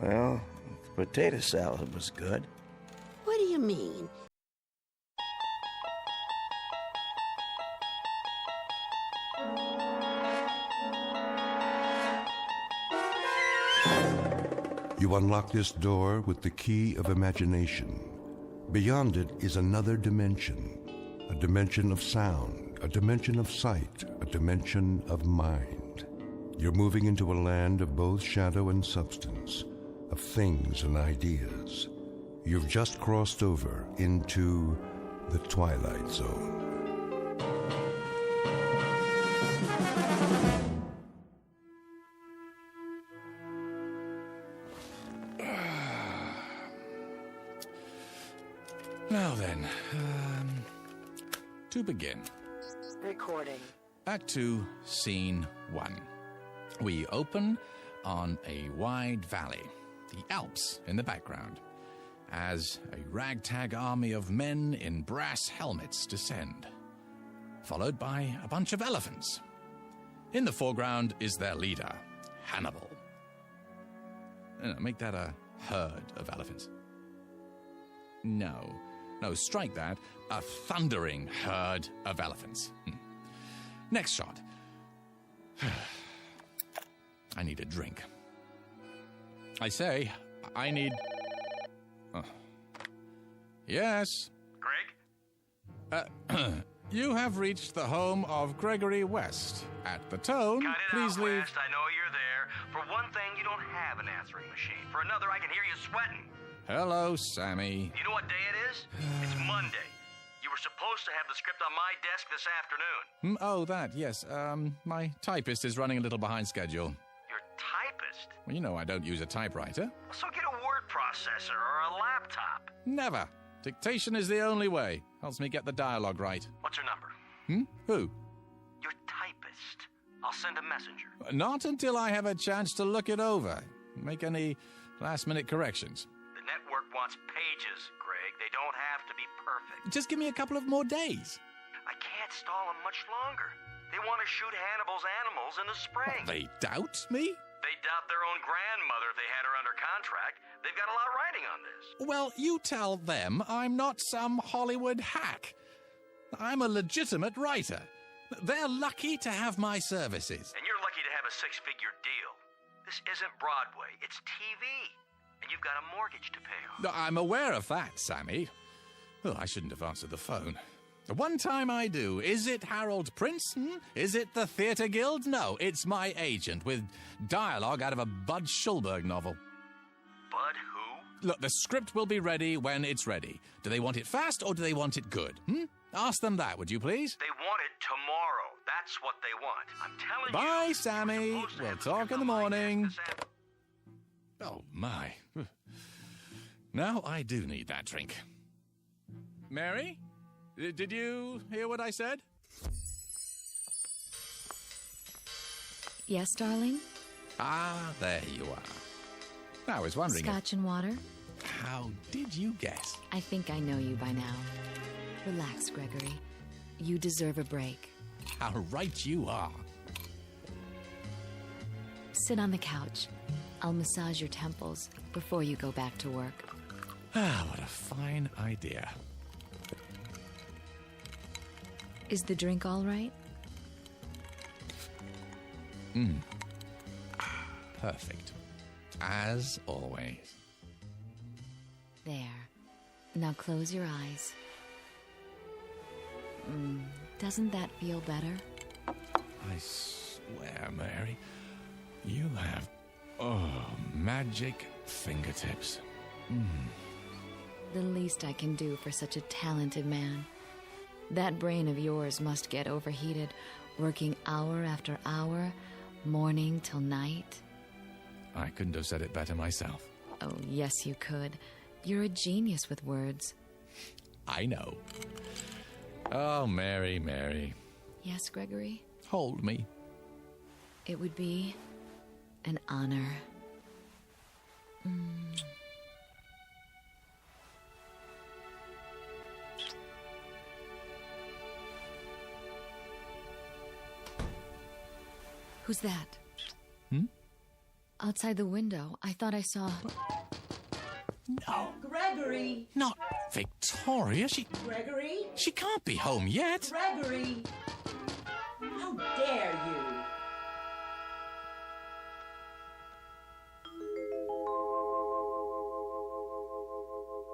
Well, the potato salad was good. What do you mean? You unlock this door with the key of imagination. Beyond it is another dimension, a dimension of sound, a dimension of sight, a dimension of mind. You're moving into a land of both shadow and substance, of things and ideas. You've just crossed over into the Twilight Zone. Now then, to begin. Recording. Act 2, Scene 1. We open on a wide valley, the Alps in the background, as a ragtag army of men in brass helmets descend, followed by a bunch of elephants. In the foreground is their leader, Hannibal. Make that a herd of elephants. No, strike that. A thundering herd of elephants. Next shot. I need a drink. I say, I need... Yes? Greg? You have reached the home of Gregory West. At the tone, Cut it please out, leave... West. I know you're there. For one thing, you don't have an answering machine. For another, I can hear you sweating. Hello, Sammy. You know what day it is? It's Monday. You were supposed to have the script on my desk this afternoon. Oh, that, yes. My typist is running a little behind schedule. Your typist? Well, you know I don't use a typewriter. So get a word processor or a laptop. Never. Dictation is the only way. Helps me get the dialogue right. What's your number? Who? Your typist. I'll send a messenger. Not until I have a chance to look it over. Make any last-minute corrections. The network wants pages, Greg. They don't have to be perfect. Just give me a couple of more days. I can't stall them much longer. They want to shoot Hannibal's animals in the spring. They doubt me? They doubt their own grandmother if they had her under contract. They've got a lot riding on this. Well, you tell them I'm not some Hollywood hack. I'm a legitimate writer. They're lucky to have my services. And you're lucky to have a six-figure deal. This isn't Broadway, it's TV. And you've got a mortgage to pay off. I'm aware of that, Sammy. Oh, I shouldn't have answered the phone. The one time I do. Is it Harold Prince? Is it the Theatre Guild? No, it's my agent with dialogue out of a Bud Schulberg novel. Bud who? Look, the script will be ready when it's ready. Do they want it fast or do they want it good? Ask them that, would you please? They want it tomorrow. That's what they want. I'm telling you. Bye, Sammy. We'll talk in the morning. Oh, my. Now I do need that drink. Mary? Did you hear what I said? Yes, darling? Ah, there you are. I was wondering... Scotch and water? How did you guess? I think I know you by now. Relax, Gregory. You deserve a break. How right you are. Sit on the couch. I'll massage your temples before you go back to work. Ah, what a fine idea. Is the drink all right? Perfect. As always. There. Now close your eyes. Doesn't that feel better? I swear, Mary, you have, magic fingertips. The least I can do for such a talented man. That brain of yours must get overheated, working hour after hour, morning till night. I couldn't have said it better myself. Oh, yes, you could. You're a genius with words. I know. Oh, Mary, Mary. Yes, Gregory? Hold me. It would be an honor. Who's that? Outside the window, I thought I saw... No, Gregory! not Victoria. Gregory! She can't be home yet. Gregory! How dare you!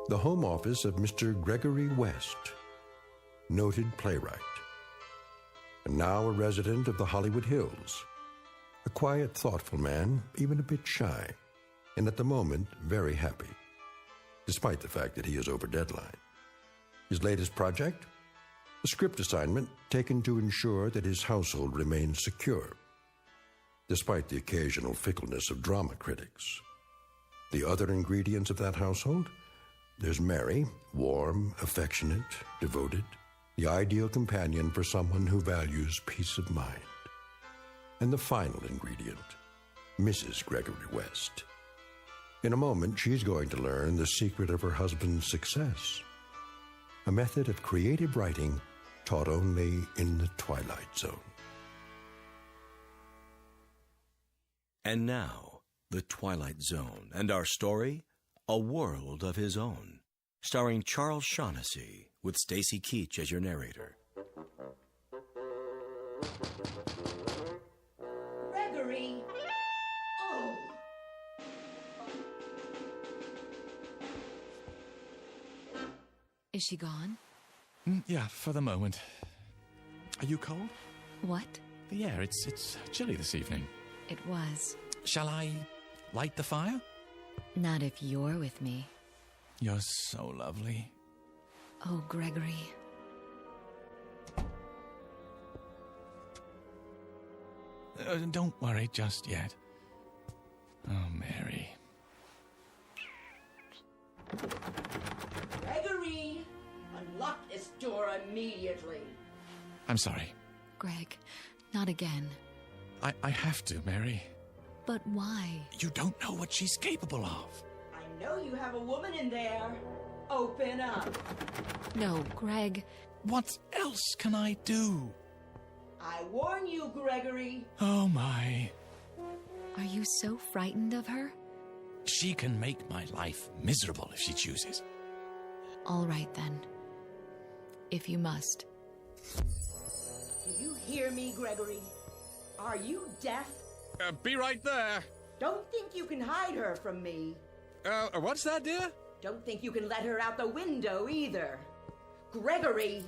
The home office of Mr. Gregory West, noted playwright, and now a resident of the Hollywood Hills. A quiet, thoughtful man, even a bit shy, and at the moment very happy, despite the fact that he is over deadline. His latest project? A script assignment taken to ensure that his household remains secure, despite the occasional fickleness of drama critics. The other ingredients of that household? There's Mary, warm, affectionate, devoted, the ideal companion for someone who values peace of mind. And the final ingredient, Mrs. Gregory West. In a moment, she's going to learn the secret of her husband's success, a method of creative writing taught only in the Twilight Zone. And now, The Twilight Zone, and our story, A World of His Own, starring Charles Shaughnessy, with Stacy Keach as your narrator. Gregory! Oh! Is she gone? Yeah, for the moment. Are you cold? What? The air, it's chilly this evening. It was. Shall I light the fire? Not if you're with me. You're so lovely. Oh, Gregory. Don't worry just yet. Oh, Mary. Gregory! Unlock this door immediately. I'm sorry. Greg, not again. I have to, Mary. But why? You don't know what she's capable of. I know you have a woman in there. Open up. No, Greg. What else can I do? I warn you, Gregory. Oh, my. Are you so frightened of her? She can make my life miserable if she chooses. All right, then. If you must. Do you hear me, Gregory? Are you deaf? Be right there. Don't think you can hide her from me. What's that, dear? Don't think you can let her out the window either. Gregory!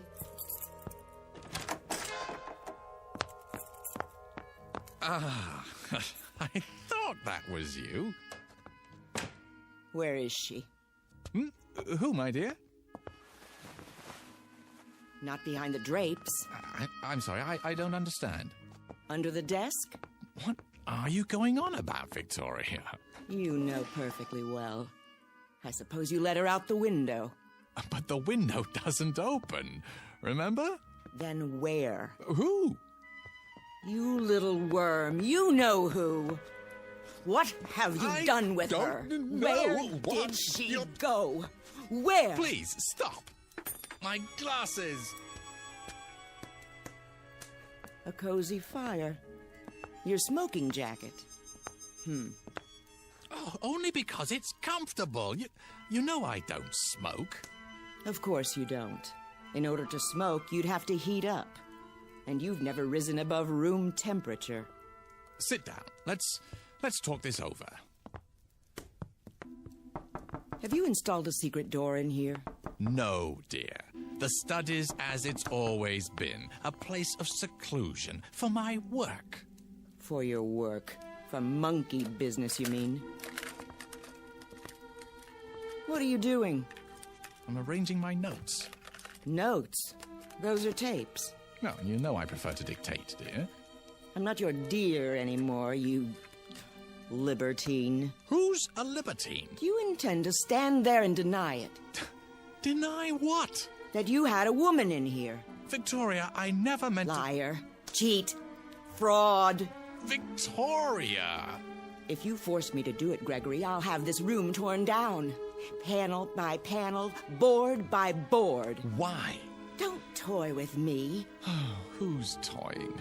Ah, I thought that was you. Where is she? Who, my dear? Not behind the drapes. I'm sorry, I don't understand. Under the desk? What are you going on about, Victoria? You know perfectly well. I suppose you let her out the window. But the window doesn't open, remember? Then where? Who? You little worm, you know who. What have you done with her? Where did she go? Where? Please, stop. My glasses. A cozy fire. Your smoking jacket. Oh, only because it's comfortable. You know I don't smoke. Of course you don't. In order to smoke, you'd have to heat up. And you've never risen above room temperature. Sit down. Let's talk this over. Have you installed a secret door in here? No, dear. The stud is as it's always been, a place of seclusion for my work. For your work. For monkey business, you mean? What are you doing? I'm arranging my notes. Notes? Those are tapes. No, you know I prefer to dictate, dear. I'm not your dear anymore, you libertine. Who's a libertine? Do you intend to stand there and deny it? Deny what? That you had a woman in here. Victoria, I never meant Liar. Cheat. Fraud. Victoria! If you force me to do it, Gregory, I'll have this room torn down. Panel by panel, board by board. Why? Don't toy with me. Who's toying?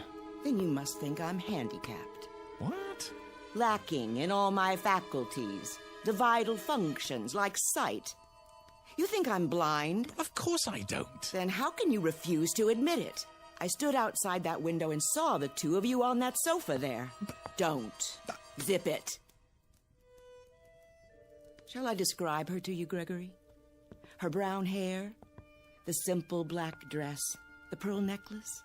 Then you must think I'm handicapped. What? lacking in all my faculties, the vital functions like sight. You think I'm blind? Of course I don't. Then how can you refuse to admit it? I stood outside that window and saw the two of you on that sofa there. Don't. Zip it. Shall I describe her to you, Gregory? Her brown hair, the simple black dress, the pearl necklace,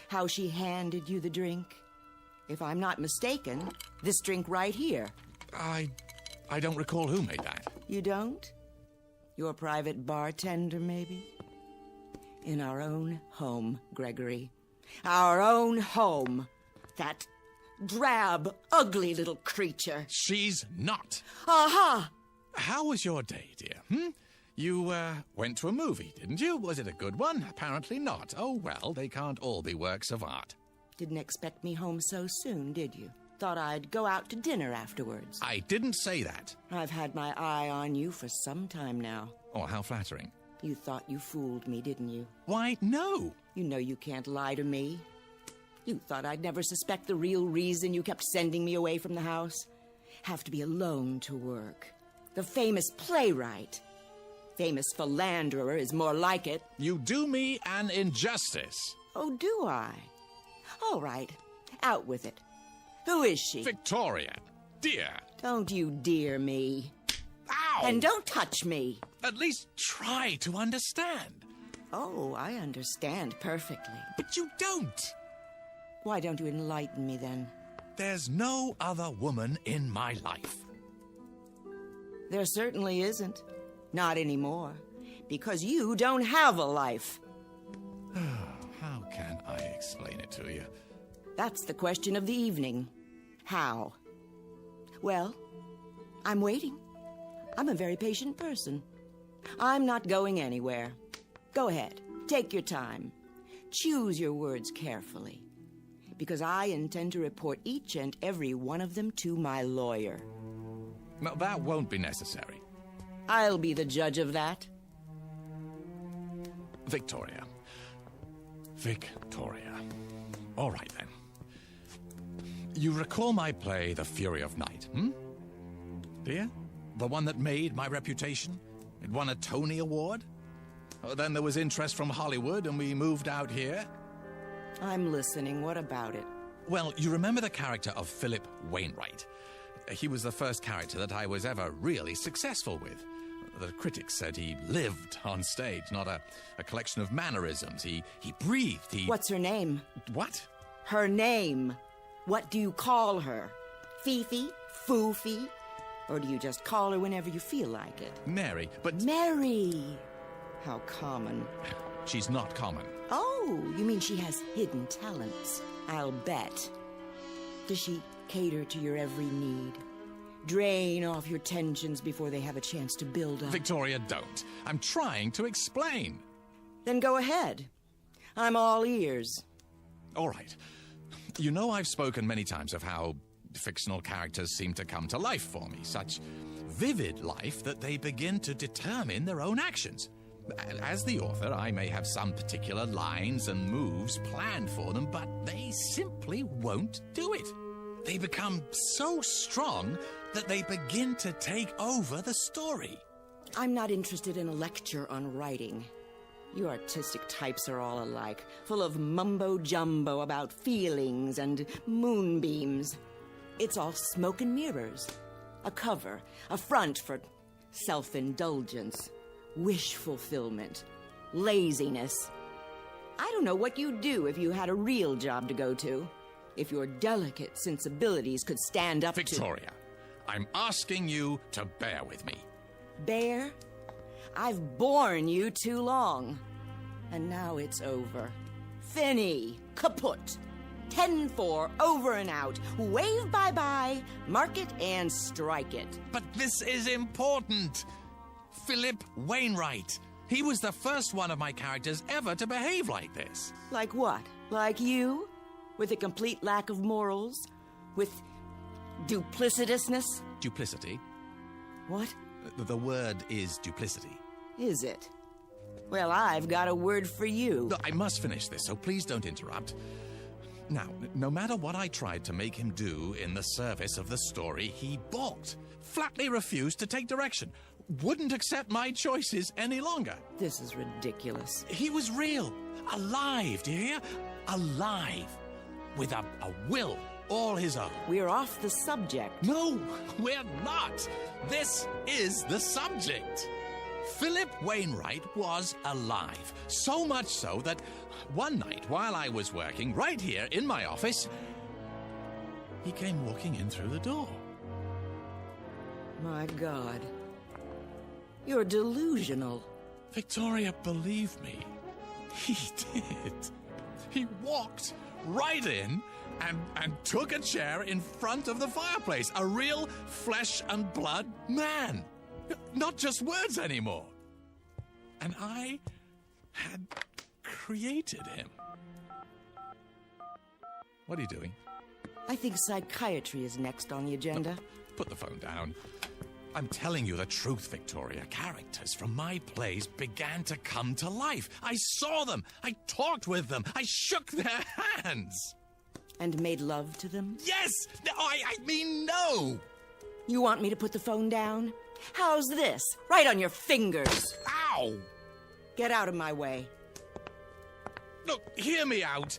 how she handed you the drink. If I'm not mistaken, this drink right here. I don't recall who made that. You don't? Your private bartender, maybe? In our own home, Gregory. Our own home. That drab, ugly little creature. She's not. Aha! How was your day, dear? You, went to a movie, didn't you? Was it a good one? Apparently not. Oh, well, they can't all be works of art. Didn't expect me home so soon, did you? Thought I'd go out to dinner afterwards. I didn't say that. I've had my eye on you for some time now. Oh, how flattering. You thought you fooled me, didn't you? Why, no. You know you can't lie to me. You thought I'd never suspect the real reason you kept sending me away from the house. Have to be alone to work. The famous playwright. Famous philanderer is more like it. You do me an injustice. Oh, do I? All right, out with it. Who is she? Victoria, dear. Don't you dear me. Ow! And don't touch me. At least try to understand. Oh, I understand perfectly. But you don't. Why don't you enlighten me then? There's no other woman in my life. There certainly isn't. Not anymore. Because you don't have a life. How can I explain it to you? That's the question of the evening. How? Well, I'm waiting. I'm a very patient person. I'm not going anywhere. Go ahead. Take your time. Choose your words carefully. Because I intend to report each and every one of them to my lawyer. No, that won't be necessary. I'll be the judge of that. Victoria. All right, then. You recall my play, The Fury of Night, Do you? The one that made my reputation? It won a Tony Award? Then there was interest from Hollywood, and we moved out here. I'm listening. What about it? Well, you remember the character of Philip Wainwright. He was the first character that I was ever really successful with. The critics said he lived on stage, not a collection of mannerisms. He breathed, What's her name? What? Her name. What do you call her? Fifi? Foofy? Or do you just call her whenever you feel like it? Mary, but... Mary! How common. She's not common. Oh, you mean she has hidden talents? I'll bet. Does she cater to your every need? Drain off your tensions before they have a chance to build up? Victoria, don't. I'm trying to explain. Then go ahead. I'm all ears. All right. You know I've spoken many times of how fictional characters seem to come to life for me. Such vivid life that they begin to determine their own actions. As the author, I may have some particular lines and moves planned for them, but they simply won't do it. They become so strong that they begin to take over the story. I'm not interested in a lecture on writing. You artistic types are all alike, full of mumbo-jumbo about feelings and moonbeams. It's all smoke and mirrors. A cover, a front for self-indulgence, wish fulfillment, laziness. I don't know what you'd do if you had a real job to go to. If your delicate sensibilities could stand up Victoria, I'm asking you to bear with me. Bear? I've borne you too long. And now it's over. Finny, kaput. 10-4, over and out. Wave bye-bye, mark it and strike it. But this is important. Philip Wainwright. He was the first one of my characters ever to behave like this. Like what? Like you? With a complete lack of morals? With duplicitousness? Duplicity? What? The word is duplicity. Is it? Well, I've got a word for you. Look, I must finish this, so please don't interrupt. Now, no matter what I tried to make him do in the service of the story, he balked. Flatly refused to take direction. Wouldn't accept my choices any longer. This is ridiculous. He was real. Alive, do you hear? Alive. With a will all his own. We're off the subject. No, we're not. This is the subject. Philip Wainwright was alive. So much so that one night while I was working right here in my office, he came walking in through the door. My God. You're delusional. Victoria, believe me, he did. He walked right in and took a chair in front of the fireplace. A real flesh and blood man. Not just words anymore. And I had created him. What are you doing? I think psychiatry is next on the agenda. Put the phone down. I'm telling you the truth, Victoria. Characters from my plays began to come to life. I saw them. I talked with them. I shook their hands. And made love to them? Yes! No, I mean no! You want me to put the phone down? How's this? Right on your fingers. Ow! Get out of my way. Look, hear me out.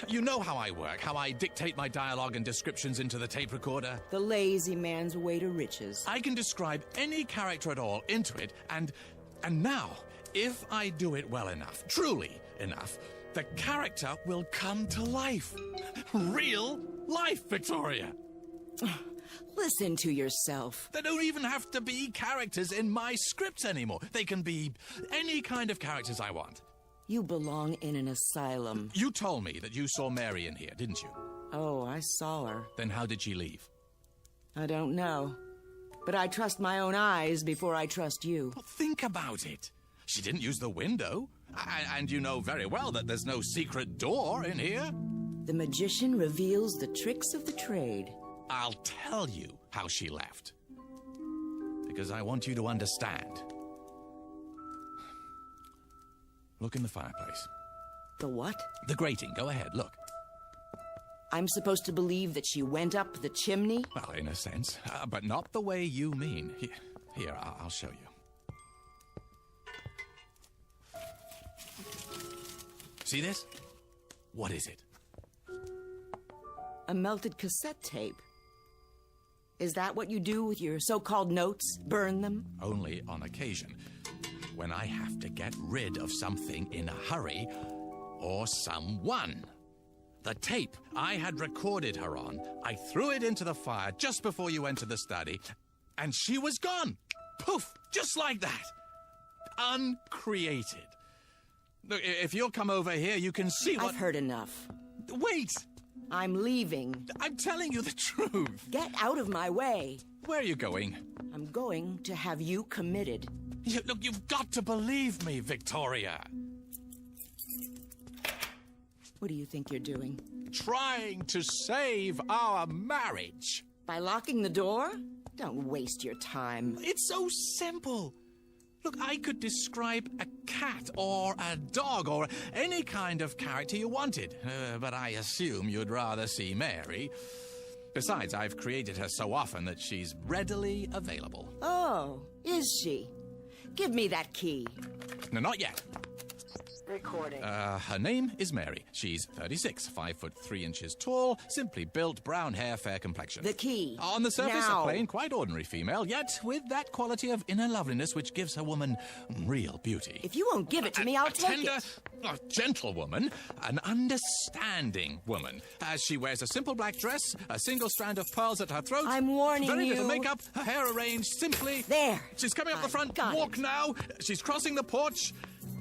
You know how I work, how I dictate my dialogue and descriptions into the tape recorder. The lazy man's way to riches. I can describe any character at all into it, and now, if I do it well enough, truly enough, the character will come to life. Real life, Victoria. Listen to yourself. They don't even have to be characters in my scripts anymore. They can be any kind of characters I want. You belong in an asylum. You told me that you saw Mary in here, didn't you? Oh, I saw her. Then how did she leave? I don't know. But I trust my own eyes before I trust you. Well, think about it. She didn't use the window. And you know very well that there's no secret door in here. The magician reveals the tricks of the trade. I'll tell you how she left. Because I want you to understand. Look in the fireplace. The what? The grating. Go ahead, look. I'm supposed to believe that she went up the chimney? Well, in a sense, but not the way you mean. Here, I'll show you. See this? What is it? A melted cassette tape. Is that what you do with your so-called notes? Burn them? Only on occasion. When I have to get rid of something in a hurry, or someone. The tape I had recorded her on, I threw it into the fire just before you entered the study, and she was gone. Poof! Just like that. Uncreated. Look, if you'll come over here, you can see what... I've heard enough. Wait! I'm leaving. I'm telling you the truth. Get out of my way. Where are you going? I'm going to have you committed. Look, you've got to believe me, Victoria. What do you think you're doing? Trying to save our marriage. By locking the door? Don't waste your time. It's so simple. Look, I could describe a cat or a dog or any kind of character you wanted, but I assume you'd rather see Mary. Besides, I've created her so often that she's readily available. Oh, is she? Give me that key. No, not yet. Recording. Her name is Mary. She's 36, 5 foot 3 inches tall, simply built, brown hair, fair complexion. The key. On the surface, Now. a plain, quite ordinary female, yet with that quality of inner loveliness which gives a woman real beauty. If you won't give it to me, I'll take tender, it. A gentle woman, an understanding woman. She wears a simple black dress, a single strand of pearls at her throat. I'm warning very you. little makeup, her hair arranged simply. There. She's coming up the I've front got walk it. now. She's crossing the porch.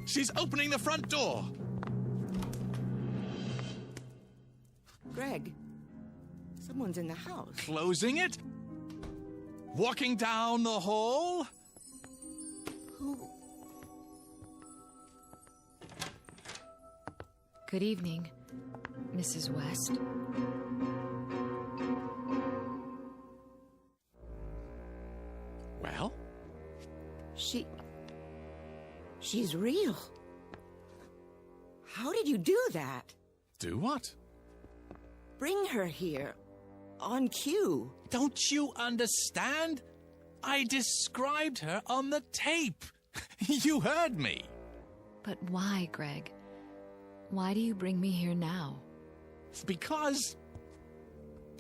She's opening the front door. Greg, someone's in the house. Closing it. Walking down the hall. Who? Good evening, Mrs. West. Well? She's real. How did you do that? Do what? bring her here. On cue. Don't you understand? I described her on the tape. You heard me. But why, Greg? Why do you bring me here now? Because...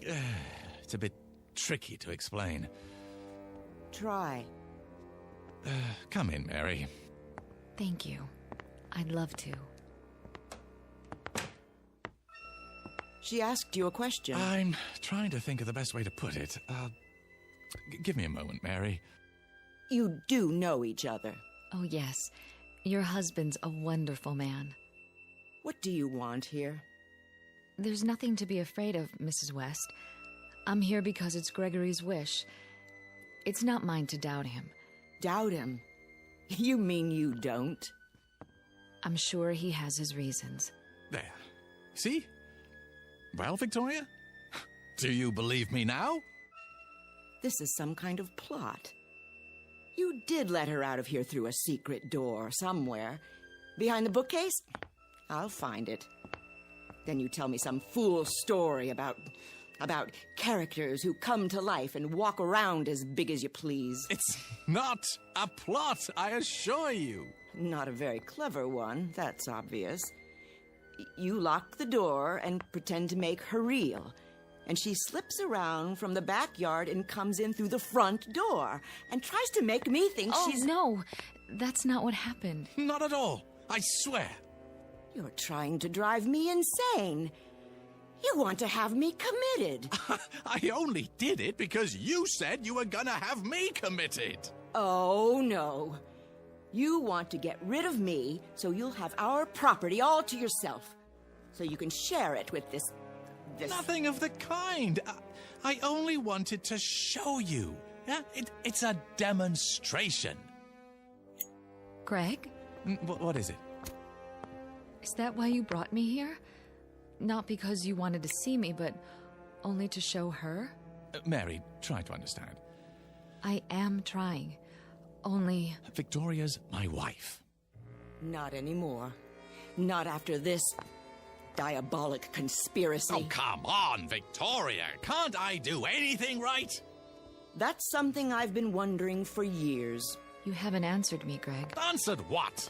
it's a bit tricky to explain. Try. Come in, Mary. Thank you. I'd love to. She asked you a question. I'm trying to think of the best way to put it. Give me a moment, Mary. You do know each other. Oh, yes. Your husband's a wonderful man. What do you want here? There's nothing to be afraid of, Mrs. West. I'm here because it's Gregory's wish. It's not mine to doubt him. Doubt him? You mean you don't? I'm sure he has his reasons. There. See? Well, Victoria? Do you believe me now? This is some kind of plot. You did let her out of here through a secret door somewhere. Behind the bookcase? I'll find it. Then you tell me some fool story about characters who come to life and walk around as big as you please. It's not a plot, I assure you. Not a very clever one, that's obvious. You lock the door and pretend to make her real. And she slips around from the backyard and comes in through the front door and tries to make me think she's... Oh, no. That's not what happened. Not at all. I swear. You're trying to drive me insane. You want to have me committed. I only did it because you said you were gonna have me committed. Oh, no. You want to get rid of me so you'll have our property all to yourself. So you can share it with this... Nothing of the kind. I only wanted to show you. Yeah, it's a demonstration. Greg? What is it? Is that why you brought me here? Not because you wanted to see me, but only to show her? Mary, try to understand. I am trying. Only... Victoria's my wife. Not anymore. Not after this diabolic conspiracy. Oh, come on, Victoria. Can't I do anything right? That's something I've been wondering for years. You haven't answered me, Greg. Answered what?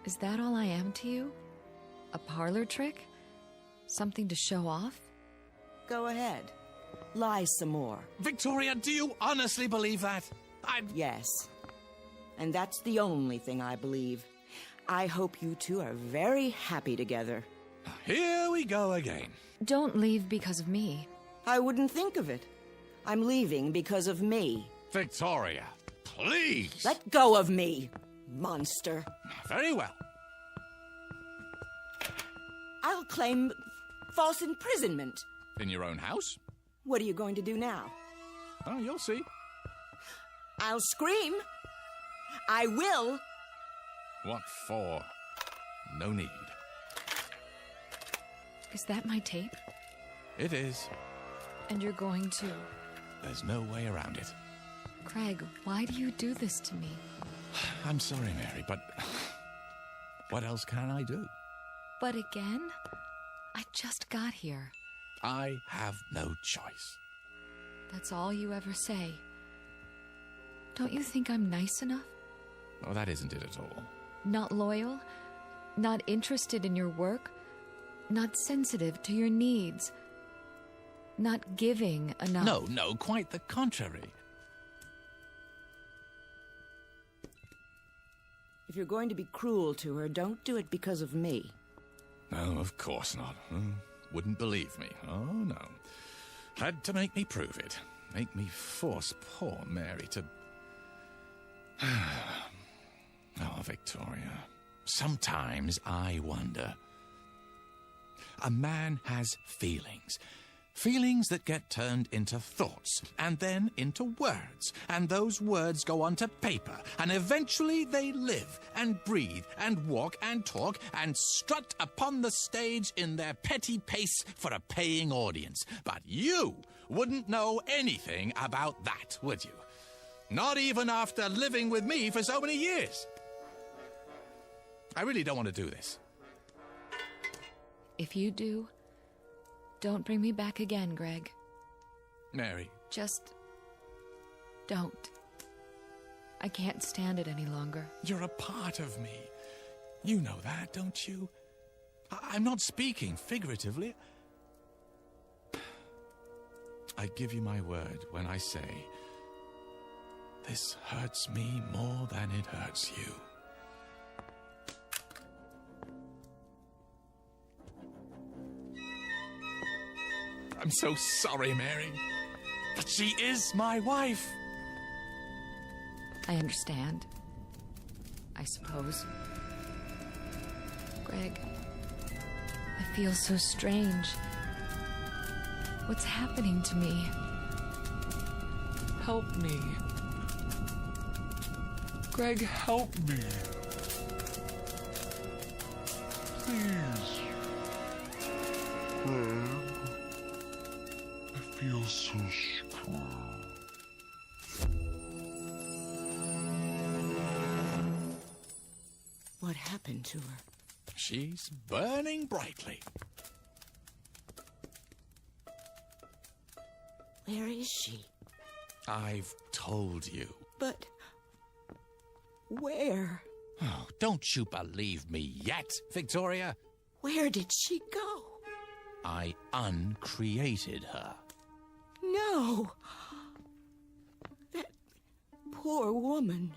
Is that all I am to you? A parlor trick? Something to show off? Go ahead. Lie some more. Victoria, do you honestly believe that? Yes. And that's the only thing I believe. I hope you two are very happy together. Here we go again. Don't leave because of me. I wouldn't think of it. I'm leaving because of me. Victoria, please. Let go of me, monster. Very well. I'll claim false imprisonment. In your own house? What are you going to do now? Oh, you'll see. I'll scream. I will. What for? No need. Is that my tape? It is. And you're going to... There's no way around it. Craig, why do you do this to me? I'm sorry, Mary, but what else can I do? But again? I just got here. I have no choice. That's all you ever say. Don't you think I'm nice enough? Oh, that isn't it at all. Not loyal? Not interested in your work? Not sensitive to your needs? Not giving enough? No, quite the contrary. If you're going to be cruel to her, don't do it because of me. No, of course not. Wouldn't believe me. Oh, no. Had to make me prove it. Make me force poor Mary to... Oh, Victoria. Sometimes I wonder. A man has feelings. Feelings that get turned into thoughts, and then into words. And those words go onto paper, and eventually they live, and breathe, and walk, and talk, and strut upon the stage in their petty pace for a paying audience. But you wouldn't know anything about that, would you? Not even after living with me for so many years. I really don't want to do this. If you do, Don't bring me back again, Greg. Mary. Just don't. I can't stand it any longer. You're a part of me. You know that, don't you? I'm not speaking figuratively. I give you my word when I say, this hurts me more than it hurts you. I'm so sorry, Mary, but she is my wife. I understand. I suppose. Greg, I feel so strange. What's happening to me? Help me. Greg, help me. Please. Greg, I feel so strong. What happened to her? She's burning brightly. Where is she? I've told you. But where? Oh, don't you believe me yet, Victoria? Where did she go? I uncreated her. No. That poor woman.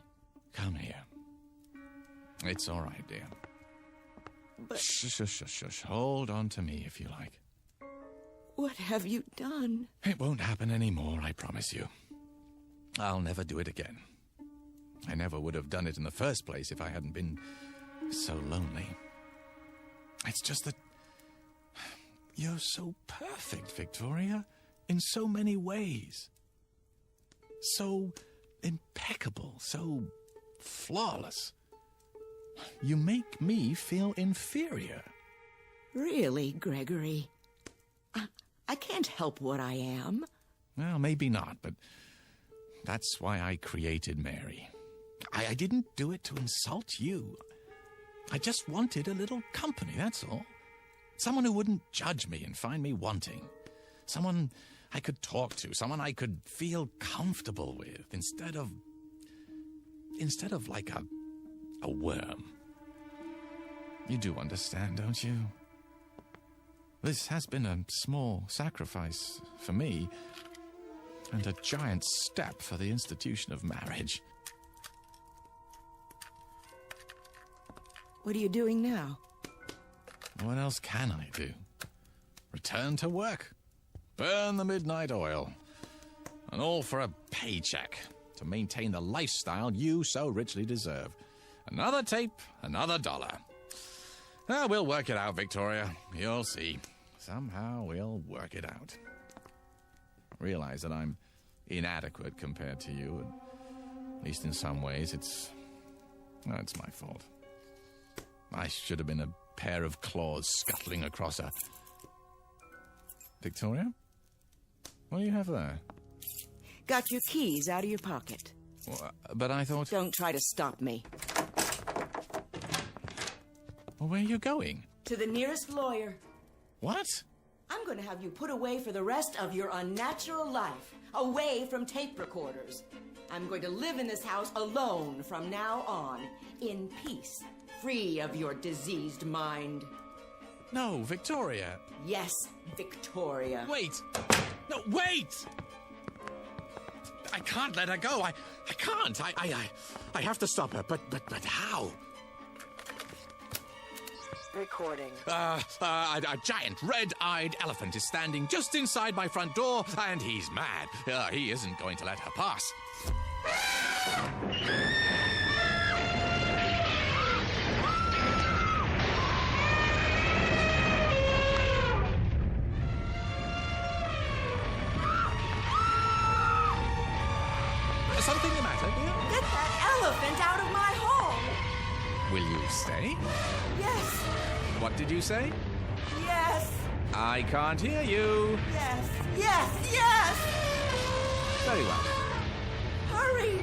Come here. It's all right, dear. But Shush. Hold on to me if you like. what have you done? It won't happen anymore, I promise you. I'll never do it again. I never would have done it in the first place if I hadn't been so lonely. It's just that you're so perfect, Victoria, in so many ways. So impeccable, so flawless. You make me feel inferior. Really, Gregory? I can't help what I am. Well, maybe not, but that's why I created Mary. I didn't do it to insult you. I just wanted a little company, that's all. Someone who wouldn't judge me and find me wanting. Someone I could talk to, someone I could feel comfortable with, instead of like a worm. You do understand, don't you? This has been a small sacrifice for me, and a giant step for the institution of marriage. What are you doing now? What else can I do? Return to work, burn the midnight oil, and all for a paycheck to maintain the lifestyle you so richly deserve. Another tape, another dollar. We'll work it out, Victoria. You'll see. Somehow we'll work it out. Realize that I'm inadequate compared to you. At least in some ways, it's my fault. I should have been a pair of claws scuttling across a... Victoria? What do you have there? Got your keys out of your pocket. Well, but I thought... Don't try to stop me. Well, where are you going? To the nearest lawyer. What? I'm going to have you put away for the rest of your unnatural life. Away from tape recorders. I'm going to live in this house alone from now on. In peace. Free of your diseased mind. No, Victoria. Yes, Victoria. Wait! No, wait! I can't let her go. I can't. I have to stop her. But how? Recording. A giant red-eyed elephant is standing just inside my front door, and he's mad. He isn't going to let her pass. Something the matter, dear? Get that elephant out of my home! Will you stay? Yes, What did you say? yes, I can't hear you. yes, yes, yes! Very well. Hurry!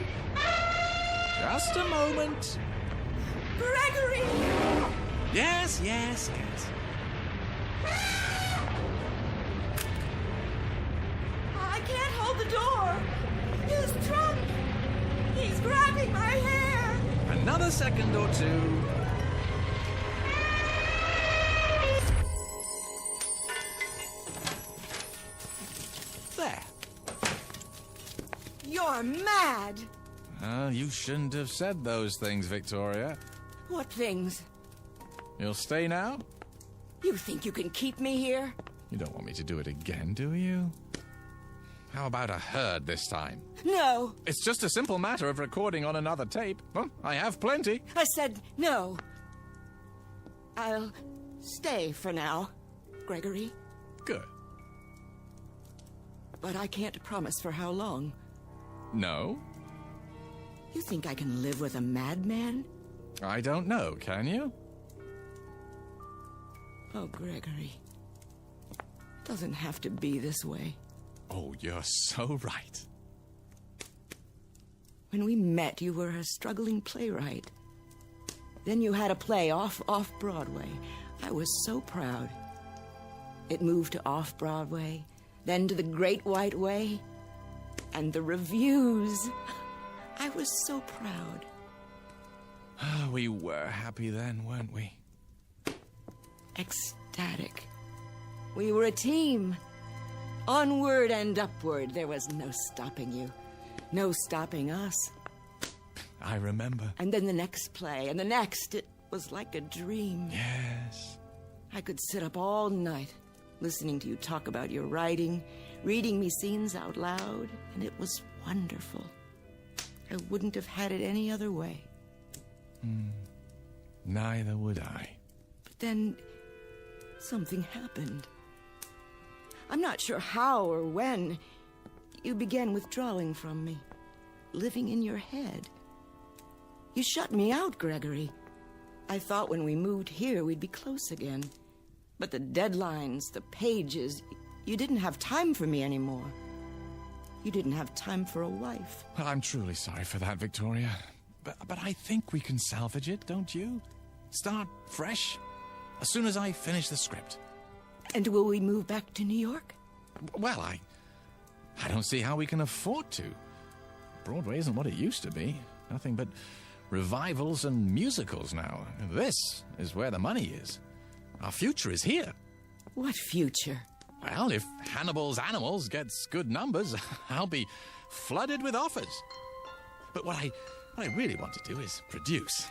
Just a moment. Gregory! Yes. Another second or two. There. You're mad! You shouldn't have said those things, Victoria. What things? You'll stay now? You think you can keep me here? You don't want me to do it again, do you? How about a herd this time? No! It's just a simple matter of recording on another tape. Well, I have plenty. I said no. I'll stay for now, Gregory. Good. But I can't promise for how long. No? You think I can live with a madman? I don't know, can you? Oh, Gregory. It doesn't have to be this way. Oh, you're so right. When we met, you were a struggling playwright. Then you had a play off-Broadway. I was so proud. It moved to off-Broadway, then to the Great White Way, and the reviews. I was so proud. We were happy then, weren't we? Ecstatic. We were a team. Onward and upward. There was no stopping you. No stopping us. I remember. And then the next play, and the next. It was like a dream. Yes. I could sit up all night, listening to you talk about your writing, reading me scenes out loud, and it was wonderful. I wouldn't have had it any other way. Neither would I. But then, something happened. I'm not sure how or when. You began withdrawing from me, living in your head. You shut me out, Gregory. I thought when we moved here we'd be close again. But the deadlines, the pages, you didn't have time for me anymore. You didn't have time for a wife. Well, I'm truly sorry for that, Victoria. But I think we can salvage it, don't you? Start fresh, as soon as I finish the script. And will we move back to New York? Well, I don't see how we can afford to. Broadway isn't what it used to be. Nothing but revivals and musicals now. This is where the money is. Our future is here. What future? Well, if Hannibal's Animals gets good numbers, I'll be flooded with offers. But what I really want to do is produce.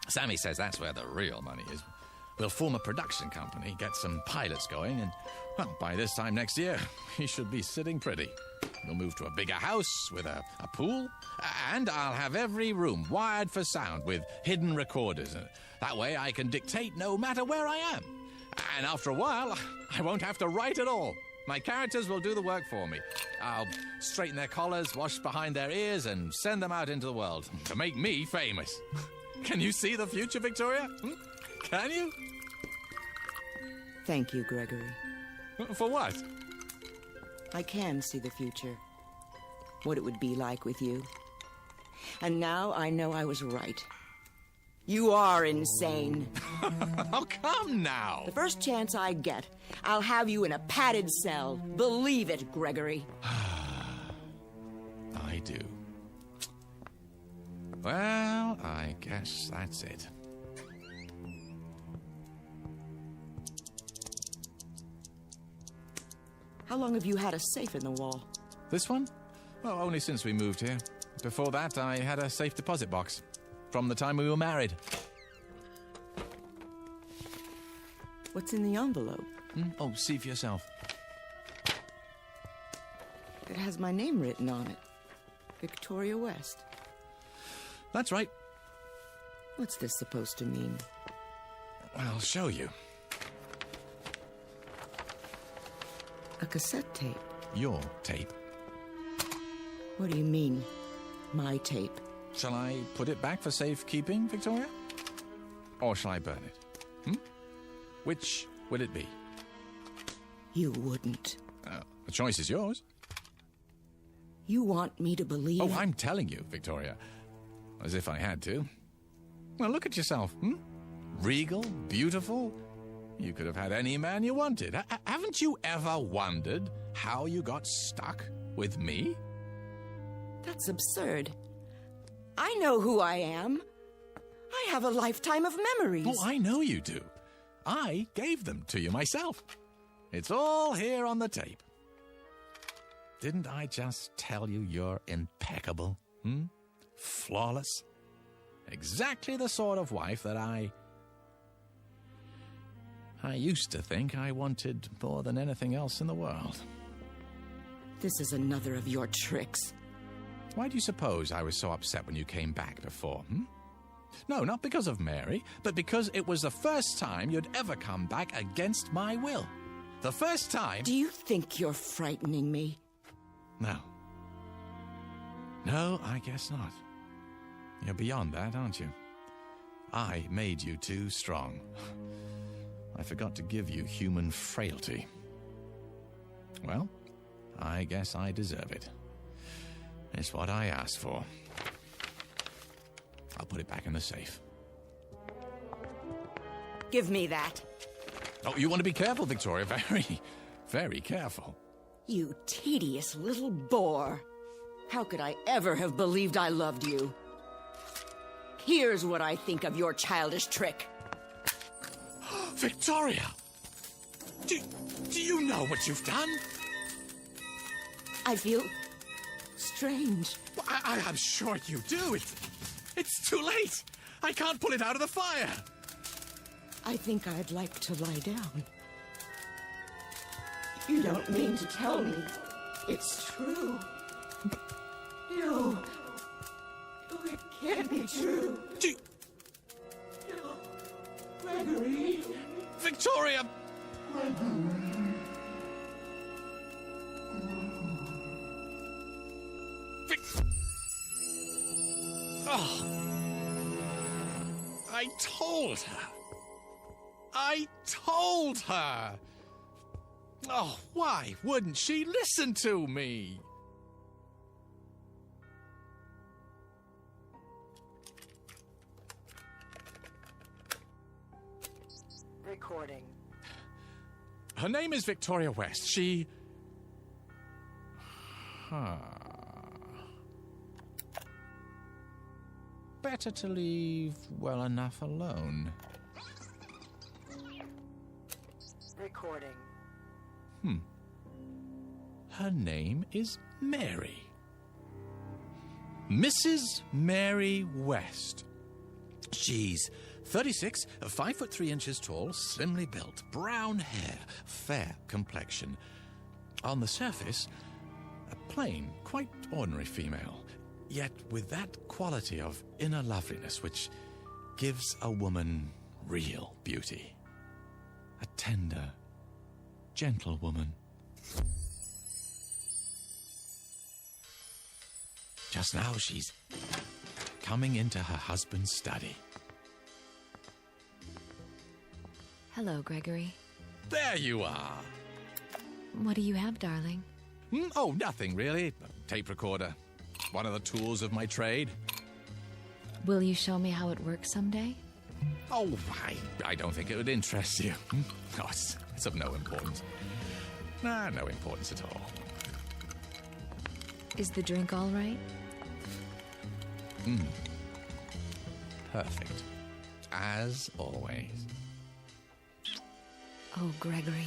Sammy says that's where the real money is. We'll form a production company, get some pilots going, and, well, by this time next year, we should be sitting pretty. We'll move to a bigger house with a pool, and I'll have every room wired for sound with hidden recorders. That way I can dictate no matter where I am. And after a while, I won't have to write at all. My characters will do the work for me. I'll straighten their collars, wash behind their ears, and send them out into the world to make me famous. Can you see the future, Victoria? Can you? Thank you, Gregory. For what? I can see the future. What it would be like with you. And now I know I was right. You are insane. Oh, come now. The first chance I get, I'll have you in a padded cell. Believe it, Gregory. I do. Well, I guess that's it. How long have you had a safe in the wall? This one? Well, only since we moved here. Before that, I had a safe deposit box. From the time we were married. What's in the envelope? Oh, see for yourself. It has my name written on it. Victoria West. That's right. What's this supposed to mean? I'll show you. A cassette tape. Your tape. What do you mean, my tape? Shall I put it back for safekeeping, Victoria? Or shall I burn it? Which will it be? You wouldn't. The choice is yours. You want me to believe... Oh, I'm telling you, Victoria. As if I had to. Well, look at yourself, Regal, beautiful. You could have had any man you wanted. Haven't you ever wondered how you got stuck with me? That's absurd. I know who I am. I have a lifetime of memories. Oh, I know you do. I gave them to you myself. It's all here on the tape. Didn't I just tell you you're impeccable? Flawless? Exactly the sort of wife that I used to think I wanted more than anything else in the world. This is another of your tricks. Why do you suppose I was so upset when you came back before? No, not because of Mary, but because it was the first time you'd ever come back against my will. The first time... Do you think you're frightening me? No. No, I guess not. You're beyond that, aren't you? I made you too strong. I forgot to give you human frailty. Well, I guess I deserve it. It's what I asked for. I'll put it back in the safe. Give me that. Oh, you want to be careful, Victoria. Very, very careful. You tedious little bore. How could I ever have believed I loved you? Here's what I think of your childish trick. Victoria! Do you know what you've done? I feel strange. Well, I'm sure you do. It's too late. I can't pull it out of the fire. I think I'd like to lie down. You don't mean to tell me it's true. No. No, it can't be true. No. Gregory. Victoria! Oh. I told her. I told her. Oh, why wouldn't she listen to me? Recording. Her name is Victoria West. She... Better to leave well enough alone. Recording. Her name is Mary. Mrs. Mary West. She's 36, 5'3" tall, slimly built, brown hair, fair complexion. On the surface, a plain, quite ordinary female, yet with that quality of inner loveliness which gives a woman real beauty. A tender, gentle woman. Just now she's coming into her husband's study. Hello, Gregory. There you are. What do you have, darling? Oh, nothing really. A tape recorder. One of the tools of my trade. Will you show me how it works someday? Oh, I don't think it would interest you. Oh, it's of no importance. Nah, no importance at all. Is the drink all right? Perfect. As always. Oh, Gregory.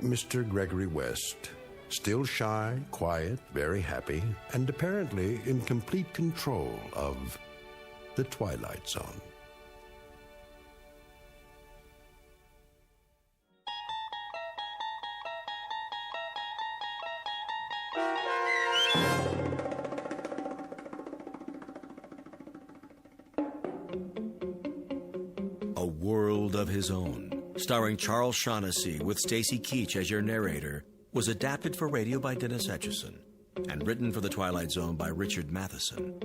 Mr. Gregory West, still shy, quiet, very happy, and apparently in complete control of the Twilight Zone. A World of His Own, starring Charles Shaughnessy with Stacy Keach as your narrator, was adapted for radio by Dennis Etchison and written for The Twilight Zone by Richard Matheson.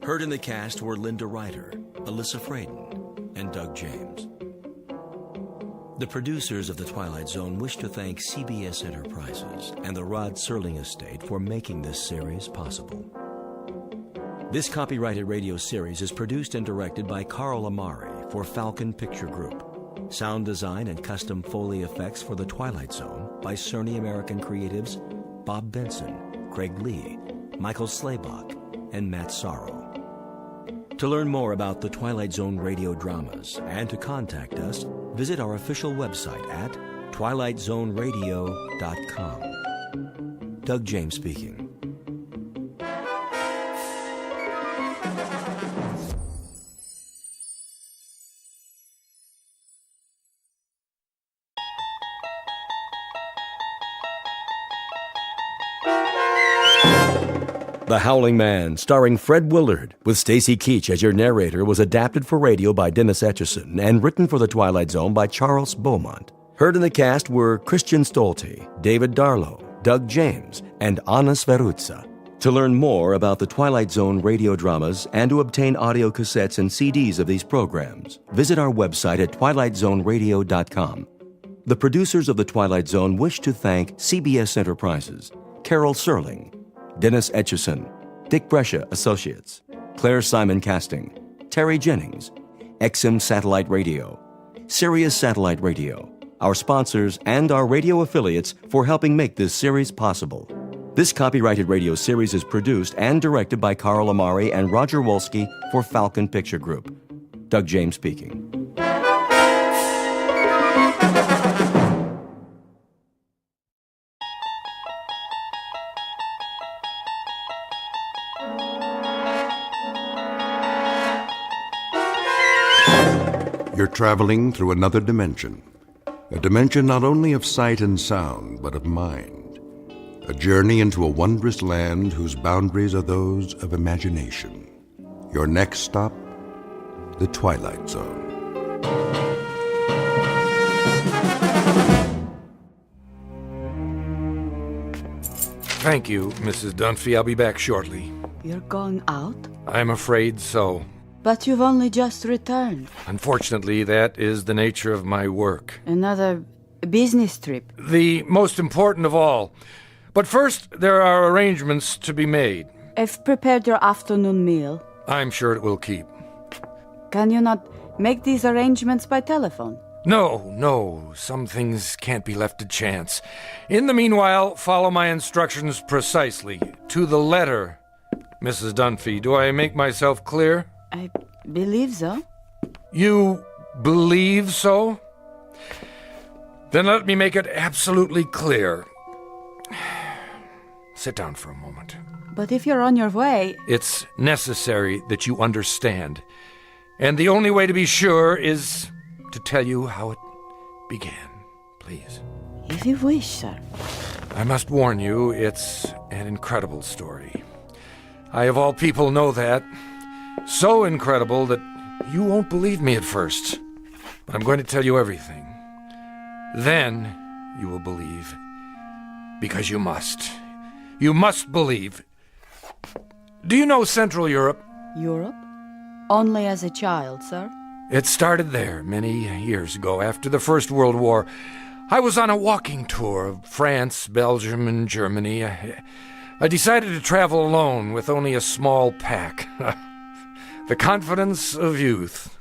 Heard in the cast were Linda Ryder, Alyssa Fraden, and Doug James. The producers of The Twilight Zone wish to thank CBS Enterprises and the Rod Serling estate for making this series possible. This copyrighted radio series is produced and directed by Carl Amari for Falcon Picture Group. Sound design and custom Foley effects for The Twilight Zone by Cerny American creatives Bob Benson, Craig Lee, Michael Slaybach, and Matt Sorrow. To learn more about the Twilight Zone radio dramas and to contact us, visit our official website at twilightzoneradio.com. Doug James speaking. The Howling Man, starring Fred Willard, with Stacy Keach as your narrator, was adapted for radio by Dennis Etchison and written for The Twilight Zone by Charles Beaumont. Heard in the cast were Christian Stolte, David Darlow, Doug James, and Anna Sverutza. To learn more about the Twilight Zone radio dramas and to obtain audio cassettes and CDs of these programs, visit our website at twilightzoneradio.com. The producers of The Twilight Zone wish to thank CBS Enterprises, Carol Serling, Dennis Etchison, Dick Brescia Associates, Claire Simon Casting, Terry Jennings, XM Satellite Radio, Sirius Satellite Radio, our sponsors, and our radio affiliates for helping make this series possible. This copyrighted radio series is produced and directed by Carl Amari and Roger Wolski for Falcon Picture Group. Doug James speaking. You're traveling through another dimension. A dimension not only of sight and sound, but of mind. A journey into a wondrous land whose boundaries are those of imagination. Your next stop, the Twilight Zone. Thank you, Mrs. Dunphy. I'll be back shortly. You're going out? I'm afraid so. But you've only just returned. Unfortunately, that is the nature of my work. Another business trip. The most important of all. But first, there are arrangements to be made. I've prepared your afternoon meal. I'm sure it will keep. Can you not make these arrangements by telephone? No. Some things can't be left to chance. In the meanwhile, follow my instructions precisely, to the letter. Mrs. Dunphy, do I make myself clear? I believe so. You believe so? Then let me make it absolutely clear. Sit down for a moment. But if you're on your way... It's necessary that you understand. And the only way to be sure is to tell you how it began. Please. If you wish, sir. I must warn you, it's an incredible story. I, of all people, know that. So incredible that you won't believe me at first. But I'm going to tell you everything. Then you will believe. Because you must. You must believe. Do you know Central Europe? Europe? Only as a child, sir. It started there many years ago, after the First World War. I was on a walking tour of France, Belgium, and Germany. I decided to travel alone with only a small pack. The confidence of youth.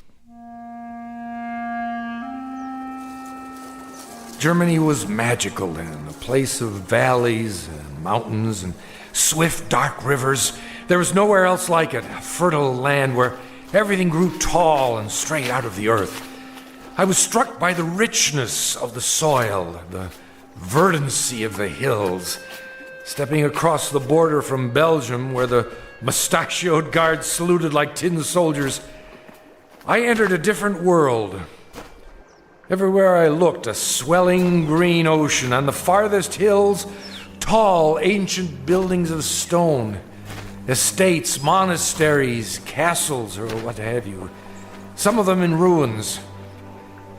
Germany was magical then, a place of valleys and mountains and swift, dark rivers. There was nowhere else like it, a fertile land where everything grew tall and straight out of the earth. I was struck by the richness of the soil, the verdancy of the hills. Stepping across the border from Belgium, where the mustachioed guards saluted like tin soldiers, I entered a different world. Everywhere I looked, a swelling green ocean. On the farthest hills, tall, ancient buildings of stone. Estates, monasteries, castles, or what have you. Some of them in ruins.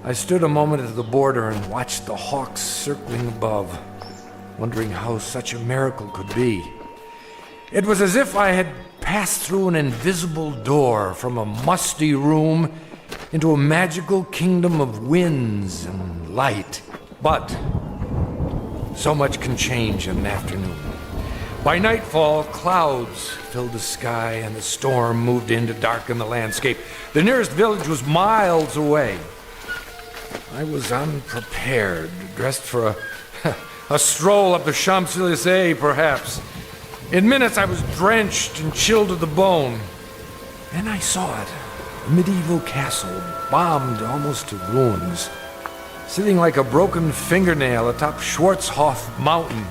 I stood a moment at the border and watched the hawks circling above, wondering how such a miracle could be. It was as if I had passed through an invisible door from a musty room into a magical kingdom of winds and light. But so much can change in an afternoon. By nightfall, clouds filled the sky and the storm moved in to darken the landscape. The nearest village was miles away. I was unprepared, dressed for a stroll up the Champs-Élysées, perhaps. In minutes, I was drenched and chilled to the bone. Then I saw it. A medieval castle, bombed almost to ruins. Sitting like a broken fingernail atop Schwarzhof Mountain.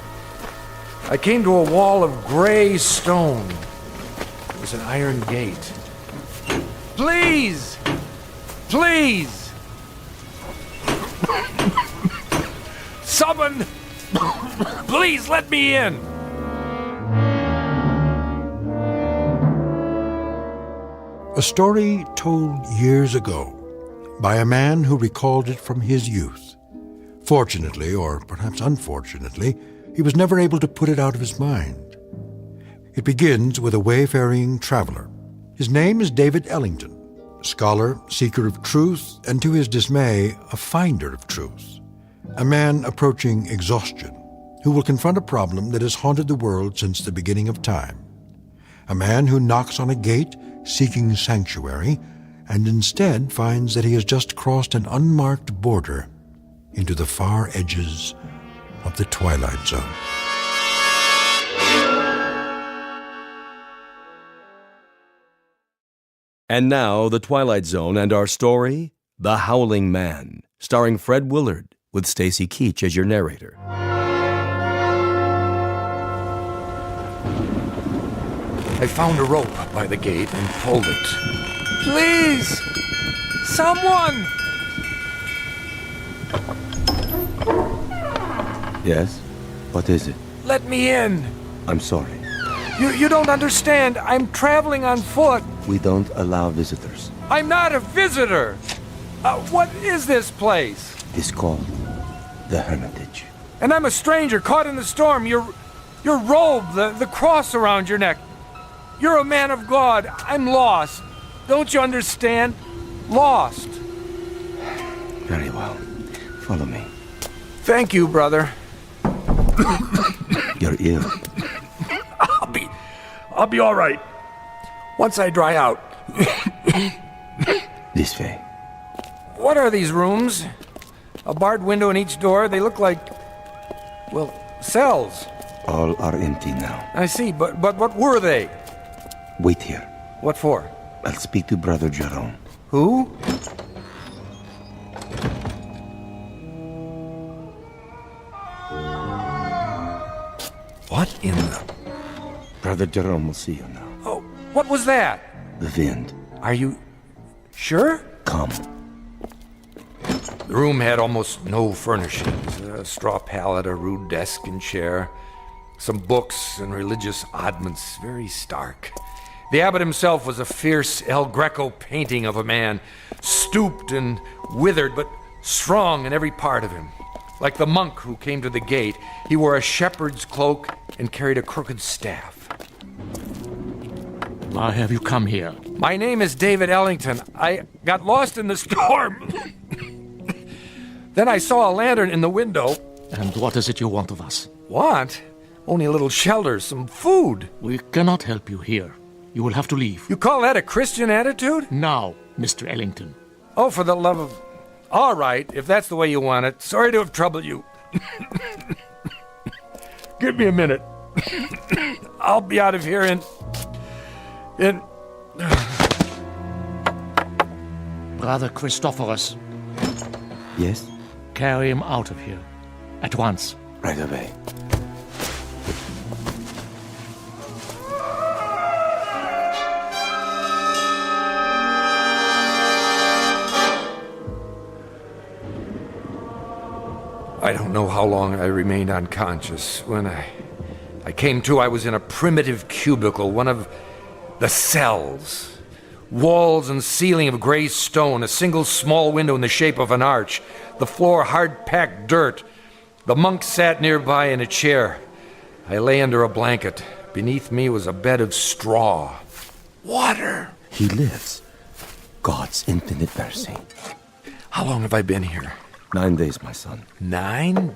I came to a wall of gray stone. It was an iron gate. Please! Please! Someone! Please let me in! A story told years ago by a man who recalled it from his youth. Fortunately, or perhaps unfortunately, he was never able to put it out of his mind. It begins with a wayfaring traveler. His name is David Ellington, scholar, seeker of truth, and to his dismay, a finder of truth. A man approaching exhaustion, who will confront a problem that has haunted the world since the beginning of time. A man who knocks on a gate seeking sanctuary, and instead finds that he has just crossed an unmarked border into the far edges of the Twilight Zone. And now, The Twilight Zone and our story, The Howling Man, starring Fred Willard, with Stacy Keach as your narrator. I found a rope by the gate and pulled it. Please! Someone! Yes? What is it? Let me in. I'm sorry. You don't understand. I'm traveling on foot. We don't allow visitors. I'm not a visitor. What is this place? It's called the Hermitage. And I'm a stranger caught in the storm. Your robe, the cross around your neck. You're a man of God. I'm lost. Don't you understand? Lost. Very well. Follow me. Thank you, brother. You're ill. I'll be all right. Once I dry out. This way. What are these rooms? A barred window in each door. They look like, well, cells. All are empty now. I see, but what were they? Wait here. What for? I'll speak to Brother Jerome. Who? What in the... Brother Jerome will see you now. Oh, what was that? The wind. Are you sure? Come. The room had almost no furnishings. A straw pallet, a rude desk and chair, some books and religious oddments, very stark. The abbot himself was a fierce El Greco painting of a man, stooped and withered, but strong in every part of him. Like the monk who came to the gate, he wore a shepherd's cloak and carried a crooked staff. Why have you come here? My name is David Ellington. I got lost in the storm. Then I saw a lantern in the window. And what is it you want of us? Want? Only a little shelter, some food. We cannot help you here. You will have to leave. You call that a Christian attitude? Now, Mr. Ellington. Oh, for the love of... All right, if that's the way you want it. Sorry to have troubled you. Give me a minute. I'll be out of here in... Brother Christophorus. Yes? Carry him out of here. At once. Right away. I don't know how long I remained unconscious. When I came to, I was in a primitive cubicle, one of the cells. Walls and ceiling of gray stone, a single small window in the shape of an arch, the floor hard-packed dirt. The monk sat nearby in a chair. I lay under a blanket. Beneath me was a bed of straw. Water! He lives. God's infinite mercy. How long have I been here? 9 days, my son. 9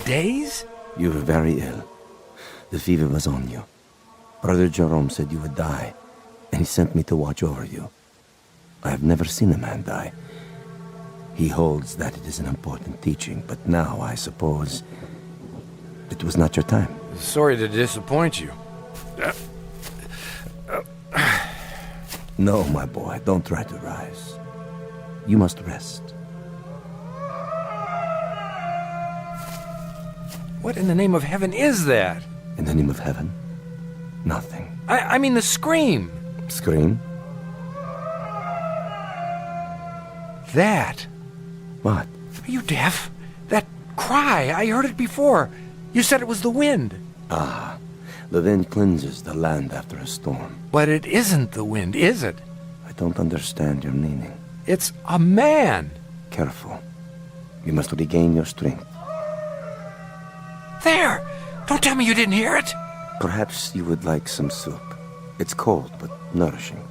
days? You were very ill. The fever was on you. Brother Jerome said you would die, and he sent me to watch over you. I have never seen a man die. He holds that it is an important teaching, but now I suppose it was not your time. Sorry to disappoint you. No, my boy, don't try to rise. You must rest. What in the name of heaven is that? In the name of heaven? Nothing. I mean the scream. Scream? That. What? Are you deaf? That cry, I heard it before. You said it was the wind. Ah, the wind cleanses the land after a storm. But it isn't the wind, is it? I don't understand your meaning. It's a man. Careful. You must regain your strength. There! Don't tell me you didn't hear it. Perhaps you would like some soup. It's cold, but nourishing.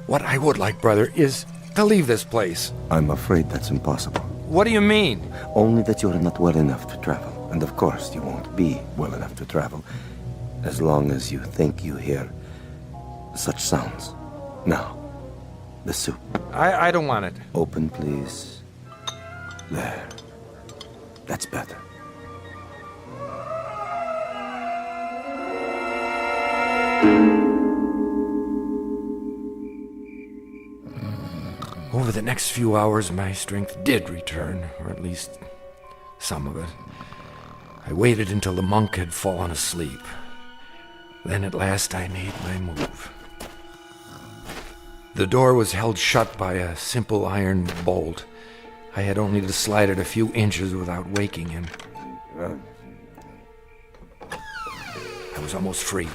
What I would like, brother, is to leave this place. I'm afraid that's impossible. What do you mean? Only that you're not well enough to travel. And of course, you won't be well enough to travel as long as you think you hear such sounds. Now, the soup. I don't want it. Open, please. There. That's better. Over the next few hours, my strength did return, or at least some of it. I waited until the monk had fallen asleep. Then at last I made my move. The door was held shut by a simple iron bolt. I had only to slide it a few inches without waking him. I was almost free,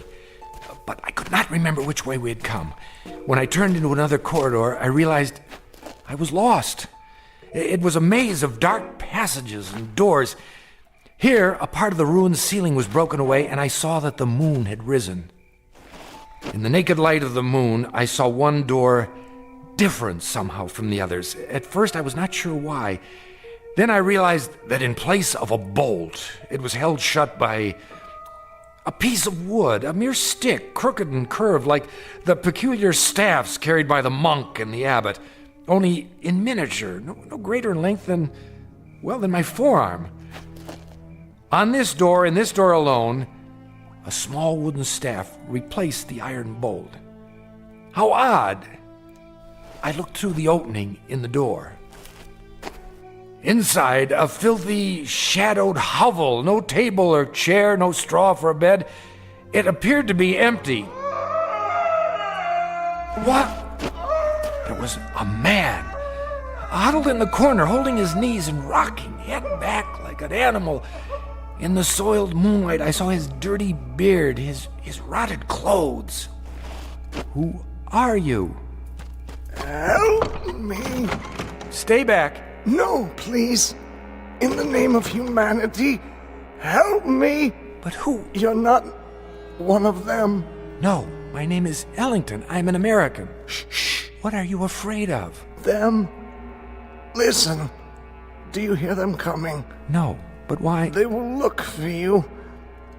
but I could not remember which way we had come. When I turned into another corridor, I realized I was lost. It was a maze of dark passages and doors. Here, a part of the ruined ceiling was broken away, and I saw that the moon had risen. In the naked light of the moon, I saw one door different somehow from the others. At first, I was not sure why. Then I realized that in place of a bolt, it was held shut by a piece of wood, a mere stick, crooked and curved, like the peculiar staffs carried by the monk and the abbot, only in miniature, no greater in length than my forearm. On this door, in this door alone, a small wooden staff replaced the iron bolt. How odd! I looked through the opening in the door. Inside, a filthy, shadowed hovel, no table or chair, no straw for a bed. It appeared to be empty. What? There was a man, huddled in the corner, holding his knees and rocking, head back like an animal. In the soiled moonlight, I saw his dirty beard, his rotted clothes. Who are you? Help me. Stay back. No, please. In the name of humanity, help me. But who? You're not one of them. No, my name is Ellington. I'm an American. Shh. What are you afraid of? Them. Listen. Do you hear them coming? No, but why? They will look for you.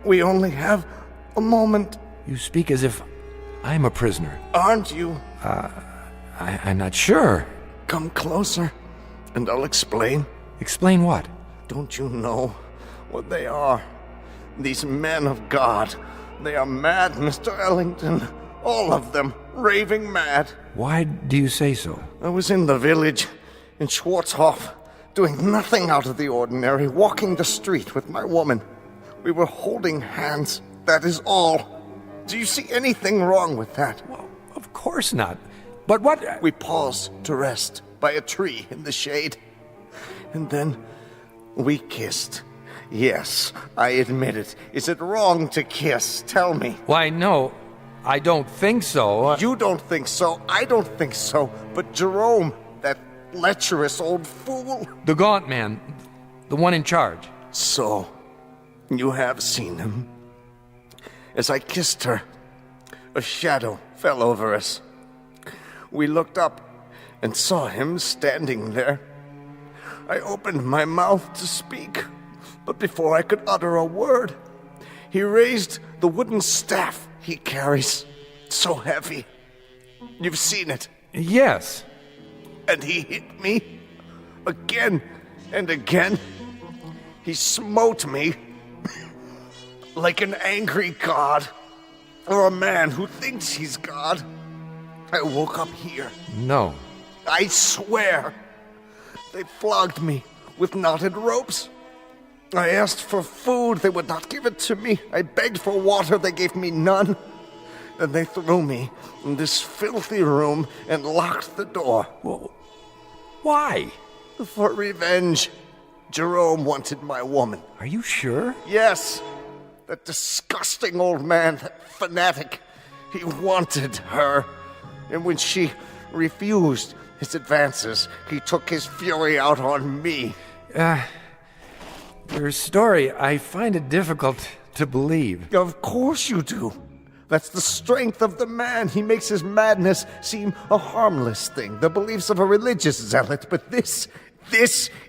We only have a moment. You speak as if I'm a prisoner. Aren't you? I'm not sure. Come closer, and I'll explain. Explain what? Don't you know what they are? These men of God. They are mad, Mr. Ellington. All of them. Raving mad. Why do you say so? I was in the village, in Schwarzhof, doing nothing out of the ordinary, walking the street with my woman. We were holding hands. That is all. Do you see anything wrong with that? Well, of course not. But what? We paused to rest by a tree in the shade. And then we kissed. Yes, I admit it. Is it wrong to kiss? Tell me. Why, no, I don't think so. You don't think so. I don't think so. But Jerome, that lecherous old fool. The gaunt man, the one in charge. So, you have seen him. As I kissed her, a shadow fell over us. We looked up and saw him standing there. I opened my mouth to speak, but before I could utter a word, he raised the wooden staff he carries, so heavy. You've seen it. Yes. And he hit me again and again. He smote me. like an angry god, or a man who thinks he's God. I woke up here. No. I swear. They flogged me with knotted ropes. I asked for food, they would not give it to me. I begged for water, they gave me none. Then they threw me in this filthy room and locked the door. Well, why? For revenge. Jerome wanted my woman. Are you sure? Yes. That disgusting old man, that fanatic. He wanted her. And when she refused his advances, he took his fury out on me. Your story, I find it difficult to believe. Of course you do. That's the strength of the man. He makes his madness seem a harmless thing, the beliefs of a religious zealot. But this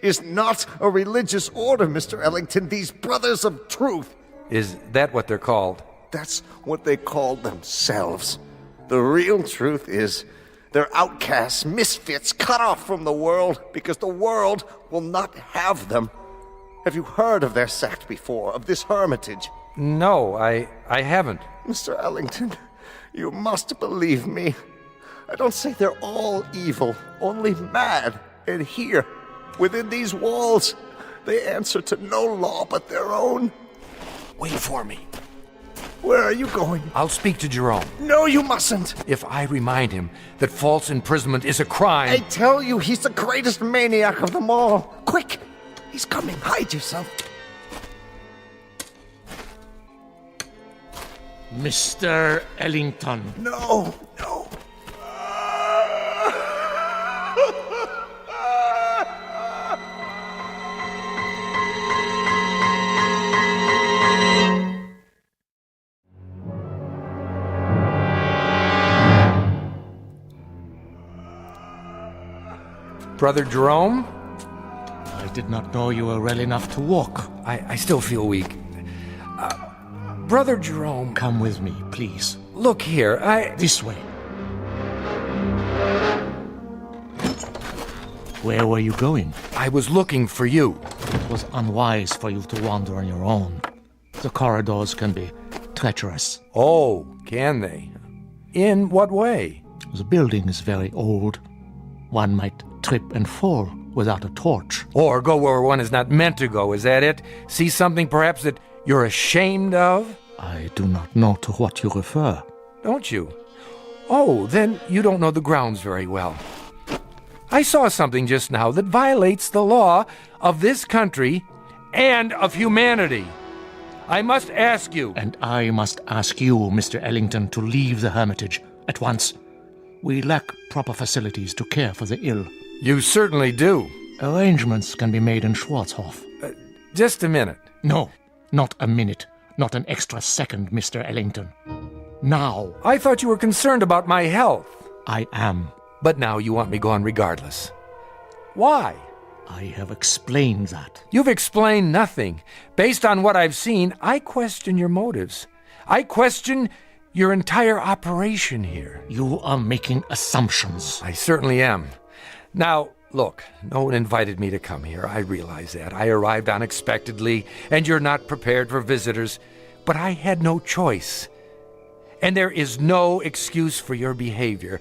is not a religious order, Mr. Ellington. These brothers of truth. Is that what they're called? That's what they call themselves. The real truth is they're outcasts, misfits, cut off from the world because the world will not have them. Have you heard of their sect before, of this hermitage? No, I haven't. Mr. Ellington, you must believe me. I don't say they're all evil, only mad. And here, within these walls, they answer to no law but their own. Wait for me. Where are you going? I'll speak to Jerome. No, you mustn't. If I remind him that false imprisonment is a crime... I tell you, he's the greatest maniac of them all. Quick! He's coming. Hide yourself. Mr. Ellington. No. Brother Jerome? I did not know you were well enough to walk. I still feel weak. Brother Jerome... Come with me, please. Look here, This way. Where were you going? I was looking for you. It was unwise for you to wander on your own. The corridors can be treacherous. Oh, can they? In what way? The building is very old. One might trip and fall without a torch. Or go where one is not meant to go, is that it? See something perhaps that you're ashamed of? I do not know to what you refer. Don't you? Oh, then you don't know the grounds very well. I saw something just now that violates the law of this country and of humanity. I must ask you. And I must ask you, Mr. Ellington, to leave the hermitage at once. We lack proper facilities to care for the ill. You certainly do. Arrangements can be made in Schwarzhof. Just a minute. No, not a minute. Not an extra second, Mr. Ellington. Now. I thought you were concerned about my health. I am. But now you want me gone regardless. Why? I have explained that. You've explained nothing. Based on what I've seen, I question your motives. I question your entire operation here. You are making assumptions. I certainly am. Now, look, no one invited me to come here. I realize that. I arrived unexpectedly, and you're not prepared for visitors. But I had no choice. And there is no excuse for your behavior.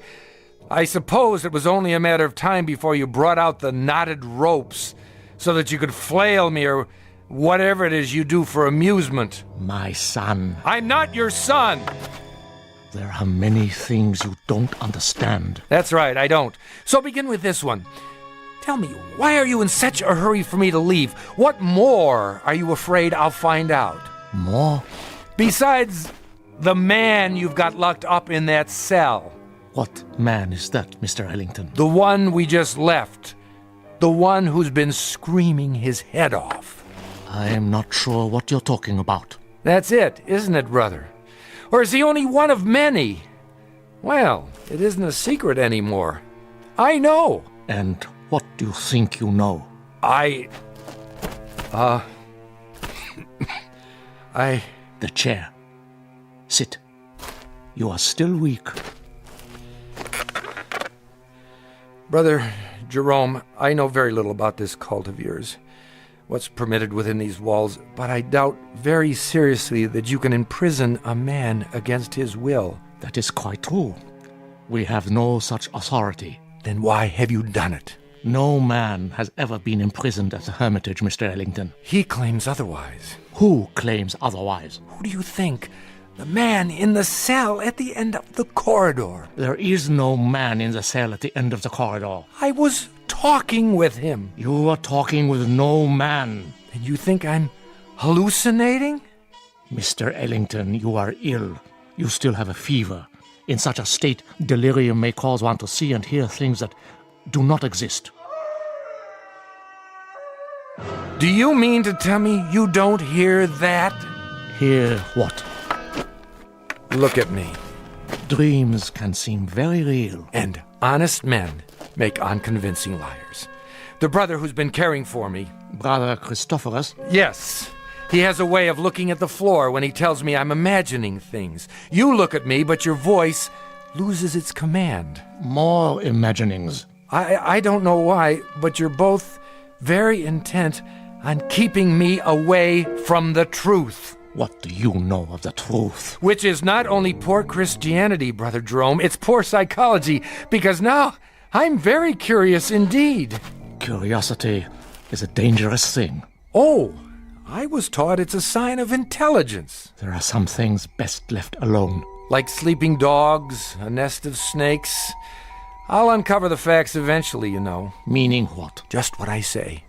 I suppose it was only a matter of time before you brought out the knotted ropes so that you could flail me or whatever it is you do for amusement. My son. I'm not your son! There are many things you don't understand. That's right, I don't. So begin with this one. Tell me, why are you in such a hurry for me to leave? What more are you afraid I'll find out? More? Besides the man you've got locked up in that cell. What man is that, Mr. Ellington? The one we just left. The one who's been screaming his head off. I am not sure what you're talking about. That's it, isn't it, brother? Or is he only one of many? Well, it isn't a secret anymore. I know. And what do you think you know? The chair. Sit. You are still weak. Brother Jerome, I know very little about this cult of yours. what's permitted within these walls, but I doubt very seriously that you can imprison a man against his will. That is quite true. We have no such authority. Then why have you done it? No man has ever been imprisoned at the Hermitage, Mr. Ellington. He claims otherwise. Who claims otherwise? Who do you think? The man in the cell at the end of the corridor. There is no man in the cell at the end of the corridor. I was talking with him. You were talking with no man. And you think I'm hallucinating? Mr. Ellington, you are ill. You still have a fever. In such a state, delirium may cause one to see and hear things that do not exist. Do you mean to tell me you don't hear that? Hear what? Look at me. Dreams can seem very real. And honest men make unconvincing liars. The brother who's been caring for me. Brother Christophorus? Yes. He has a way of looking at the floor when he tells me I'm imagining things. You look at me, but your voice loses its command. More imaginings. I don't know why, but you're both very intent on keeping me away from the truth. What do you know of the truth? Which is not only poor Christianity, Brother Jerome, it's poor psychology, because now I'm very curious indeed. Curiosity is a dangerous thing. Oh, I was taught it's a sign of intelligence. There are some things best left alone. Like sleeping dogs, a nest of snakes. I'll uncover the facts eventually, you know. Meaning what? Just what I say.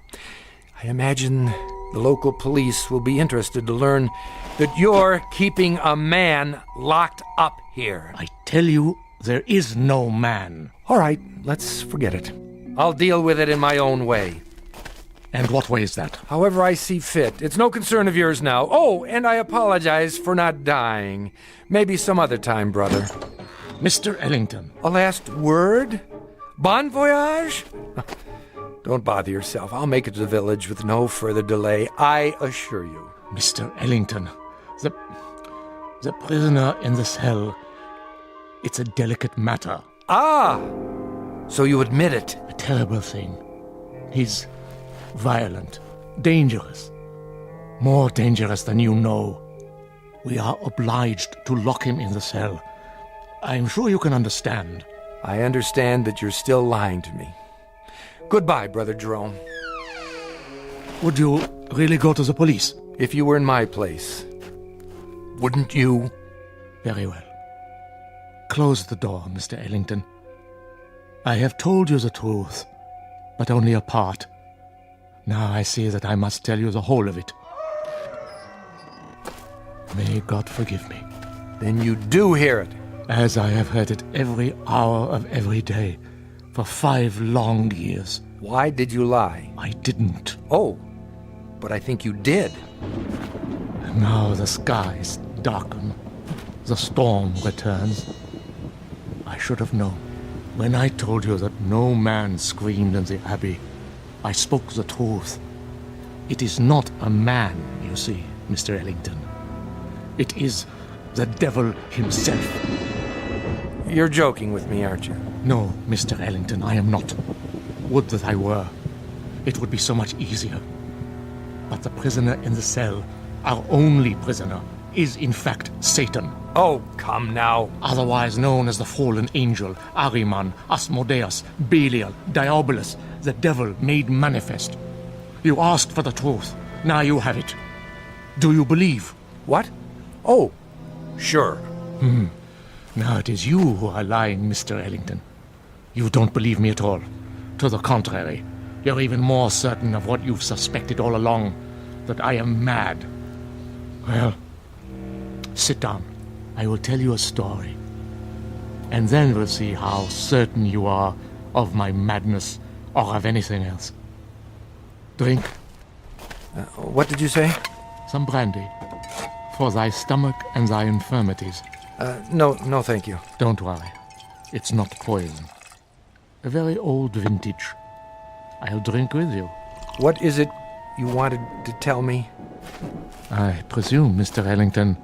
I imagine the local police will be interested to learn that you're keeping a man locked up here. I tell you, there is no man. All right, let's forget it. I'll deal with it in my own way. And what way is that? However I see fit. It's no concern of yours now. Oh, and I apologize for not dying. Maybe some other time, brother. Mr. Ellington. A last word? Bon voyage? Don't bother yourself. I'll make it to the village with no further delay, I assure you. Mr. Ellington, the prisoner in the cell, it's a delicate matter. Ah! So you admit it? A terrible thing. He's violent, dangerous, more dangerous than you know. We are obliged to lock him in the cell. I'm sure you can understand. I understand that you're still lying to me. Goodbye, Brother Jerome. Would you really go to the police? If you were in my place, wouldn't you? Very well. Close the door, Mr. Ellington. I have told you the truth, but only a part. Now I see that I must tell you the whole of it. May God forgive me. Then you do hear it. As I have heard it every hour of every day for 5 long years. Why did you lie? I didn't. Oh, but I think you did. And now the skies darken. The storm returns. I should have known. When I told you that no man screamed in the Abbey, I spoke the truth. It is not a man, you see, Mr. Ellington. It is the devil himself. You're joking with me, aren't you? No, Mr. Ellington, I am not. Would that I were. It would be so much easier. But the prisoner in the cell, our only prisoner, is in fact Satan. Oh, come now. Otherwise known as the fallen angel, Ahriman, Asmodeus, Belial, Diabolus, the devil made manifest. You asked for the truth. Now you have it. Do you believe? What? Oh, sure. Now it is you who are lying, Mr. Ellington. You don't believe me at all. To the contrary, you're even more certain of what you've suspected all along, that I am mad. Well, sit down. I will tell you a story. And then we'll see how certain you are of my madness or of anything else. Drink. What did you say? Some brandy. For thy stomach and thy infirmities. No, thank you. Don't worry. It's not poison. A very old vintage. I'll drink with you. What is it you wanted to tell me? I presume, Mr. Ellington,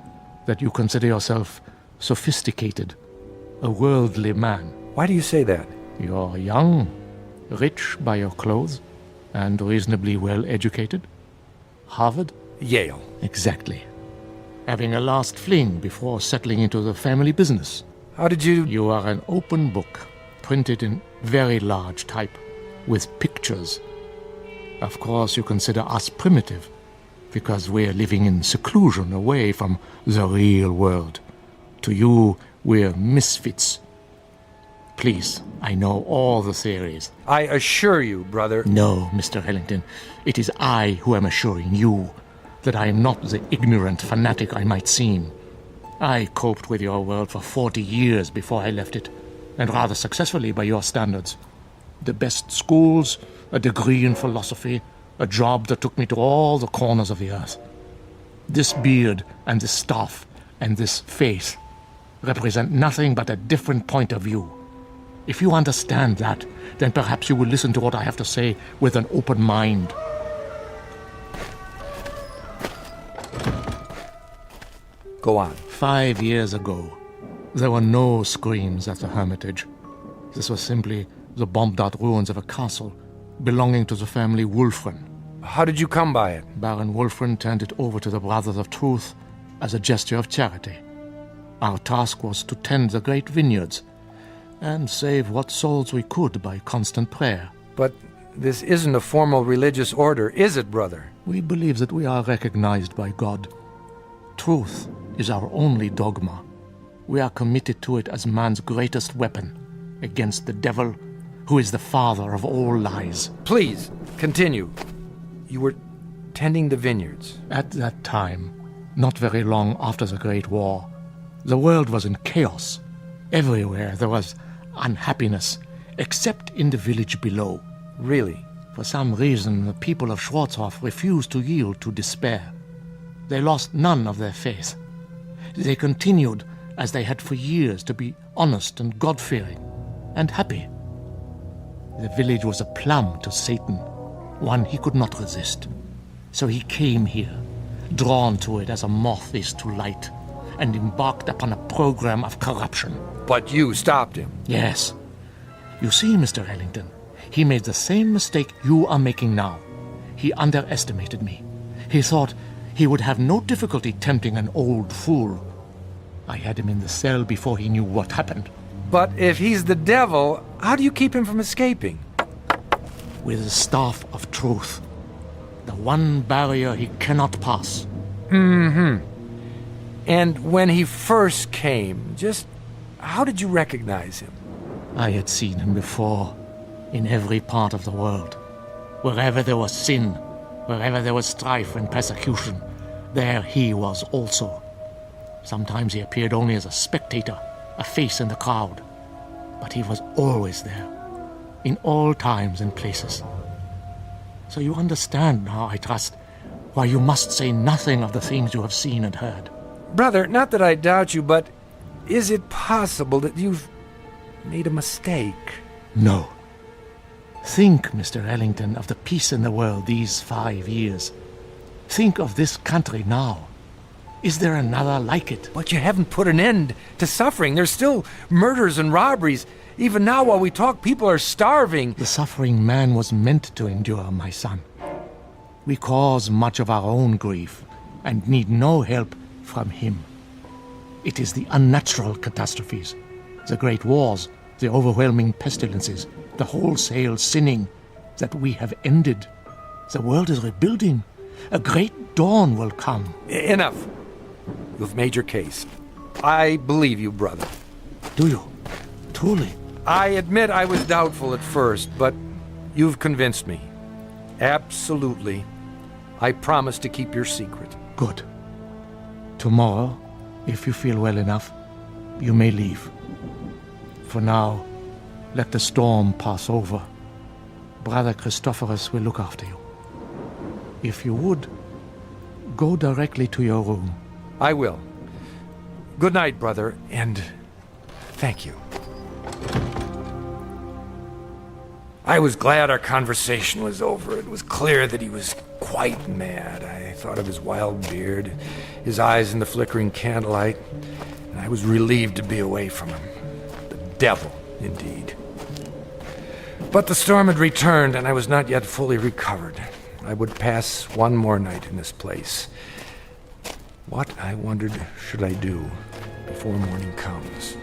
that you consider yourself sophisticated, a worldly man. Why do you say that? You're young, rich by your clothes, and reasonably well educated. Harvard? Yale. Exactly. Having a last fling before settling into the family business. How did you... You are an open book, printed in very large type, with pictures. Of course, you consider us primitive, because we're living in seclusion away from the real world. To you, we're misfits. Please, I know all the theories. I assure you, brother... No, Mr. Ellington. It is I who am assuring you that I am not the ignorant fanatic I might seem. I coped with your world for 40 years before I left it, and rather successfully by your standards. The best schools, a degree in philosophy, a job that took me to all the corners of the earth. This beard and this staff and this face represent nothing but a different point of view. If you understand that, then perhaps you will listen to what I have to say with an open mind. Go on. 5 years ago, there were no screams at the hermitage. This was simply the bombed-out ruins of a castle belonging to the family Wulfren. How did you come by it? Baron Wulfren turned it over to the Brothers of Truth as a gesture of charity. Our task was to tend the great vineyards and save what souls we could by constant prayer. But this isn't a formal religious order, is it, brother? We believe that we are recognized by God. Truth is our only dogma. We are committed to it as man's greatest weapon against the devil, who is the father of all lies. Please, continue. You were tending the vineyards. At that time, not very long after the Great War, the world was in chaos. Everywhere there was unhappiness, except in the village below. Really? For some reason, the people of Schwarzhof refused to yield to despair. They lost none of their faith. They continued, as they had for years, to be honest and God-fearing and happy. The village was a plum to Satan, one he could not resist. So he came here, drawn to it as a moth is to light, and embarked upon a program of corruption. But you stopped him. Yes. You see, Mr. Ellington, he made the same mistake you are making now. He underestimated me. He thought he would have no difficulty tempting an old fool. I had him in the cell before he knew what happened. But if he's the devil, how do you keep him from escaping? With the staff of truth. The one barrier he cannot pass. Mm-hmm. And when he first came, just how did you recognize him? I had seen him before, in every part of the world. Wherever there was sin, wherever there was strife and persecution, there he was also. Sometimes he appeared only as a spectator, a face in the crowd. But he was always there, in all times and places. So you understand now, I trust, why you must say nothing of the things you have seen and heard. Brother, not that I doubt you, but is it possible that you've made a mistake? No. Think, Mr. Ellington, of the peace in the world these 5 years. Think of this country now. Is there another like it? But you haven't put an end to suffering. There's still murders and robberies. Even now, while we talk, people are starving. The suffering man was meant to endure, my son. We cause much of our own grief and need no help from him. It is the unnatural catastrophes, the great wars, the overwhelming pestilences, the wholesale sinning that we have ended. The world is rebuilding. A great dawn will come. Enough. You've made your case. I believe you, brother. Do you? Truly? I admit I was doubtful at first, but you've convinced me. Absolutely. I promise to keep your secret. Good. Tomorrow, if you feel well enough, you may leave. For now, let the storm pass over. Brother Christophorus will look after you. If you would, go directly to your room. I will. Good night, brother, and thank you. I was glad our conversation was over. It was clear that he was quite mad. I thought of his wild beard, his eyes in the flickering candlelight, and I was relieved to be away from him. The devil, indeed. But the storm had returned, and I was not yet fully recovered. I would pass one more night in this place. What, I wondered, should I do before morning comes?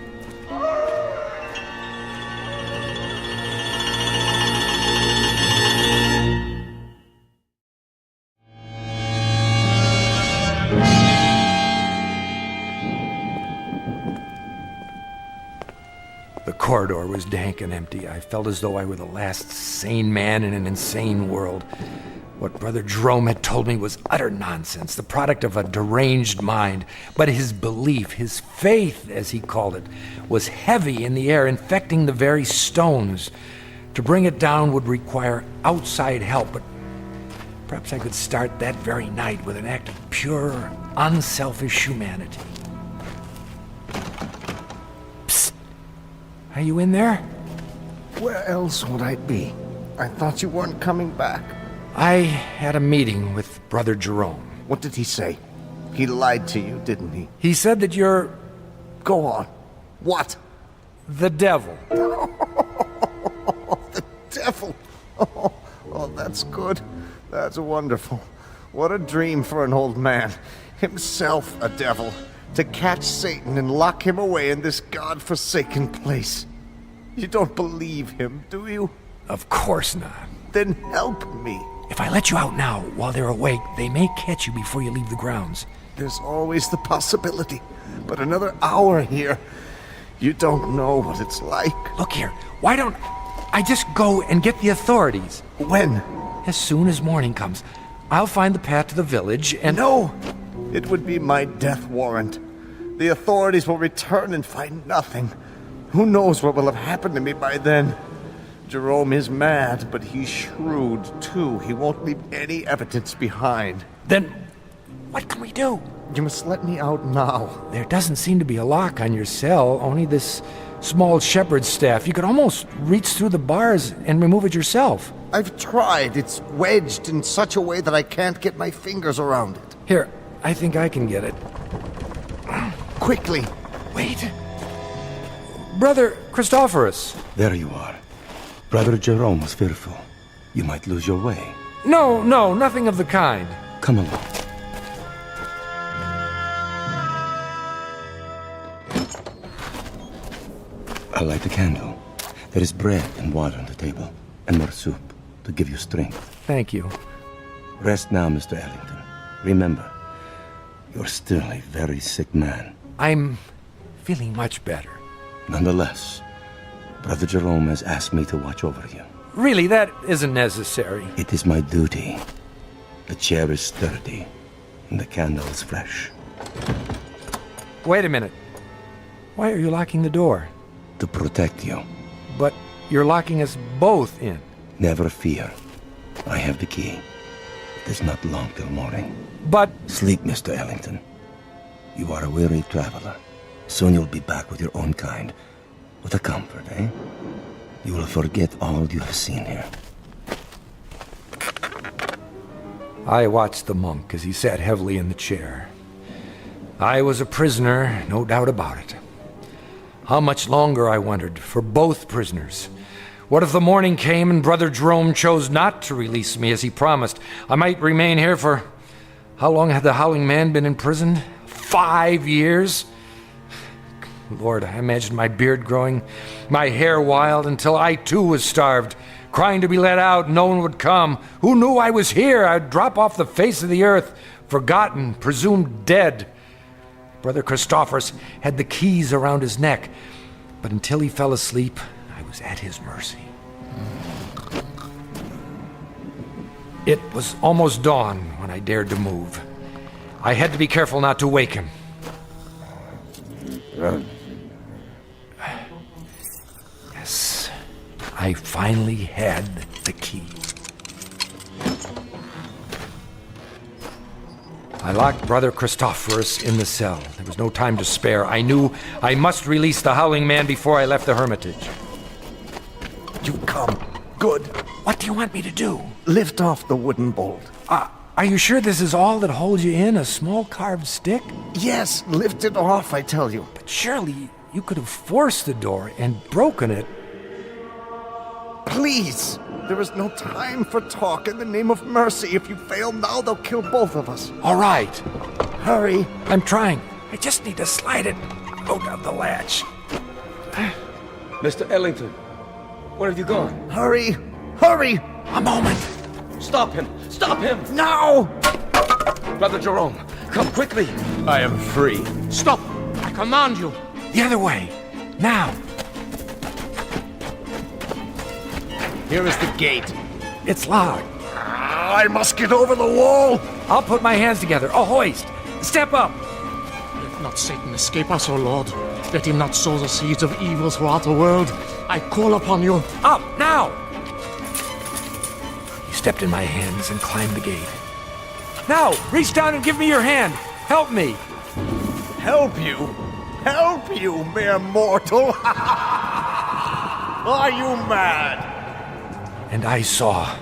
The corridor was dank and empty. I felt as though I were the last sane man in an insane world. What Brother Jerome had told me was utter nonsense, the product of a deranged mind. But his belief, his faith, as he called it, was heavy in the air, infecting the very stones. To bring it down would require outside help, but perhaps I could start that very night with an act of pure, unselfish humanity. Psst! Are you in there? Where else would I be? I thought you weren't coming back. I had a meeting with Brother Jerome. What did he say? He lied to you, didn't he? He said that you're... Go on. What? The devil. The devil. Oh, that's good. That's wonderful. What a dream for an old man. Himself a devil. To catch Satan and lock him away in this God-forsaken place. You don't believe him, do you? Of course not. Then help me. If I let you out now, while they're awake, they may catch you before you leave the grounds. There's always the possibility. But another hour here, you don't know what it's like. Look here, why don't I just go and get the authorities? When? As soon as morning comes. I'll find the path to the village and... No! It would be my death warrant. The authorities will return and find nothing. Who knows what will have happened to me by then? Jerome is mad, but he's shrewd, too. He won't leave any evidence behind. Then, what can we do? You must let me out now. There doesn't seem to be a lock on your cell, only this small shepherd's staff. You could almost reach through the bars and remove it yourself. I've tried. It's wedged in such a way that I can't get my fingers around it. Here, I think I can get it. Quickly. Wait. Brother Christophorus. There you are. Brother Jerome was fearful. You might lose your way. No, nothing of the kind. Come along. I light a candle. There is bread and water on the table, and more soup to give you strength. Thank you. Rest now, Mr. Ellington. Remember, you're still a very sick man. I'm feeling much better. Nonetheless, Brother Jerome has asked me to watch over you. Really, that isn't necessary. It is my duty. The chair is sturdy, and the candle is fresh. Wait a minute. Why are you locking the door? To protect you. But you're locking us both in. Never fear. I have the key. It is not long till morning. But... Sleep, Mr. Ellington. You are a weary traveler. Soon you'll be back with your own kind. What a comfort, eh? You will forget all you have seen here. I watched the monk as he sat heavily in the chair. I was a prisoner, no doubt about it. How much longer, I wondered, for both prisoners? What if the morning came and Brother Jerome chose not to release me as he promised? I might remain here for... How long had the Howling Man been in prison? 5 years? Lord, I imagined my beard growing, my hair wild, until I too was starved, crying to be let out, and no one would come. Who knew I was here? I'd drop off the face of the earth, forgotten, presumed dead. Brother Christophorus had the keys around his neck, but until he fell asleep, I was at his mercy. It was almost dawn when I dared to move. I had to be careful not to wake him. Yes, I finally had the key. I locked Brother Christophorus in the cell. There was no time to spare. I knew I must release the Howling Man before I left the hermitage. You've come. Good. What do you want me to do? Lift off the wooden bolt. Are you sure this is all that holds you in? A small carved stick? Yes, lift it off, I tell you. But surely you could have forced the door and broken it. Please, There is no time for talk. In the name of mercy, if you fail now, they'll kill both of us. All right. Hurry. I'm trying. I just need to slide it out of the latch. Mr. Ellington, where have you gone? Hurry! Hurry! A moment. Stop him! Stop him! Now! Brother Jerome, come quickly. I am free. Stop! I command you. The other way. Now. Here is the gate. It's locked. I must get over the wall. I'll put my hands together. A hoist. Step up. Let not Satan escape us, O Lord. Let him not sow the seeds of evil throughout the world. I call upon you. Up, now! You stepped in my hands and climbed the gate. Now, reach down and give me your hand. Help me. Help you? Help you, mere mortal? Are you mad? And I saw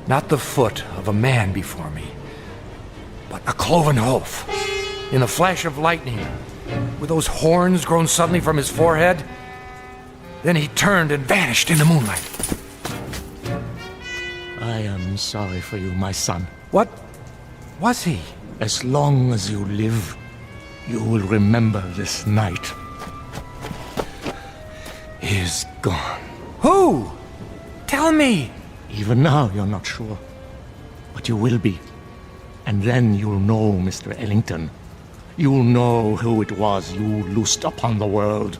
not the foot of a man before me, but a cloven hoof. In a flash of lightning, with those horns grown suddenly from his forehead. Then he turned and vanished in the moonlight. I am sorry for you, my son. What was he? As long as you live, you will remember this night. He is gone. Who? Tell me. Even now, you're not sure. But you will be. And then you'll know, Mr. Ellington. You'll know who it was you loosed upon the world.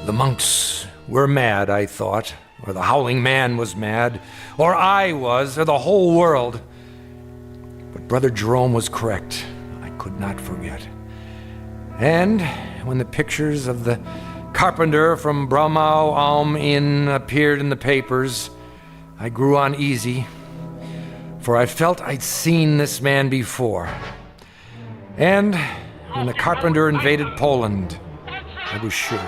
The monks were mad, I thought. Or the howling man was mad. Or I was, or the whole world. But Brother Jerome was correct. I could not forget. And when the pictures of the carpenter from Bromau Alm Inn appeared in the papers, I grew uneasy, for I felt I'd seen this man before. And when the carpenter invaded Poland, I was sure.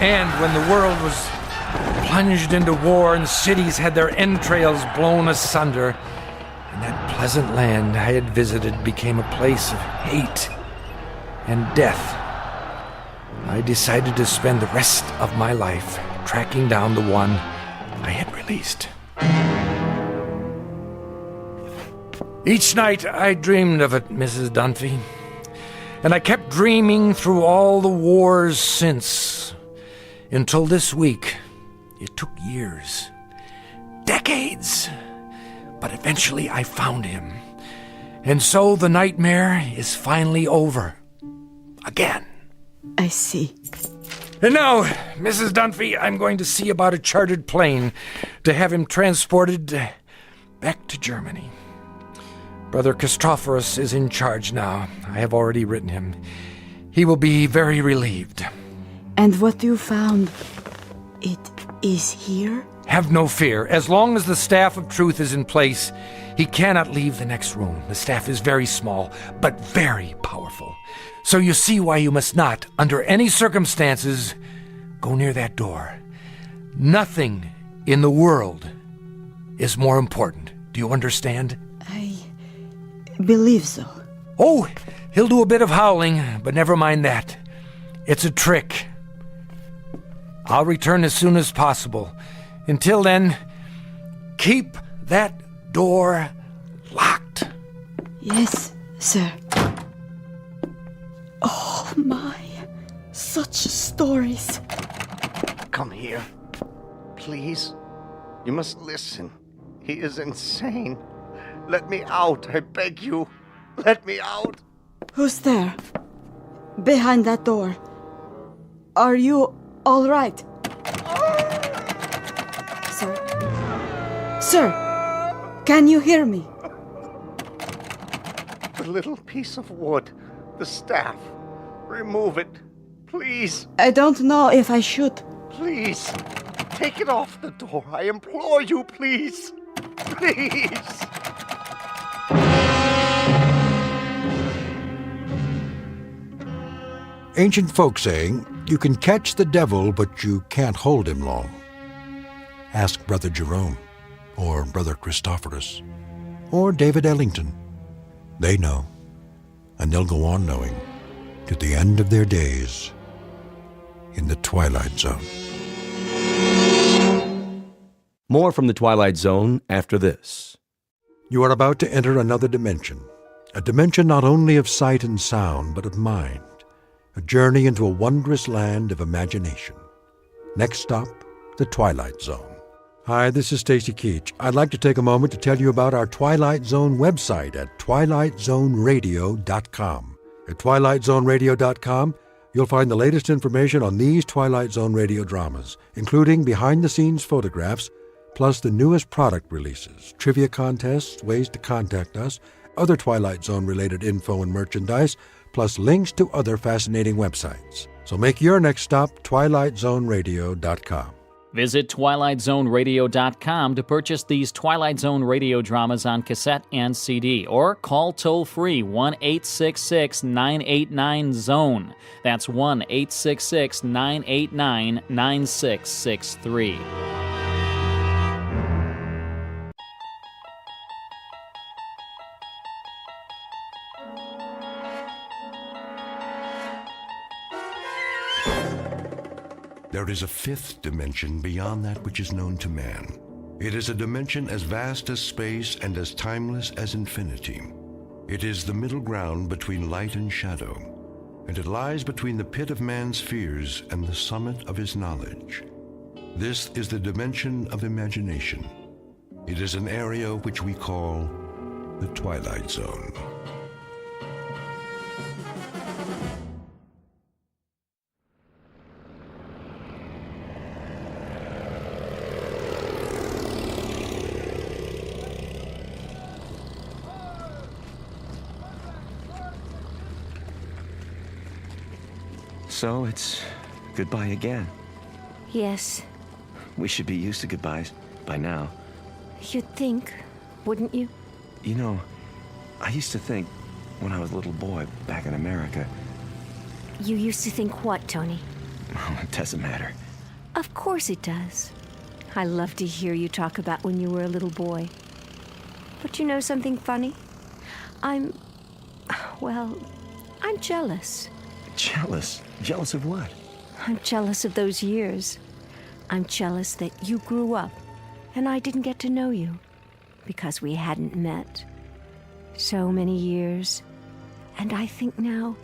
And when the world was plunged into war and cities had their entrails blown asunder, and that pleasant land I had visited became a place of hate and death, I decided to spend the rest of my life tracking down the one I had released. Each night I dreamed of it, Mrs. Dunphy, and I kept dreaming through all the wars since, until this week. It took years, decades, but eventually I found him. And so the nightmare is finally over. Again. I see. And now, Mrs. Dunphy, I'm going to see about a chartered plane to have him transported back to Germany. Brother Christophorus is in charge now. I have already written him. He will be very relieved. And what you found, it is here? Have no fear. As long as the staff of truth is in place, he cannot leave the next room. The staff is very small, but very powerful. So you see why you must not, under any circumstances, go near that door. Nothing in the world is more important. Do you understand? I believe so. Oh, he'll do a bit of howling, but never mind that. It's a trick. I'll return as soon as possible. Until then, keep that door locked. Yes, sir. Oh my, such stories. Come here. Please. You must listen. He is insane. Let me out, I beg you. Let me out. Who's there? Behind that door. Are you all right? Sir, can you hear me? The little piece of wood, the staff. Remove it, please. I don't know if I should. Please, take it off the door. I implore you, please. Please. Ancient folk saying, you can catch the devil, but you can't hold him long. Ask Brother Jerome, or Brother Christophorus, or David Ellington. They know, and they'll go on knowing. to the end of their days in the Twilight Zone. More from the Twilight Zone after this. You are about to enter another dimension, a dimension not only of sight and sound, but of mind, a journey into a wondrous land of imagination. Next stop, the Twilight Zone. Hi, this is Stacy Keach. I'd like to take a moment to tell you about our Twilight Zone website at twilightzoneradio.com. At twilightzoneradio.com, you'll find the latest information on these Twilight Zone radio dramas, including behind-the-scenes photographs, plus the newest product releases, trivia contests, ways to contact us, other Twilight Zone-related info and merchandise, plus links to other fascinating websites. So make your next stop twilightzoneradio.com. Visit twilightzoneradio.com to purchase these Twilight Zone radio dramas on cassette and CD, or call toll-free 1-866-989-ZONE. That's 1-866-989-9663. There is a fifth dimension beyond that which is known to man. It is a dimension as vast as space and as timeless as infinity. It is the middle ground between light and shadow, and it lies between the pit of man's fears and the summit of his knowledge. This is the dimension of imagination. It is an area which we call the Twilight Zone. So it's goodbye again. Yes. We should be used to goodbyes by now. You'd think, wouldn't you? You know, I used to think when I was a little boy back in America. You used to think what, Tony? Oh, it doesn't matter. Of course it does. I love to hear you talk about when you were a little boy. But you know something funny? I'm jealous. Jealous? Jealous of what? I'm jealous of those years. I'm jealous that you grew up and I didn't get to know you because we hadn't met. So many years. And I think now,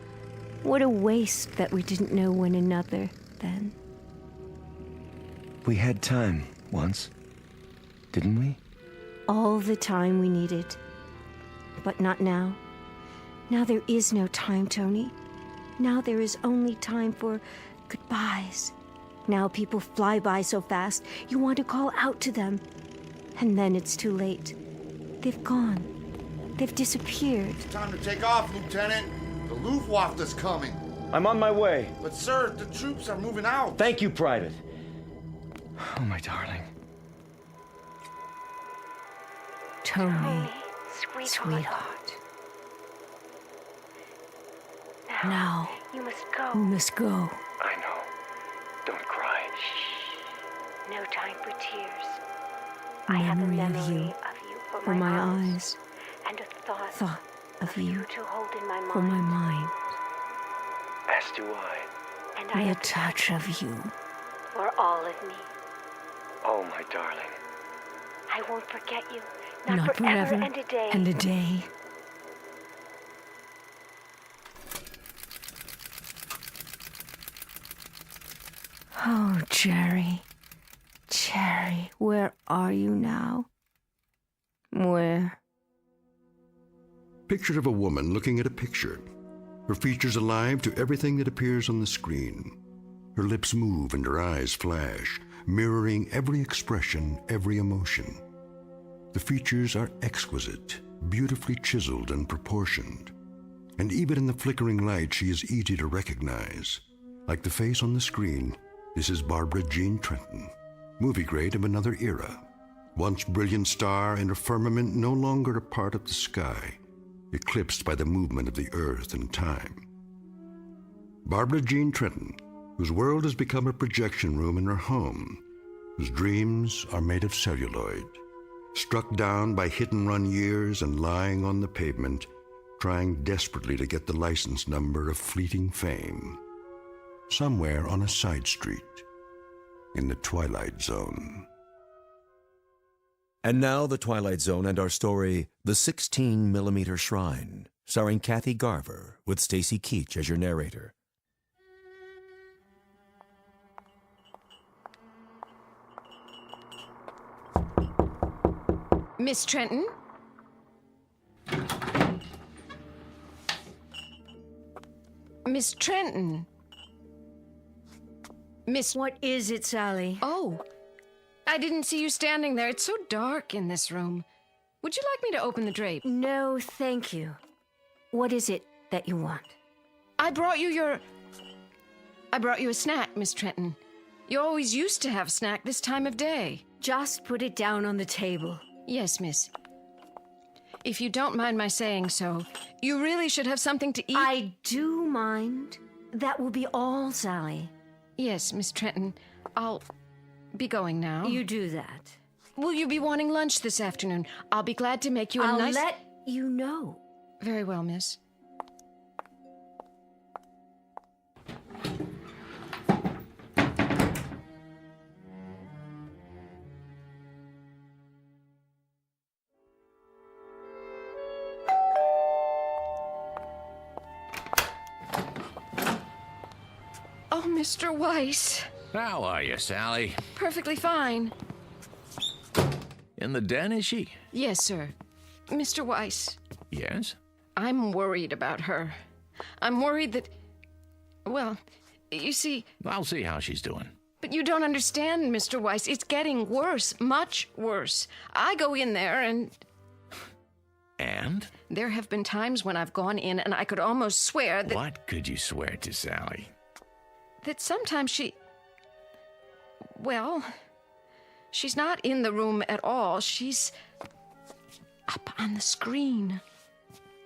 what a waste that we didn't know one another then. We had time once, didn't we? All the time we needed. But not now. Now there is no time, Tony. Now there is only time for goodbyes. Now people fly by so fast, you want to call out to them. And then it's too late. They've gone. They've disappeared. It's time to take off, Lieutenant. The Luftwaffe is coming. I'm on my way. But, sir, the troops are moving out. Thank you, Private. Oh, my darling. Tony, sweetheart. Now, you must go. You must go. I know. Don't cry. Shh. No time for tears. Memory I have a memory of you for my eyes, and a thought of you to hold in my mind. for my mind, As do I. And and I a have touch of you. for all of me. Oh, my darling. I won't forget you. Not forever and a day. and a day. Oh, Jerry. Jerry, where are you now? Where? Picture of a woman looking at a picture. Her features alive to everything that appears on the screen. Her lips move and her eyes flash, mirroring every expression, every emotion. The features are exquisite, beautifully chiseled and proportioned. And even in the flickering light, she is easy to recognize. Like the face on the screen, this is Barbara Jean Trenton, movie great of another era. Once brilliant star in a firmament no longer a part of the sky, eclipsed by the movement of the earth and time. Barbara Jean Trenton, whose world has become a projection room in her home, whose dreams are made of celluloid, struck down by hit-and-run years and lying on the pavement, trying desperately to get the license number of fleeting fame, somewhere on a side street in the Twilight Zone. And now the Twilight Zone and our story, The 16mm Shrine, starring Kathy Garver with Stacy Keach as your narrator. Miss Trenton? Miss Trenton? Miss... What is it, Sally? Oh, I didn't see you standing there. It's so dark in this room. Would you like me to open the drape? No, thank you. What is it that you want? I brought you a snack, Miss Trenton. You always used to have snack this time of day. Just put it down on the table. Yes, miss. If you don't mind my saying so, you really should have something to eat. I do mind. That will be all, Sally. Yes, Miss Trenton. I'll be going now. You do that. Will you be wanting lunch this afternoon? I'll be glad to make you a nice... I'll let you know. Very well, miss. Oh, Mr. Weiss. How are you, Sally? Perfectly fine. In the den, is she? Yes, sir. Mr. Weiss. Yes? I'm worried about her. I'm worried that... Well, you see... I'll see how she's doing. But you don't understand, Mr. Weiss. It's getting worse, much worse. I go in there and... And? There have been times when I've gone in and I could almost swear that... What could you swear to, Sally? That sometimes she... Well, she's not in the room at all. She's up on the screen.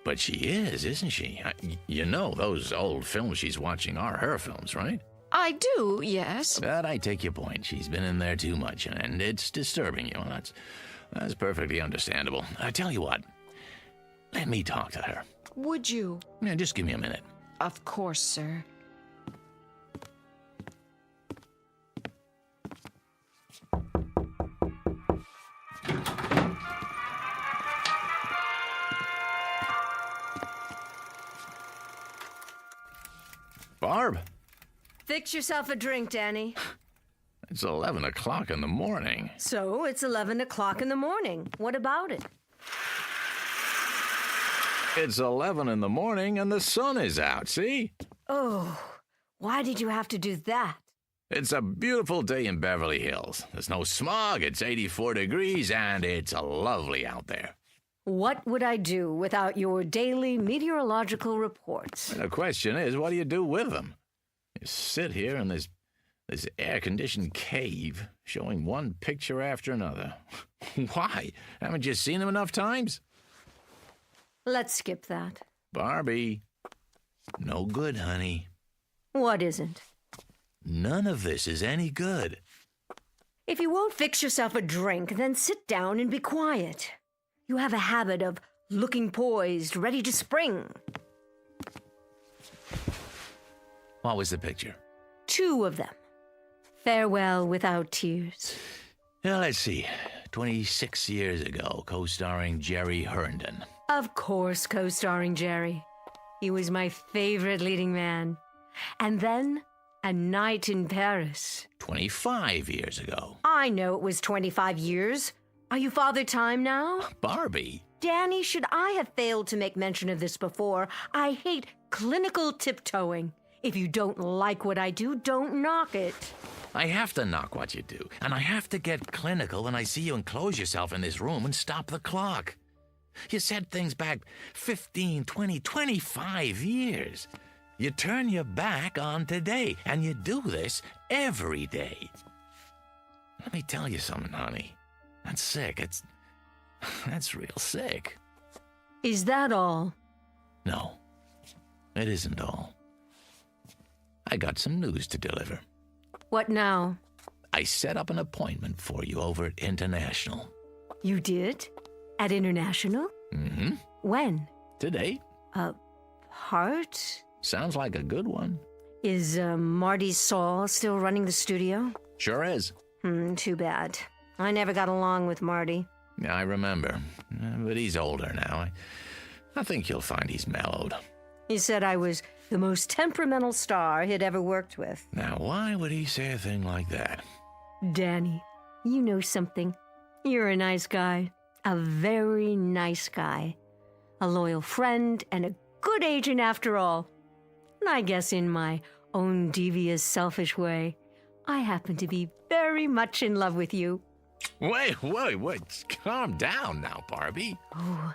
But she is, isn't she? You know those old films she's watching are her films, right? I do, yes. But I take your point. She's been in there too much, and it's disturbing you. That's perfectly understandable. I tell you what. Let me talk to her. Would you? Yeah, just give me a minute. Of course, sir. Barb? Fix yourself a drink, Danny. It's 11 o'clock in the morning. So, it's 11 o'clock in the morning. What about it? It's 11 in the morning and the sun is out, see? Oh, why did you have to do that? It's a beautiful day in Beverly Hills. There's no smog, it's 84 degrees, and it's lovely out there. What would I do without your daily meteorological reports? The question is, what do you do with them? You sit here in this air-conditioned cave, showing one picture after another. Why? Haven't you seen them enough times? Let's skip that. Barbie, no good, honey. What isn't? None of this is any good. If you won't fix yourself a drink, then sit down and be quiet. You have a habit of looking poised, ready to spring. What was the picture? 2 of them. Farewell without tears. Now, let's see. 26 years ago, co-starring Jerry Herndon. Of course, co-starring Jerry. He was my favorite leading man. And then, A Night in Paris. 25 years ago. I know it was 25 years. Are you Father Time now? Barbie. Danny, should I have failed to make mention of this before? I hate clinical tiptoeing. If you don't like what I do, don't knock it. I have to knock what you do, and I have to get clinical when I see you enclose yourself in this room and stop the clock. You said things back 15, 20, 25 years. You turn your back on today, and you do this every day. Let me tell you something, honey. That's sick. That's real sick. Is that all? No, it isn't all. I got some news to deliver. What now? I set up an appointment for you over at International. You did? At International? Mm-hmm. When? Today. A part? Sounds like a good one. Is Marty Saul still running the studio? Sure is. Too bad. I never got along with Marty. Yeah, I remember. But he's older now. I think you'll find he's mellowed. He said I was the most temperamental star he'd ever worked with. Now, why would he say a thing like that? Danny, you know something. You're a nice guy. A very nice guy. A loyal friend and a good agent after all. And I guess in my own devious, selfish way, I happen to be very much in love with you. Wait. Calm down now, Barbie. Oh,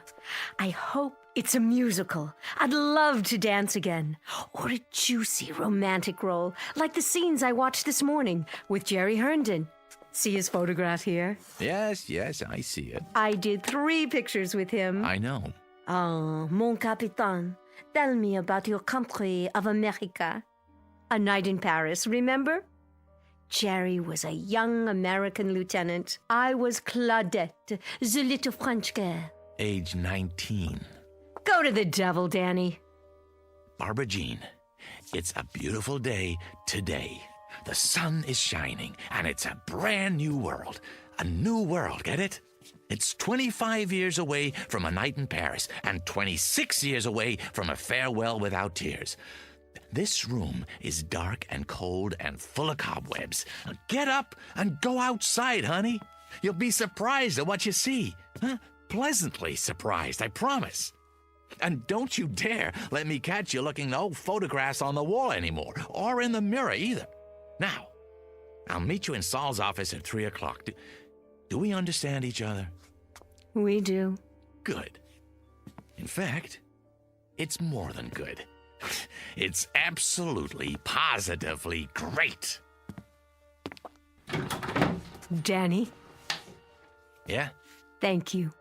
I hope it's a musical. I'd love to dance again. Or a juicy romantic role, like the scenes I watched this morning with Jerry Herndon. See his photograph here? Yes, I see it. I did 3 pictures with him. I know. Oh, mon capitaine, tell me about your country of America. A Night in Paris, remember? Jerry was a young American lieutenant. I was Claudette, the little French girl. Age 19. Go to the devil, Danny. Barbara Jean, it's a beautiful day today. The sun is shining, and it's a brand new world. A new world, get it? It's 25 years away from A Night in Paris, and 26 years away from A Farewell Without Tears. This room is dark and cold and full of cobwebs. Get up and go outside, honey. You'll be surprised at what you see. Huh? Pleasantly surprised, I promise. And don't you dare let me catch you looking at old photographs on the wall anymore, or in the mirror either. Now, I'll meet you in Saul's office at 3 o'clock. Do we understand each other? We do. Good. In fact, it's more than good. It's absolutely, positively great. Danny? Yeah? Thank you.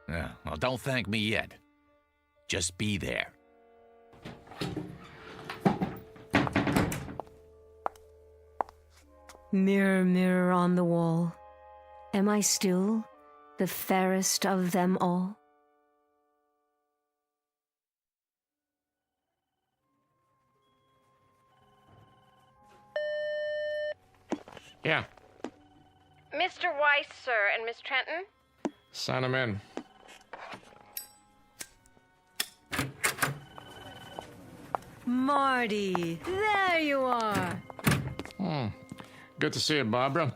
Yeah, well, don't thank me yet. Just be there. Mirror, mirror on the wall, am I still the fairest of them all? Yeah. Mr. Weiss, sir, and Miss Trenton? Send him in. Marty, there you are. Good to see you, Barbara.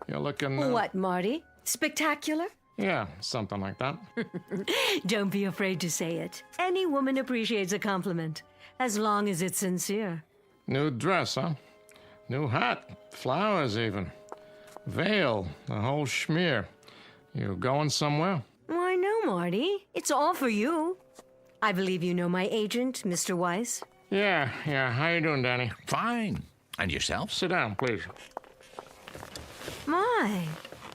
You're looking... What, Marty? Spectacular? Yeah, something like that. Don't be afraid to say it. Any woman appreciates a compliment, as long as it's sincere. New dress, huh? New hat, flowers even. Veil, the whole schmear. You going somewhere? Why, no, Marty. It's all for you. I believe you know my agent, Mr. Weiss. Yeah. How you doing, Danny? Fine. And yourself? Sit down, please. My,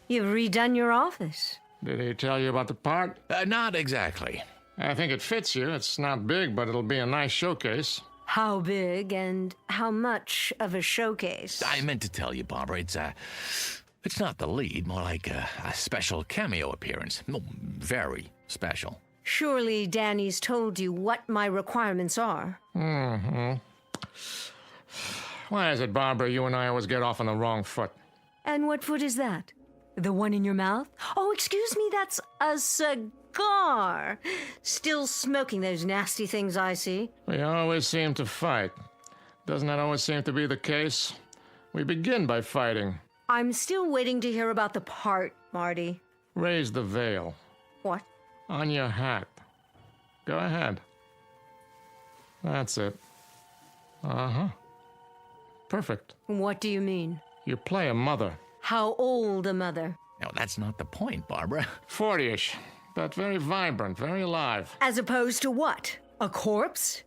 you've redone your office. Did he tell you about the part? Not exactly. I think it fits you. It's not big, but it'll be a nice showcase. How big and how much of a showcase? I meant to tell you, Barbara, it's not the lead, more like a special cameo appearance. Very special. Surely Danny's told you what my requirements are. Mm-hmm. Why is it, Barbara, you and I always get off on the wrong foot? And what foot is that? The one in your mouth? Oh, excuse me, that's a cigar. Still smoking those nasty things I see. We always seem to fight. Doesn't that always seem to be the case? We begin by fighting. I'm still waiting to hear about the part, Marty. Raise the veil. What? On your hat. Go ahead. That's it. Uh-huh. Perfect. What do you mean? You play a mother. How old a mother? No, that's not the point, Barbara. 40-ish, but very vibrant, very alive. As opposed to what? A corpse?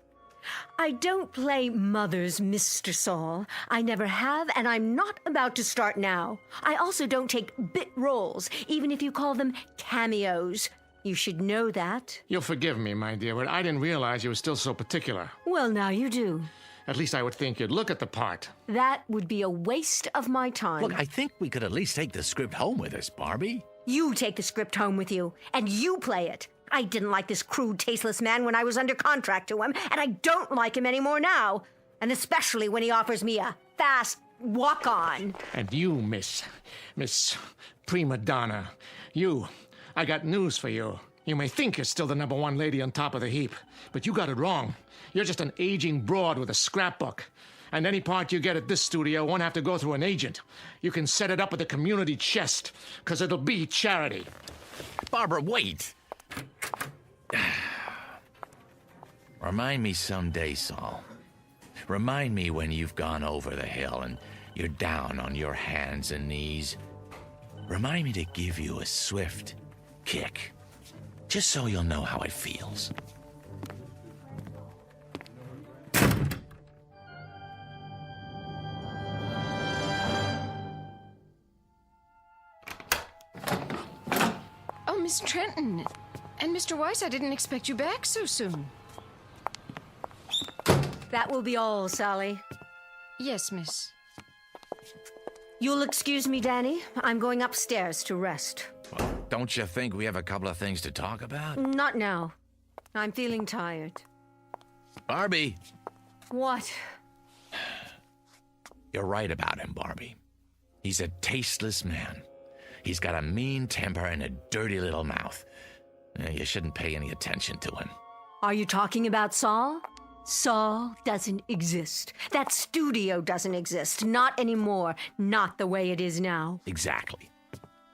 I don't play mothers, Mr. Saul. I never have, and I'm not about to start now. I also don't take bit roles, even if you call them cameos. You should know that. You'll forgive me, my dear, but I didn't realize you were still so particular. Well, now you do. At least I would think you'd look at the part. That would be a waste of my time. Look, I think we could at least take the script home with us, Barbie. You take the script home with you, and you play it. I didn't like this crude, tasteless man when I was under contract to him, and I don't like him anymore now. And especially when he offers me a fast walk-on. And you, Miss Prima Donna, I got news for you. You may think you're still the number one lady on top of the heap, but you got it wrong. You're just an aging broad with a scrapbook. And any part you get at this studio won't have to go through an agent. You can set it up with a community chest, because it'll be charity. Barbara, wait! Remind me someday, Saul. Remind me when you've gone over the hill and you're down on your hands and knees. Remind me to give you a swift kick, just so you'll know how it feels. Oh, Miss Trenton. And Mr. Weiss, I didn't expect you back so soon. That will be all, Sally. Yes, miss. You'll excuse me, Danny. I'm going upstairs to rest. Well, don't you think we have a couple of things to talk about? Not now. I'm feeling tired. Barbie! What? You're right about him, Barbie. He's a tasteless man. He's got a mean temper and a dirty little mouth. You shouldn't pay any attention to him. Are you talking about Saul? Saul doesn't exist. That studio doesn't exist. Not anymore. Not the way it is now. Exactly.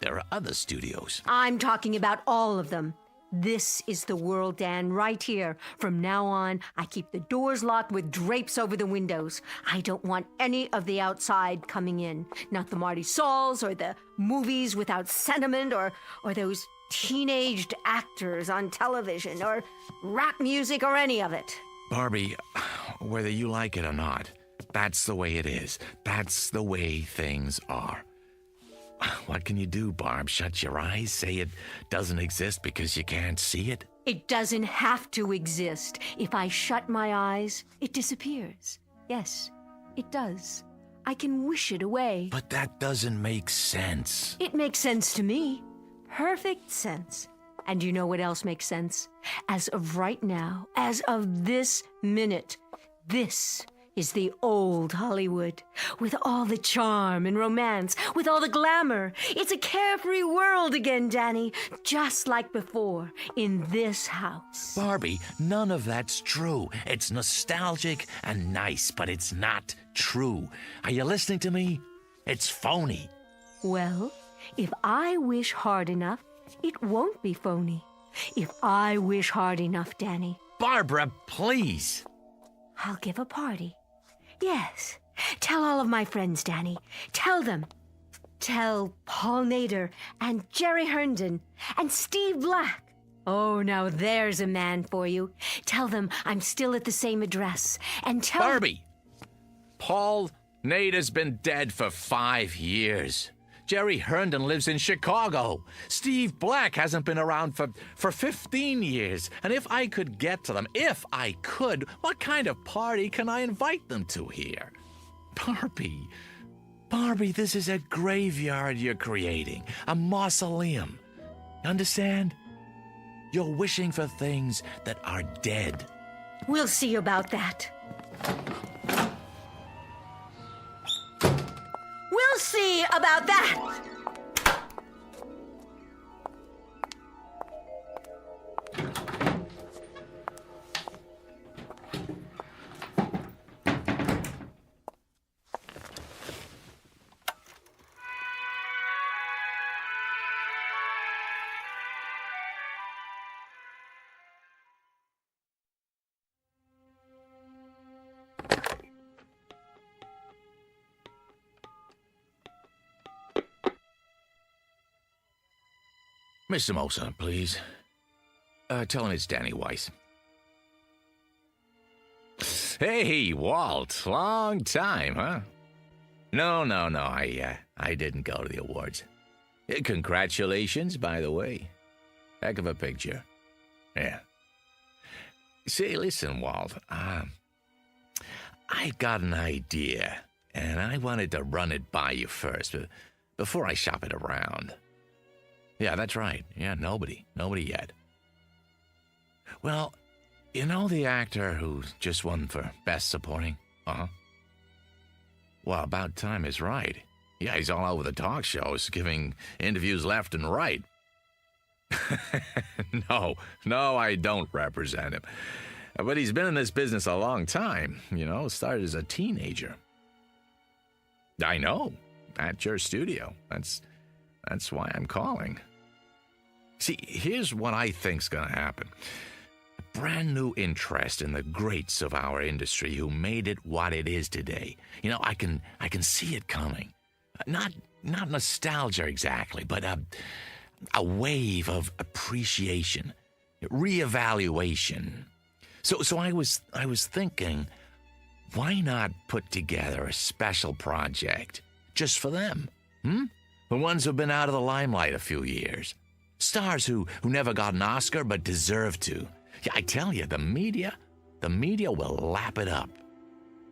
There are other studios. I'm talking about all of them. This is the world, Dan, right here. From now on, I keep the doors locked with drapes over the windows. I don't want any of the outside coming in. Not the Marty Sauls or the movies without sentiment or those teenaged actors on television or rap music or any of it. Barbie, whether you like it or not, that's the way it is. That's the way things are. What can you do, Barb? Shut your eyes? Say it doesn't exist because you can't see it? It doesn't have to exist. If I shut my eyes, it disappears. Yes, it does. I can wish it away. But that doesn't make sense. It makes sense to me. Perfect sense. And you know what else makes sense? As of right now, as of this minute, this is the old Hollywood, with all the charm and romance, with all the glamour. It's a carefree world again, Danny, just like before, in this house. Barbie, none of that's true. It's nostalgic and nice, but it's not true. Are you listening to me? It's phony. Well, if I wish hard enough, it won't be phony. If I wish hard enough, Danny. Barbara, please. I'll give a party. Yes. Tell all of my friends, Danny. Tell them. Tell Paul Nader and Jerry Herndon and Steve Black. Oh, now there's a man for you. Tell them I'm still at the same address. And tell... Barbie! Paul Nader's been dead for 5 years. Jerry Herndon lives in Chicago. Steve Black hasn't been around for 15 years. And if I could get to them, if I could, what kind of party can I invite them to here? Barbie, this is a graveyard you're creating, a mausoleum. Understand? You're wishing for things that are dead. We'll see about that. We'll see about that. Mr. Mosa, please. Tell him it's Danny Weiss. Hey, Walt. Long time, huh? No. I didn't go to the awards. Congratulations, by the way. Heck of a picture. Yeah. Say, listen, Walt. I got an idea, and I wanted to run it by you first, before I shop it around. Yeah, that's right. Yeah, nobody yet. Well, you know the actor who just won for Best Supporting? Uh-huh. Well, About Time is right. Yeah, he's all over the talk shows, giving interviews left and right. No, I don't represent him. But he's been in this business a long time, started as a teenager. I know, at your studio. That's why I'm calling. See, here's what I think's gonna happen. A brand new interest in the greats of our industry who made it what it is today. I can see it coming. Not nostalgia exactly, but a wave of appreciation, reevaluation. So I was thinking, why not put together a special project just for them? The ones who've been out of the limelight a few years. Stars who never got an Oscar but deserve to. Yeah, I tell you, the media will lap it up.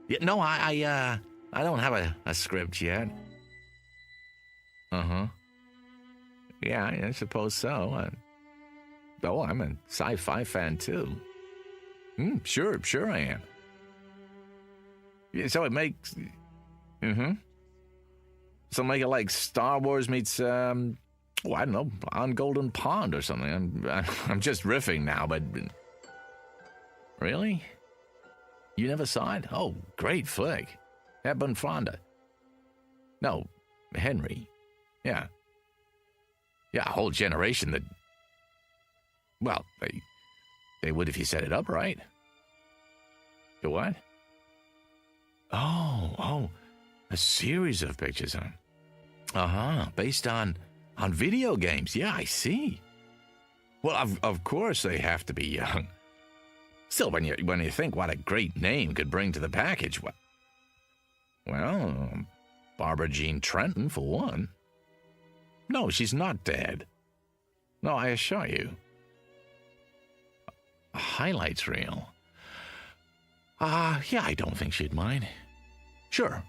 Yeah, no, I don't have a script yet. Uh-huh. Yeah, I suppose so. I'm a sci-fi fan, too. Sure I am. Yeah, so it makes... So make it like Star Wars meets, I don't know, On Golden Pond or something. I'm just riffing now, but... Really? You never saw it? Oh, great flick. Hepburn Fonda. No, Henry. Yeah. Yeah, a whole generation that... Well, they would if you set it up right. The what? Oh, a series of pictures, huh? Uh-huh, based on video games. Yeah, I see. Well, of course they have to be young. Still, when you think what a great name could bring to the package, well, Barbara Jean Trenton, for one. No, she's not dead. No, I assure you. A highlights reel. Yeah, I don't think she'd mind. Sure,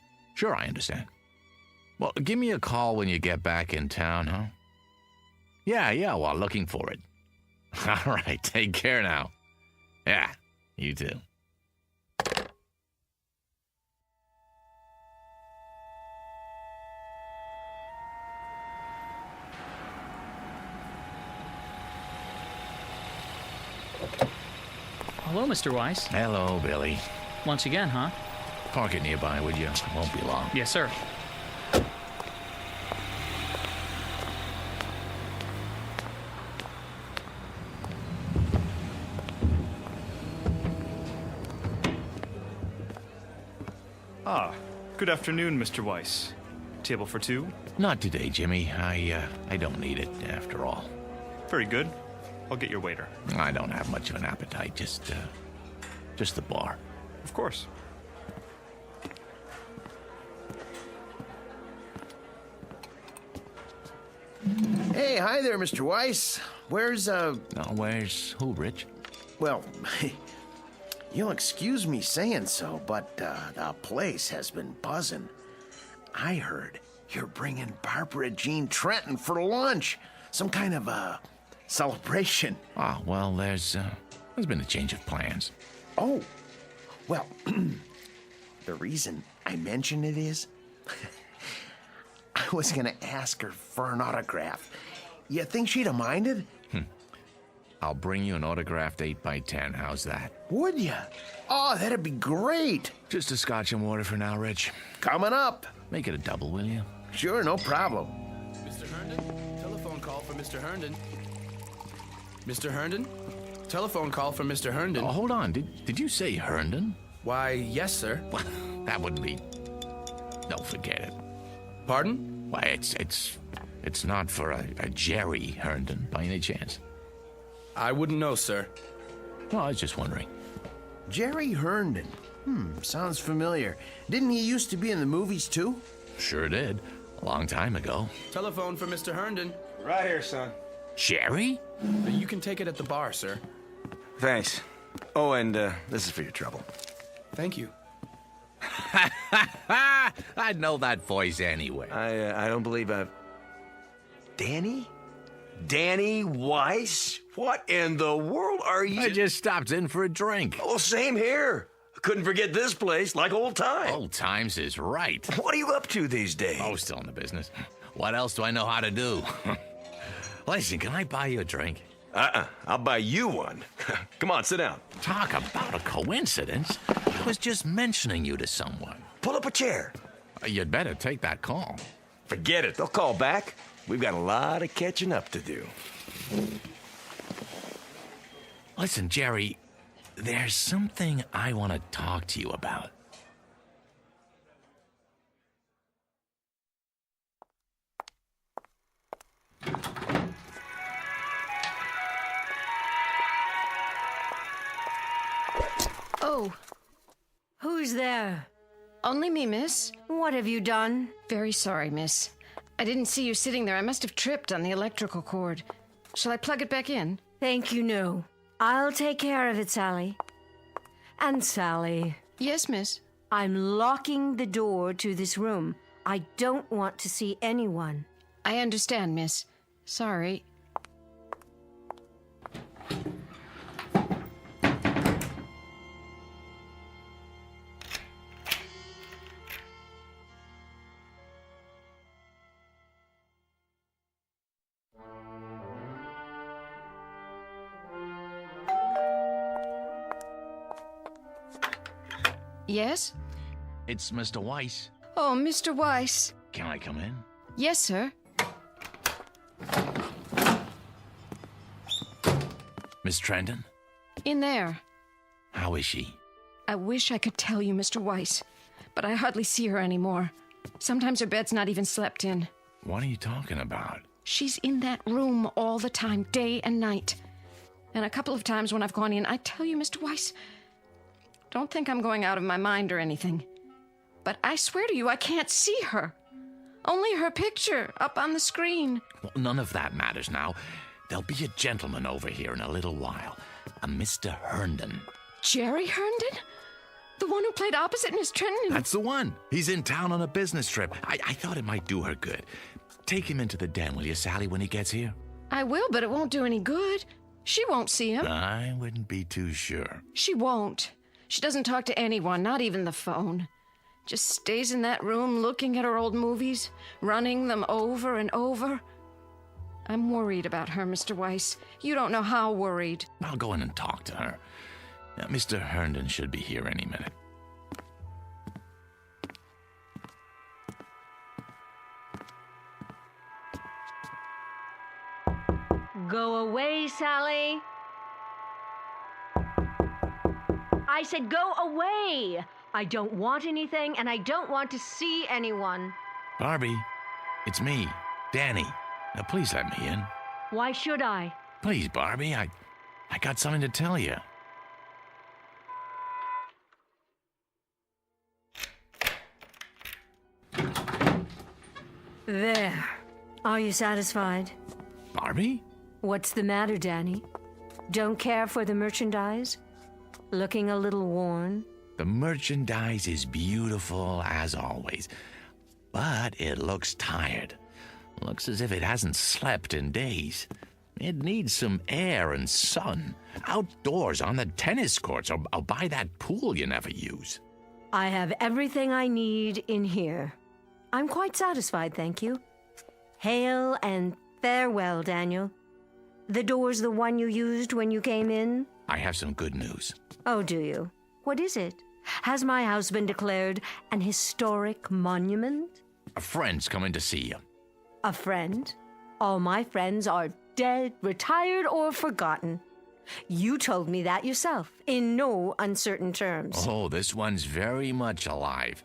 I understand. Well, give me a call when you get back in town, huh? Yeah, well, looking for it. All right, take care now. Yeah, you too. Hello, Mr. Weiss. Hello, Billy. Once again, huh? Park it nearby, would you? Won't be long. Yes, sir. Good afternoon, Mr. Weiss. Table for two? Not today, Jimmy. I don't need it, after all. Very good. I'll get your waiter. I don't have much of an appetite, just the bar. Of course. Hey, hi there, Mr. Weiss. Where's who, Rich? Well, you'll excuse me saying so, but the place has been buzzing. I heard you're bringing Barbara Jean Trenton for lunch. Some kind of celebration. Oh, well, there's been a change of plans. Oh, well, the reason I mention it is I was going to ask her for an autograph. You think she'd have minded? I'll bring you an autographed 8x10. How's that? Would ya? Oh, that'd be great. Just a scotch and water for now, Rich. Coming up. Make it a double, will you? Sure, no problem. Mr. Herndon, telephone call for Mr. Herndon. Mr. Herndon? Telephone call from Mr. Herndon. Oh, hold on. Did you say Herndon? Why, yes, sir. Well, that wouldn't be... No, forget it. Pardon? Why, it's not for a Jerry Herndon, by any chance. I wouldn't know, sir. Well, I was just wondering. Jerry Herndon. Sounds familiar. Didn't he used to be in the movies, too? Sure did. A long time ago. Telephone for Mr. Herndon. Right here, son. Jerry? You can take it at the bar, sir. Thanks. Oh, and this is for your trouble. Thank you. I'd know that voice anyway. I don't believe I've... Danny? Danny Weiss? What in the world are you? I just stopped in for a drink. Oh, same here. Couldn't forget this place, like old times. Old times is right. What are you up to these days? Oh, still in the business. What else do I know how to do? Listen, can I buy you a drink? I'll buy you one. Come on, sit down. Talk about a coincidence. I was just mentioning you to someone. Pull up a chair. You'd better take that call. Forget it. They'll call back. We've got a lot of catching up to do. Listen, Jerry, there's something I want to talk to you about. Oh. Who's there? Only me, miss. What have you done? Very sorry, miss. I didn't see you sitting there. I must have tripped on the electrical cord. Shall I plug it back in? Thank you, no. I'll take care of it, Sally. And Sally. Yes, miss. I'm locking the door to this room. I don't want to see anyone. I understand, miss. Sorry. Yes? It's Mr. Weiss. Oh, Mr. Weiss. Can I come in? Yes, sir. Miss Trenton? In there. How is she? I wish I could tell you, Mr. Weiss, but I hardly see her anymore. Sometimes her bed's not even slept in. What are you talking about? She's in that room all the time, day and night. And a couple of times when I've gone in, I tell you, Mr. Weiss, don't think I'm going out of my mind or anything, but I swear to you, I can't see her. Only her picture up on the screen. Well, none of that matters now. There'll be a gentleman over here in a little while. A Mr. Herndon. Jerry Herndon? The one who played opposite Miss Trenton? That's the one. He's in town on a business trip. I thought it might do her good. Take him into the den, will you, Sally, when he gets here? I will, but it won't do any good. She won't see him. I wouldn't be too sure. She won't. She doesn't talk to anyone, not even the phone. Just stays in that room looking at her old movies, running them over and over. I'm worried about her, Mr. Weiss. You don't know how worried. I'll go in and talk to her. Now, Mr. Herndon should be here any minute. Go away, Sally. I said go away. I don't want anything, and I don't want to see anyone. Barbie, it's me, Danny. Now, please let me in. Why should I? Please, Barbie, I got something to tell you. There. Are you satisfied? Barbie? What's the matter, Danny? Don't care for the merchandise? Looking a little worn? The merchandise is beautiful as always, but it looks tired. Looks as if it hasn't slept in days. It needs some air and sun. Outdoors on the tennis courts or by that pool you never use. I have everything I need in here. I'm quite satisfied, thank you. Hail and farewell, Daniel. The door's the one you used when you came in? I have some good news. Oh, do you? What is it? Has my house been declared an historic monument? A friend's coming to see you. A friend? All my friends are dead, retired, or forgotten. You told me that yourself, in no uncertain terms. Oh, this one's very much alive,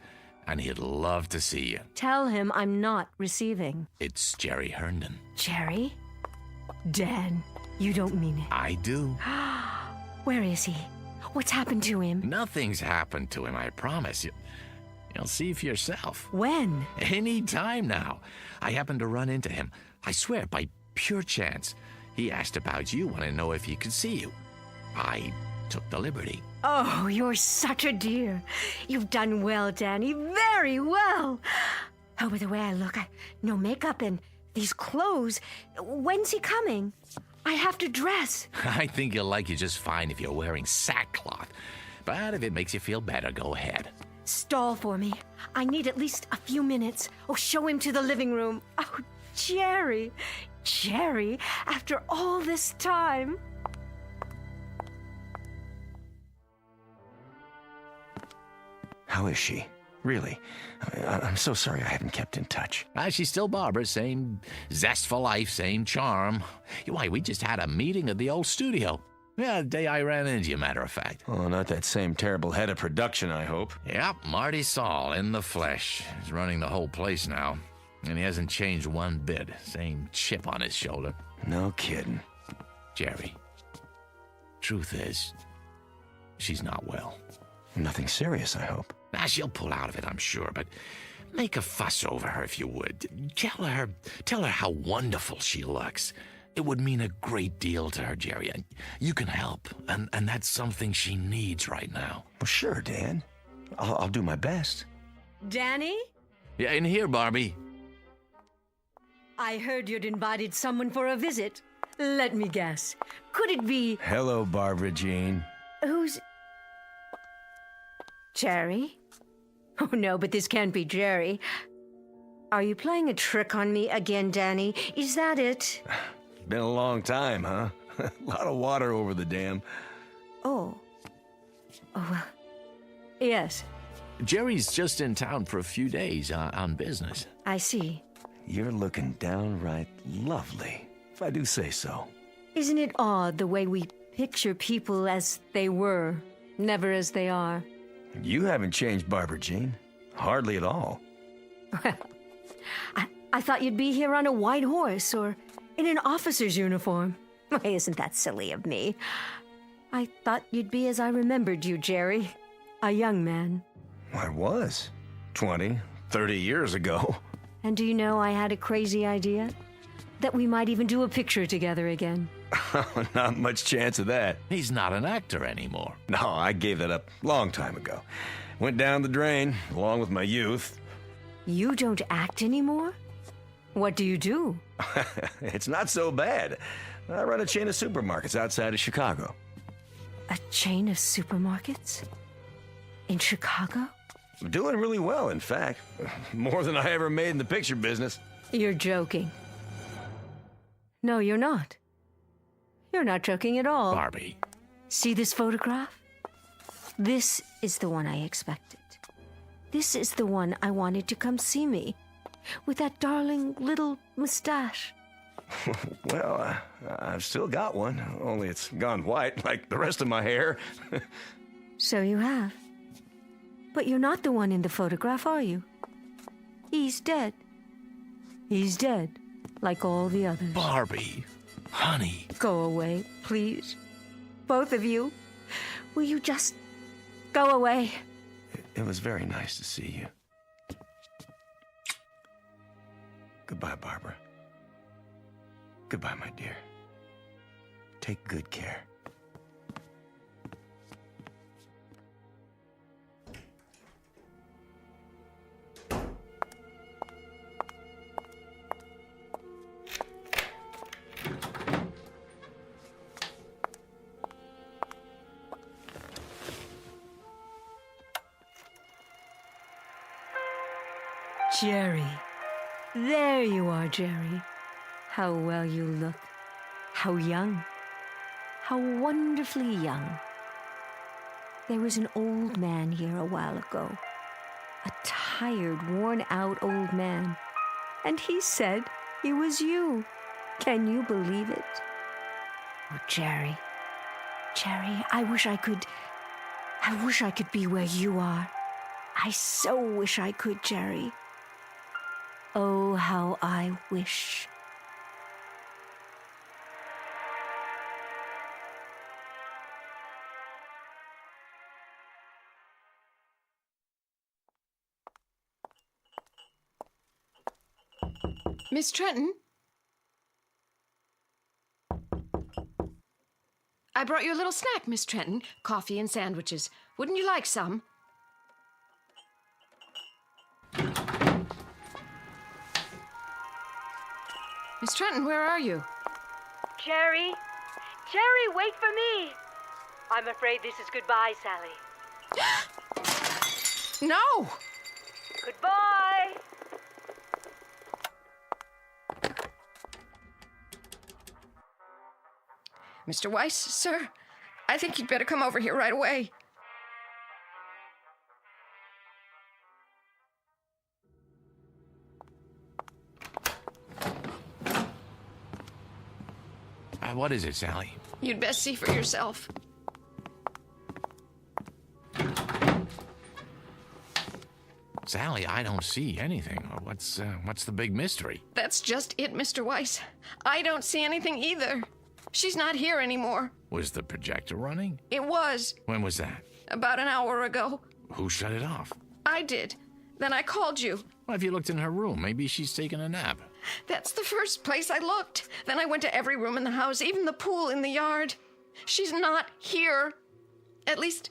and he'd love to see you. Tell him I'm not receiving. It's Jerry Herndon. Jerry? Dan, you don't mean it. I do. Where is he? What's happened to him? Nothing's happened to him, I promise you. You'll see for yourself. When? Any time now. I happened to run into him. I swear, by pure chance. He asked about you, wanted to know if he could see you. I took the liberty. Oh, you're such a dear. You've done well, Danny. Very well. Oh, by the way I look, no makeup and these clothes. When's he coming? I have to dress. I think he'll like you just fine if you're wearing sackcloth. But if it makes you feel better, go ahead. Stall for me. I need at least a few minutes. Oh, show him to the living room. Oh, Jerry. Jerry, after all this time. How is she? Really? I'm so sorry I haven't kept in touch. She's still Barbara, same zest for life, same charm. Why, we just had a meeting at the old studio. Yeah, the day I ran into you, matter of fact. Oh, not that same terrible head of production, I hope. Yep, Marty Saul in the flesh. He's running the whole place now. And he hasn't changed one bit. Same chip on his shoulder. No kidding. Jerry, truth is, she's not well. Nothing serious, I hope. She'll pull out of it, I'm sure, but make a fuss over her if you would. Tell her how wonderful she looks. It would mean a great deal to her, Jerry, and you can help, and that's something she needs right now. Well, sure, Dan. I'll do my best. Danny? Yeah, in here, Barbie. I heard you'd invited someone for a visit. Let me guess. Could it be... Hello, Barbara Jean. Who's... Jerry? Oh, no, but this can't be Jerry. Are you playing a trick on me again, Danny? Is that it? Been a long time, huh? A lot of water over the dam. Oh, well, yes. Jerry's just in town for a few days on business. I see. You're looking downright lovely, if I do say so. Isn't it odd the way we picture people as they were, never as they are? You haven't changed, Barbara Jean. Hardly at all. Well, I thought you'd be here on a white horse or in an officer's uniform. Why, isn't that silly of me? I thought you'd be as I remembered you, Jerry. A young man. I was. 20, 30 years ago. And do you know I had a crazy idea? That we might even do a picture together again. Not much chance of that. He's not an actor anymore. No, I gave that up a long time ago. Went down the drain, along with my youth. You don't act anymore? What do you do? It's not so bad. I run a chain of supermarkets outside of Chicago. A chain of supermarkets? In Chicago? I'm doing really well, in fact. More than I ever made in the picture business. You're joking. No, you're not. You're not joking at all. Barbie. See this photograph? This is the one I expected. This is the one I wanted to come see me. With that darling little mustache. Well, I've still got one, only it's gone white, like the rest of my hair. So you have. But you're not the one in the photograph, are you? He's dead. He's dead, like all the others. Barbie, honey. Go away, please. Both of you. Will you just go away? It was very nice to see you. Goodbye, Barbara. Goodbye, my dear. Take good care. Jerry. There you are, Jerry. How well you look. How young. How wonderfully young. There was an old man here a while ago. A tired, worn-out old man. And he said he was you. Can you believe it? Oh, Jerry. Jerry, I wish I could be where you are. I so wish I could, Jerry. Oh, how I wish. Miss Trenton? I brought you a little snack, Miss Trenton. Coffee and sandwiches. Wouldn't you like some? Trenton, where are you? Jerry? Jerry, wait for me! I'm afraid this is goodbye, Sally. No! Goodbye! Mr. Weiss, sir, I think you'd better come over here right away. What is it, Sally? You'd best see for yourself. Sally, I don't see anything. What's the big mystery? That's just it, Mr. Weiss. I don't see anything either. She's not here anymore. Was the projector running? It was. When was that? About an hour ago. Who shut it off? I did. Then I called you. Well, have you looked in her room? Maybe she's taking a nap. That's the first place I looked. Then I went to every room in the house, even the pool in the yard. She's not here. At least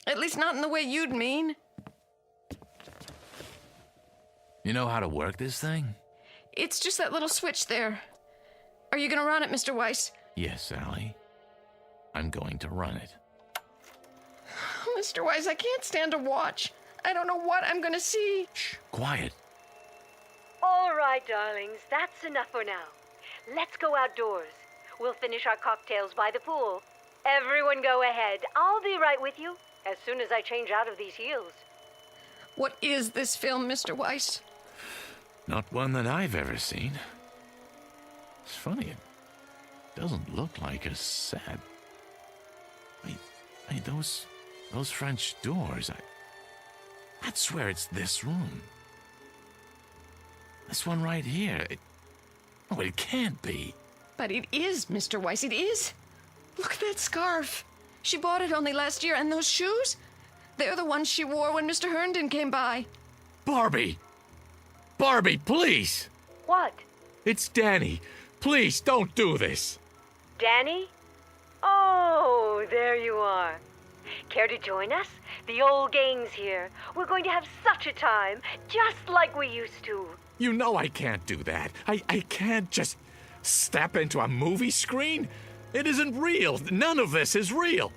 not in the way you'd mean. You know how to work this thing? It's just that little switch there. Are you going to run it, Mr. Weiss? Yes, Sally. I'm going to run it. Mr. Weiss, I can't stand to watch. I don't know what I'm going to see. Shh, quiet. All right, darlings, that's enough for now. Let's go outdoors. We'll finish our cocktails by the pool. Everyone go ahead. I'll be right with you as soon as I change out of these heels. What is this film, Mr. Weiss? Not one that I've ever seen. It's funny, it doesn't look like a set. Wait, those French doors, I'd swear it's this room. This one right here. It can't be. But it is, Mr. Weiss, it is. Look at that scarf. She bought it only last year, and those shoes? They're the ones she wore when Mr. Herndon came by. Barbie! Barbie, please! What? It's Danny. Please, don't do this. Danny? Oh, there you are. Care to join us? The old gang's here. We're going to have such a time, just like we used to. You know I can't do that. I can't just step into a movie screen. It isn't real. None of this is real.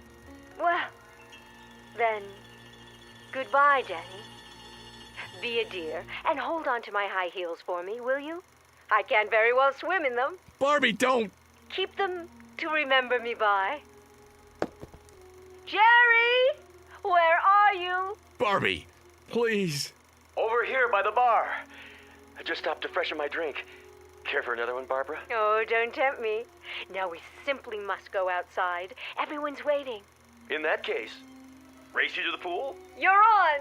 Well, then, goodbye, Danny. Be a dear and hold on to my high heels for me, will you? I can't very well swim in them. Barbie, don't! Keep them to remember me by. Jerry! Where are you? Barbie, please. Over here by the bar. I just stopped to freshen my drink. Care for another one, Barbara? Oh, don't tempt me. Now we simply must go outside. Everyone's waiting. In that case, race you to the pool? You're on!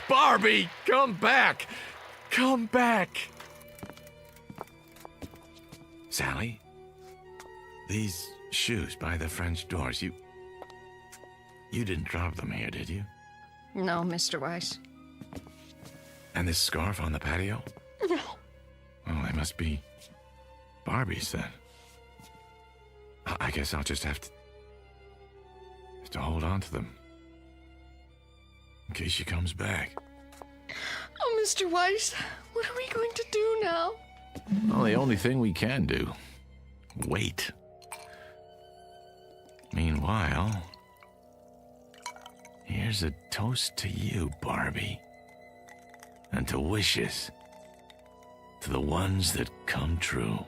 Barbie, come back! Come back! Sally, these shoes by the French doors, you didn't drop them here, did you? No, Mr. Weiss. And this scarf on the patio? No. Well, they must be Barbie's then. I guess I'll just have to hold on to them. In case she comes back. Oh, Mr. Weiss, what are we going to do now? Well, the only thing we can do. Wait. Meanwhile, here's a toast to you, Barbie. And to wishes. To the ones that come true.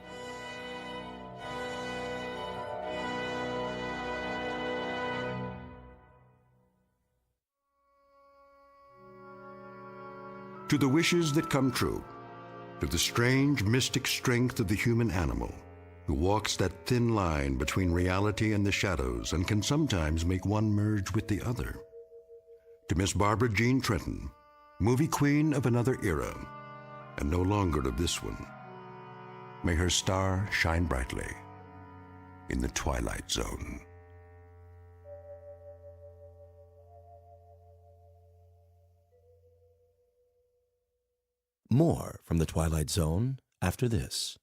To the wishes that come true, to the strange mystic strength of the human animal, who walks that thin line between reality and the shadows and can sometimes make one merge with the other. To Miss Barbara Jean Trenton, movie queen of another era, and no longer of this one. May her star shine brightly in the Twilight Zone. More from the Twilight Zone after this.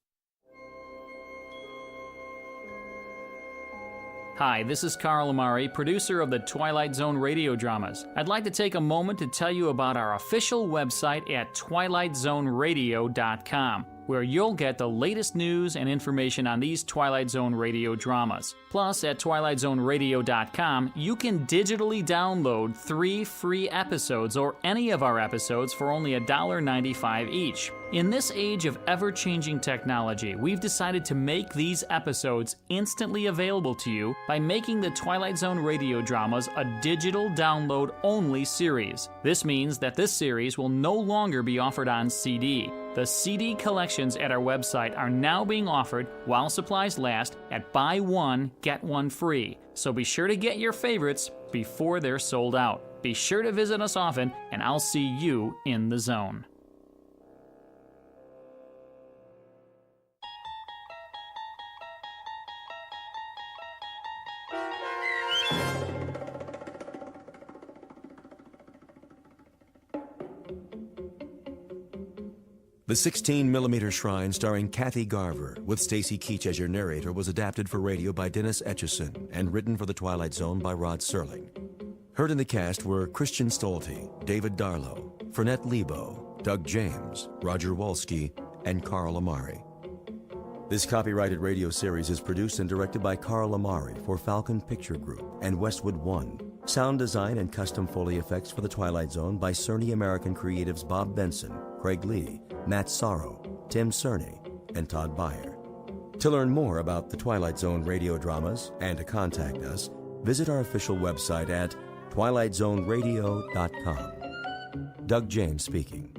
Hi, this is Carl Amari, producer of the Twilight Zone Radio Dramas. I'd like to take a moment to tell you about our official website at twilightzoneradio.com, where you'll get the latest news and information on these Twilight Zone Radio dramas. Plus, at twilightzoneradio.com, you can digitally download 3 free episodes or any of our episodes for only $1.95 each. In this age of ever-changing technology, we've decided to make these episodes instantly available to you by making the Twilight Zone Radio Dramas a digital download-only series. This means that this series will no longer be offered on CD. The CD collections at our website are now being offered, while supplies last, at buy one, get one free. So be sure to get your favorites before they're sold out. Be sure to visit us often, and I'll see you in the zone. The 16mm Shrine starring Kathy Garver with Stacy Keach as your narrator was adapted for radio by Dennis Etchison and written for The Twilight Zone by Rod Serling. Heard in the cast were Christian Stolte, David Darlow, Fernette Lebo, Doug James, Roger Wolski, and Carl Amari. This copyrighted radio series is produced and directed by Carl Amari for Falcon Picture Group and Westwood One. Sound design and custom Foley effects for The Twilight Zone by Cerny American creatives Bob Benson, Craig Lee, Matt Sorrow, Tim Cerny, and Todd Beyer. To learn more about the Twilight Zone radio dramas and to contact us, visit our official website at twilightzoneradio.com. Doug James speaking.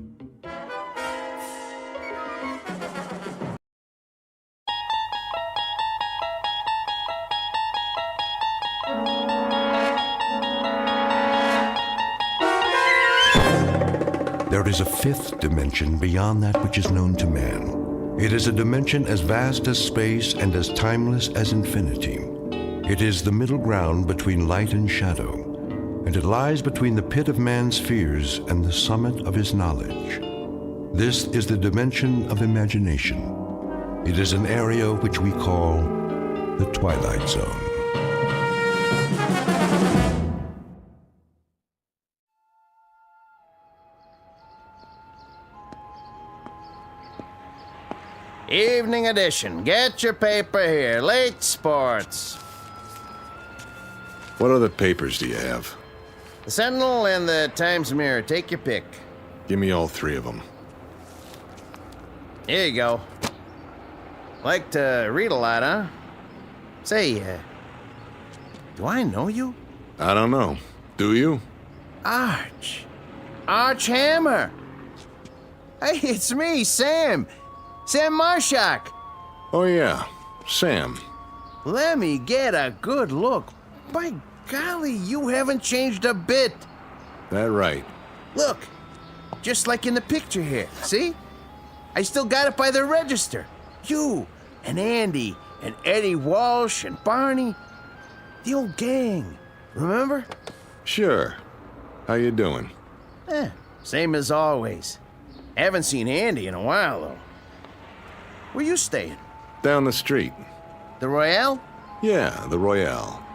There is a fifth dimension beyond that which is known to man. It is a dimension as vast as space and as timeless as infinity. It is the middle ground between light and shadow, and it lies between the pit of man's fears and the summit of his knowledge. This is the dimension of imagination. It is an area which we call the Twilight Zone. Evening edition. Get your paper here. Late sports. What other papers do you have? The Sentinel and the Times Mirror. Take your pick. Give me all 3 of them. Here you go. Like to read a lot, huh? Say, do I know you? I don't know. Do you? Arch Hammer. Hey, it's me, Sam. Sam Marshak. Oh, yeah. Sam. Let me get a good look. By golly, you haven't changed a bit. That right. Look, just like in the picture here. See? I still got it by the register. You and Andy and Eddie Walsh and Barney. The old gang. Remember? Sure. How you doing? Same as always. Haven't seen Andy in a while, though. Where you staying? Down the street. The Royale? Yeah, the Royale.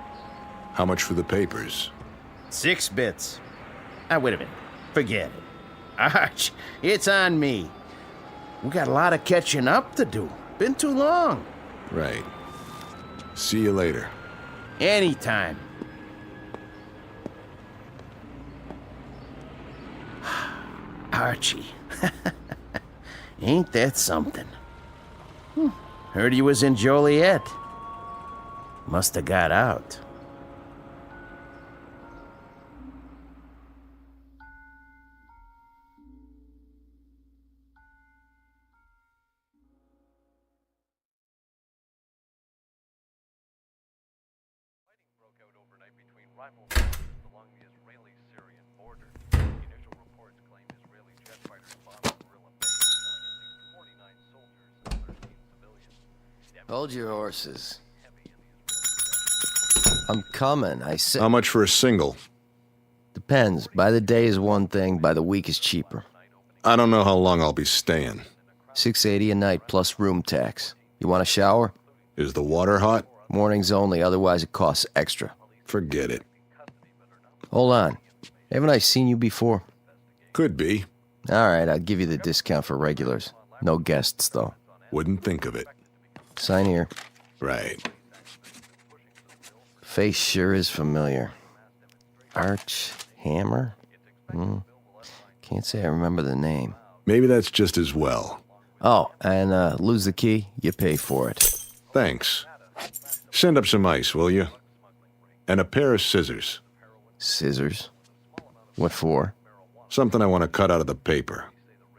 How much for the papers? 6 bits. Wait a minute. Forget it. Arch, it's on me. We got a lot of catching up to do. Been too long. Right. See you later. Anytime. Archie. Ain't that something? Heard he was in Joliet. Must have got out. Hold your horses. I'm coming, I said. How much for a single? Depends. By the day is one thing, by the week is cheaper. I don't know how long I'll be staying. $6.80 a night plus room tax. You want a shower? Is the water hot? Mornings only, otherwise it costs extra. Forget it. Hold on. Haven't I seen you before? Could be. All right, I'll give you the discount for regulars. No guests, though. Wouldn't think of it. Sign here. Right. Face sure is familiar. Arch Hammer? Can't say I remember the name. Maybe that's just as well. Oh, and lose the key, you pay for it. Thanks. Send up some ice, will you? And a pair of scissors. Scissors? What for? Something I want to cut out of the paper.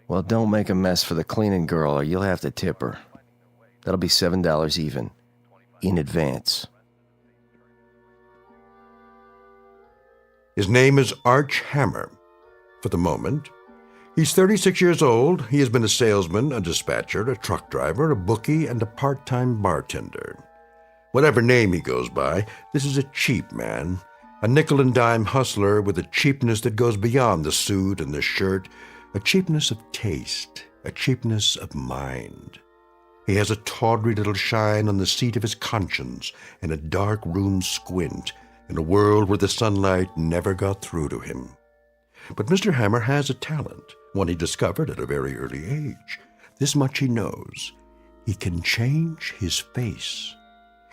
Well, don't make a mess for the cleaning girl or you'll have to tip her. That'll be $7 even. In advance. His name is Arch Hammer. For the moment, he's 36 years old. He has been a salesman, a dispatcher, a truck driver, a bookie, and a part-time bartender. Whatever name he goes by, this is a cheap man, a nickel-and-dime hustler with a cheapness that goes beyond the suit and the shirt, a cheapness of taste, a cheapness of mind. He has a tawdry little shine on the seat of his conscience and a dark room squint in a world where the sunlight never got through to him. But Mr. Hammer has a talent, one he discovered at a very early age. This much he knows. He can change his face.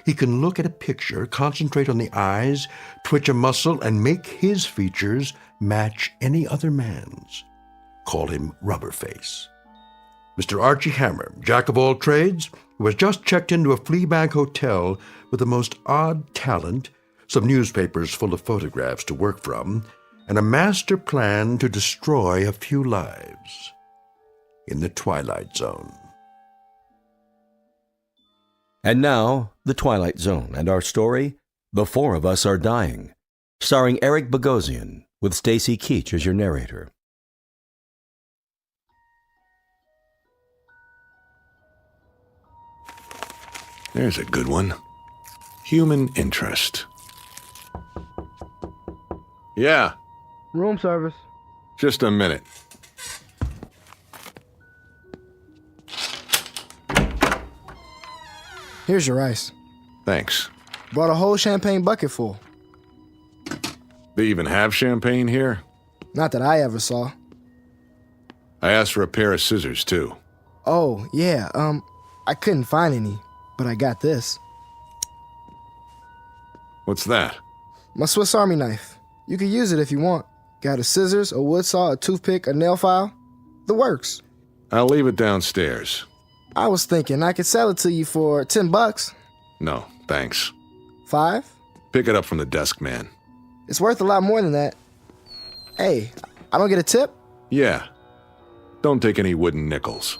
He can look at a picture, concentrate on the eyes, twitch a muscle, and make his features match any other man's. Call him Rubberface. Mr. Archie Hammer, jack of all trades, who has just checked into a Fleabag hotel with the most odd talent, some newspapers full of photographs to work from, and a master plan to destroy a few lives in the Twilight Zone. And now, The Twilight Zone and our story, The Four of Us Are Dying, starring Eric Bogosian, with Stacy Keach as your narrator. There's a good one. Human interest. Yeah. Room service. Just a minute. Here's your ice. Thanks. Brought a whole champagne bucket full. They even have champagne here? Not that I ever saw. I asked for a pair of scissors, too. Oh, yeah, I couldn't find any, but I got this. What's that? My Swiss Army knife. You can use it if you want. Got a scissors, a wood saw, a toothpick, a nail file. The works. I'll leave it downstairs. I was thinking I could sell it to you for $10. No, thanks. 5? Pick it up from the desk man. It's worth a lot more than that. Hey, I don't get a tip? Yeah. Don't take any wooden nickels.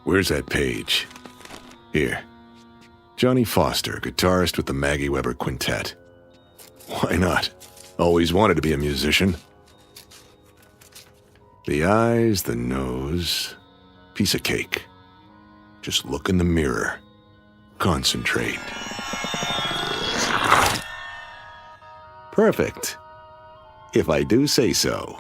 Where's that page? Here. Johnny Foster, guitarist with the Maggie Weber Quintet. Why not? Always wanted to be a musician. The eyes, the nose, piece of cake. Just look in the mirror. Concentrate. Perfect. If I do say so.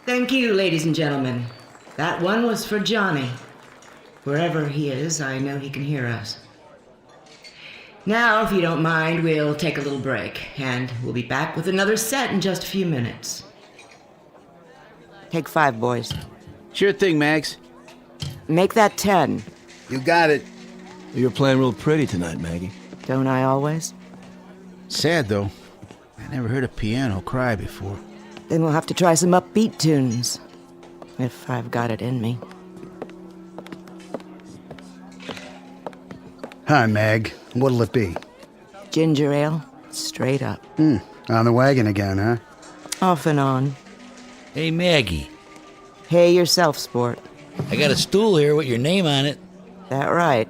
Thank you, ladies and gentlemen. That one was for Johnny. Wherever he is, I know he can hear us. Now, if you don't mind, we'll take a little break, and we'll be back with another set in just a few minutes. Take 5, boys. Sure thing, Max. Make that 10. You got it. You're playing real pretty tonight, Maggie. Don't I always? Sad, though. I never heard a piano cry before. Then we'll have to try some upbeat tunes. If I've got it in me. Hi, Mag. What'll it be? Ginger ale, straight up. On the wagon again, huh? Off and on. Hey, Maggie. Hey yourself, sport. I got a stool here with your name on it. That right.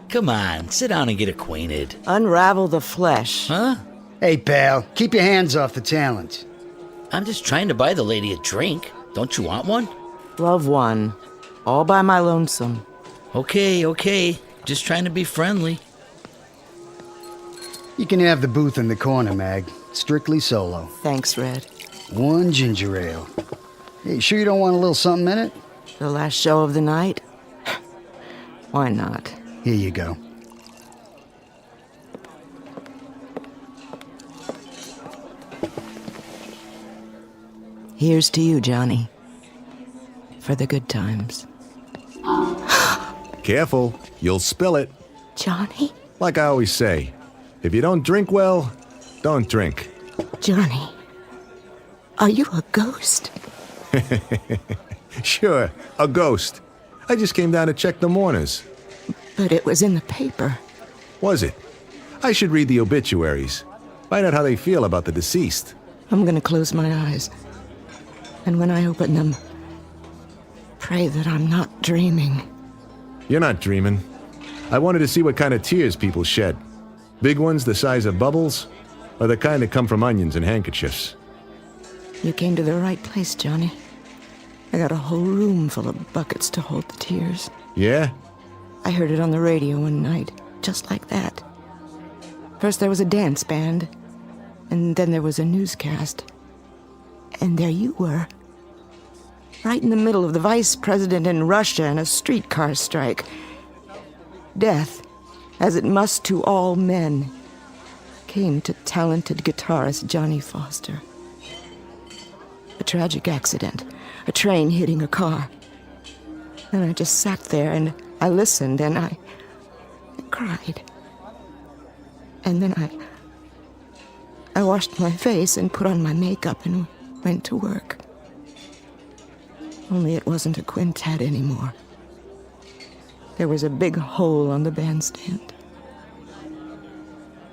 Come on, sit down and get acquainted. Unravel the flesh. Huh? Hey, pal, keep your hands off the talent. I'm just trying to buy the lady a drink. Don't you want one? Love one. All by my lonesome. Okay. Just trying to be friendly. You can have the booth in the corner, Mag. Strictly solo. Thanks, Red. One ginger ale. Hey, sure you don't want a little something in it? The last show of the night? Why not? Here you go. Here's to you, Johnny. For the good times. Careful, you'll spill it. Johnny? Like I always say, if you don't drink well, don't drink. Johnny, are you a ghost? Sure, a ghost. I just came down to check the mourners. But it was in the paper. Was it? I should read the obituaries. Find out how they feel about the deceased. I'm gonna close my eyes. And when I open them, pray that I'm not dreaming. You're not dreaming. I wanted to see what kind of tears people shed. Big ones the size of bubbles, or the kind that come from onions and handkerchiefs. You came to the right place, Johnny. I got a whole room full of buckets to hold the tears. Yeah? I heard it on the radio one night, just like that. First there was a dance band, and then there was a newscast. And there you were. Right in the middle of the vice president in Russia and a streetcar strike. Death, as it must to all men, came to talented guitarist Johnny Foster. A tragic accident, a train hitting a car. And I just sat there and I listened and I cried. And then I washed my face and put on my makeup and went to work. Only it wasn't a quintet anymore. There was a big hole on the bandstand.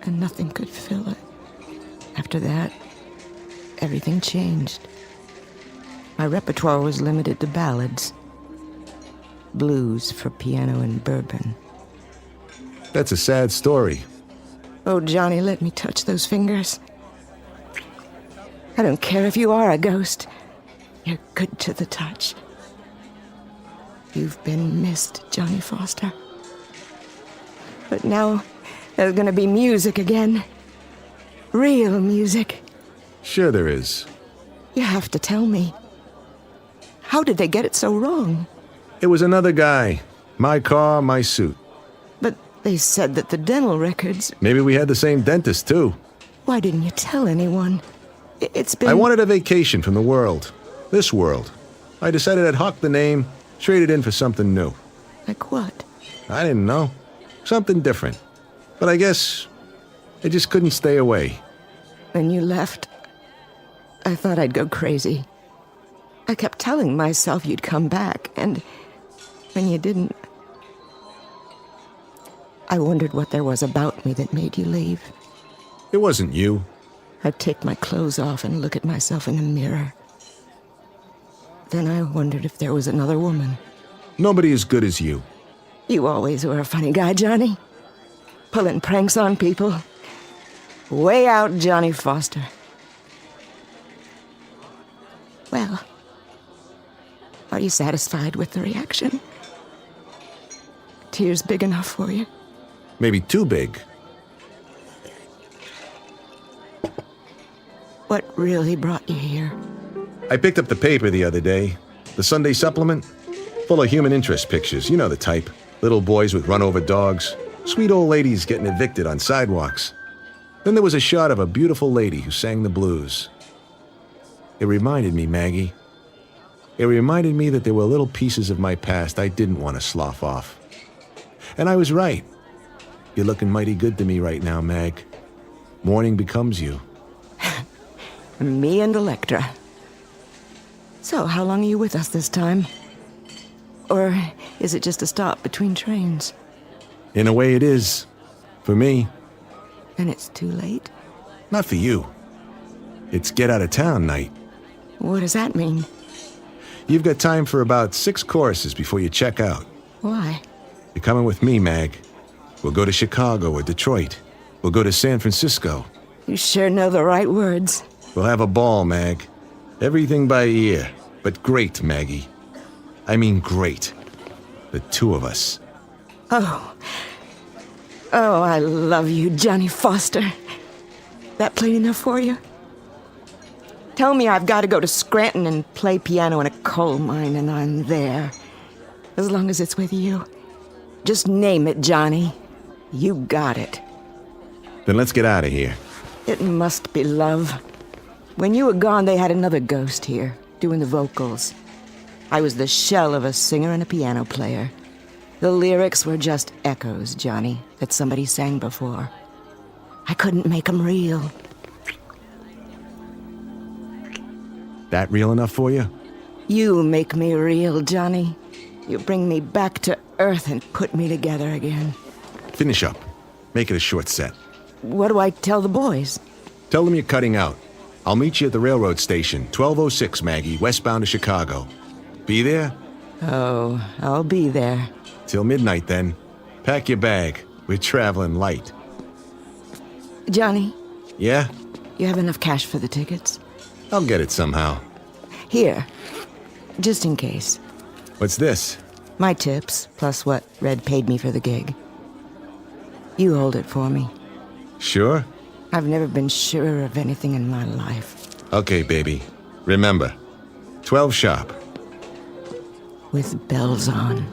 And nothing could fill it. After that, everything changed. My repertoire was limited to ballads. Blues for piano and bourbon. That's a sad story. Oh, Johnny, let me touch those fingers. I don't care if you are a ghost. You're good to the touch. You've been missed, Johnny Foster. But now there's gonna be music again. Real music. Sure there is. You have to tell me. How did they get it so wrong? It was another guy. My car, my suit. But they said that the dental records... Maybe we had the same dentist, too. Why didn't you tell anyone? It's been... I wanted a vacation from the world. This world. I decided I'd hawk the name, trade it in for something new. Like what? I didn't know. Something different. But I guess I just couldn't stay away. When you left, I thought I'd go crazy. I kept telling myself you'd come back, and when you didn't, I wondered what there was about me that made you leave. It wasn't you. I'd take my clothes off and look at myself in the mirror. Then I wondered if there was another woman. Nobody as good as you. You always were a funny guy, Johnny. Pulling pranks on people. Way out, Johnny Foster. Well, are you satisfied with the reaction? Tears big enough for you? Maybe too big. What really brought you here? I picked up the paper the other day. The Sunday supplement. Full of human interest pictures. You know the type. Little boys with run-over dogs. Sweet old ladies getting evicted on sidewalks. Then there was a shot of a beautiful lady who sang the blues. It reminded me, Maggie. It reminded me that there were little pieces of my past I didn't want to slough off. And I was right. You're looking mighty good to me right now, Mag. Morning becomes you. Me and Electra. So, how long are you with us this time? Or is it just a stop between trains? In a way it is. For me. And it's too late? Not for you. It's get out of town night. What does that mean? You've got time for about 6 courses before you check out. Why? You're coming with me, Mag. We'll go to Chicago or Detroit. We'll go to San Francisco. You sure know the right words. We'll have a ball, Mag. Everything by ear, but great, Maggie. I mean great. The two of us. Oh, I love you, Johnny Foster. That plain enough for you? Tell me I've got to go to Scranton and play piano in a coal mine, and I'm there. As long as it's with you. Just name it, Johnny. You got it. Then let's get out of here. It must be love. When you were gone, they had another ghost here, doing the vocals. I was the shell of a singer and a piano player. The lyrics were just echoes, Johnny, that somebody sang before. I couldn't make them real. That real enough for you? You make me real, Johnny. You bring me back to earth and put me together again. Finish up. Make it a short set. What do I tell the boys? Tell them you're cutting out. I'll meet you at the railroad station, 1206, Maggie, westbound to Chicago. Be there? Oh, I'll be there. Till midnight, then. Pack your bag. We're traveling light. Johnny? Yeah? You have enough cash for the tickets? I'll get it somehow. Here. Just in case. What's this? My tips, plus what Red paid me for the gig. You hold it for me. Sure? I've never been surer of anything in my life. Okay, baby. Remember, 12 sharp. With bells on.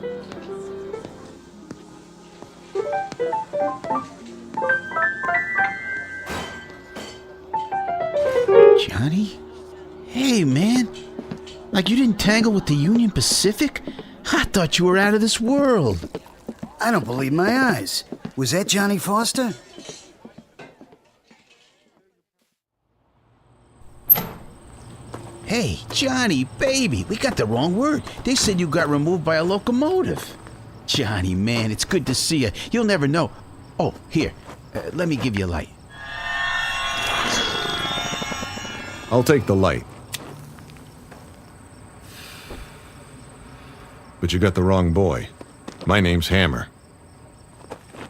Johnny? Hey, man. Like you didn't tangle with the Union Pacific? I thought you were out of this world. I don't believe my eyes. Was that Johnny Foster? Hey, Johnny, baby, we got the wrong word. They said you got removed by a locomotive. Johnny, man, it's good to see you. You'll never know. Oh, here, let me give you a light. I'll take the light. But you got the wrong boy. My name's Hammer.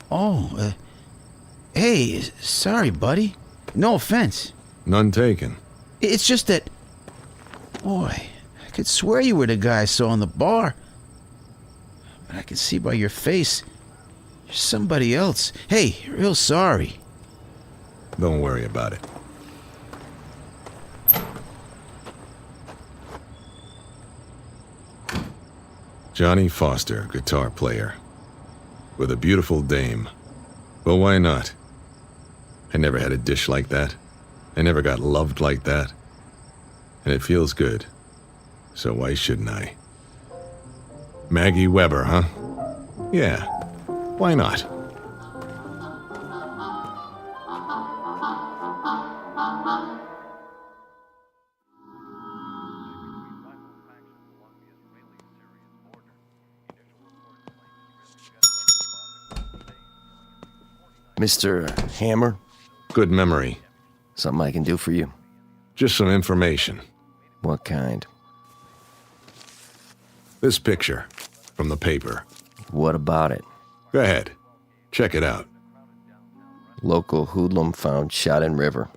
Oh, hey, sorry, buddy. No offense. None taken. It's just that... Boy, I could swear you were the guy I saw in the bar. But I can see by your face, you're somebody else. Hey, real sorry. Don't worry about it. Johnny Foster, guitar player. With a beautiful dame. Well, why not? I never had a dish like that. I never got loved like that. And it feels good. So why shouldn't I? Maggie Weber, huh? Yeah. Why not? Mr. Hammer? Good memory. Something I can do for you? Just some information. What kind? This picture from the paper. What about it? Go ahead. Check it out. Local hoodlum found shot in river.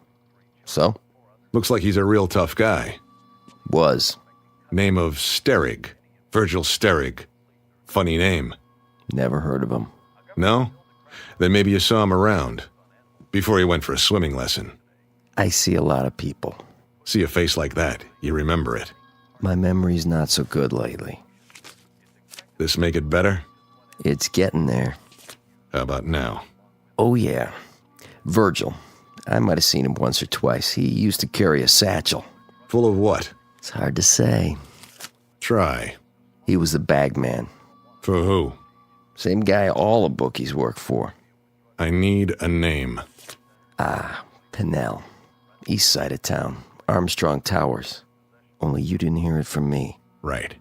So? Looks like he's a real tough guy. Was. Name of Sterig. Virgil Sterig. Funny name. Never heard of him. No? Then maybe you saw him around. Before he went for a swimming lesson. I see a lot of people. See a face like that, you remember it. My memory's not so good lately. This make it better? It's getting there. How about now? Oh, yeah. Virgil. I might have seen him once or twice. He used to carry a satchel. Full of what? It's hard to say. Try. He was the bag man. For who? Same guy all the bookies work for. I need a name. Pinnell. East side of town. Armstrong Towers. Only you didn't hear it from me. Right.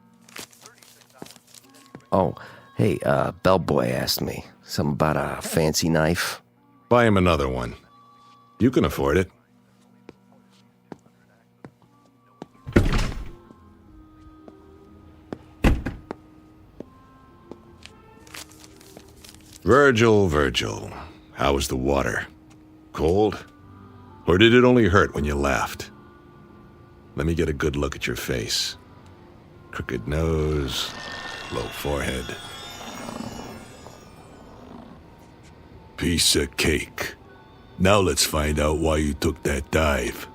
Oh, hey, bellboy asked me. Something about a fancy knife. Buy him another one. You can afford it. Virgil, how was the water? Cold? Or did it only hurt when you laughed? Let me get a good look at your face. Crooked nose, low forehead. Piece of cake. Now let's find out why you took that dive.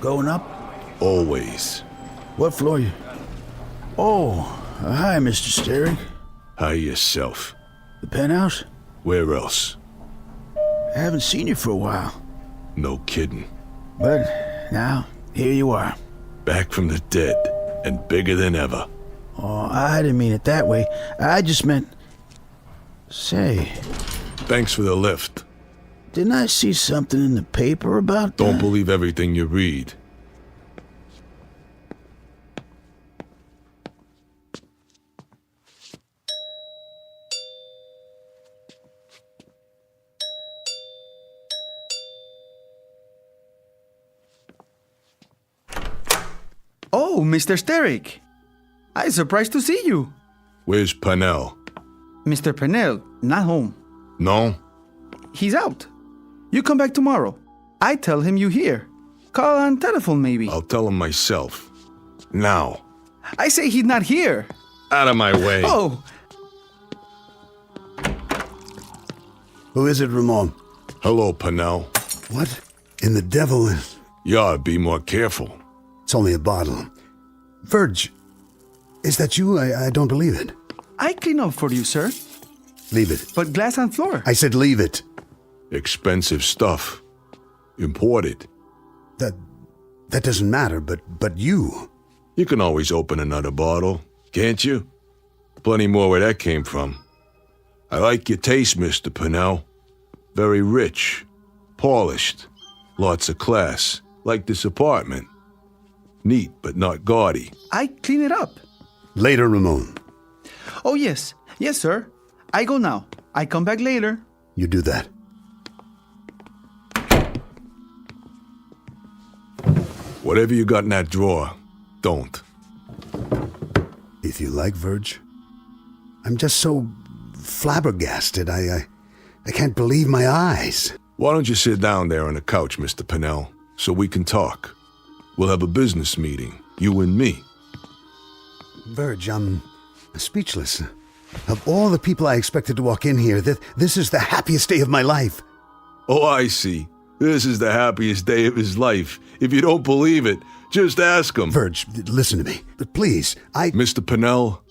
Going up? Always. What floor you? Oh, hi, Mr. Sterling. Hi yourself. The penthouse? Where else? I haven't seen you for a while. No kidding. But now, here you are. Back from the dead, and bigger than ever. Oh, I didn't mean it that way. I just meant... Say... Thanks for the lift. Didn't I see something in the paper about Don't believe everything you read. Oh, Mr. Sterick. I'm surprised to see you. Where's Pennell? Mr. Pennell, not home. No? He's out. You come back tomorrow. I tell him you here. Call on telephone, maybe. I'll tell him myself. Now. I say he's not here. Out of my way. Oh! Who is it, Ramon? Hello, Pennell. What in the devil is... You ought to be more careful. It's only a bottle. Verge, is that you? I don't believe it. I clean up for you, sir. Leave it. But glass on floor. I said leave it. Expensive stuff. Imported. That doesn't matter, but you... You can always open another bottle, can't you? Plenty more where that came from. I like your taste, Mr. Pennell. Very rich, polished, lots of class, like this apartment. Neat, but not gaudy. I clean it up. Later, Ramon. Oh, yes. Yes, sir. I go now. I come back later. You do that. Whatever you got in that drawer, don't. If you like, Verge. I'm just so flabbergasted. I can't believe my eyes. Why don't you sit down there on the couch, Mr. Pennell, so we can talk? We'll have a business meeting, you and me. Verge, I'm speechless. Of all the people I expected to walk in here, this is the happiest day of my life. Oh, I see. This is the happiest day of his life. If you don't believe it, just ask him. Verge, listen to me. Please, Mr. Pennell,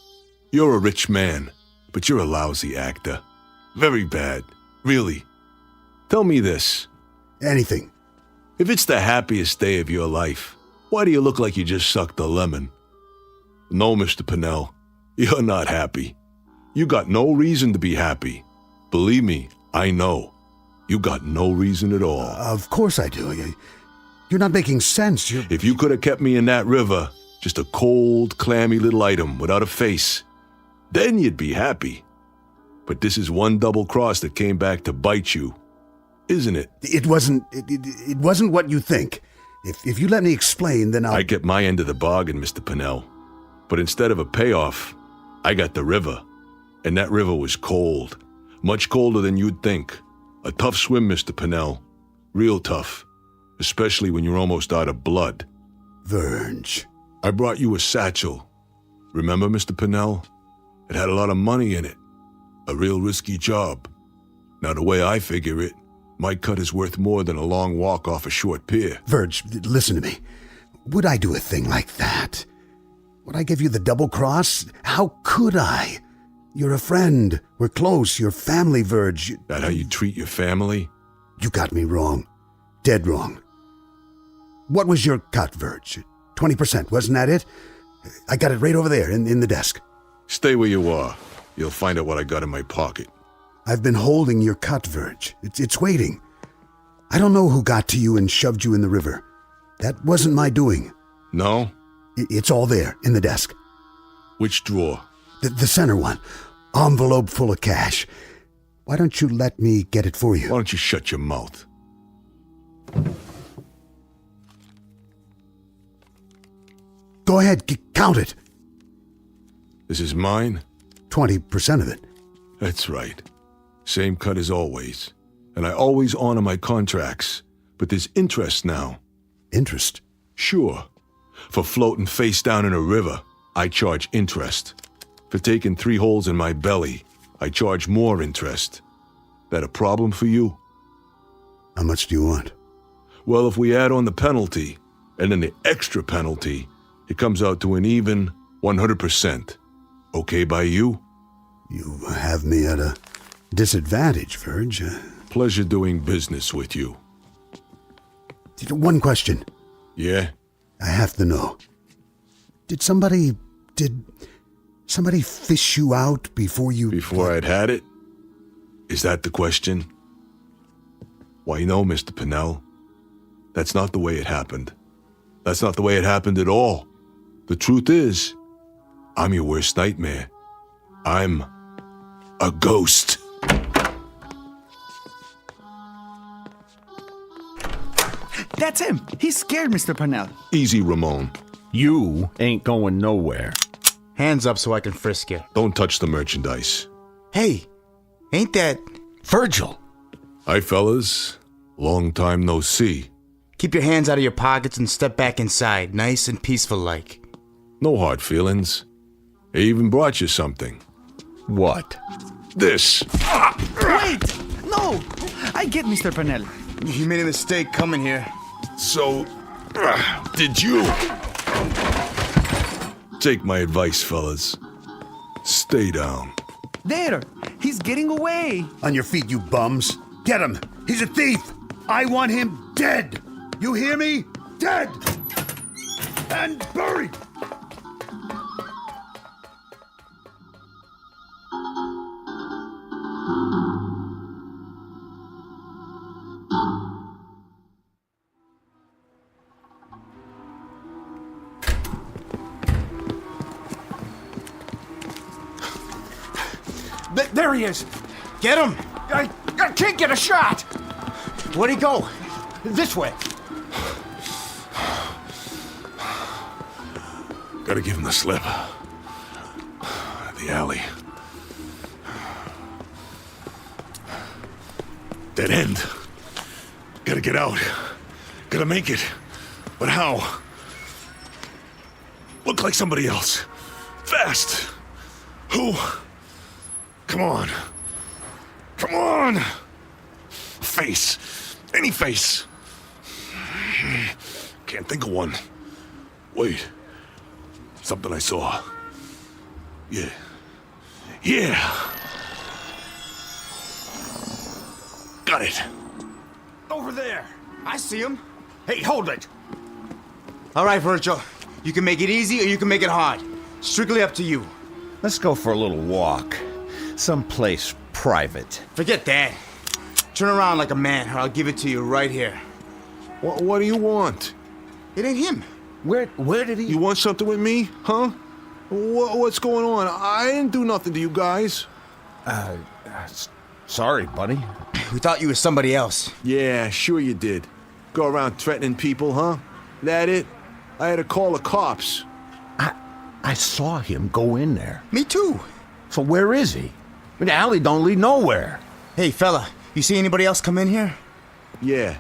you're a rich man, but you're a lousy actor. Very bad. Really. Tell me this. Anything. If it's the happiest day of your life, why do you look like you just sucked a lemon? No, Mr. Pennell, you're not happy. You got no reason to be happy. Believe me, I know. You got no reason at all. Of course I do. You're not making sense. If you could have kept me in that river, just a cold, clammy little item without a face, then you'd be happy. But this is one double cross that came back to bite you, isn't it? It wasn't what you think. If you let me explain, then I get my end of the bargain, Mr. Pennell. But instead of a payoff, I got the river. And that river was cold. Much colder than you'd think. A tough swim, Mr. Pennell. Real tough. Especially when you're almost out of blood. Verge. I brought you a satchel. Remember, Mr. Pennell? It had a lot of money in it. A real risky job. Now, the way I figure it, my cut is worth more than a long walk off a short pier. Verge, listen to me. Would I do a thing like that? Would I give you the double cross? How could I? You're a friend. We're close. You're family, Verge. That how you treat your family? You got me wrong. Dead wrong. What was your cut, Verge? 20%, wasn't that it? I got it right over there in the desk. Stay where you are. You'll find out what I got in my pocket. I've been holding your cut, Verge. It's waiting. I don't know who got to you and shoved you in the river. That wasn't my doing. No? It's all there in the desk. Which drawer? The center one. Envelope full of cash. Why don't you let me get it for you? Why don't you shut your mouth? Go ahead, count it. This is mine? 20% of it. That's right. Same cut as always. And I always honor my contracts. But there's interest now. Interest? Sure. For floating face down in a river, I charge interest. For taking 3 holes in my belly, I charge more interest. That a problem for you? How much do you want? Well, if we add on the penalty, and then the extra penalty, it comes out to an even 100%. Okay by you? You have me at a disadvantage, Verge. Pleasure doing business with you. One question. Yeah? I have to know. Did somebody fish you out before you... Before I'd had it? Is that the question? Why, no, Mr. Pinnell. That's not the way it happened. That's not the way it happened at all. The truth is, I'm your worst nightmare. I'm a ghost. That's him. He's scared, Mr. Purnell. Easy, Ramon. You ain't going nowhere. Hands up so I can frisk you. Don't touch the merchandise. Hey, ain't that Virgil? Hi, fellas. Long time no see. Keep your hands out of your pockets and step back inside, nice and peaceful like. No hard feelings. I even brought you something. What? This. Wait! No! I get Mr. Purnell. You made a mistake coming here. So, did you? Take my advice, fellas. Stay down. There! He's getting away! On your feet, you bums. Get him! He's a thief! I want him dead! You hear me? Dead! And buried! There he is! Get him! I can't get a shot! Where'd he go? This way. Gotta give him the slip. The alley. Dead end. Gotta get out. Gotta make it. But how? Look like somebody else. Fast. Who? Come on. Come on! Face. Any face. Can't think of one. Wait. Something I saw. Yeah. Yeah! Got it. Over there. I see him. Hey, hold it. All right, Virgil. You can make it easy or you can make it hard. Strictly up to you. Let's go for a little walk. Someplace private. Forget that. Turn around like a man, or I'll give it to you right here. What do you want? It ain't him. Where did he... You want something with me, huh? What's going on? I didn't do nothing to you guys. Sorry, buddy. We thought you were somebody else. Yeah, sure you did. Go around threatening people, huh? That it? I had to call the cops. I saw him go in there. Me too. So where is he? The alley don't lead nowhere. Hey, fella, you see anybody else come in here? Yeah,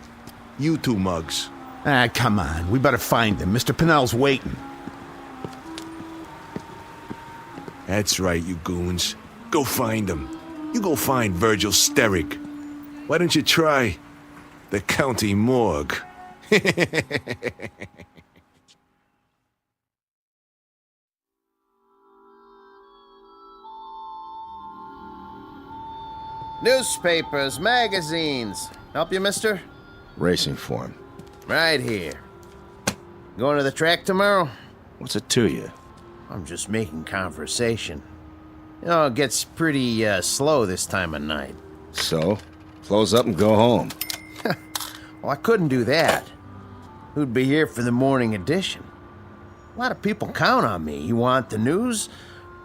you two mugs. Come on. We better find him. Mr. Pinnell's waiting. That's right, you goons. Go find him. You go find Virgil Steric. Why don't you try the county morgue? Newspapers, magazines. Help you, mister? Racing form. Right here. Going to the track tomorrow? What's it to you? I'm just making conversation. You know, it gets pretty slow this time of night. So? Close up and go home. Well, I couldn't do that. Who'd be here for the morning edition? A lot of people count on me. You want the news?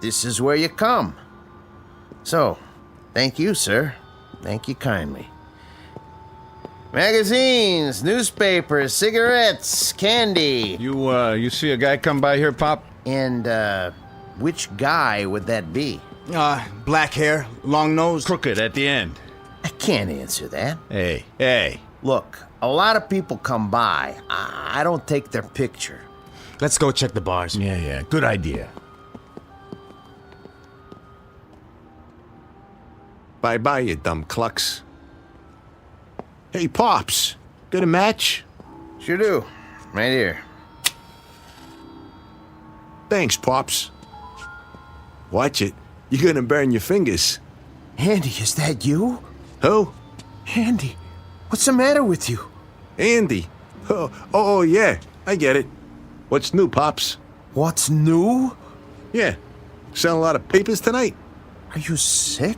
This is where you come. So, thank you, sir. Thank you kindly. Magazines, newspapers, cigarettes, candy. You see a guy come by here, Pop? And, which guy would that be? Black hair, long nose. Crooked at the end. I can't answer that. Hey. Look, a lot of people come by. I don't take their picture. Let's go check the bars. Yeah, good idea. Bye-bye, you dumb clucks. Hey, Pops, got a match? Sure do. Right here. Thanks, Pops. Watch it. You're gonna burn your fingers. Andy, is that you? Who? Andy, what's the matter with you? Andy. Oh, yeah, I get it. What's new, Pops? What's new? Yeah. Selling a lot of papers tonight? Are you sick?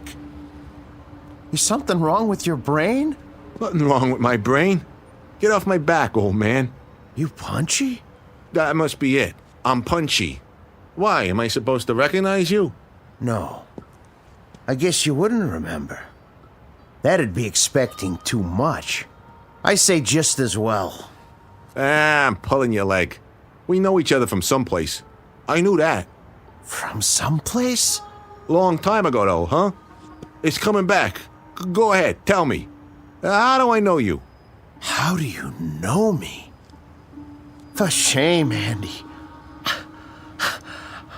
Is something wrong with your brain? Nothing wrong with my brain. Get off my back, old man. You punchy? That must be it. I'm punchy. Why, am I supposed to recognize you? No. I guess you wouldn't remember. That'd be expecting too much. I say just as well. I'm pulling your leg. We know each other from someplace. I knew that. From someplace? Long time ago, though, huh? It's coming back. Go ahead, tell me. How do I know you? How do you know me? For shame, Andy.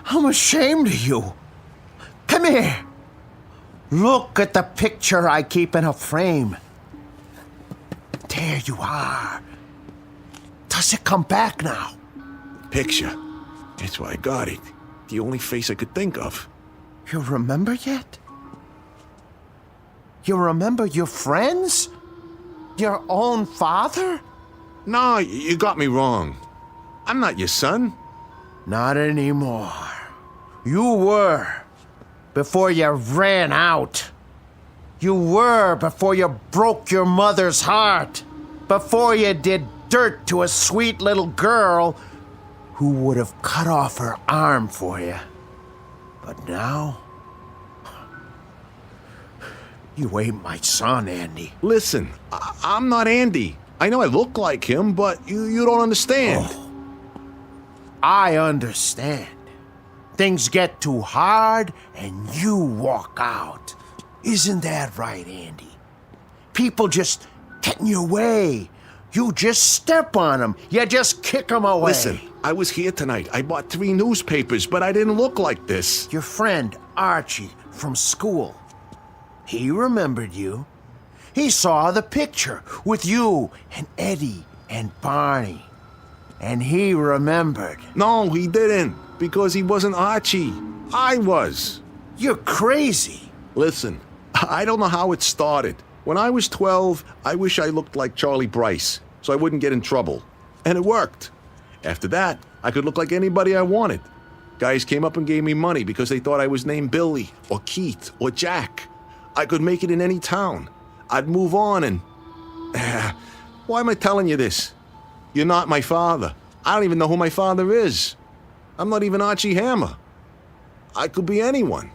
I'm ashamed of you. Come here. Look at the picture I keep in a frame. There you are. Does it come back now? Picture. That's why I got it. The only face I could think of. You remember yet? You remember your friends? Your own father? No, you got me wrong. I'm not your son. Not anymore. You were. Before you ran out. You were before you broke your mother's heart. Before you did dirt to a sweet little girl who would have cut off her arm for you. But now... you ain't my son, Andy. Listen, I'm not Andy. I know I look like him, but you don't understand. Oh, I understand. Things get too hard and you walk out. Isn't that right, Andy? People just get in your way. You just step on them. You just kick them away. Listen, I was here tonight. I bought 3 newspapers, but I didn't look like this. Your friend, Archie, from school. He remembered you. He saw the picture with you and Eddie and Barney. And he remembered. No, he didn't, because he wasn't Archie. I was. You're crazy. Listen, I don't know how it started. When I was 12, I wish I looked like Charlie Bryce, so I wouldn't get in trouble. And it worked. After that, I could look like anybody I wanted. Guys came up and gave me money because they thought I was named Billy, or Keith, or Jack. I could make it in any town. I'd move on and... why am I telling you this? You're not my father. I don't even know who my father is. I'm not even Archie Hammer. I could be anyone.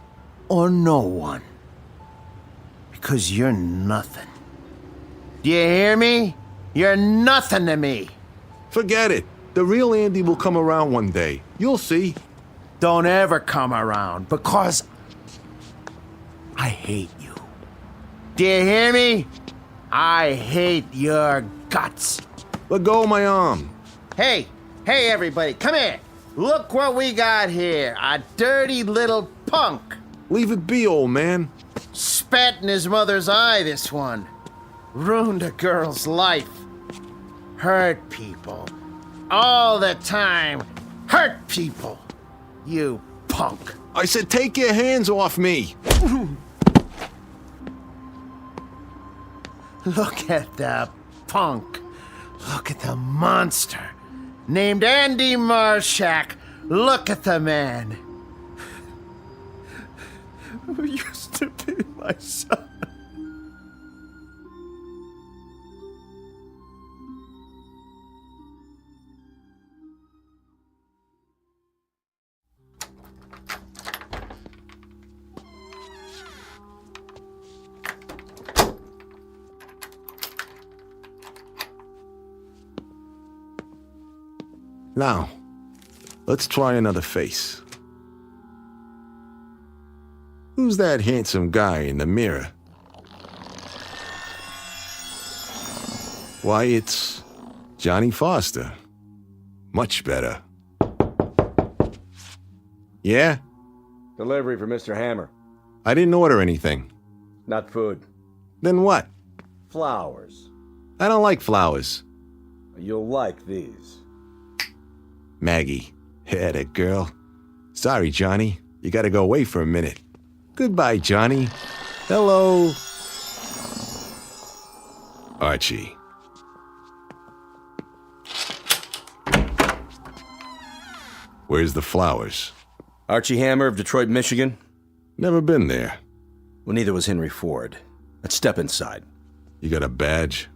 Or no one. Because you're nothing. Do you hear me? You're nothing to me. Forget it. The real Andy will come around one day. You'll see. Don't ever come around, because I hate you. Do you hear me? I hate your guts. Let go of my arm. Hey, everybody, come here. Look what we got here. A dirty little punk. Leave it be, old man. Spat in his mother's eye, this one. Ruined a girl's life. Hurt people. All the time. Hurt people. You punk. I said take your hands off me. Look at the punk. Look at the monster. Named Andy Marshak. Look at the man. Who used to be my son. Now, let's try another face. Who's that handsome guy in the mirror? Why, it's Johnny Foster. Much better. Yeah? Delivery for Mr. Hammer. I didn't order anything. Not food. Then what? Flowers. I don't like flowers. You'll like these. Maggie. Yeah, that girl. Sorry, Johnny. You gotta go away for a minute. Goodbye, Johnny. Hello. Archie. Where's the flowers? Archie Hammer of Detroit, Michigan? Never been there. Well, neither was Henry Ford. Let's step inside. You got a badge?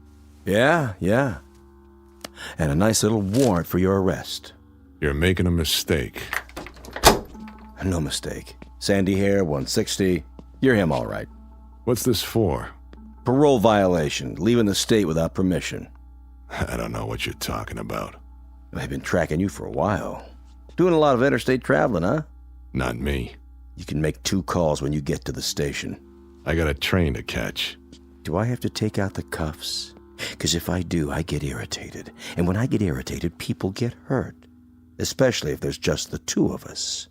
Yeah. And a nice little warrant for your arrest. You're making a mistake. No mistake. Sandy hair, 160. You're him, all right. What's this for? Parole violation. Leaving the state without permission. I don't know what you're talking about. I've been tracking you for a while. Doing a lot of interstate traveling, huh? Not me. You can make 2 calls when you get to the station. I got a train to catch. Do I have to take out the cuffs? Because if I do, I get irritated. And when I get irritated, people get hurt. Especially if there's just the 2 of us.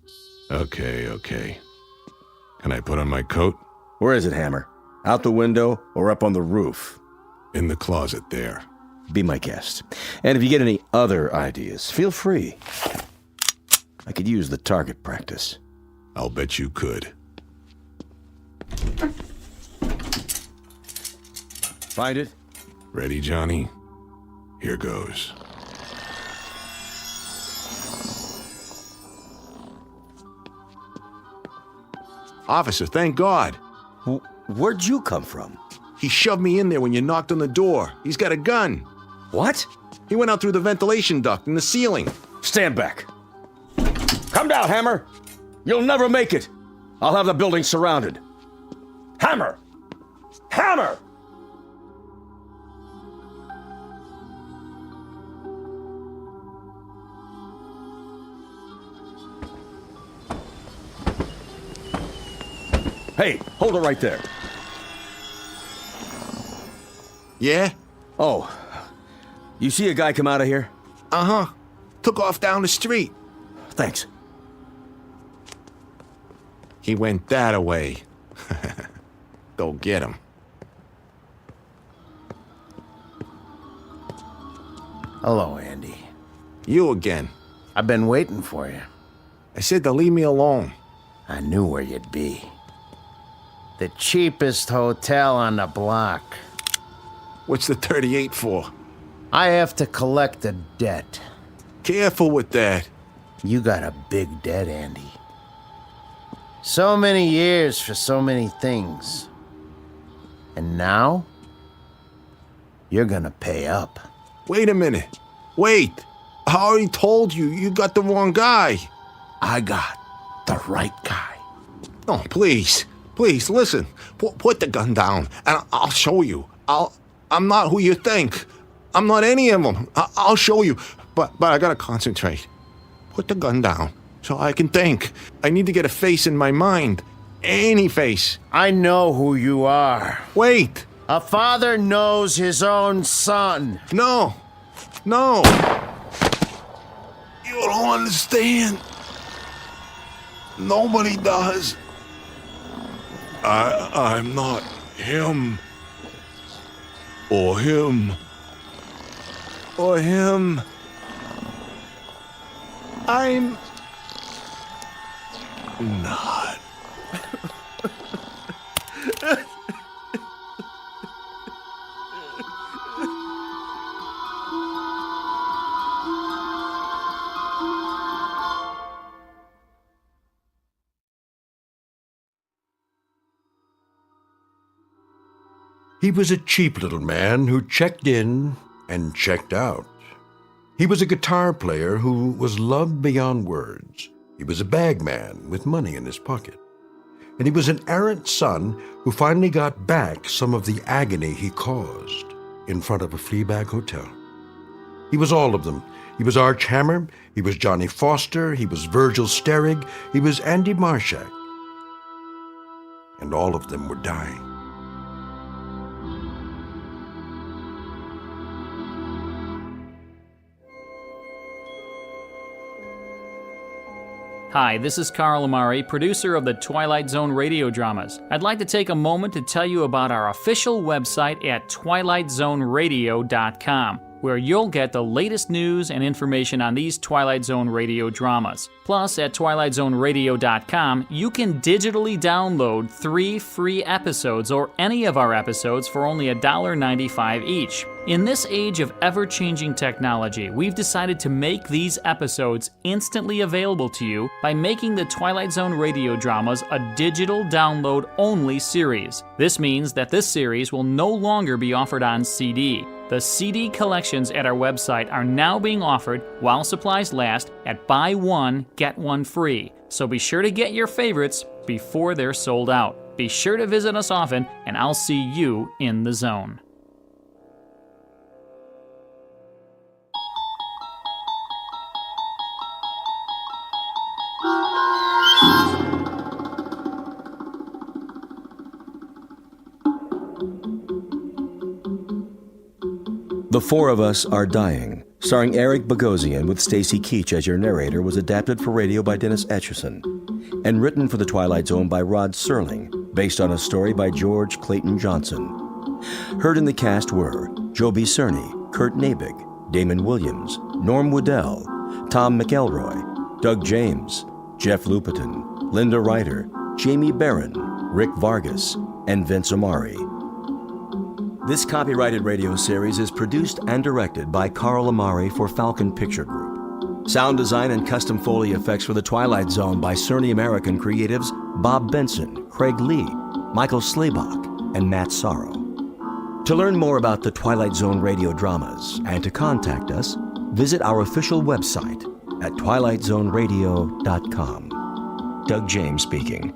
Okay. Can I put on my coat? Where is it, Hammer? Out the window or up on the roof? In the closet there. Be my guest. And if you get any other ideas, feel free. I could use the target practice. I'll bet you could. Find it? Ready, Johnny? Here goes. Officer, thank God. Where'd you come from? He shoved me in there when you knocked on the door. He's got a gun. What? He went out through the ventilation duct in the ceiling. Stand back. Come down, Hammer. You'll never make it. I'll have the building surrounded. Hammer! Hammer! Hey, hold it right there. Yeah? Oh, you see a guy come out of here? Uh-huh. Took off down the street. Thanks. He went that way. Go get him. Hello, Andy. You again. I've been waiting for you. I said to leave me alone. I knew where you'd be. The cheapest hotel on the block. What's the 38 for? I have to collect a debt. Careful with that. You got a big debt, Andy. So many years for so many things. And now, you're gonna pay up. Wait a minute. Wait. I already told you, you got the wrong guy. I got the right guy. Oh, please. Please, listen. Put the gun down, and I'll show you. I'm not who you think. I'm not any of them. I'll show you. But I gotta concentrate. Put the gun down so I can think. I need to get a face in my mind. Any face. I know who you are. Wait. A father knows his own son. No. You don't understand. Nobody does. I'm not him. Or him. Or him. I'm not. He was a cheap little man who checked in and checked out. He was a guitar player who was loved beyond words. He was a bagman with money in his pocket. And he was an errant son who finally got back some of the agony he caused in front of a Fleabag hotel. He was all of them, He was Arch Hammer, he was Johnny Foster, he was Virgil Sterig, he was Andy Marshak. And all of them were dying. Hi, this is Carl Amari, producer of the Twilight Zone Radio Dramas. I'd like to take a moment to tell you about our official website at twilightzoneradio.com, where you'll get the latest news and information on these Twilight Zone Radio dramas. Plus, at twilightzoneradio.com, you can digitally download 3 free episodes or any of our episodes for only $1.95 each. In this age of ever-changing technology, we've decided to make these episodes instantly available to you by making the Twilight Zone Radio Dramas a digital download-only series. This means that this series will no longer be offered on CD. The CD collections at our website are now being offered, while supplies last, at buy one, get one free. So be sure to get your favorites before they're sold out. Be sure to visit us often, and I'll see you in the zone. The Four of Us Are Dying, starring Eric Bogosian with Stacy Keach as your narrator, was adapted for radio by Dennis Etchison and written for The Twilight Zone by Rod Serling, based on a story by George Clayton Johnson. Heard in the cast were Joby Cerny, Kurt Nabig, Damon Williams, Norm Woodell, Tom McElroy, Doug James, Jeff Lupetin, Linda Ryder, Jamie Barron, Rick Vargas, and Vince Amari. This copyrighted radio series is produced and directed by Carl Amari for Falcon Picture Group. Sound design and custom Foley effects for The Twilight Zone by Cerny American creatives Bob Benson, Craig Lee, Michael Slaybach, and Matt Sorrow. To learn more about the Twilight Zone radio dramas and to contact us, visit our official website at twilightzoneradio.com. Doug James speaking.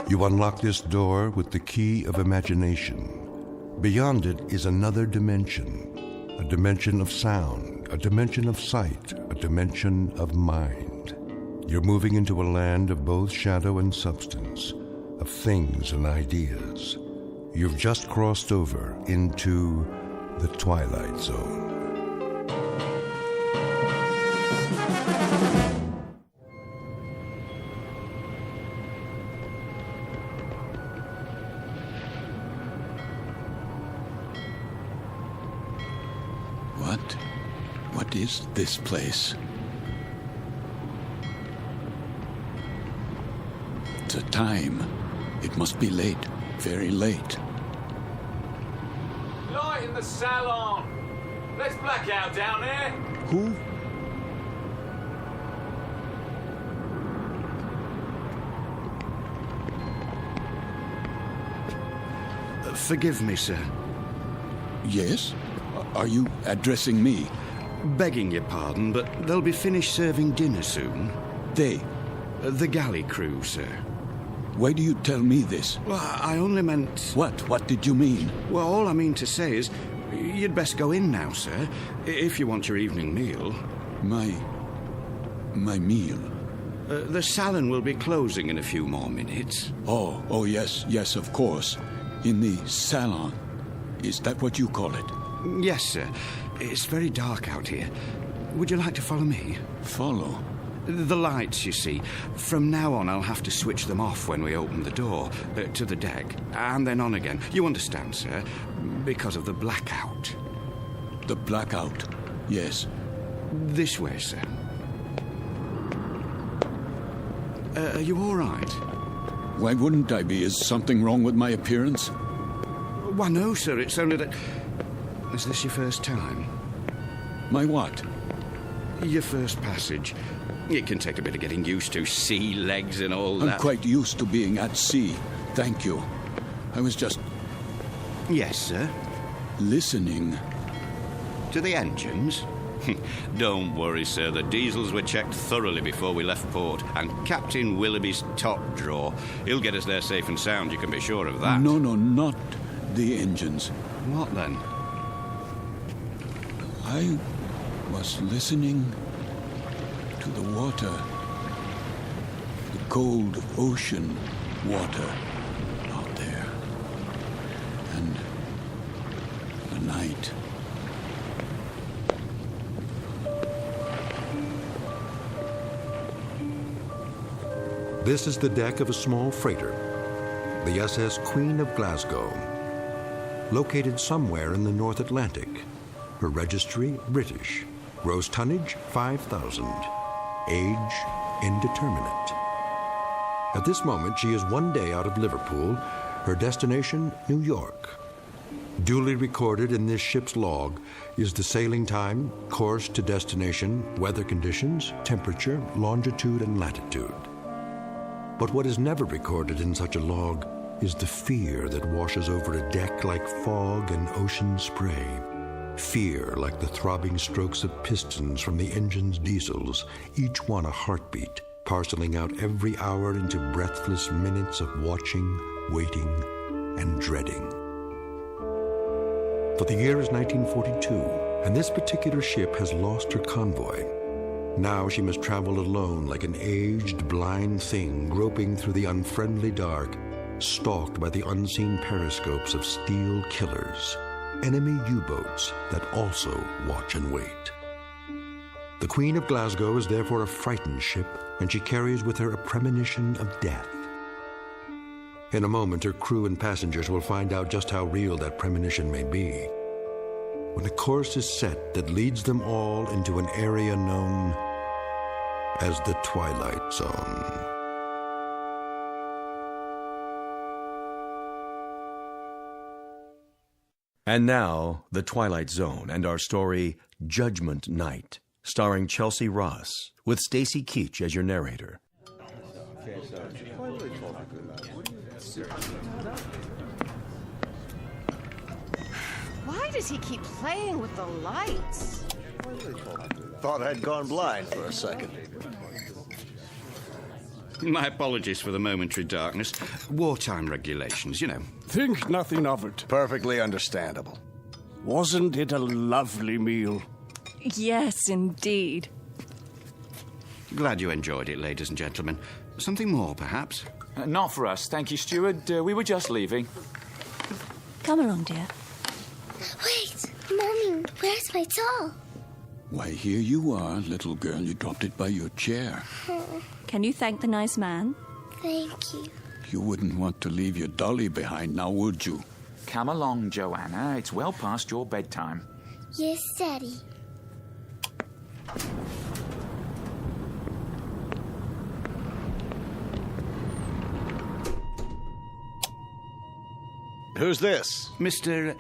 You unlock this door with the key of imagination. Beyond it is another dimension, a dimension of sound, a dimension of sight, a dimension of mind. You're moving into a land of both shadow and substance, of things and ideas. You've just crossed over into the Twilight Zone. What is this place? The time. It must be late. Very late. Light in the salon. Let's black out down there. Who? Forgive me, sir. Yes? Are you addressing me? Begging your pardon, but they'll be finished serving dinner soon. They? The galley crew, sir. Why do you tell me this? Well, I only meant... What? What did you mean? Well, all I mean to say is, you'd best go in now, sir, if you want your evening meal. My meal? The salon will be closing in a few more minutes. Oh, yes, of course. In the salon. Is that what you call it? Yes, sir. It's very dark out here. Would you like to follow me? Follow? The lights, you see. From now on, I'll have to switch them off when we open the door to the deck, and then on again. You understand, sir? Because of the blackout. The blackout? Yes. This way, sir. Are you all right? Why wouldn't I be? Is something wrong with my appearance? Why, no, sir. It's only that... Is this your first time? My what? Your first passage. It can take a bit of getting used to, sea legs and all that. I'm quite used to being at sea. Thank you. I was just... Yes, sir? Listening. To the engines? Don't worry, sir. The diesels were checked thoroughly before we left port, and Captain Willoughby's top drawer. He'll get us there safe and sound, you can be sure of that. No, not the engines. What then? I was listening to the water. The cold ocean water out there. And the night. This is the deck of a small freighter, the SS Queen of Glasgow, located somewhere in the North Atlantic. Her registry, British. Gross tonnage, 5,000. Age, indeterminate. At this moment, she is 1 day out of Liverpool. Her destination, New York. Duly recorded in this ship's log is the sailing time, course to destination, weather conditions, temperature, longitude, and latitude. But what is never recorded in such a log is the fear that washes over a deck like fog and ocean spray. Fear like the throbbing strokes of pistons from the engine's diesels, each one a heartbeat, parceling out every hour into breathless minutes of watching, waiting, and dreading. For the year is 1942, and this particular ship has lost her convoy. Now she must travel alone like an aged, blind thing groping through the unfriendly dark, stalked by the unseen periscopes of steel killers, enemy U-boats that also watch and wait. The Queen of Glasgow is therefore a frightened ship, and she carries with her a premonition of death. In a moment, her crew and passengers will find out just how real that premonition may be, when a course is set that leads them all into an area known as the Twilight Zone. And now, The Twilight Zone and our story, Judgment Night, starring Chelsea Ross, with Stacy Keach as your narrator. Why does he keep playing with the lights? Thought I'd gone blind for a second. My apologies for the momentary darkness. Wartime regulations, you know. Think nothing of it. Perfectly understandable. Wasn't it a lovely meal? Yes, indeed. Glad you enjoyed it, ladies and gentlemen. Something more, perhaps? Not for us, thank you, steward. We were just leaving. Come along, dear. Wait, Mommy, where's my doll? Why, here you are, little girl. You dropped it by your chair. Can you thank the nice man? Thank you. You wouldn't want to leave your dolly behind now, would you? Come along, Joanna. It's well past your bedtime. Yes, Daddy. Who's this? Mr.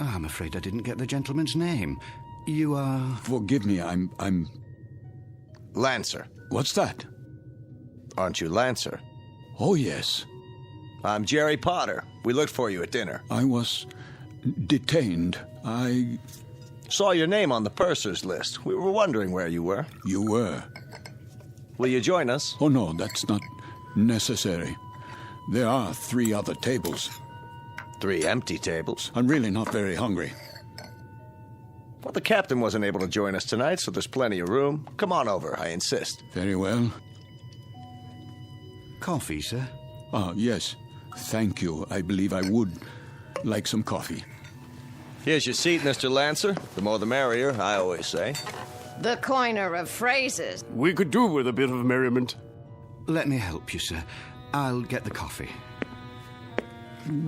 Oh, I'm afraid I didn't get the gentleman's name. You are... Forgive me, I'm... Lancer. What's that? Aren't you Lancer? Oh, yes. I'm Jerry Potter. We looked for you at dinner. I was detained. I... Saw your name on the purser's list. We were wondering where you were. You were? Will you join us? Oh, no, that's not necessary. There are 3 other tables. 3 empty tables? I'm really not very hungry. Well, the captain wasn't able to join us tonight, so there's plenty of room. Come on over, I insist. Very well. Coffee, sir? Yes. Thank you. I believe I would like some coffee. Here's your seat, Mr. Lancer. The more the merrier, I always say. The coiner of phrases. We could do with a bit of merriment. Let me help you, sir. I'll get the coffee.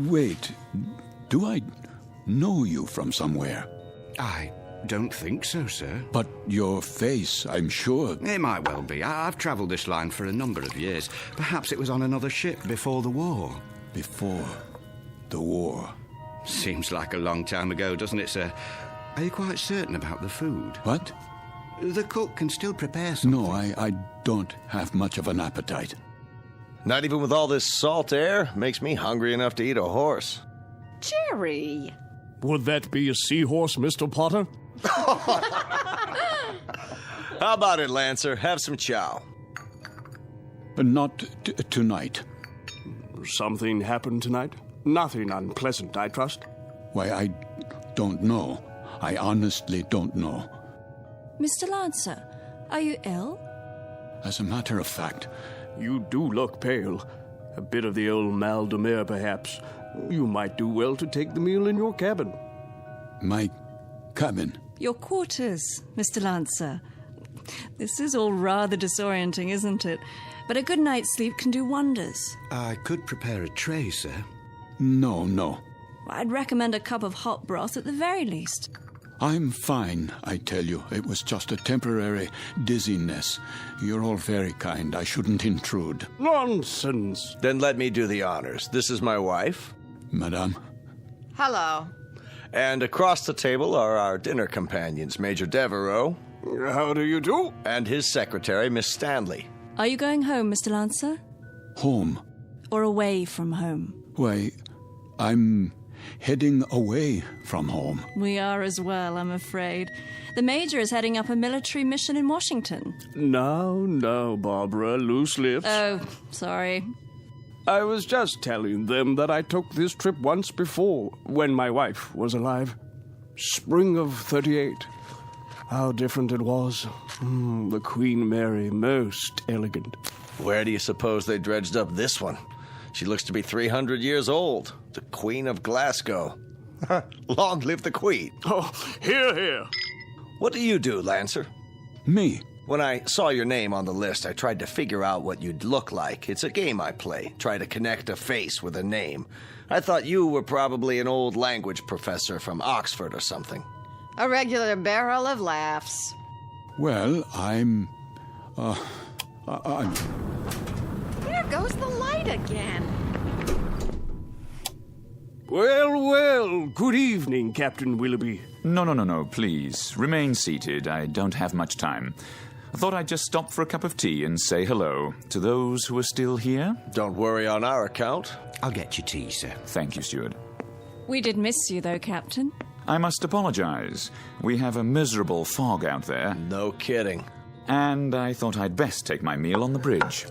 Wait. Do I know you from somewhere? I don't think so, sir. But your face, I'm sure. It might well be. I've travelled this line for a number of years. Perhaps it was on another ship before the war. Before the war? Seems like a long time ago, doesn't it, sir? Are you quite certain about the food? What? The cook can still prepare something. No, I don't have much of an appetite. Not even with all this salt air. Makes me hungry enough to eat a horse. Jerry! Would that be a seahorse, Mr. Potter? How about it, Lancer? Have some chow. Not tonight. Something happened tonight? Nothing unpleasant, I trust? Why, I don't know. I honestly don't know. Mr. Lancer, are you ill? As a matter of fact... You do look pale. A bit of the old mal de mer, perhaps. You might do well to take the meal in your cabin. My cabin? Your quarters, Mr. Lancer. This is all rather disorienting, isn't it? But a good night's sleep can do wonders. I could prepare a tray, sir. No. I'd recommend a cup of hot broth at the very least. I'm fine, I tell you. It was just a temporary dizziness. You're all very kind. I shouldn't intrude. Nonsense. Then let me do the honors. This is my wife. Madame. Hello. And across the table are our dinner companions, Major Devereaux. How do you do? And his secretary, Miss Stanley. Are you going home, Mr. Lancer? Home? Or away from home? Why, I'm heading away from home. We are as well, I'm afraid. The Major is heading up a military mission in Washington. Now, Barbara, loose lips. Oh, sorry. I was just telling them that I took this trip once before, when my wife was alive. Spring of 38. How different it was. The Queen Mary, most elegant. Where do you suppose they dredged up this one? She looks to be 300 years old. The Queen of Glasgow. Long live the Queen. Oh, hear. What do you do, Lancer? Me? When I saw your name on the list, I tried to figure out what you'd look like. It's a game I play. Try to connect a face with a name. I thought you were probably an old language professor from Oxford or something. A regular barrel of laughs. Well, I'm... There goes the light again. Well, good evening, Captain Willoughby. No, please. Remain seated. I don't have much time. I thought I'd just stop for a cup of tea and say hello to those who are still here. Don't worry on our account. I'll get you tea, sir. Thank you, steward. We did miss you, though, Captain. I must apologize. We have a miserable fog out there. No kidding. And I thought I'd best take my meal on the bridge.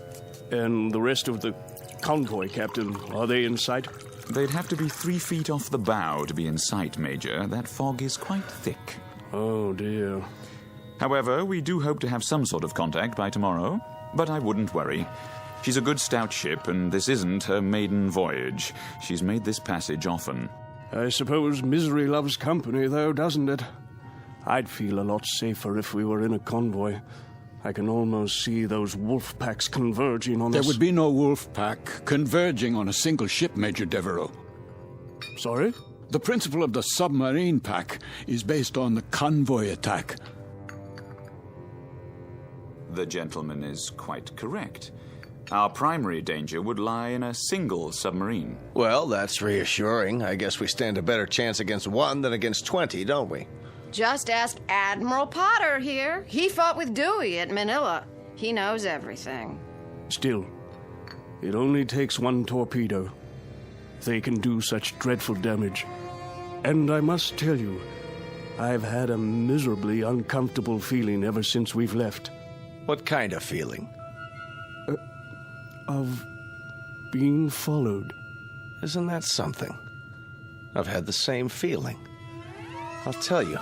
And the rest of the convoy, Captain, are they in sight? They'd have to be 3 feet off the bow to be in sight, Major. That fog is quite thick. Oh, dear. However, we do hope to have some sort of contact by tomorrow. But I wouldn't worry. She's a good stout ship, and this isn't her maiden voyage. She's made this passage often. I suppose misery loves company, though, doesn't it? I'd feel a lot safer if we were in a convoy. I can almost see those wolf packs converging on us. There would be no wolf pack converging on a single ship, Major Devereaux. Sorry? The principle of the submarine pack is based on the convoy attack. The gentleman is quite correct. Our primary danger would lie in a single submarine. Well, that's reassuring. I guess we stand a better chance against one than against 20, don't we? Just ask Admiral Potter here. He fought with Dewey at Manila. He knows everything. Still, it only takes one torpedo. They can do such dreadful damage. And I must tell you, I've had a miserably uncomfortable feeling ever since we've left. What kind of feeling? Of being followed. Isn't that something? I've had the same feeling. I'll tell you,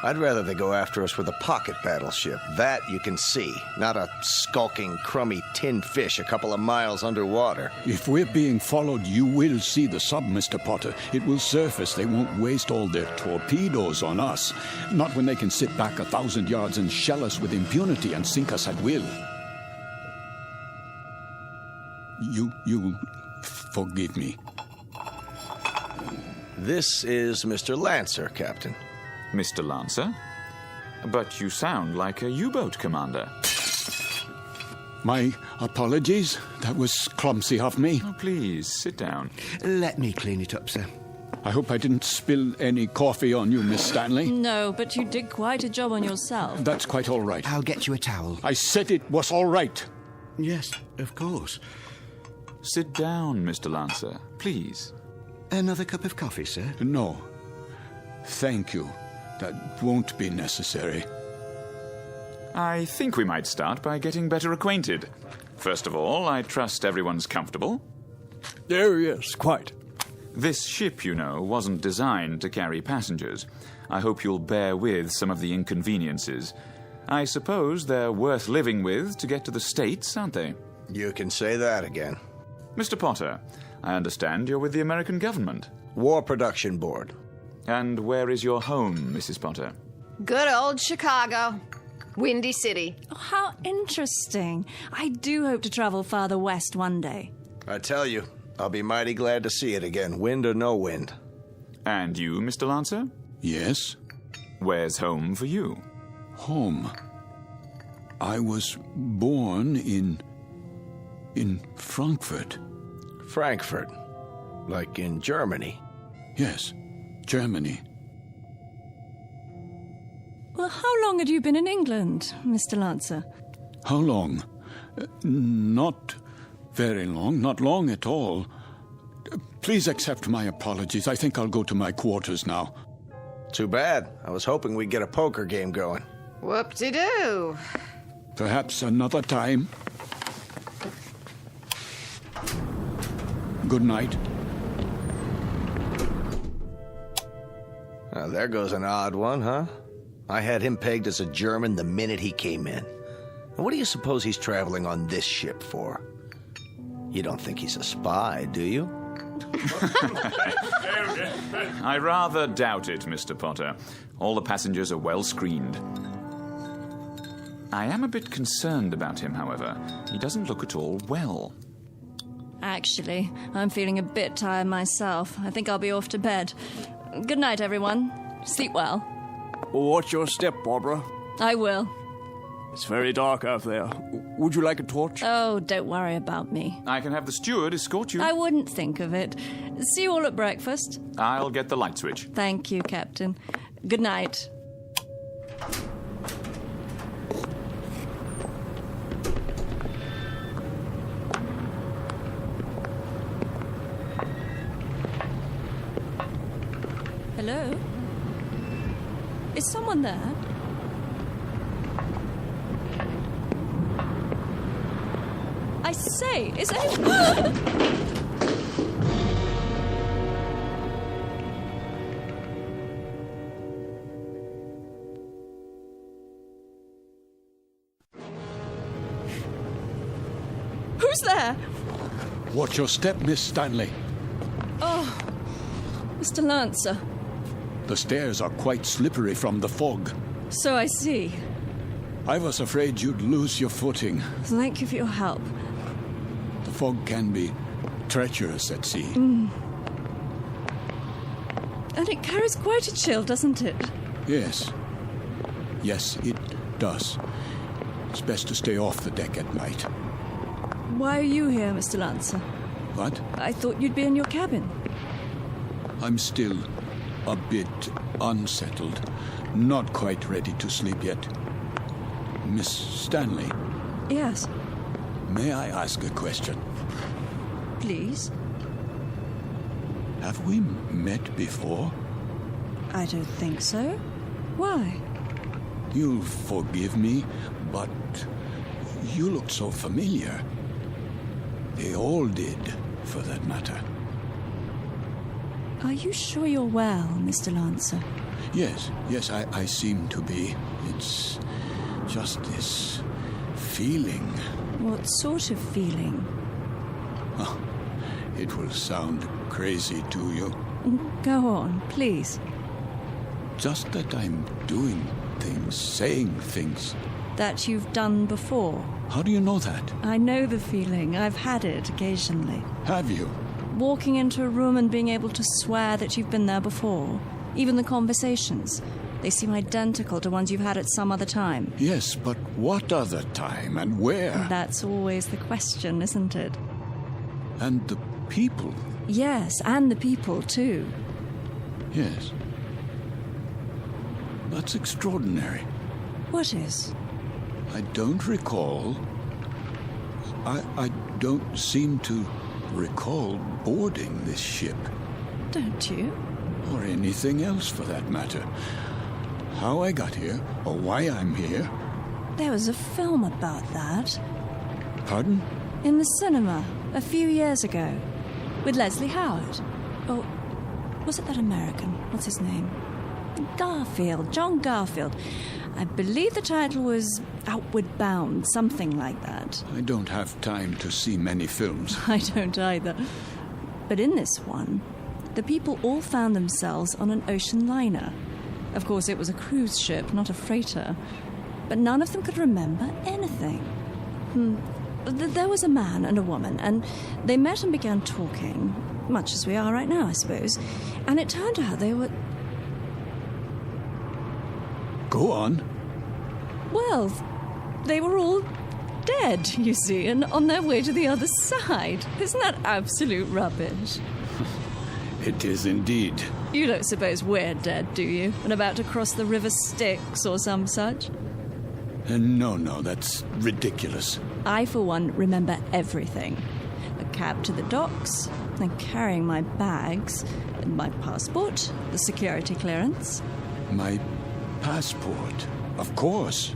I'd rather they go after us with a pocket battleship. That you can see, not a skulking, crummy tin fish a couple of miles underwater. If we're being followed, you will see the sub, Mr. Potter. It will surface. They won't waste all their torpedoes on us. Not when they can sit back 1,000 yards and shell us with impunity and sink us at will. You forgive me. This is Mr. Lancer, Captain. Mr. Lancer? But you sound like a U-boat commander. My apologies. That was clumsy of me. Oh, please, sit down. Let me clean it up, sir. I hope I didn't spill any coffee on you, Miss Stanley. No, but you did quite a job on yourself. That's quite all right. I'll get you a towel. I said it was all right. Yes, of course. Sit down, Mr. Lancer, please. Another cup of coffee, sir? No. Thank you. That won't be necessary. I think we might start by getting better acquainted. First of all, I trust everyone's comfortable. Oh, yes, quite. This ship, you know, wasn't designed to carry passengers. I hope you'll bear with some of the inconveniences. I suppose they're worth living with to get to the States, aren't they? You can say that again. Mr. Potter, I understand you're with the American government. War Production Board. And where is your home, Mrs. Potter? Good old Chicago. Windy City. Oh, how interesting. I do hope to travel farther west one day. I tell you, I'll be mighty glad to see it again, wind or no wind. And you, Mr. Lancer? Yes? Where's home for you? Home? I was born in Frankfurt. Frankfurt? Like in Germany? Yes, Germany. Well, how long had you been in England, Mr. Lancer? How long? Not very long, not long at all. Please accept my apologies. I think I'll go to my quarters now. Too bad. I was hoping we'd get a poker game going. Whoop-de-doo. Perhaps another time. Good night. Now, there goes an odd one, huh? I had him pegged as a German the minute he came in. And what do you suppose he's traveling on this ship for? You don't think he's a spy, do you? I rather doubt it, Mr. Potter. All the passengers are well screened. I am a bit concerned about him, however. He doesn't look at all well. Actually, I'm feeling a bit tired myself. I think I'll be off to bed. Good night, everyone. Sleep well. Watch your step, Barbara. I will. It's very dark out there. Would you like a torch? Oh, don't worry about me. I can have the steward escort you. I wouldn't think of it. See you all at breakfast. I'll get the light switch. Thank you, Captain. Good night. Hello? Is someone there? I say, is anyone... Who's there? Watch your step, Miss Stanley. Oh, Mr. Lancer. The stairs are quite slippery from the fog. So I see. I was afraid you'd lose your footing. Thank you for your help. The fog can be treacherous at sea. And it carries quite a chill, doesn't it? Yes. Yes, it does. It's best to stay off the deck at night. Why are you here, Mr. Lancer? What? I thought you'd be in your cabin. I'm still a bit unsettled. Not quite ready to sleep yet. Miss Stanley? Yes. May I ask a question? Please. Have we met before? I don't think so. Why? You'll forgive me, but you look so familiar. They all did, for that matter. Are you sure you're well, Mr. Lancer? Yes, I seem to be. It's just this feeling. What sort of feeling? Oh, it will sound crazy to you. Go on, please. Just that I'm doing things, saying things. That you've done before. How do you know that? I know the feeling. I've had it occasionally. Have you? Walking into a room and being able to swear that you've been there before. Even the conversations. They seem identical to ones you've had at some other time. Yes, but what other time and where? That's always the question, isn't it? And the people? Yes, and the people, too. Yes. That's extraordinary. What is? I don't recall. I don't seem to recall boarding this ship. Don't you? Or anything else for that matter. How I got here, or why I'm here. There was a film about that. Pardon? In the cinema, a few years ago. With Leslie Howard. Oh, was it that American? What's his name? Garfield, John Garfield. I believe the title was Outward Bound, something like that. I don't have time to see many films. I don't either. But in this one, the people all found themselves on an ocean liner. Of course, it was a cruise ship, not a freighter. But none of them could remember anything. There was a man and a woman, and they met and began talking, much as we are right now, I suppose. And it turned out they were... Go on. Well, they were all dead, you see, and on their way to the other side. Isn't that absolute rubbish? It is indeed. You don't suppose we're dead, do you? And about to cross the River Styx or some such? No, that's ridiculous. I, for one, remember everything. A cab to the docks, and carrying my bags, and my passport, the security clearance. My passport? Of course.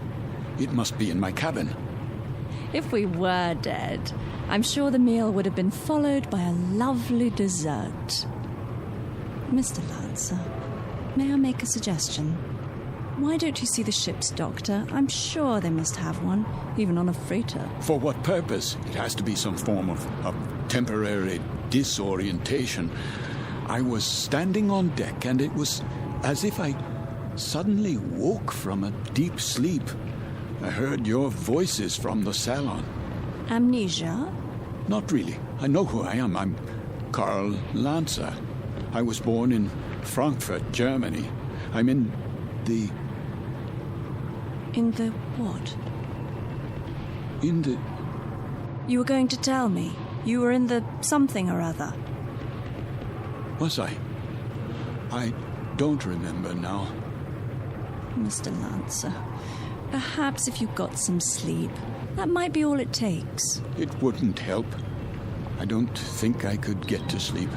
It must be in my cabin. If we were dead, I'm sure the meal would have been followed by a lovely dessert. Mr. Lancer, may I make a suggestion? Why don't you see the ship's doctor? I'm sure they must have one, even on a freighter. For what purpose? It has to be some form of temporary disorientation. I was standing on deck, and it was as if I suddenly woke from a deep sleep. I heard your voices from the salon. Amnesia? Not really. I know who I am. I'm Karl Lancer. I was born in Frankfurt, Germany. I'm in the... In the what? In the... You were going to tell me. You were in the something or other. Was I? I don't remember now. Mr. Lancer, perhaps if you got some sleep, that might be all it takes. It wouldn't help. I don't think I could get to sleep.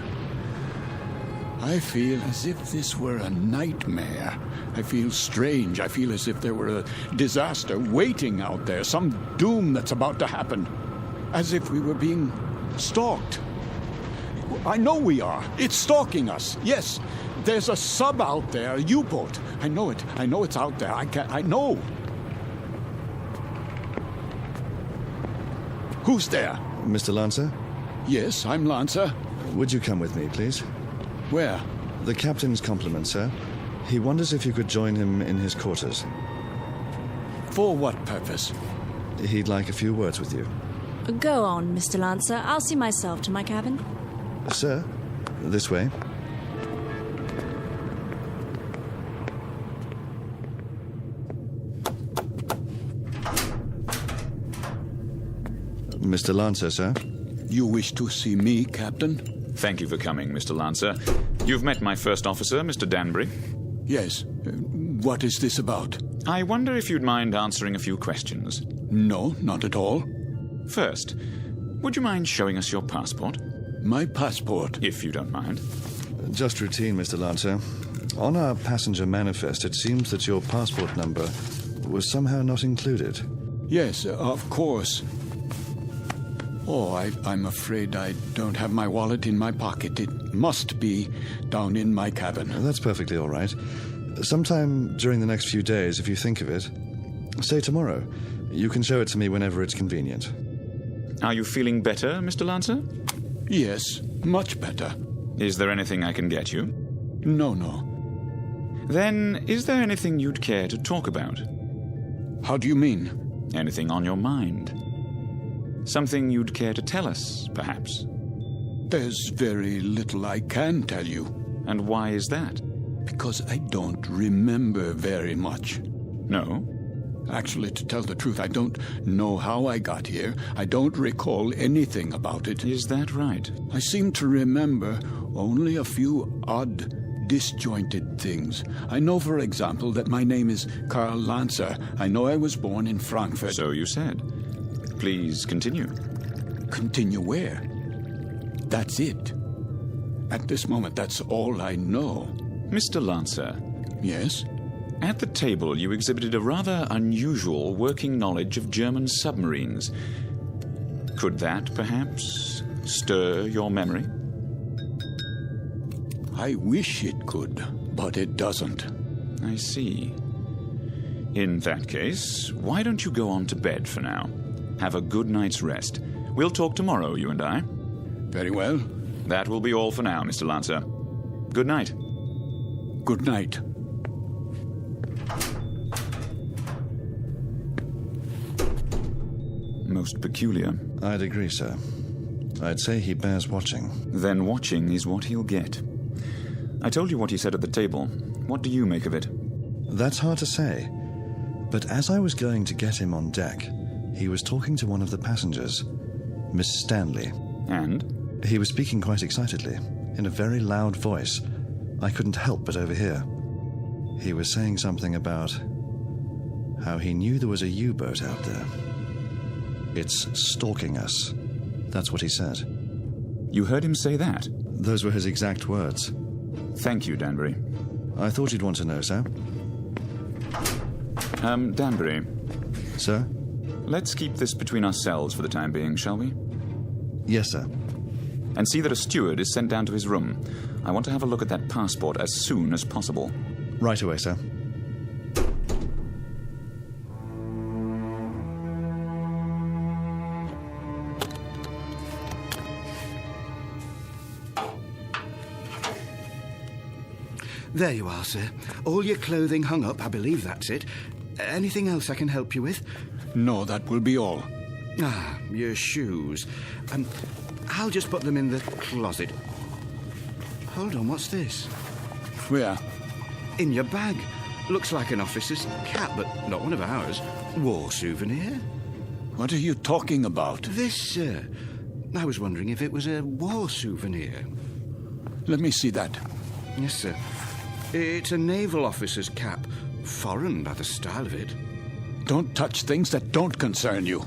I feel as if this were a nightmare. I feel strange. I feel as if there were a disaster waiting out there, some doom that's about to happen. As if we were being stalked. I know we are. It's stalking us. Yes, there's a sub out there, a U-boat. I know it. I know it's out there. I know. Who's there? Mr. Lancer? Yes, I'm Lancer. Would you come with me, please? Where? The captain's compliments, sir. He wonders if you could join him in his quarters. For what purpose? He'd like a few words with you. Go on, Mr. Lancer. I'll see myself to my cabin. Sir, this way. Mr. Lancer, sir. You wish to see me, Captain? Thank you for coming, Mr. Lancer. You've met my first officer, Mr. Danbury. Yes. What is this about? I wonder if you'd mind answering a few questions. No, not at all. First, would you mind showing us your passport? My passport? If you don't mind. Just routine, Mr. Lancer. On our passenger manifest, it seems that your passport number was somehow not included. Yes, of course. Oh, I'm afraid I don't have my wallet in my pocket. It must be down in my cabin. That's perfectly all right. Sometime during the next few days, if you think of it, say tomorrow. You can show it to me whenever it's convenient. Are you feeling better, Mr. Lancer? Yes, much better. Is there anything I can get you? No. Then, is there anything you'd care to talk about? How do you mean? Anything on your mind? Something you'd care to tell us, perhaps? There's very little I can tell you. And why is that? Because I don't remember very much. No? Actually, to tell the truth, I don't know how I got here. I don't recall anything about it. Is that right? I seem to remember only a few odd, disjointed things. I know, for example, that my name is Karl Lancer. I know I was born in Frankfurt. So you said. Please continue. Continue where? That's it. At this moment, that's all I know. Mr. Lancer. Yes? At the table, you exhibited a rather unusual working knowledge of German submarines. Could that, perhaps, stir your memory? I wish it could, but it doesn't. I see. In that case, why don't you go on to bed for now? Have a good night's rest. We'll talk tomorrow, you and I. Very well. That will be all for now, Mr. Lancer. Good night. Good night. Most peculiar. I'd agree, sir. I'd say he bears watching. Then watching is what he'll get. I told you what he said at the table. What do you make of it? That's hard to say. But as I was going to get him on deck, he was talking to one of the passengers, Miss Stanley. And? He was speaking quite excitedly, in a very loud voice. I couldn't help but overhear. He was saying something about how he knew there was a U-boat out there. It's stalking us. That's what he said. You heard him say that? Those were his exact words. Thank you, Danbury. I thought you'd want to know, sir. Danbury. Sir? Let's keep this between ourselves for the time being, shall we? Yes, sir. And see that a steward is sent down to his room. I want to have a look at that passport as soon as possible. Right away, sir. There you are, sir. All your clothing hung up, I believe that's it. Anything else I can help you with? No, that will be all. Ah, your shoes. I'll just put them in the closet. Hold on, what's this? Where? In your bag. Looks like an officer's cap, but not one of ours. War souvenir. What are you talking about? This, sir. I was wondering if it was a war souvenir. Let me see that. Yes, sir. It's a naval officer's cap. Foreign by the style of it. Don't touch things that don't concern you.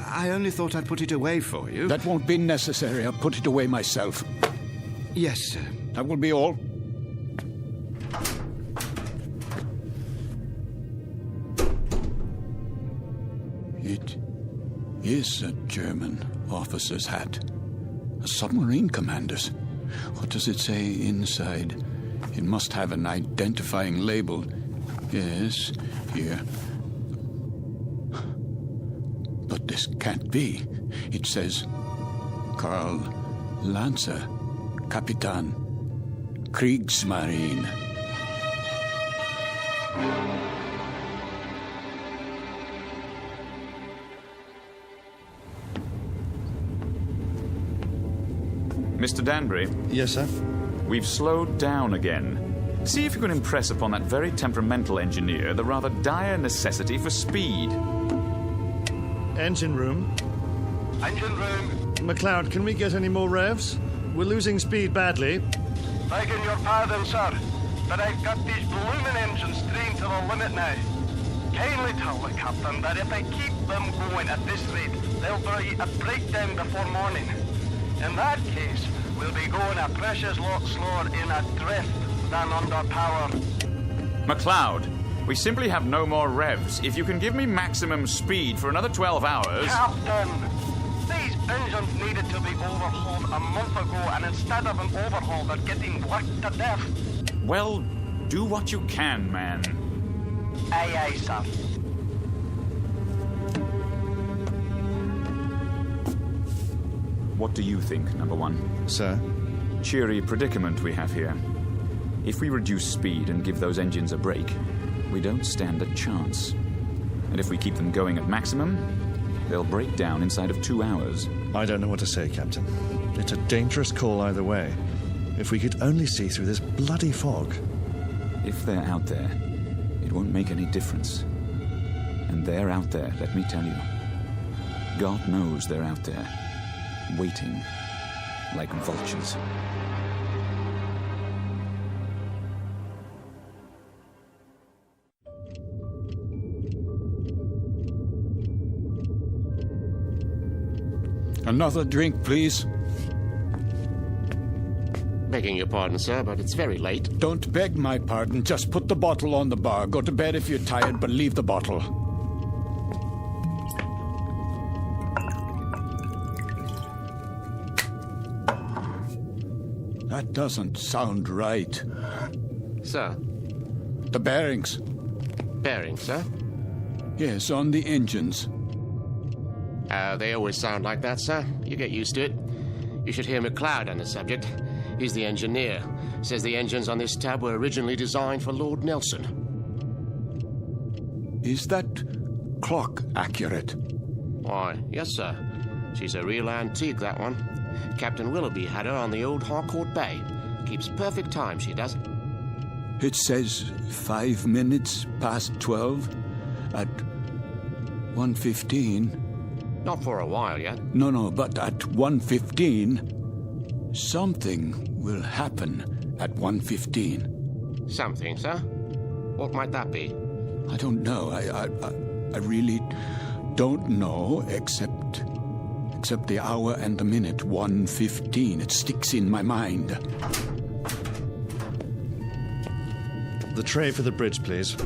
I only thought I'd put it away for you. That won't be necessary. I'll put it away myself. Yes, sir. That will be all. It is a German officer's hat. A submarine commander's. What does it say inside? It must have an identifying label. Yes, here. But this can't be. It says, Karl Lancer, Kapitan, Kriegsmarine. Mr. Danbury? Yes, sir? We've slowed down again. See if you can impress upon that very temperamental engineer the rather dire necessity for speed. Engine room. Engine room. McLeod, can we get any more revs? We're losing speed badly. Begging your pardon, sir, but I've got these blooming engines trained to the limit now. Kindly tell the captain that if I keep them going at this rate, there'll be a breakdown before morning. In that case, we'll be going a precious lot slower in a drift than under power. McLeod, we simply have no more revs. If you can give me maximum speed for another 12 hours... Captain! These engines needed to be overhauled a month ago, and instead of an overhaul, they're getting worked to death. Well, do what you can, man. Aye, aye, sir. What do you think, number one? Sir? Cheery predicament we have here. If we reduce speed and give those engines a break, we don't stand a chance. And if we keep them going at maximum, they'll break down inside of 2 hours. I don't know what to say, Captain. It's a dangerous call either way. If we could only see through this bloody fog. If they're out there, it won't make any difference. And they're out there, let me tell you. God knows they're out there, waiting like vultures. Another drink, please. Begging your pardon, sir, but it's very late. Don't beg my pardon. Just put the bottle on the bar. Go to bed if you're tired, but leave the bottle. That doesn't sound right. Sir? The bearings. Bearings, sir? Yes, on the engines. They always sound like that, sir. You get used to it. You should hear McLeod on the subject. He's the engineer. Says the engines on this tab were originally designed for Lord Nelson. Is that clock accurate? Why, yes, sir. She's a real antique, that one. Captain Willoughby had her on the old Harcourt Bay. Keeps perfect time, she does. It says 5 minutes past 12 at 1:15. Not for a while yet. No, but at 1:15, something will happen at 1:15. Something, sir? What might that be? I don't know. I really don't know, except the hour and the minute, 1:15. It sticks in my mind. The tray for the bridge, please.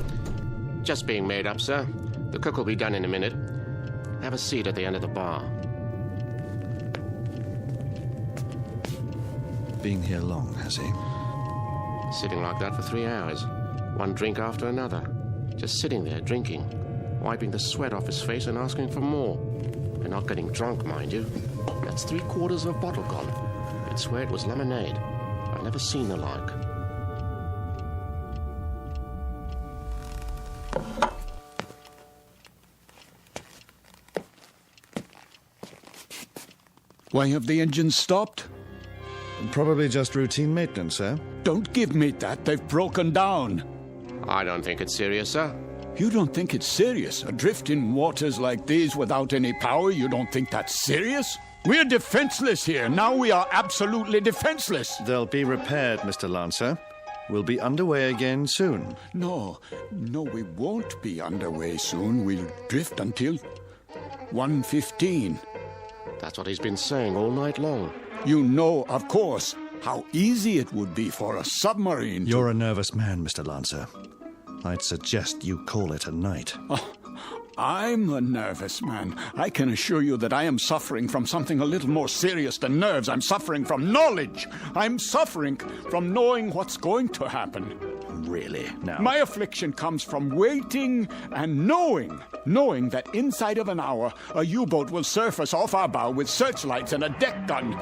Just being made up, sir. The cook will be done in a minute. Have a seat at the end of the bar. Been here long, has he? Sitting like that for 3 hours. One drink after another. Just sitting there, drinking. Wiping the sweat off his face and asking for more. And not getting drunk, mind you. That's 3/4 of a bottle gone. I'd swear it was lemonade. I've never seen the like. Why have the engines stopped? Probably just routine maintenance, sir. Don't give me that. They've broken down. I don't think it's serious, sir. You don't think it's serious? Adrift in waters like these without any power, you don't think that's serious? We're defenseless here. Now we are absolutely defenseless. They'll be repaired, Mr. Lancer. We'll be underway again soon. No, we won't be underway soon. We'll drift until 1:15. That's what he's been saying all night long. You know, of course, how easy it would be for a submarine to... You're a nervous man, Mr. Lancer. I'd suggest you call it a night. I'm a nervous man. I can assure you that I am suffering from something a little more serious than nerves. I'm suffering from knowledge. I'm suffering from knowing what's going to happen. Really? Now? My affliction comes from waiting and knowing that inside of an hour, a U-boat will surface off our bow with searchlights and a deck gun.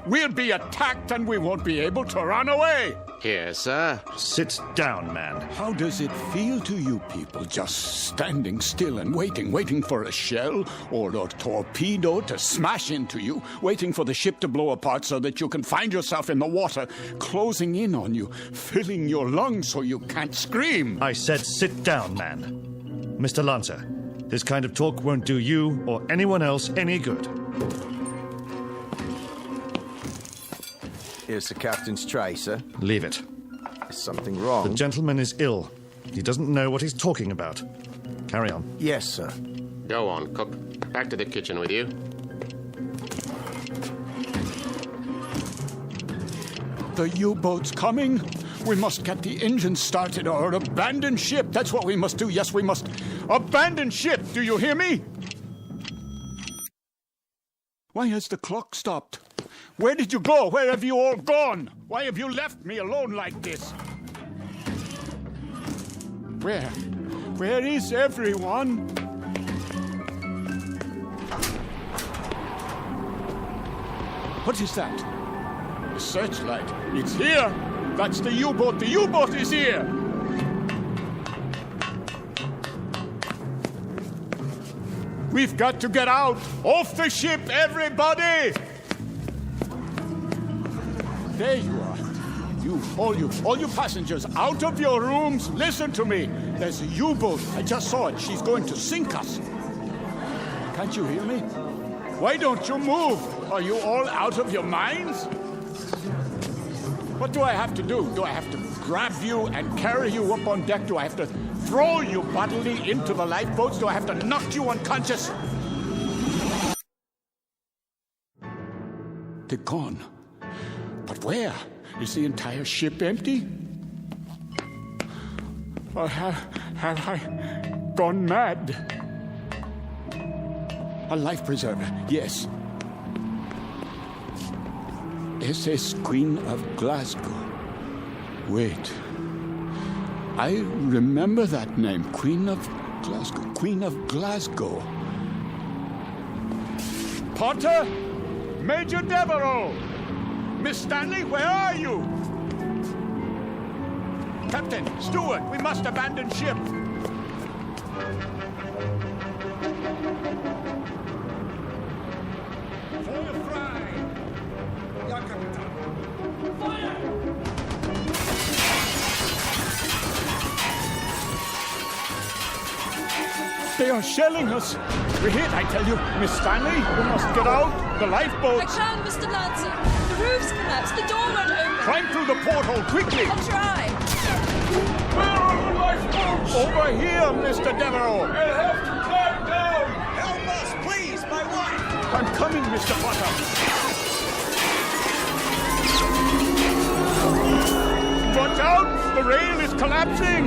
We'll be attacked and we won't be able to run away. Here, sir. Sit down, man. How does it feel to you people just standing still and waiting for a shell or a torpedo to smash into you, waiting for the ship to blow apart so that you can find yourself in the water, closing in on you, filling your lungs so you can't scream? I said sit down, man. Mr. Lancer, this kind of talk won't do you or anyone else any good. Here's the captain's tray, sir. Leave it. Is something wrong? The gentleman is ill. He doesn't know what he's talking about. Carry on. Yes, sir. Go on, cook. Back to the kitchen with you. The U-boat's coming. We must get the engines started or abandon ship. That's what we must do. Yes, we must abandon ship. Do you hear me? Why has the clock stopped? Where did you go? Where have you all gone? Why have you left me alone like this? Where is everyone? What is that? The searchlight. It's here. That's the U-boat. The U-boat is here. We've got to get out. Off the ship, everybody. There you are. All you passengers, out of your rooms. Listen to me. There's a U-boat. I just saw it. She's going to sink us. Can't you hear me? Why don't you move? Are you all out of your minds? What do I have to do? Do I have to grab you and carry you up on deck? Do I have to throw you bodily into the lifeboats? Do I have to knock you unconscious? They're gone. But where? Is the entire ship empty? Or have I gone mad? A life preserver, yes. SS Queen of Glasgow. Wait. I remember that name. Queen of Glasgow. Queen of Glasgow. Potter? Major Devereaux! Miss Stanley, where are you? Captain, steward, we must abandon ship. They are shelling us. We're hit, I tell you. Miss Stanley, we must get out. The lifeboats. I can't, Mr. Lancer. The roof's collapsed. The door won't open. Climb through the porthole, quickly. I'll try. Where are the lifeboats? Over here, Mr. Devereaux. We'll have to climb down. Help us, please, my wife. I'm coming, Mr. Potter. Watch out! The rail is collapsing!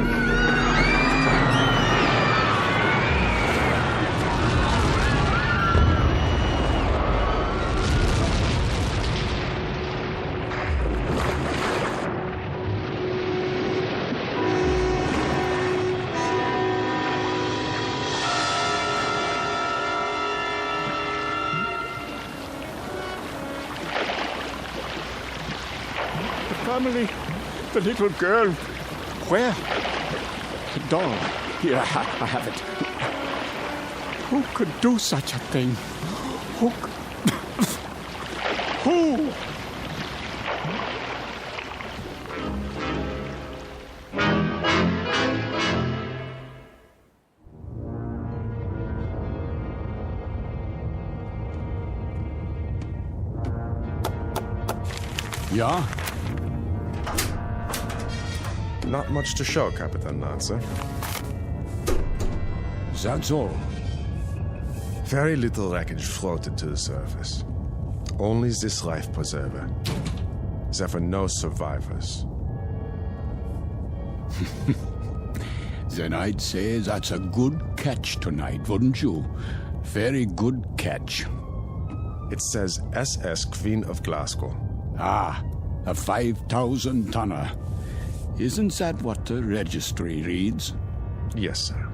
Family, the little girl. Where? The doll. Here, I have it. Who could do such a thing? Who? Yeah? Not much to show, Capitan Lancer. That's all. Very little wreckage floated to the surface. Only this life preserver. There were no survivors. Then I'd say that's a good catch tonight, wouldn't you? Very good catch. It says SS Queen of Glasgow. Ah, a 5,000-tonner. Isn't that what the registry reads? Yes, sir.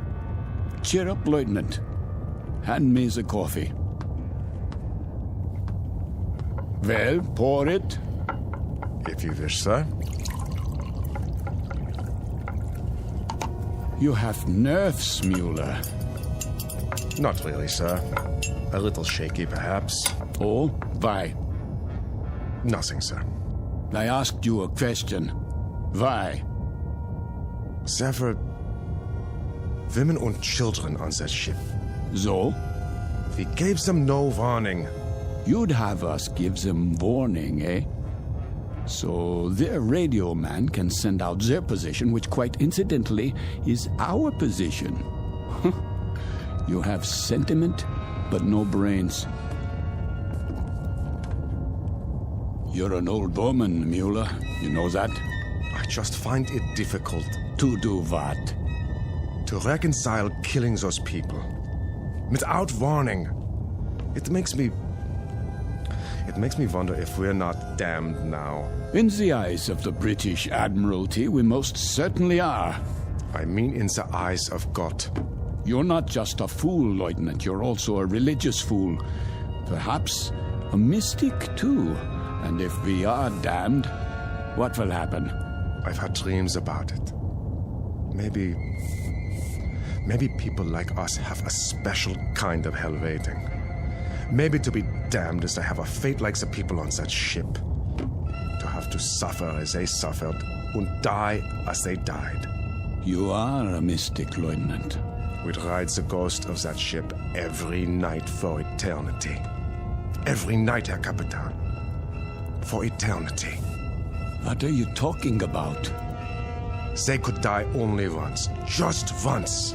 Cheer up, Lieutenant. Hand me the coffee. Well, pour it. If you wish, sir. You have nerves, Mueller. Not really, sir. A little shaky, perhaps. Oh, why? Nothing, sir. I asked you a question. Why? There were women and children on that ship. So? We gave them no warning. You'd have us give them warning, eh? So their radio man can send out their position, which quite incidentally is our position. You have sentiment, but no brains. You're an old woman, Mueller. You know that? I just find it difficult. To do what? To reconcile killing those people. Without warning. It makes me wonder if we're not damned now. In the eyes of the British Admiralty, we most certainly are. I mean in the eyes of God. You're not just a fool, Lieutenant. You're also a religious fool. Perhaps a mystic, too. And if we are damned, what will happen? I've had dreams about it. Maybe people like us have a special kind of hell waiting. Maybe to be damned is to have a fate like the people on that ship. To have to suffer as they suffered and die as they died. You are a mystic, Lieutenant. We'd ride the ghost of that ship every night for eternity. Every night, Herr Capitan. For eternity. What are you talking about? They could die only once. Just once.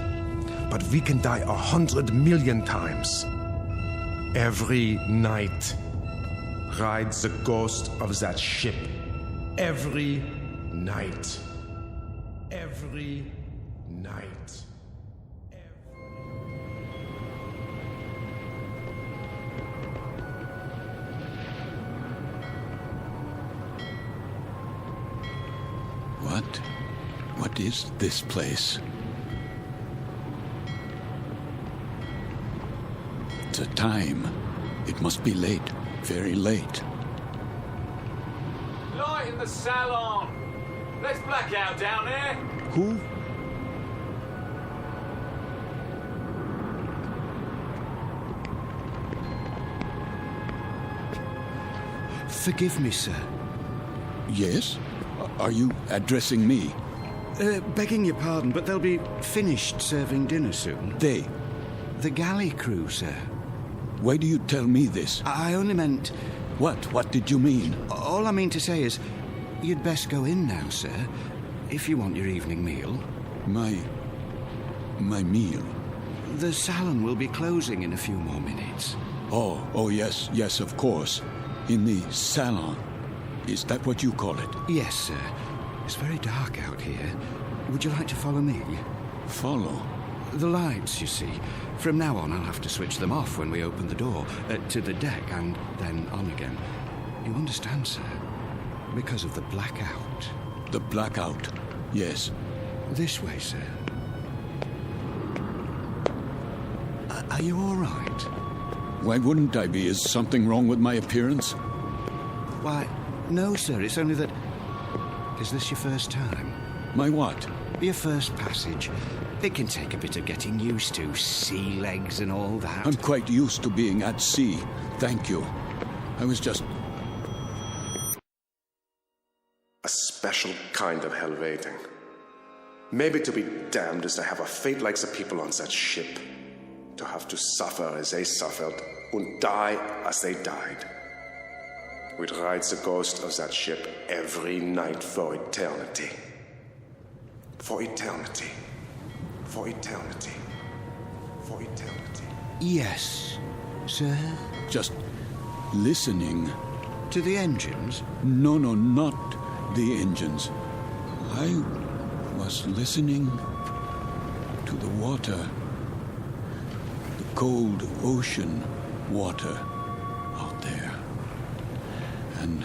But we can die 100 million times. Every night. Ride the ghost of that ship. every night. Every night. What is this place? The time. It must be late. Very late. Light in the salon. Let's black out down there. Who? Forgive me, sir. Yes? Are you addressing me? Begging your pardon, but they'll be finished serving dinner soon. They? The galley crew, sir. Why do you tell me this? I only meant... What? What did you mean? All I mean to say is, you'd best go in now, sir, if you want your evening meal. My meal? The salon will be closing in a few more minutes. Oh, yes, of course. In the salon. Is that what you call it? Yes, sir. It's very dark out here. Would you like to follow me? Follow? The lights, you see. From now on, I'll have to switch them off when we open the door to the deck and then on again. You understand, sir? Because of the blackout. The blackout? Yes. This way, sir. Are you all right? Why wouldn't I be? Is something wrong with my appearance? Why, no, sir. It's only that... Is this your first time? My what? Your first passage. It can take a bit of getting used to. Sea legs and all that. I'm quite used to being at sea. Thank you. I was just... A special kind of hell waiting. Maybe to be damned is to have a fate like the people on that ship. To have to suffer as they suffered and die as they died. We'd ride the ghost of that ship every night for eternity. For eternity. For eternity. For eternity. Yes, sir? Just listening. To the engines? No, not the engines. I was listening to the water. The cold ocean water out there. And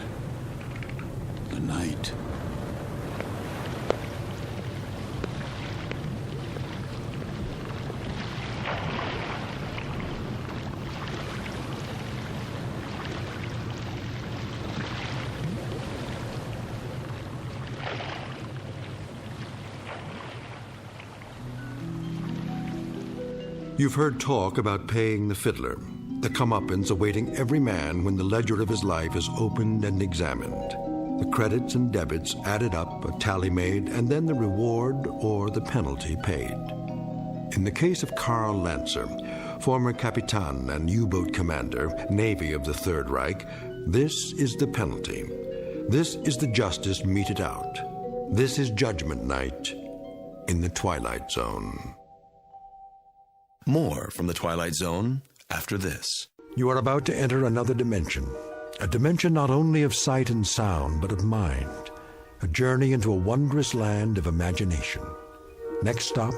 the night. You've heard talk about paying the fiddler, the comeuppance awaiting every man when the ledger of his life is opened and examined. The credits and debits added up, a tally made, and then the reward or the penalty paid. In the case of Karl Lancer, former Kapitan and U-boat commander, Navy of the Third Reich, this is the penalty. This is the justice meted out. This is Judgment Night in the Twilight Zone. More from the Twilight Zone after this. You are about to enter another dimension. A dimension not only of sight and sound, but of mind. A journey into a wondrous land of imagination. Next stop,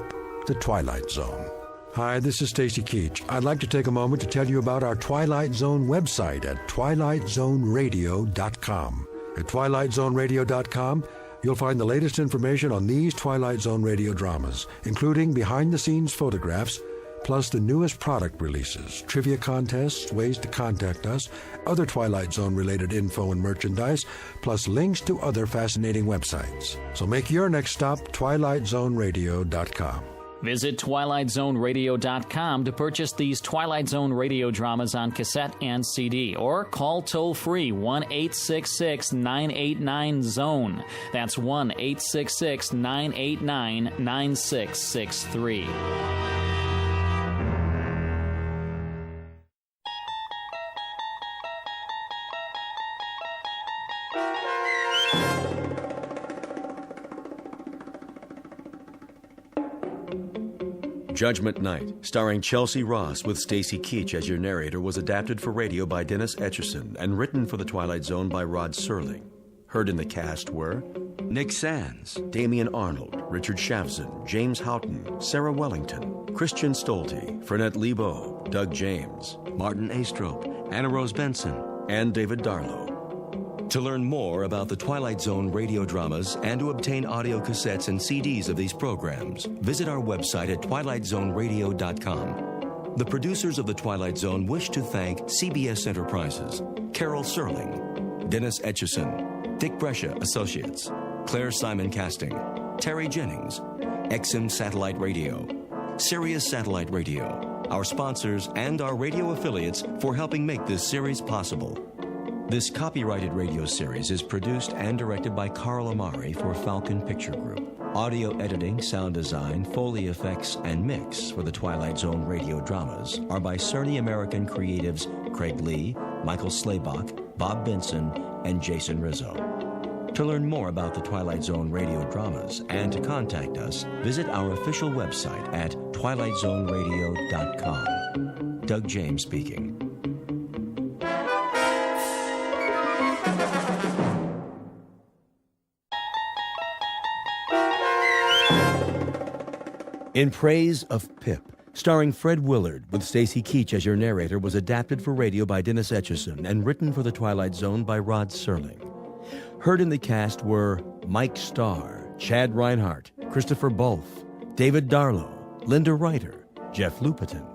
the Twilight Zone. Hi, this is Stacy Keach. I'd like to take a moment to tell you about our Twilight Zone website at twilightzoneradio.com. At twilightzoneradio.com, you'll find the latest information on these Twilight Zone radio dramas, including behind-the-scenes photographs, plus the newest product releases, trivia contests, ways to contact us, other Twilight Zone-related info and merchandise, plus links to other fascinating websites. So make your next stop twilightzoneradio.com. Visit twilightzoneradio.com to purchase these Twilight Zone radio dramas on cassette and CD, or call toll-free 1-866-989-ZONE. That's 1-866-989-9663. Judgment Night, starring Chelsea Ross with Stacy Keach as your narrator, was adapted for radio by Dennis Etchison and written for The Twilight Zone by Rod Serling. Heard in the cast were Nick Sands, Damian Arnold, Richard Shavson, James Houghton, Sarah Wellington, Christian Stolte, Fernette Lebo, Doug James, Martin Astrop, Anna Rose Benson, and David Darlow. To learn more about the Twilight Zone radio dramas and to obtain audio cassettes and CDs of these programs, visit our website at twilightzoneradio.com. The producers of The Twilight Zone wish to thank CBS Enterprises, Carol Serling, Dennis Etchison, Dick Brescia Associates, Claire Simon Casting, Terry Jennings, XM Satellite Radio, Sirius Satellite Radio, our sponsors and our radio affiliates for helping make this series possible. This copyrighted radio series is produced and directed by Carl Amari for Falcon Picture Group. Audio editing, sound design, Foley effects, and mix for the Twilight Zone radio dramas are by Cerny American creatives Craig Lee, Michael Slaybach, Bob Benson, and Jason Rizzo. To learn more about the Twilight Zone radio dramas and to contact us, visit our official website at twilightzoneradio.com. Doug James speaking. In Praise of Pip, starring Fred Willard with Stacy Keach as your narrator, was adapted for radio by Dennis Etchison and written for The Twilight Zone by Rod Serling. Heard in the cast were Mike Starr, Chad Reinhardt, Christopher Bolf, David Darlow, Linda Reiter, Jeff Lupetin,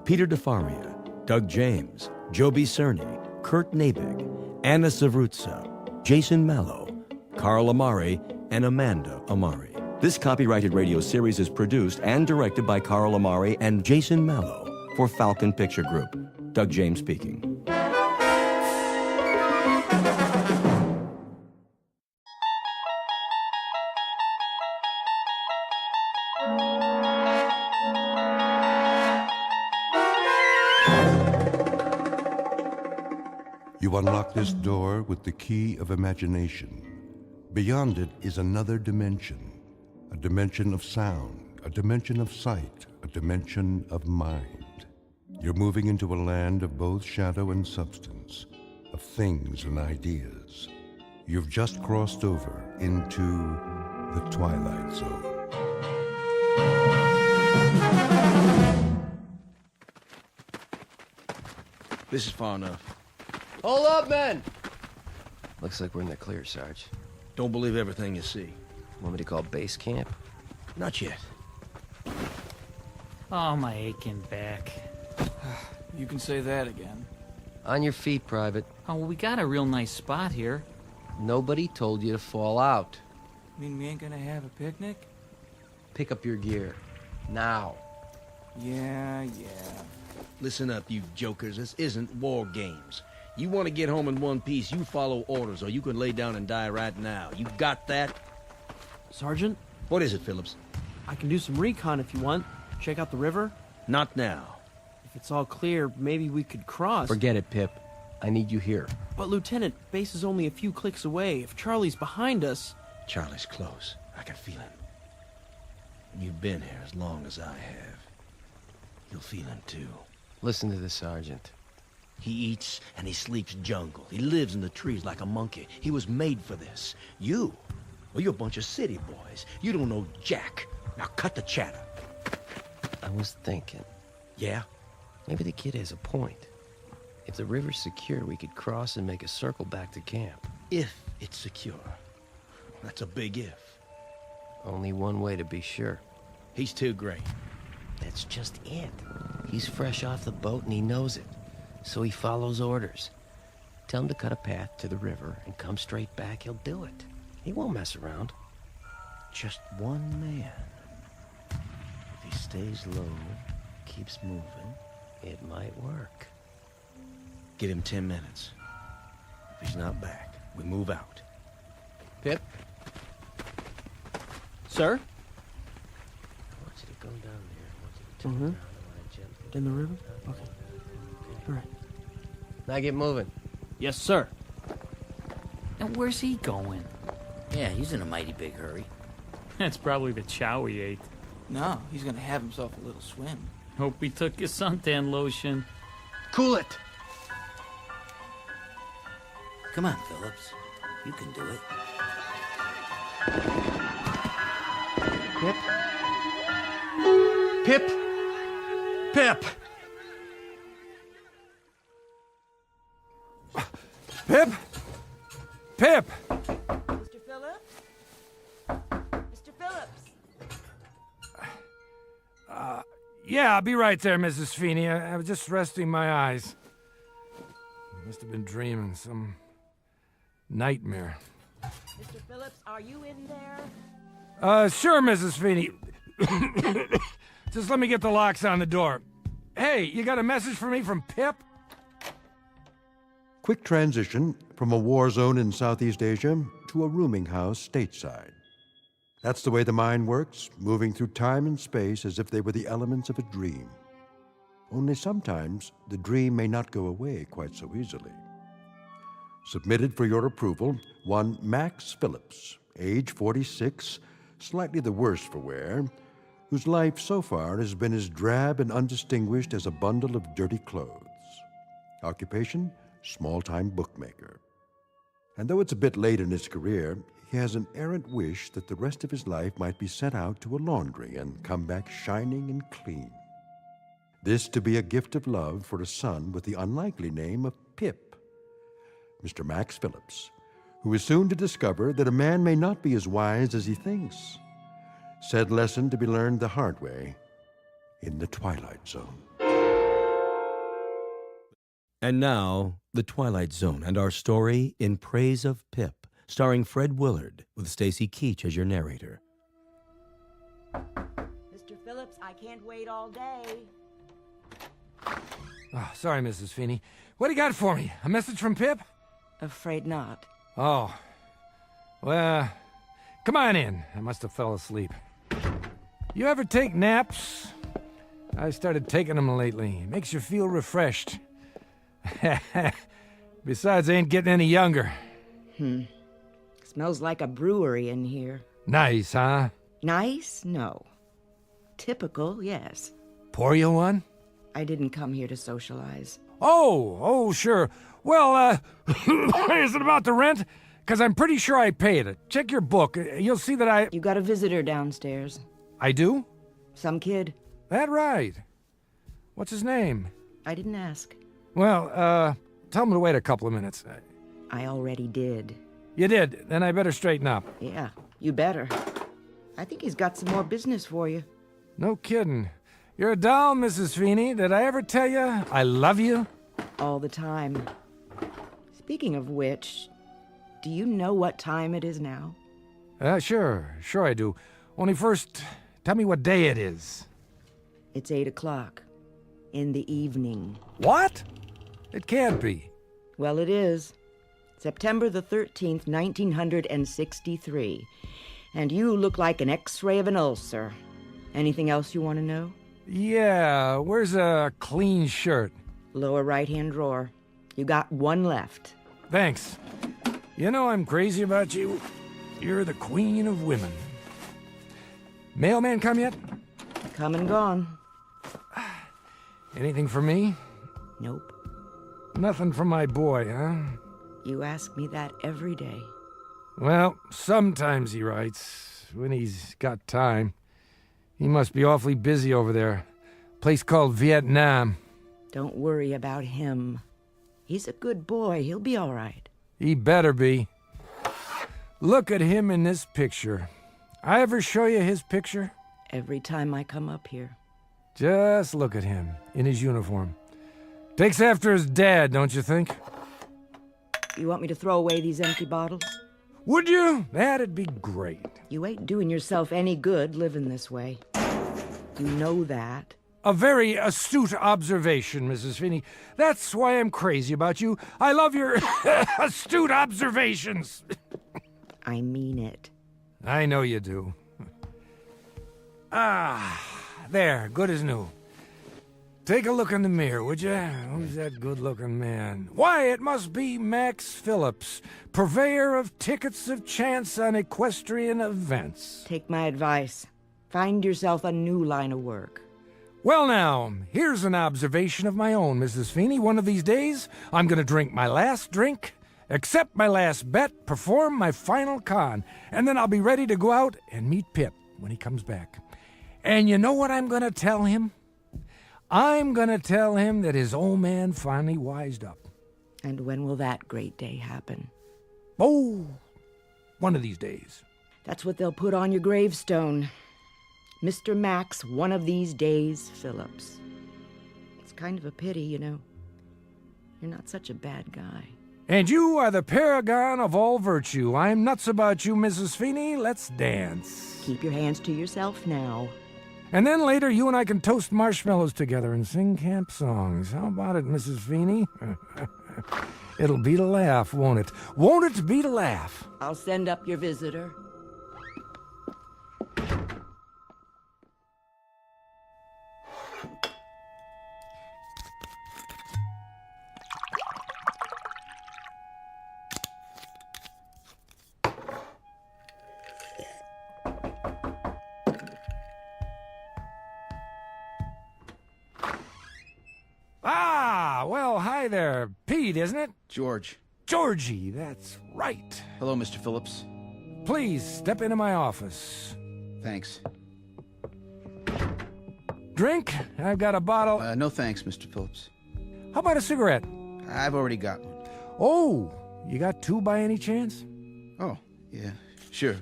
Peter DeFaria, Doug James, Joby Cerny, Kurt Nabig, Anna Savrutsa, Jason Mallow, Carl Amari, and Amanda Amari. This copyrighted radio series is produced and directed by Carl Amari and Jason Mallow for Falcon Picture Group. Doug James speaking. You unlock this door with the key of imagination. Beyond it is another dimension. A dimension of sound, a dimension of sight, a dimension of mind. You're moving into a land of both shadow and substance, of things and ideas. You've just crossed over into the Twilight Zone. This is far enough. Hold up, men! Looks like we're in the clear, Sarge. Don't believe everything you see. Want me to call base camp? Not yet. Oh, my aching back. You can say that again. On your feet, Private. Oh, well, we got a real nice spot here. Nobody told you to fall out. Mean we ain't gonna have a picnic? Pick up your gear. Now. Yeah. Listen up, you jokers. This isn't war games. You want to get home in one piece, you follow orders, or you can lay down and die right now. You got that? Sergeant? What is it, Phillips? I can do some recon if you want. Check out the river. Not now. If it's all clear, maybe we could cross. Forget it, Pip. I need you here. But, Lieutenant, base is only a few clicks away. If Charlie's behind us... Charlie's close. I can feel him. You've been here as long as I have. You'll feel him, too. Listen to the Sergeant. He eats and he sleeps jungle. He lives in the trees like a monkey. He was made for this. You? Well, you're a bunch of city boys. You don't know jack. Now cut the chatter. I was thinking. Yeah? Maybe the kid has a point. If the river's secure, we could cross and make a circle back to camp. If it's secure. That's a big if. Only one way to be sure. He's too great. That's just it. He's fresh off the boat and he knows it. So he follows orders. Tell him to cut a path to the river and come straight back. He'll do it. He won't mess around. Just one man. If he stays low, keeps moving, it might work. Give him 10 minutes. If he's not back, we move out. Pip? Sir? I want you to come down there. I want you to turn around and lie gently. In the river? Okay. All right. Now get moving. Yes, sir. And where's he going? Yeah, he's in a mighty big hurry. That's probably the chow he ate. No, he's gonna have himself a little swim. Hope he took his suntan lotion. Cool it! Come on, Phillips. You can do it. Pip? Pip! Pip? Pip! Mr. Phillips? Mr. Phillips? Yeah, I'll be right there, Mrs. Feeney. I was just resting my eyes. Must have been dreaming some nightmare. Mr. Phillips, are you in there? Sure, Mrs. Feeney. Just let me get the locks on the door. Hey, you got a message for me from Pip? Quick transition from a war zone in Southeast Asia to a rooming house stateside. That's the way the mind works, moving through time and space as if they were the elements of a dream. Only sometimes the dream may not go away quite so easily. Submitted for your approval, one Max Phillips, age 46, slightly the worse for wear, whose life so far has been as drab and undistinguished as a bundle of dirty clothes. Occupation, small-time bookmaker. And though it's a bit late in his career, he has an errant wish that the rest of his life might be sent out to a laundry and come back shining and clean. This to be a gift of love for a son with the unlikely name of Pip. Mr. Max Phillips, who is soon to discover that a man may not be as wise as he thinks. Said lesson to be learned the hard way in the Twilight Zone. And now, The Twilight Zone and our story In Praise of Pip, starring Fred Willard, with Stacy Keach as your narrator. Mr. Phillips, I can't wait all day. Oh, sorry, Mrs. Feeney. What do you got for me? A message from Pip? Afraid not. Oh. Well, come on in. I must have fell asleep. You ever take naps? I started taking them lately. It makes you feel refreshed. Besides, I ain't getting any younger. Smells like a brewery in here. Nice, huh? Nice? No. Typical, yes. Pour you one? I didn't come here to socialize. Oh, sure. Well, is it about the rent? Because I'm pretty sure I paid it. Check your book. You'll see that I... You got a visitor downstairs. I do? Some kid. That right. What's his name? I didn't ask. Well, tell him to wait a couple of minutes. I already did. You did? Then I better straighten up. Yeah, you better. I think he's got some more business for you. No kidding. You're a doll, Mrs. Feeney. Did I ever tell you I love you? All the time. Speaking of which, do you know what time it is now? Sure I do. Only first, tell me what day it is. It's 8 o'clock. In the evening. What? It can't be. Well, it is. September the 13th, 1963. And you look like an X-ray of an ulcer. Anything else you want to know? Yeah, where's a clean shirt? Lower right-hand drawer. You got one left. Thanks. You know I'm crazy about you. You're the queen of women. Mailman come yet? Come and gone. Anything for me? Nope. Nothing for my boy, huh? You ask me that every day. Well, sometimes he writes, when he's got time. He must be awfully busy over there. Place called Vietnam. Don't worry about him. He's a good boy. He'll be all right. He better be. Look at him in this picture. I ever show you his picture? Every time I come up here. Just look at him, in his uniform. Takes after his dad, don't you think? You want me to throw away these empty bottles? Would you? That'd be great. You ain't doing yourself any good living this way. You know that. A very astute observation, Mrs. Feeney. That's why I'm crazy about you. I love your astute observations. I mean it. I know you do. There, good as new. Take a look in the mirror, would you? Who's that good-looking man? Why, it must be Max Phillips, purveyor of tickets of chance on equestrian events. Take my advice. Find yourself a new line of work. Well, now, here's an observation of my own, Mrs. Feeney. One of these days, I'm going to drink my last drink Accept my last bet, perform my final con, and then I'll be ready to go out and meet Pip when he comes back. And you know what I'm going to tell him? I'm going to tell him that his old man finally wised up. And when will that great day happen? Oh, one of these days. That's what they'll put on your gravestone. Mr. Max, one of these days, Phillips. It's kind of a pity, you know. You're not such a bad guy. And you are the paragon of all virtue. I'm nuts about you, Mrs. Feeney. Let's dance. Keep your hands to yourself now. And then later, you and I can toast marshmallows together and sing camp songs. How about it, Mrs. Feeney? It'll beat a laugh, won't it? Won't it beat a laugh? I'll send up your visitor. Ah, well, hi there. Pete, isn't it? George. Georgie, that's right. Hello, Mr. Phillips. Please, step into my office. Thanks. Drink? I've got a bottle. No thanks, Mr. Phillips. How about a cigarette? I've already got one. Oh, you got two by any chance? Oh, yeah, sure.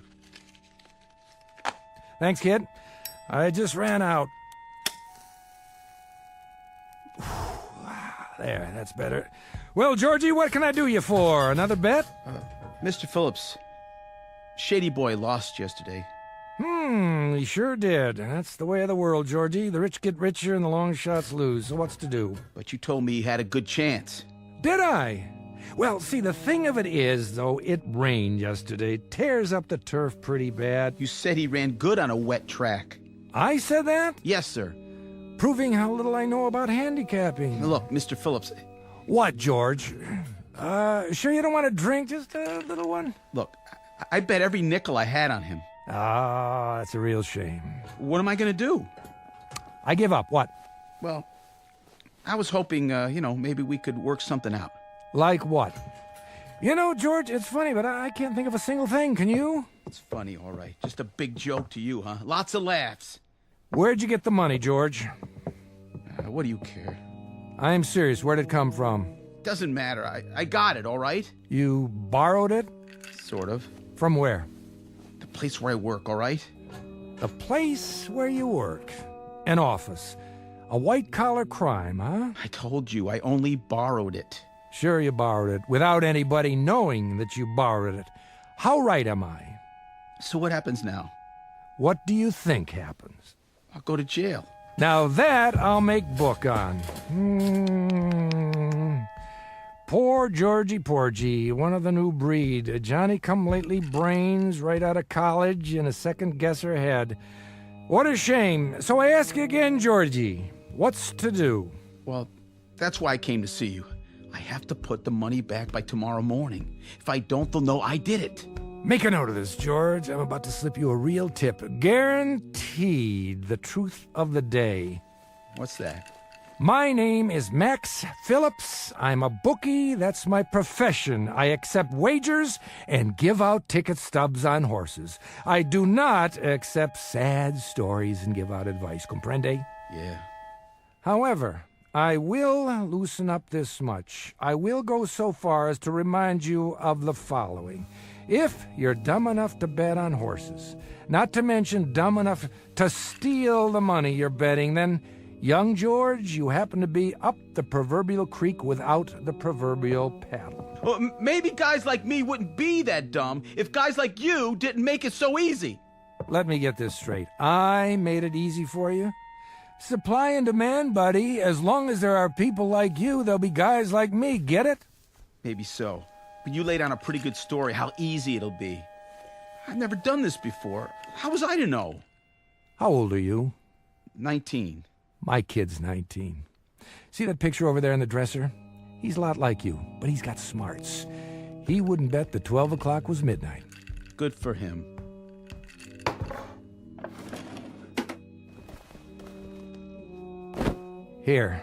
Thanks, kid. I just ran out. There, that's better. Well, Georgie, what can I do you for? Another bet? Mr. Phillips, Shady Boy lost yesterday. He sure did. That's the way of the world, Georgie. The rich get richer and the long shots lose. So what's to do? But you told me he had a good chance. Did I? Well, see, the thing of it is, though, it rained yesterday. Tears up the turf pretty bad. You said he ran good on a wet track. I said that? Yes, sir. Proving how little I know about handicapping. Look, Mr. Phillips. What, George? Sure you don't want a drink? Just a little one? Look, I bet every nickel I had on him. Ah, that's a real shame. What am I going to do? I give up. What? Well, I was hoping, maybe we could work something out. Like what? You know, George, it's funny, but I can't think of a single thing. Can you? It's funny, all right. Just a big joke to you, huh? Lots of laughs. Where'd you get the money, George? What do you care? I'm serious. Where'd it come from? Doesn't matter. I got it, all right? You borrowed it? Sort of. From where? The place where I work, all right? The place where you work. An office. A white-collar crime, huh? I told you, I only borrowed it. Sure you borrowed it, without anybody knowing that you borrowed it. How right am I? So what happens now? What do you think happens? I'll go to jail. Now that I'll make book on. Poor Georgie Porgy, one of the new breed. A Johnny-come-lately brains right out of college and a second-guesser head. What a shame. So I ask you again, Georgie, what's to do? Well, that's why I came to see you. I have to put the money back by tomorrow morning. If I don't, they'll know I did it. Make a note of this, George. I'm about to slip you a real tip. Guaranteed the truth of the day. What's that? My name is Max Phillips. I'm a bookie. That's my profession. I accept wagers and give out ticket stubs on horses. I do not accept sad stories and give out advice. Comprende? Yeah. However, I will loosen up this much. I will go so far as to remind you of the following. If you're dumb enough to bet on horses, not to mention dumb enough to steal the money you're betting, then, young George, you happen to be up the proverbial creek without the proverbial paddle. Well, maybe guys like me wouldn't be that dumb if guys like you didn't make it so easy. Let me get this straight. I made it easy for you? Supply and demand, buddy. As long as there are people like you, there'll be guys like me. Get it? Maybe so. But you laid on a pretty good story how easy it'll be. I've never done this before. How was I to know? How old are you? 19. My kid's 19. See that picture over there in the dresser? He's a lot like you, but he's got smarts. He wouldn't bet that 12 o'clock was midnight. Good for him. Here.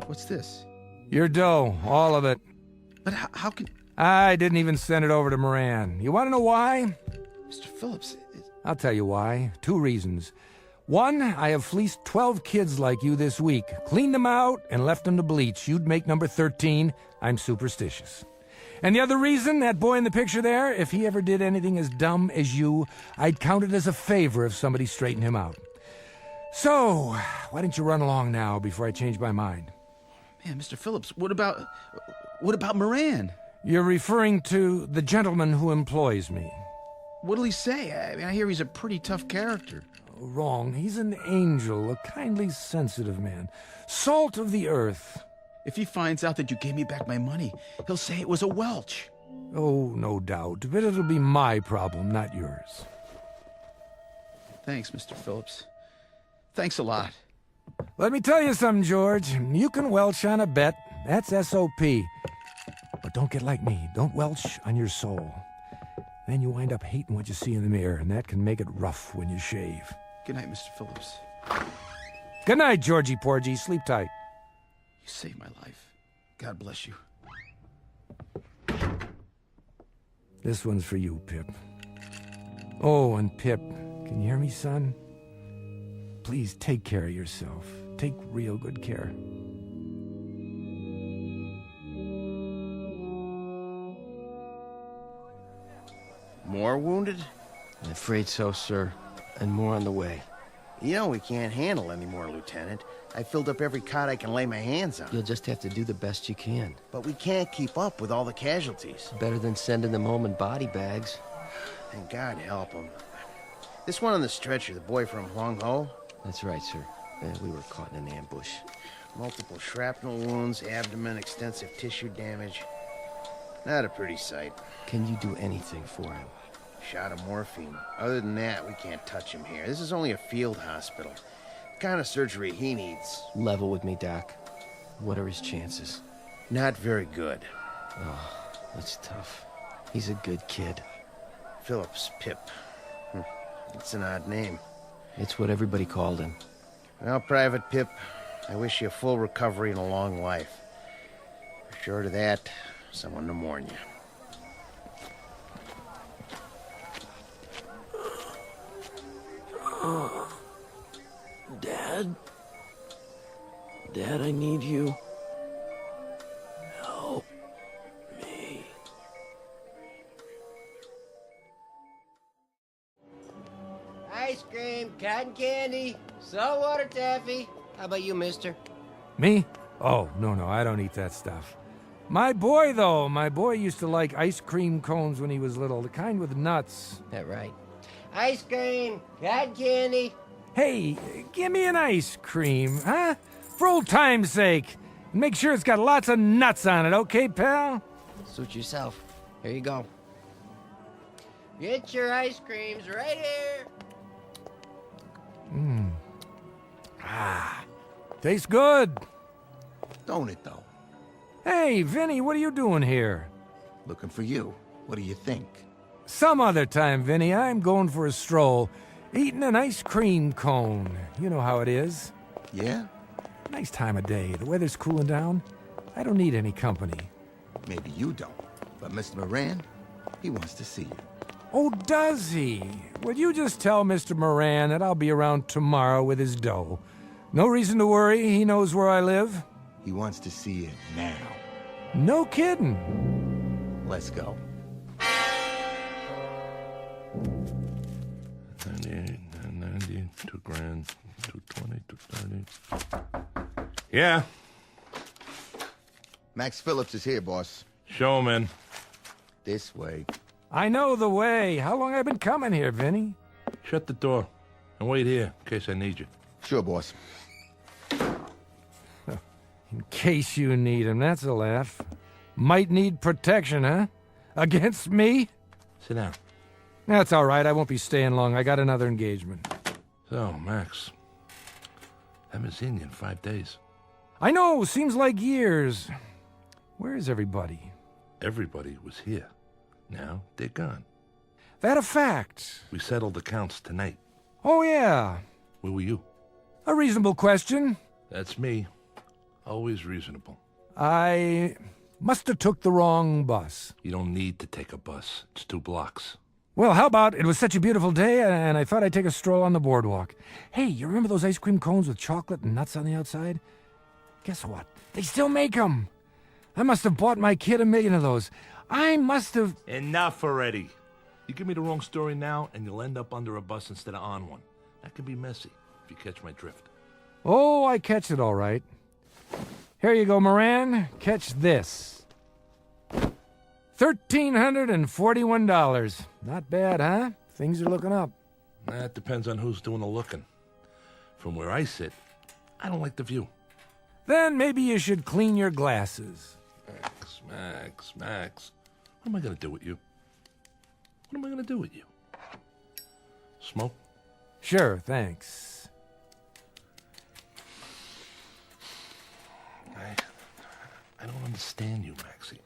What's this? Your dough, all of it. But how can... I didn't even send it over to Moran. You want to know why? Mr. Phillips... I'll tell you why. 2 reasons. 1, I have fleeced 12 kids like you this week, cleaned them out, and left them to bleach. You'd make number 13. I'm superstitious. And the other reason, that boy in the picture there, if he ever did anything as dumb as you, I'd count it as a favor if somebody straightened him out. So, why don't you run along now before I change my mind? Man, Mr. Phillips, what about Moran? You're referring to the gentleman who employs me. What'll he say? I mean, I hear he's a pretty tough character. Wrong. He's an angel, a kindly, sensitive man. Salt of the earth. If he finds out that you gave me back my money, he'll say it was a Welch. Oh, no doubt. But it'll be my problem, not yours. Thanks, Mr. Phillips. Thanks a lot. Let me tell you something, George. You can welch on a bet. That's S.O.P. But don't get like me. Don't welch on your soul. Then you wind up hating what you see in the mirror, and that can make it rough when you shave. Good night, Mr. Phillips. Good night, Georgie Porgy. Sleep tight. You saved my life. God bless you. This one's for you, Pip. Oh, and Pip, can you hear me, son? Please take care of yourself. Take real good care. More wounded? I'm afraid so, sir. And more on the way. You know we can't handle any more, Lieutenant. I filled up every cot I can lay my hands on. You'll just have to do the best you can. But we can't keep up with all the casualties. Better than sending them home in body bags. And God help them. This one on the stretcher, the boy from Huang Ho? That's right, sir. We were caught in an ambush. Multiple shrapnel wounds, abdomen, extensive tissue damage. Not a pretty sight. Can you do anything for him? Shot of morphine. Other than that, we can't touch him here. This is only a field hospital. The kind of surgery he needs. Level with me, Doc. What are his chances? Not very good. Oh, that's tough. He's a good kid. Phillips Pip. It's an odd name. It's what everybody called him. Well, Private Pip, I wish you a full recovery and a long life. Short of that, someone to mourn you. Dad? Dad, I need you. Help me. Ice cream, cotton candy, saltwater taffy. How about you, mister? Me? Oh, no, I don't eat that stuff. My boy, though. My boy used to like ice cream cones when he was little, the kind with nuts. That right. Ice cream, cotton candy. Hey, give me an ice cream, huh? For old time's sake. And make sure it's got lots of nuts on it, okay, pal? Suit yourself. Here you go. Get your ice creams right here. Tastes good. Don't it, though? Hey, Vinny, what are you doing here? Looking for you. What do you think? Some other time, Vinny. I'm going for a stroll. Eating an ice cream cone. You know how it is. Yeah? Nice time of day. The weather's cooling down. I don't need any company. Maybe you don't. But Mr. Moran, he wants to see you. Oh, does he? Would you just tell Mr. Moran that I'll be around tomorrow with his dough? No reason to worry. He knows where I live. He wants to see you now. No kidding. Let's go. 98, 90, 2 grand, 220, 230. Yeah. Max Phillips is here, boss. Show him in. This way. I know the way. How long have I been coming here, Vinny? Shut the door and wait here in case I need you. Sure, boss. In case you need him, that's a laugh. Might need protection, huh? Against me? Sit down. That's all right. I won't be staying long. I got another engagement. So, Max, haven't seen you in 5 days. I know. Seems like years. Where is everybody? Everybody was here. Now they're gone. That a fact? We settled accounts tonight. Oh, yeah. Where were you? A reasonable question. That's me. Always reasonable. I Must have took the wrong bus. You don't need to take a bus. It's 2 blocks. Well, how about it was such a beautiful day, and I thought I'd take a stroll on the boardwalk. Hey, you remember those ice cream cones with chocolate and nuts on the outside? Guess what? They still make them. I must have bought my kid 1 million of those. I must have... Enough already. You give me the wrong story now, and you'll end up under a bus instead of on one. That can be messy, if you catch my drift. Oh, I catch it all right. Here you go, Moran. Catch this. $1,341. Not bad, huh? Things are looking up. That depends on who's doing the looking. From where I sit, I don't like the view. Then maybe you should clean your glasses. Max. What am I going to do with you? What am I going to do with you? Smoke? Sure, thanks. I don't understand you, Maxie.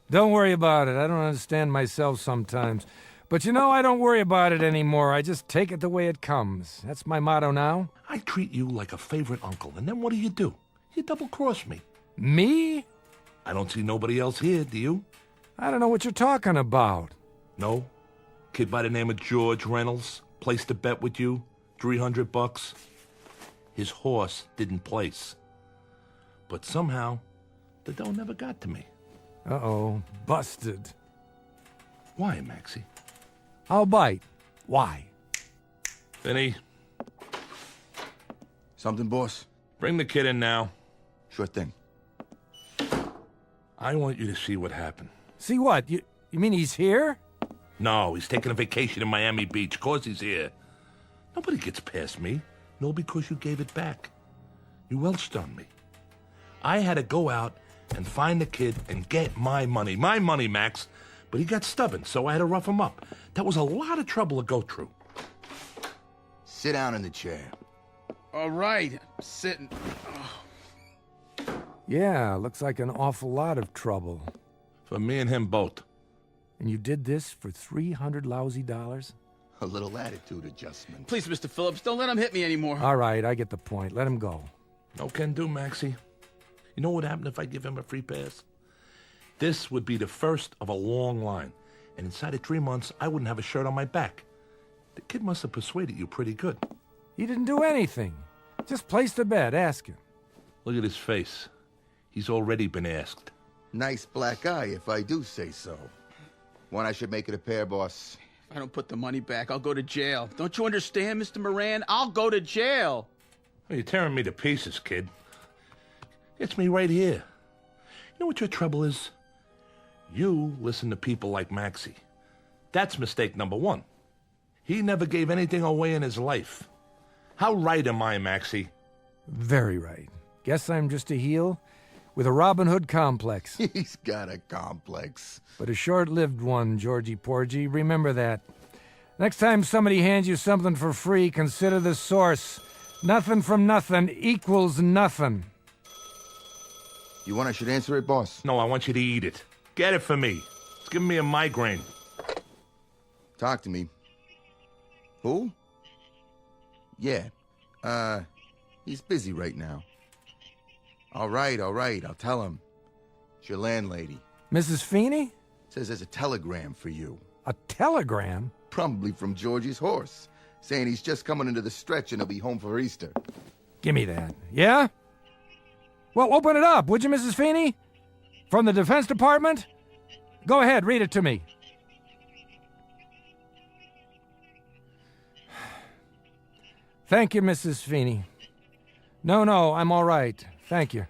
Don't worry about it. I don't understand myself sometimes. But you know, I don't worry about it anymore. I just take it the way it comes. That's my motto now. I treat you like a favorite uncle, and then what do? You double-cross me. Me? I don't see nobody else here, do you? I don't know what you're talking about. No? Kid by the name of George Reynolds placed a bet with you, $300. His horse didn't place. But somehow, the dough never got to me. Uh-oh, busted. Why, Maxie? I'll bite. Why? Vinny. Something, boss? Bring the kid in now. Sure thing. I want you to see what happened. See what? You mean he's here? No, he's taking a vacation in Miami Beach, 'cause he's here. Nobody gets past me. No, because you gave it back. You welched on me. I had to go out and find the kid and get my money. My money, Max. But he got stubborn, so I had to rough him up. That was a lot of trouble to go through. Sit down in the chair. All right, I'm sitting. Yeah, looks like an awful lot of trouble. For me and him both. And you did this for $300 lousy dollars? A little attitude adjustment. Please, Mr. Phillips, don't let him hit me anymore. All right, I get the point. Let him go. No can do, Maxie. You know what happened if I give him a free pass? This would be the first of a long line. And inside of 3 months, I wouldn't have a shirt on my back. The kid must have persuaded you pretty good. He didn't do anything. Just placed a bet. Ask him. Look at his face. He's already been asked. Nice black eye, if I do say so. One I should make it a pair, boss. If I don't put the money back, I'll go to jail. Don't you understand, Mr. Moran? I'll go to jail. Well, you're tearing me to pieces, kid. It's me right here. You know what your trouble is? You listen to people like Maxie. That's mistake number 1. He never gave anything away in his life. How right am I, Maxie? Very right. Guess I'm just a heel with a Robin Hood complex. He's got a complex. But a short-lived one, Georgie Porgy. Remember that. Next time somebody hands you something for free, consider the source. Nothing from nothing equals nothing. You want I should answer it, boss? No, I want you to eat it. Get it for me. It's giving me a migraine. Talk to me. Who? Yeah. He's busy right now. All right, I'll tell him. It's your landlady. Mrs. Feeney? Says there's a telegram for you. A telegram? Probably from Georgie's horse, saying he's just coming into the stretch and he'll be home for Easter. Give me that. Yeah? Well, open it up, would you, Mrs. Feeney? From the Defense Department? Go ahead, read it to me. Thank you, Mrs. Feeney. No, I'm all right. Thank you.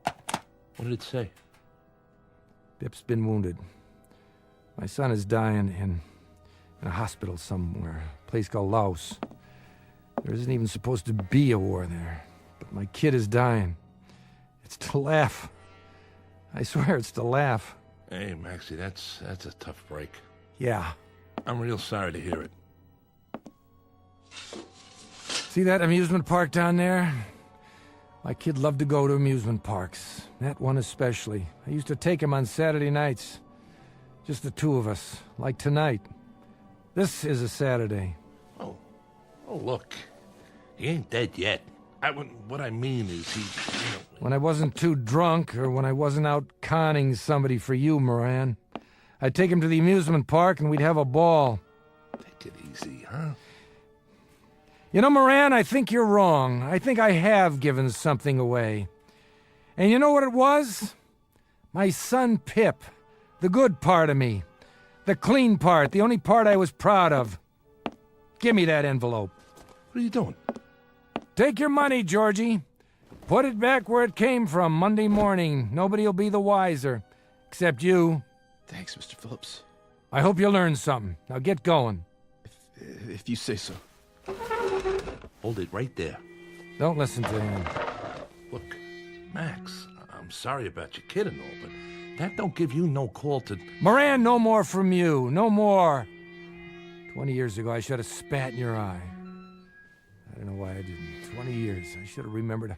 What did it say? Bip's been wounded. My son is dying in a hospital somewhere, a place called Laos. There isn't even supposed to be a war there, but my kid is dying. It's to laugh. I swear it's to laugh. Hey, Maxie, that's a tough break. Yeah. I'm real sorry to hear it. See that amusement park down there? My kid loved to go to amusement parks. That one especially. I used to take him on Saturday nights. Just the two of us, like tonight. This is a Saturday. Oh, look. He ain't dead yet. What I mean is When I wasn't too drunk, or when I wasn't out conning somebody for you, Moran, I'd take him to the amusement park and we'd have a ball. Take it easy, huh? You know, Moran, I think you're wrong. I think I have given something away. And you know what it was? My son Pip. The good part of me. The clean part. The only part I was proud of. Give me that envelope. What are you doing? Take your money, Georgie. Put it back where it came from Monday morning. Nobody'll be the wiser. Except you. Thanks, Mr. Phillips. I hope you learned something. Now get going. If you say so. Hold it right there. Don't listen to him. Look, Max, I'm sorry about your kid and all, but that don't give you no call to... Moran, no more from you. No more. 20 years ago, I should have spat in your eye. I don't know why I didn't. 20 years. I should have remembered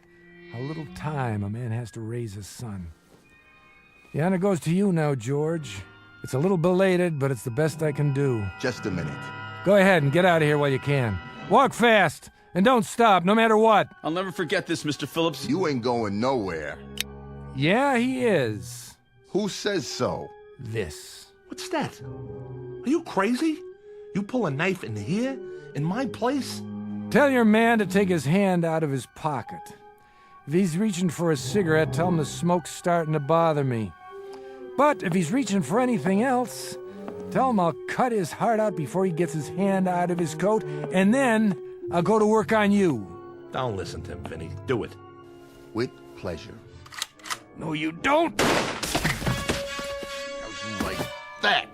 how little time a man has to raise a son. The honor goes to you now, George. It's a little belated, but it's the best I can do. Just a minute. Go ahead and get out of here while you can. Walk fast, and don't stop, no matter what. I'll never forget this, Mr. Phillips. You ain't going nowhere. Yeah, he is. Who says so? This. What's that? Are you crazy? You pull a knife in here? In my place? Tell your man to take his hand out of his pocket. If he's reaching for a cigarette, tell him the smoke's starting to bother me. But if he's reaching for anything else, tell him I'll cut his heart out before he gets his hand out of his coat, and then I'll go to work on you. Don't listen to him, Vinny. Do it. With pleasure. No, you don't. How'd you like that?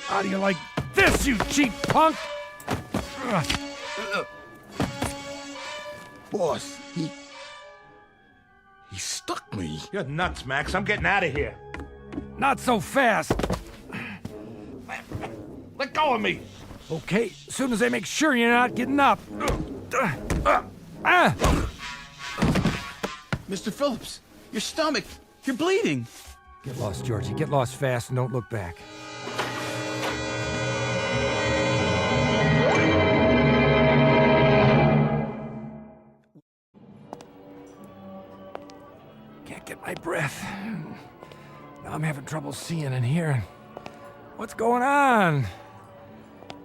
How do you like this, you cheap punk? Boss, he stuck me. You're nuts, Max. I'm getting out of here. Not so fast. Let go of me. Okay, as soon as I make sure you're not getting up. Mr. Phillips, your stomach. You're bleeding. Get lost, Georgie. Get lost fast and don't look back. Can't get my breath. Now I'm having trouble seeing and hearing. What's going on?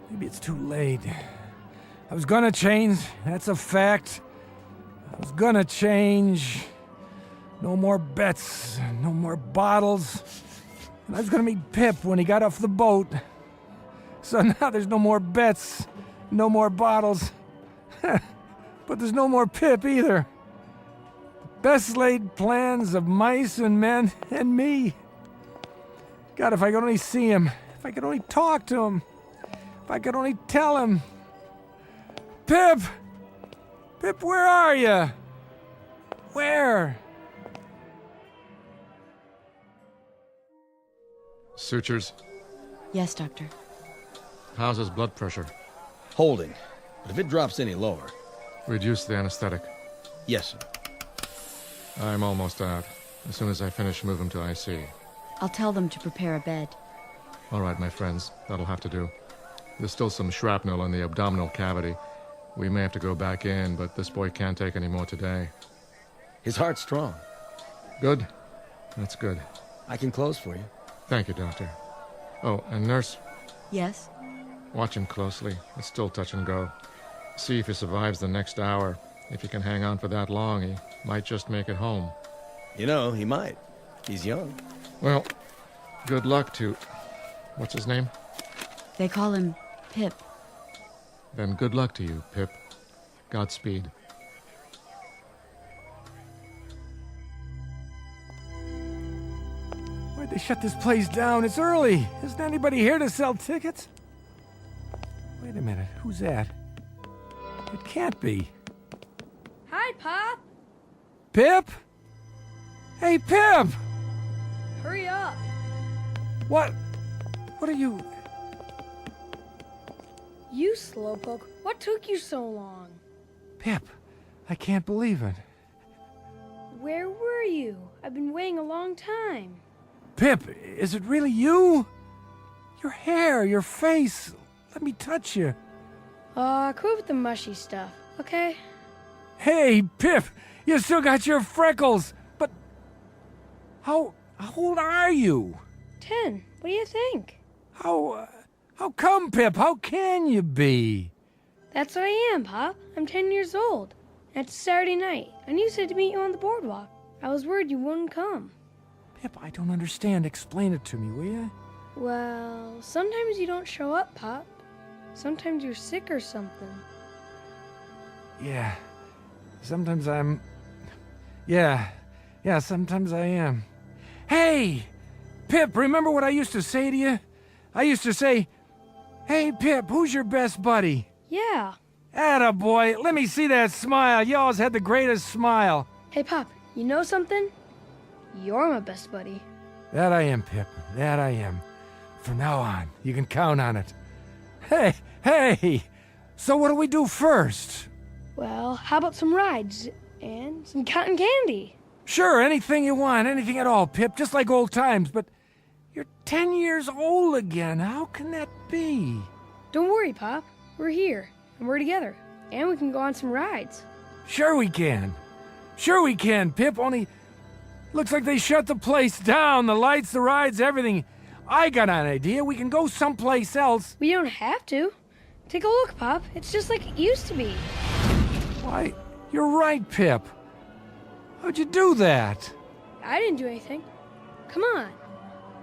Maybe it's too late. I was gonna change, that's a fact. I was gonna change. No more bets, no more bottles. And I was gonna meet Pip when he got off the boat. So now there's no more bets, no more bottles. But there's no more Pip either. Best laid plans of mice and men and me. God, if I could only see him. If I could only talk to him. If I could only tell him. Pip! Pip, where are you? Where? Sutures. Yes, Doctor. How's his blood pressure? Holding. But if it drops any lower... Reduce the anesthetic. Yes, sir. I'm almost out. As soon as I finish, move him to IC. I'll tell them to prepare a bed. All right, my friends. That'll have to do. There's still some shrapnel in the abdominal cavity. We may have to go back in, but this boy can't take any more today. His heart's strong. Good. That's good. I can close for you. Thank you, Doctor. Oh, and nurse, Yes? watch him closely. It's still touch and go. See if he survives the next hour. If he can hang on for that long, he might just make it home. You know, he might. He's young. Well, good luck to... What's his name? They call him Pip. Then good luck to you, Pip. Godspeed. Why'd they shut this place down? It's early. Isn't anybody here to sell tickets? Wait a minute. Who's that? It can't be. Hi, Pop. Pip? Hey, Pip! Hurry up. What are you... You slowpoke. What took you so long? Pip, I can't believe it. Where were you? I've been waiting a long time. Pip, is it really you? Your hair, your face. Let me touch you. Quit with the mushy stuff, okay? Hey, Pip, you still got your freckles. But how old are you? 10. What do you think? How come, Pip? How can you be? That's what I am, Pop. I'm 10 years old. It's Saturday night, and you said to meet you on the boardwalk. I was worried you wouldn't come. Pip, I don't understand. Explain it to me, will you? Well, sometimes you don't show up, Pop. Sometimes you're sick or something. Yeah. Sometimes I'm... Yeah, sometimes I am. Hey! Pip, remember what I used to say to you? I used to say, "Hey, Pip, who's your best buddy?" Yeah. Attaboy, let me see that smile. You always had the greatest smile. Hey, Pop, you know something? You're my best buddy. That I am, Pip. That I am. From now on, you can count on it. Hey! So what do we do first? Well, how about some rides and some cotton candy? Sure, anything you want, anything at all, Pip, just like old times, but you're 10 years old again. How can that be? Don't worry, Pop. We're here, and we're together, and we can go on some rides. Sure we can. Sure we can, Pip, only looks like they shut the place down, the lights, the rides, everything. I got an idea. We can go someplace else. We don't have to. Take a look, Pop. It's just like it used to be. Why, you're right, Pip. How'd you do that? I didn't do anything. Come on.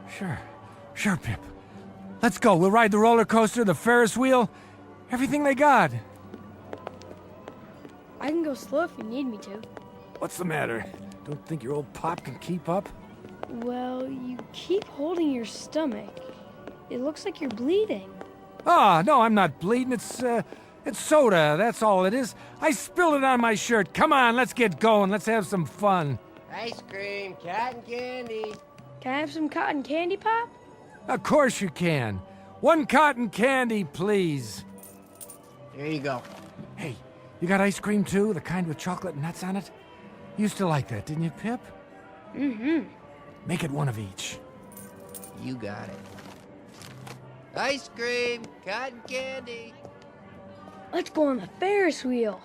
Sure, Pip. Let's go. We'll ride the roller coaster, the Ferris wheel, everything they got. I can go slow if you need me to. What's the matter? Don't think your old pop can keep up? Well, you keep holding your stomach. It looks like you're bleeding. Ah, no, I'm not bleeding. It's soda, that's all it is. I spilled it on my shirt. Come on, let's get going. Let's have some fun. Ice cream, cotton candy. Can I have some cotton candy, Pop? Of course you can. One cotton candy, please. Here you go. Hey, you got ice cream too? The kind with chocolate and nuts on it? You used to like that, didn't you, Pip? Mm-hmm. Make it one of each. You got it. Ice cream, cotton candy. Let's go on the Ferris wheel.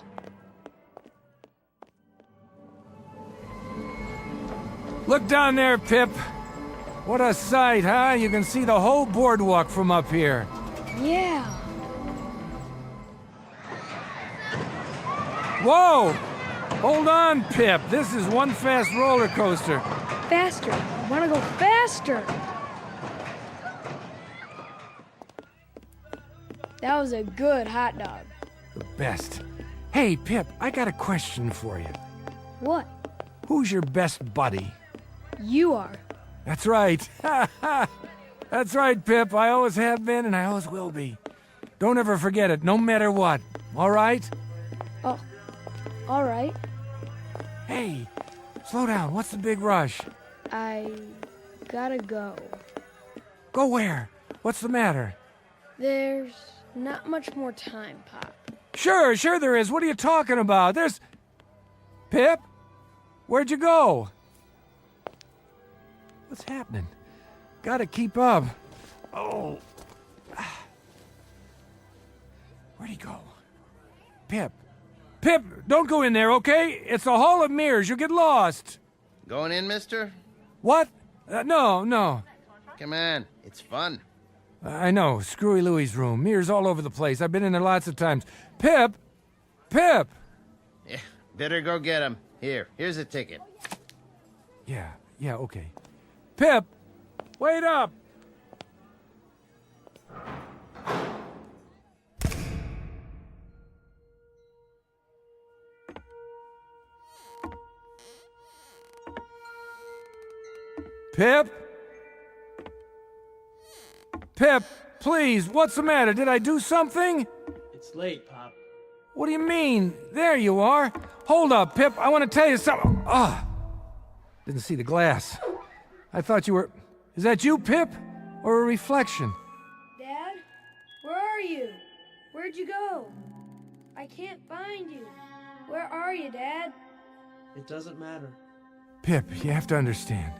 Look down there, Pip. What a sight, huh? You can see the whole boardwalk from up here. Yeah. Whoa! Hold on, Pip. This is one fast roller coaster. Faster. I want to go faster. That was a good hot dog. The best. Hey, Pip, I got a question for you. What? Who's your best buddy? You are. That's right. That's right, Pip. I always have been and I always will be. Don't ever forget it, no matter what. All right? Oh, all right. Hey, slow down. What's the big rush? I gotta go. Go where? What's the matter? There's not much more time, Pop. Sure there is. What are you talking about? There's... Pip? Where'd you go? What's happening? Gotta keep up. Oh. Where'd he go? Pip, don't go in there, okay? It's the Hall of Mirrors. You'll get lost. Going in, mister? What? No. Come on, it's fun. I know. Screwy Louie's room. Mirrors all over the place. I've been in there lots of times. Pip! Yeah, better go get him. Here's a ticket. Yeah, okay. Pip! Wait up! Pip, please, what's the matter? Did I do something? It's late, Pop. What do you mean? There you are. Hold up, Pip. I want to tell you something. Didn't see the glass. I thought you were... Is that you, Pip? Or a reflection? Dad? Where are you? Where'd you go? I can't find you. Where are you, Dad? It doesn't matter. Pip, you have to understand.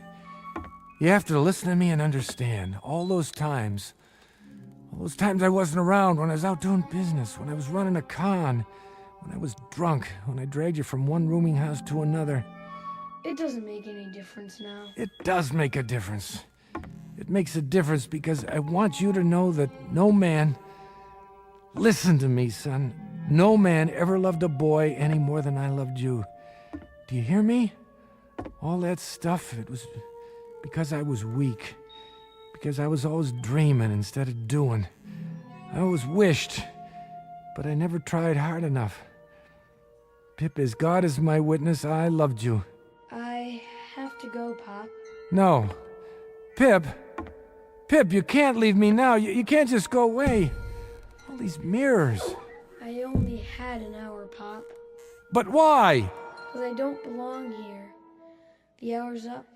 You have to listen to me and understand. All those times I wasn't around, when I was out doing business, when I was running a con, When I was drunk, when I dragged you from one rooming house to another. It doesn't make any difference now. It does make a difference. It makes a difference because I want you to know that no man... Listen to me, son. No man ever loved a boy any more than I loved you. Do you hear me? All that stuff, it was because I was weak. Because I was always dreaming instead of doing. I always wished, but I never tried hard enough. Pip, as God is my witness, I loved you. I have to go, Pop. No. Pip, you can't leave me now. You can't just go away. All these mirrors. I only had an hour, Pop. But why? Because I don't belong here. The hour's up,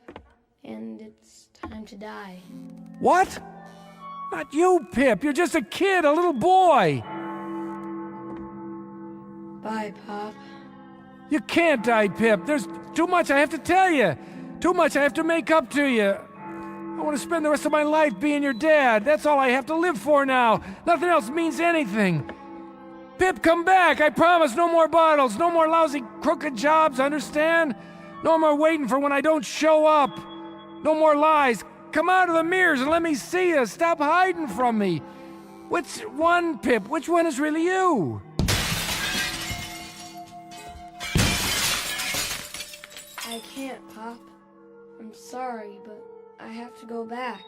and it's time to die. What? Not you, Pip. You're just a kid, a little boy. Bye, Pop. You can't die, Pip. There's too much I have to tell you. Too much I have to make up to you. I want to spend the rest of my life being your dad. That's all I have to live for now. Nothing else means anything. Pip, come back. I promise no more bottles. No more lousy, crooked jobs, understand? No more waiting for when I don't show up. No more lies. Come out of the mirrors and let me see you. Stop hiding from me. Which one, Pip? Which one is really you? I can't, Pop. I'm sorry, but I have to go back.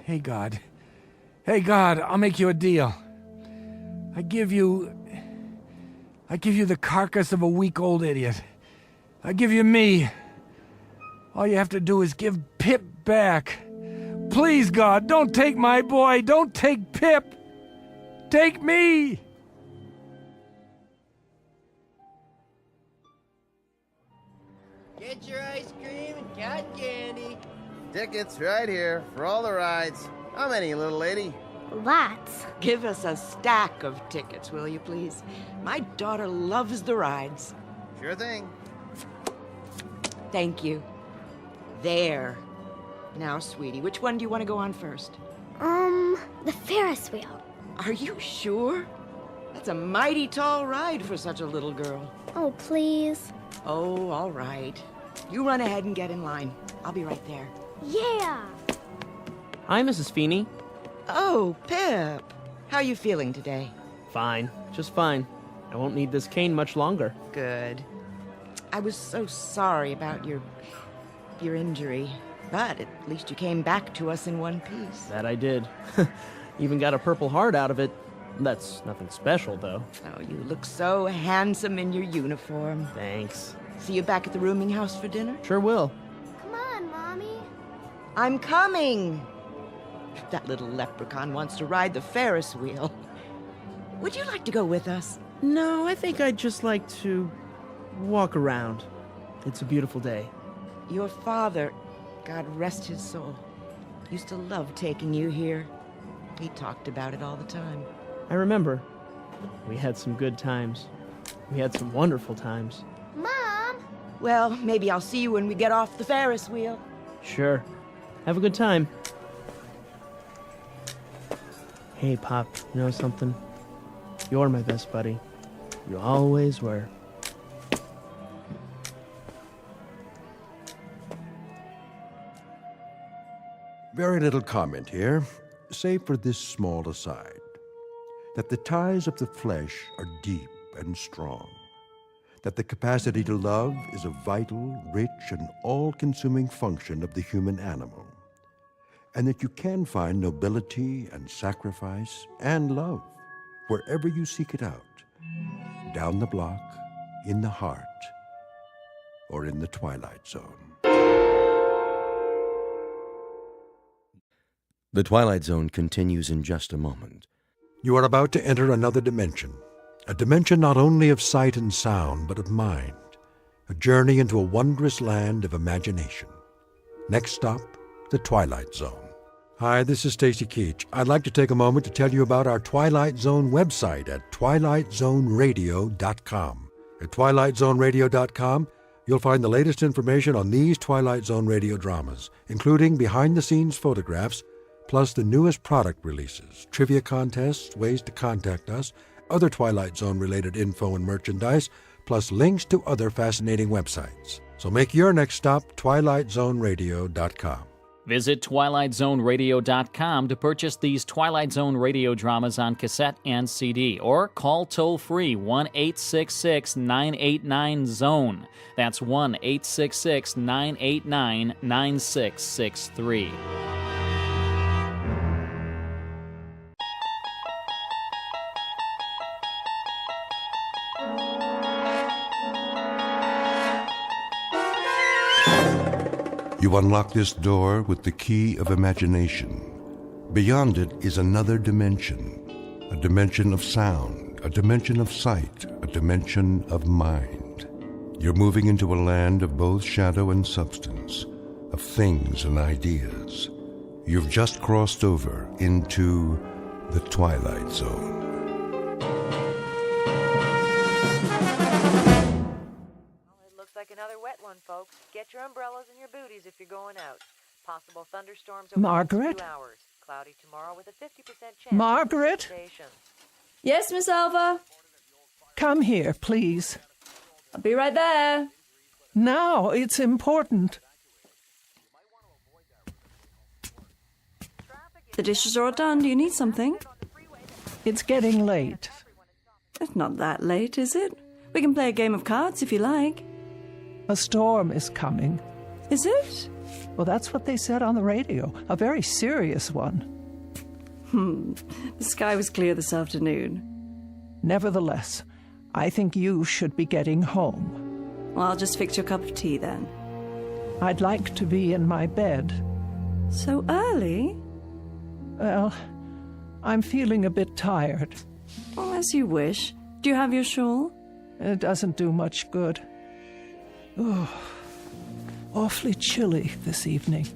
Hey, God. Hey, God, I'll make you a deal. I give you the carcass of a weak old idiot. I give you me. All you have to do is give Pip back. Please, God, don't take my boy. Don't take Pip. Take me. Get your ice cream and cotton candy. Tickets right here for all the rides. How many, little lady? Lots. Give us a stack of tickets, will you, please? My daughter loves the rides. Sure thing. Thank you. There. Now, sweetie, which one do you want to go on first? The Ferris wheel. Are you sure? That's a mighty tall ride for such a little girl. Oh, please. Oh, all right. You run ahead and get in line. I'll be right there. Yeah! Hi, Mrs. Feeney. Oh, Pip. How are you feeling today? Fine. Just fine. I won't need this cane much longer. Good. I was so sorry about your injury, but at least you came back to us in one piece. That I did. Even got a Purple Heart out of it. That's nothing special, though. Oh, you look so handsome in your uniform. Thanks. See you back at the rooming house for dinner? Sure will. Come on, Mommy. I'm coming. That little leprechaun wants to ride the Ferris wheel. Would you like to go with us? No, I think I'd just like to walk around. It's a beautiful day. Your father, God rest his soul, used to love taking you here. He talked about it all the time. I remember. We had some good times. We had some wonderful times. Mom! Well, maybe I'll see you when we get off the Ferris wheel. Sure. Have a good time. Hey, Pop, you know something? You're my best buddy. You always were. Very little comment here, save for this small aside, that the ties of the flesh are deep and strong, that the capacity to love is a vital, rich, and all-consuming function of the human animal, and that you can find nobility and sacrifice and love wherever you seek it out, down the block, in the heart, or in the Twilight Zone. The Twilight Zone continues in just a moment. You are about to enter another dimension, a dimension not only of sight and sound, but of mind, a journey into a wondrous land of imagination. Next stop, the Twilight Zone. Hi, this is Stacy Keach. I'd like to take a moment to tell you about our Twilight Zone website at twilightzoneradio.com. At twilightzoneradio.com, You'll find the latest information on these Twilight Zone radio dramas, including behind-the-scenes photographs, plus the newest product releases, trivia contests, ways to contact us, other Twilight Zone-related info and merchandise, plus links to other fascinating websites. So make your next stop twilightzoneradio.com. Visit twilightzoneradio.com to purchase these Twilight Zone radio dramas on cassette and CD, or call toll-free 1-866-989-ZONE. That's 1-866-989-9663. You unlock this door with the key of imagination. Beyond it is another dimension, a dimension of sound, a dimension of sight, a dimension of mind. You're moving into a land of both shadow and substance, of things and ideas. You've just crossed over into the Twilight Zone. Like another wet one, folks. Get your umbrellas and your booties if you're going out. Possible thunderstorms over Margaret? 2 hours. Cloudy tomorrow with a 50% chance. Margaret? Yes, Miss Alva? Come here, please. I'll be right there. Now, it's important. The dishes are all done. Do you need something? It's getting late. It's not that late, is it? We can play a game of cards if you like. A storm is coming. Is it? Well, that's what they said on the radio. A very serious one. The sky was clear this afternoon. Nevertheless, I think you should be getting home. Well, I'll just fix your cup of tea then. I'd like to be in my bed. So early? Well, I'm feeling a bit tired. Well, as you wish. Do you have your shawl? It doesn't do much good. Oh, awfully chilly this evening.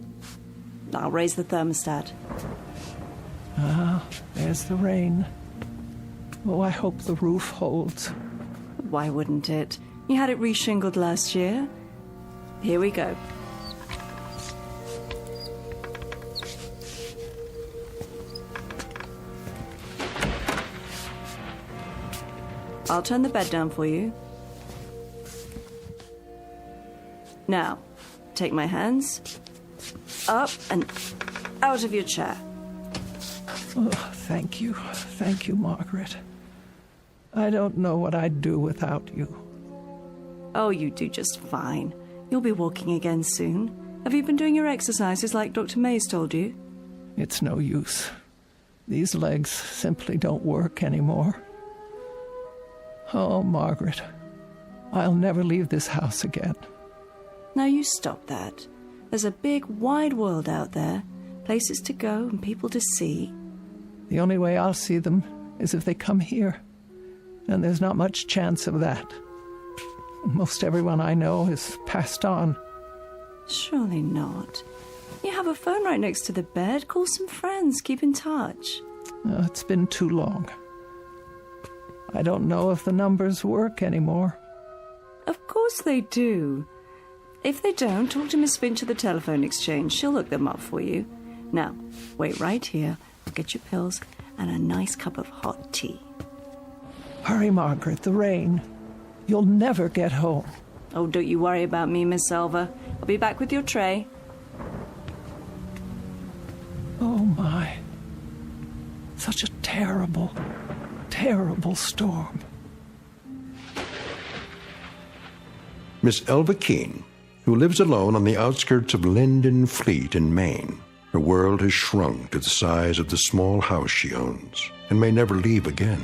I'll raise the thermostat. Ah, there's the rain. Oh, I hope the roof holds. Why wouldn't it? You had it reshingled last year. Here we go. I'll turn the bed down for you. Now, take my hands up and out of your chair. Oh, thank you. Thank you, Margaret. I don't know what I'd do without you. Oh, you do just fine. You'll be walking again soon. Have you been doing your exercises like Dr. Mays told you? It's no use. These legs simply don't work anymore. Oh, Margaret, I'll never leave this house again. Now you stop that. There's a big, wide world out there. Places to go and people to see. The only way I'll see them is if they come here. And there's not much chance of that. Most everyone I know is passed on. Surely not. You have a phone right next to the bed. Call some friends. Keep in touch. It's been too long. I don't know if the numbers work anymore. Of course they do. If they don't, talk to Miss Finch at the telephone exchange. She'll look them up for you. Now, wait right here. I'll get your pills and a nice cup of hot tea. Hurry, Margaret, the rain. You'll never get home. Oh, don't you worry about me, Miss Selva. I'll be back with your tray. Oh, my. Such a terrible, terrible storm. Miss Elva Keene, who lives alone on the outskirts of Linden Fleet in Maine. Her world has shrunk to the size of the small house she owns and may never leave again.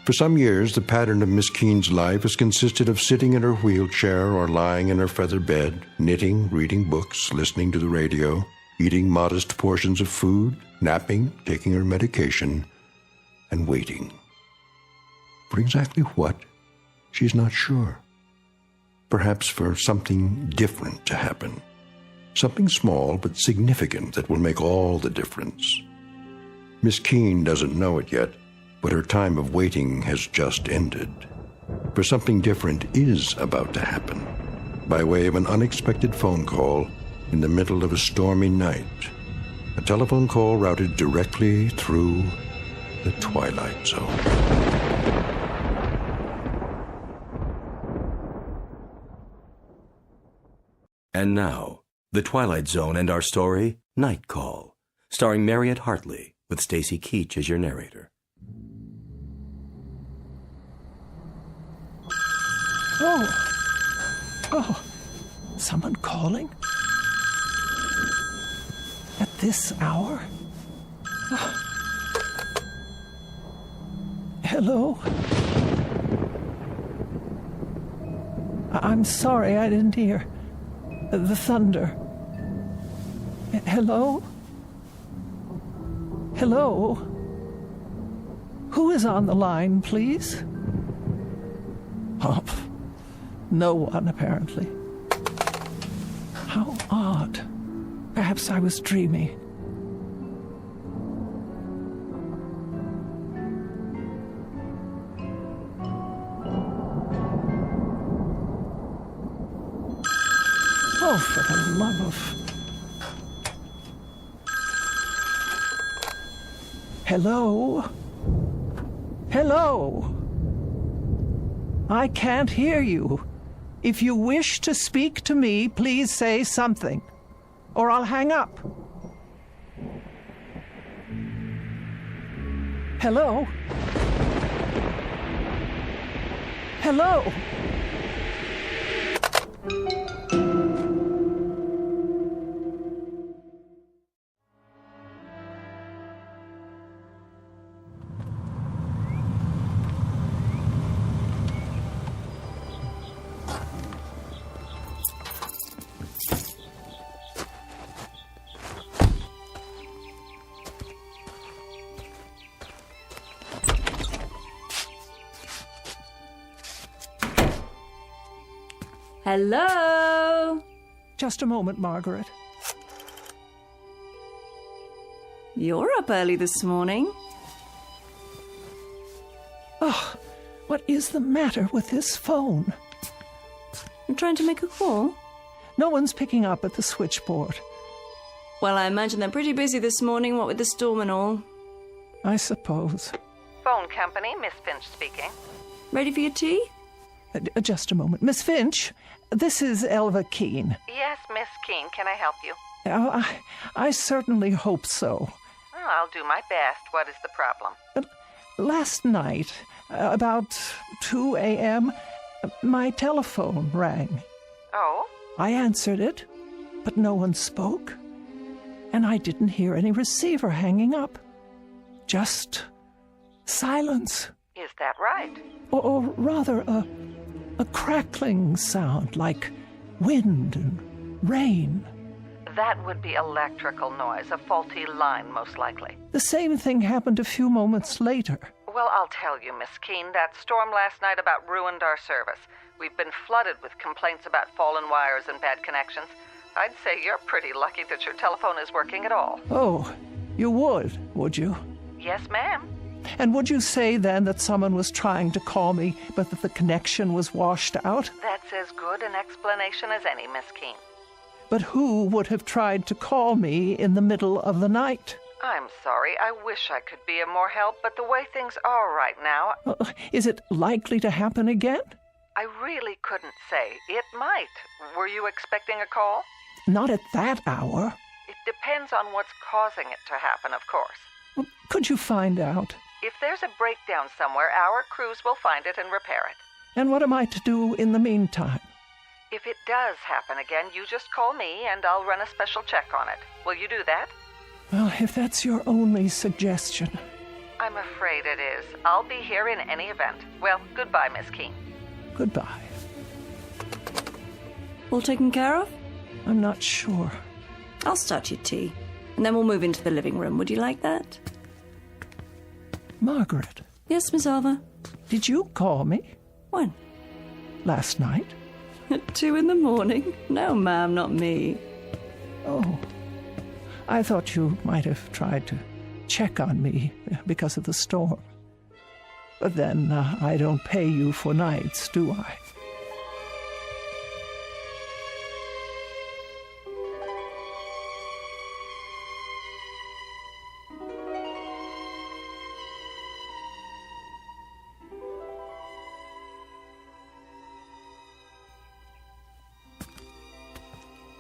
For some years, the pattern of Miss Keene's life has consisted of sitting in her wheelchair or lying in her feather bed, knitting, reading books, listening to the radio, eating modest portions of food, napping, taking her medication, and waiting. For exactly what? She's not sure. Perhaps for something different to happen. Something small but significant that will make all the difference. Miss Keene doesn't know it yet, but her time of waiting has just ended. For something different is about to happen. by way of an unexpected phone call in the middle of a stormy night. A telephone call routed directly through the Twilight Zone. And now, The Twilight Zone and our story, Night Call, starring Mariette Hartley, with Stacy Keach as your narrator. Oh, someone calling? At this hour? Oh. Hello? I'm sorry, I didn't hear. The thunder. Hello? Hello? Who is on the line, please? Oh, no one, apparently. How odd. Perhaps I was dreaming. Oh, for the love of... Hello? Hello? I can't hear you. If you wish to speak to me, please say something, or I'll hang up. Hello? Hello? Hello? Just a moment, Margaret. You're up early this morning. Oh, what is the matter with this phone? I'm trying to make a call. No one's picking up at the switchboard. Well, I imagine they're pretty busy this morning, what with the storm and all. I suppose. Phone company, Miss Finch speaking. Ready for your tea? Just a moment. Miss Finch, this is Elva Keene. Yes, Miss Keene, can I help you? Oh, I certainly hope so. Well, I'll do my best. What is the problem? Last night, about 2 a.m., my telephone rang. Oh? I answered it, but no one spoke. And I didn't hear any receiver hanging up. Just silence. Is that right? Or rather, a crackling sound like wind and rain. That would be electrical noise, a faulty line, most likely. The same thing happened a few moments later. Well, I'll tell you, Miss Keene, that storm last night about ruined our service. We've been flooded with complaints about fallen wires and bad connections. I'd say you're pretty lucky that your telephone is working at all. Oh, you would you? Yes, ma'am. And would you say then that someone was trying to call me, but that the connection was washed out? That's as good an explanation as any, Miss Keene. But who would have tried to call me in the middle of the night? I'm sorry. I wish I could be of more help, but the way things are right now... Is it likely to happen again? I really couldn't say. It might. Were you expecting a call? Not at that hour. It depends on what's causing it to happen, of course. Could you find out? If there's a breakdown somewhere, our crews will find it and repair it. And what am I to do in the meantime? If it does happen again, you just call me and I'll run a special check on it. Will you do that? Well, if that's your only suggestion. I'm afraid it is. I'll be here in any event. Well, goodbye, Miss Keene. Goodbye. All taken care of? I'm not sure. I'll start your tea, and then we'll move into the living room. Would you like that? Margaret. Yes, Miss Alva? Did you call me? When? Last night. At 2 a.m? No, ma'am, not me. Oh. I thought you might have tried to check on me because of the storm. But then I don't pay you for nights, do I?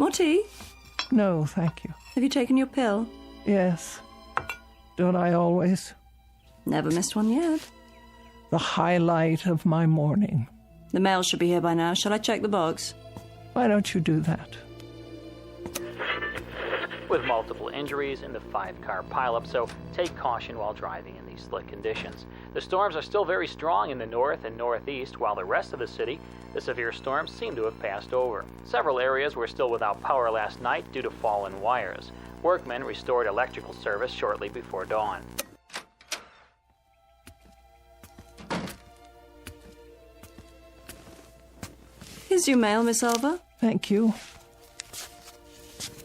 More tea? No, thank you. Have you taken your pill? Yes. Don't I always? Never missed one yet. The highlight of my morning. The mail should be here by now. Shall I check the box? Why don't you do that? With multiple injuries in the 5-car pileup, so take caution while driving in these slick conditions. The storms are still very strong in the north and northeast, while the rest of the city, the severe storms seem to have passed over. Several areas were still without power last night due to fallen wires. Workmen restored electrical service shortly before dawn. Here's your mail, Miss Alva. Thank you.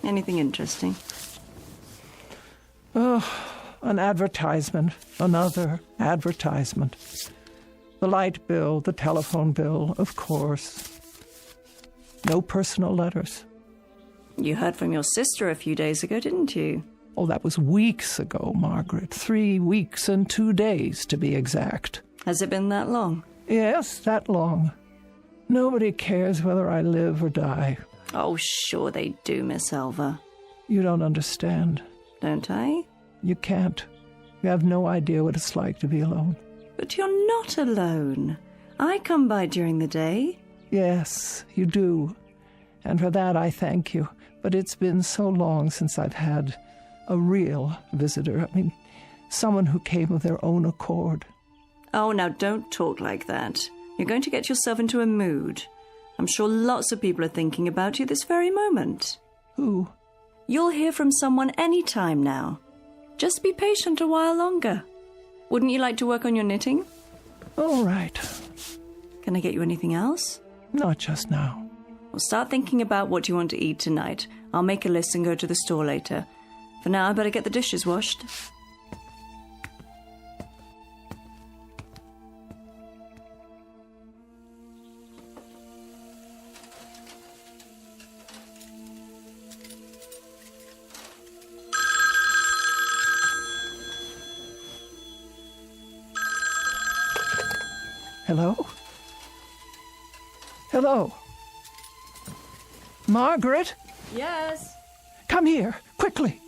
Anything interesting? Oh, an advertisement. Another advertisement. The light bill, the telephone bill, of course. No personal letters. You heard from your sister a few days ago, didn't you? Oh, that was weeks ago, Margaret. 3 weeks and 2 days, to be exact. Has it been that long? Yes, that long. Nobody cares whether I live or die. Oh, sure they do, Miss Alva. You don't understand. Don't I? You can't. You have no idea what it's like to be alone. But you're not alone. I come by during the day. Yes, you do. And for that I thank you. But it's been so long since I've had a real visitor. I mean, someone who came of their own accord. Oh, now don't talk like that. You're going to get yourself into a mood. I'm sure lots of people are thinking about you this very moment. Who? You'll hear from someone any time now. Just be patient a while longer. Wouldn't you like to work on your knitting? All right. Can I get you anything else? Not just now. Well, start thinking about what you want to eat tonight. I'll make a list and go to the store later. For now, I better get the dishes washed. Hello? Hello? Margaret? Yes? Come here, quickly.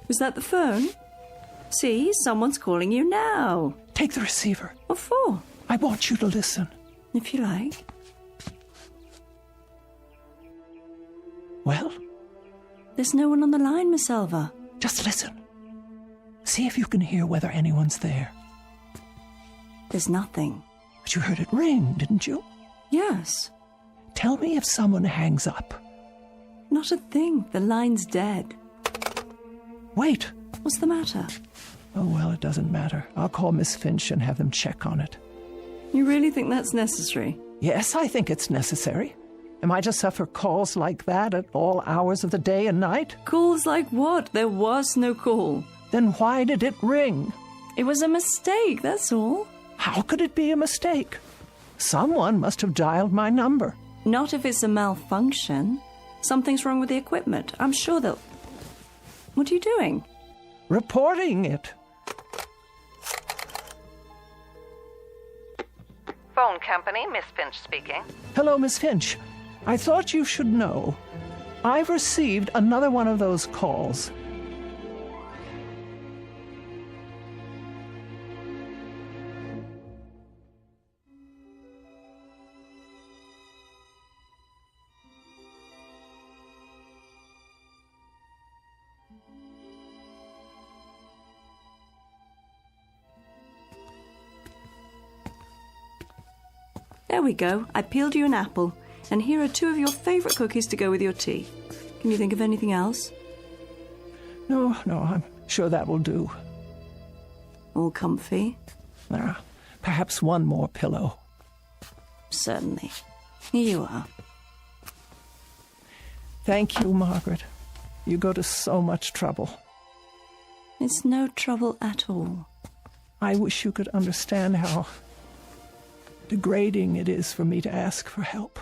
Was that the phone? See, someone's calling you now. Take the receiver. What for? I want you to listen. If you like. Well? There's no one on the line, Miss Alva. Just listen. See if you can hear whether anyone's there. There's nothing. But you heard it ring, didn't you? Yes. Tell me if someone hangs up. Not a thing. The line's dead. Wait. What's the matter? Oh, well, it doesn't matter. I'll call Miss Finch and have them check on it. You really think that's necessary? Yes, I think it's necessary. Am I to suffer calls like that at all hours of the day and night? Calls like what? There was no call. Then why did it ring? It was a mistake, that's all. How could it be a mistake? Someone must have dialed my number. Not if it's a malfunction. Something's wrong with the equipment. I'm sure they'll... What are you doing? Reporting it. Phone company, Miss Finch speaking. Hello, Miss Finch. I thought you should know. I've received another one of those calls. There we go. I peeled you an apple. And here are 2 of your favorite cookies to go with your tea. Can you think of anything else? No, I'm sure that will do. All comfy? Perhaps one more pillow. Certainly. Here you are. Thank you, Margaret. You go to so much trouble. It's no trouble at all. I wish you could understand how degrading it is for me to ask for help.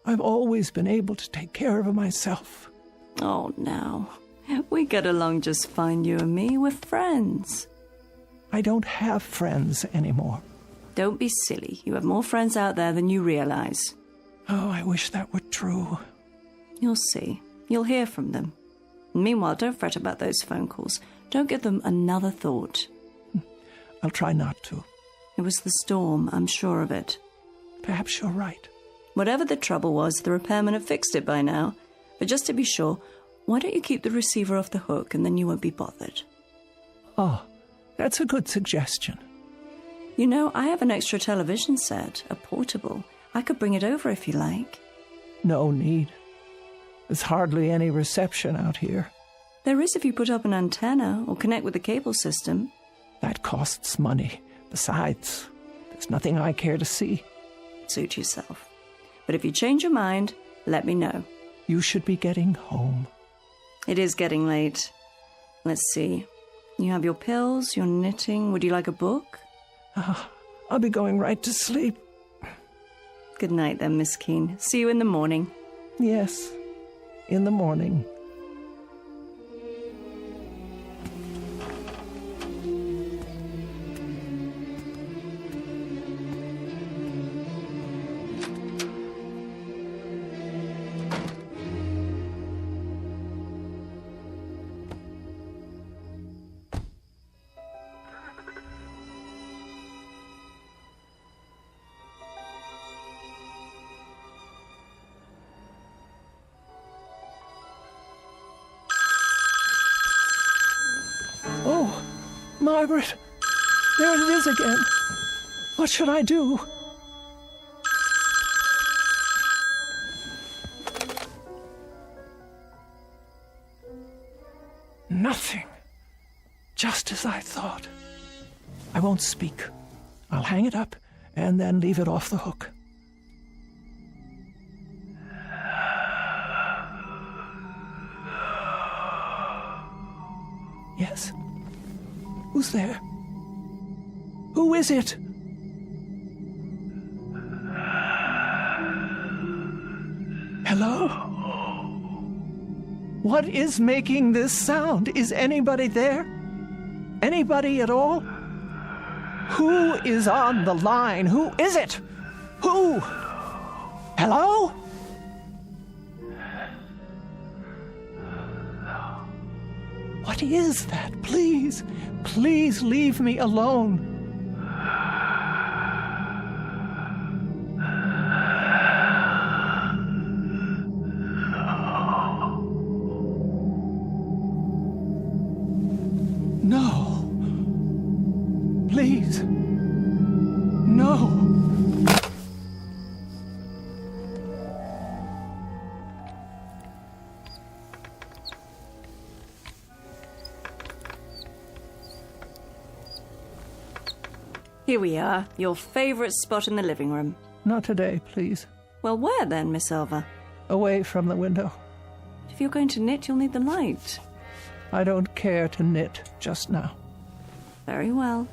I've always been able to take care of myself. Oh, now. We get along just fine, you and me. We're friends. I don't have friends anymore. Don't be silly. You have more friends out there than you realize. Oh, I wish that were true. You'll see. You'll hear from them. Meanwhile, don't fret about those phone calls. Don't give them another thought. I'll try not to. It was the storm, I'm sure of it. Perhaps you're right. Whatever the trouble was, the repairmen have fixed it by now. But just to be sure, why don't you keep the receiver off the hook and then you won't be bothered? Oh, that's a good suggestion. You know, I have an extra television set, a portable. I could bring it over if you like. No need. There's hardly any reception out here. There is if you put up an antenna or connect with the cable system. That costs money. Besides, there's nothing I care to see. Suit yourself. But if you change your mind, let me know. You should be getting home. It is getting late. Let's see. You have your pills, your knitting. Would you like a book? I'll be going right to sleep. Good night then, Miss Keene. See you in the morning. Yes, in the morning. Oh, Margaret, there it is again. What should I do? Nothing. Just as I thought. I won't speak. I'll hang it up and then leave it off the hook. Yes. Who's there? Who is it? Hello? What is making this sound? Is anybody there? Anybody at all? Who is on the line? Who is it? Who? Hello? What is that? Please, please leave me alone. No. Please. No. Here we are, your favorite spot in the living room. Not today, please. Well, where then, Miss Elva? Away from the window. If you're going to knit, you'll need the light. I don't care to knit just now. Very well.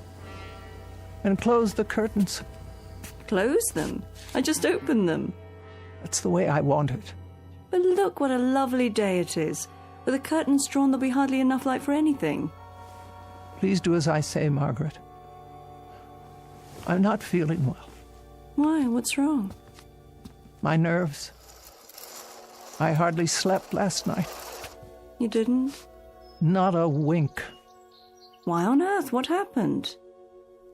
And close the curtains. Close them? I just opened them. That's the way I want it. But look what a lovely day it is. With the curtains drawn, there'll be hardly enough light for anything. Please do as I say, Margaret. I'm not feeling well. Why? What's wrong? My nerves. I hardly slept last night. You didn't? Not a wink. Why on earth? What happened?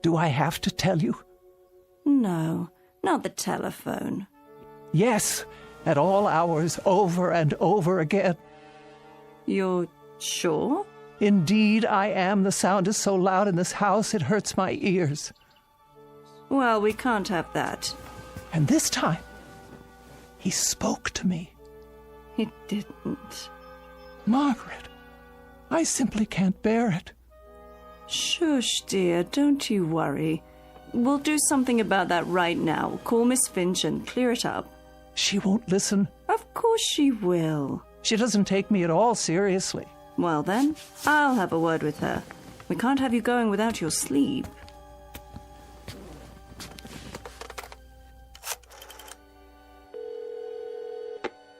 Do I have to tell you? No, not the telephone. Yes, at all hours, over and over again. You're sure? Indeed, I am. The sound is so loud in this house, it hurts my ears. Well, we can't have that. And this time, he spoke to me. He didn't. Margaret, I simply can't bear it. Shush, dear, don't you worry. We'll do something about that right now. Call Miss Finch and clear it up. She won't listen. Of course she will. She doesn't take me at all seriously. Well then, I'll have a word with her. We can't have you going without your sleep.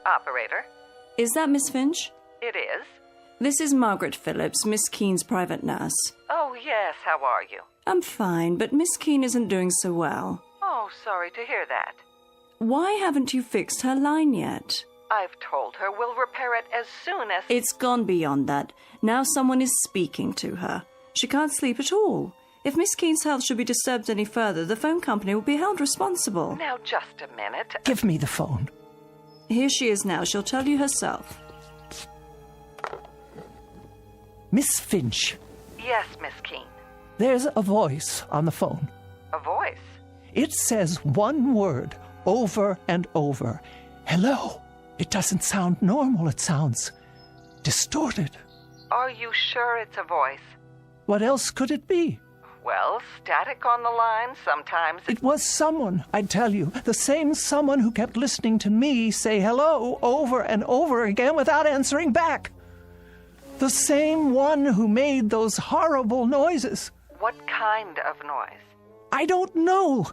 Operator? Is that Miss Finch? It is. This is Margaret Phillips, Miss Keene's private nurse. Oh, yes, how are you? I'm fine, but Miss Keene isn't doing so well. Oh, sorry to hear that. Why haven't you fixed her line yet? I've told her we'll repair it as soon as... It's gone beyond that. Now someone is speaking to her. She can't sleep at all. If Miss Keene's health should be disturbed any further, the phone company will be held responsible. Now, just a minute. Give me the phone. Here she is now. She'll tell you herself. Miss Finch. Yes, Miss Keene. There's a voice on the phone. A voice? It says one word over and over. Hello. It doesn't sound normal. It sounds distorted. Are you sure it's a voice? What else could it be? Well, static on the line sometimes. It was someone, I tell you. The same someone who kept listening to me say hello over and over again without answering back. The same one who made those horrible noises. What kind of noise? I don't know.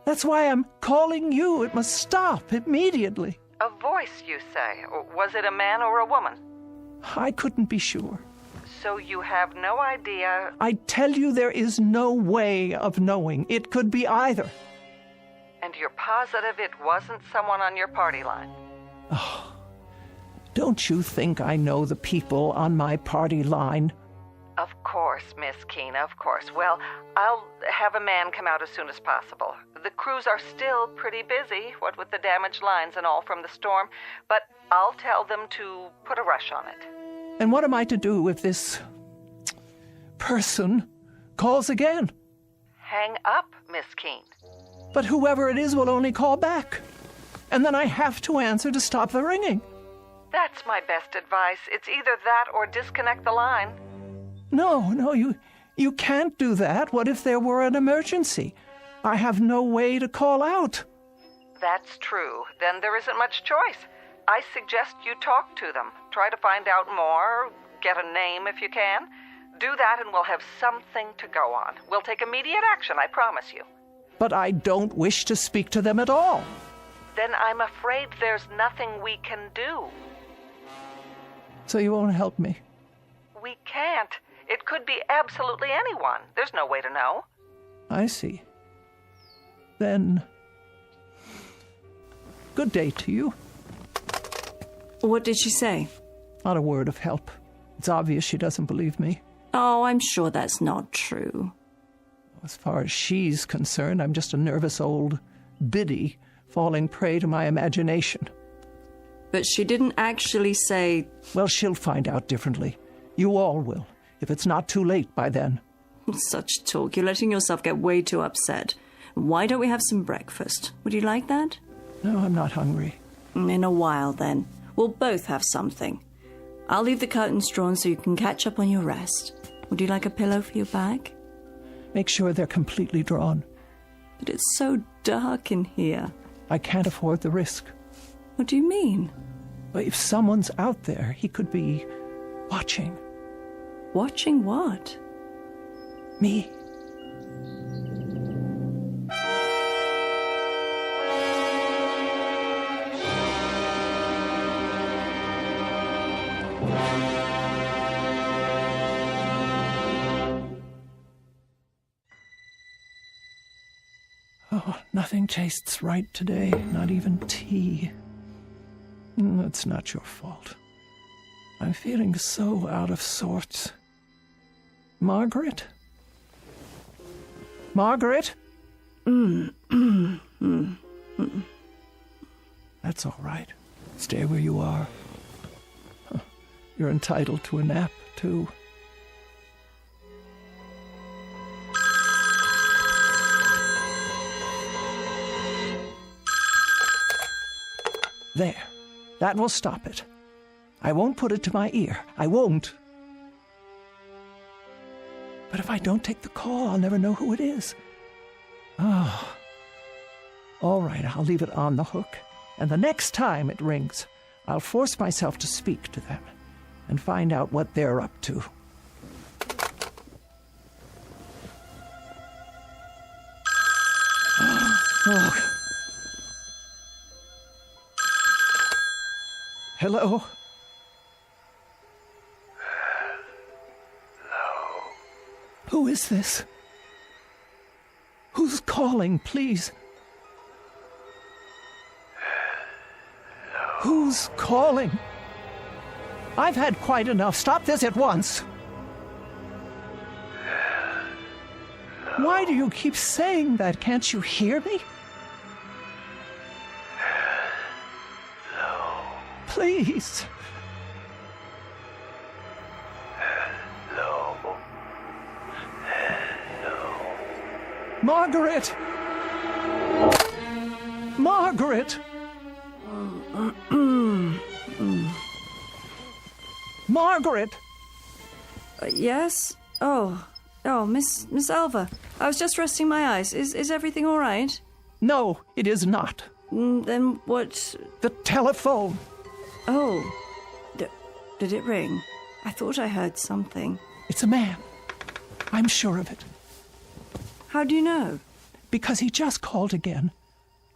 That's why I'm calling you. It must stop immediately. A voice, you say? Was it a man or a woman? I couldn't be sure. So you have no idea? I tell you, there is no way of knowing. It could be either. And you're positive it wasn't someone on your party line? Oh, don't you think I know the people on my party line? Of course, Miss Keene, of course. Well, I'll have a man come out as soon as possible. The crews are still pretty busy, what with the damaged lines and all from the storm, but I'll tell them to put a rush on it. And what am I to do if this person calls again? Hang up, Miss Keene. But whoever it is will only call back. And then I have to answer to stop the ringing. That's my best advice. It's either that or disconnect the line. No, you can't do that. What if there were an emergency? I have no way to call out. That's true. Then there isn't much choice. I suggest you talk to them. Try to find out more, get a name if you can. Do that and we'll have something to go on. We'll take immediate action, I promise you. But I don't wish to speak to them at all. Then I'm afraid there's nothing we can do. So you won't help me? We can't. It could be absolutely anyone. There's no way to know. I see. Then, good day to you. What did she say? Not a word of help. It's obvious she doesn't believe me. Oh, I'm sure that's not true. As far as she's concerned, I'm just a nervous old biddy falling prey to my imagination. But she didn't actually say... Well, she'll find out differently. You all will, if it's not too late by then. Such talk. You're letting yourself get way too upset. Why don't we have some breakfast? Would you like that? No, I'm not hungry. In a while, then. We'll both have something. I'll leave the curtains drawn so you can catch up on your rest. Would you like a pillow for your back? Make sure they're completely drawn. But it's so dark in here. I can't afford the risk. What do you mean? But if someone's out there, he could be watching. Watching what? Me. Oh, nothing tastes right today, not even tea. It's not your fault. I'm feeling so out of sorts. Margaret? Margaret? That's all right. Stay where you are. You're entitled to a nap, too. There. That will stop it. I won't put it to my ear. I won't. But if I don't take the call, I'll never know who it is. Oh. All right, I'll leave it on the hook. And the next time it rings, I'll force myself to speak to them and find out what they're up to. Oh. Hello? Hello? Who is this? Who's calling, please? Who's calling? I've had quite enough. Stop this at once. Why do you keep saying that? Can't you hear me? Please. Margaret! Margaret! Margaret! Yes? Oh, Miss Alva. I was just resting my eyes. Is everything all right? No, it is not. Then what? The telephone. Oh. Did it ring? I thought I heard something. It's a man. I'm sure of it. How do you know? Because he just called again.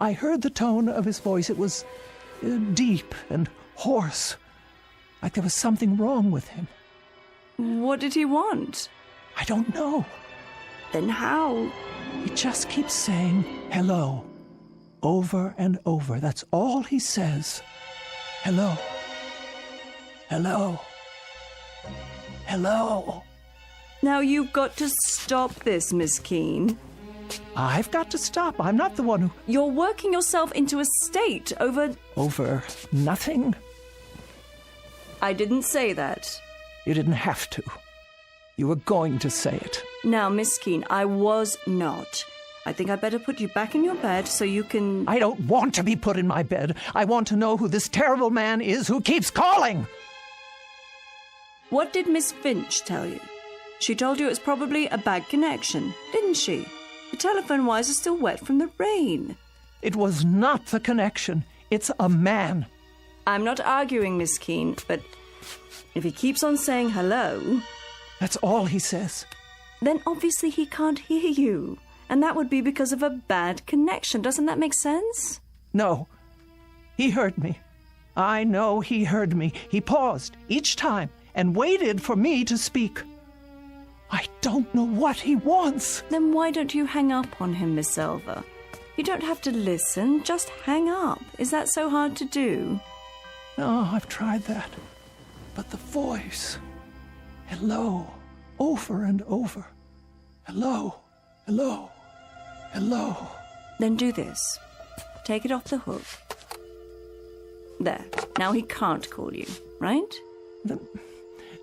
I heard the tone of his voice. It was deep and hoarse. Like there was something wrong with him. What did he want? I don't know. Then how? He just keeps saying hello. Over and over. That's all he says. Hello. Hello. Hello. Now you've got to stop this, Miss Keene. I've got to stop. I'm not the one who... You're working yourself into a state over... Over nothing? I didn't say that. You didn't have to. You were going to say it. Now, Miss Keene, I was not. I think I'd better put you back in your bed so you can... I don't want to be put in my bed. I want to know who this terrible man is who keeps calling. What did Miss Finch tell you? She told you it was probably a bad connection, didn't she? The telephone wires are still wet from the rain. It was not the connection. It's a man. I'm not arguing, Miss Keene, but if he keeps on saying hello... That's all he says. Then obviously he can't hear you. And that would be because of a bad connection. Doesn't that make sense? No. He heard me. I know he heard me. He paused each time and waited for me to speak. I don't know what he wants. Then why don't you hang up on him, Miss Alva? You don't have to listen, just hang up. Is that so hard to do? No, I've tried that. But the voice... Hello, over and over. Hello, hello, hello. Then do this. Take it off the hook. There. Now he can't call you, right?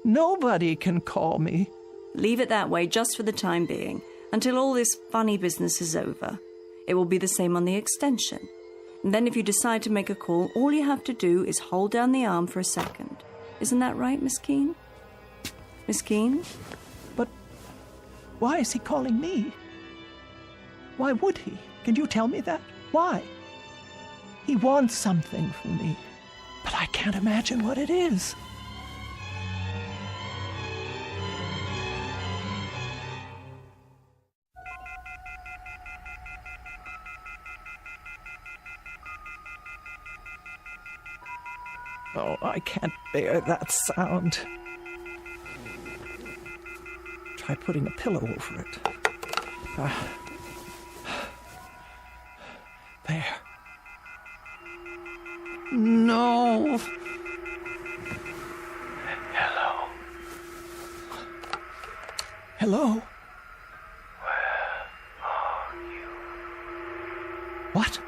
Nobody can call me. Leave it that way just for the time being, until all this funny business is over. It will be the same on the extension. And then if you decide to make a call, all you have to do is hold down the arm for a second. Isn't that right, Miss Keene? Miss Keene? But why is he calling me? Why would he? Can you tell me that? Why? He wants something from me, but I can't imagine what it is. Oh, I can't bear that sound. Try putting a pillow over it. There. No. Hello. Hello? Where are you? What?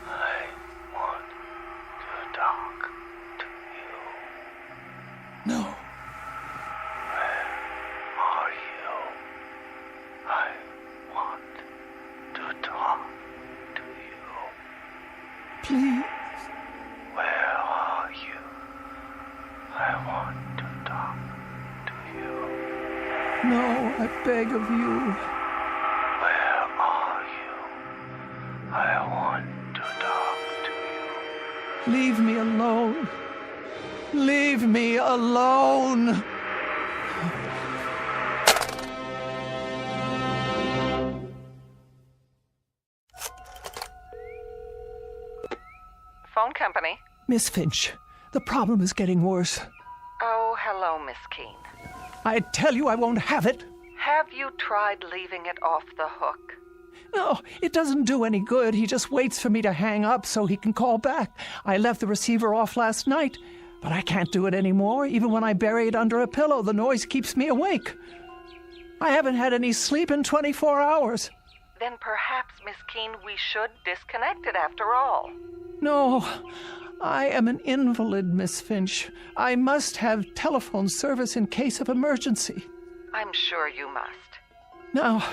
I want to talk to you. No. Please. Where are you? I want to talk to you. No, I beg of you. Where are you? I want to talk to you. Leave me alone. Leave me alone. Phone company. Miss Finch, the problem is getting worse. Oh, hello, Miss Keene. I tell you I won't have it. Have you tried leaving it off the hook? No, it doesn't do any good. He just waits for me to hang up so he can call back. I left the receiver off last night, but I can't do it anymore. Even when I bury it under a pillow, the noise keeps me awake. I haven't had any sleep in 24 hours. Then perhaps, Miss Keene, we should disconnect it after all. No, I am an invalid, Miss Finch. I must have telephone service in case of emergency. I'm sure you must. Now,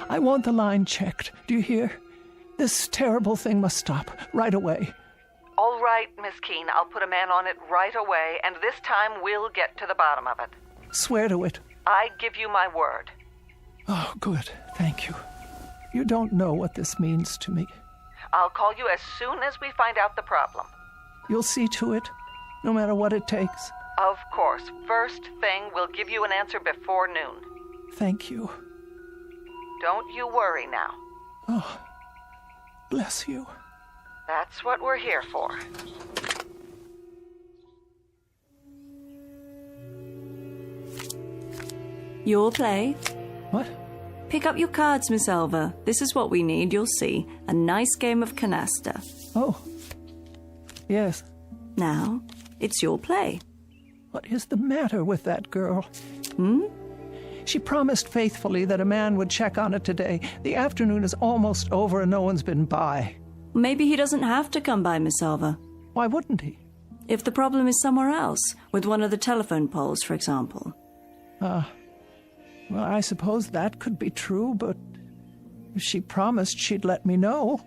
I want the line checked. Do you hear? This terrible thing must stop right away. All right, Miss Keene, I'll put a man on it right away, and this time we'll get to the bottom of it. Swear to it. I give you my word. Oh, good. Thank you. You don't know what this means to me. I'll call you as soon as we find out the problem. You'll see to it, no matter what it takes. Of course. First thing, we'll give you an answer before noon. Thank you. Don't you worry now. Oh, bless you. That's what we're here for. Your play? What? Pick up your cards, Miss Elva. This is what we need, you'll see. A nice game of canasta. Oh. Yes. Now, it's your play. What is the matter with that girl? She promised faithfully that a man would check on it today. The afternoon is almost over and no one's been by. Maybe he doesn't have to come by, Miss Elva. Why wouldn't he? If the problem is somewhere else, with one of the telephone poles, for example. Well, I suppose that could be true, but she promised she'd let me know.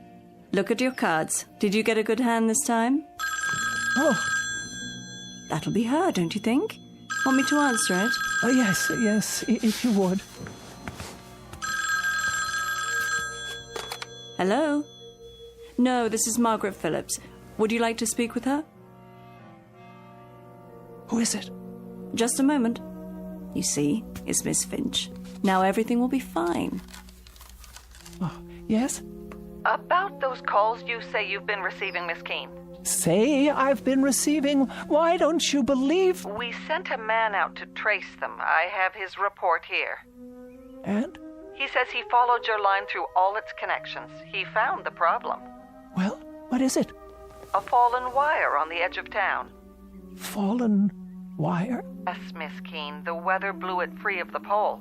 Look at your cards. Did you get a good hand this time? Oh. That'll be her, don't you think? Want me to answer it? Yes, if you would. Hello? No, this is Margaret Phillips. Would you like to speak with her? Who is it? Just a moment. You see, it's Miss Finch. Now everything will be fine. Oh, yes? About those calls you say you've been receiving, Miss Keene. Say I've been receiving? Why don't you believe? We sent a man out to trace them. I have his report here. And? He says he followed your line through all its connections. He found the problem. Well, what is it? A fallen wire on the edge of town. Fallen wire? Yes, Miss Keene. The weather blew it free of the pole.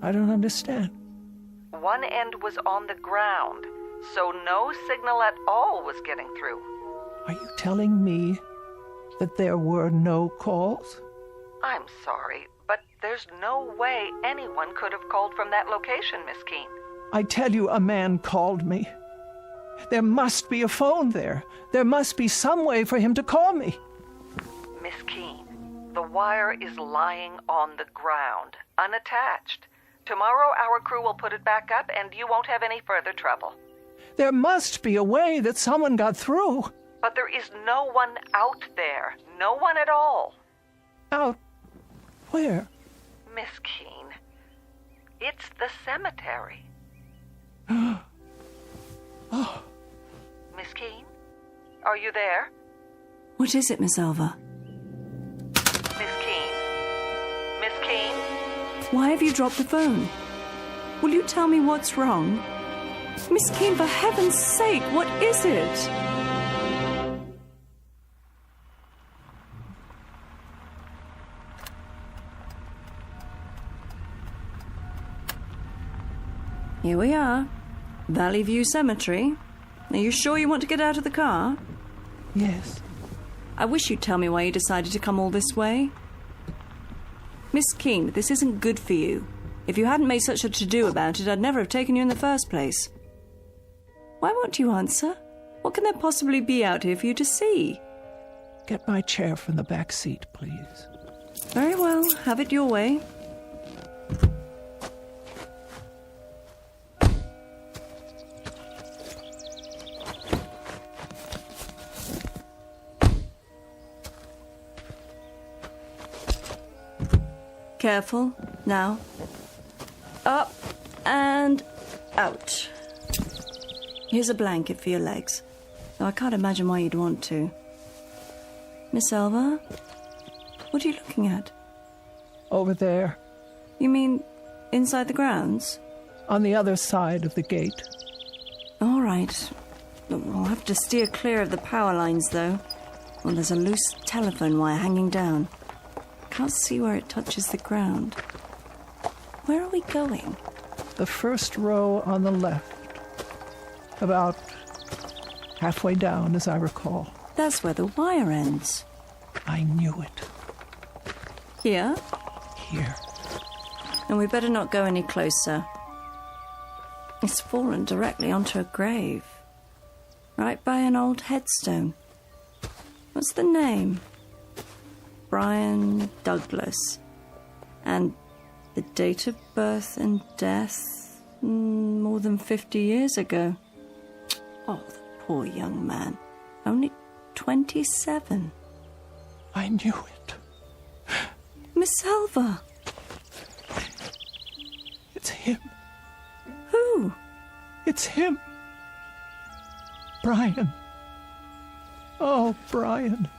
I don't understand. One end was on the ground, so no signal at all was getting through. Are you telling me that there were no calls? I'm sorry, but there's no way anyone could have called from that location, Miss Keene. I tell you, a man called me. There must be a phone there. There must be some way for him to call me. Miss Keene, the wire is lying on the ground, unattached. Tomorrow our crew will put it back up and you won't have any further trouble. There must be a way that someone got through. But there is no one out there. No one at all. Out where? Miss Keene, it's the cemetery. Oh. Miss Keene, are you there? What is it, Miss Elva? Miss Keene? Miss Keene? Why have you dropped the phone? Will you tell me what's wrong? Miss Keene, for heaven's sake, what is it? Here we are. Valley View Cemetery. Are you sure you want to get out of the car? Yes. I wish you'd tell me why you decided to come all this way. Miss Keene, this isn't good for you. If you hadn't made such a to-do about it, I'd never have taken you in the first place. Why won't you answer? What can there possibly be out here for you to see? Get my chair from the back seat, please. Very well. Have it your way. Careful. Now. Up and out. Here's a blanket for your legs. Though I can't imagine why you'd want to. Miss Elva? What are you looking at? Over there. You mean inside the grounds? On the other side of the gate. All right. We'll have to steer clear of the power lines, though. Well, there's a loose telephone wire hanging down. Can't see where it touches the ground. Where are we going? The first row on the left. About halfway down, as I recall. That's where the wire ends. I knew it. Here? Here. And we better not go any closer. It's fallen directly onto a grave. Right by an old headstone. What's the name? Brian Douglas. And the date of birth and death, more than 50 years ago. Oh, the poor young man. Only 27. I knew it. Miss Alva. It's him. Who? It's him. Brian. Oh, Brian.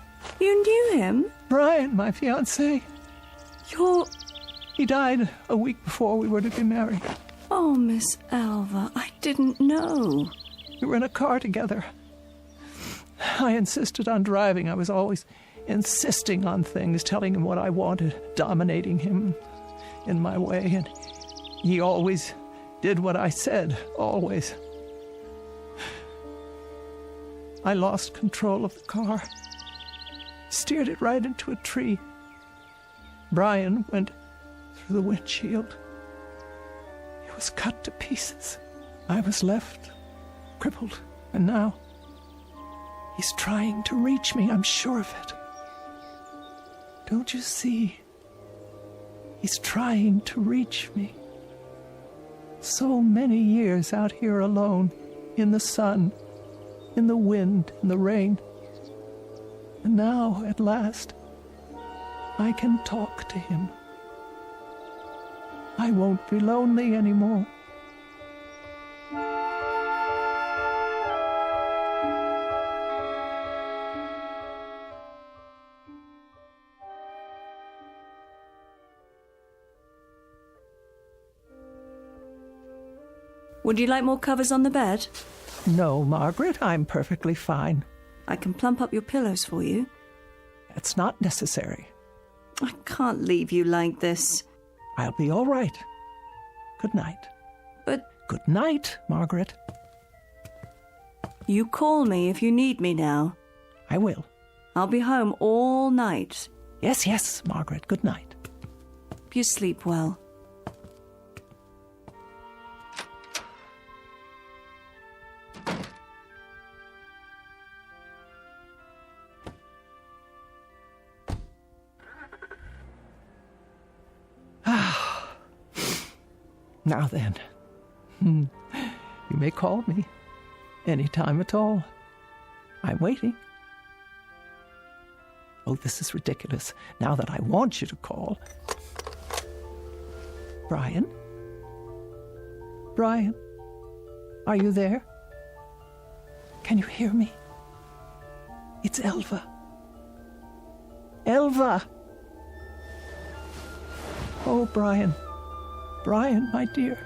You knew him? Brian, my fiancé. He died a week before we were to be married. Oh, Miss Alva, I didn't know. We were in a car together. I insisted on driving. I was always insisting on things, telling him what I wanted, dominating him in my way, and he always did what I said, always. I lost control of the car, steered it right into a tree. Brian went through the windshield. He was cut to pieces. I was left crippled, and now he's trying to reach me, I'm sure of it. Don't you see? He's trying to reach me. So many years out here alone, in the sun, in the wind, in the rain. And now, at last, I can talk to him. I won't be lonely anymore. Would you like more covers on the bed? No, Margaret, I'm perfectly fine. I can plump up your pillows for you. That's not necessary. I can't leave you like this. I'll be all right. Good night. But... Good night, Margaret. You call me if you need me now. I will. I'll be home all night. Yes, Margaret. Good night. You sleep well. Now then, you may call me any time at all. I'm waiting. Oh, this is ridiculous. Now that I want you to call. Brian? Brian? Are you there? Can you hear me? It's Elva. Elva! Oh, Brian. Brian, my dear.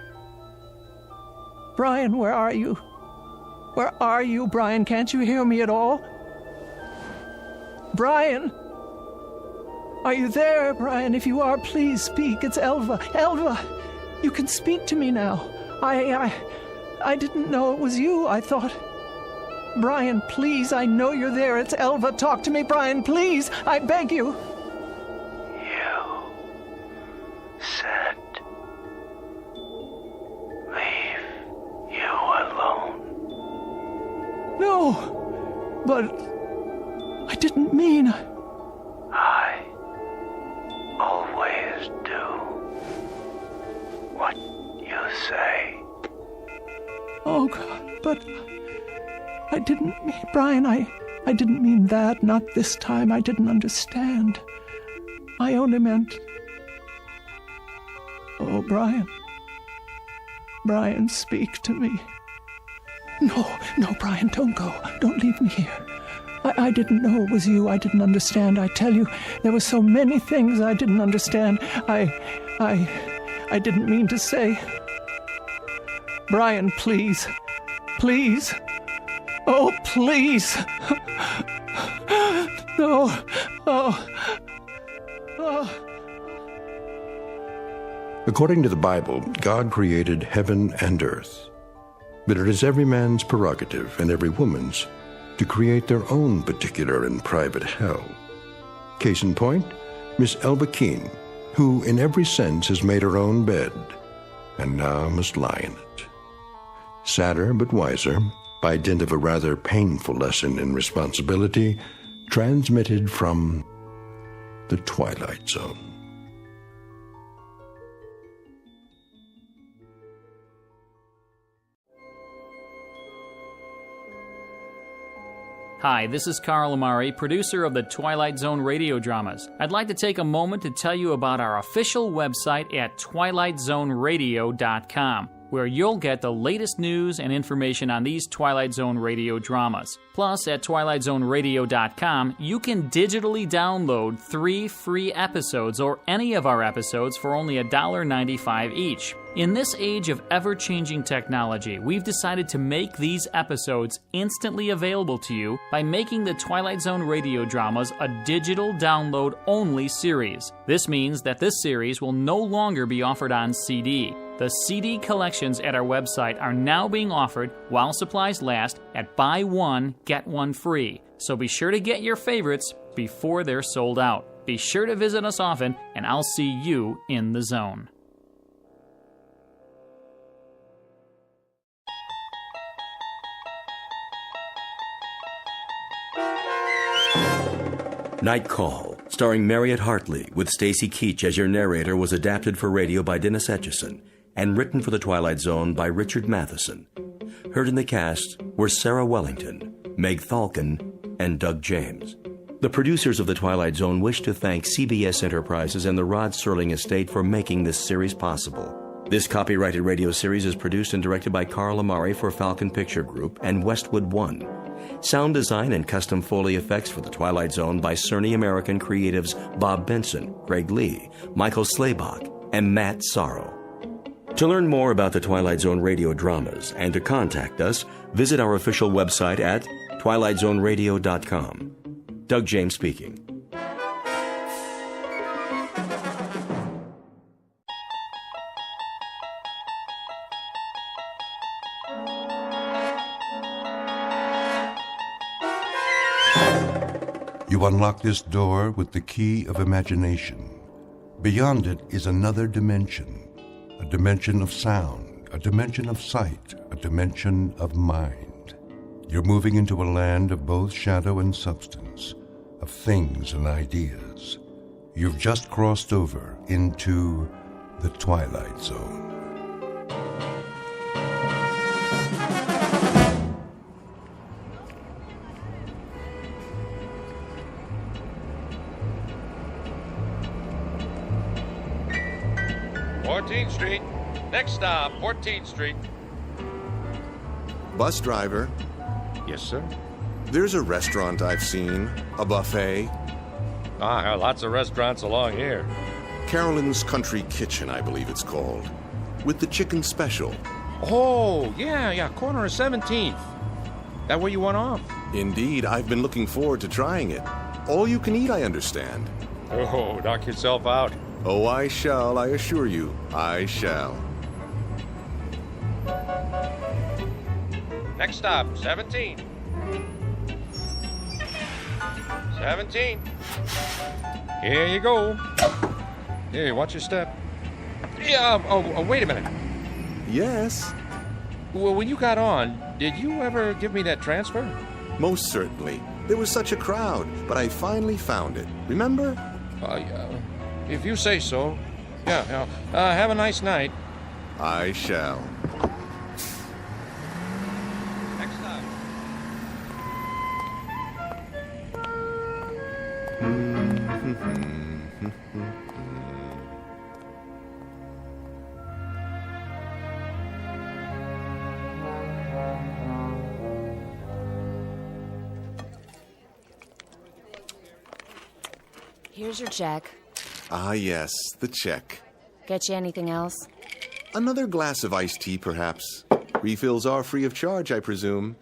Brian, where are you? Where are you, Brian? Can't you hear me at all? Brian! Are you there, Brian? If you are, please speak. It's Elva. Elva! You can speak to me now. I didn't know it was you. I thought... Brian, please, I know you're there. It's Elva. Talk to me, Brian, please. I beg you. You said leave you alone. No, but I didn't mean... I always do what you say. Oh, God, but I didn't mean... Brian, I didn't mean that. Not this time. I didn't understand. I only meant... Oh, Brian. Brian, speak to me. No, Brian, don't go. Don't leave me here. I didn't know it was you. I didn't understand. I tell you, there were so many things I didn't understand. I didn't mean to say. Brian, please. Please. Oh, please. No. Oh. According to the Bible, God created heaven and earth. But it is every man's prerogative and every woman's to create their own particular and private hell. Case in point, Miss Elba Keene, who in every sense has made her own bed, and now must lie in it. Sadder but wiser, by dint of a rather painful lesson in responsibility, transmitted from the Twilight Zone. Hi, this is Carl Amari, producer of the Twilight Zone Radio Dramas. I'd like to take a moment to tell you about our official website at twilightzoneradio.com, where you'll get the latest news and information on these Twilight Zone radio dramas. Plus, at twilightzoneradio.com, you can digitally download 3 free episodes or any of our episodes for only $1.95 each. In this age of ever-changing technology, we've decided to make these episodes instantly available to you by making the Twilight Zone radio dramas a digital download-only series. This means that this series will no longer be offered on CD. The CD collections at our website are now being offered while supplies last at buy one, get one free. So be sure to get your favorites before they're sold out. Be sure to visit us often, and I'll see you in the zone. Night Call, starring Marriott Hartley, with Stacy Keach as your narrator, was adapted for radio by Dennis Etchison and written for The Twilight Zone by Richard Matheson. Heard in the cast were Sarah Wellington, Meg Thalkin, and Doug James. The producers of The Twilight Zone wish to thank CBS Enterprises and the Rod Serling estate for making this series possible. This copyrighted radio series is produced and directed by Carl Amari for Falcon Picture Group and Westwood One. Sound design and custom Foley effects for The Twilight Zone by Cerny American creatives Bob Benson, Craig Lee, Michael Slaybach, and Matt Sorrow. To learn more about the Twilight Zone radio dramas and to contact us, visit our official website at twilightzoneradio.com. Doug James speaking. You unlock this door with the key of imagination. Beyond it is another dimension, a dimension of sound, a dimension of sight, a dimension of mind. You're moving into a land of both shadow and substance, of things and ideas. You've just crossed over into the Twilight Zone. Street. Next stop, 14th Street. Bus driver. Yes, sir. There's a restaurant I've seen, a buffet. Lots of restaurants along here. Carolyn's Country Kitchen, I believe it's called, with the chicken special. Oh, yeah, corner of 17th. That where you want off? Indeed, I've been looking forward to trying it. All you can eat, I understand. Oh, knock yourself out. Oh, I shall, I assure you, I shall. Next stop, 17. 17. Here you go. Here, watch your step. Yeah, wait a minute. Yes? Well, when you got on, did you ever give me that transfer? Most certainly. There was such a crowd, but I finally found it. Remember? If you say so. Yeah. Have a nice night. I shall. Next stop. Here's your check. Ah, yes, the check. Get you anything else? Another glass of iced tea, perhaps? Refills are free of charge, I presume.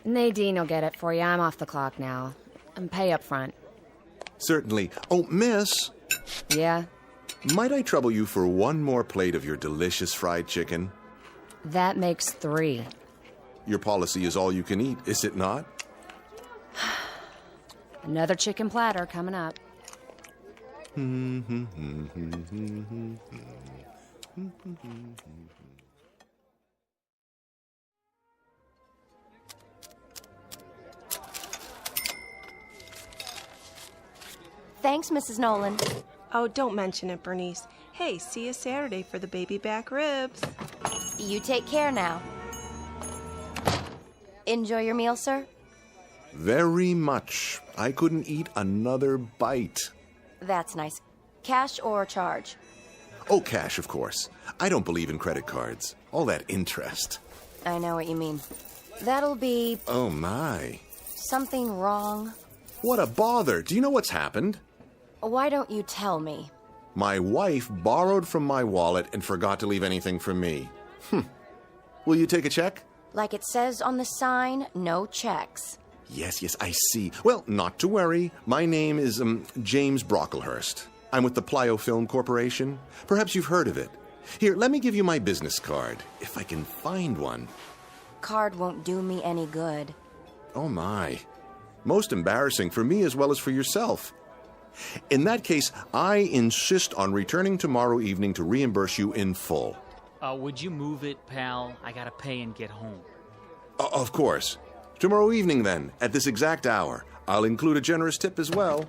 Nadine will get it for you. I'm off the clock now. And pay up front. Certainly. Oh, miss. Yeah? Might I trouble you for one more plate of your delicious fried chicken? That makes 3. Your policy is all you can eat, is it not? Another chicken platter coming up. Thanks, Mrs. Nolan. Oh, don't mention it, Bernice. Hey, see you Saturday for the baby back ribs. You take care now. Enjoy your meal, sir? Very much. I couldn't eat another bite. That's nice. Cash or charge? Oh, cash, of course. I don't believe in credit cards. All that interest. I know what you mean. That'll be... Oh, my. Something wrong. What a bother. Do you know what's happened? Why don't you tell me? My wife borrowed from my wallet and forgot to leave anything for me. Will you take a check? Like it says on the sign, no checks. Yes, I see. Well, not to worry. My name is, James Brocklehurst. I'm with the Plyo Film Corporation. Perhaps you've heard of it. Here, let me give you my business card, if I can find one. Card won't do me any good. Oh, my. Most embarrassing for me as well as for yourself. In that case, I insist on returning tomorrow evening to reimburse you in full. Would you move it, pal? I gotta pay and get home. Of course. Tomorrow evening, then, at this exact hour. I'll include a generous tip as well.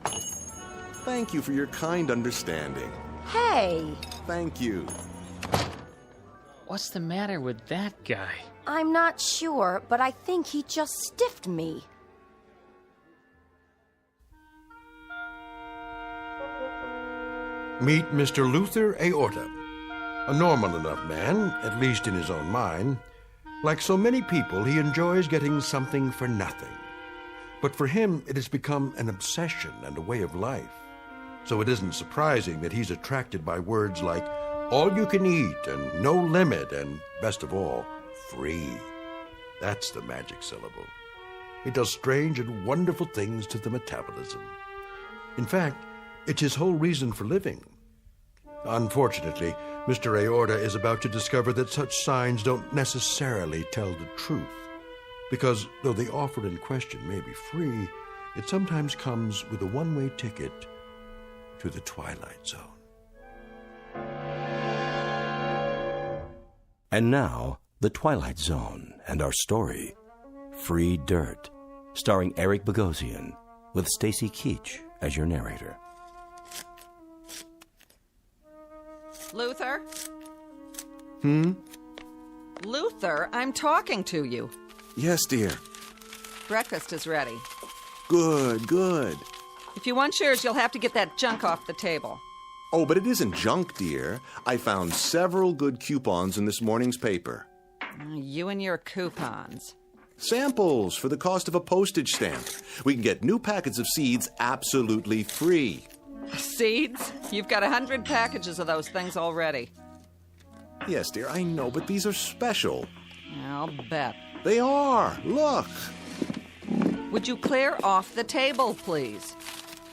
Thank you for your kind understanding. Hey! Thank you. What's the matter with that guy? I'm not sure, but I think he just stiffed me. Meet Mr. Luther Aorta, a normal enough man, at least in his own mind. Like so many people, he enjoys getting something for nothing. But for him, it has become an obsession and a way of life. So it isn't surprising that he's attracted by words like all you can eat and no limit and, best of all, free. That's the magic syllable. It does strange and wonderful things to the metabolism. In fact, it's his whole reason for living. Unfortunately, Mr. Aorta is about to discover that such signs don't necessarily tell the truth. Because though the offer in question may be free, it sometimes comes with a one-way ticket to the Twilight Zone. And now, The Twilight Zone and our story, Free Dirt, starring Eric Bogosian, with Stacy Keach as your narrator. Luther? Hmm? Luther, I'm talking to you. Yes, dear. Breakfast is ready. Good. If you want yours, you'll have to get that junk off the table. Oh, but it isn't junk, dear. I found several good coupons in this morning's paper. You and your coupons. Samples for the cost of a postage stamp. We can get new packets of seeds absolutely free. Seeds? You've got 100 packages of those things already. Yes, dear, I know, but these are special. I'll bet. They are. Look. Would you clear off the table, please?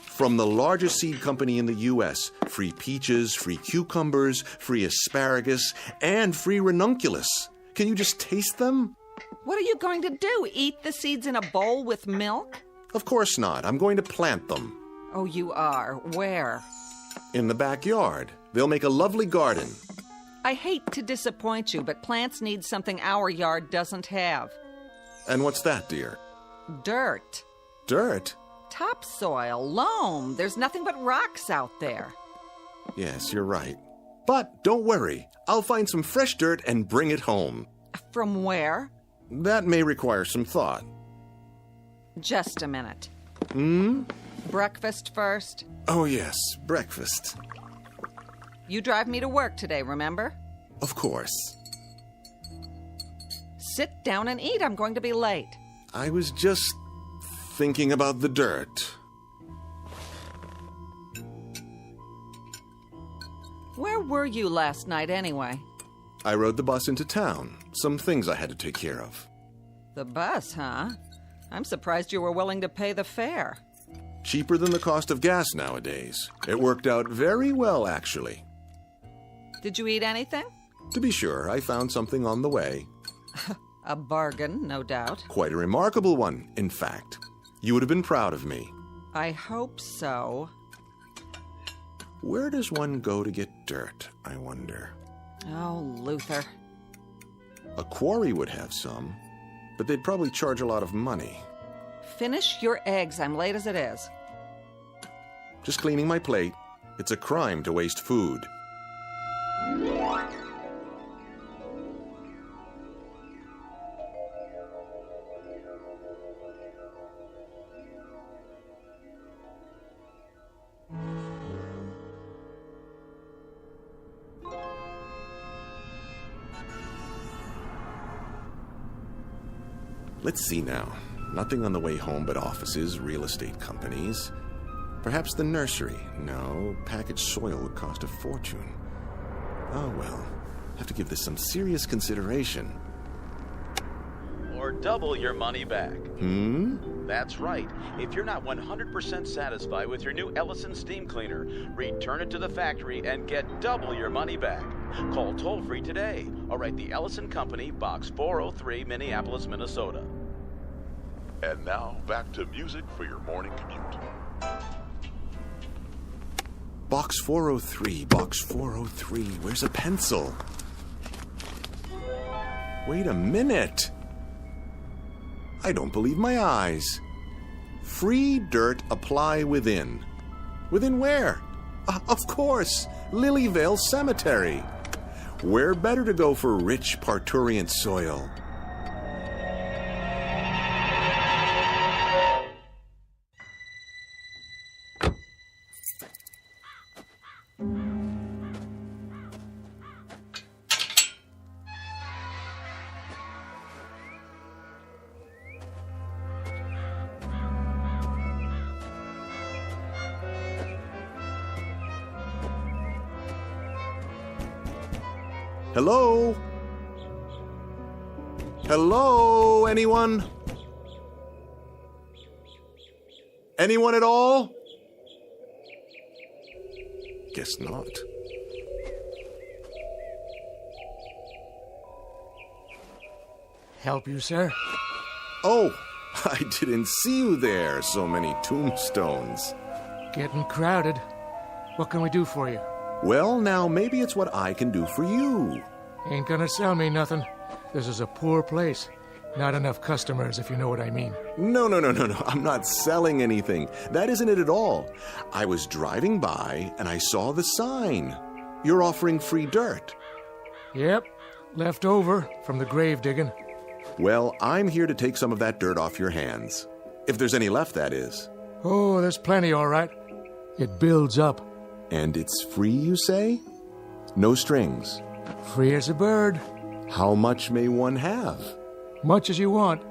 From the largest seed company in the U.S., free peaches, free cucumbers, free asparagus, and free ranunculus. Can you just taste them? What are you going to do? Eat the seeds in a bowl with milk? Of course not. I'm going to plant them. Oh, you are? Where? In the backyard. They'll make a lovely garden. I hate to disappoint you, but plants need something our yard doesn't have. And what's that, dear? Dirt. Dirt? Topsoil, loam. There's nothing but rocks out there. Yes, you're right. But don't worry. I'll find some fresh dirt and bring it home. From where? That may require some thought. Just a minute. Hmm? Breakfast first? Oh, yes, breakfast. You drive me to work today, remember? Of course. Sit down and eat. I'm going to be late. I was just thinking about the dirt. Where were you last night, anyway? I rode the bus into town. some things I had to take care of. The bus, huh? I'm surprised you were willing to pay the fare. Cheaper than the cost of gas nowadays. It worked out very well, actually. Did you eat anything? To be sure, I found something on the way. A bargain, no doubt. Quite a remarkable one, in fact. You would have been proud of me. I hope so. Where does one go to get dirt, I wonder? Oh, Luther. A quarry would have some, but they'd probably charge a lot of money. Finish your eggs. I'm late as it is. Just cleaning my plate. It's a crime to waste food. Let's see now. Nothing on the way home but offices, real estate companies. Perhaps the nursery. No, packaged soil would cost a fortune. Oh well, have to give this some serious consideration. Or double your money back. That's right. If you're not 100% satisfied with your new Ellison steam cleaner, return it to the factory and get double your money back. Call toll-free today or write the Ellison Company, Box 403, Minneapolis, Minnesota. And now, back to music for your morning commute. Box 403, Box 403. Where's a pencil? Wait a minute. I don't believe my eyes. Free dirt apply within. Within where? Of course, Lilyvale Cemetery. Where better to go for rich parturient soil? Hello? Hello, anyone? Anyone at all? Guess not. Help you, sir? Oh, I didn't see you there. So many tombstones. Getting crowded. What can we do for you? Well, now, maybe it's what I can do for you. Ain't gonna sell me nothing. This is a poor place. Not enough customers, if you know what I mean. No. I'm not selling anything. That isn't it at all. I was driving by, and I saw the sign. You're offering free dirt. Yep. Left over from the grave digging. Well, I'm here to take some of that dirt off your hands. If there's any left, that is. Oh, there's plenty, all right. It builds up. And it's free, you say? No strings. Free as a bird. How much may one have? Much as you want.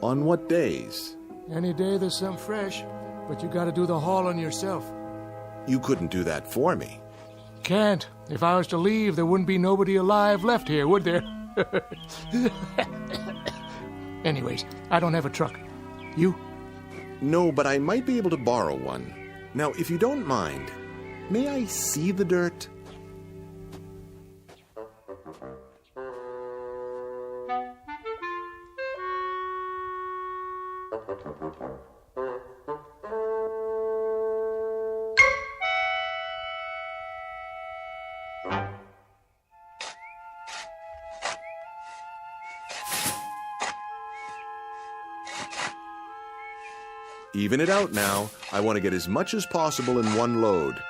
On what days? Any day there's some fresh, but you gotta do the hauling yourself. You couldn't do that for me. Can't. If I was to leave, there wouldn't be nobody alive left here, would there? Anyways, I don't have a truck. You? No, but I might be able to borrow one. Now, if you don't mind, may I see the dirt? Even it out now. I want to get as much as possible in one load.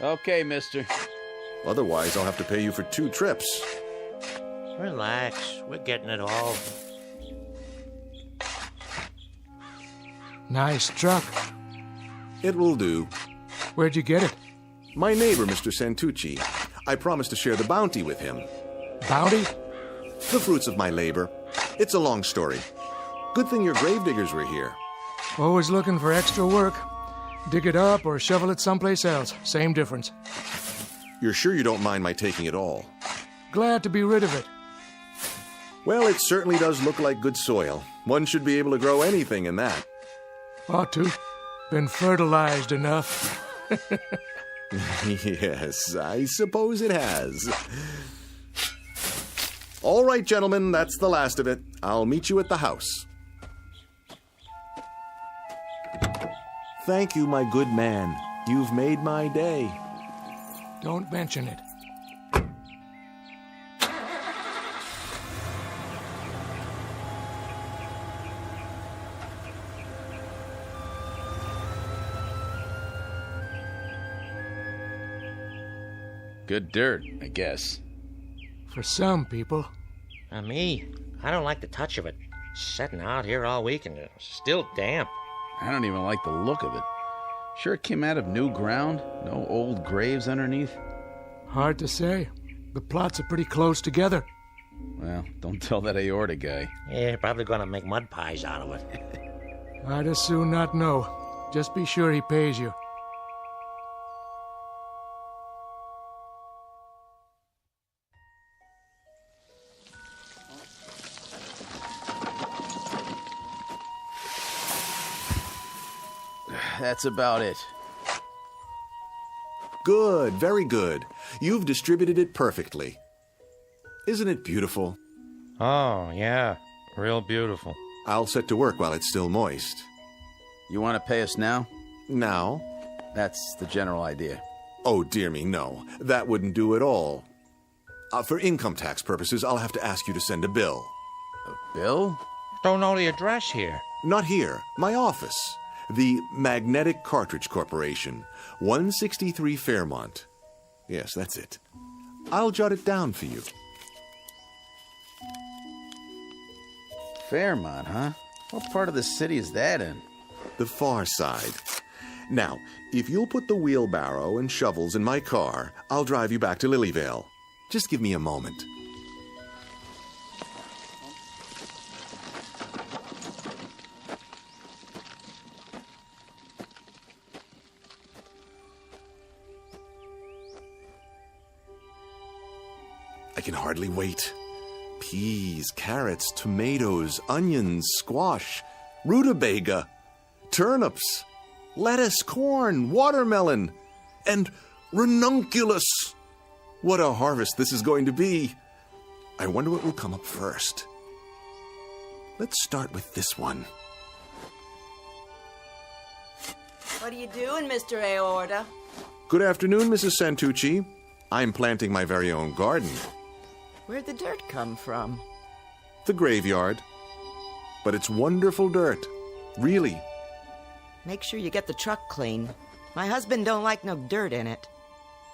Okay, mister. Otherwise, I'll have to pay you for 2 trips. Relax. We're getting it all. Nice truck. It will do. Where'd you get it? My neighbor, Mr. Santucci. I promised to share the bounty with him. Bounty? The fruits of my labor. It's a long story. Good thing your gravediggers were here. Always looking for extra work. Dig it up or shovel it someplace else. Same difference. You're sure you don't mind my taking it all? Glad to be rid of it. Well, it certainly does look like good soil. One should be able to grow anything in that. Ought to. Been fertilized enough. Yes, I suppose it has. All right, gentlemen, that's the last of it. I'll meet you at the house. Thank you, my good man. You've made my day. Don't mention it. Good dirt, I guess. For some people. Me, I don't like the touch of it. Sitting out here all week and it's still damp. I don't even like the look of it. Sure it came out of new ground? No old graves underneath? Hard to say. The plots are pretty close together. Well, don't tell that aorta guy. Yeah, probably gonna make mud pies out of it. I'd as soon not know. Just be sure he pays you. That's about it. Good, very good. You've distributed it perfectly. Isn't it beautiful? Oh, yeah. Real beautiful. I'll set to work while it's still moist. You want to pay us now? Now? That's the general idea. Oh, dear me, no. That wouldn't do at all. For income tax purposes, I'll have to ask you to send a bill. A bill? Don't know the address here. Not here. My office. The Magnetic Cartridge Corporation, 163 Fairmont. Yes, that's it. I'll jot it down for you. Fairmont, huh? What part of the city is that in? The far side. Now, if you'll put the wheelbarrow and shovels in my car, I'll drive you back to Lilyvale. Just give me a moment. I can hardly wait. Peas, carrots, tomatoes, onions, squash, rutabaga, turnips, lettuce, corn, watermelon, and ranunculus. What a harvest this is going to be. I wonder what will come up first. Let's start with this one. What are you doing, Mr. Aorta? Good afternoon, Mrs. Santucci. I'm planting my very own garden. Where'd the dirt come from? The graveyard. But it's wonderful dirt. Really. Make sure you get the truck clean. My husband don't like no dirt in it.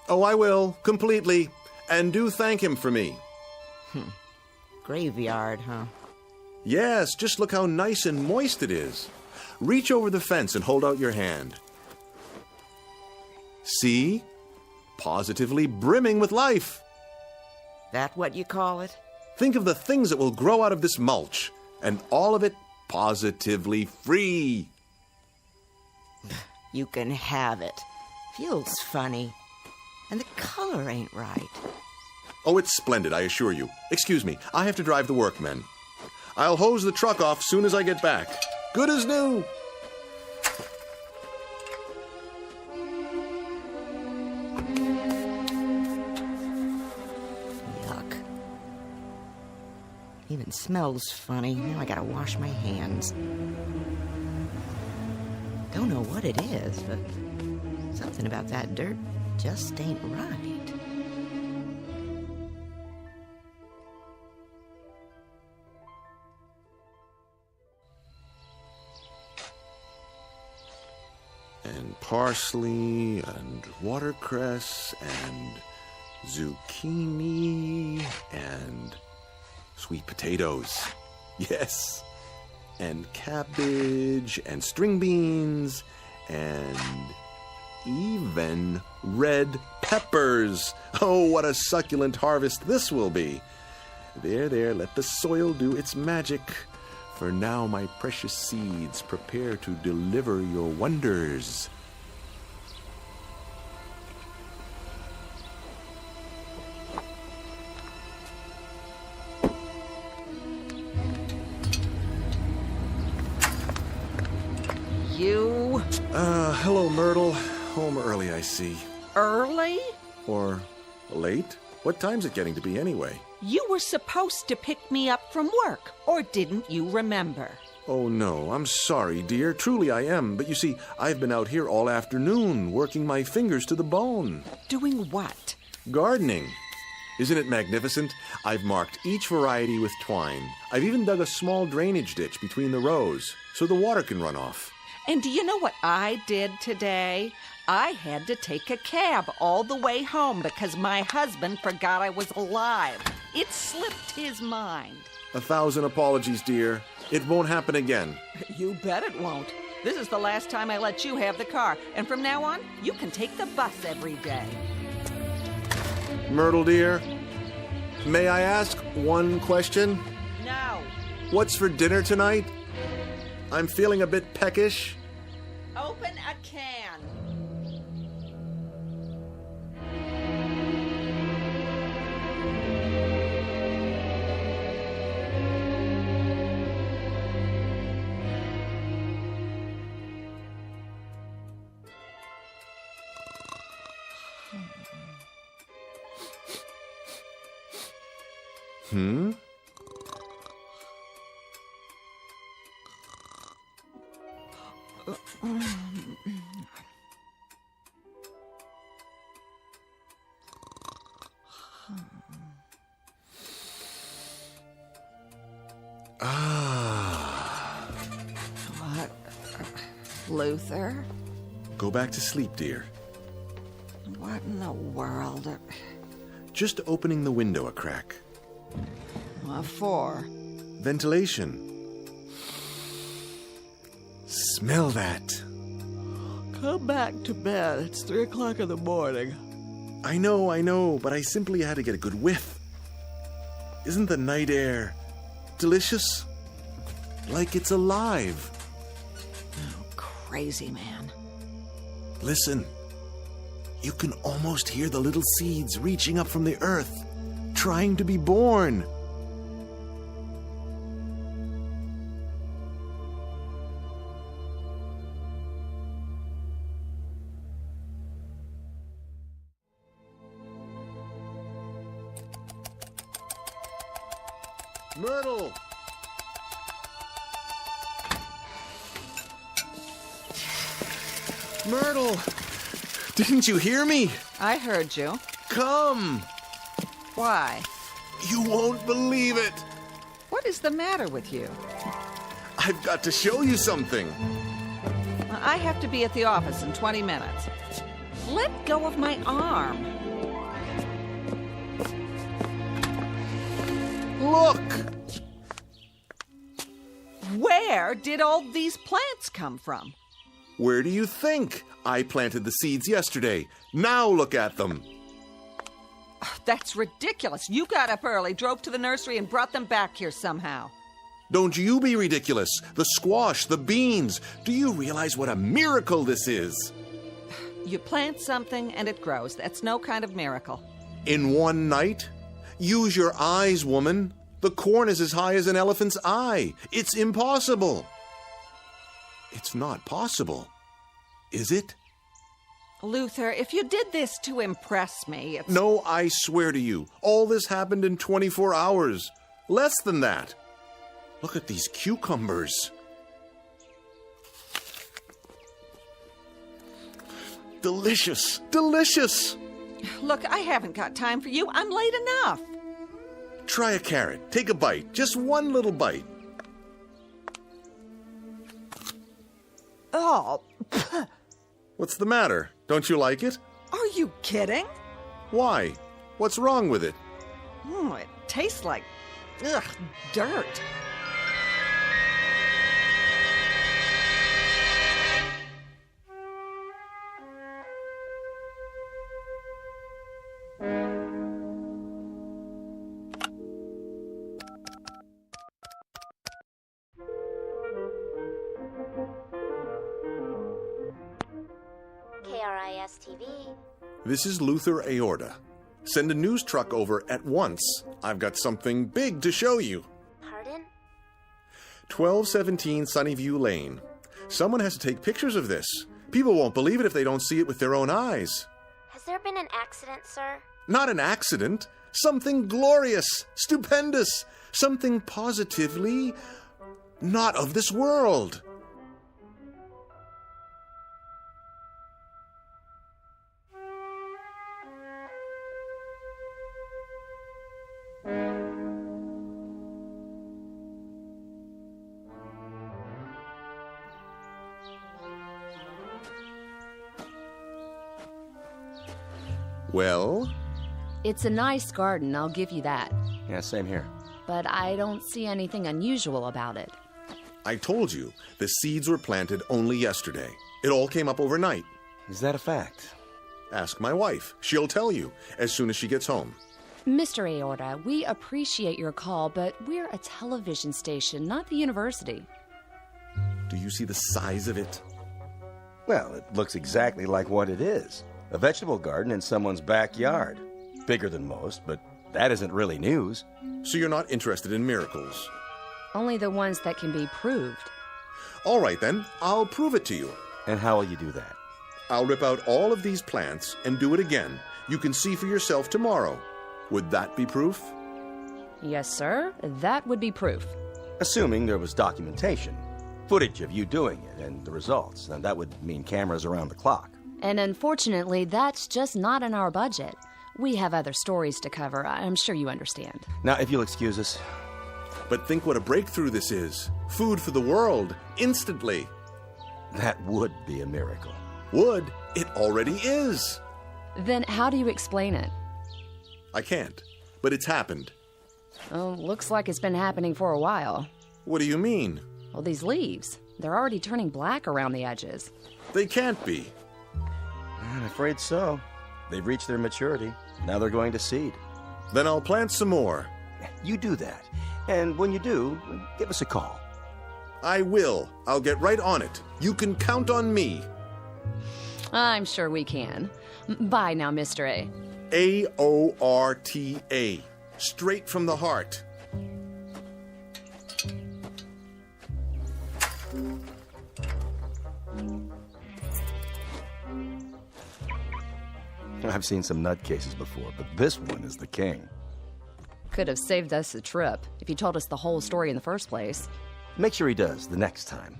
Oh, I will, completely. And do thank him for me. Graveyard, huh? Yes, just look how nice and moist it is. Reach over the fence and hold out your hand. See? Positively brimming with life. That what you call it? Think of the things that will grow out of this mulch, and all of it positively free. You can have it. Feels funny. And the color ain't right. Oh, it's splendid, I assure you. Excuse me, I have to drive the workmen. I'll hose the truck off soon as I get back. Good as new. Even smells funny. Now I gotta wash my hands. Don't know what it is, but something about that dirt just ain't right. And parsley, and watercress, and zucchini, and sweet potatoes. Yes. And cabbage, and string beans, and even red peppers. Oh, what a succulent harvest this will be. There, let the soil do its magic. For now, my precious seeds prepare to deliver your wonders. you. Hello, Myrtle. Home early, I see. Early? Or late? What time's it getting to be anyway? You were supposed to pick me up from work, or didn't you remember? Oh, no, I'm sorry, dear. Truly I am. But you see, I've been out here all afternoon, working my fingers to the bone. Doing what? Gardening. Isn't it magnificent? I've marked each variety with twine. I've even dug a small drainage ditch between the rows, so the water can run off. And do you know what I did today? I had to take a cab all the way home because my husband forgot I was alive. It slipped his mind. 1,000 apologies, dear. It won't happen again. You bet it won't. This is the last time I let you have the car, and from now on, you can take the bus every day. Myrtle, dear, may I ask one question? No. What's for dinner tonight? I'm feeling a bit peckish. Open a can. Hmm? What? Luther? Go back to sleep, dear. What in the world? Just opening the window a crack. What for? Ventilation. Smell that. Come back to bed. It's 3 o'clock in the morning. I know, but I simply had to get a good whiff. Isn't the night air delicious? Like it's alive. Oh, crazy man. Listen. You can almost hear the little seeds reaching up from the earth, trying to be born. Myrtle! Myrtle! Didn't you hear me? I heard you. Come! Why? You won't believe it! What is the matter with you? I've got to show you something. I have to be at the office in 20 minutes. Let go of my arm. Look! Where did all these plants come from? Where do you think? I planted the seeds yesterday. Now look at them. That's ridiculous. You got up early, drove to the nursery, and brought them back here somehow. Don't you be ridiculous. The squash, the beans. Do you realize what a miracle this is? You plant something and it grows. That's no kind of miracle. In one night? Use your eyes, woman. The corn is as high as an elephant's eye. It's impossible. It's not possible, is it? Luther, if you did this to impress me, it's... No, I swear to you, all this happened in 24 hours. Less than that. Look at these cucumbers. Delicious, delicious. Look, I haven't got time for you. I'm late enough. Try a carrot. Take a bite. Just one little bite. Oh. What's the matter? Don't you like it? Are you kidding? Why? What's wrong with it? It tastes like, dirt. KRIS-TV. This is Luther Aorta. Send a news truck over at once. I've got something big to show you. Pardon? 1217 Sunnyview Lane. Someone has to take pictures of this. People won't believe it if they don't see it with their own eyes. Has there been an accident, sir? Not an accident. Something glorious, stupendous, something positively not of this world. Well? It's a nice garden, I'll give you that. Yeah, same here. But I don't see anything unusual about it. I told you, the seeds were planted only yesterday. It all came up overnight. Is that a fact? Ask my wife. She'll tell you as soon as she gets home. Mr. Aorta, we appreciate your call, but we're a television station, not the university. Do you see the size of it? Well, it looks exactly like what it is. A vegetable garden in someone's backyard. Bigger than most, but that isn't really news. So you're not interested in miracles? Only the ones that can be proved. All right, then. I'll prove it to you. And how will you do that? I'll rip out all of these plants and do it again. You can see for yourself tomorrow. Would that be proof? Yes, sir. That would be proof. Assuming there was documentation. Footage of you doing it and the results. And that would mean cameras around the clock. And unfortunately, that's just not in our budget. We have other stories to cover. I'm sure you understand. Now, if you'll excuse us. But think what a breakthrough this is. Food for the world, instantly. That would be a miracle. Would? It already is. Then how do you explain it? I can't, but it's happened. Oh, looks like it's been happening for a while. What do you mean? Well, these leaves, they're already turning black around the edges. They can't be. I'm afraid so. They've reached their maturity. Now they're going to seed. Then I'll plant some more. You do that. And when you do, give us a call. I will. I'll get right on it. You can count on me. I'm sure we can. Bye now, Mr. A. A-O-R-T-A. Straight from the heart. I've seen some nutcases before, but this one is the king. Could have saved us a trip if he told us the whole story in the first place. Make sure he does the next time.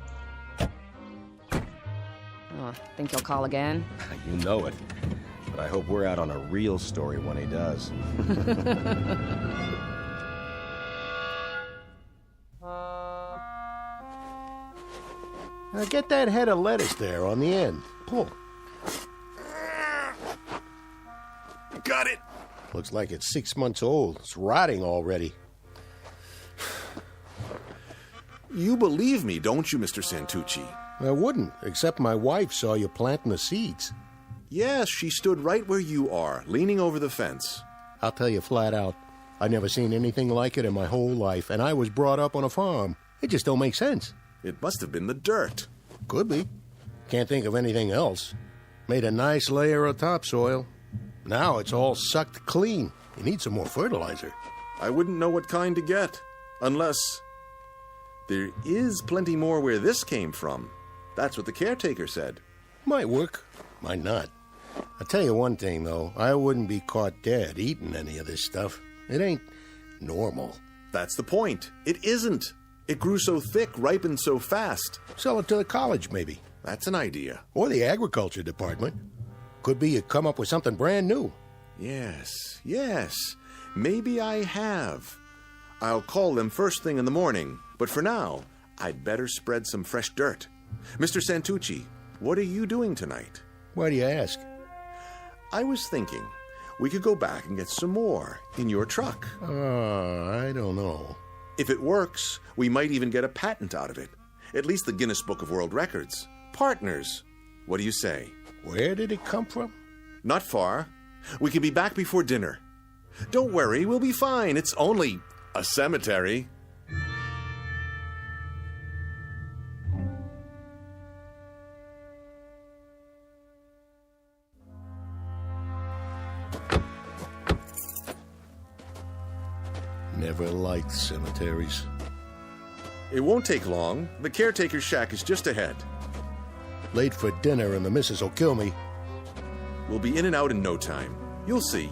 Oh, think he'll call again? You know it. But I hope we're out on a real story when he does. Now get that head of lettuce there on the end. Pull. Got it. Looks like it's 6 months old. It's rotting already. You believe me, don't you, Mr. Santucci? I wouldn't, except my wife saw you planting the seeds. Yes, she stood right where you are, leaning over the fence. I'll tell you flat out, I've never seen anything like it in my whole life, and I was brought up on a farm. It just don't make sense. It must have been the dirt. Could be. Can't think of anything else. Made a nice layer of topsoil. Now it's all sucked clean. You need some more fertilizer. I wouldn't know what kind to get, unless there is plenty more where this came from. That's what the caretaker said. Might work, might not. I'll tell you one thing, though. I wouldn't be caught dead eating any of this stuff. It ain't normal. That's the point. It isn't. It grew so thick, ripened so fast. Sell it to the college, maybe. That's an idea. Or the agriculture department. Could be you come up with something brand new. Yes. Maybe I have. I'll call them first thing in the morning. But for now, I'd better spread some fresh dirt. Mr. Santucci, what are you doing tonight? Why do you ask? I was thinking we could go back and get some more in your truck. I don't know. If it works, we might even get a patent out of it. At least the Guinness Book of World Records. Partners. What do you say? Where did it come from? Not far. We can be back before dinner. Don't worry, we'll be fine. It's only a cemetery. Never liked cemeteries. It won't take long. The caretaker's shack is just ahead. Late for dinner and the missus will kill me. We'll be in and out in no time. You'll see.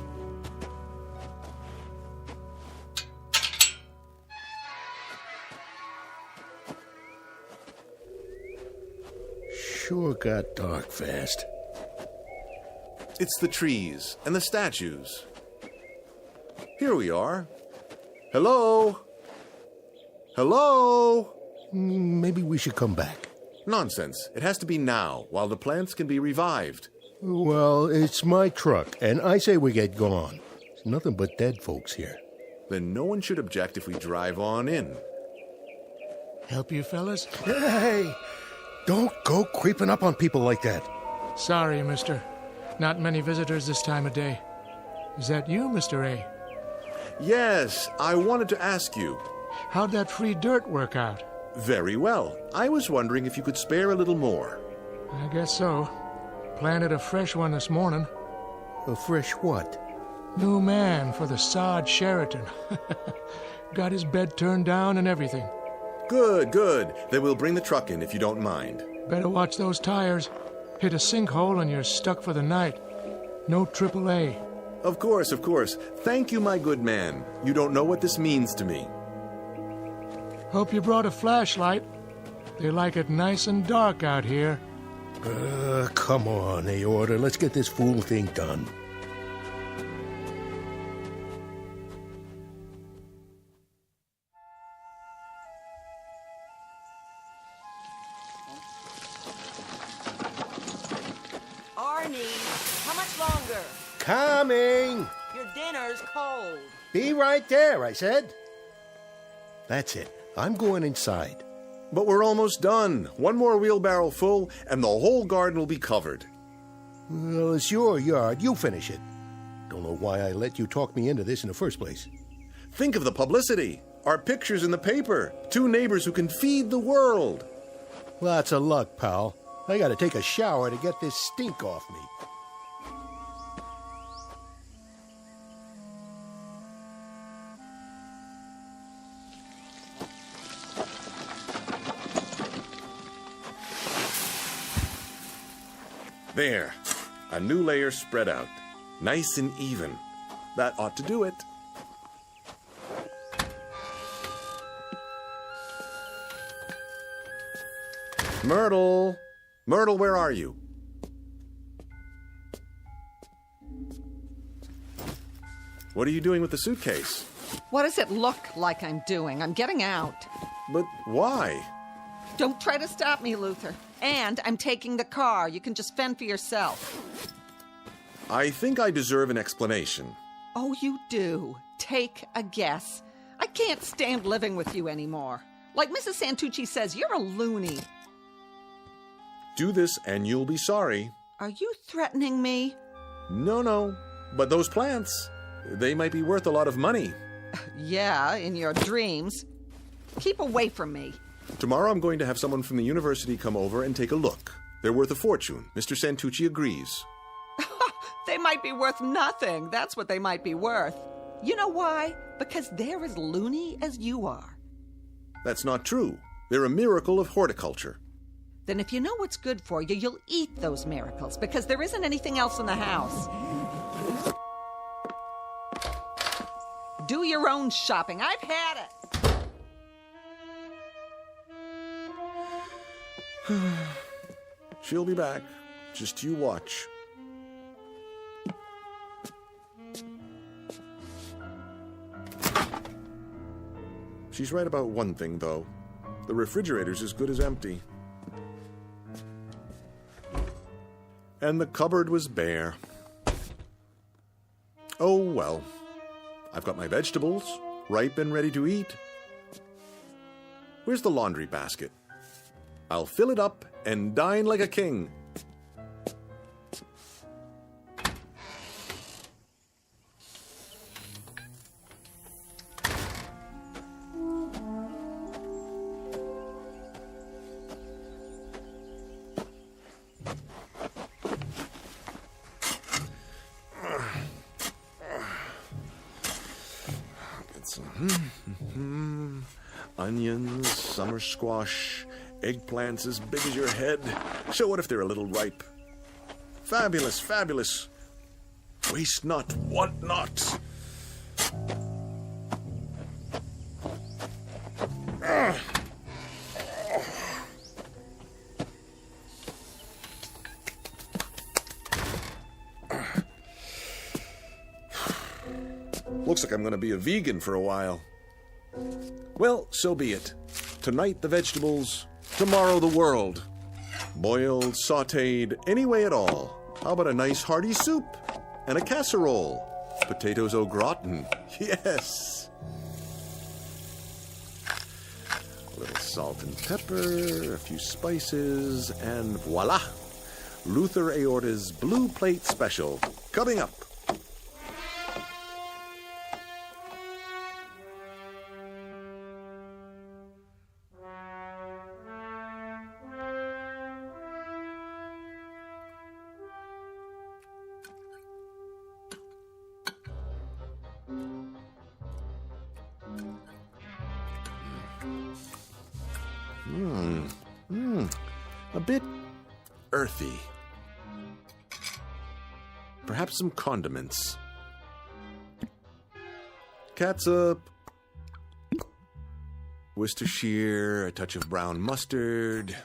Sure got dark fast. It's the trees and the statues. Here we are. Hello? Hello? Maybe we should come back. Nonsense. It has to be now, while the plants can be revived. Well, it's my truck, and I say we get gone. There's nothing but dead folks here. Then no one should object if we drive on in. Help you, fellas? Hey! Don't go creeping up on people like that. Sorry, mister. Not many visitors this time of day. Is that you, Mr. A? Yes, I wanted to ask you. How'd that free dirt work out? Very well. I was wondering if you could spare a little more. I guess so. Planted a fresh one this morning. A fresh what? New man for the sod Sheraton. Got his bed turned down and everything. Good, good. Then we'll bring the truck in if you don't mind. Better watch those tires. Hit a sinkhole and you're stuck for the night. No AAA. Of course, of course. Thank you, my good man. You don't know what this means to me. Hope you brought a flashlight. They like it nice and dark out here. Come on, Aorta. Let's get this fool thing done. Arnie, how much longer? Coming! Your dinner's cold. Be right there, I said. That's it. I'm going inside. But we're almost done. One more wheelbarrow full, and the whole garden will be covered. Well, it's your yard. You finish it. Don't know why I let you talk me into this in the first place. Think of the publicity. Our pictures in the paper. 2 neighbors who can feed the world. Lots of luck, pal. I gotta take a shower to get this stink off me. There. A new layer spread out. Nice and even. That ought to do it. Myrtle! Myrtle, where are you? What are you doing with the suitcase? What does it look like I'm doing? I'm getting out. But why? Don't try to stop me, Luther. And I'm taking the car. You can just fend for yourself. I think I deserve an explanation. Oh, you do. Take a guess. I can't stand living with you anymore. Like Mrs. Santucci says, you're a loony. Do this and you'll be sorry. Are you threatening me? No. But those plants, they might be worth a lot of money. Yeah, in your dreams. Keep away from me. Tomorrow I'm going to have someone from the university come over and take a look. They're worth a fortune. Mr. Santucci agrees. They might be worth nothing. That's what they might be worth. You know why? Because they're as loony as you are. That's not true. They're a miracle of horticulture. Then if you know what's good for you, you'll eat those miracles, because there isn't anything else in the house. Do your own shopping. I've had it. She'll be back. Just you watch. She's right about one thing, though. The refrigerator's as good as empty. And the cupboard was bare. Oh, well. I've got my vegetables, ripe and ready to eat. Where's the laundry basket? I'll fill it up and dine like a king. Onions, summer squash, Eggplants as big as your head. So what if they're a little ripe? Fabulous, fabulous. Waste not, want not. Looks like I'm going to be a vegan for a while. Well, so be it. Tonight the vegetables, tomorrow the world. Boiled, sautéed, any way at all. How about a nice hearty soup and a casserole? Potatoes au gratin, yes. A little salt and pepper, a few spices, and voila! Luther Aorta's Blue Plate Special, coming up. A bit earthy. Perhaps some condiments. Catsup, Worcestershire, a touch of brown mustard.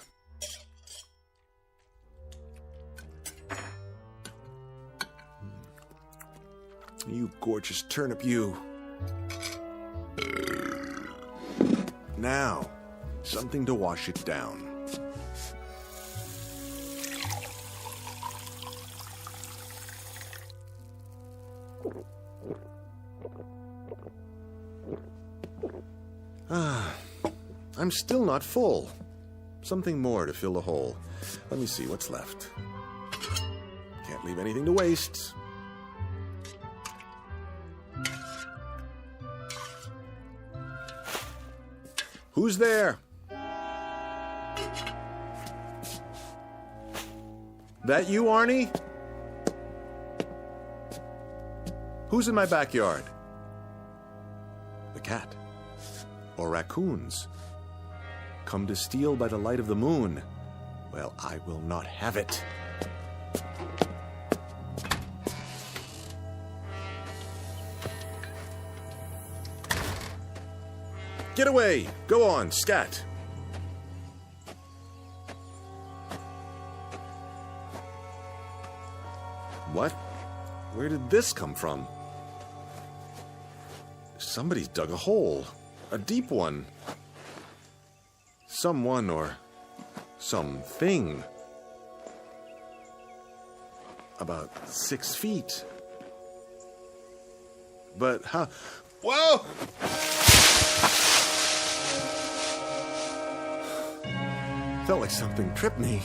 You gorgeous turnip, you. Now, something to wash it down. I'm still not full. Something more to fill the hole. Let me see what's left. Can't leave anything to waste. Who's there? That you, Arnie? Who's in my backyard? The cat. Or raccoons. Come to steal by the light of the moon. Well, I will not have it. Get away! Go on, scat! What? Where did this come from? Somebody's dug a hole. A deep one. Someone or something. About 6 feet. But how? Whoa! Felt like something tripped me.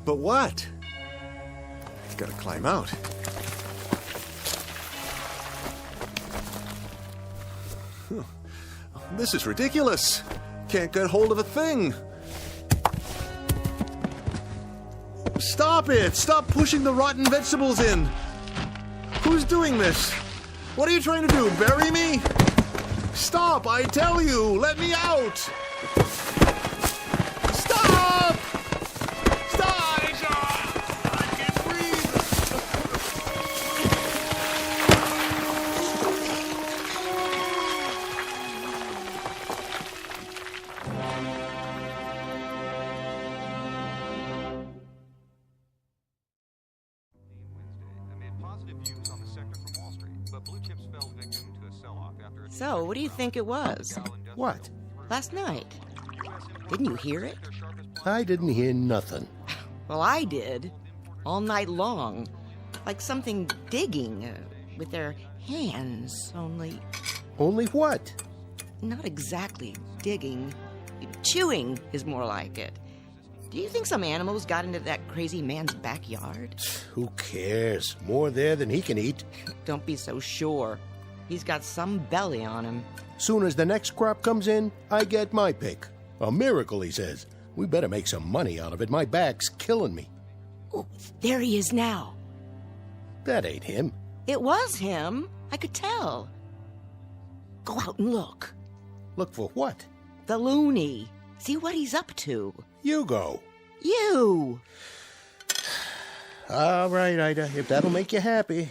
But what? Gotta climb out. This is ridiculous. Can't get hold of a thing. Stop it! Stop pushing the rotten vegetables in. Who's doing this? What are you trying to do? Bury me? Stop! I tell you! Let me out! Stop! Stop! I can't breathe! So, what do you think it was? What? Last night. Didn't you hear it? I didn't hear nothing. Well, I did. All night long. Like something digging with their hands, only... Only what? Not exactly digging. Chewing is more like it. Do you think some animals got into that crazy man's backyard? Who cares? More there than he can eat. Don't be so sure. He's got some belly on him. Soon as the next crop comes in, I get my pick. A miracle, he says. We better make some money out of it. My back's killing me. Oh, there he is now. That ain't him. It was him. I could tell. Go out and look. Look for what? The loony. See what he's up to. You go. You! All right, Ida, if that'll make you happy.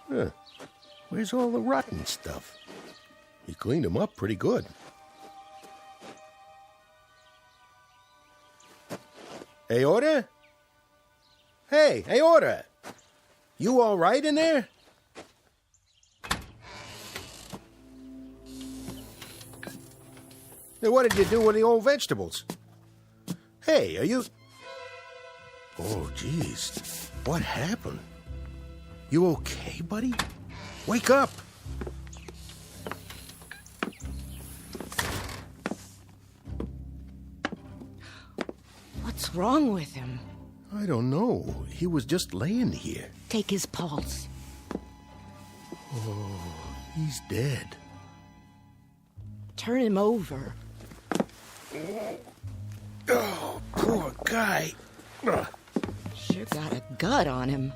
Huh. Where's all the rotten stuff? You cleaned them up pretty good. Aorta? Hey, Aorta! You all right in there? Hey, what did you do with the old vegetables? Hey, are you... Oh, jeez. What happened? You okay, buddy? Wake up! What's wrong with him? I don't know. He was just laying here. Take his pulse. Oh, he's dead. Turn him over. Oh, poor guy. Sure got a gut on him.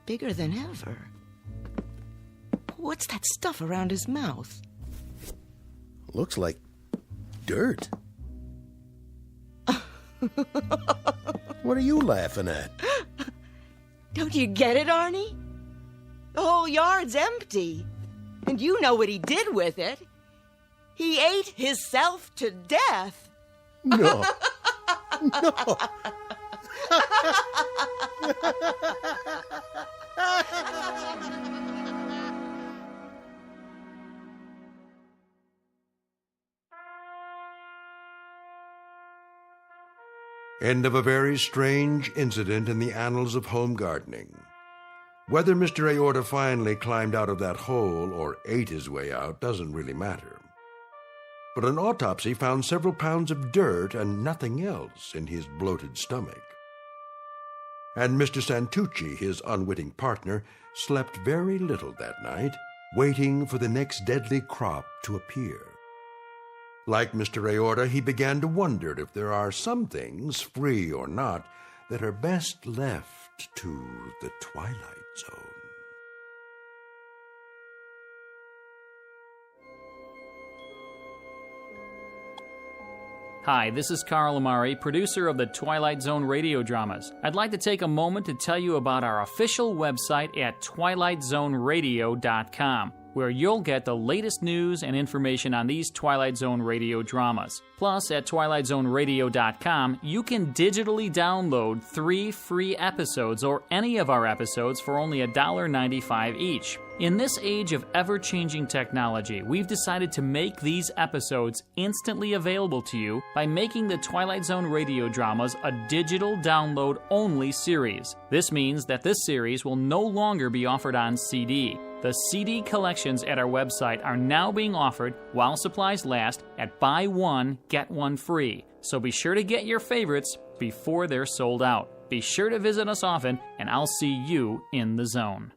Bigger than ever. What's that stuff around his mouth? Looks like dirt. What are you laughing at? Don't you get it, Arnie? The whole yard's empty. And you know what he did with it. He ate himself to death. No. No. End of a very strange incident in the annals of home gardening. Whether Mr. Aorta finally climbed out of that hole or ate his way out doesn't really matter. But an autopsy found several pounds of dirt and nothing else in his bloated stomach. And Mr. Santucci, his unwitting partner, slept very little that night, waiting for the next deadly crop to appear. Like Mr. Aorta, he began to wonder if there are some things, free or not, that are best left to the Twilight Zone. Hi, this is Carl Amari, producer of the Twilight Zone Radio Dramas. I'd like to take a moment to tell you about our official website at twilightzoneradio.com, where you'll get the latest news and information on these Twilight Zone radio dramas. Plus, at twilightzoneradio.com, you can digitally download 3 free episodes or any of our episodes for only $1.95 each. In this age of ever-changing technology, we've decided to make these episodes instantly available to you by making the Twilight Zone radio dramas a digital download-only series. This means that this series will no longer be offered on CD. The CD collections at our website are now being offered while supplies last at buy one, get one free. So be sure to get your favorites before they're sold out. Be sure to visit us often, and I'll see you in the zone.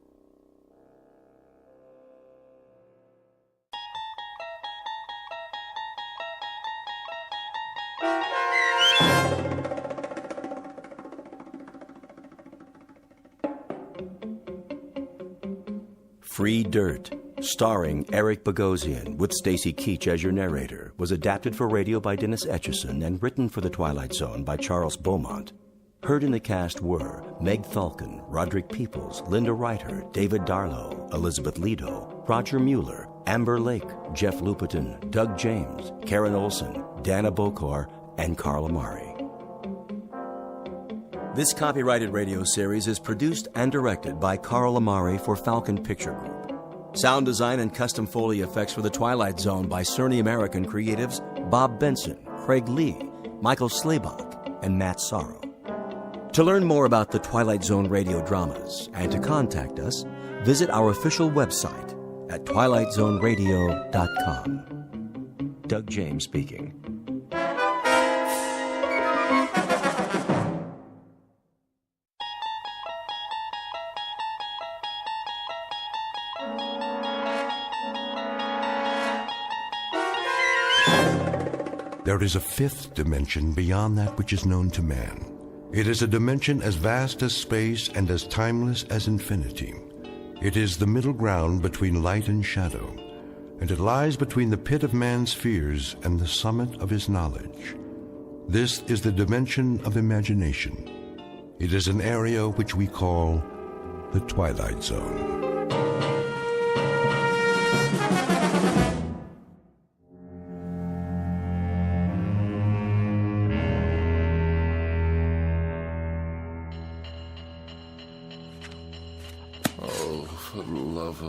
Free Dirt, starring Eric Bogosian with Stacy Keach as your narrator, was adapted for radio by Dennis Etchison and written for The Twilight Zone by Charles Beaumont. Heard in the cast were Meg Falcon, Roderick Peoples, Linda Reiter, David Darlow, Elizabeth Lido, Roger Mueller, Amber Lake, Jeff Lupetin, Doug James, Karen Olson, Dana Bokor, and Carl Amari. This copyrighted radio series is produced and directed by Carl Amari for Falcon Picture Group. Sound design and custom Foley effects for The Twilight Zone by Cerny American creatives Bob Benson, Craig Lee, Michael Slaybach, and Matt Sorrow. To learn more about the Twilight Zone radio dramas and to contact us, visit our official website at twilightzoneradio.com. Doug James speaking. There is a fifth dimension beyond that which is known to man. It is a dimension as vast as space and as timeless as infinity. It is the middle ground between light and shadow, and it lies between the pit of man's fears and the summit of his knowledge. This is the dimension of imagination. It is an area which we call the Twilight Zone.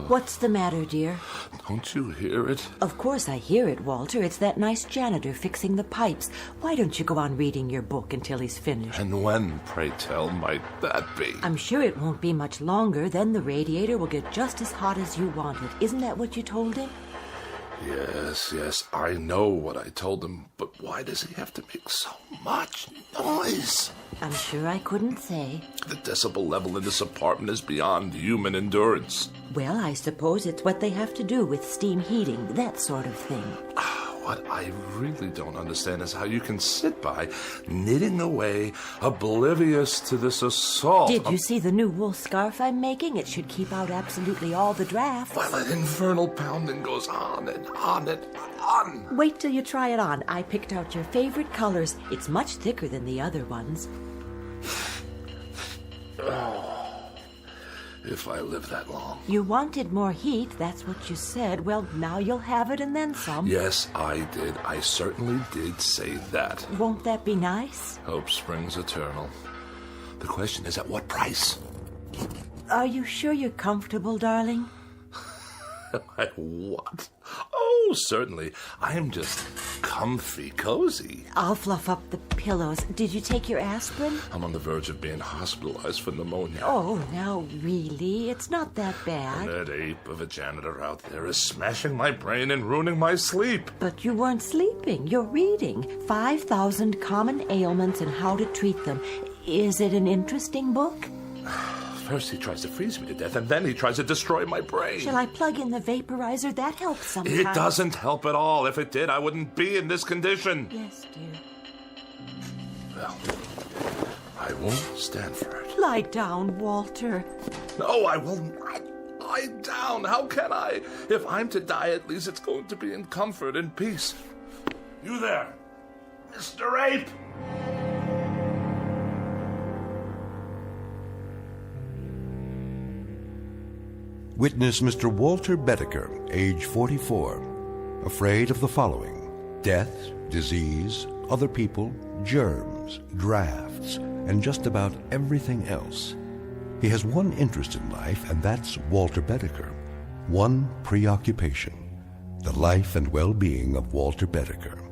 What's the matter, dear? Don't you hear it? Of course I hear it, Walter. It's that nice janitor fixing the pipes. Why don't you go on reading your book until he's finished? And when, pray tell, might that be? I'm sure it won't be much longer. Then the radiator will get just as hot as you want it. Isn't that what you told him? Yes, I know what I told him, but why does he have to make so much noise? I'm sure I couldn't say. The decibel level in this apartment is beyond human endurance. Well, I suppose it's what they have to do with steam heating, that sort of thing. What I really don't understand is how you can sit by, knitting away, oblivious to this assault. Did you see the new wool scarf I'm making? It should keep out absolutely all the drafts. While that infernal pounding goes on and on and on. Wait till you try it on. I picked out your favorite colors. It's much thicker than the other ones. If I live that long. You wanted more heat, that's what you said. Well, now you'll have it and then some. Yes, I did. I certainly did say that. Won't that be nice? Hope springs eternal. The question is, at what price? Are you sure you're comfortable, darling? What? Oh, certainly. I am just comfy, cozy. I'll fluff up the pillows. Did you take your aspirin? I'm on the verge of being hospitalized for pneumonia. Oh, now really? It's not that bad. That ape of a janitor out there is smashing my brain and ruining my sleep. But you weren't sleeping. You're reading 5,000 Common Ailments and How to Treat Them. Is it an interesting book? First he tries to freeze me to death, and then he tries to destroy my brain. Shall I plug in the vaporizer? That helps sometimes. It doesn't help at all. If it did, I wouldn't be in this condition. Yes, dear. Well, I won't stand for it. Lie down, Walter. No, I will not lie down. How can I? If I'm to die, at least it's going to be in comfort and peace. You there, Mr. Ape! Witness Mr. Walter Bedecker, age 44, afraid of the following: death, disease, other people, germs, drafts, and just about everything else. He has one interest in life, and that's Walter Bedecker. One preoccupation: the life and well-being of Walter Bedecker.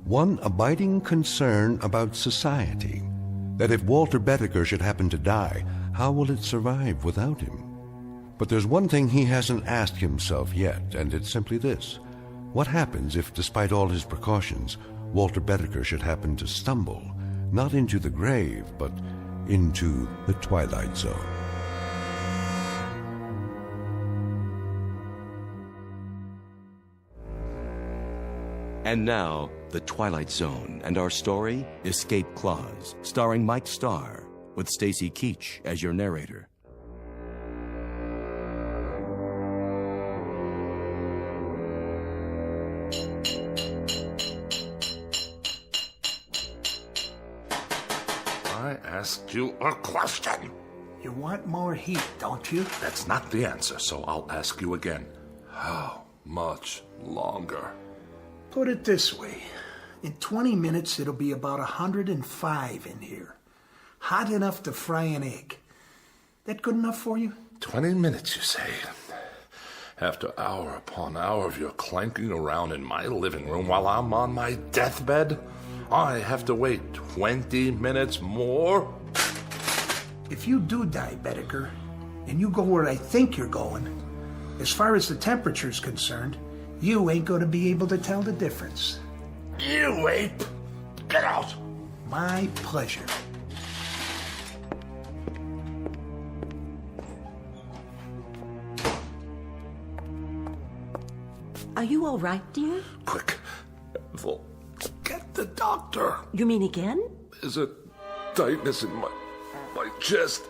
One abiding concern about society: that if Walter Bedecker should happen to die, how will it survive without him? But there's one thing he hasn't asked himself yet, and it's simply this: what happens if, despite all his precautions, Walter Bedecker should happen to stumble, not into the grave, but into the Twilight Zone? And now, The Twilight Zone, and our story, Escape Clause, starring Mike Starr, with Stacy Keach as your narrator. I asked you a question. You want more heat, don't you? That's not the answer, so I'll ask you again. How much longer? Put it this way. In 20 minutes, it'll be about 105 in here. Hot enough to fry an egg. That good enough for you? 20 minutes, you say? After hour upon hour of your clanking around in my living room while I'm on my deathbed, I have to wait 20 minutes more? If you do die, Bedecker, and you go where I think you're going, as far as the temperature's concerned, you ain't going to be able to tell the difference. You ape! Get out! My pleasure. Are you all right, dear? Quick, Ethel, get the doctor. You mean again? There's a tightness in my chest.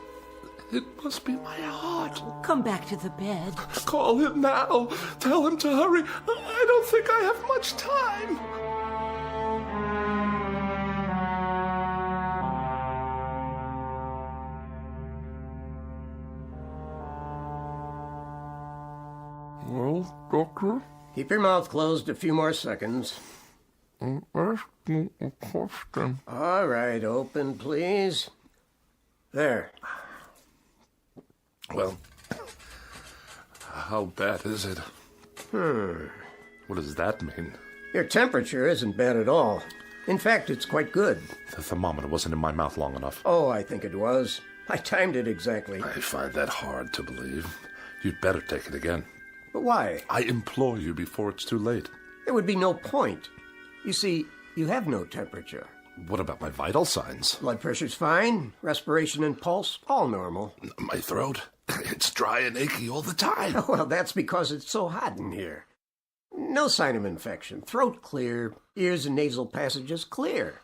It must be my heart. Come back to the bed. Call him now. Tell him to hurry. I don't think I have much time. Well, Doctor? Keep your mouth closed a few more seconds. I'm asking a question. All right, open, please. There. Well, how bad is it? What does that mean? Your temperature isn't bad at all. In fact, it's quite good. The thermometer wasn't in my mouth long enough. Oh, I think it was. I timed it exactly. I find that hard to believe. You'd better take it again. But why? I implore you before it's too late. There would be no point. You see, you have no temperature. What about my vital signs? Blood pressure's fine. Respiration and pulse, all normal. My throat? It's dry and achy all the time. Well, that's because it's so hot in here. No sign of infection. Throat clear. Ears and nasal passages clear.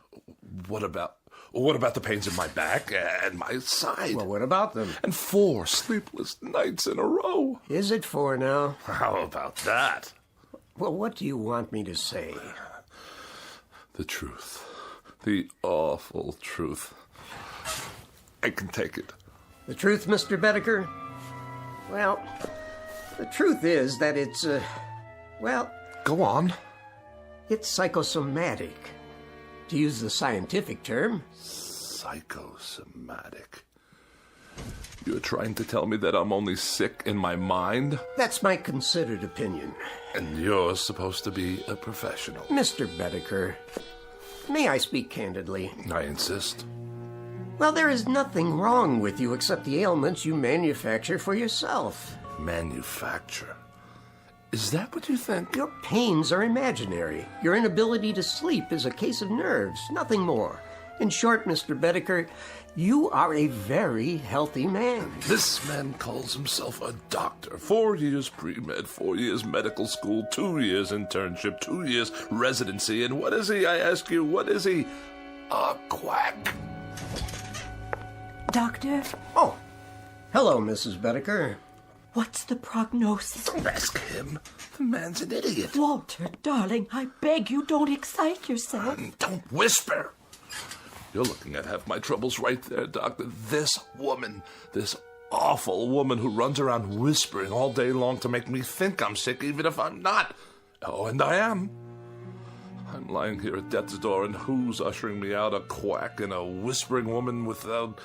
What about the pains in my back and my side? Well, what about them? And 4 sleepless nights in a row. Is it 4 now? How about that? Well, what do you want me to say? The truth. The awful truth. I can take it. The truth, Mr. Bedecker? Well, the truth is that it's, Go on. It's psychosomatic. To use the scientific term. Psychosomatic. You're trying to tell me that I'm only sick in my mind? That's my considered opinion. And you're supposed to be a professional. Mr. Bedecker, may I speak candidly? I insist. Well, there is nothing wrong with you except the ailments you manufacture for yourself. Manufacture? Is that what you think? Your pains are imaginary. Your inability to sleep is a case of nerves, nothing more. In short, Mr. Bedecker, you are a very healthy man. This man calls himself a doctor. 4 years pre-med, 4 years medical school, 2 years internship, 2 years residency. And what is he, I ask you, what is he? A quack. Doctor? Oh, hello, Mrs. Bedecker. What's the prognosis? Don't ask him. The man's an idiot. Walter, darling, I beg you, don't excite yourself. Don't whisper. You're looking at half my troubles right there, Doctor. This woman, this awful woman who runs around whispering all day long to make me think I'm sick, even if I'm not. Oh, and I am. I'm lying here at death's door, and who's ushering me out? A quack and a whispering woman without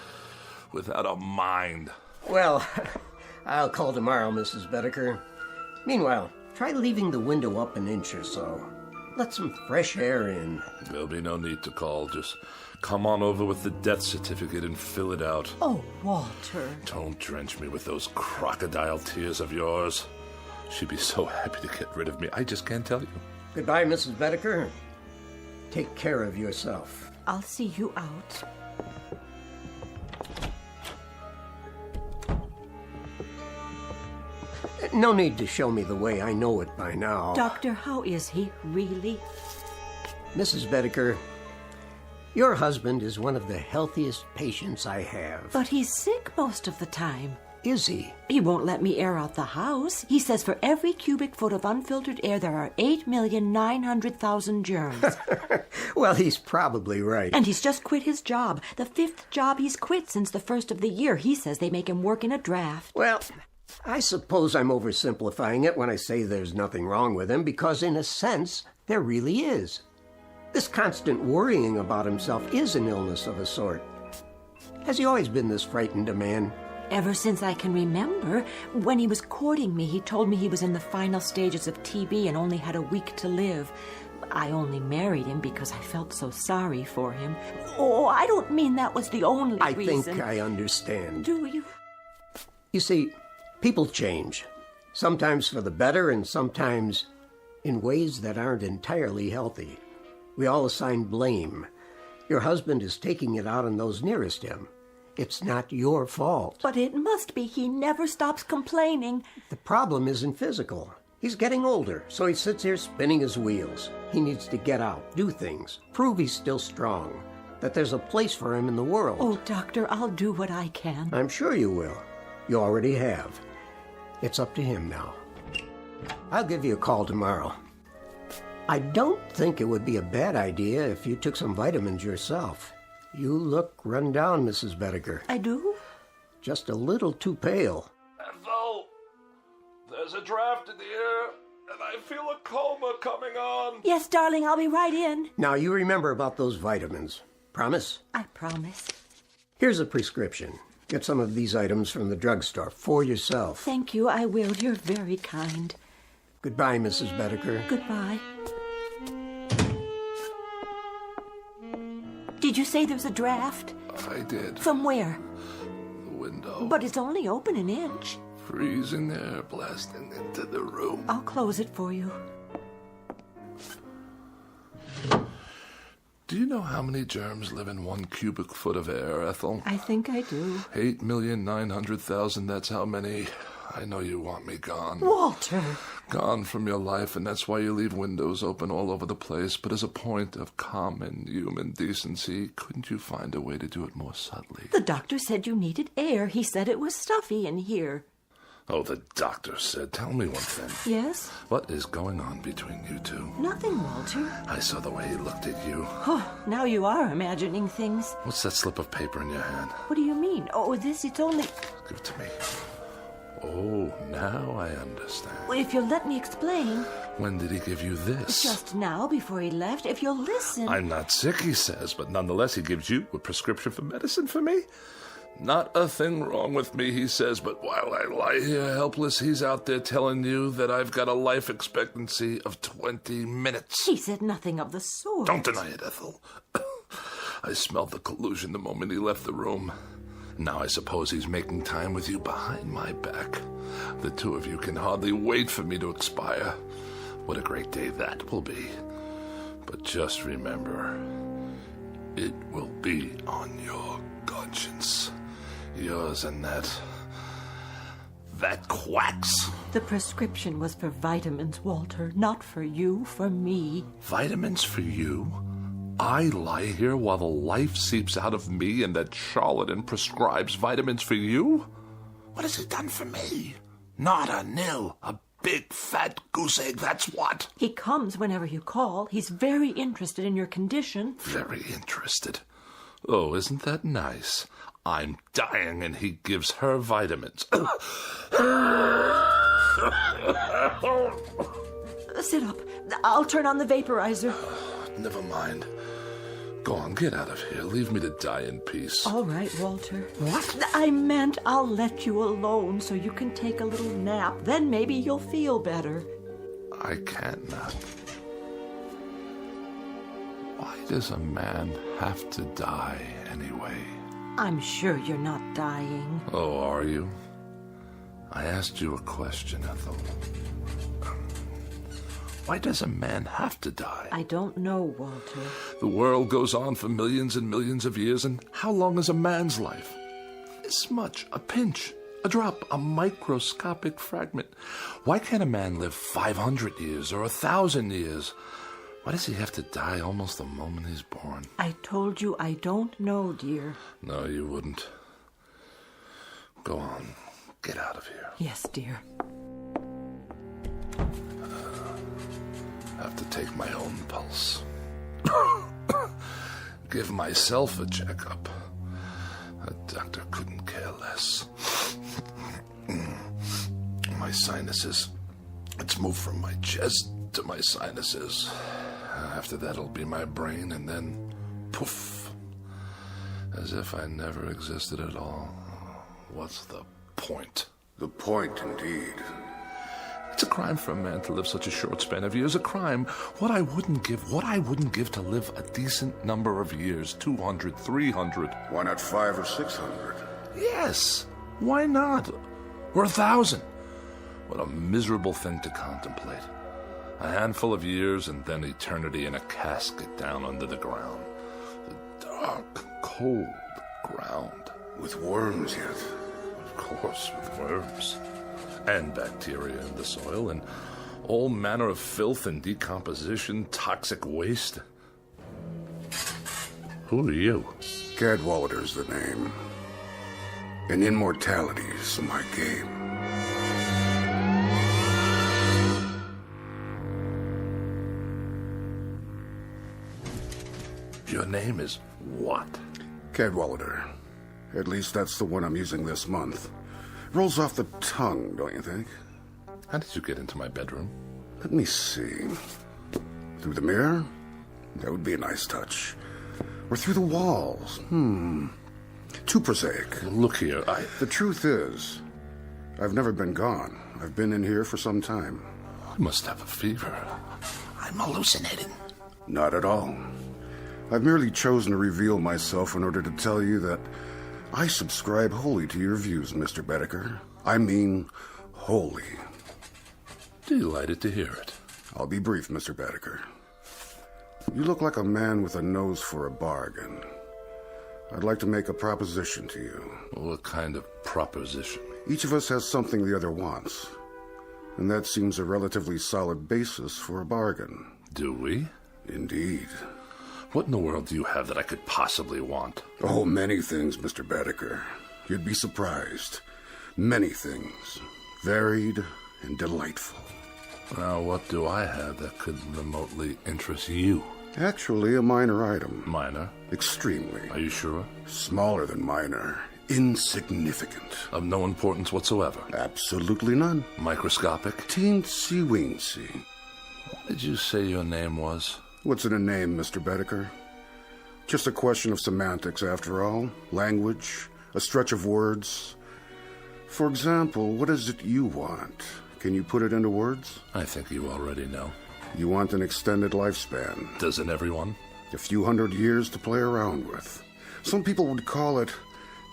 a mind. Well, I'll call tomorrow, Mrs. Bedecker. Meanwhile, try leaving the window up an inch or so. Let some fresh air in. There'll be no need to call. Just come on over with the death certificate and fill it out. Oh, Walter. Don't drench me with those crocodile tears of yours. She'd be so happy to get rid of me. I just can't tell you. Goodbye, Mrs. Bedecker. Take care of yourself. I'll see you out. No need to show me the way. I know it by now. Doctor, how is he, really? Mrs. Bedecker, your husband is one of the healthiest patients I have. But he's sick most of the time. Is he? He won't let me air out the house. He says for every cubic foot of unfiltered air, there are 8,900,000 germs. Well, he's probably right. And he's just quit his job. The 5th job he's quit since the first of the year. He says they make him work in a draft. Well, I suppose I'm oversimplifying it when I say there's nothing wrong with him, because in a sense, there really is. This constant worrying about himself is an illness of a sort. Has he always been this frightened a man? Ever since I can remember. When he was courting me, he told me he was in the final stages of TB and only had a week to live. I only married him because I felt so sorry for him. Oh, I don't mean that was the only reason. I think I understand. Do you? You see, people change. Sometimes for the better and sometimes in ways that aren't entirely healthy. We all assign blame. Your husband is taking it out on those nearest him. It's not your fault. But it must be. He never stops complaining. The problem isn't physical. He's getting older, so he sits here spinning his wheels. He needs to get out, do things, prove he's still strong, that there's a place for him in the world. Oh, Doctor, I'll do what I can. I'm sure you will. You already have. It's up to him now. I'll give you a call tomorrow. I don't think it would be a bad idea if you took some vitamins yourself. You look run down, Mrs. Bedecker. I do? Just a little too pale. Ethel, there's a draft in the air, and I feel a coma coming on. Yes, darling, I'll be right in. Now, you remember about those vitamins. Promise? I promise. Here's a prescription. Get some of these items from the drugstore for yourself. Thank you, I will. You're very kind. Goodbye, Mrs. Bedecker. Goodbye. Did you say there's a draft? I did. From where? The window. But it's only open an inch. Freezing air blasting into the room. I'll close it for you. Do you know how many germs live in 1 cubic foot of air, Ethel? I think I do. 8,900,000, that's how many. I know you want me gone. Walter! Gone from your life, and that's why you leave windows open all over the place. But as a point of common human decency, couldn't you find a way to do it more subtly? The doctor said you needed air. He said it was stuffy in here. Oh, the doctor said. Tell me one thing. Yes? What is going on between you two? Nothing, Walter. I saw the way he looked at you. Oh, now you are imagining things. What's that slip of paper in your hand? What do you mean? Oh, it's only... Give it to me. Oh, now I understand. Well, if you'll let me explain. When did he give you this? Just now, before he left. If you'll listen. I'm not sick, he says, but nonetheless he gives you a prescription for medicine for me? Not a thing wrong with me, he says, but while I lie here helpless, he's out there telling you that I've got a life expectancy of 20 minutes. He said nothing of the sort. Don't deny it, Ethel. I smelled the collusion the moment he left the room. Now I suppose he's making time with you behind my back. The two of you can hardly wait for me to expire. What a great day that will be. But just remember, it will be on your conscience. Yours and that quacks. The prescription was for vitamins, Walter, not for you, for me. Vitamins for you? I lie here while the life seeps out of me and that charlatan prescribes vitamins for you? What has he done for me? Not a nil. A big fat goose egg, that's what. He comes whenever you call. He's very interested in your condition. Very interested. Oh, isn't that nice? I'm dying and he gives her vitamins. Sit up. I'll turn on the vaporizer. Never mind. Go on, get out of here. Leave me to die in peace. All right, Walter. What? I meant I'll let you alone so you can take a little nap. Then maybe you'll feel better. I can't nap. Why does a man have to die anyway? I'm sure you're not dying. Oh, are you? I asked you a question, Ethel. Why does a man have to die? I don't know, Walter. The world goes on for millions and millions of years, and how long is a man's life? This much, a pinch, a drop, a microscopic fragment. Why can't a man live 500 years or 1,000 years? Why does he have to die almost the moment he's born? I told you I don't know, dear. No, you wouldn't. Go on. Get out of here. Yes, dear. Have to take my own pulse. Give myself a checkup. A doctor couldn't care less. My sinuses. It's moved from my chest to my sinuses. After that, it'll be my brain, and then poof. As if I never existed at all. What's the point? The point, indeed. It's a crime for a man to live such a short span of years. A crime. What I wouldn't give to live a decent number of years. 200, 300. Why not 500 or 600? Yes. Why not? Or 1,000. What a miserable thing to contemplate. A handful of years and then eternity in a casket down under the ground. The dark, cold ground. With worms yet? Of course, with worms. And bacteria in the soil, and All manner of filth and decomposition, toxic waste. Who are you? Cadwallader's the name. And immortality's my game. Your name is what? Cadwallader. At least that's the one I'm using this month. Rolls off the tongue, don't you think? How did you get into my bedroom? Let me see. Through the mirror? That would be a nice touch. Or through the walls? Too prosaic. Look here, The truth is, I've never been gone. I've been in here for some time. I must have a fever. I'm hallucinating. Not at all. I've merely chosen to reveal myself in order to tell you that I subscribe wholly to your views, Mr. Bedecker. I mean, wholly. Delighted to hear it. I'll be brief, Mr. Bedecker. You look like a man with a nose for a bargain. I'd like to make a proposition to you. What kind of proposition? Each of us has something the other wants, and that seems a relatively solid basis for a bargain. Do we? Indeed. What in the world do you have that I could possibly want? Oh, many things, Mr. Bedecker. You'd be surprised. Many things. Varied and delightful. Now, what do I have that could remotely interest you? Actually, a minor item. Minor? Extremely. Are you sure? Smaller than minor. Insignificant. Of no importance whatsoever? Absolutely none. Microscopic? Teensy-weensy. What did you say your name was? What's in a name, Mr. Bedecker? Just a question of semantics, after all. Language, a stretch of words. For example, what is it you want? Can you put it into words? I think you already know. You want an extended lifespan. Doesn't everyone? A few hundred years to play around with. Some people would call it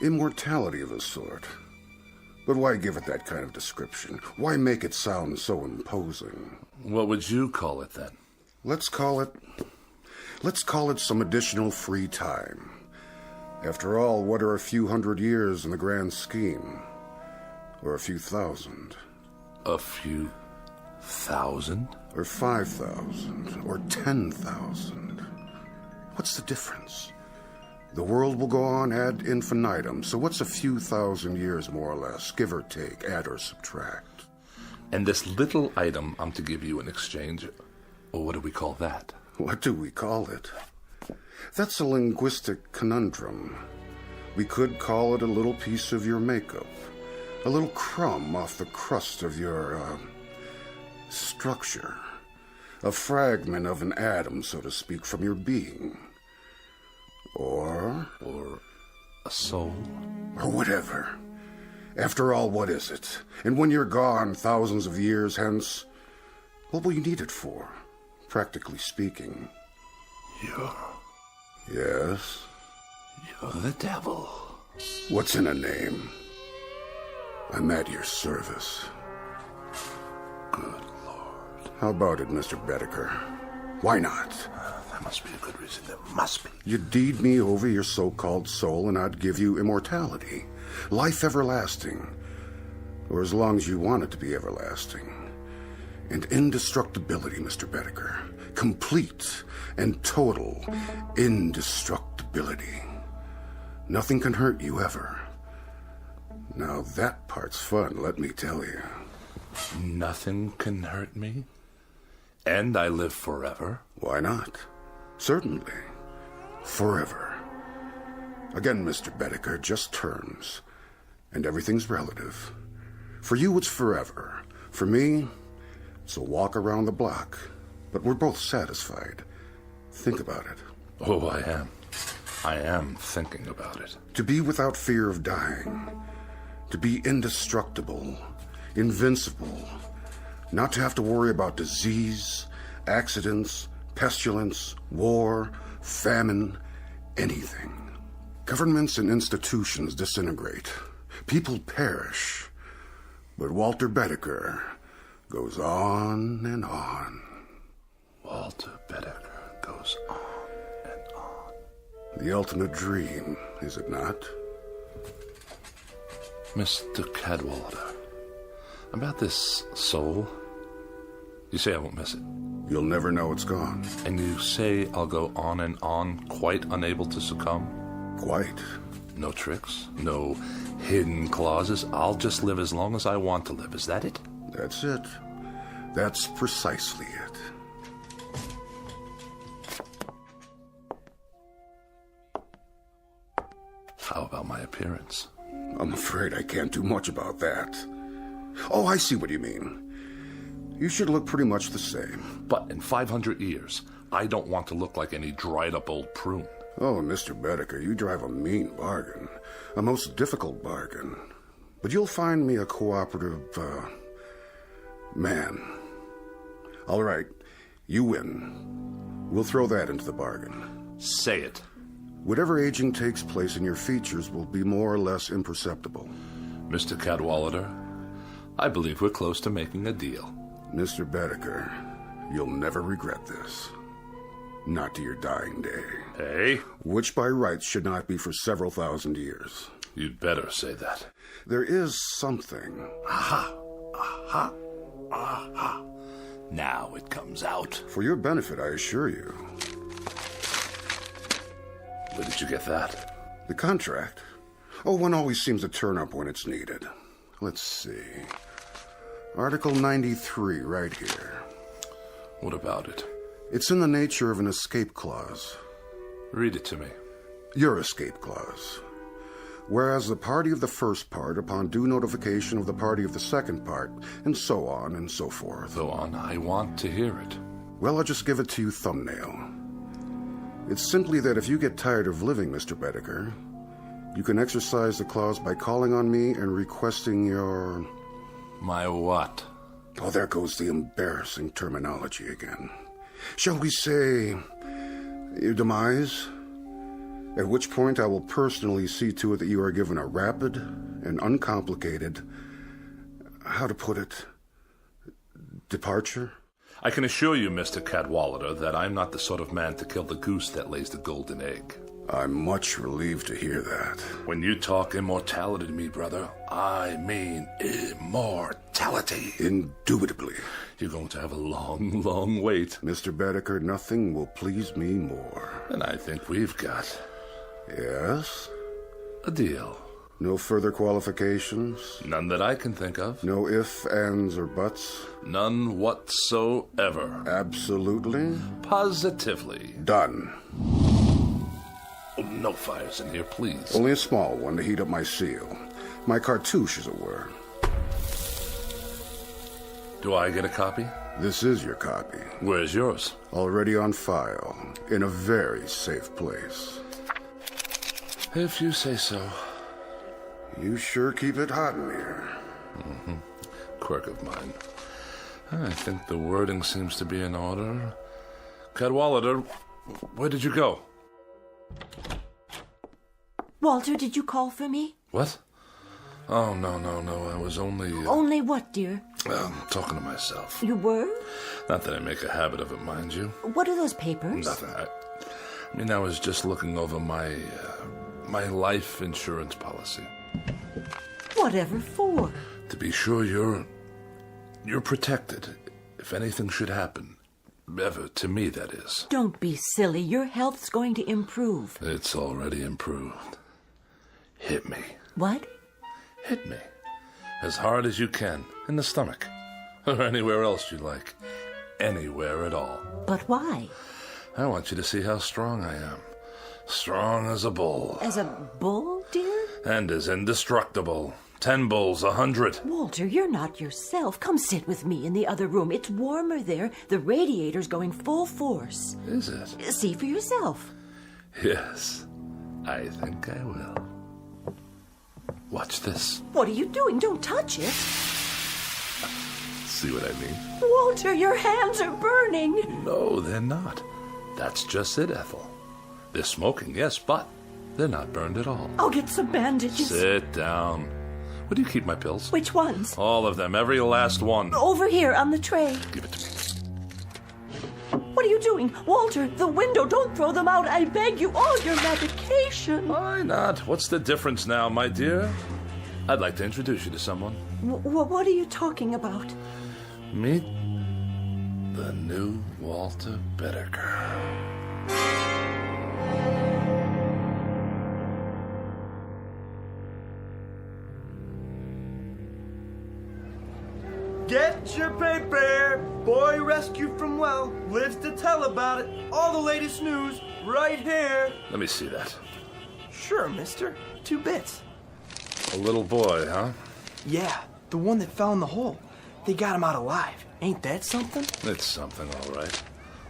immortality of a sort. But why give it that kind of description? Why make it sound so imposing? What would you call it then? Let's call it some additional free time. After all, what are a few hundred years in the grand scheme? Or a few thousand? A few thousand? Or 5,000? Or 10,000? What's the difference? The world will go on ad infinitum, so what's a few thousand years more or less, give or take, add or subtract? And this little item I'm to give you in exchange, or what do we call that? What do we call it? That's a linguistic conundrum. We could call it a little piece of your makeup, a little crumb off the crust of your, structure, a fragment of an atom, so to speak, from your being. Or a soul? Or whatever. After all, what is it? And when you're gone, thousands of years hence, what will you need it for, practically speaking? Yes? You're the devil. What's in a name? I'm at your service. Good Lord. How about it, Mr. Bedecker? Why not? There must be a good reason. There must be. You'd deed me over your so-called soul, and I'd give you immortality. Life everlasting. Or as long as you want it to be everlasting. And indestructibility, Mr. Bedecker. Complete and total indestructibility. Nothing can hurt you ever. Now that part's fun, let me tell you. Nothing can hurt me? And I live forever? Why not? Certainly. Forever. Again, Mr. Bedecker, just terms. And everything's relative. For you, it's forever. For me, it's a walk around the block. But we're both satisfied. Think about it. Oh, I am. I am thinking about it. To be without fear of dying. To be indestructible. Invincible. Not to have to worry about disease, accidents, pestilence, war, famine, anything. Governments and institutions disintegrate. People perish. But Walter Bedecker goes on and on. Walter Bedecker goes on and on. The ultimate dream, is it not? Mr. Cadwallader, about this soul, You say I won't miss it. You'll never know it's gone. And you say I'll go on and on, quite unable to succumb? Quite. No tricks, no hidden clauses. I'll just live as long as I want to live. Is that it? That's it. That's precisely it. How about my appearance? I'm afraid I can't do much about that. Oh, I see what you mean. You should look pretty much the same. But in 500 years, I don't want to look like any dried-up old prune. Oh, Mr. Bedecker, you drive a mean bargain. A most difficult bargain. But you'll find me a cooperative, man. All right, you win. We'll throw that into the bargain. Say it. Whatever aging takes place in your features will be more or less imperceptible. Mr. Cadwallader, I believe we're close to making a deal. Mr. Bedecker, you'll never regret this. Not to your dying day. Hey? Which by rights should not be for several thousand years. You'd better say that. There is something. Aha! Aha! Aha! Now it comes out. For your benefit, I assure you. Where did you get that? The contract. Oh, one always seems to turn up when it's needed. Let's see. Article 93, right here. What about it? It's in the nature of an escape clause. Read it to me. Your escape clause. Whereas the party of the first part, upon due notification of the party of the second part, and so on and so forth. Go on, I want to hear it. Well, I'll just give it to you thumbnail. It's simply that if you get tired of living, Mr. Bedecker, you can exercise the clause by calling on me and requesting your... My what? Oh, there goes the embarrassing terminology again. Shall we say, your demise? At which point I will personally see to it that you are given a rapid and uncomplicated, how to put it, departure? I can assure you, Mr. Cadwallader, that I'm not the sort of man to kill the goose that lays the golden egg. I'm much relieved to hear that. When you talk immortality to me, brother, I mean immortality. Indubitably. You're going to have a long, long wait. Mr. Bedecker, nothing will please me more. And I think we've got... Yes? A deal. No further qualifications? None that I can think of. No ifs, ands, or buts? None whatsoever. Absolutely? Positively. Done. Oh, no fires in here, please. Only a small one to heat up my seal. My cartouche, as it were. Do I get a copy? This is your copy. Where's yours? Already on file, in a very safe place. If you say so. You sure keep it hot in here. Mm-hmm. Quirk of mine. I think the wording seems to be in order. Cadwallader, where did you go? Walter, did you call for me? What? Oh, no. I was only... Only what, dear? Talking to myself. You were? Not that I make a habit of it, mind you. What are those papers? Nothing. I was just looking over my life insurance policy. Whatever for? To be sure you're protected if anything should happen. Ever, to me, that is. Don't be silly. Your health's going to improve. It's already improved. Hit me. What? Hit me. As hard as you can. In the stomach. Or anywhere else you like. Anywhere at all. But why? I want you to see how strong I am. Strong as a bull. As a bull, dear? And as indestructible. 10 bulls, 100. Walter, you're not yourself. Come sit with me in the other room. It's warmer there. The radiator's going full force. Is it? See for yourself. Yes, I think I will. Watch this. What are you doing? Don't touch it. See what I mean? Walter, your hands are burning. No, they're not. That's just it, Ethel. They're smoking, yes, but they're not burned at all. I'll get some bandages. Sit down. Where do you keep my pills? Which ones? All of them, every last one. Over here on the tray. Give it to me. What are you doing? Walter, the window, don't throw them out. I beg you, all your medication. Why not? What's the difference now, my dear? I'd like to introduce you to someone. What are you talking about? Meet The new Walter Bedecker. Get your paper! Boy rescued from well, lives to tell about it. All the latest news, right here. Let me see that. Sure, mister. 2 bits. A little boy, huh? Yeah, the one that fell in the hole. They got him out alive. Ain't that something? It's something, all right.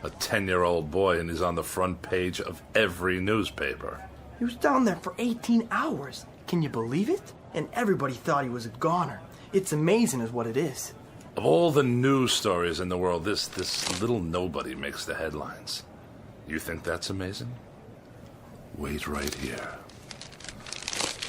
A 10-year-old boy, and he's on the front page of every newspaper. He was down there for 18 hours. Can you believe it? And everybody thought he was a goner. It's amazing is what it is. Of all the news stories in the world, this little nobody makes the headlines. You think that's amazing? Wait right here.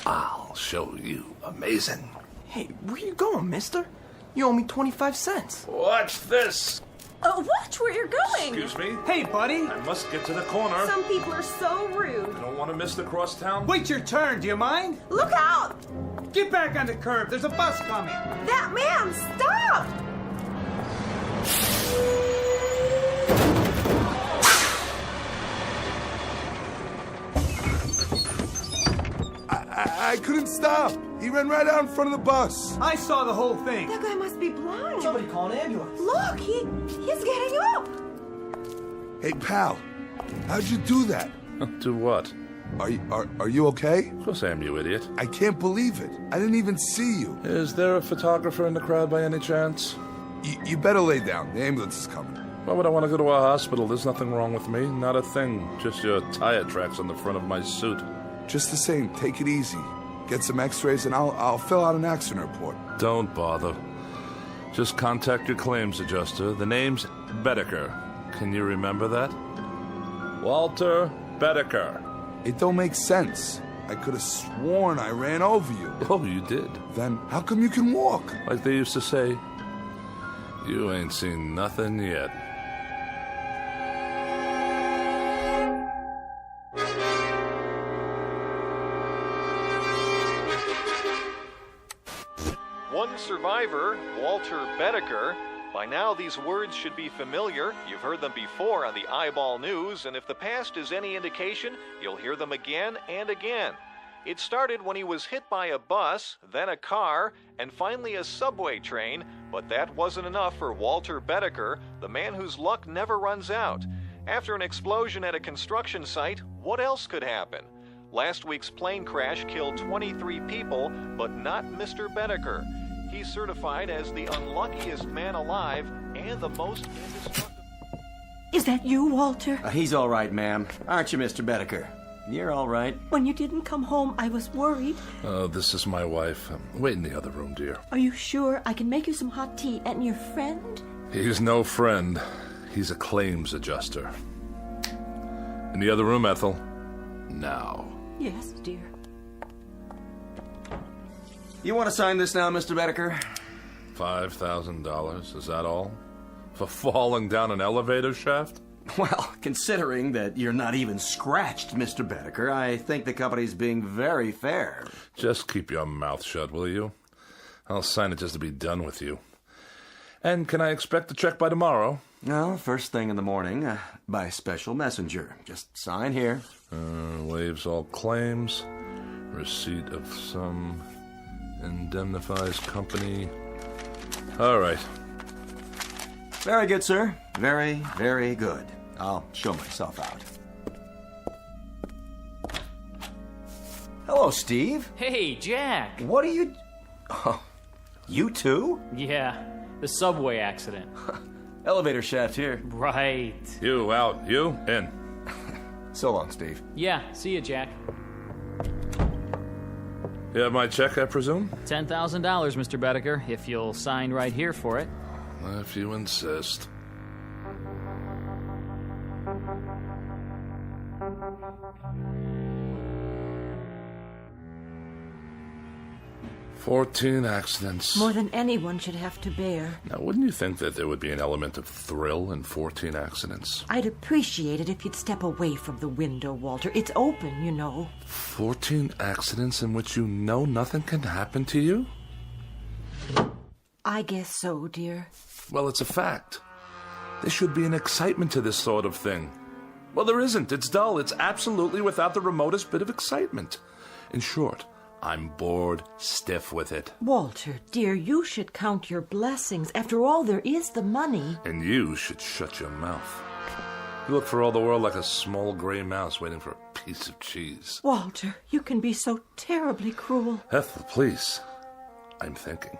I'll show you amazing. Hey, where you going, mister? You owe me 25 cents. Watch this. Watch where you're going. Excuse me? Hey, buddy. I must get to the corner. Some people are so rude. I don't want to miss the crosstown. Wait your turn, do you mind? Look out! Get back on the curb, there's a bus coming. That man, stop! I couldn't stop. He ran right out in front of the bus. I saw the whole thing. That guy must be blind. Somebody call an ambulance. Look, he's getting up. Hey, pal, how'd you do that? Do what? Are you okay? Of course I am, you idiot. I can't believe it. I didn't even see you. Is there a photographer in the crowd by any chance? You better lay down. The ambulance is coming. Why would I want to go to a hospital? There's nothing wrong with me. Not a thing. Just your tire tracks on the front of my suit. Just the same, take it easy. Get some x-rays and I'll fill out an accident report. Don't bother. Just contact your claims adjuster. The name's Bedecker. Can you remember that? Walter Bedecker. It don't make sense. I could have sworn I ran over you. Oh, you did? Then how come you can walk? Like they used to say, you ain't seen nothing yet. One survivor, Walter Bedecker. By now, these words should be familiar. You've heard them before on the Eyeball News, and if the past is any indication, you'll hear them again and again. It started when he was hit by a bus, then a car, and finally a subway train, but that wasn't enough for Walter Bedecker, the man whose luck never runs out. After an explosion at a construction site, what else could happen? Last week's plane crash killed 23 people, but not Mr. Bedecker. He's certified as the unluckiest man alive and the most indestructible. Is that you, Walter? He's all right, ma'am. Aren't you, Mr. Bedecker? You're all right. When you didn't come home, I was worried. This is my wife. Wait in the other room, dear. Are you sure? I can make you some hot tea. And your friend? He's no friend. He's a claims adjuster. In the other room, Ethel. Now. Yes, dear. You want to sign this now, Mr. Bedecker? $5,000, is that all? For falling down an elevator shaft? Well, considering that you're not even scratched, Mr. Bedecker, I think the company's being very fair. Just keep your mouth shut, will you? I'll sign it just to be done with you. And can I expect the check by tomorrow? No, first thing in the morning, by special messenger. Just sign here. Waives all claims. Receipt of some indemnifies company. All right. Very good, sir. Very, very good. I'll show myself out. Hello, Steve. Hey, Jack. What are you... Oh, you too? Yeah, the subway accident. Elevator shaft here. Right. You out. You in. So long, Steve. Yeah, see you, Jack. You have my check, I presume? $10,000, Mr. Bedecker, if you'll sign right here for it. If you insist. "14 accidents. More than anyone should have to bear. Now, wouldn't you think that there would be an element of thrill in 14 accidents? I'd appreciate it if you'd step away from the window, Walter. It's open, you know. 14 accidents in which you know nothing can happen to you? I guess so, dear. Well, it's a fact. There should be an excitement to this sort of thing. Well, there isn't. It's dull. It's absolutely without the remotest bit of excitement. In short, I'm bored stiff with it. Walter, dear, you should count your blessings. After all, there is the money. And you should shut your mouth. You look for all the world like a small gray mouse waiting for a piece of cheese. Walter, you can be so terribly cruel. Ethel, please. I'm thinking.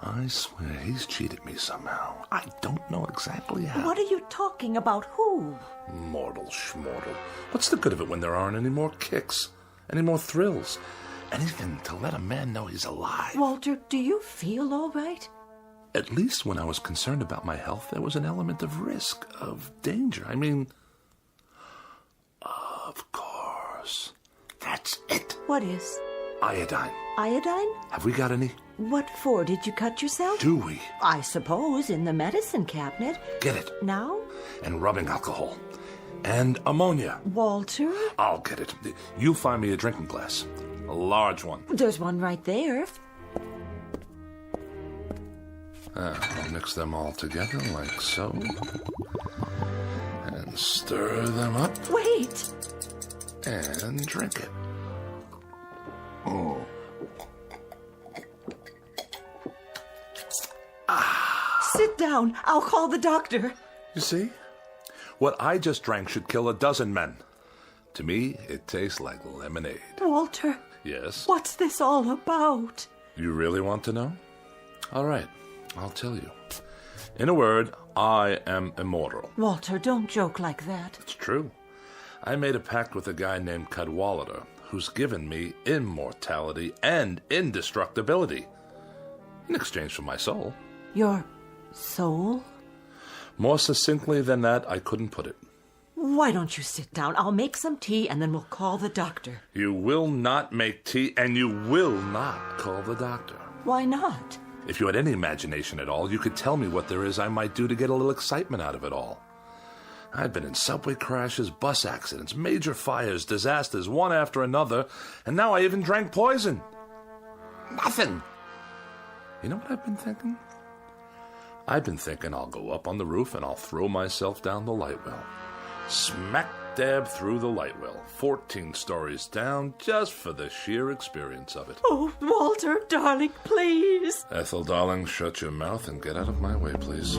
I swear he's cheated me somehow. I don't know exactly how. What are you talking about? Who? Mortal schmortal. What's the good of it when there aren't any more kicks? Any more thrills? Anything to let a man know he's alive. Walter, do you feel all right? At least when I was concerned about my health, there was an element of risk, of danger. I mean, of course. That's it. What is? Iodine. Iodine? Have we got any? What for? Did you cut yourself? Do we? I suppose in the medicine cabinet. Get it. Now? And rubbing alcohol. And ammonia. Walter? I'll get it. You find me a drinking glass. A large one. There's one right there. I'll mix them all together like so. And stir them up. Wait! And drink it. Oh. Sit down. I'll call the doctor. You see? What I just drank should kill a dozen men. To me, it tastes like lemonade. Walter. Yes? What's this all about? You really want to know? All right, I'll tell you. In a word, I am immortal. Walter, don't joke like that. It's true. I made a pact with a guy named Cadwallader, who's given me immortality and indestructibility in exchange for my soul. Your soul? More succinctly than that, I couldn't put it. Why don't you sit down? I'll make some tea and then we'll call the doctor. You will not make tea and you will not call the doctor. Why not? If you had any imagination at all, you could tell me what there is I might do to get a little excitement out of it all. I've been in subway crashes, bus accidents, major fires, disasters, one after another, and now I even drank poison. Nothing. You know what I've been thinking? I've been thinking I'll go up on the roof and I'll throw myself down the light well. Smack dab through the light well, 14 stories down, just for the sheer experience of it. Oh, Walter, darling, please. Ethel, darling, shut your mouth and get out of my way, please.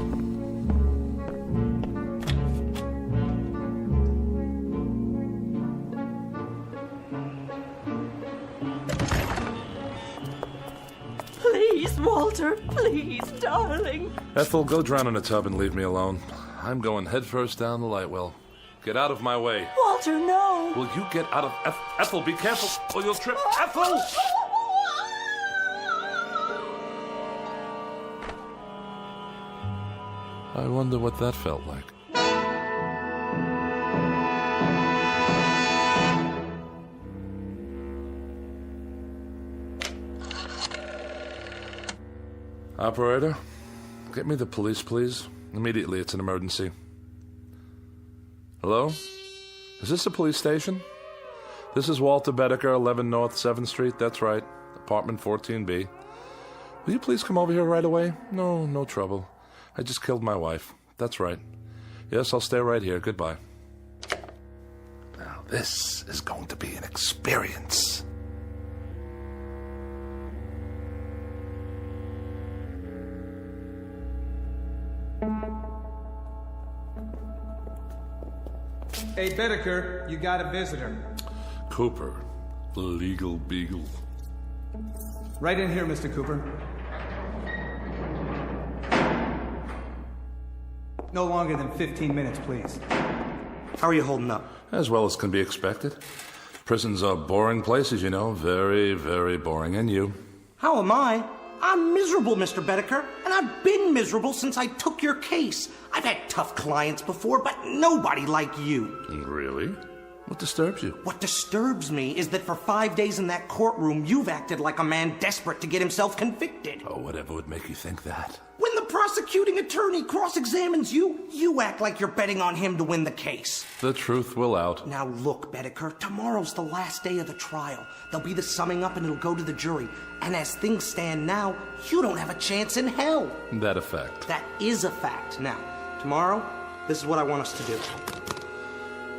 Please, Walter, please, darling. Ethel, go drown in a tub and leave me alone. I'm going headfirst down the light well. Get out of my way. Walter, no. Will you get out of... Ethel, be careful or you'll trip. Ethel! I wonder what that felt like. Operator, get me the police, please. Immediately, it's an emergency. Hello? Is this a police station? This is Walter Bedecker, 11 North 7th Street. That's right. Apartment 14B. Will you please come over here right away? No trouble. I just killed my wife. That's right. Yes, I'll stay right here. Goodbye. Now, this is going to be an experience. Hey, Bedecker, you got a visitor. Cooper, the legal beagle. Right in here, Mr. Cooper. No longer than 15 minutes, please. How are you holding up? As well as can be expected. Prisons are boring places, you know. Very, very boring. And you? How am I? I'm miserable, Mr. Bedecker, and I've been miserable since I took your case. I've had tough clients before, but nobody like you. Really? What disturbs you? What disturbs me is that for 5 days in that courtroom, you've acted like a man desperate to get himself convicted. Oh, whatever would make you think that? When the prosecuting attorney cross-examines you, you act like you're betting on him to win the case. The truth will out. Now look, Bedecker, tomorrow's the last day of the trial. There'll be the summing up and it'll go to the jury. And as things stand now, you don't have a chance in hell. That a fact? That is a fact. Now, tomorrow, this is what I want us to do.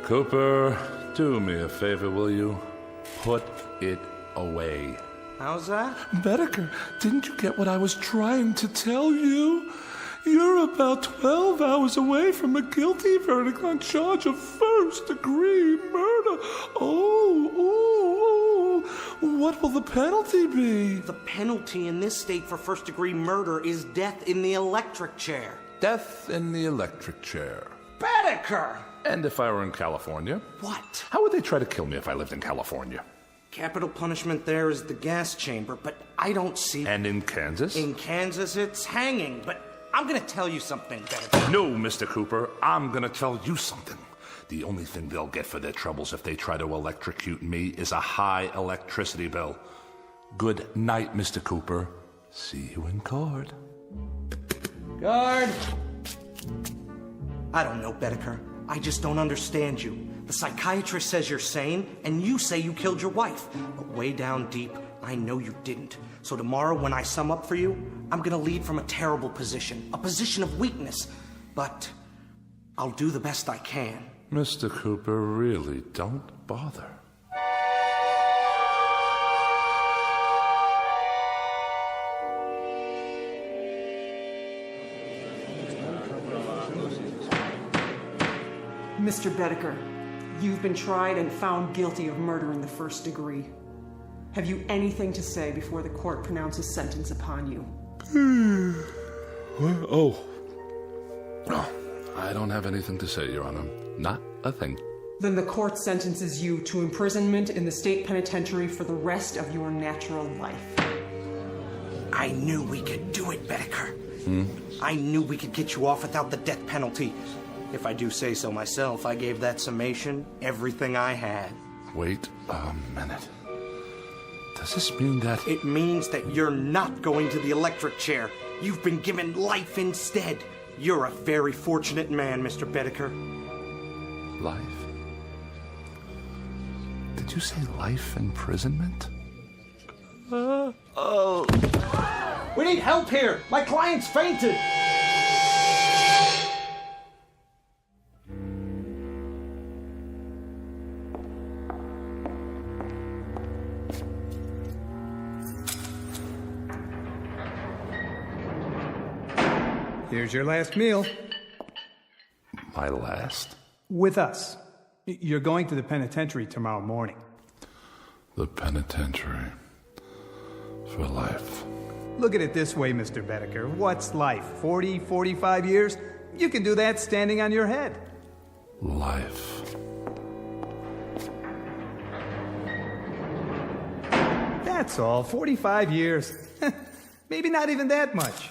Cooper, do me a favor, will you? Put it away. How's that? Bedecker, didn't you get what I was trying to tell you? You're about 12 hours away from a guilty verdict on charge of first-degree murder. Oh, what will the penalty be? The penalty in this state for first-degree murder is death in the electric chair. Death in the electric chair. Bedecker! And if I were in California? What? How would they try to kill me if I lived in California? Capital punishment there is the gas chamber, but I don't see... And in Kansas? In Kansas, it's hanging, but I'm gonna tell you something, Bedecker. No, Mr. Cooper, I'm gonna tell you something. The only thing they'll get for their troubles if they try to electrocute me is a high electricity bill. Good night, Mr. Cooper. See you in court. Guard! I don't know, Bedecker. I just don't understand you. The psychiatrist says you're sane, and you say you killed your wife. But way down deep, I know you didn't. So tomorrow, when I sum up for you, I'm gonna lead from a terrible position, a position of weakness. But I'll do the best I can. Mr. Cooper, really, don't bother. Mr. Bedecker, you've been tried and found guilty of murder in the first degree. Have you anything to say before the court pronounces sentence upon you? Oh, I don't have anything to say, Your Honor. Not a thing. Then the court sentences you to imprisonment in the state penitentiary for the rest of your natural life. I knew we could do it, Bedecker. Hmm? I knew we could get you off without the death penalty. If I do say so myself, I gave that summation everything I had. Wait a minute. Does this mean that... It means that you're not going to the electric chair. You've been given life instead. You're a very fortunate man, Mr. Bedecker. Life? Did you say life imprisonment? We need help here! My client's fainted! Here's your last meal. My last? With us. You're going to the penitentiary tomorrow morning. The penitentiary. For life. Look at it this way, Mr. Bedecker. What's life? 40, 45 years? You can do that standing on your head. Life. That's all. 45 years. Maybe not even that much.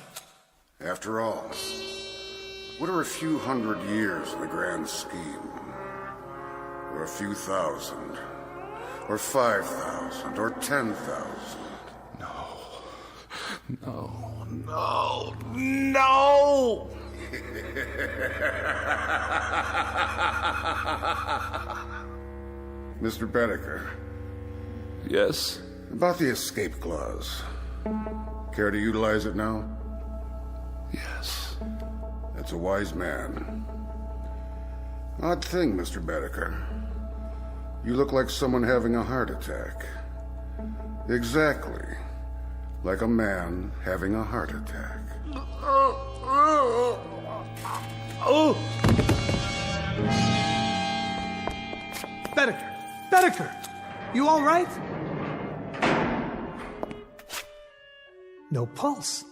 After all, what are a few hundred years in the grand scheme? Or a few thousand? Or 5,000? Or 10,000? No. Mr. Bedecker. Yes? About the escape clause. Care to utilize it now? Yes. That's a wise man. Odd thing, Mr. Bedecker. You look like someone having a heart attack. Exactly. Like a man having a heart attack. Bedecker! You all right? No pulse.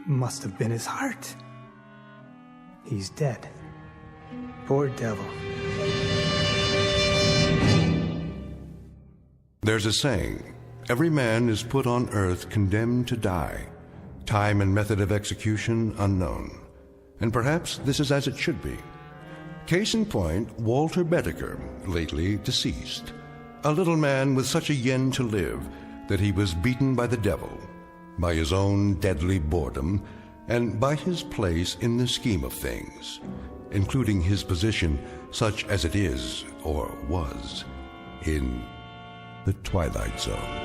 Must have been his heart. He's dead. Poor devil. There's a saying, every man is put on earth condemned to die, time and method of execution unknown. And perhaps this is as it should be. Case in point, Walter Bedecker, lately deceased. A little man with such a yen to live that he was beaten by the devil, by his own deadly boredom, and by his place in the scheme of things, including his position, such as it is, or was, in the Twilight Zone.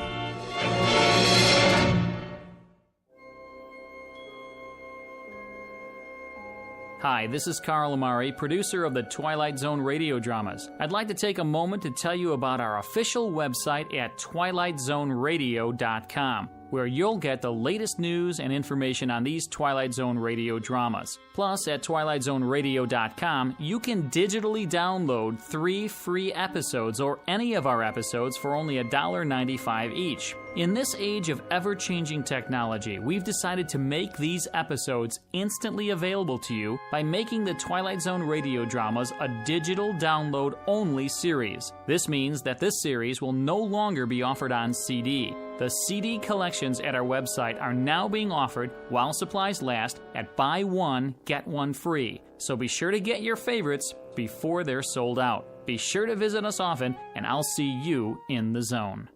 Hi, this is Carl Amari, producer of the Twilight Zone Radio Dramas. I'd like to take a moment to tell you about our official website at twilightzoneradio.com, where you'll get the latest news and information on these Twilight Zone radio dramas. Plus, at twilightzoneradio.com, you can digitally download 3 free episodes or any of our episodes for only $1.95 each. In this age of ever-changing technology, we've decided to make these episodes instantly available to you by making the Twilight Zone radio dramas a digital download-only series. This means that this series will no longer be offered on CD. The CD collections at our website are now being offered while supplies last at buy one, get one free. So be sure to get your favorites before they're sold out. Be sure to visit us often, and I'll see you in the zone.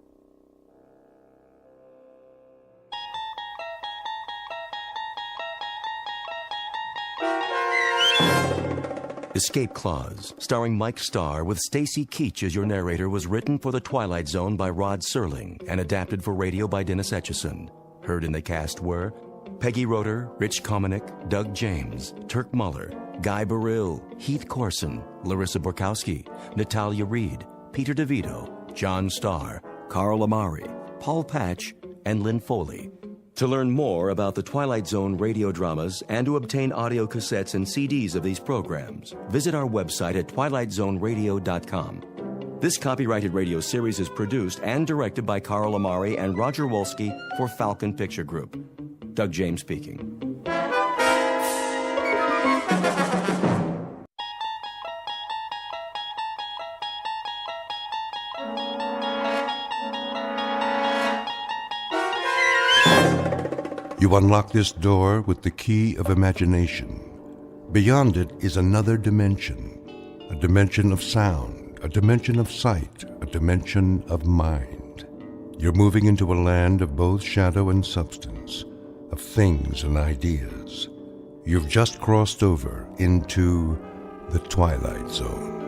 Escape Clause, starring Mike Starr with Stacy Keach as your narrator, was written for The Twilight Zone by Rod Serling and adapted for radio by Dennis Etchison. Heard in the cast were Peggy Roeder, Rich Komanek, Doug James, Turk Muller, Guy Burrill, Heath Corson, Larissa Borkowski, Natalia Reed, Peter DeVito, John Starr, Carl Amari, Paul Patch, and Lynn Foley. To learn more about the Twilight Zone radio dramas and to obtain audio cassettes and CDs of these programs, visit our website at twilightzoneradio.com. This copyrighted radio series is produced and directed by Carl Amari and Roger Wolski for Falcon Picture Group. Doug James speaking. You unlock this door with the key of imagination. Beyond it is another dimension, a dimension of sound, a dimension of sight, a dimension of mind. You're moving into a land of both shadow and substance, of things and ideas. You've just crossed over into the Twilight Zone.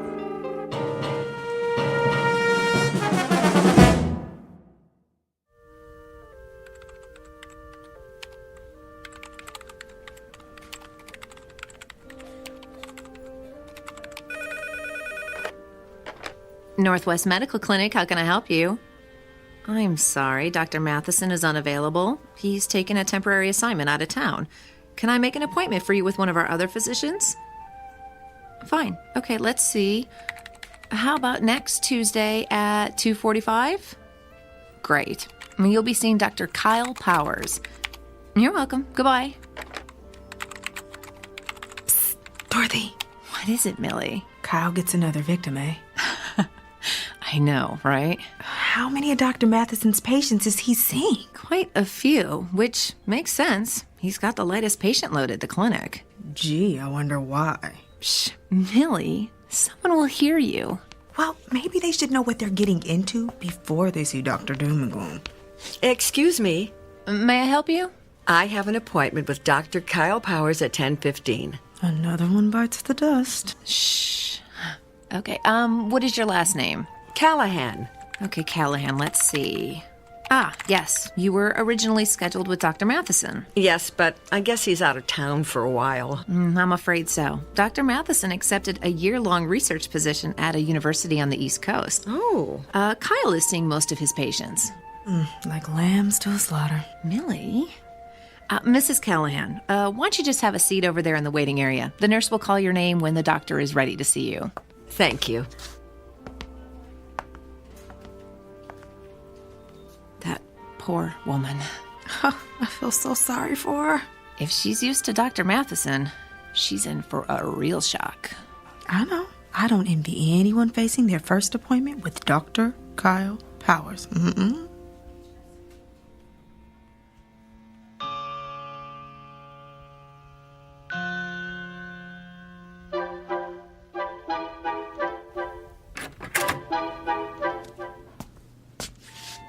Northwest Medical Clinic, how can I help you? I'm sorry, Dr. Matheson is unavailable. He's taken a temporary assignment out of town. Can I make an appointment for you with one of our other physicians? Fine. Okay, let's see. How about next Tuesday at 2:45? Great. You'll be seeing Dr. Kyle Powers. You're welcome. Goodbye. Psst, Dorothy. What is it, Millie? Kyle gets another victim, eh? I know, right? How many of Dr. Matheson's patients is he seeing? Quite a few, which makes sense. He's got the lightest patient load at the clinic. Gee, I wonder why. Shh, Millie, someone will hear you. Well, maybe they should know what they're getting into before they see Dr. Doom and Gloom. Excuse me. May I help you? I have an appointment with Dr. Kyle Powers at 10:15. Another one bites the dust. Shh. Okay, what is your last name? Callahan. Okay, Callahan, let's see. Ah, yes, you were originally scheduled with Dr. Matheson. Yes, but I guess he's out of town for a while. I'm afraid so. Dr. Matheson accepted a year-long research position at a university on the East Coast. Oh. Kyle is seeing most of his patients. Like lambs to a slaughter. Millie? Mrs. Callahan, why don't you just have a seat over there in the waiting area? The nurse will call your name when the doctor is ready to see you. Thank you. That poor woman. I feel so sorry for her. If she's used to Dr. Matheson, she's in for a real shock. I know. I don't envy anyone facing their first appointment with Dr. Kyle Powers.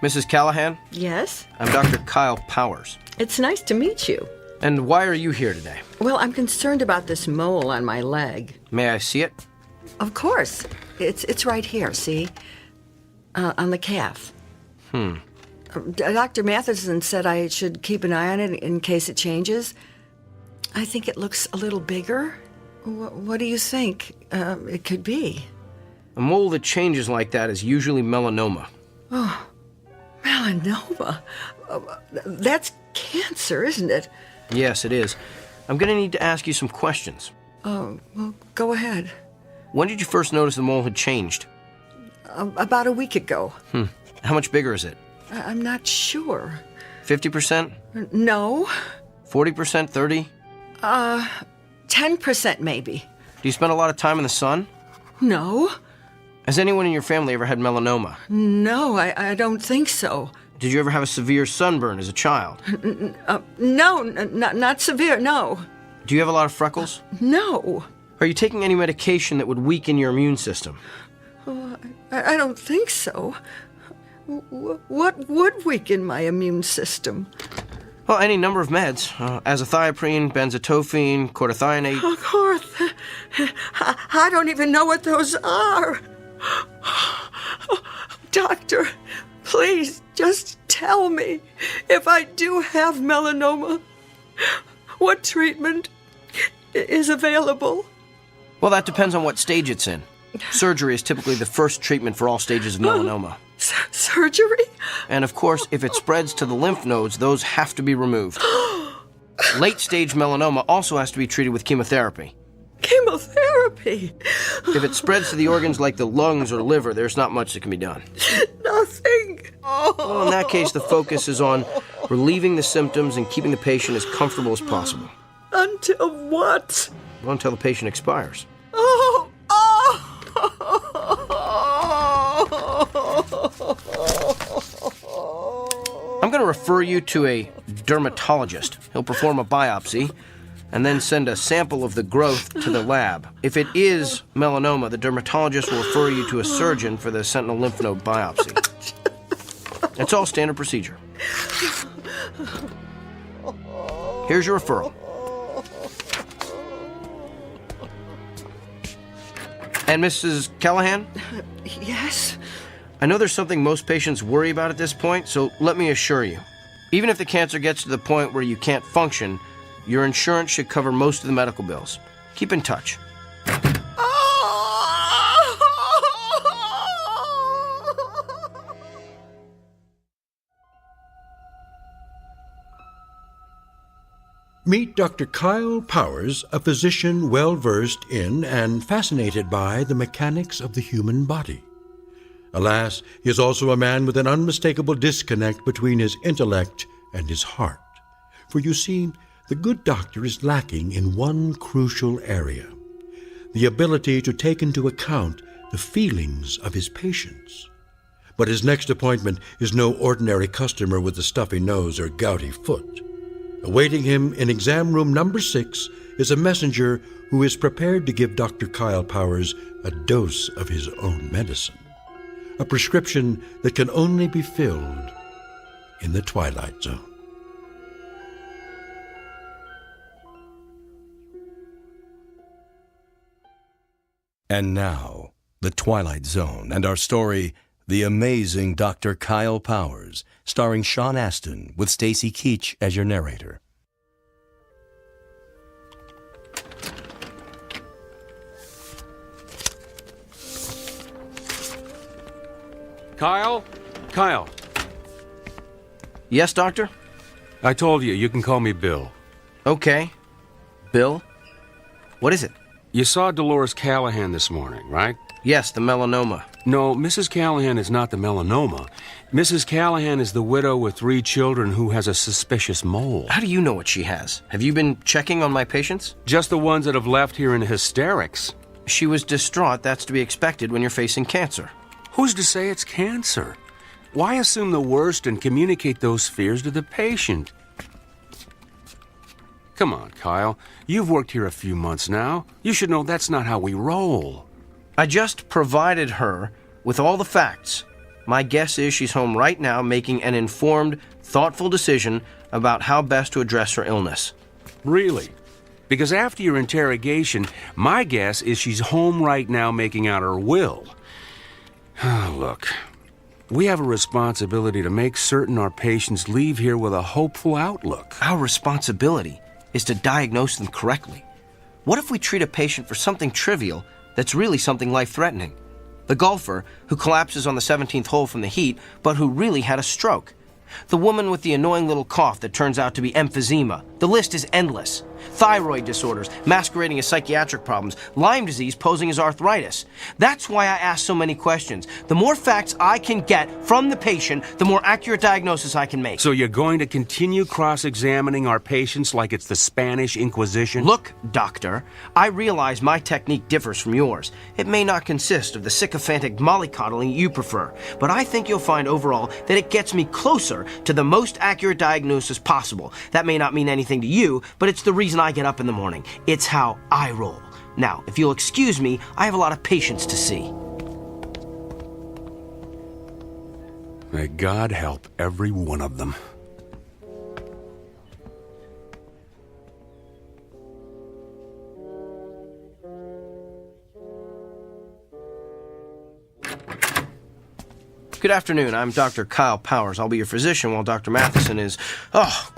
Mrs. Callahan? Yes? I'm Dr. Kyle Powers. It's nice to meet you. And why are you here today? Well, I'm concerned about this mole on my leg. May I see it? Of course. It's right here, see? On the calf. Dr. Matheson said I should keep an eye on it in case it changes. I think it looks a little bigger. What do you think it could be? A mole that changes like that is usually melanoma. Oh, melanoma? That's cancer, isn't it? Yes, it is. I'm going to need to ask you some questions. Oh, well, go ahead. When did you first notice the mole had changed? About a week ago. How much bigger is it? I'm not sure. 50%? No. 40%? 30? 10% maybe. Do you spend a lot of time in the sun? No. Has anyone in your family ever had melanoma? No, I don't think so. Did you ever have a severe sunburn as a child? No, not severe, no. Do you have a lot of freckles? No. Are you taking any medication that would weaken your immune system? Oh, I don't think so. What would weaken my immune system? Well, any number of meds. Azathioprine, benzotophine, cortithionate. I don't even know what those are. Doctor, please just tell me if I do have melanoma, what treatment is available? Well, that depends on what stage it's in. Surgery is typically the first treatment for all stages of melanoma. Surgery? And of course, if it spreads to the lymph nodes, those have to be removed. Late-stage melanoma also has to be treated with chemotherapy. Chemotherapy? If it spreads to the organs like the lungs or liver, there's not much that can be done. Nothing. Well, in that case, the focus is on relieving the symptoms and keeping the patient as comfortable as possible. Until what? Well, until the patient expires. I'm going to refer you to a dermatologist. He'll perform a biopsy and then send a sample of the growth to the lab. If it is melanoma, the dermatologist will refer you to a surgeon for the sentinel lymph node biopsy. It's all standard procedure. Here's your referral. And Mrs. Callahan? Yes? I know there's something most patients worry about at this point, so let me assure you. Even if the cancer gets to the point where you can't function, your insurance should cover most of the medical bills. Keep in touch. Meet Dr. Kyle Powers, a physician well-versed in and fascinated by the mechanics of the human body. Alas, he is also a man with an unmistakable disconnect between his intellect and his heart. For you see, the good doctor is lacking in one crucial area: the ability to take into account the feelings of his patients. But his next appointment is no ordinary customer with a stuffy nose or gouty foot. Awaiting him in exam room number 6 is a messenger who is prepared to give Dr. Kyle Powers a dose of his own medicine, a prescription that can only be filled in the Twilight Zone. And now, The Twilight Zone and our story, The Amazing Dr. Kyle Powers, starring Sean Astin with Stacy Keach as your narrator. Kyle? Kyle. Yes, Doctor? I told you, you can call me Bill. Okay. Bill? What is it? You saw Dolores Callahan this morning, right? Yes, the melanoma. No, Mrs. Callahan is not the melanoma. Mrs. Callahan is the widow with 3 children who has a suspicious mole. How do you know what she has? Have you been checking on my patients? Just the ones that have left here in hysterics. She was distraught. That's to be expected when you're facing cancer. Who's to say it's cancer? Why assume the worst and communicate those fears to the patient? Come on, Kyle. You've worked here a few months now. You should know that's not how we roll. I just provided her with all the facts. My guess is she's home right now making an informed, thoughtful decision about how best to address her illness. Really? Because after your interrogation, my guess is she's home right now making out her will. Look, we have a responsibility to make certain our patients leave here with a hopeful outlook. Our responsibility is to diagnose them correctly. What if we treat a patient for something trivial that's really something life-threatening? The golfer who collapses on the 17th hole from the heat, but who really had a stroke. The woman with the annoying little cough that turns out to be emphysema. The list is endless. Thyroid disorders, masquerading as psychiatric problems. Lyme disease posing as arthritis. That's why I ask so many questions. The more facts I can get from the patient, the more accurate diagnosis I can make. So you're going to continue cross-examining our patients like it's the Spanish Inquisition? Look, doctor, I realize my technique differs from yours. It may not consist of the sycophantic mollycoddling you prefer, but I think you'll find overall that it gets me closer to the most accurate diagnosis possible. That may not mean anything to you, but it's the reason I get up in the morning. It's how I roll. Now, if you'll excuse me, I have a lot of patients to see. May God help every one of them. Good afternoon. I'm Dr. Kyle Powers. I'll be your physician while Dr. Matheson is... Oh!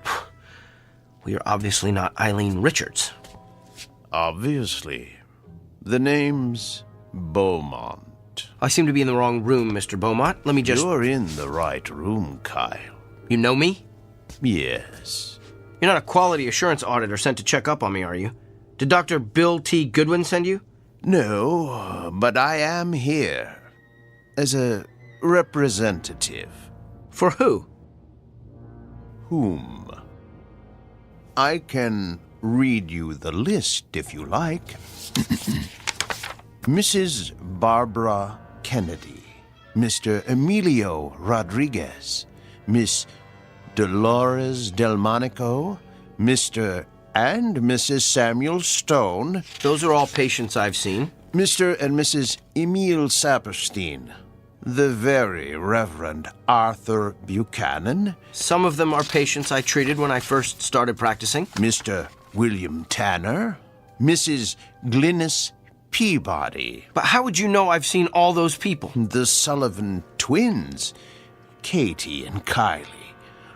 Well, you're obviously not Eileen Richards. Obviously. The name's Beaumont. I seem to be in the wrong room, Mr. Beaumont. Let me just... You're in the right room, Kyle. You know me? Yes. You're not a quality assurance auditor sent to check up on me, are you? Did Dr. Bill T. Goodwin send you? No, but I am here. As a representative. For who? Whom? I can read you the list if you like. Mrs. Barbara Kennedy, Mr. Emilio Rodriguez, Miss Dolores Delmonico, Mr. and Mrs. Samuel Stone. Those are all patients I've seen. Mr. and Mrs. Emil Saperstein. The very Reverend Arthur Buchanan. Some of them are patients I treated when I first started practicing. Mr. William Tanner. Mrs. Glynis Peabody. But how would you know I've seen all those people? The Sullivan twins. Katie and Kylie.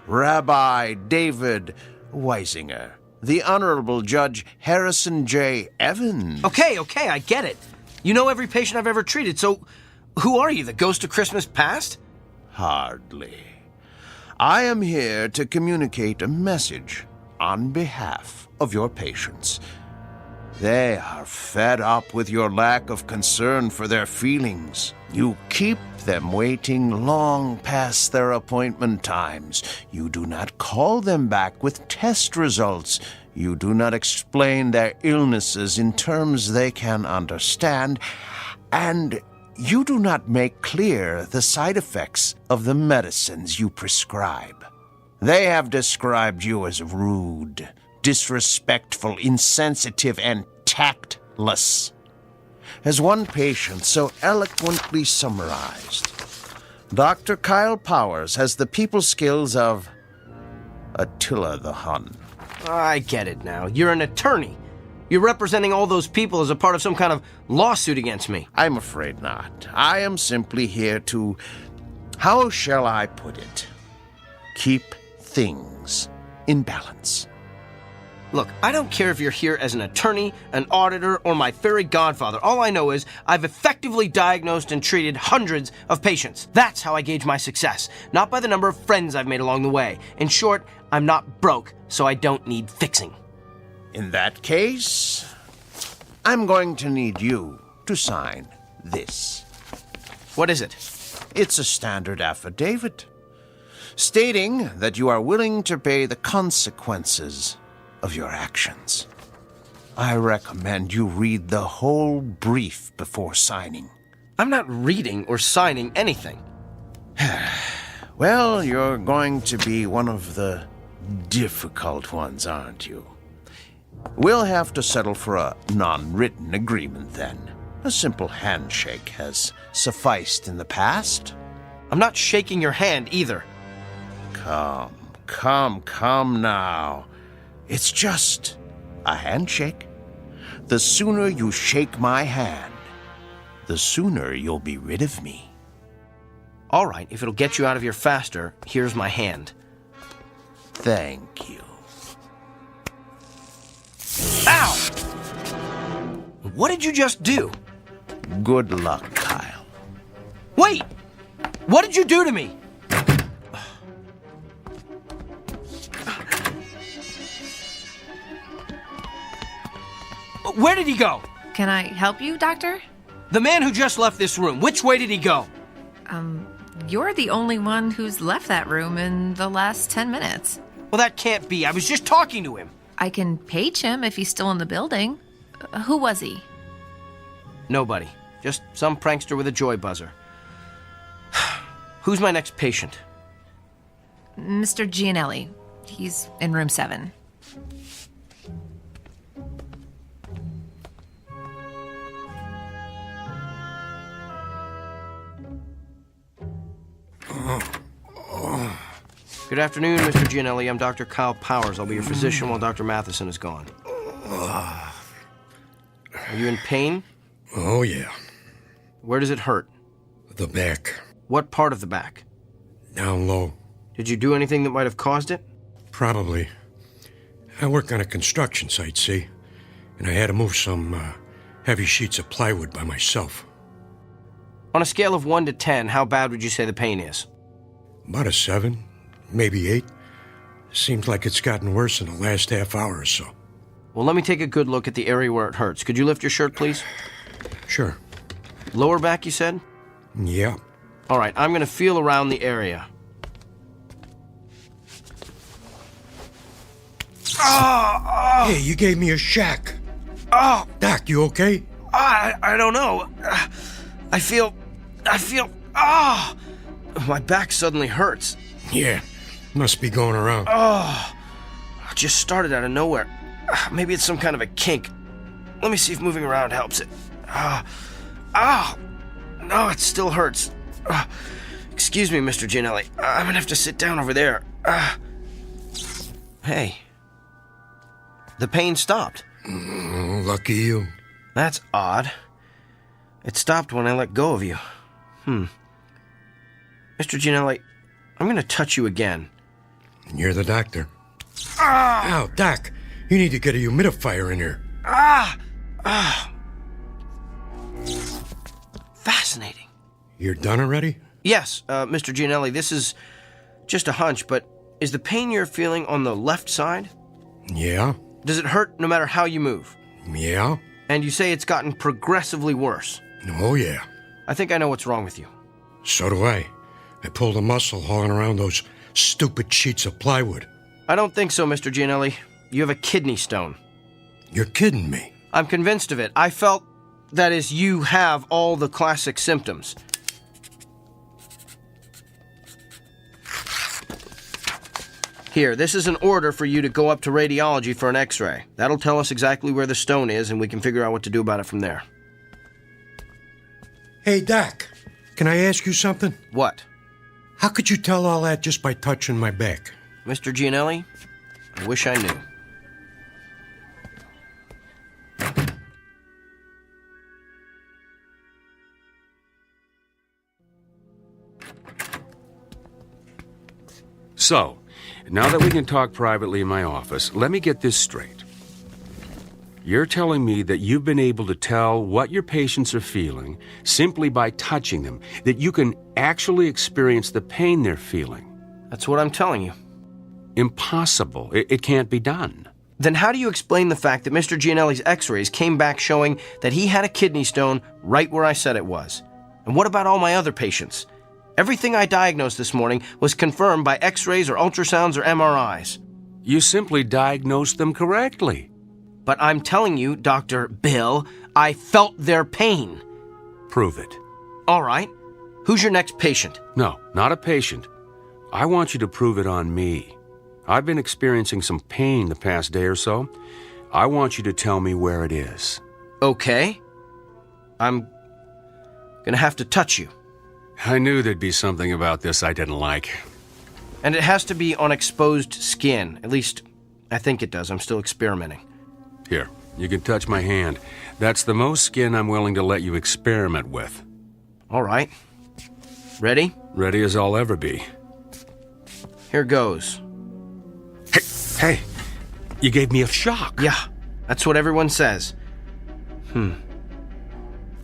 Rabbi David Weisinger. The Honorable Judge Harrison J. Evans. Okay, I get it. You know every patient I've ever treated, so... Who are you, the ghost of Christmas past? Hardly. I am here to communicate a message on behalf of your patients. They are fed up with your lack of concern for their feelings. You keep them waiting long past their appointment times. You do not call them back with test results. You do not explain their illnesses in terms they can understand. And you do not make clear the side effects of the medicines you prescribe. They have described you as rude, disrespectful, insensitive, and tactless. As one patient so eloquently summarized, Dr. Kyle Powers has the people skills of Attila the Hun. I get it now. You're an attorney. You're representing all those people as a part of some kind of lawsuit against me. I'm afraid not. I am simply here to, how shall I put it, keep things in balance. Look, I don't care if you're here as an attorney, an auditor, or my fairy godfather. All I know is I've effectively diagnosed and treated hundreds of patients. That's how I gauge my success, not by the number of friends I've made along the way. In short, I'm not broke, so I don't need fixing. In that case, I'm going to need you to sign this. What is it? It's a standard affidavit, stating that you are willing to pay the consequences of your actions. I recommend you read the whole brief before signing. I'm not reading or signing anything. Well, you're going to be one of the difficult ones, aren't you? We'll have to settle for a non-written agreement then. A simple handshake has sufficed in the past. I'm not shaking your hand either. Come now. It's just a handshake. The sooner you shake my hand, the sooner you'll be rid of me. All right, if it'll get you out of here faster, here's my hand. Thank you. Ow! What did you just do? Good luck, Kyle. Wait! What did you do to me? Where did he go? Can I help you, Doctor? The man who just left this room, which way did he go? You're the only one who's left that room in the last 10 minutes. Well, that can't be. I was just talking to him. I can page him if he's still in the building. Who was he? Nobody. Just some prankster with a joy buzzer. Who's my next patient? Mr. Gianelli. He's in room 7. Good afternoon, Mr. Gianelli. I'm Dr. Kyle Powers. I'll be your physician while Dr. Matheson is gone. Are you in pain? Oh, yeah. Where does it hurt? The back. What part of the back? Down low. Did you do anything that might have caused it? Probably. I work on a construction site, see? And I had to move some heavy sheets of plywood by myself. On a scale of 1 to 10, how bad would you say the pain is? About a 7, maybe 8. Seems like it's gotten worse in the last half hour or so. Well, let me take a good look at the area where it hurts. Could you lift your shirt, please? Sure. Lower back, you said? Yeah. All right, I'm going to feel around the area. Hey, you gave me a shack. Oh! Doc, you okay? I don't know. I feel... My back suddenly hurts. Yeah, must be going around. It just started out of nowhere. Maybe it's some kind of a kink. Let me see if moving around helps it. No, it still hurts. Excuse me, Mr. Gianelli. I'm gonna have to sit down over there. Hey. The pain stopped. Lucky you. That's odd. It stopped when I let go of you. Mr. Gianelli, I'm gonna touch you again. You're the doctor. Ow, Doc. You need to get a humidifier in here. Fascinating. You're done already? Yes, Mr. Gianelli, this is just a hunch, but is the pain you're feeling on the left side? Yeah. Does it hurt no matter how you move? Yeah. And you say it's gotten progressively worse? Oh, yeah. I think I know what's wrong with you. So do I. I pulled a muscle hauling around those stupid sheets of plywood. I don't think so, Mr. Gianelli. You have a kidney stone. You're kidding me. I'm convinced of it. I felt, that is, you have all the classic symptoms. Here, this is an order for you to go up to radiology for an x-ray. That'll tell us exactly where the stone is, and we can figure out what to do about it from there. Hey, Doc, can I ask you something? What? How could you tell all that just by touching my back? Mr. Gianelli, I wish I knew. So, now that we can talk privately in my office, let me get this straight. You're telling me that you've been able to tell what your patients are feeling simply by touching them, that you can actually experience the pain they're feeling. That's what I'm telling you. Impossible. It can't be done. Then how do you explain the fact that Mr. Gianelli's x-rays came back showing that he had a kidney stone right where I said it was? And what about all my other patients? Everything I diagnosed this morning was confirmed by x-rays or ultrasounds or MRIs. You simply diagnosed them correctly. But I'm telling you, Dr. Bill, I felt their pain. Prove it. All right. Who's your next patient? No, not a patient. I want you to prove it on me. I've been experiencing some pain the past day or so. I want you to tell me where it is. Okay. I'm gonna have to touch you. I knew there'd be something about this I didn't like. And it has to be on exposed skin. At least, I think it does. I'm still experimenting. Here, you can touch my hand. That's the most skin I'm willing to let you experiment with. All right. Ready? Ready as I'll ever be. Here goes. Hey, you gave me a shock. Yeah, that's what everyone says.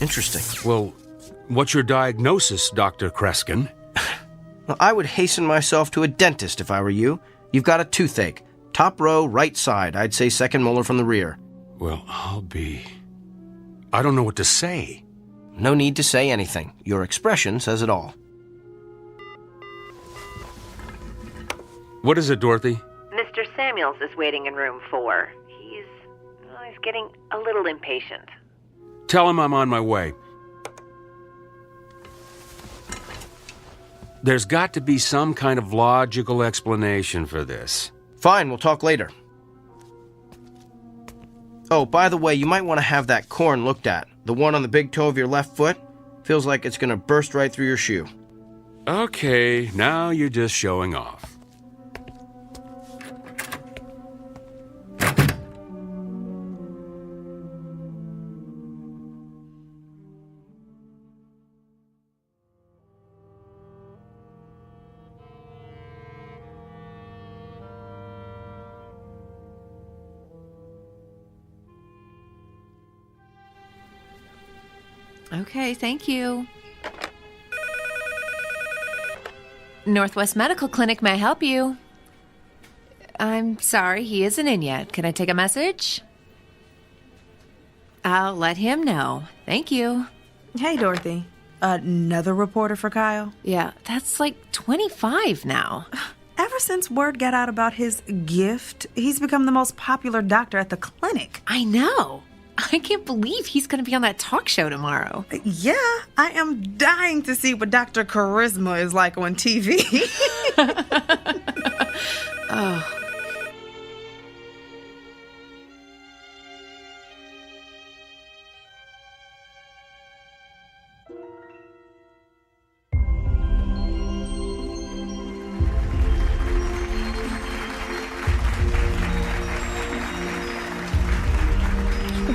Interesting. Well, what's your diagnosis, Dr. Kreskin? Well, I would hasten myself to a dentist if I were you. You've got a toothache. Top row, right side. I'd say second molar from the rear. Well, I don't know what to say. No need to say anything. Your expression says it all. What is it, Dorothy? Mr. Samuels is waiting in room 4. He's getting a little impatient. Tell him I'm on my way. There's got to be some kind of logical explanation for this. Fine, we'll talk later. Oh, by the way, you might want to have that corn looked at. The one on the big toe of your left foot feels like it's going to burst right through your shoe. Okay, now you're just showing off. Okay, thank you. Northwest Medical Clinic, may I help you? I'm sorry, he isn't in yet. Can I take a message? I'll let him know. Thank you. Hey, Dorothy. Another reporter for Kyle? Yeah, that's like 25 now. Ever since word got out about his gift, he's become the most popular doctor at the clinic. I know. I can't believe he's going to be on that talk show tomorrow. Yeah, I am dying to see what Dr. Charisma is like on TV. Oh.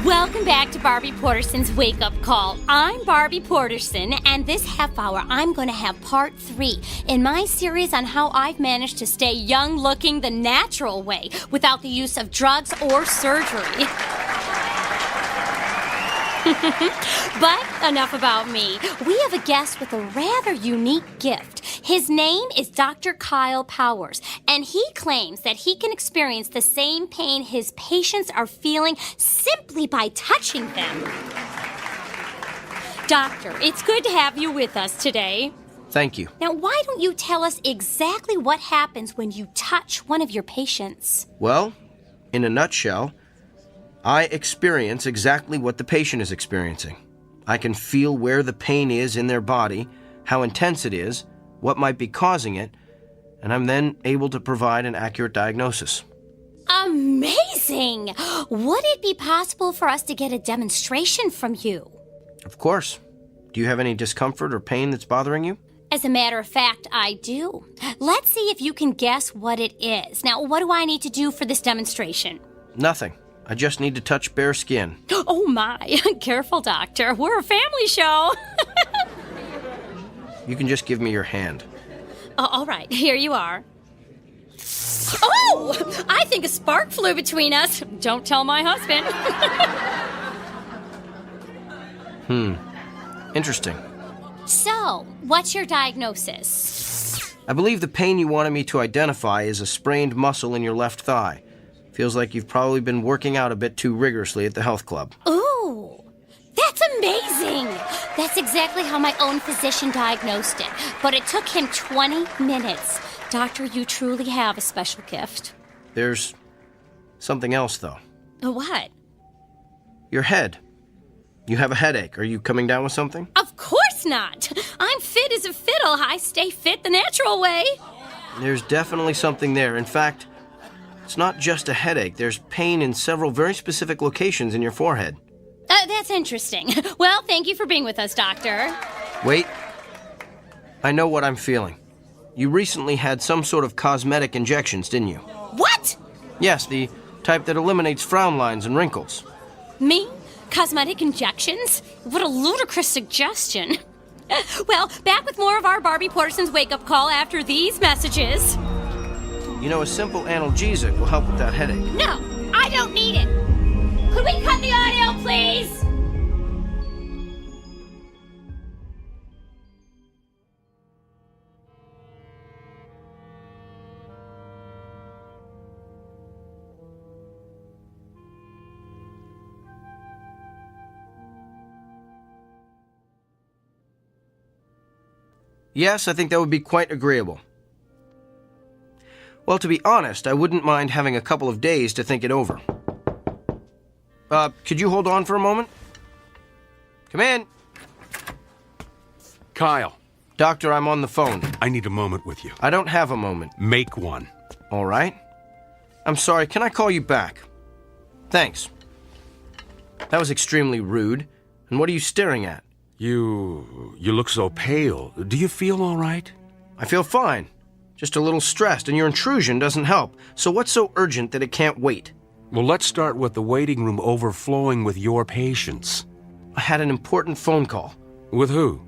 Welcome back to Barbie Porterson's Wake Up Call. I'm Barbie Porterson, and this half hour I'm going to have part 3 in my series on how I've managed to stay young looking the natural way without the use of drugs or surgery. But enough about me. We have a guest with a rather unique gift. His name is Dr. Kyle Powers, and he claims that he can experience the same pain his patients are feeling simply by touching them. Doctor, it's good to have you with us today. Thank you. Now, why don't you tell us exactly what happens when you touch one of your patients? Well, in a nutshell, I experience exactly what the patient is experiencing. I can feel where the pain is in their body, how intense it is, what might be causing it, and I'm then able to provide an accurate diagnosis. Amazing! Would it be possible for us to get a demonstration from you? Of course. Do you have any discomfort or pain that's bothering you? As a matter of fact, I do. Let's see if you can guess what it is. Now, what do I need to do for this demonstration? Nothing. I just need to touch bare skin. Oh my, careful, doctor. We're a family show. You can just give me your hand. All right, here you are. Oh, I think a spark flew between us. Don't tell my husband. Interesting. So, what's your diagnosis? I believe the pain you wanted me to identify is a sprained muscle in your left thigh. Feels like you've probably been working out a bit too rigorously at the health club. Ooh, that's amazing. That's exactly how my own physician diagnosed it. But it took him 20 minutes. Doctor, you truly have a special gift. There's something else, though. What? Your head. You have a headache. Are you coming down with something? Of course not. I'm fit as a fiddle. I stay fit the natural way. There's definitely something there. In fact, it's not just a headache. There's pain in several very specific locations in your forehead. That's interesting. Well, thank you for being with us, Doctor. Wait. I know what I'm feeling. You recently had some sort of cosmetic injections, didn't you? What? Yes, the type that eliminates frown lines and wrinkles. Me? Cosmetic injections? What a ludicrous suggestion. Well, back with more of our Barbie Porterson's wake-up call after these messages. You know, a simple analgesic will help with that headache. No, I don't need it. Could we cut the audio, please? Yes, I think that would be quite agreeable. Well, to be honest, I wouldn't mind having a couple of days to think it over. Could you hold on for a moment? Come in. Kyle. Doctor, I'm on the phone. I need a moment with you. I don't have a moment. Make one. All right. I'm sorry, can I call you back? Thanks. That was extremely rude. And what are you staring at? You look so pale. Do you feel all right? I feel fine. Just a little stressed, and your intrusion doesn't help. So what's so urgent that it can't wait? Well, let's start with the waiting room overflowing with your patients. I had an important phone call. With who?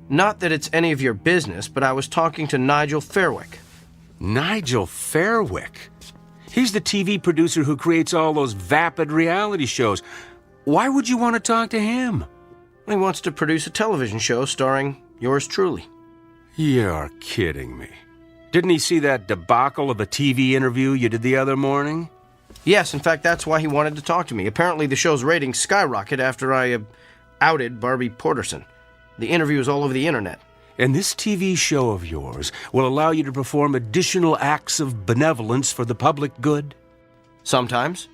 Not that it's any of your business, but I was talking to Nigel Fairwick. Nigel Fairwick? He's the TV producer who creates all those vapid reality shows. Why would you want to talk to him? He wants to produce a television show starring yours truly. You're kidding me. Didn't he see that debacle of a TV interview you did the other morning? Yes, in fact, that's why he wanted to talk to me. Apparently the show's ratings skyrocketed after I outed Barbie Porterson. The interview is all over the internet. And this TV show of yours will allow you to perform additional acts of benevolence for the public good? Sometimes.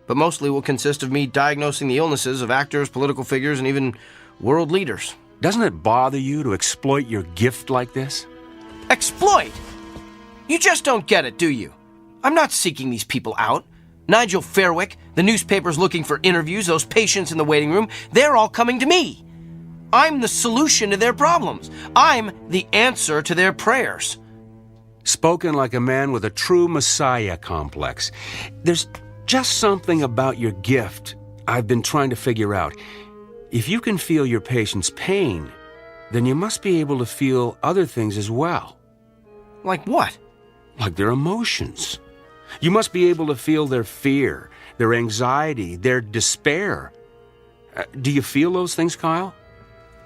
But mostly will consist of me diagnosing the illnesses of actors, political figures, and even world leaders. Doesn't it bother you to exploit your gift like this? Exploit? You just don't get it, do you? I'm not seeking these people out. Nigel Fairwick, the newspaper's looking for interviews, those patients in the waiting room, they're all coming to me. I'm the solution to their problems. I'm the answer to their prayers. Spoken like a man with a true messiah complex. There's just something about your gift I've been trying to figure out. If you can feel your patient's pain, then you must be able to feel other things as well. Like what? Like their emotions. You must be able to feel their fear, their anxiety, their despair. Do you feel those things, Kyle?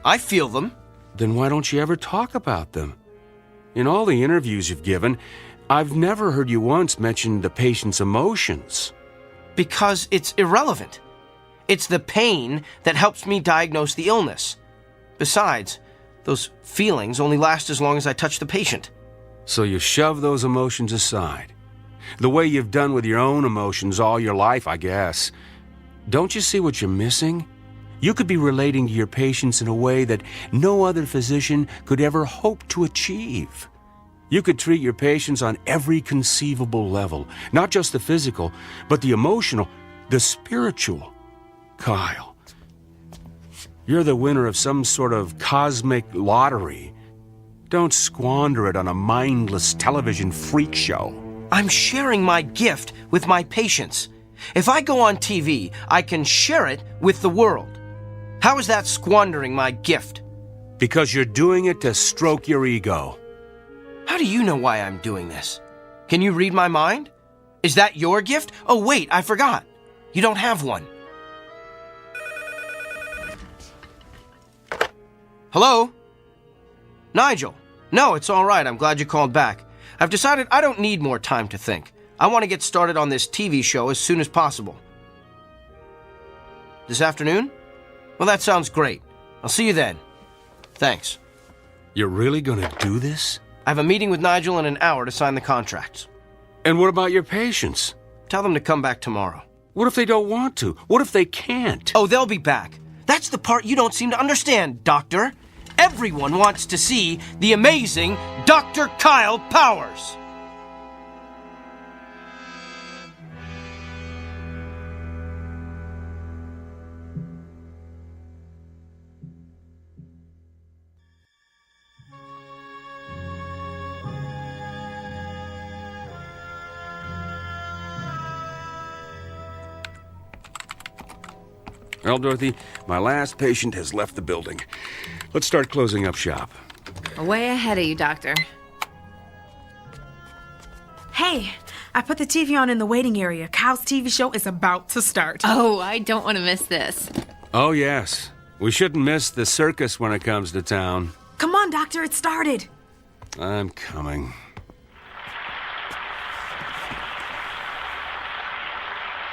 I feel them. Then why don't you ever talk about them? In all the interviews you've given, I've never heard you once mention the patient's emotions. Because it's irrelevant. It's the pain that helps me diagnose the illness. Besides, those feelings only last as long as I touch the patient. So you shove those emotions aside. The way you've done with your own emotions all your life, I guess. Don't you see what you're missing? You could be relating to your patients in a way that no other physician could ever hope to achieve. You could treat your patients on every conceivable level, not just the physical, but the emotional, the spiritual. Kyle, you're the winner of some sort of cosmic lottery. Don't squander it on a mindless television freak show. I'm sharing my gift with my patients. If I go on TV, I can share it with the world. How is that squandering my gift? Because you're doing it to stroke your ego. How do you know why I'm doing this? Can you read my mind? Is that your gift? Oh, wait, I forgot. You don't have one. Hello? Nigel? No, it's all right. I'm glad you called back. I've decided I don't need more time to think. I want to get started on this TV show as soon as possible. This afternoon? Well, that sounds great. I'll see you then. Thanks. You're really going to do this? I have a meeting with Nigel in an hour to sign the contracts. And what about your patients? Tell them to come back tomorrow. What if they don't want to? What if they can't? Oh, they'll be back. That's the part you don't seem to understand, Doctor. Everyone wants to see the amazing Dr. Kyle Powers. Well, Dorothy, my last patient has left the building. Let's start closing up shop. Way ahead of you, Doctor. Hey, I put the TV on in the waiting area. Kyle's TV show is about to start. Oh, I don't want to miss this. Oh, yes. We shouldn't miss the circus when it comes to town. Come on, Doctor, it started. I'm coming.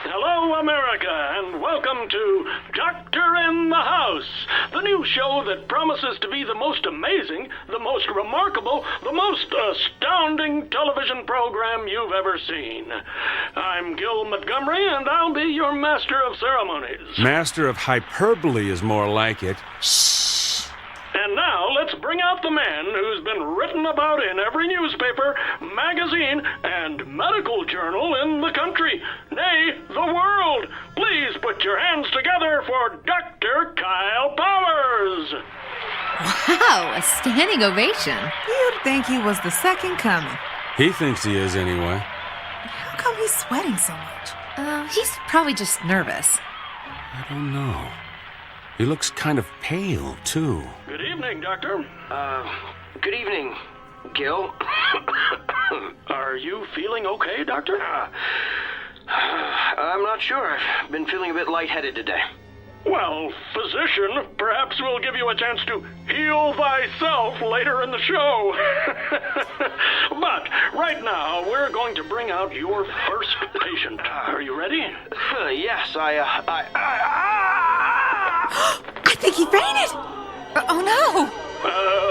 Hello, America, and welcome to Doctor in the House, the new show that promises to be the most amazing, the most remarkable, the most astounding television program you've ever seen. I'm Gil Montgomery, and I'll be your master of ceremonies. Master of hyperbole is more like it. And now let's bring out the man who's been written about in every newspaper, magazine, and medical journal in the country, nay, the world. Please put your hands together for Dr. Kyle Powers. Wow, a standing ovation. You'd think he was the second coming. He thinks he is anyway. How come he's sweating so much? He's probably just nervous. I don't know. He looks kind of pale, too. Good evening, Doctor. Good evening, Gil. Are you feeling okay, Doctor? I'm not sure. I've been feeling a bit lightheaded today. Well, physician, perhaps we'll give you a chance to heal thyself later in the show. But right now, we're going to bring out your first patient. Are you ready? Yes, I think he fainted. Oh, no.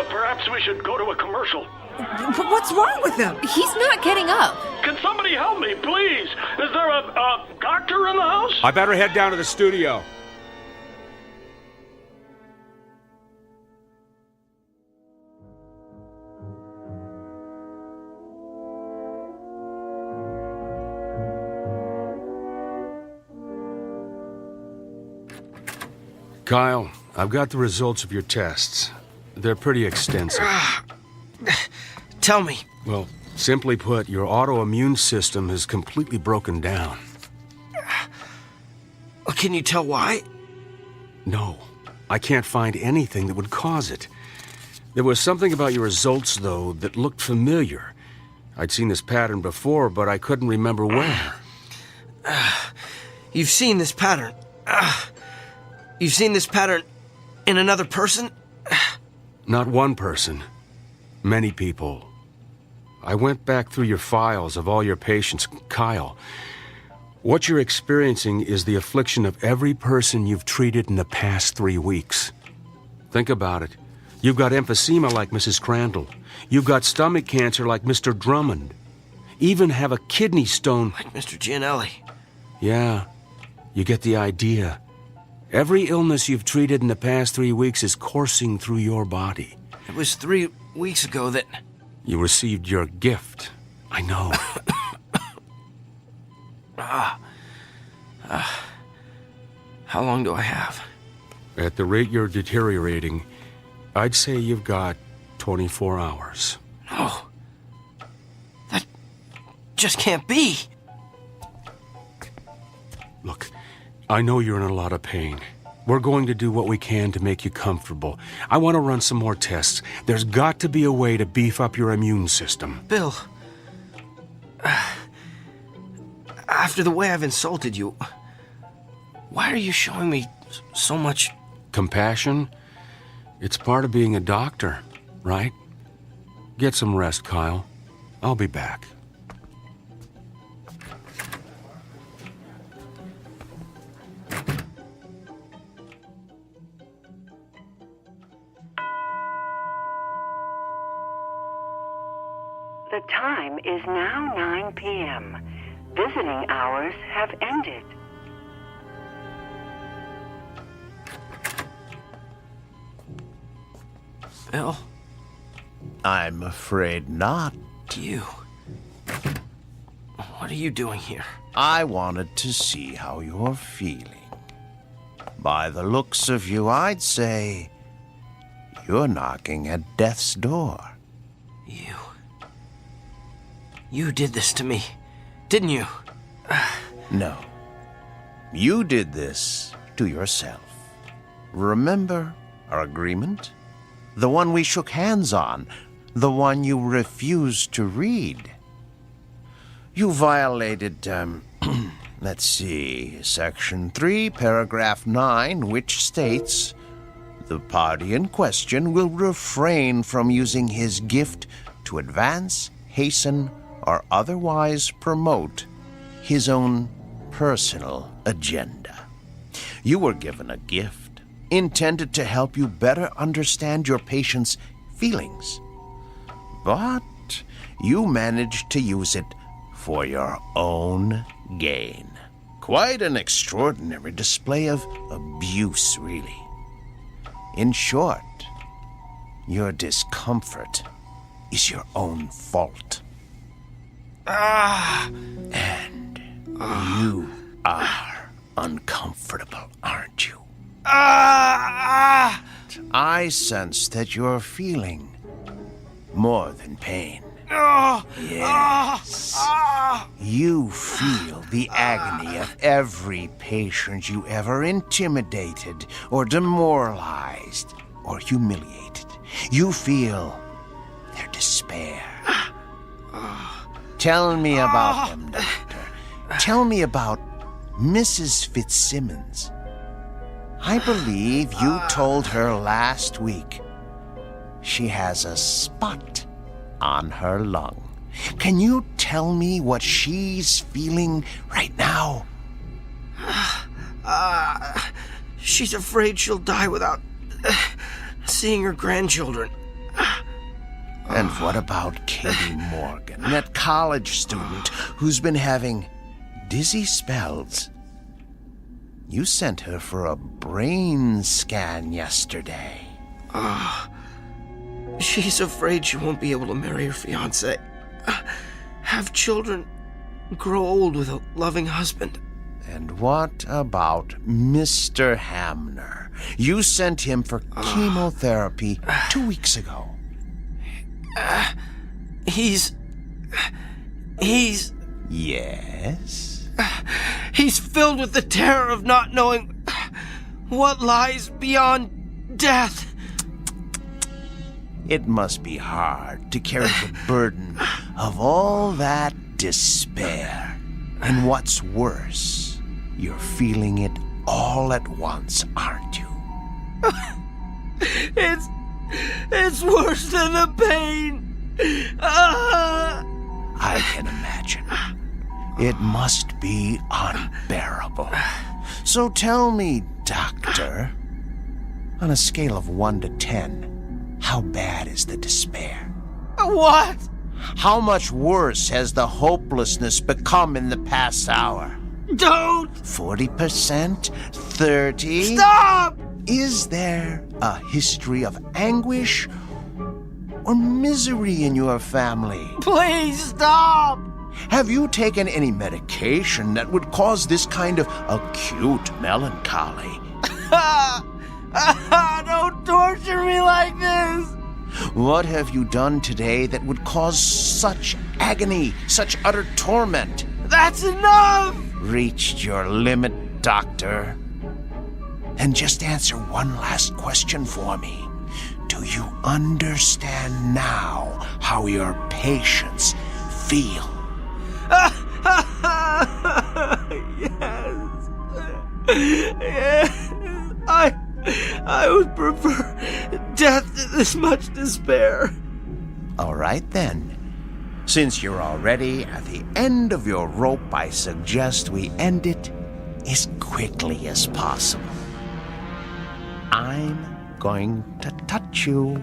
Perhaps we should go to a commercial. But what's wrong with him? He's not getting up. Can somebody help me, please? Is there a doctor in the house? I better head down to the studio. Kyle, I've got the results of your tests. They're pretty extensive. Tell me. Well, simply put, your autoimmune system is completely broken down. Can you tell why? No, I can't find anything that would cause it. There was something about your results, though, that looked familiar. I'd seen this pattern before, but I couldn't remember where. You've seen this pattern. You've seen this pattern in another person? Not one person. Many people. I went back through your files of all your patients. Kyle, what you're experiencing is the affliction of every person you've treated in the past 3 weeks. Think about it. You've got emphysema like Mrs. Crandall. You've got stomach cancer like Mr. Drummond. Even have a kidney stone like Mr. Gianelli. Yeah, you get the idea. Every illness you've treated in the past 3 weeks is coursing through your body. It was 3 weeks ago that... You received your gift. I know. How long do I have? At the rate you're deteriorating, I'd say you've got 24 hours. No. That just can't be. Look, I know you're in a lot of pain. We're going to do what we can to make you comfortable. I want to run some more tests. There's got to be a way to beef up your immune system. Bill, after the way I've insulted you, why are you showing me so much... Compassion? It's part of being a doctor, right? Get some rest, Kyle. I'll be back. The time is now 9 p.m. Visiting hours have ended. Bill? I'm afraid not. You? What are you doing here? I wanted to see how you're feeling. By the looks of you, I'd say you're knocking at death's door. You did this to me, didn't you? No. You did this to yourself. Remember our agreement? The one we shook hands on, the one you refused to read. You violated, let's see, Section 3, Paragraph 9, which states, the party in question will refrain from using his gift to advance, hasten, or otherwise promote his own personal agenda. You were given a gift intended to help you better understand your patient's feelings, but you managed to use it for your own gain. Quite an extraordinary display of abuse, really. In short, your discomfort is your own fault. And you are uncomfortable, aren't you? I sense that you're feeling more than pain. Yes. You feel the agony of every patient you ever intimidated or demoralized or humiliated. You feel their despair. Tell me about them, Doctor. Tell me about Mrs. Fitzsimmons. I believe you told her last week she has a spot on her lung. Can you tell me what she's feeling right now? She's afraid she'll die without seeing her grandchildren. And what about Katie Morgan, that college student who's been having dizzy spells? You sent her for a brain scan yesterday. She's afraid she won't be able to marry her fiancé, have children, grow old with a loving husband. And what about Mr. Hamner? You sent him for chemotherapy 2 weeks ago. He's... Yes? He's filled with the terror of not knowing what lies beyond death. It must be hard to carry the burden of all that despair. And what's worse, you're feeling it all at once, aren't you? It's worse than the pain. I can imagine. It must be unbearable. So tell me, Doctor, on a scale of 1 to 10, how bad is the despair? What? How much worse has the hopelessness become in the past hour? Don't! 40%? 30%? Stop! Is there a history of anguish or misery in your family? Please stop! Have you taken any medication that would cause this kind of acute melancholy? Don't torture me like this! What have you done today that would cause such agony, such utter torment? That's enough! Reached your limit, Doctor. And just answer one last question for me. Do you understand now how your patients feel? Yes. I would prefer death to this much despair. All right, then. Since you're already at the end of your rope, I suggest we end it as quickly as possible. I'm going to touch you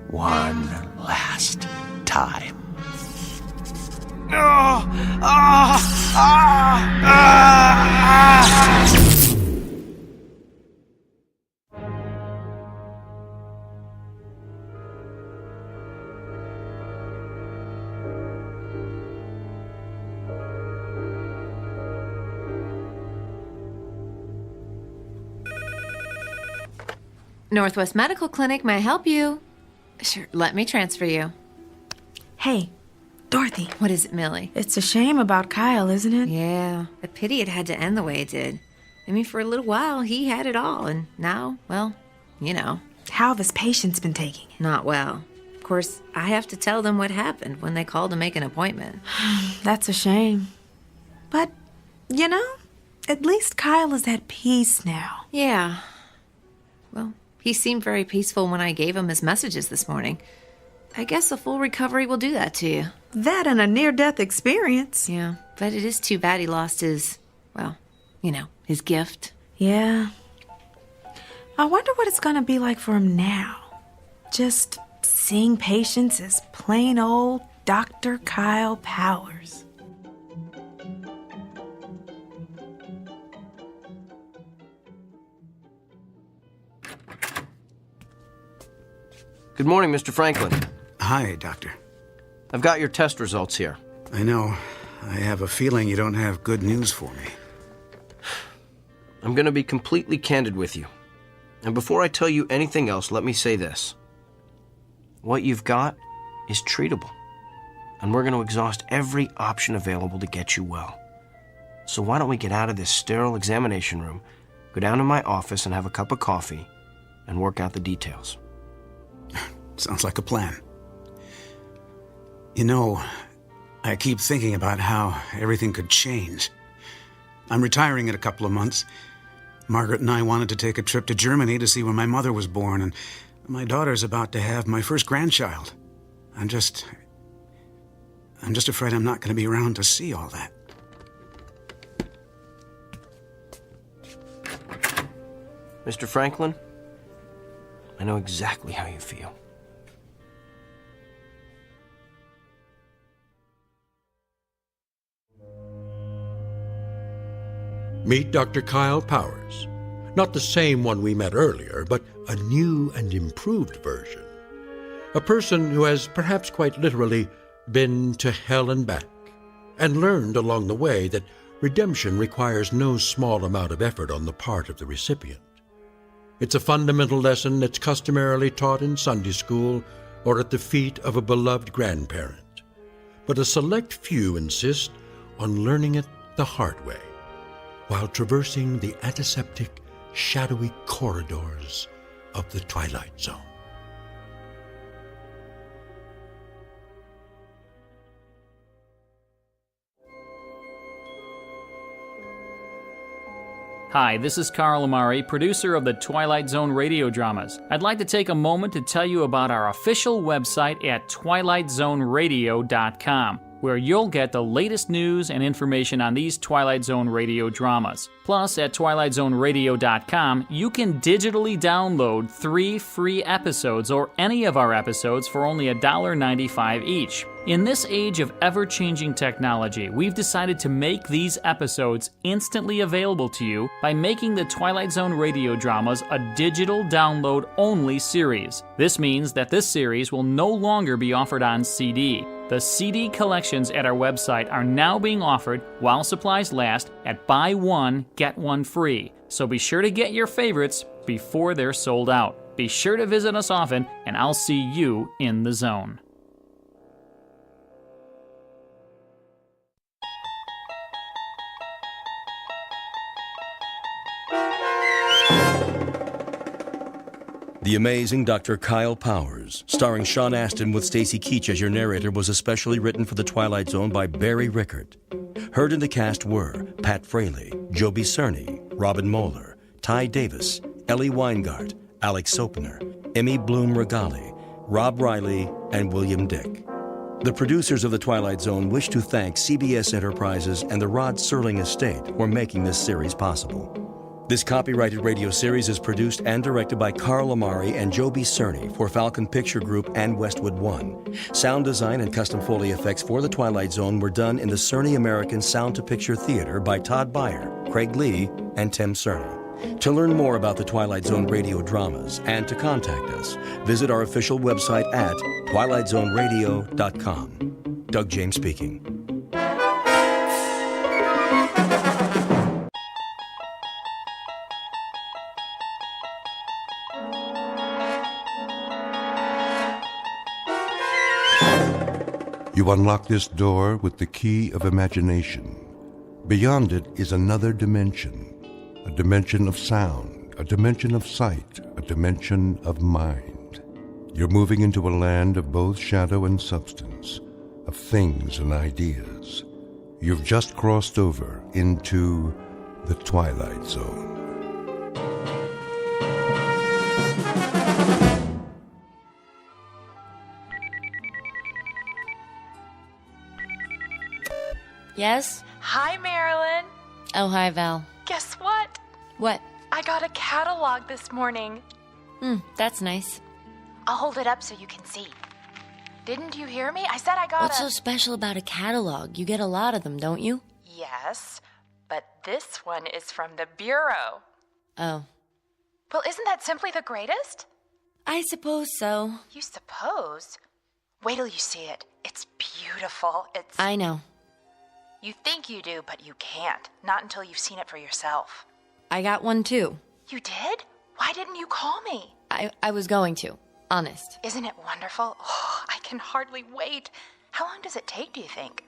one last time. Northwest Medical Clinic, may I help you? Sure, let me transfer you. Hey, Dorothy. What is it, Millie? It's a shame about Kyle, isn't it? Yeah, a pity it had to end the way it did. I mean, for a little while, he had it all, and now, well, you know. How have his patients been taking it? Not well. Of course, I have to tell them what happened when they called to make an appointment. That's a shame. But, you know, at least Kyle is at peace now. Yeah. Well, he seemed very peaceful when I gave him his messages this morning. I guess a full recovery will do that to you. That and a near-death experience. Yeah, but it is too bad he lost his, well, you know, his gift. Yeah. I wonder what it's gonna be like for him now. Just seeing patients as plain old Dr. Kyle Powers. Good morning, Mr. Franklin. Hi, Doctor. I've got your test results here. I know. I have a feeling you don't have good news for me. I'm going to be completely candid with you. And before I tell you anything else, let me say this. What you've got is treatable. And we're going to exhaust every option available to get you well. So why don't we get out of this sterile examination room, go down to my office and have a cup of coffee, and work out the details. Sounds like a plan. You know, I keep thinking about how everything could change. I'm retiring in a couple of months. Margaret and I wanted to take a trip to Germany to see where my mother was born, and my daughter's about to have my first grandchild. I'm just afraid I'm not going to be around to see all that. Mr. Franklin, I know exactly how you feel. Meet Dr. Kyle Powers. Not the same one we met earlier, but a new and improved version. A person who has perhaps quite literally been to hell and back, and learned along the way that redemption requires no small amount of effort on the part of the recipient. It's a fundamental lesson that's customarily taught in Sunday school or at the feet of a beloved grandparent. But a select few insist on learning it the hard way, while traversing the antiseptic, shadowy corridors of the Twilight Zone. Hi, this is Carl Amari, producer of the Twilight Zone Radio Dramas. I'd like to take a moment to tell you about our official website at twilightzoneradio.com, where you'll get the latest news and information on these Twilight Zone radio dramas. Plus, at twilightzoneradio.com, you can digitally download 3 free episodes or any of our episodes for only $1.95 each. In this age of ever-changing technology, we've decided to make these episodes instantly available to you by making the Twilight Zone radio dramas a digital download-only series. This means that this series will no longer be offered on CD. The CD collections at our website are now being offered while supplies last at buy one, get one free. So be sure to get your favorites before they're sold out. Be sure to visit us often, and I'll see you in the zone. The Amazing Dr. Kyle Powers, starring Sean Astin with Stacy Keach as your narrator, was especially written for The Twilight Zone by Barry Rickert. Heard in the cast were Pat Fraley, Joby Cerny, Robin Moeller, Ty Davis, Ellie Weingart, Alex Sopener, Emmy Bloom Regali, Rob Riley, and William Dick. The producers of The Twilight Zone wish to thank CBS Enterprises and the Rod Serling Estate for making this series possible. This copyrighted radio series is produced and directed by Carl Amari and Joby Cerny for Falcon Picture Group and Westwood One. Sound design and custom Foley effects for The Twilight Zone were done in the Cerny American Sound to Picture Theater by Todd Beyer, Craig Lee, and Tim Cerny. To learn more about the Twilight Zone radio dramas and to contact us, visit our official website at twilightzoneradio.com. Doug James speaking. You unlock this door with the key of imagination. Beyond it is another dimension, a dimension of sound, a dimension of sight, a dimension of mind. You're moving into a land of both shadow and substance, of things and ideas. You've just crossed over into the Twilight Zone. Yes? Hi, Marilyn. Oh, hi, Val. Guess what? What? I got a catalog this morning. That's nice. I'll hold it up so you can see. Didn't you hear me? I said I got What's so special about a catalog? You get a lot of them, don't you? Yes, but this one is from the Bureau. Oh. Well, isn't that simply the greatest? I suppose so. You suppose? Wait till you see it. It's beautiful. I know. You think you do, but you can't. Not until you've seen it for yourself. I got one, too. You did? Why didn't you call me? I was going to. Honest. Isn't it wonderful? Oh, I can hardly wait. How long does it take, do you think?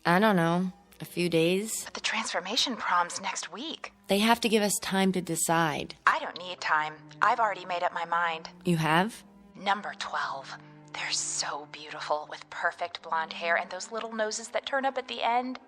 I don't know. A few days. But the transformation prom's next week. They have to give us time to decide. I don't need time. I've already made up my mind. You have? Number 12. They're so beautiful, with perfect blonde hair and those little noses that turn up at the end.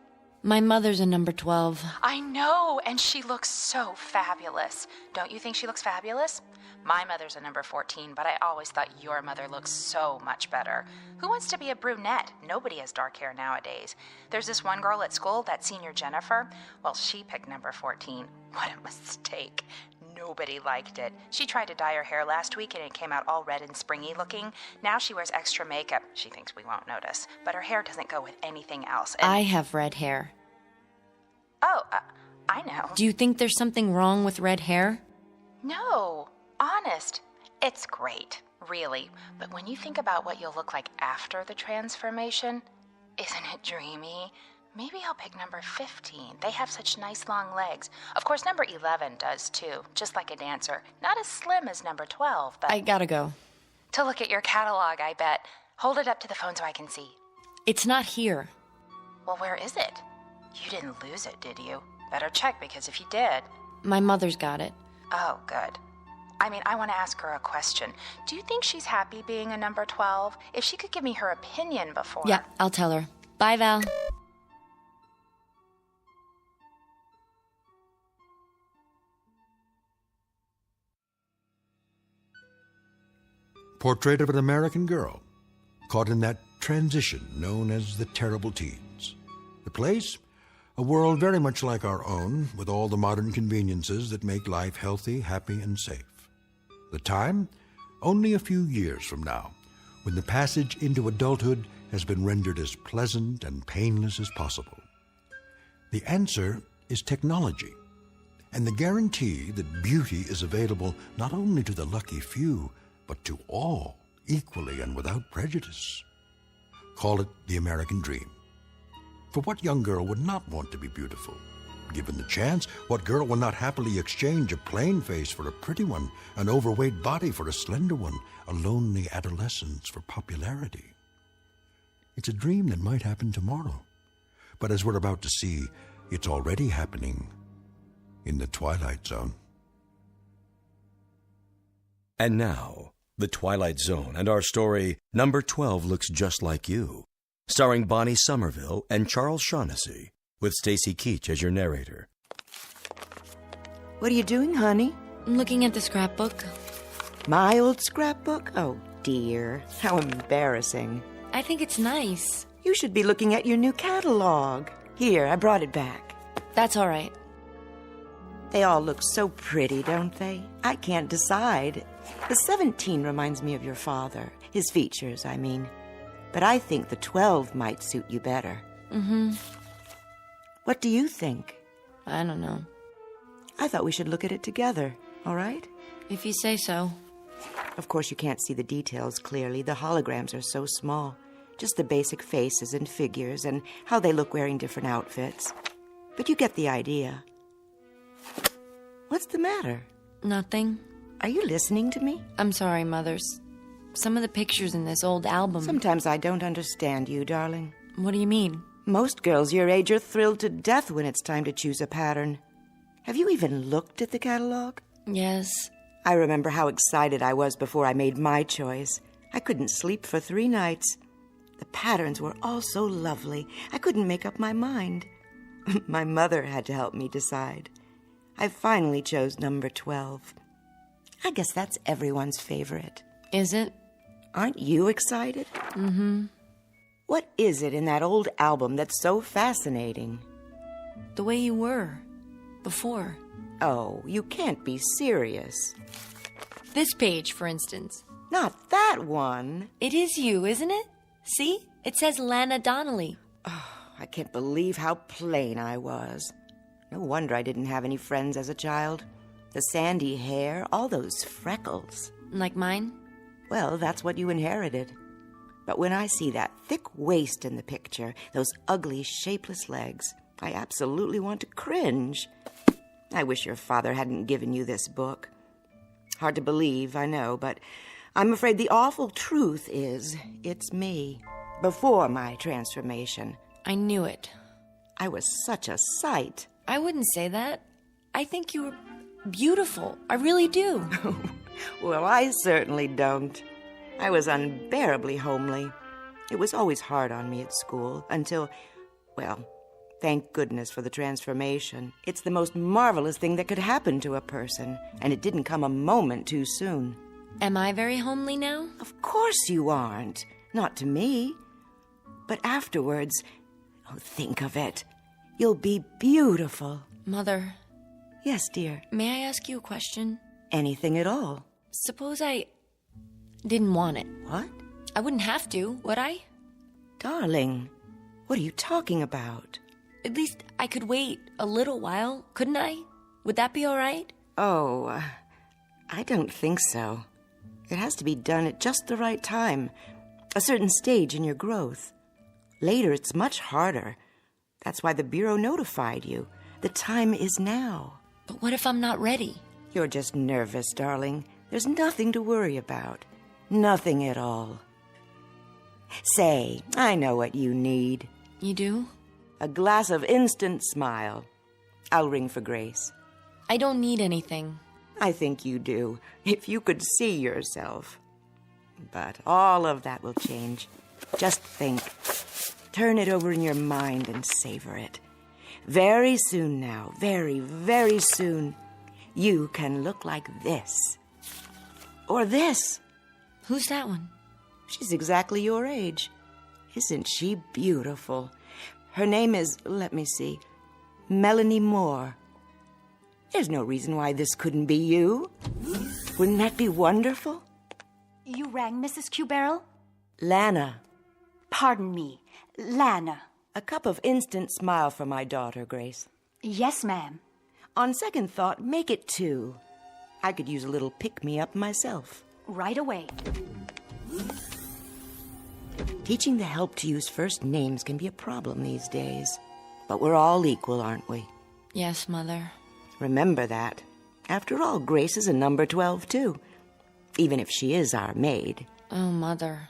My mother's a number 12. I know, and she looks so fabulous. Don't you think she looks fabulous? My mother's a number 14, but I always thought your mother looks so much better. Who wants to be a brunette? Nobody has dark hair nowadays. There's this one girl at school, that senior Jennifer. Well, she picked number 14. What a mistake. Nobody liked it. She tried to dye her hair last week and it came out all red and springy looking. Now she wears extra makeup. She thinks we won't notice. But her hair doesn't go with anything else. And I have red hair. Oh, I know. Do you think there's something wrong with red hair? No, honest. It's great, really. But when you think about what you'll look like after the transformation, isn't it dreamy? Maybe I'll pick number 15. They have such nice long legs. Of course, number 11 does too, just like a dancer. Not as slim as number 12, but... I gotta go. To look at your catalog, I bet. Hold it up to the phone so I can see. It's not here. Well, where is it? You didn't lose it, did you? Better check, because if you did... My mother's got it. Oh, good. I want to ask her a question. Do you think she's happy being a number 12? If she could give me her opinion before... Yeah, I'll tell her. Bye, Val. Portrait of an American girl caught in that transition known as the terrible teens. The place? A world very much like our own, with all the modern conveniences that make life healthy, happy, and safe. The time? Only a few years from now, when the passage into adulthood has been rendered as pleasant and painless as possible. The answer is technology, and the guarantee that beauty is available not only to the lucky few, but to all, equally and without prejudice. Call it the American dream. For what young girl would not want to be beautiful? Given the chance, what girl will not happily exchange a plain face for a pretty one, an overweight body for a slender one, a lonely adolescence for popularity? It's a dream that might happen tomorrow. But as we're about to see, it's already happening in the Twilight Zone. And now, The Twilight Zone and our story, Number 12 Looks Just Like You, starring Bonnie Somerville and Charles Shaughnessy, with Stacy Keach as your narrator. What are you doing, honey? I'm looking at the scrapbook. My old scrapbook? Oh, dear. How embarrassing. I think it's nice. You should be looking at your new catalog. Here, I brought it back. That's all right. They all look so pretty, don't they? I can't decide. The 17 reminds me of your father. His features, I mean. But I think the 12 might suit you better. Mm-hmm. What do you think? I don't know. I thought we should look at it together, all right? If you say so. Of course, you can't see the details clearly. The holograms are so small. Just the basic faces and figures and how they look wearing different outfits. But you get the idea. What's the matter? Nothing. Are you listening to me? I'm sorry, Mothers. Some of the pictures in this old album... Sometimes I don't understand you, darling. What do you mean? Most girls your age are thrilled to death when it's time to choose a pattern. Have you even looked at the catalog? Yes. I remember how excited I was before I made my choice. I couldn't sleep for 3 nights. The patterns were all so lovely, I couldn't make up my mind. My mother had to help me decide. I finally chose number 12. I guess that's everyone's favorite. Is it? Aren't you excited? Mm-hmm. What is it in that old album that's so fascinating? The way you were. Before. Oh, you can't be serious. This page, for instance. Not that one. It is you, isn't it? See? It says Lana Donnelly. Oh, I can't believe how plain I was. No wonder I didn't have any friends as a child. The sandy hair, all those freckles. Like mine? Well, that's what you inherited. But when I see that thick waist in the picture, those ugly, shapeless legs, I absolutely want to cringe. I wish your father hadn't given you this book. Hard to believe, I know, but I'm afraid the awful truth is it's me, before my transformation. I knew it. I was such a sight. I wouldn't say that. I think you were beautiful. I really do. Well, I certainly don't. I was unbearably homely. It was always hard on me at school until, well, thank goodness for the transformation. It's the most marvelous thing that could happen to a person, and it didn't come a moment too soon. Am I very homely now? Of course you aren't. Not to me. But afterwards, oh, think of it. You'll be beautiful. Mother. Yes, dear. May I ask you a question? Anything at all. Suppose I didn't want it. What? I wouldn't have to, would I? Darling, what are you talking about? At least I could wait a little while, couldn't I? Would that be all right? Oh, I don't think so. It has to be done at just the right time, a certain stage in your growth. Later, it's much harder. That's why the Bureau notified you. The time is now. But what if I'm not ready? You're just nervous, darling. There's nothing to worry about. Nothing at all. Say, I know what you need. You do? A glass of instant smile. I'll ring for Grace. I don't need anything. I think you do, if you could see yourself. But all of that will change. Just think. Turn it over in your mind and savor it. Very soon now, very, very soon, you can look like this. Or this. Who's that one? She's exactly your age. Isn't she beautiful? Her name is, let me see, Melanie Moore. There's no reason why this couldn't be you. Wouldn't that be wonderful? You rang, Mrs. Q-Barrel? Lana. Pardon me, Lana. A cup of instant smile for my daughter, Grace. Yes, ma'am. On second thought, make it 2. I could use a little pick-me-up myself. Right away. Teaching the help to use first names can be a problem these days. But we're all equal, aren't we? Yes, Mother. Remember that. After all, Grace is a number 12, too. Even if she is our maid. Oh, Mother.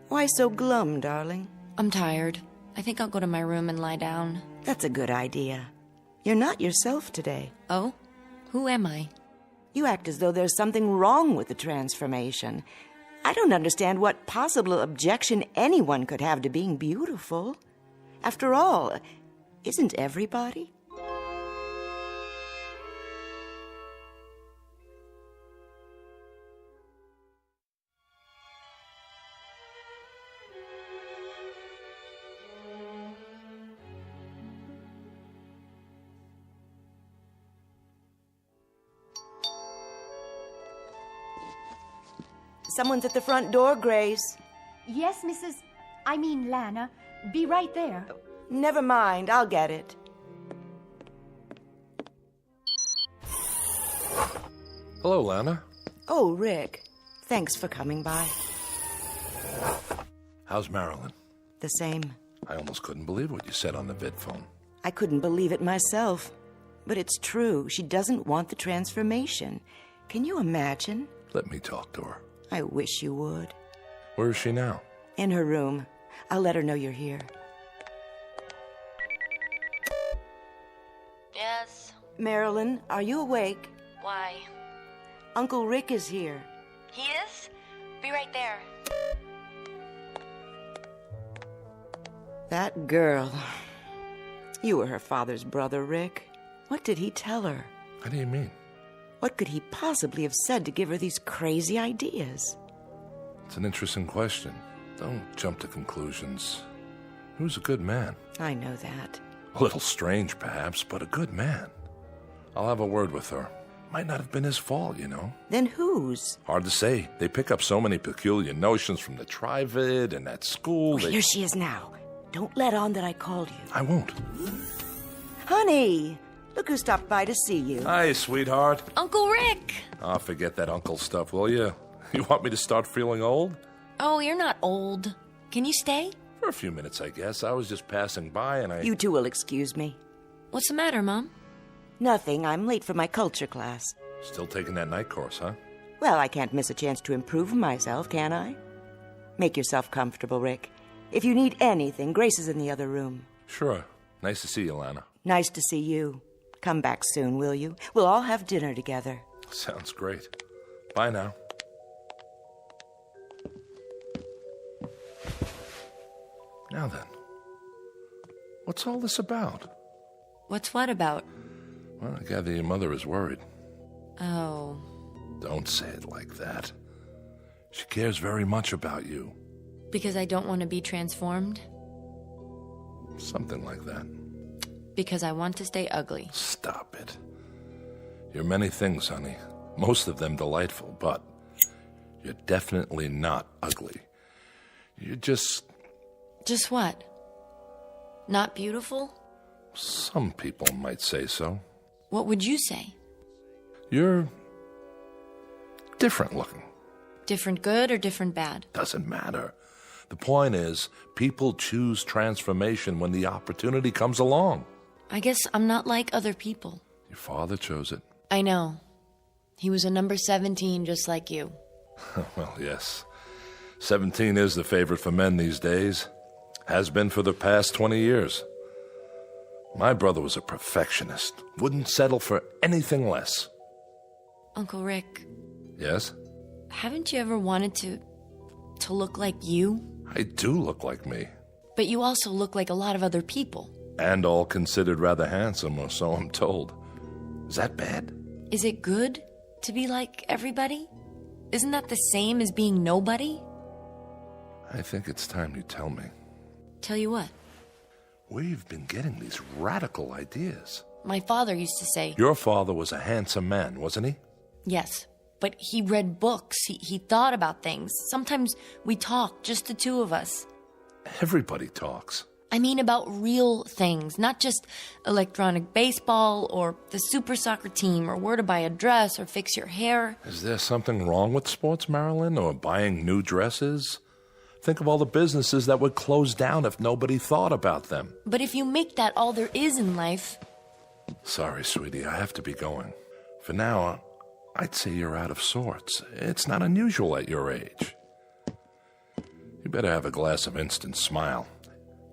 Why so glum, darling? I'm tired. I think I'll go to my room and lie down. That's a good idea. You're not yourself today. Oh? Who am I? You act as though there's something wrong with the transformation. I don't understand what possible objection anyone could have to being beautiful. After all, isn't everybody? Someone's at the front door, Grace. Yes, Lana. Be right there. Never mind, I'll get it. Hello, Lana. Oh, Rick. Thanks for coming by. How's Marilyn? The same. I almost couldn't believe what you said on the vid phone. I couldn't believe it myself. But it's true. She doesn't want the transformation. Can you imagine? Let me talk to her. I wish you would. Where is she now? In her room. I'll let her know you're here. Yes. Marilyn, are you awake? Why? Uncle Rick is here. He is? Be right there. That girl. You were her father's brother, Rick. What did he tell her? What do you mean? What could he possibly have said to give her these crazy ideas? It's an interesting question. Don't jump to conclusions. He was a good man. I know that. A little strange, perhaps, but a good man. I'll have a word with her. Might not have been his fault, you know. Then whose? Hard to say. They pick up so many peculiar notions from the Trivid and at school. Here she is now. Don't let on that I called you. I won't. Honey, look who stopped by to see you. Hi, sweetheart. Uncle Rick! Oh, forget that uncle stuff, will you? You want me to start feeling old? Oh, you're not old. Can you stay? For a few minutes, I guess. I was just passing by and I... You two will excuse me. What's the matter, Mom? Nothing. I'm late for my culture class. Still taking that night course, huh? Well, I can't miss a chance to improve myself, can I? Make yourself comfortable, Rick. If you need anything, Grace is in the other room. Sure. Nice to see you, Lana. Nice to see you. Come back soon, will you? We'll all have dinner together. Sounds great. Bye now. Now then, what's all this about? What's what about? Well, I gather your mother is worried. Oh. Don't say it like that. She cares very much about you. Because I don't want to be transformed? Something like that. Because I want to stay ugly. Stop it. You're many things, honey. Most of them delightful, but you're definitely not ugly. You're just... Just what? Not beautiful? Some people might say so. What would you say? You're different looking. Different good or different bad? Doesn't matter. The point is, people choose transformation when the opportunity comes along. I guess I'm not like other people. Your father chose it. I know. He was a number 17 just like you. Well, yes. 17 is the favorite for men these days. Has been for the past 20 years. My brother was a perfectionist. Wouldn't settle for anything less. Uncle Rick. Yes? Haven't you ever wanted to look like you? I do look like me. But you also look like a lot of other people. And all considered rather handsome, or so I'm told. Is that bad? Is it good to be like everybody? Isn't that the same as being nobody? I think it's time you tell me. Tell you what? Where you've been getting these radical ideas. My father used to say... Your father was a handsome man, wasn't he? Yes, but he read books. He thought about things. Sometimes we talk, just the two of us. Everybody talks. I mean about real things, not just electronic baseball or the super soccer team or where to buy a dress or fix your hair. Is there something wrong with sports, Marilyn, or buying new dresses? Think of all the businesses that would close down if nobody thought about them. But if you make that all there is in life... Sorry, sweetie, I have to be going. For now, I'd say you're out of sorts. It's not unusual at your age. You better have a glass of Instant Smile.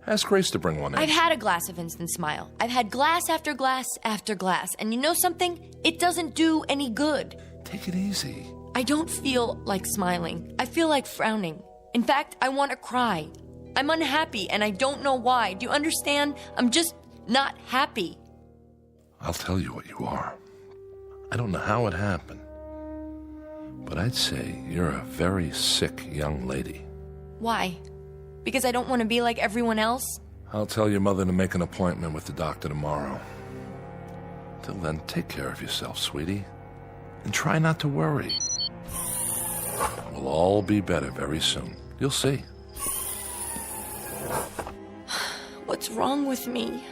Ask Grace to bring one in. I've had a glass of Instant Smile. I've had glass after glass after glass. And you know something? It doesn't do any good. Take it easy. I don't feel like smiling. I feel like frowning. In fact, I want to cry. I'm unhappy, and I don't know why. Do you understand? I'm just not happy. I'll tell you what you are. I don't know how it happened, but I'd say you're a very sick young lady. Why? Because I don't want to be like everyone else? I'll tell your mother to make an appointment with the doctor tomorrow. Till then, take care of yourself, sweetie, and try not to worry. We'll all be better very soon. You'll see. What's wrong with me?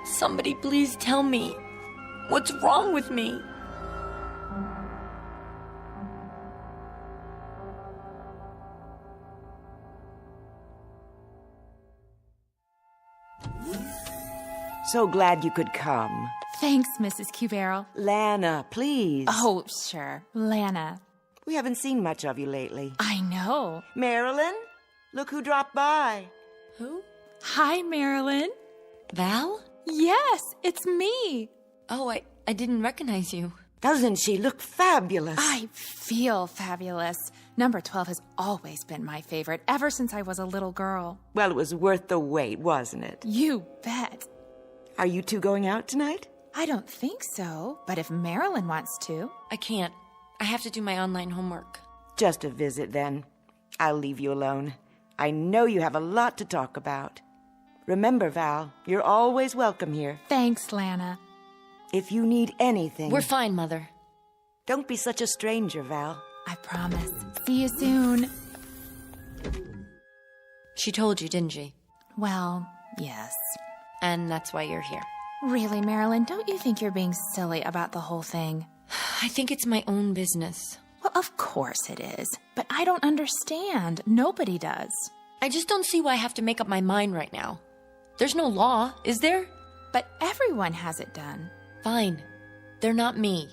Somebody please tell me. What's wrong with me? So glad you could come. Thanks, Mrs. Caviezel. Lana, please. Oh, sure. Lana. We haven't seen much of you lately. I know. Marilyn, look who dropped by. Who? Hi, Marilyn. Val? Yes, it's me. Oh, I I didn't recognize you. Doesn't she look fabulous? I feel fabulous. Number 12 has always been my favorite, ever since I was a little girl. Well, it was worth the wait, wasn't it? You bet. Are you two going out tonight? I don't think so, but if Marilyn wants to. I can't. I have to do my online homework. Just a visit, then. I'll leave you alone. I know you have a lot to talk about. Remember, Val, you're always welcome here. Thanks, Lana. If you need anything... We're fine, Mother. Don't be such a stranger, Val. I promise. See you soon. She told you, didn't she? Well, yes. And that's why you're here. Really, Marilyn, don't you think you're being silly about the whole thing? I think it's my own business. Well, of course it is. But I don't understand. Nobody does. I just don't see why I have to make up my mind right now. There's no law, is there? But everyone has it done. Fine. They're not me.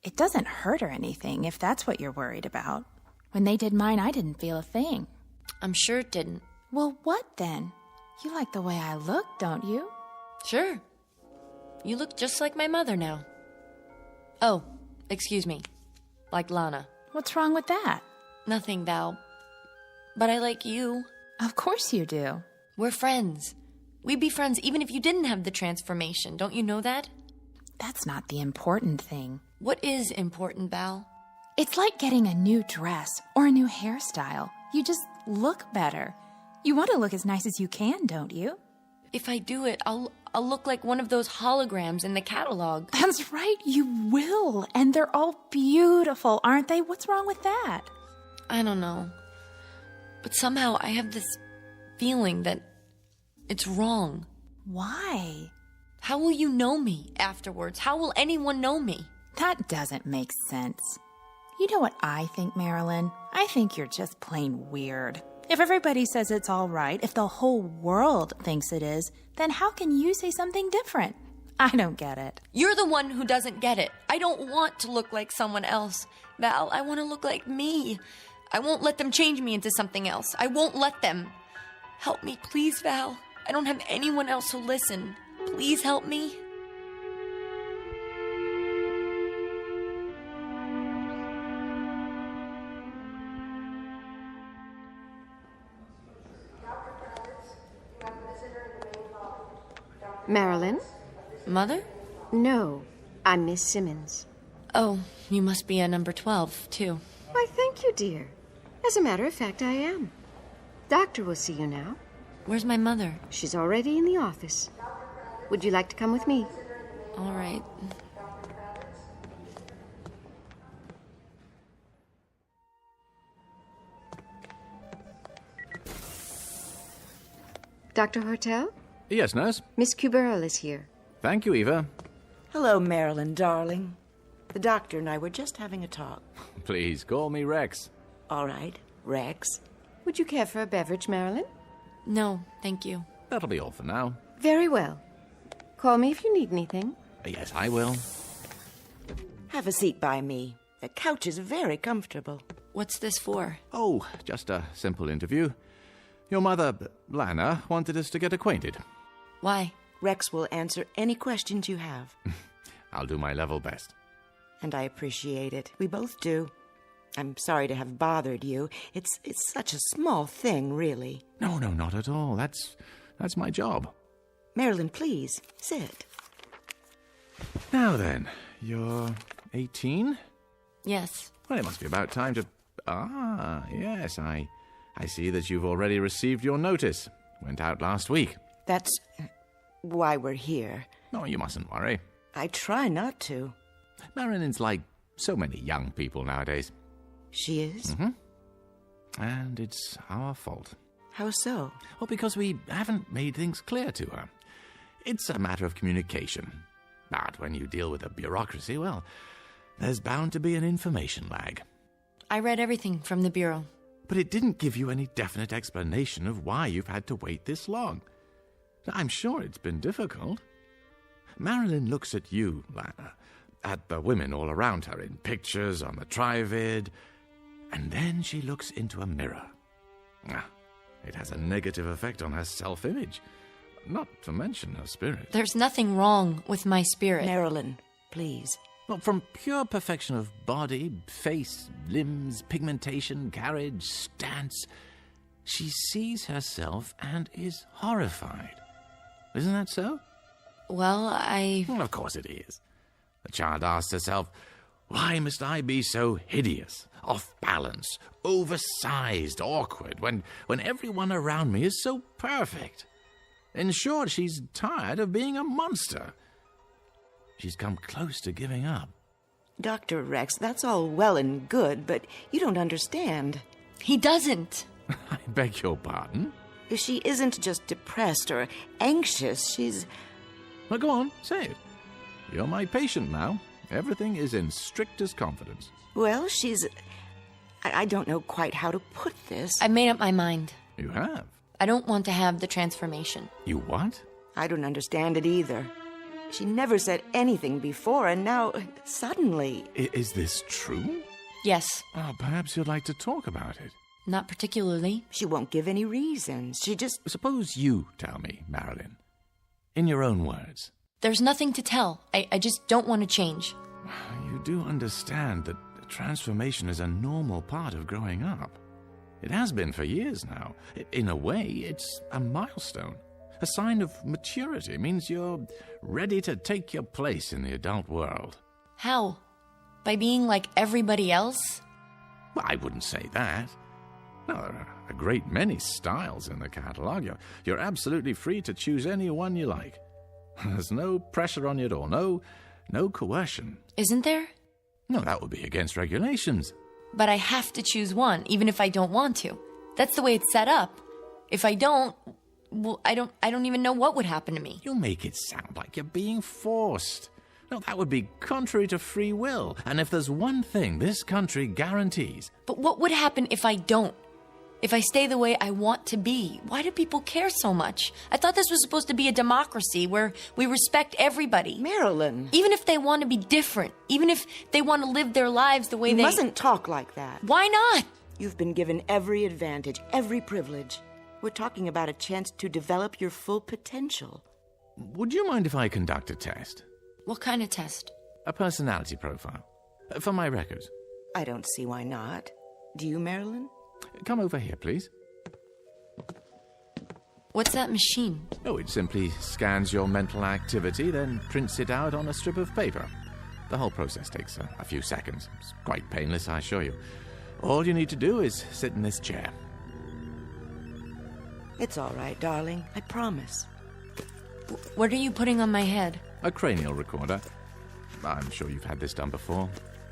It doesn't hurt or anything, if that's what you're worried about. When they did mine, I didn't feel a thing. I'm sure it didn't. Well, what then? You like the way I look, don't you? Sure. You look just like my mother now. Oh, excuse me. Like Lana. What's wrong with that? Nothing, Val. But I like you. Of course you do. We're friends. We'd be friends even if you didn't have the transformation. Don't you know that? That's not the important thing. What is important, Val? It's like getting a new dress or a new hairstyle. You just look better. You want to look as nice as you can, don't you? If I do it, I'll look like one of those holograms in the catalog. That's right, you will. And they're all beautiful, aren't they? What's wrong with that? I don't know. But somehow I have this feeling that it's wrong. Why? How will you know me afterwards? How will anyone know me? That doesn't make sense. You know what I think, Marilyn? I think you're just plain weird. If everybody says it's all right, if the whole world thinks it is, then how can you say something different? I don't get it. You're the one who doesn't get it. I don't want to look like someone else. Val, I want to look like me. I won't let them change me into something else. I won't let them. Help me, please, Val. I don't have anyone else who'll listen. Please help me. Marilyn? Mother? No, I'm Miss Simmons. Oh, you must be a number 12, too. Why, thank you, dear. As a matter of fact, I am. Doctor will see you now. Where's my mother? She's already in the office. Would you like to come with me? All right. Dr. Hortel? Yes, nurse? Miss Caviezel is here. Thank you, Eva. Hello, Marilyn, darling. The doctor and I were just having a talk. Please, call me Rex. All right, Rex. Would you care for a beverage, Marilyn? No, thank you. That'll be all for now. Very well. Call me if you need anything. Yes, I will. Have a seat by me. The couch is very comfortable. What's this for? Oh, just a simple interview. Your mother, Lana, wanted us to get acquainted. Why? Rex will answer any questions you have. I'll do my level best. And I appreciate it. We both do. I'm sorry to have bothered you. It's such a small thing, really. No, not at all. That's my job. Marilyn, please, sit. Now then, you're 18? Yes. Well, it must be about time to... Ah, yes, I see that you've already received your notice. Went out last week. That's why we're here. No, you mustn't worry. I try not to. Marilyn's like so many young people nowadays. She is? Mm-hmm. And it's our fault. How so? Well, because we haven't made things clear to her. It's a matter of communication. But when you deal with a bureaucracy, well, there's bound to be an information lag. I read everything from the Bureau. But it didn't give you any definite explanation of why you've had to wait this long. I'm sure it's been difficult. Marilyn looks at you, Lana, at the women all around her in pictures on the Trivid, and then she looks into a mirror. It has a negative effect on her self-image, not to mention her spirit. There's nothing wrong with my spirit. Marilyn, please. Well, from pure perfection of body, face, limbs, pigmentation, carriage, stance, she sees herself and is horrified. Isn't that so? Well, Well, of course it is. The child asks herself, why must I be so hideous, off balance, oversized, awkward, when everyone around me is so perfect? In short, she's tired of being a monster. She's come close to giving up. Dr. Rex, that's all well and good, but you don't understand. He doesn't. I beg your pardon? She isn't just depressed or anxious, she's... Well, go on, say it. You're my patient now. Everything is in strictest confidence. Well, she's... I don't know quite how to put this. I've made up my mind. You have? I don't want to have the transformation. You what? I don't understand it either. She never said anything before, and now, suddenly... Is this true? Yes. Oh, perhaps you'd like to talk about it. Not particularly. She won't give any reasons. She just... Suppose you tell me, Marilyn. In your own words. There's nothing to tell. I just don't want to change. You do understand that transformation is a normal part of growing up. It has been for years now. In a way, it's a milestone. A sign of maturity. It means you're ready to take your place in the adult world. How? By being like everybody else? Well, I wouldn't say that. No, there are a great many styles in the catalogue. You're absolutely free to choose any one you like. There's no pressure on you at all. No coercion. Isn't there? No, that would be against regulations. But I have to choose one, even if I don't want to. That's the way it's set up. If I don't, well, I don't even know what would happen to me. You make it sound like you're being forced. No, that would be contrary to free will. And if there's one thing this country guarantees... But what would happen if I don't? If I stay the way I want to be? Why do people care so much? I thought this was supposed to be a democracy where we respect everybody. Marilyn. Even if they want to be different. Even if they want to live their lives the way You they... mustn't talk like that. Why not? You've been given every advantage, every privilege. We're talking about a chance to develop your full potential. Would you mind if I conduct a test? What kind of test? A personality profile. For my records. I don't see why not. Do you, Marilyn? Come over here, please. What's that machine? Oh, it simply scans your mental activity, then prints it out on a strip of paper. The whole process takes a few seconds. It's quite painless, I assure you. All you need to do is sit in this chair. It's all right, darling. I promise. What are you putting on my head? A cranial recorder. I'm sure you've had this done before.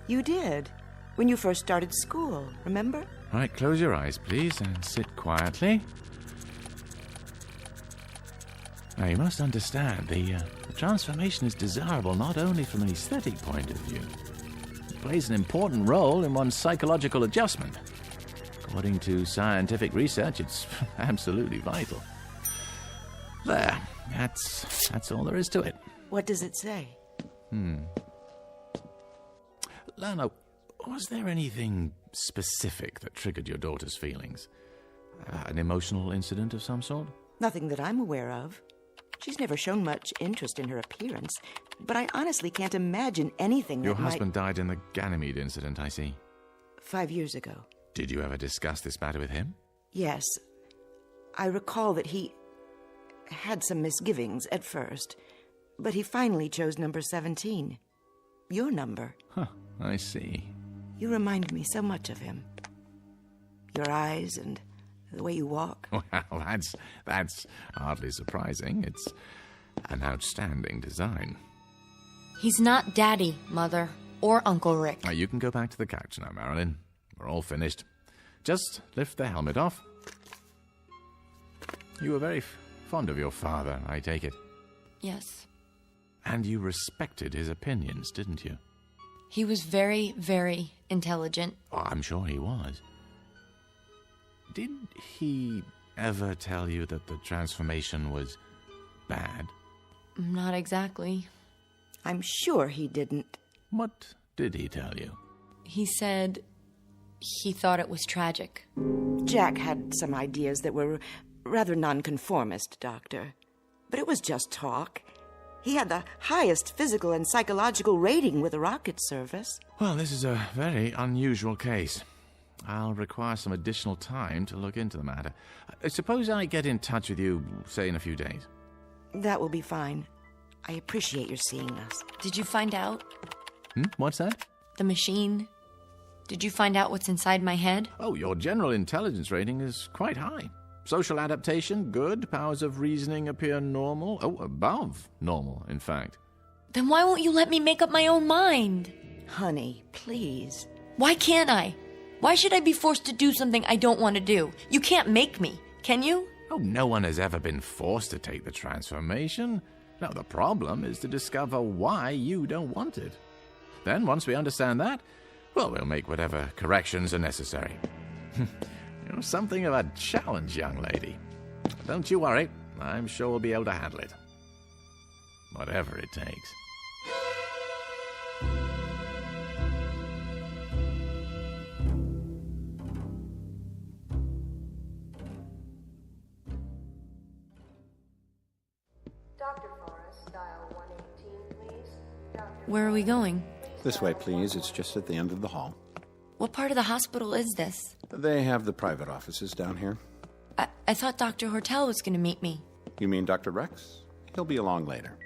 You did. When you first started school, remember? All right, close your eyes, please, and sit quietly. Now, you must understand, the transformation is desirable not only from an aesthetic point of view. It plays an important role in one's psychological adjustment. According to scientific research, it's absolutely vital. There. That's all there is to it. What does it say? Lana, was there anything specific that triggered your daughter's feelings? An emotional incident of some sort? Nothing that I'm aware of. She's never shown much interest in her appearance, but I honestly can't imagine anything Your that husband died in the Ganymede incident, I see. 5 years ago. Did you ever discuss this matter with him? Yes. I recall that he had some misgivings at first, but he finally chose number 17. Your number. Huh, I see. You remind me so much of him. Your eyes and the way you walk. Well, that's hardly surprising. It's an outstanding design. He's not Daddy, Mother, or Uncle Rick. Now, you can go back to the couch now, Marilyn. We're all finished. Just lift the helmet off. You were very fond of your father, I take it. Yes. And you respected his opinions, didn't you? He was very, very intelligent. Oh, I'm sure he was. Did he ever tell you that the transformation was bad? Not exactly. I'm sure he didn't. What did he tell you? He said he thought it was tragic. Jack had some ideas that were rather nonconformist, Doctor. But it was just talk. He had the highest physical and psychological rating with the rocket service. Well, this is a very unusual case. I'll require some additional time to look into the matter. Suppose I get in touch with you, say, in a few days. That will be fine. I appreciate your seeing us. Did you find out? What's that? The machine. Did you find out what's inside my head? Oh, your general intelligence rating is quite high. Social adaptation, good. Powers of reasoning appear normal. Oh, above normal, in fact. Then why won't you let me make up my own mind? Honey, please. Why can't I? Why should I be forced to do something I don't want to do? You can't make me, can you? Oh, no one has ever been forced to take the transformation. No, the problem is to discover why you don't want it. Then, once we understand that, well, we'll make whatever corrections are necessary. You're something of a challenge, young lady. Don't you worry. I'm sure we'll be able to handle it. Whatever it takes. Where are we going? This way, please. It's just at the end of the hall. What part of the hospital is this? They have the private offices down here. I thought Dr. Hortel was going to meet me. You mean Dr. Rex? He'll be along later.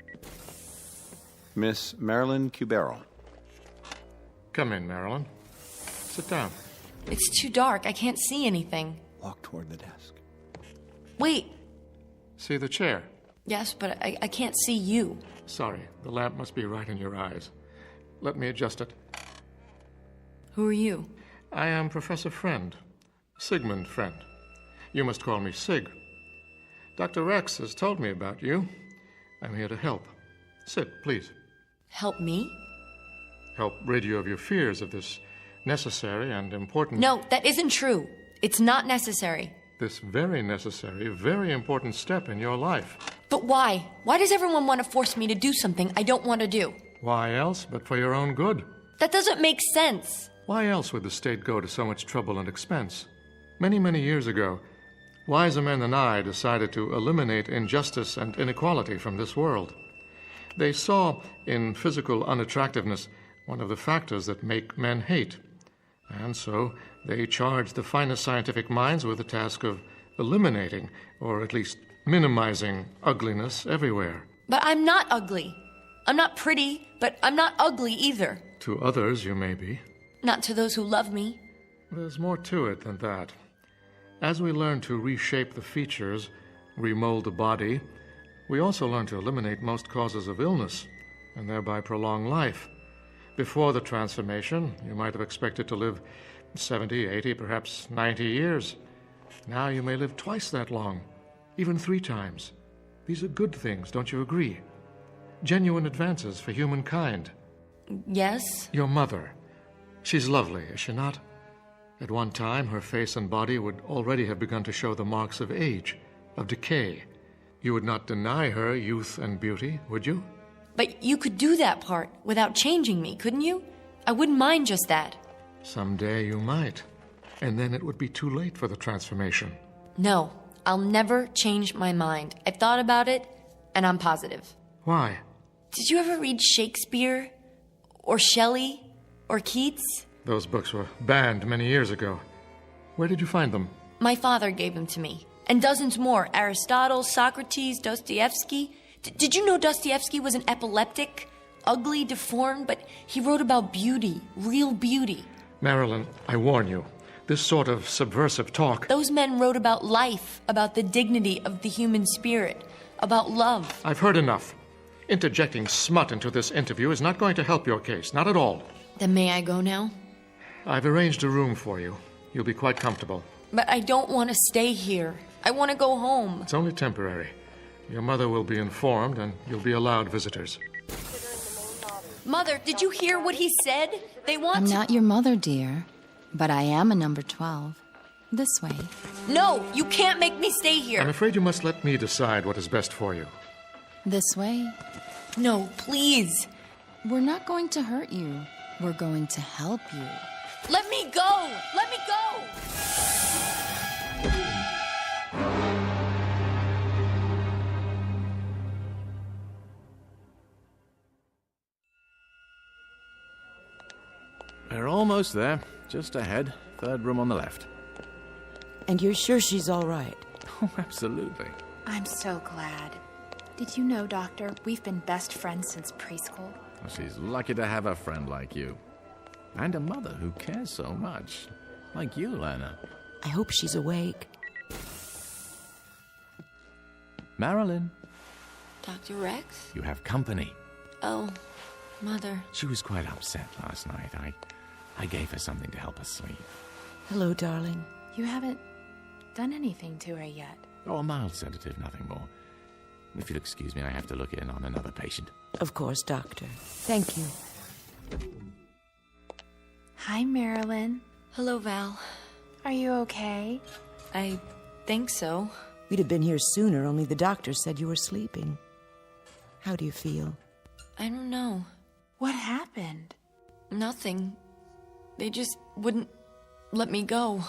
Miss Marilyn Cubero. Come in, Marilyn. Sit down. It's too dark. I can't see anything. Walk toward the desk. Wait. See the chair? Yes, but I can't see you. Sorry, the lamp must be right in your eyes. Let me adjust it. Who are you? I am Professor Friend. Sigmund Friend. You must call me Sig. Dr. Rex has told me about you. I'm here to help. Sit, please. Help me? Help rid you of your fears of this necessary and important... No, that isn't true. It's not necessary. This very necessary, very important step in your life. But why? Why does everyone want to force me to do something I don't want to do? Why else but for your own good? That doesn't make sense. Why else would the state go to so much trouble and expense? Many, many years ago, wiser men than I decided to eliminate injustice and inequality from this world. They saw in physical unattractiveness one of the factors that make men hate. And so they charged the finest scientific minds with the task of eliminating, or at least minimizing, ugliness everywhere. But I'm not ugly. I'm not pretty, but I'm not ugly either. To others, you may be. Not to those who love me. There's more to it than that. As we learn to reshape the features, remold the body, we also learn to eliminate most causes of illness, and thereby prolong life. Before the transformation, you might have expected to live 70, 80, perhaps 90 years. Now you may live twice that long, even 3 times. These are good things, don't you agree? Genuine advances for humankind. Yes? Your mother. She's lovely, is she not? At one time, her face and body would already have begun to show the marks of age, of decay. You would not deny her youth and beauty, would you? But you could do that part without changing me, couldn't you? I wouldn't mind just that. Someday you might. And then it would be too late for the transformation. No, I'll never change my mind. I've thought about it, and I'm positive. Why? Did you ever read Shakespeare? Or Shelley? Or Keats? Those books were banned many years ago. Where did you find them? My father gave them to me. And dozens more. Aristotle, Socrates, Dostoevsky. Did you know Dostoevsky was an epileptic? Ugly, deformed, but he wrote about beauty. Real beauty. Marilyn, I warn you. This sort of subversive talk... Those men wrote about life, about the dignity of the human spirit, about love. I've heard enough. Interjecting smut into this interview is not going to help your case, not at all. Then may I go now? I've arranged a room for you. You'll be quite comfortable. But I don't want to stay here. I want to go home. It's only temporary. Your mother will be informed, and you'll be allowed visitors. Mother, did you hear what he said? They want I'm not your mother, dear, but I am a number 12. This way. No, you can't make me stay here. I'm afraid you must let me decide what is best for you. This way. No, please. We're not going to hurt you. We're going to help you. Let me go! Let me go! We're almost there. Just ahead. Third room on the left. And you're sure she's all right? Oh, absolutely. I'm so glad. Did you know, Doctor, we've been best friends since preschool? Well, she's lucky to have a friend like you. And a mother who cares so much. Like you, Lana. I hope she's awake. Marilyn, Dr. Rex? you have company. Oh, Mother. She was quite upset last night. I gave her something to help her sleep. Hello, darling. You haven't done anything to her yet. Oh, a mild sedative, nothing more. If you'll excuse me, I have to look in on another patient. Of course, Doctor. Thank you. Hi, Marilyn. Hello, Val. Are you okay? I think so. We'd have been here sooner, only the doctor said you were sleeping. How do you feel? I don't know. What happened? Nothing. They just wouldn't let me go.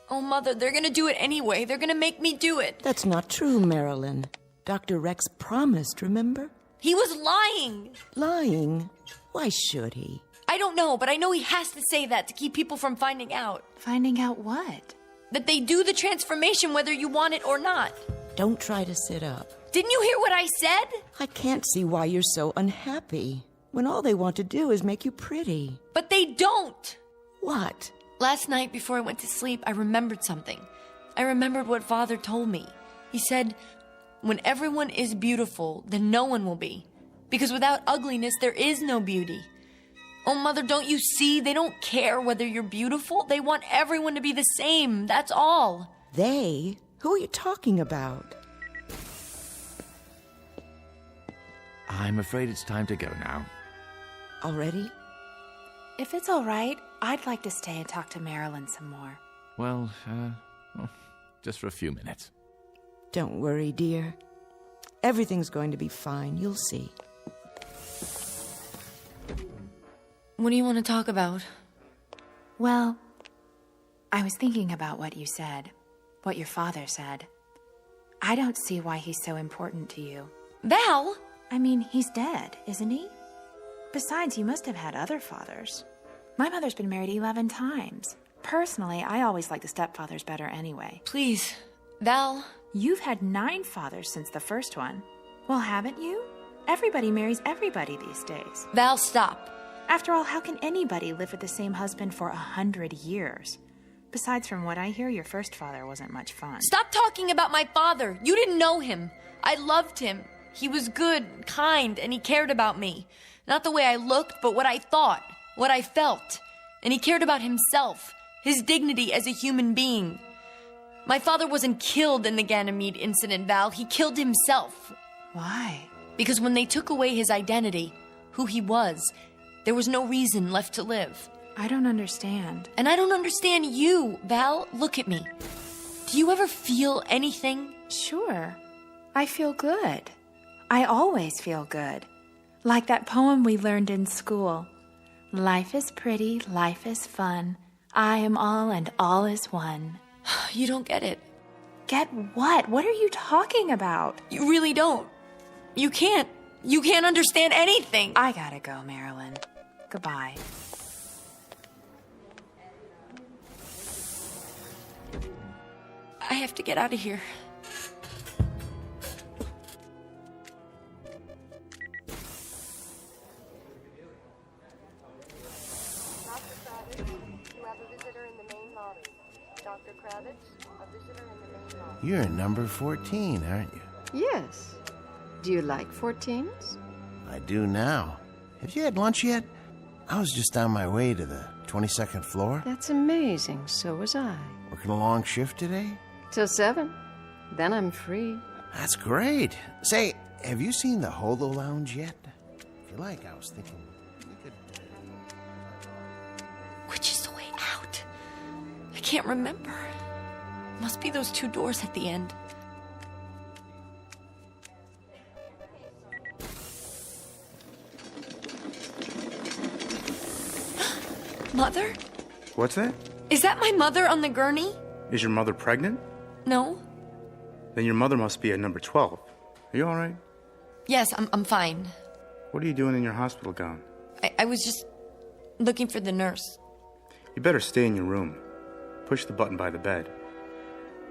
Oh, Mother, they're gonna do it anyway. They're gonna make me do it. That's not true, Marilyn. Dr. Rex promised, remember? He was lying. Lying? Why should he? I don't know, but I know he has to say that to keep people from finding out. Finding out what? That they do the transformation whether you want it or not. Don't try to sit up. Didn't you hear what I said? I can't see why you're so unhappy, when all they want to do is make you pretty. But they don't. What? Last night before I went to sleep, I remembered something. I remembered what Father told me. He said, when everyone is beautiful, then no one will be. Because without ugliness, there is no beauty. Oh, Mother, don't you see? They don't care whether you're beautiful. They want everyone to be the same. That's all. They? Who are you talking about? I'm afraid it's time to go now. Already? If it's all right, I'd like to stay and talk to Marilyn some more. Well, just for a few minutes. Don't worry, dear. Everything's going to be fine. You'll see. What do you want to talk about? Well, I was thinking about what you said, what your father said. I don't see why he's so important to you. Val! I mean, he's dead, isn't he? Besides, you must have had other fathers. My mother's been married 11 times. Personally, I always like the stepfathers better anyway. Please, Val. You've had 9 fathers since the first one. Well, haven't you? Everybody marries everybody these days. Val, stop. After all, how can anybody live with the same husband for 100 years? Besides, from what I hear, your first father wasn't much fun. Stop talking about my father. You didn't know him. I loved him. He was good, kind, and he cared about me. Not the way I looked, but what I thought, what I felt. And he cared about himself, his dignity as a human being. My father wasn't killed in the Ganymede incident, Val. He killed himself. Why? Because when they took away his identity, who he was, there was no reason left to live. I don't understand. And I don't understand you, Val. Look at me. Do you ever feel anything? Sure. I feel good. I always feel good. Like that poem we learned in school. Life is pretty, life is fun. I am all and all is one. You don't get it. Get what? What are you talking about? You really don't. You can't. You can't understand anything. I gotta go, Marilyn. Goodbye. I have to get out of here. You're number 14, aren't you? Yes. Do you like 14s? I do now. Have you had lunch yet? I was just on my way to the 22nd floor. That's amazing. So was I. Working a long shift today? Till 7. Then I'm free. That's great. Say, have you seen the Holo Lounge yet? If you like, I was thinking we could... Which is the way out? I can't remember. Must be those 2 doors at the end. Mother? What's that? Is that my mother on the gurney? Is your mother pregnant? No. Then your mother must be at number 12. Are you all right? Yes, I'm fine. What are you doing in your hospital gown? I was just looking for the nurse. You better stay in your room. Push the button by the bed.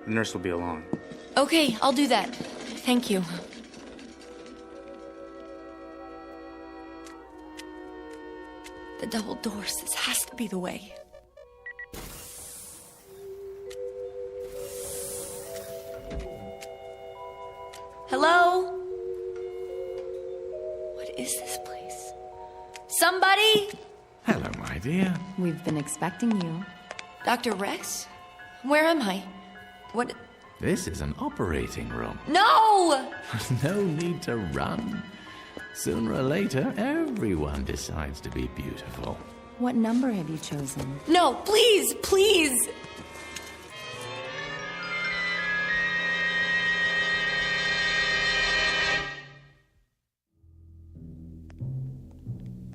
The nurse will be along. Okay, I'll do that. Thank you. The double doors, this has to be the way. Hello? What is this place? Somebody? Hello, my dear. We've been expecting you. Dr. Rex? Where am I? What? This is an operating room. No! No need to run. Sooner or later, everyone decides to be beautiful. What number have you chosen? No, please, please!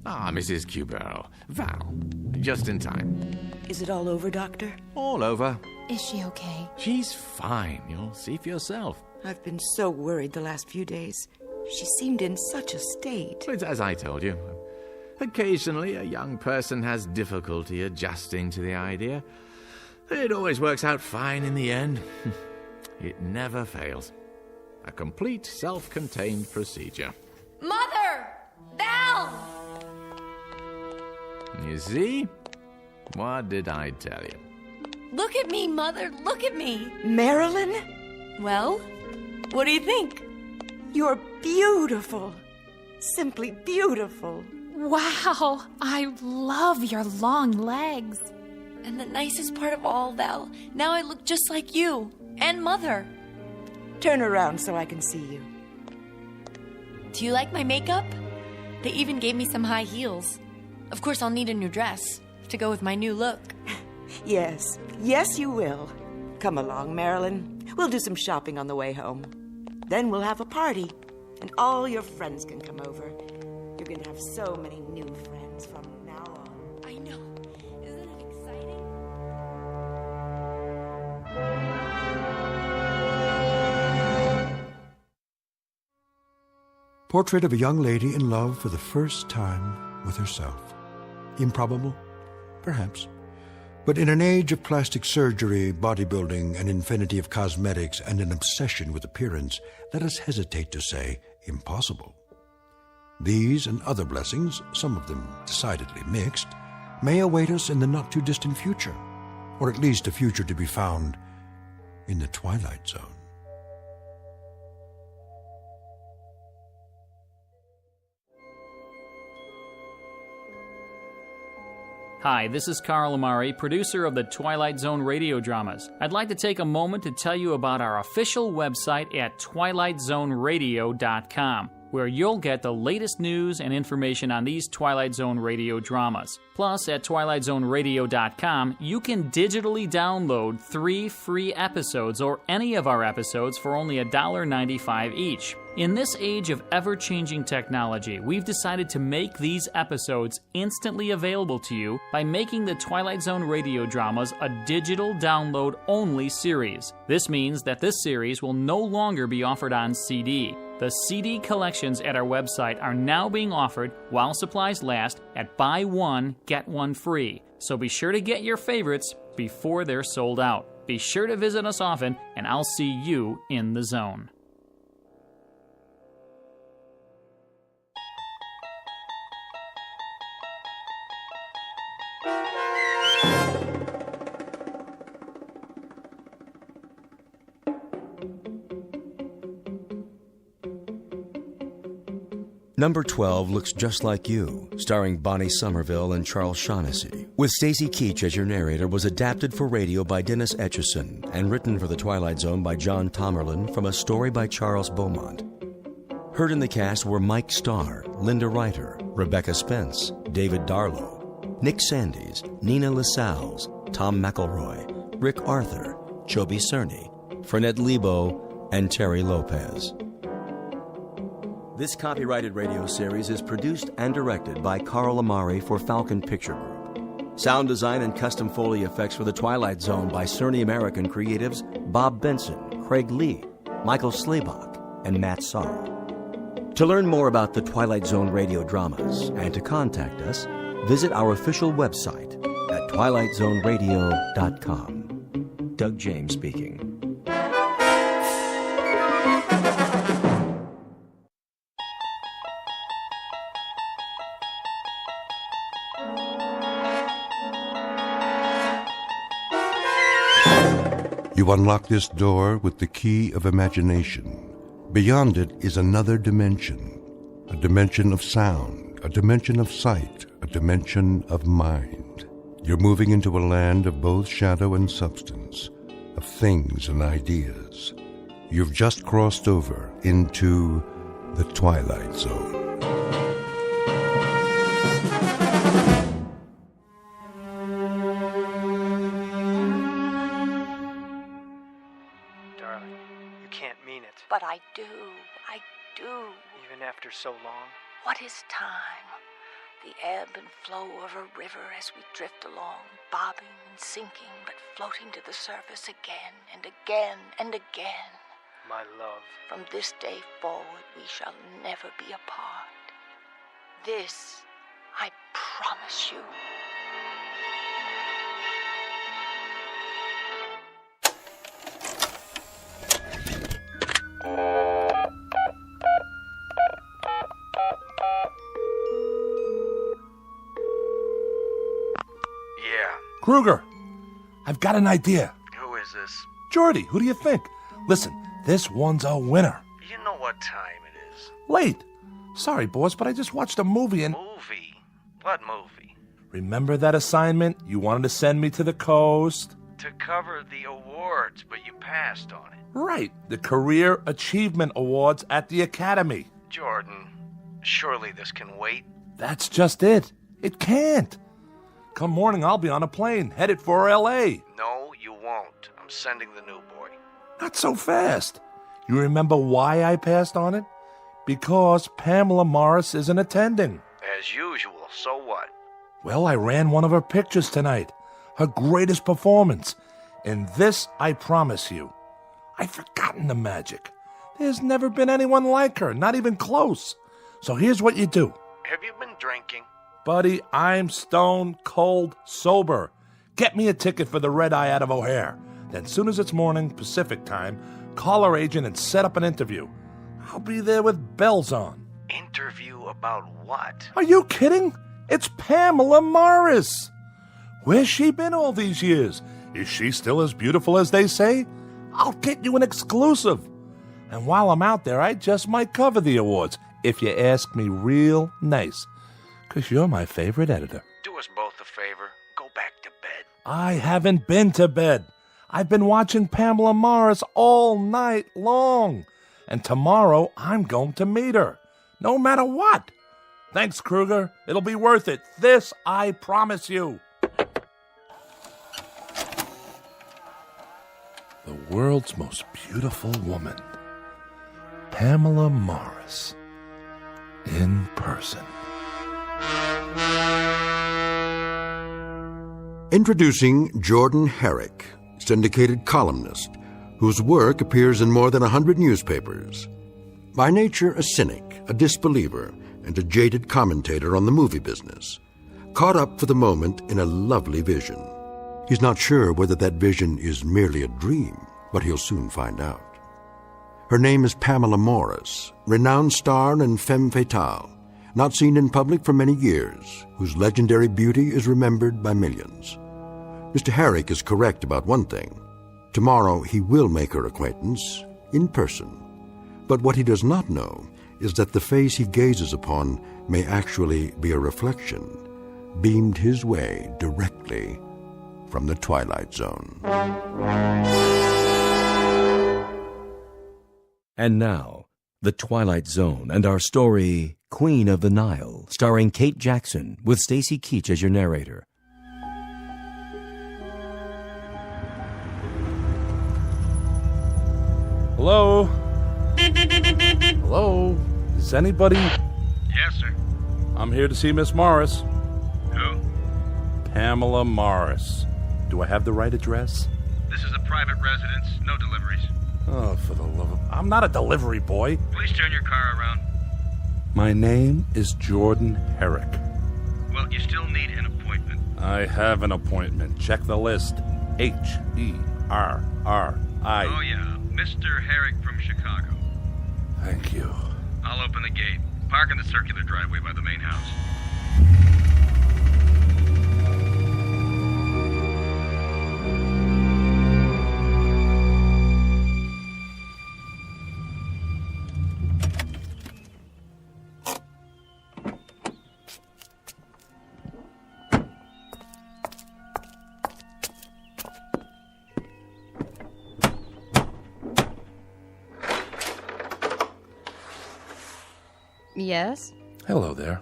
Ah, Mrs. Cubero. Val, just in time. Is it all over, Doctor? All over. Is she okay? She's fine. You'll see for yourself. I've been so worried the last few days. She seemed in such a state. It's as I told you. Occasionally, a young person has difficulty adjusting to the idea. It always works out fine in the end. It never fails. A complete self-contained procedure. Mother! Val! You see? What did I tell you? Look at me, Mother, look at me! Marilyn? Well, what do you think? You're beautiful. Simply beautiful. Wow, I love your long legs. And the nicest part of all, Val, now I look just like you and Mother. Turn around so I can see you. Do you like my makeup? They even gave me some high heels. Of course, I'll need a new dress to go with my new look. Yes, yes you will. Come along, Marilyn. We'll do some shopping on the way home. Then we'll have a party, and all your friends can come over. You're going to have so many new friends from now on. I know. Isn't it exciting? Portrait of a young lady in love for the first time with herself. Improbable? Perhaps. But in an age of plastic surgery, bodybuilding, an infinity of cosmetics, and an obsession with appearance, let us hesitate to say impossible. These and other blessings, some of them decidedly mixed, may await us in the not-too-distant future, or at least a future to be found in the Twilight Zone. Hi, this is Carl Amari, producer of the Twilight Zone Radio Dramas. I'd like to take a moment to tell you about our official website at twilightzoneradio.com, where you'll get the latest news and information on these Twilight Zone Radio dramas. Plus, at twilightzoneradio.com, you can digitally download 3 free episodes or any of our episodes for only $1.95 each. In this age of ever-changing technology, we've decided to make these episodes instantly available to you by making the Twilight Zone Radio Dramas a digital download-only series. This means that this series will no longer be offered on CD. The CD collections at our website are now being offered while supplies last at buy one, get one free. So be sure to get your favorites before they're sold out. Be sure to visit us often, and I'll see you in the zone. Number 12 Looks Just Like You, starring Bonnie Somerville and Charles Shaughnessy, with Stacy Keach as your narrator, was adapted for radio by Dennis Etchison and written for The Twilight Zone by John Tomerlin from a story by Charles Beaumont. Heard in the cast were Mike Starr, Linda Reiter, Rebecca Spence, David Darlow, Nick Sandys, Nina Lascelles, Tom McElroy, Rick Arthur, Chobi Cerny, Fernette Lebo, and Terry Lopez. This copyrighted radio series is produced and directed by Carl Amari for Falcon Picture Group. Sound design and custom Foley effects for The Twilight Zone by Cerny American creatives Bob Benson, Craig Lee, Michael Slaybach, and Matt Sorrow. To learn more about the Twilight Zone radio dramas and to contact us, visit our official website at twilightzoneradio.com. Doug James speaking. You unlock this door with the key of imagination. Beyond it is another dimension, a dimension of sound, a dimension of sight, a dimension of mind. You're moving into a land of both shadow and substance, of things and ideas. You've just crossed over into the Twilight Zone. But I do. Even after so long? What is time? The ebb and flow of a river as we drift along, bobbing and sinking, but floating to the surface again and again and again. My love. From this day forward, we shall never be apart. This, I promise you. Kruger, I've got an idea. Who is this? Jordy, who do you think? Listen, this one's a winner. You know what time it is. Late. Sorry, boss, but I just watched a movie and... Movie? What movie? Remember that assignment you wanted to send me to the coast? To cover the awards, but you passed on it. Right, the Career Achievement Awards at the Academy. Jordan, surely this can wait. That's just it. It can't. Come morning, I'll be on a plane, headed for L.A. No, you won't. I'm sending the new boy. Not so fast. You remember why I passed on it? Because Pamela Morris isn't attending. As usual, so what? Well, I ran one of her pictures tonight. Her greatest performance. And this, I promise you. I've forgotten the magic. There's never been anyone like her, not even close. So here's what you do. Have you been drinking? Buddy, I'm stone cold sober. Get me a ticket for the Red Eye out of O'Hare. Then soon as it's morning, Pacific time, call our agent and set up an interview. I'll be there with bells on. Interview about what? Are you kidding? It's Pamela Morris. Where's she been all these years? Is she still as beautiful as they say? I'll get you an exclusive. And while I'm out there, I just might cover the awards, if you ask me real nice. 'Cause you're my favorite editor. Do us both a favor. Go back to bed. I haven't been to bed. I've been watching Pamela Morris all night long. And tomorrow, I'm going to meet her. No matter what. Thanks, Kruger. It'll be worth it. This, I promise you. The world's most beautiful woman. Pamela Morris. In person. Introducing Jordan Herrick, syndicated columnist, whose work appears in more than 100 newspapers. By nature a cynic, a disbeliever, and a jaded commentator on the movie business, caught up for the moment in a lovely vision. He's not sure whether that vision is merely a dream, but he'll soon find out. Her name is Pamela Morris, renowned star and femme fatale, not seen in public for many years, whose legendary beauty is remembered by millions. Mr. Herrick is correct about one thing. Tomorrow he will make her acquaintance in person. But what he does not know is that the face he gazes upon may actually be a reflection, beamed his way directly from the Twilight Zone. And now, The Twilight Zone and our story, Queen of the Nile, starring Kate Jackson, with Stacy Keach as your narrator. Hello? Hello? Is anybody... Yes, sir. I'm here to see Miss Morris. Who? Pamela Morris. Do I have the right address? This is a private residence. No deliveries. Oh, for the love of... I'm not a delivery boy. Please turn your car around. My name is Jordan Herrick. Well, you still need an appointment. I have an appointment. Check the list. Herri. Oh, yeah. Mr. Herrick from Chicago. Thank you. I'll open the gate. Park in the circular driveway by the main house. Yes? Hello there.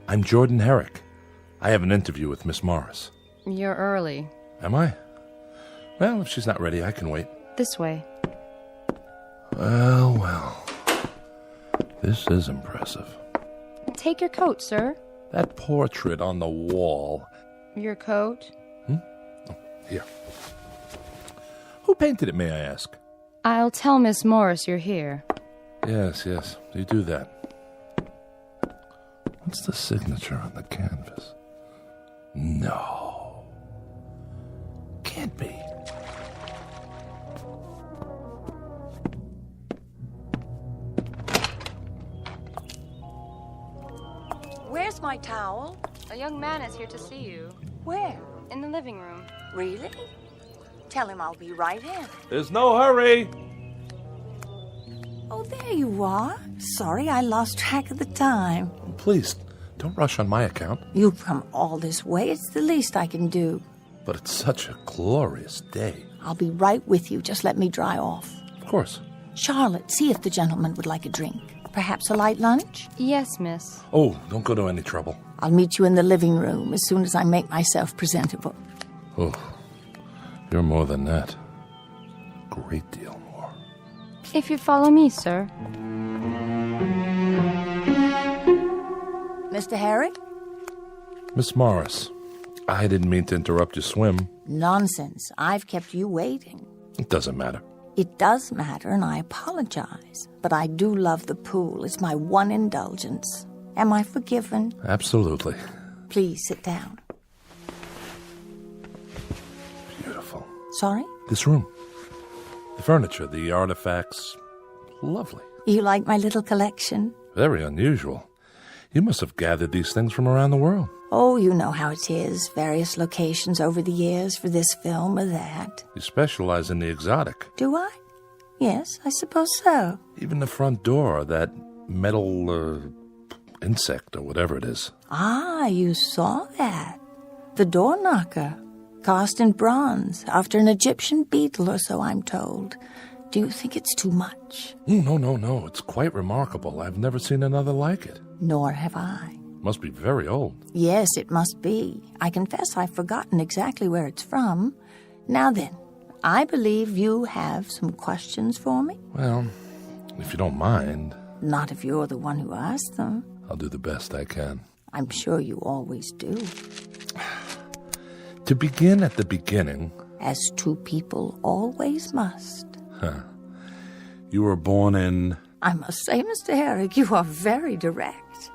I'm Jordan Herrick. I have an interview with Miss Morris. You're early. Am I? Well, if she's not ready, I can wait. This way. Well. This is impressive. Take your coat, sir. That portrait on the wall. Your coat? Here. Who painted it, may I ask? I'll tell Miss Morris you're here. Yes, you do that. What's the signature on the canvas? No. Can't be. Where's my towel? A young man is here to see you. Where? In the living room. Really? Tell him I'll be right in. There's no hurry. Oh, there you are. Sorry, I lost track of the time. Please, don't rush on my account. You've come all this way. It's the least I can do. But it's such a glorious day. I'll be right with you. Just let me dry off. Of course. Charlotte, see if the gentleman would like a drink. Perhaps a light lunch? Yes, miss. Oh, don't go to any trouble. I'll meet you in the living room as soon as I make myself presentable. Oh, you're more than that. Great deal more. If you follow me, sir. Mr. Herrick? Miss Morris, I didn't mean to interrupt your swim. Nonsense. I've kept you waiting. It doesn't matter. It does matter, and I apologize. But I do love the pool. It's my one indulgence. Am I forgiven? Absolutely. Please sit down. Beautiful. Sorry? This room. The furniture, the artifacts. Lovely. You like my little collection? Very unusual. You must have gathered these things from around the world. Oh, you know how it is. Various locations over the years for this film or that. You specialize in the exotic. Do I? Yes, I suppose so. Even the front door, that metal insect or whatever it is. Ah, you saw that. The door knocker. Cast in bronze, after an Egyptian beetle or so, I'm told. Do you think it's too much? No. It's quite remarkable. I've never seen another like it. Nor have I. Must be very old. Yes, it must be. I confess I've forgotten exactly where it's from. Now then, I believe you have some questions for me? Well, if you don't mind. Not if you're the one who asked them. I'll do the best I can. I'm sure you always do. To begin at the beginning. As two people always must. You were born in... I must say, Mr. Herrick, you are very direct.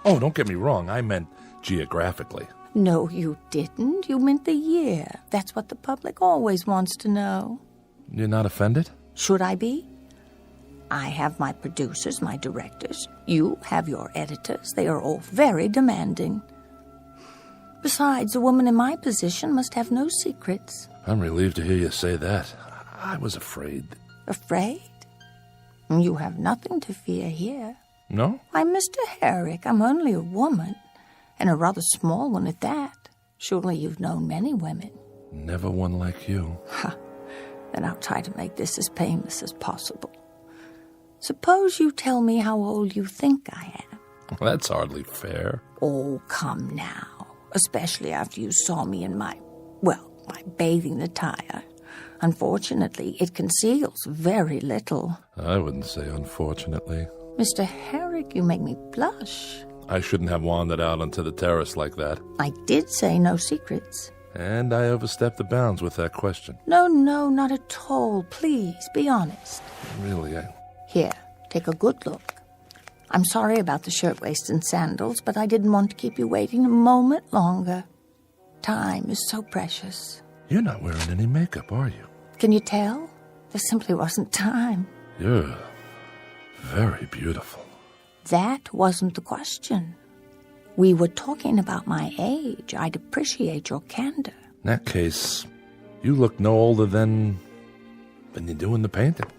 Oh, don't get me wrong. I meant geographically. No, you didn't. You meant the year. That's what the public always wants to know. You're not offended? Should I be? I have my producers, my directors. You have your editors. They are all very demanding. Besides, a woman in my position must have no secrets. I'm relieved to hear you say that. I was afraid. Afraid? You have nothing to fear here. No? Why, Mr. Herrick, I'm only a woman, and a rather small one at that. Surely you've known many women. Never one like you. Then I'll try to make this as painless as possible. Suppose you tell me how old you think I am. That's hardly fair. Oh, come now. Especially after you saw me in my bathing attire. Unfortunately, it conceals very little. I wouldn't say unfortunately. Mr. Herrick, you make me blush. I shouldn't have wandered out onto the terrace like that. I did say no secrets. And I overstepped the bounds with that question. No, not at all. Please, be honest. Really, Here, take a good look. I'm sorry about the shirtwaist and sandals, but I didn't want to keep you waiting a moment longer. time is so precious. You're not wearing any makeup, are you? Can you tell? There simply wasn't time. You're very beautiful. That wasn't the question. We were talking about my age. I'd appreciate your candor. In that case, you look no older than you do in the painting.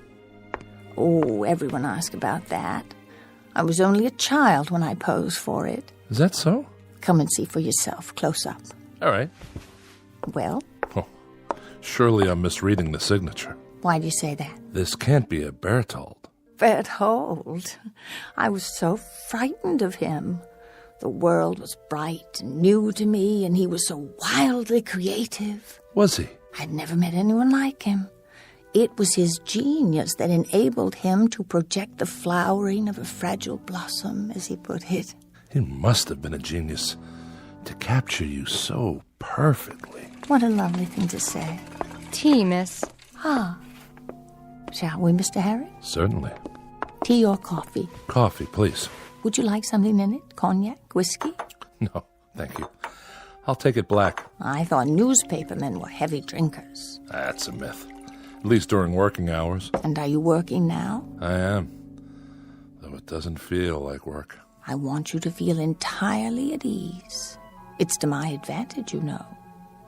Oh, everyone asks about that. I was only a child when I posed for it. Is that so? Come and see for yourself, close up. All right. Well? Oh, surely I'm misreading the signature. Why do you say that? This can't be a Berthold. Berthold? I was so frightened of him. The world was bright and new to me, and he was so wildly creative. Was he? I'd never met anyone like him. It was his genius that enabled him to project the flowering of a fragile blossom, as he put it. He must have been a genius to capture you so perfectly. What a lovely thing to say. Tea, miss. Ah. Shall we, Mr. Harry? Certainly. Tea or coffee? Coffee, please. Would you like something in it? Cognac? Whiskey? No, thank you. I'll take it black. I thought newspapermen were heavy drinkers. That's a myth. At least during working hours. And are you working now? I am. Though it doesn't feel like work. I want you to feel entirely at ease. It's to my advantage, you know.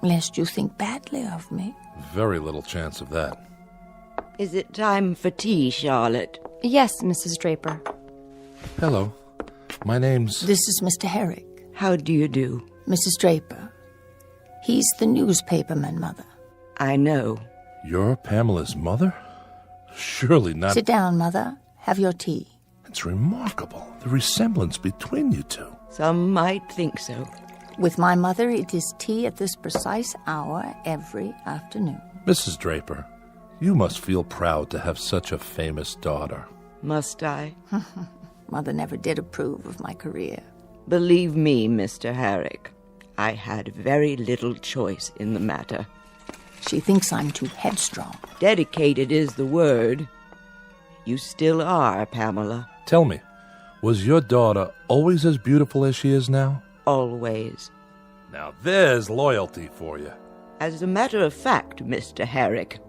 Lest you think badly of me. Very little chance of that. Is it time for tea, Charlotte? Yes, Mrs. Draper. Hello. My name's... This is Mr. Herrick. How do you do? Mrs. Draper. He's the newspaperman, Mother. I know. You're Pamela's mother? Surely not... Sit down, Mother. Have your tea. It's remarkable, the resemblance between you two. Some might think so. With my mother, it is tea at this precise hour every afternoon. Mrs. Draper, you must feel proud to have such a famous daughter. Must I? Mother never did approve of my career. Believe me, Mr. Herrick, I had very little choice in the matter. She thinks I'm too headstrong. Dedicated is the word. You still are, Pamela. Tell me, was your daughter always as beautiful as she is now? Always. Now there's loyalty for you. As a matter of fact, Mr. Herrick,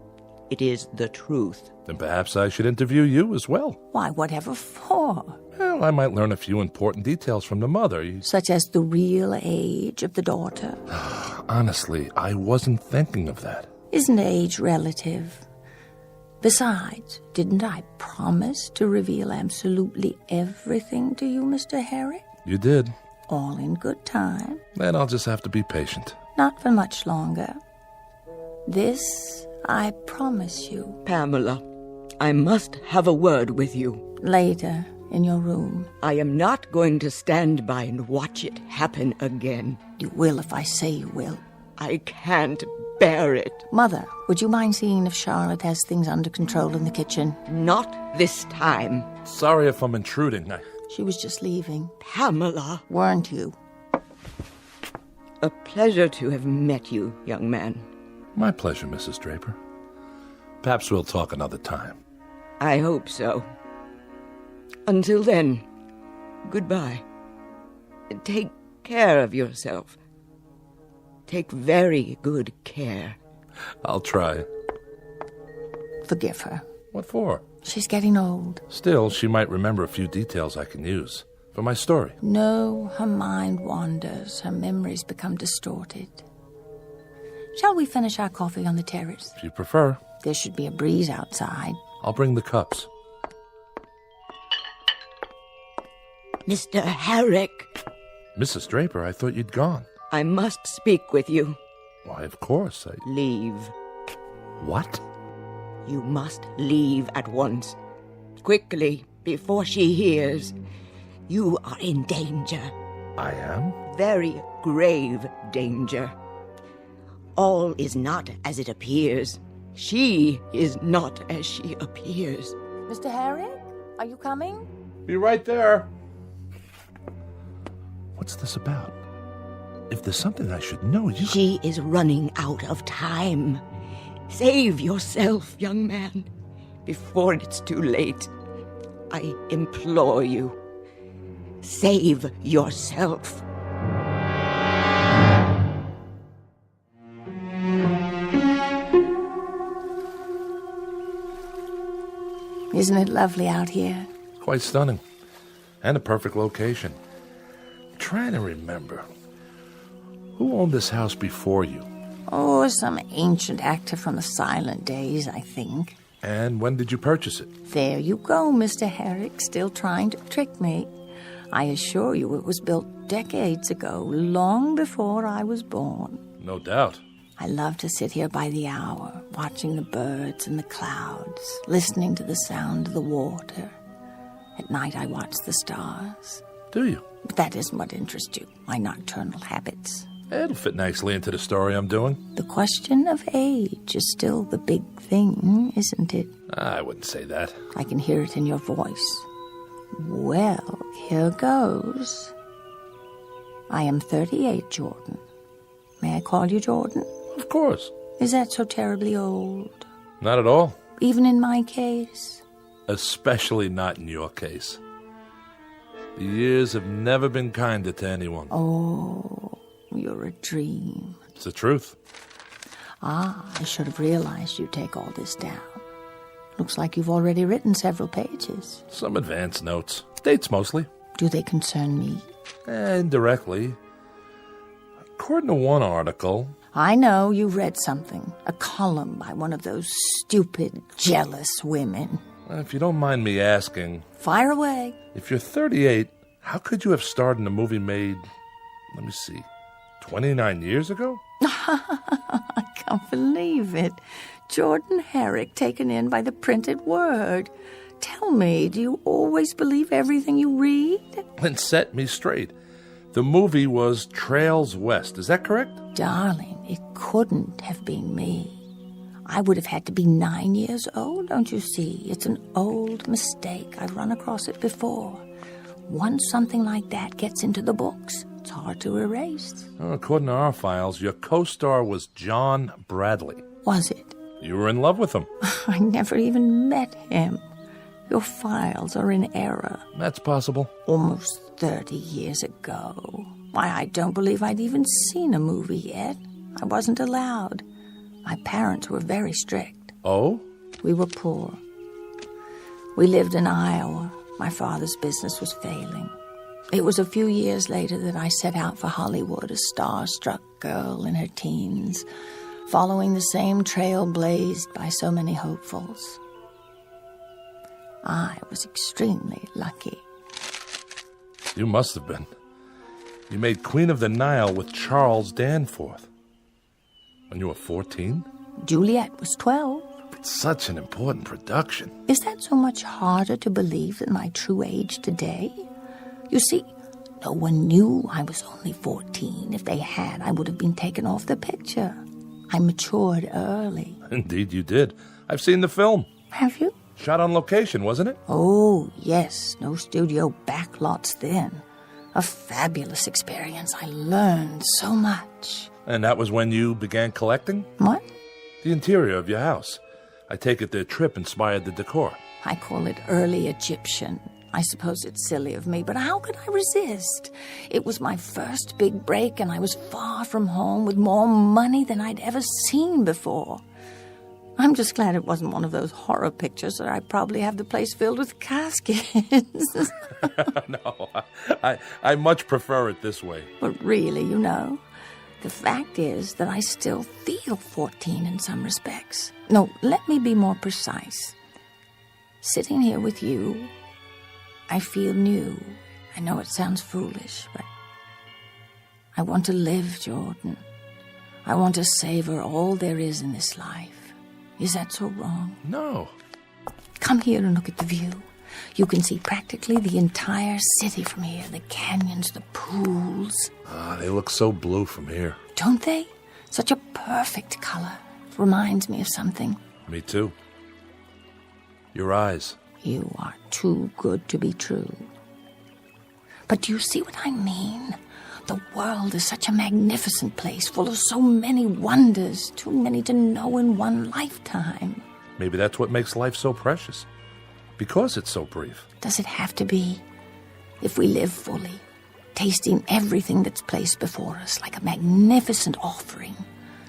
it is the truth. Then perhaps I should interview you as well. Why, whatever for? Well, I might learn a few important details from the mother. Such as the real age of the daughter? Honestly, I wasn't thinking of that. Isn't age relative? Besides, didn't I promise to reveal absolutely everything to you, Mr. Herrick? You did. All in good time. Then I'll just have to be patient. Not for much longer. This I promise you. Pamela, I must have a word with you. Later, in your room. I am not going to stand by and watch it happen again. You will if I say you will. I can't bear it. Mother, would you mind seeing if Charlotte has things under control in the kitchen? Not this time. Sorry if I'm intruding. She was just leaving. Pamela. Weren't you? A pleasure to have met you, young man. My pleasure, Mrs. Draper. Perhaps we'll talk another time. I hope so. Until then, goodbye. Take care of yourself. Take very good care. I'll try. Forgive her. What for? She's getting old. Still, she might remember a few details I can use for my story. No, her mind wanders. Her memories become distorted. Shall we finish our coffee on the terrace? If you prefer. There should be a breeze outside. I'll bring the cups. Mr. Herrick. Mrs. Draper, I thought you'd gone. I must speak with you. Why, of course. Leave. What? You must leave at once. Quickly, before she hears. You are in danger. I am? Very grave danger. All is not as it appears. She is not as she appears. Mr. Herrick, are you coming? Be right there. What's this about? If there's something I should know, you... She is running out of time. Save yourself, young man, before it's too late. I implore you. Save yourself. Isn't it lovely out here? Quite stunning. And a perfect location. I'm trying to remember. Who owned this house before you? Oh, some ancient actor from the silent days, I think. And when did you purchase it? There you go, Mr. Herrick, still trying to trick me. I assure you it was built decades ago, long before I was born. No doubt. I love to sit here by the hour, watching the birds and the clouds, listening to the sound of the water. At night I watch the stars. Do you? But that isn't what interests you, my nocturnal habits. It'll fit nicely into the story I'm doing. The question of age is still the big thing, isn't it? I wouldn't say that. I can hear it in your voice. Well, here goes. I am 38, Jordan. May I call you Jordan? Of course. Is that so terribly old? Not at all. Even in my case? Especially not in your case. The years have never been kinder to anyone. Oh, you're a dream. It's the truth. I should have realized you'd take all this down. Looks like you've already written several pages. Some advance notes. Dates mostly. Do they concern me? Indirectly. According to one article... I know you read something. A column by one of those stupid, jealous women. If you don't mind me asking... Fire away. If you're 38, how could you have starred in a movie made, 29 years ago? I can't believe it. Jordan Herrick taken in by the printed word. Tell me, do you always believe everything you read? Then set me straight. The movie was Trails West, is that correct? Darling, it couldn't have been me. I would have had to be 9 years old, don't you see? It's an old mistake. I've run across it before. Once something like that gets into the books, it's hard to erase. Well, according to our files, your co-star was John Bradley. Was it? You were in love with him. I never even met him. Your files are in error. That's possible. Almost 30 years ago. Why, I don't believe I'd even seen a movie yet. I wasn't allowed. My parents were very strict. Oh? We were poor. We lived in Iowa. My father's business was failing. It was a few years later that I set out for Hollywood, a star-struck girl in her teens, following the same trail blazed by so many hopefuls. I was extremely lucky. You must have been. You made Queen of the Nile with Charles Danforth. When you were 14? Juliet was 12. It's such an important production. Is that so much harder to believe than my true age today? You see, no one knew I was only 14. If they had, I would have been taken off the picture. I matured early. Indeed you did. I've seen the film. Have you? Shot on location, wasn't it? Oh, yes. No studio backlots then. A fabulous experience. I learned so much. And that was when you began collecting? What? The interior of your house. I take it the trip inspired the decor. I call it early Egyptian. I suppose it's silly of me, but how could I resist? It was my first big break, and I was far from home with more money than I'd ever seen before. I'm just glad it wasn't one of those horror pictures that I probably have the place filled with caskets. No, I much prefer it this way. But really, you know, the fact is that I still feel 14 in some respects. No, let me be more precise. Sitting here with you, I feel new. I know it sounds foolish, but I want to live, Jordan. I want to savor all there is in this life. Is that so wrong? No. Come here and look at the view. You can see practically the entire city from here. The canyons, the pools. They look so blue from here. Don't they? Such a perfect color. It reminds me of something. Me too. Your eyes. You are too good to be true. But do you see what I mean? The world is such a magnificent place, full of so many wonders, too many to know in one lifetime. Maybe that's what makes life so precious. Because it's so brief. Does it have to be? If we live fully, tasting everything that's placed before us like a magnificent offering,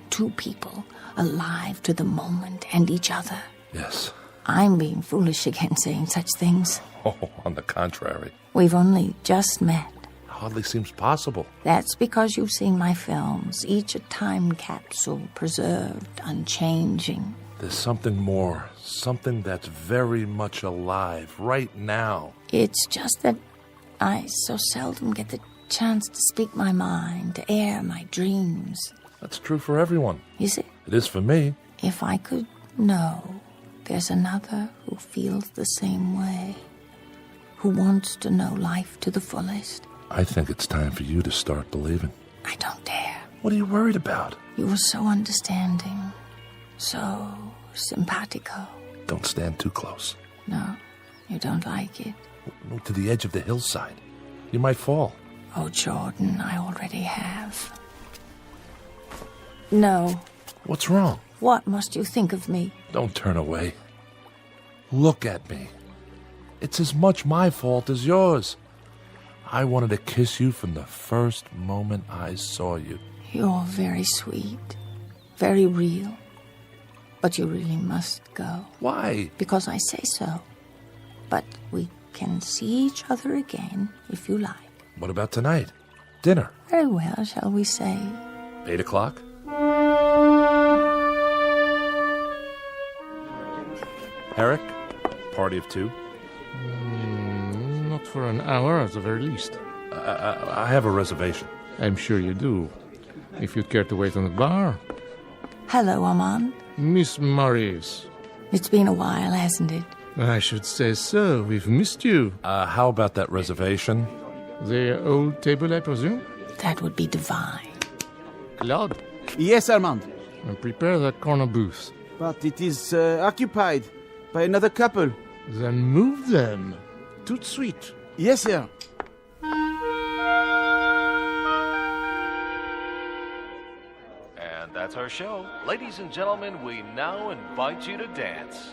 two people alive to the moment and each other. Yes, I'm being foolish again saying such things. Oh, on the contrary. We've only just met. Hardly seems possible. That's because you've seen my films, each a time capsule, preserved, unchanging. There's something more, something that's very much alive right now. It's just that I so seldom get the chance to speak my mind, to air my dreams. That's true for everyone. Is it? It is for me. If I could know there's another who feels the same way, who wants to know life to the fullest. I think it's time for you to start believing. I don't dare. What are you worried about? You were so understanding, so simpatico. Don't stand too close. No, you don't like it. Move to the edge of the hillside. You might fall. Oh, Jordan, I already have. No. What's wrong? What must you think of me? Don't turn away. Look at me. It's as much my fault as yours. I wanted to kiss you from the first moment I saw you. You're very sweet, very real. But you really must go. Why? Because I say so. But we can see each other again, if you like. What about tonight? Dinner? Very well, shall we say? 8 o'clock? Herrick? Party of 2? Not for an hour, at the very least. I have a reservation. I'm sure you do. If you'd care to wait on the bar. Hello, Armand. Miss Morris. It's been a while, hasn't it? I should say so. We've missed you. How about that reservation? The old table, I presume? That would be divine. Claude? Yes, Armand. Prepare that corner booth. But it is occupied by another couple. Then move them. Tout de suite. Yes, sir. And that's our show. Ladies and gentlemen, we now invite you to dance.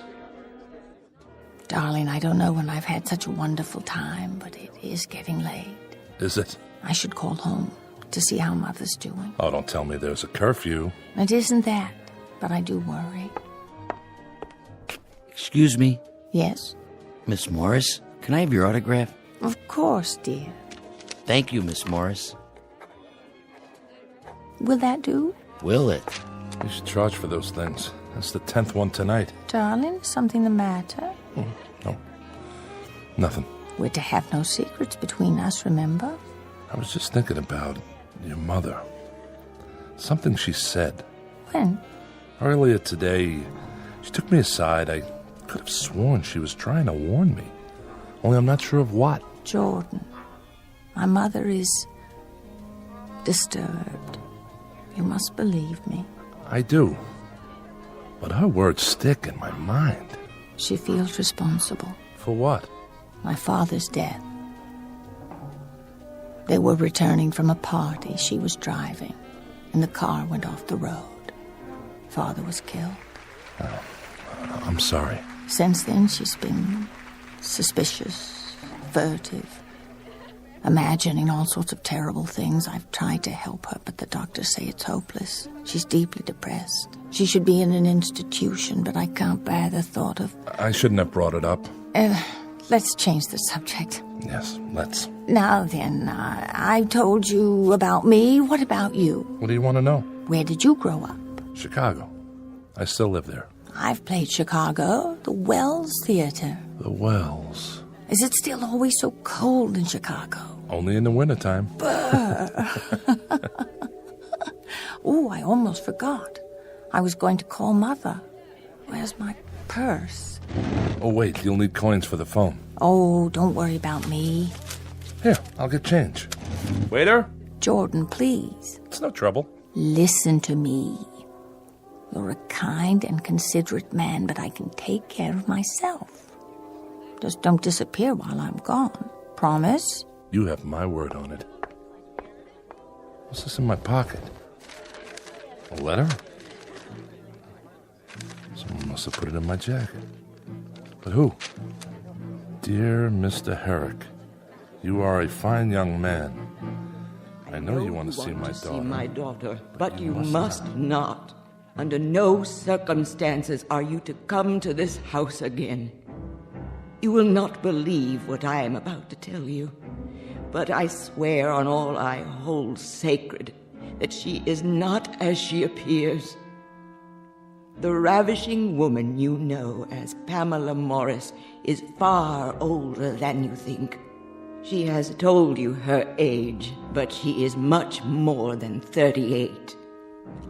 Darling, I don't know when I've had such a wonderful time, but it is getting late. Is it? I should call home to see how Mother's doing. Oh, don't tell me there's a curfew. It isn't that, but I do worry. Excuse me? Yes? Miss Morris, can I have your autograph? Of course, dear. Thank you, Miss Morris. Will that do? Will it? You should charge for those things. That's the 10th one tonight. Darling, something the matter? No. Nothing. We're to have no secrets between us, remember? I was just thinking about your mother. Something she said. When? Earlier today, she took me aside. I could have sworn she was trying to warn me. Only I'm not sure of what. Jordan, my mother is disturbed. You must believe me. I do. But her words stick in my mind. She feels responsible. For what? My father's death. They were returning from a party. She was driving, and the car went off the road. Father was killed. Oh, I'm sorry. Since then, she's been suspicious, furtive, imagining all sorts of terrible things. I've tried to help her, but the doctors say it's hopeless. She's deeply depressed. She should be in an institution, but I can't bear the thought of... I shouldn't have brought it up. Let's change the subject. Yes, let's. Now then, I told you about me. What about you? What do you want to know? Where did you grow up? Chicago. I still live there. I've played Chicago, the Wells Theater. The Wells. Is it still always so cold in Chicago? Only in the wintertime. Oh, I almost forgot. I was going to call Mother. Where's my purse? Oh, wait, you'll need coins for the phone. Oh, don't worry about me. Here, I'll get change. Waiter? Jordan, please. It's no trouble. Listen to me. You're a kind and considerate man, but I can take care of myself. Just don't disappear while I'm gone. Promise? You have my word on it. What's this in my pocket? A letter? Someone must have put it in my jacket. But who? Dear Mr. Herrick, you are a fine young man. I know you want to see my daughter. But you must not. Under no circumstances are you to come to this house again. You will not believe what I am about to tell you, but I swear on all I hold sacred that she is not as she appears. The ravishing woman you know as Pamela Morris is far older than you think. She has told you her age, but she is much more than 38.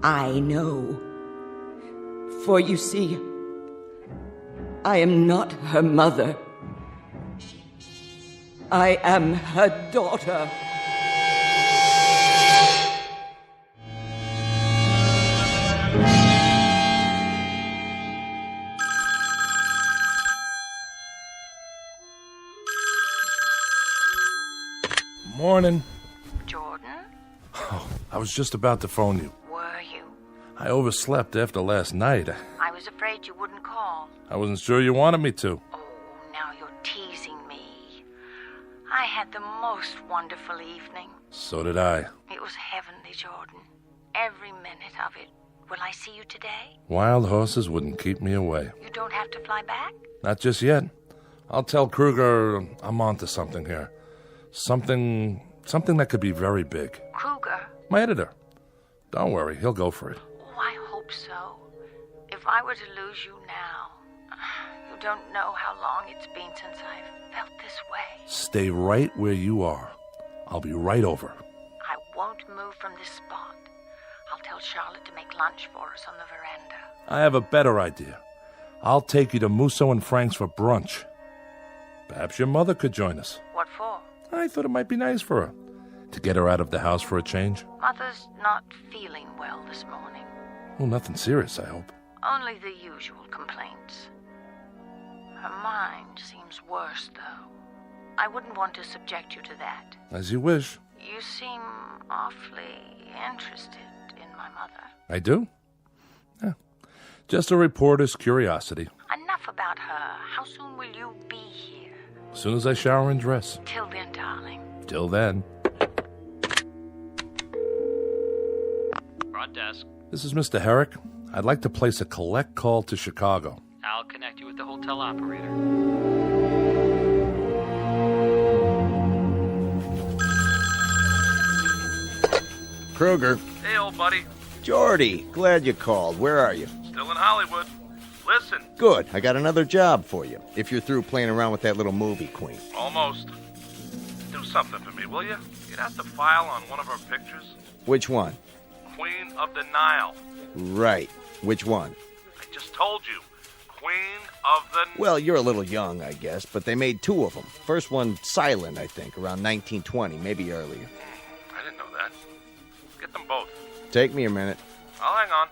I know. For you see, I am not her mother. I am her daughter. Morning. Jordan? Oh, I was just about to phone you. Were you? I overslept after last night. I was afraid you wouldn't call. I wasn't sure you wanted me to. Oh, now you're teasing me. I had the most wonderful evening. So did I. It was heavenly, Jordan. Every minute of it. Will I see you today? Wild horses wouldn't keep me away. You don't have to fly back? Not just yet. I'll tell Kruger I'm onto something here. Something that could be very big. Kruger? My editor. Don't worry, he'll go for it. Oh, I hope so. If I were to lose you now, you don't know how long it's been since I've felt this way. Stay right where you are. I'll be right over. I won't move from this spot. I'll tell Charlotte to make lunch for us on the veranda. I have a better idea. I'll take you to Musso and Frank's for brunch. Perhaps your mother could join us. What for? I thought it might be nice for her. To get her out of the house for a change. Mother's not feeling well this morning. Well, nothing serious, I hope. Only the usual complaints. Her mind seems worse, though. I wouldn't want to subject you to that. As you wish. You seem awfully interested in my mother. I do? Yeah. Just a reporter's curiosity. Enough about her. How soon will you be here? As soon as I shower and dress. Till then, darling. Till then. Front desk. This is Mr. Herrick. I'd like to place a collect call to Chicago. I'll connect you with the hotel operator. Kruger. Hey, old buddy. Jordy, glad you called. Where are you? Still in Hollywood. Listen. Good. I got another job for you, if you're through playing around with that little movie queen. Almost. Do something for me, will you? You'd have to file on one of her pictures. Which one? Queen of the Nile. Right. Which one? I just told you. Queen of the... Well, you're a little young, I guess, but they made two of them. First one silent, I think, around 1920, maybe earlier. I didn't know that. Get them both. Take me a minute. I'll hang on.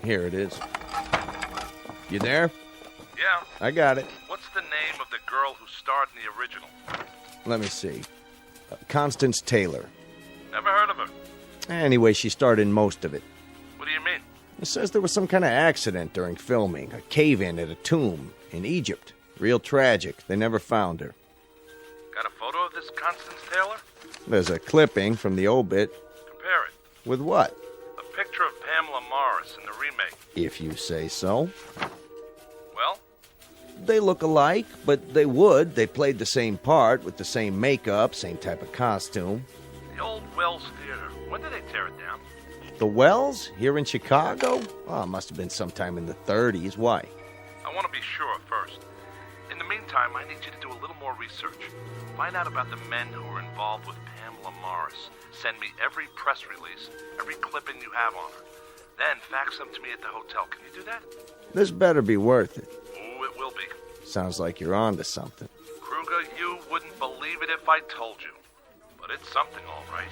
Here it is. You there? Yeah. I got it. What's the name of the girl who starred in the original? Let me see. Constance Taylor. Never heard of her. Anyway, she starred in most of it. What do you mean? It says there was some kind of accident during filming. A cave-in at a tomb in Egypt. Real tragic. They never found her. Got a photo of this Constance Taylor? There's a clipping from the obit. Compare it. With what? A picture of Pamela Morris in the remake. If you say so. Well? They look alike, but they would. They played the same part with the same makeup, same type of costume. The old Wells Theater. When did they tear it down? The Wells? Here in Chicago? Oh, it must have been sometime in the 30s. Why? I want to be sure first. In the meantime, I need you to do a little more research. Find out about the men who were involved with Pamela Morris. Send me every press release, every clipping you have on her. Then fax them to me at the hotel. Can you do that? This better be worth it. Ooh, it will be. Sounds like you're on to something. Kruger, you wouldn't believe it if I told you. But it's something, all right.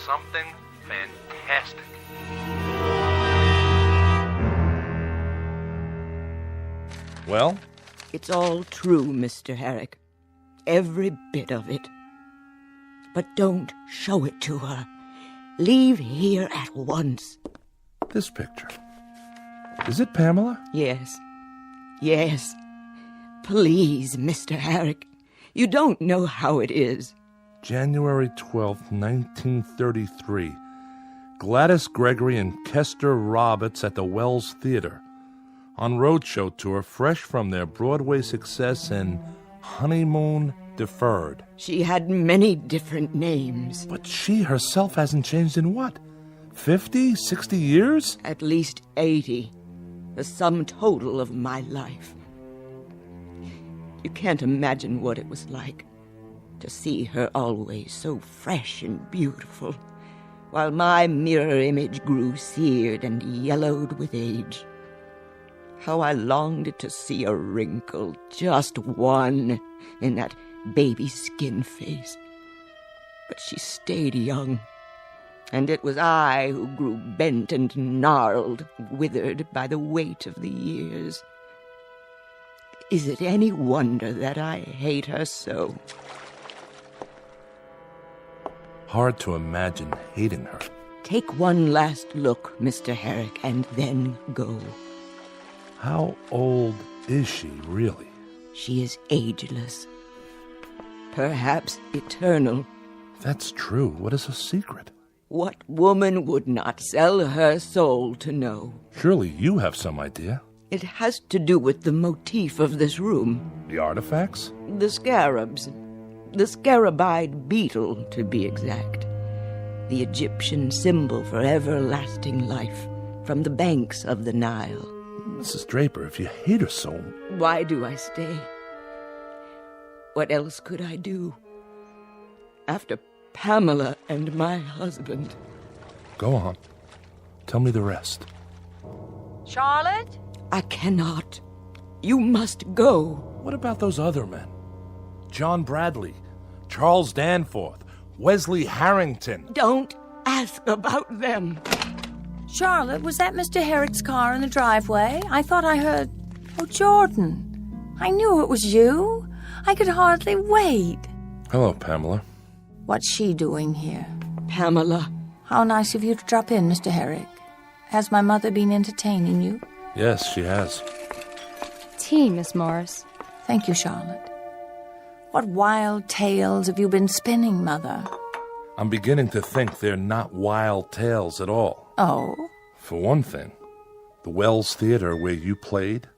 Something fantastic. Well? It's all true, Mr. Herrick. Every bit of it. But don't show it to her. Leave here at once. This picture. Is it Pamela? Yes. Yes. Please, Mr. Herrick. You don't know how it is. January 12th, 1933. Gladys Gregory and Kester Roberts at the Wells Theater. On roadshow tour, fresh from their Broadway success in Honeymoon Deferred. She had many different names. But she herself hasn't changed in what? 50, 60 years? At least 80. The sum total of my life. You can't imagine what it was like to see her always so fresh and beautiful, while my mirror image grew seared and yellowed with age. How I longed to see a wrinkle, just one, in that baby skin face. But she stayed young, and it was I who grew bent and gnarled, withered by the weight of the years. Is it any wonder that I hate her so? Hard to imagine hating her. Take one last look, Mr. Herrick, and then go. How old is she, really? She is ageless. Perhaps eternal. That's true. What is her secret? What woman would not sell her soul to know? Surely you have some idea. It has to do with the motif of this room. The artifacts? The scarabs. The scarabide beetle, to be exact. The Egyptian symbol for everlasting life from the banks of the Nile. Mrs. Draper, if you hate her so... Why do I stay? What else could I do? After Pamela and my husband. Go on. Tell me the rest. Charlotte? I cannot. You must go. What about those other men? John Bradley, Charles Danforth, Wesley Harrington. Don't ask about them. Charlotte, was that Mr. Herrick's car in the driveway? I thought I heard... Oh, Jordan. I knew it was you. I could hardly wait. Hello, Pamela. What's she doing here? Pamela. How nice of you to drop in, Mr. Herrick. Has my mother been entertaining you? Yes, she has. Tea, Miss Morris. Thank you, Charlotte. What wild tales have you been spinning, Mother? I'm beginning to think they're not wild tales at all. Oh? For one thing, the Wells Theater where you played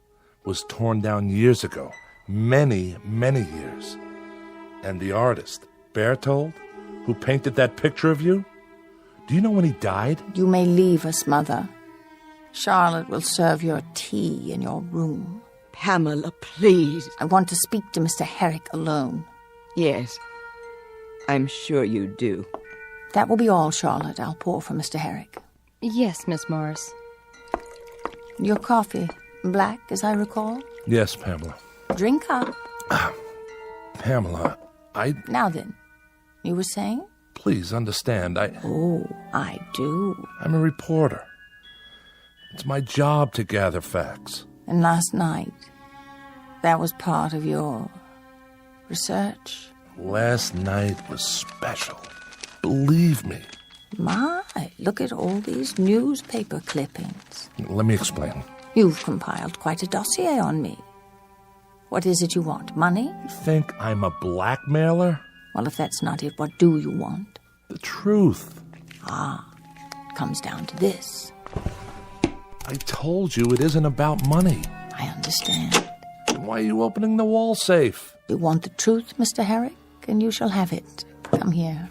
was torn down years ago. Many, many years. And the artist, Berthold, who painted that picture of you, do you know when he died? You may leave us, Mother. Charlotte will serve your tea in your room. Pamela, please. I want to speak to Mr. Herrick alone. Yes, I'm sure you do. That will be all, Charlotte. I'll pour for Mr. Herrick. Yes, Miss Morris. Your coffee, black, as I recall? Yes, Pamela. Drink up. Pamela, Now then, you were saying? Please understand, Oh, I do. I'm a reporter. It's my job to gather facts. And last night, that was part of your research? Last night was special. Believe me. My, look at all these newspaper clippings. Let me explain. You've compiled quite a dossier on me. What is it you want? Money? You think I'm a blackmailer? Well, if that's not it, what do you want? The truth. Ah, it comes down to this. I told you it isn't about money. I understand. Then why are you opening the wall safe? You want the truth, Mr. Herrick, and you shall have it. Come here.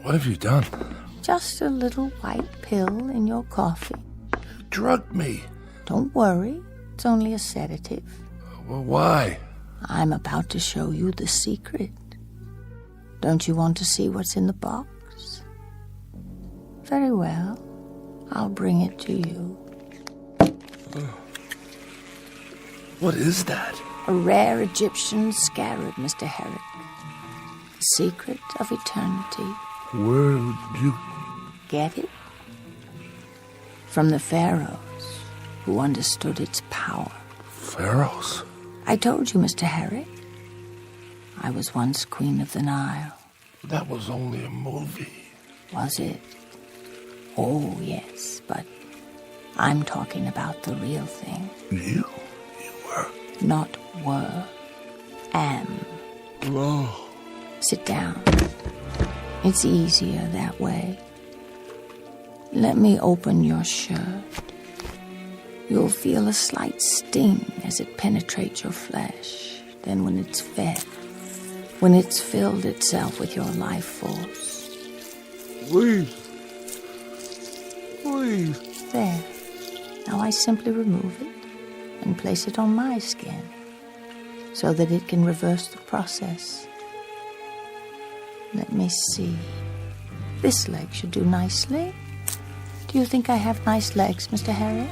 What have you done? Just a little white pill in your coffee. You drugged me. Don't worry. It's only a sedative. Well, why? I'm about to show you the secret. Don't you want to see what's in the box? Very well. I'll bring it to you. What is that? A rare Egyptian scarab, Mr. Herrick. The secret of eternity. Where did you... Get it? From the pharaohs, who understood its power. Pharaohs? I told you, Mr. Herrick. I was once Queen of the Nile. That was only a movie. Was it? Oh, yes, but I'm talking about the real thing. You were? Not were. Am. Oh. Sit down. It's easier that way. Let me open your shirt. You'll feel a slight sting as it penetrates your flesh. Then when it's fed, when it's filled itself with your life force. Please. There. Now I simply remove it and place it on my skin so that it can reverse the process. Let me see. This leg should do nicely. Do you think I have nice legs, Mr. Harry?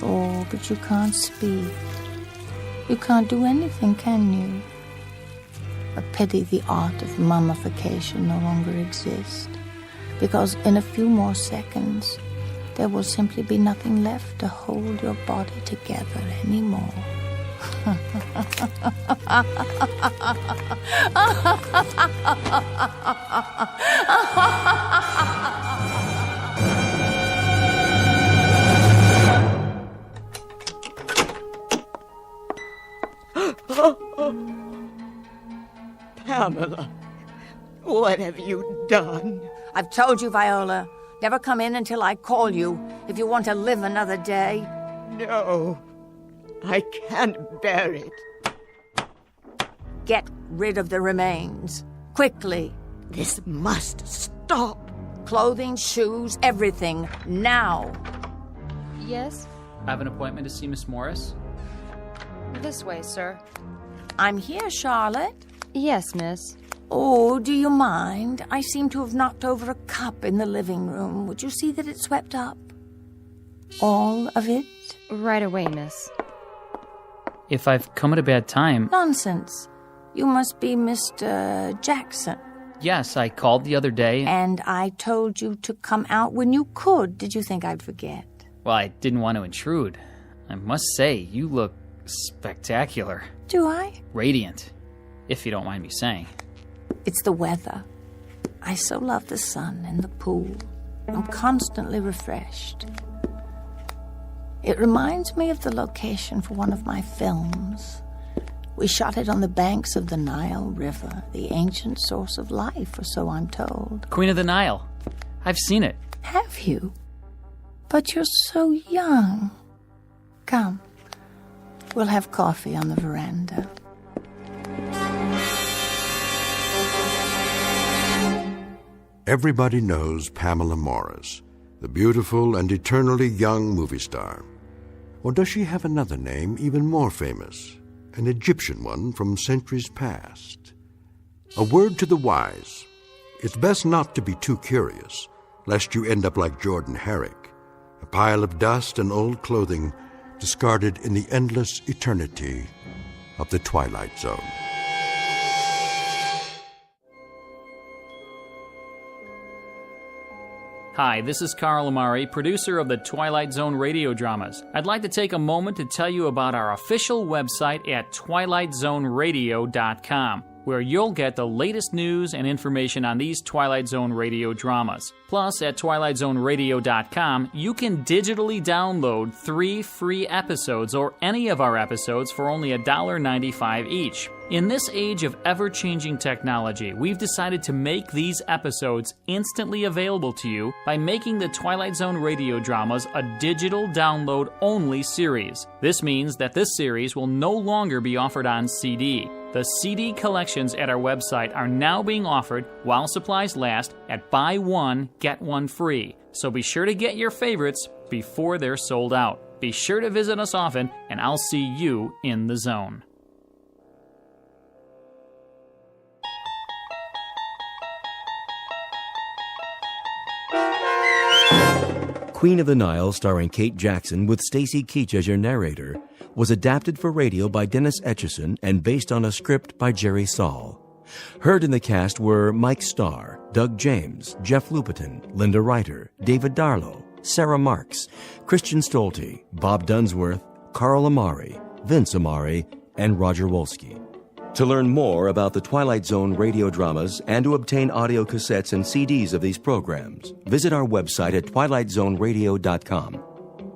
Oh, but you can't speak. You can't do anything, can you? A pity the art of mummification no longer exists, because in a few more seconds, there will simply be nothing left to hold your body together anymore. Pamela, what have you done? I've told you, Viola, never come in until I call you if you want to live another day. No, I can't bear it. Get rid of the remains. Quickly. This must stop. Clothing, shoes, everything. Now. Yes? I have an appointment to see Miss Morris. This way, sir. I'm here, Charlotte. Yes, miss. Oh, do you mind? I seem to have knocked over a cup in the living room. Would you see that it's swept up? All of it? Right away, miss. If I've come at a bad time... Nonsense. You must be Mr. Jackson. Yes, I called the other day. And I told you to come out when you could. Did you think I'd forget? Well, I didn't want to intrude. I must say, you look spectacular. Do I? Radiant, if you don't mind me saying. It's the weather. I so love the sun and the pool. I'm constantly refreshed. It reminds me of the location for one of my films. We shot it on the banks of the Nile River, the ancient source of life, or so I'm told. Queen of the Nile. I've seen it. Have you? But you're so young. Come. We'll have coffee on the veranda. Everybody knows Pamela Morris, the beautiful and eternally young movie star. Or does she have another name even more famous, an Egyptian one from centuries past? A word to the wise. It's best not to be too curious, lest you end up like Jordan Herrick, a pile of dust and old clothing discarded in the endless eternity of the Twilight Zone. Hi, this is Carl Amari, producer of the Twilight Zone Radio Dramas. I'd like to take a moment to tell you about our official website at twilightzoneradio.com, where you'll get the latest news and information on these Twilight Zone Radio dramas. Plus, at twilightzoneradio.com, you can digitally download 3 free episodes or any of our episodes for only $1.95 each. In this age of ever-changing technology, we've decided to make these episodes instantly available to you by making the Twilight Zone Radio Dramas a digital download-only series. This means that this series will no longer be offered on CD. The CD collections at our website are now being offered while supplies last at buy one, get one free. So be sure to get your favorites before they're sold out. Be sure to visit us often, and I'll see you in the zone. Queen of the Nile, starring Kate Jackson with Stacy Keach as your narrator, was adapted for radio by Dennis Etchison and based on a script by Jerry Saul. Heard in the cast were Mike Starr, Doug James, Jeff Lupetin, Linda Ryder, David Darlow, Sarah Marks, Christian Stolte, Bob Dunsworth, Carl Amari, Vince Amari, and Roger Wolski. To learn more about the Twilight Zone radio dramas and to obtain audio cassettes and CDs of these programs, visit our website at twilightzoneradio.com.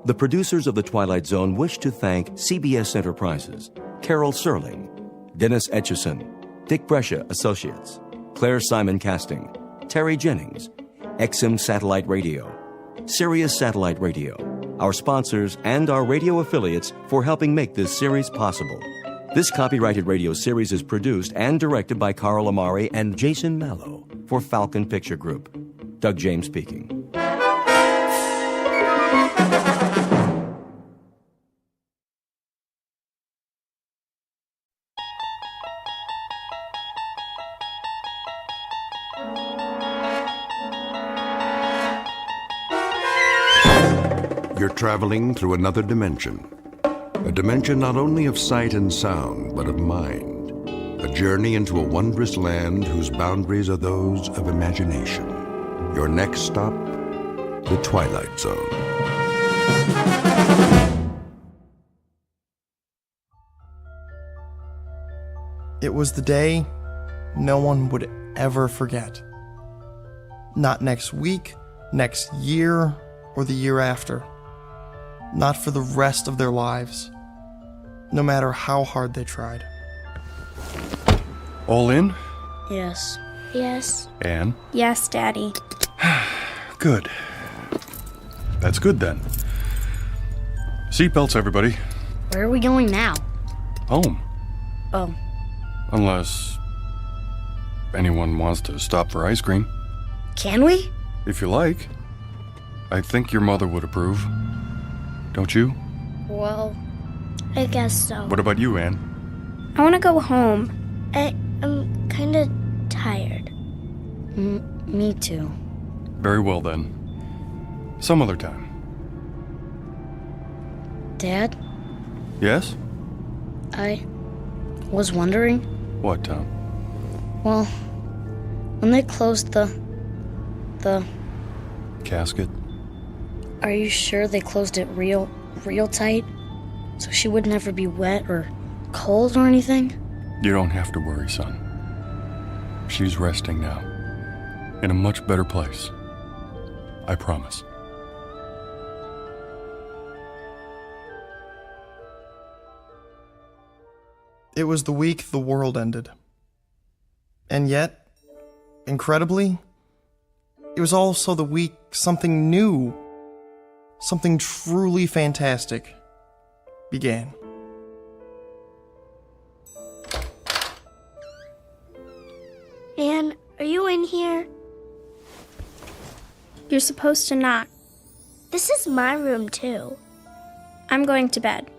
The producers of The Twilight Zone wish to thank CBS Enterprises, Carol Serling, Dennis Etchison, Dick Brescia Associates, Claire Simon Casting, Terry Jennings, XM Satellite Radio, Sirius Satellite Radio, our sponsors and our radio affiliates for helping make this series possible. This copyrighted radio series is produced and directed by Carl Amari and Jason Mallow for Falcon Picture Group. Doug James speaking. You're traveling through another dimension. A dimension not only of sight and sound, but of mind. A journey into a wondrous land whose boundaries are those of imagination. Your next stop, the Twilight Zone. It was the day no one would ever forget. Not next week, next year, or the year after. Not for the rest of their lives, no matter how hard they tried. All in? Yes. Yes. Anne? Yes, Daddy. Good. That's good then. Seatbelts, everybody. Where are we going now? Home. Oh. Unless anyone wants to stop for ice cream. Can we? If you like. I think your mother would approve. Don't you? Well, I guess so. What about you, Anne? I want to go home. I'm kind of tired. Me too. Very well then. Some other time. Dad? Yes? I was wondering. What, Tom? Well, when they closed the casket? Are you sure they closed it real tight? So she would never be wet or cold or anything? You don't have to worry, son. She's resting now. In a much better place. I promise. It was the week the world ended. And yet, incredibly, it was also the week something new, something truly fantastic began. Anne, are you in here? You're supposed to knock. This is my room, too. I'm going to bed.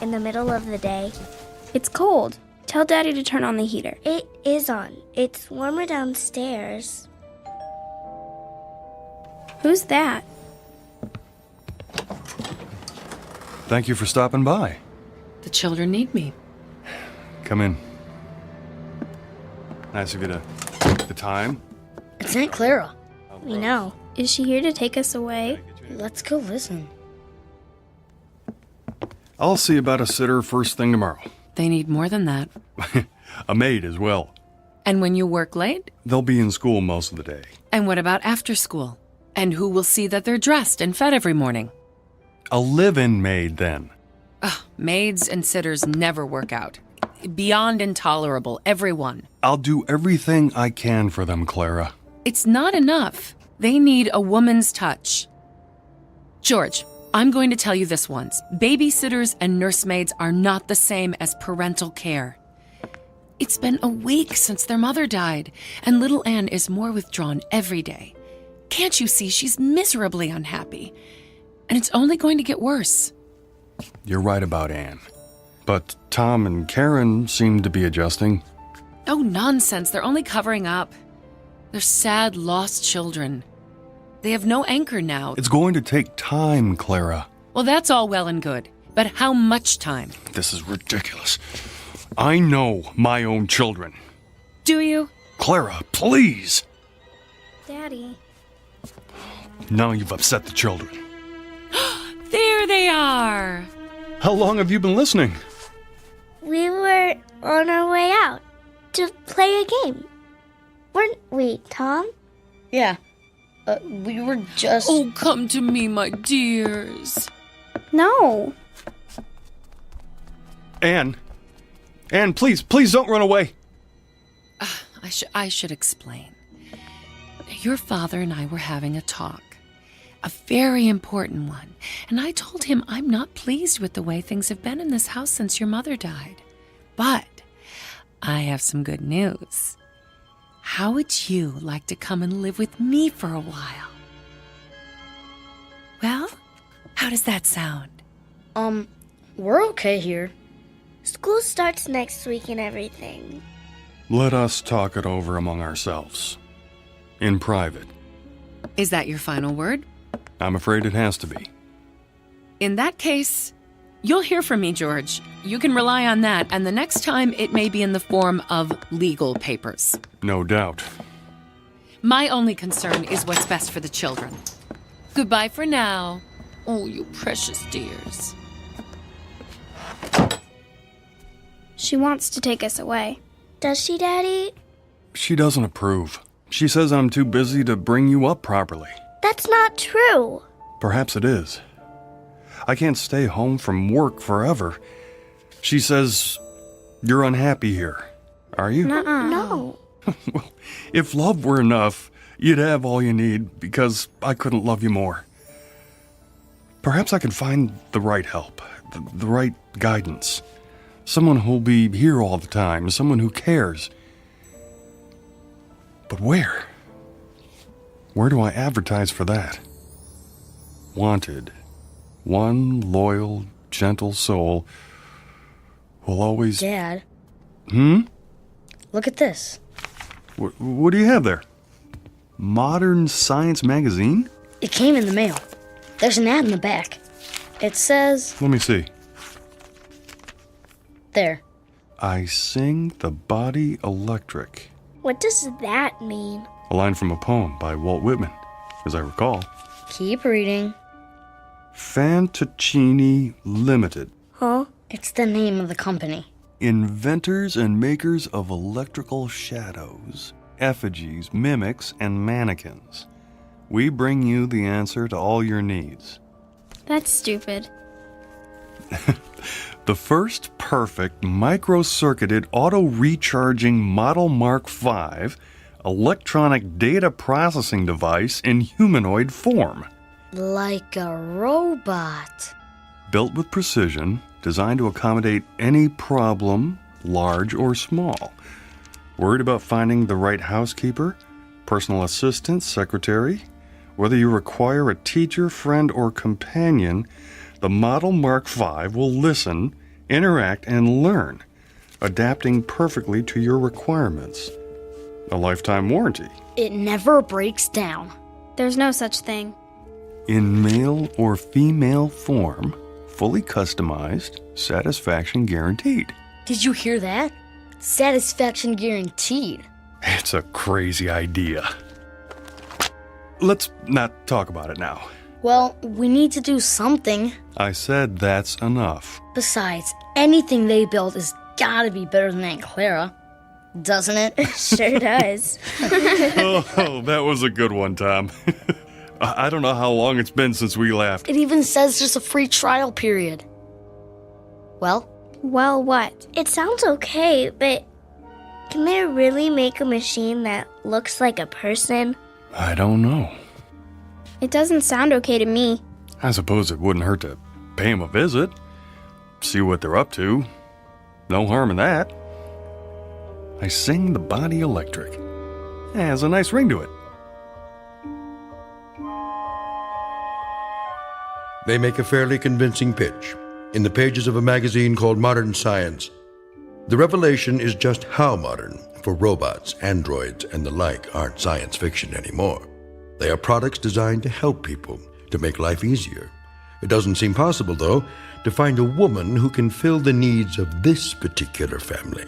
In the middle of the day? It's cold. Tell Daddy to turn on the heater. It is on. It's warmer downstairs. Who's that? Thank you for stopping by. The children need me. Come in. Nice of you to take the time. It's Aunt Clara. We know. Is she here to take us away? Let's go listen. I'll see about a sitter first thing tomorrow. They need more than that. A maid as well. And when you work late? They'll be in school most of the day. And what about after school? And who will see that they're dressed and fed every morning? A live-in maid, then. Ugh, maids and sitters never work out. Beyond intolerable, everyone. I'll do everything I can for them, Clara. It's not enough. They need a woman's touch. George, I'm going to tell you this once. Babysitters and nursemaids are not the same as parental care. It's been a week since their mother died, and little Anne is more withdrawn every day. Can't you see she's miserably unhappy? And it's only going to get worse. You're right about Anne. But Tom and Karen seem to be adjusting. Oh, nonsense. They're only covering up. They're sad, lost children. They have no anchor now. It's going to take time, Clara. Well, that's all well and good. But how much time? This is ridiculous. I know my own children. Do you? Clara, please. Daddy. Now you've upset the children. There they are. How long have you been listening? We were on our way out to play a game. Weren't we, Tom? Yeah. We were just... Oh, come to me, my dears. No. Anne, please don't run away. I should explain. Your father and I were having a talk. A very important one. And I told him I'm not pleased with the way things have been in this house since your mother died. But I have some good news. How would you like to come and live with me for a while? Well, how does that sound? We're okay here. School starts next week and everything. Let us talk it over among ourselves. In private. Is that your final word? I'm afraid it has to be. In that case, you'll hear from me, George. You can rely on that, and the next time it may be in the form of legal papers. No doubt. My only concern is what's best for the children. Goodbye for now. Oh, you precious dears. She wants to take us away. Does she, Daddy? She doesn't approve. She says I'm too busy to bring you up properly. That's not true. Perhaps it is. I can't stay home from work forever. She says you're unhappy here. Are you? No. Well, if love were enough, you'd have all you need because I couldn't love you more. Perhaps I can find the right help, the right guidance. Someone who'll be here all the time, someone who cares. But where? Where do I advertise for that? Wanted. One loyal, gentle soul will always... Dad. Look at this. What do you have there? Modern Science magazine? It came in the mail. There's an ad in the back. It says... Let me see. There. I sing the body electric. What does that mean? A line from a poem by Walt Whitman, as I recall. Keep reading. Fantoccini Limited. Huh? It's the name of the company. Inventors and makers of electrical shadows, effigies, mimics, and mannequins. We bring you the answer to all your needs. That's stupid. The first perfect micro-circuited auto-recharging Model Mark V electronic data processing device in humanoid form. Like a robot. Built with precision, designed to accommodate any problem, large or small. Worried about finding the right housekeeper, personal assistant, secretary? Whether you require a teacher, friend, or companion, the Model Mark V will listen, interact, and learn, adapting perfectly to your requirements. A lifetime warranty. It never breaks down. There's no such thing. In male or female form, fully customized, satisfaction guaranteed. Did you hear that? Satisfaction guaranteed. It's a crazy idea. Let's not talk about it now. Well, we need to do something. I said that's enough. Besides, anything they build has gotta be better than Aunt Clara. Doesn't it? Sure does. Oh, that was a good one, Tom. I don't know how long it's been since we laughed. It even says there's a free trial period. Well? Well, what? It sounds okay, but can they really make a machine that looks like a person? I don't know. It doesn't sound okay to me. I suppose it wouldn't hurt to pay them a visit. See what they're up to. No harm in that. I sing the body electric. It has a nice ring to it. They make a fairly convincing pitch in the pages of a magazine called Modern Science. The revelation is just how modern, for robots, androids, and the like aren't science fiction anymore. They are products designed to help people, to make life easier. It doesn't seem possible, though, to find a woman who can fill the needs of this particular family,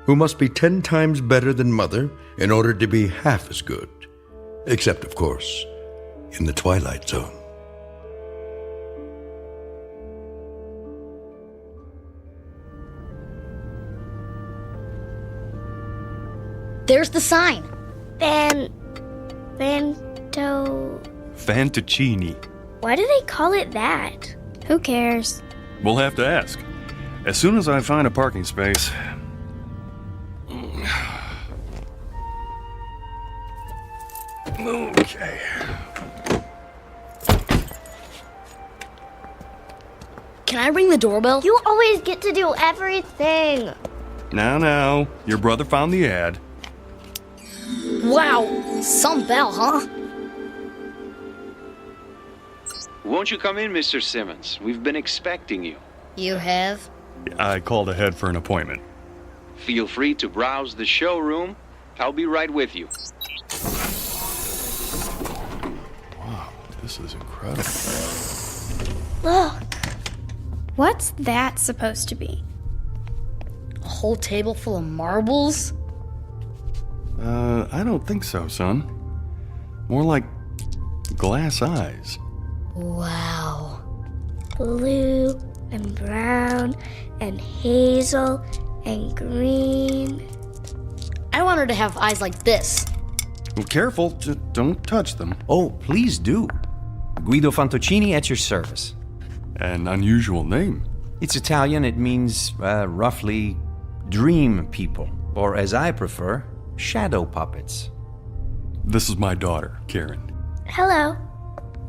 who must be 10 times better than mother in order to be half as good. Except, of course, in the Twilight Zone. There's the sign. Fantoccini. Why do they call it that? Who cares? We'll have to ask. As soon as I find a parking space. Okay. Can I ring the doorbell? You always get to do everything. Now, your brother found the ad. Wow, some bell, huh? Won't you come in, Mr. Simmons? We've been expecting you. You have? I called ahead for an appointment. Feel free to browse the showroom. I'll be right with you. Wow, this is incredible. Look. What's that supposed to be? A whole table full of marbles? I don't think so, son. More like glass eyes. Wow. Blue and brown and hazel and green. I want her to have eyes like this. Well, careful, just don't touch them. Oh, please do. Guido Fantocini at your service. An unusual name. It's Italian. It means, roughly, dream people. Or, as I prefer, shadow puppets. This is my daughter, Karen. Hello.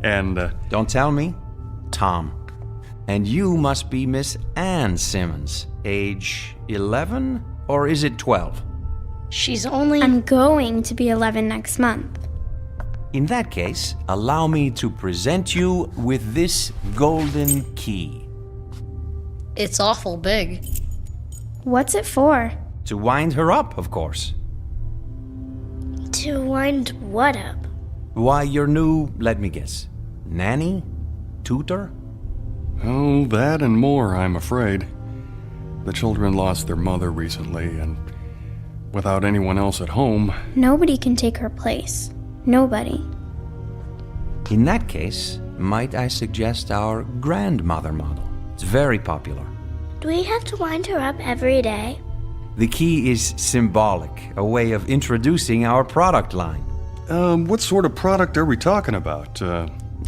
And, Don't tell me. Tom. And you must be Miss Anne Simmons. Age 11? Or is it 12? She's only... I'm going to be 11 next month. In that case, allow me to present you with this golden key. It's awful big. What's it for? To wind her up, of course. To wind what up? Why, your new, let me guess, nanny? Tutor? oh, that and more, I'm afraid. The children lost their mother recently, and without anyone else at home... Nobody can take her place. Nobody. In that case, might I suggest our grandmother model? It's very popular. Do we have to wind her up every day? The key is symbolic, a way of introducing our product line. What sort of product are we talking about?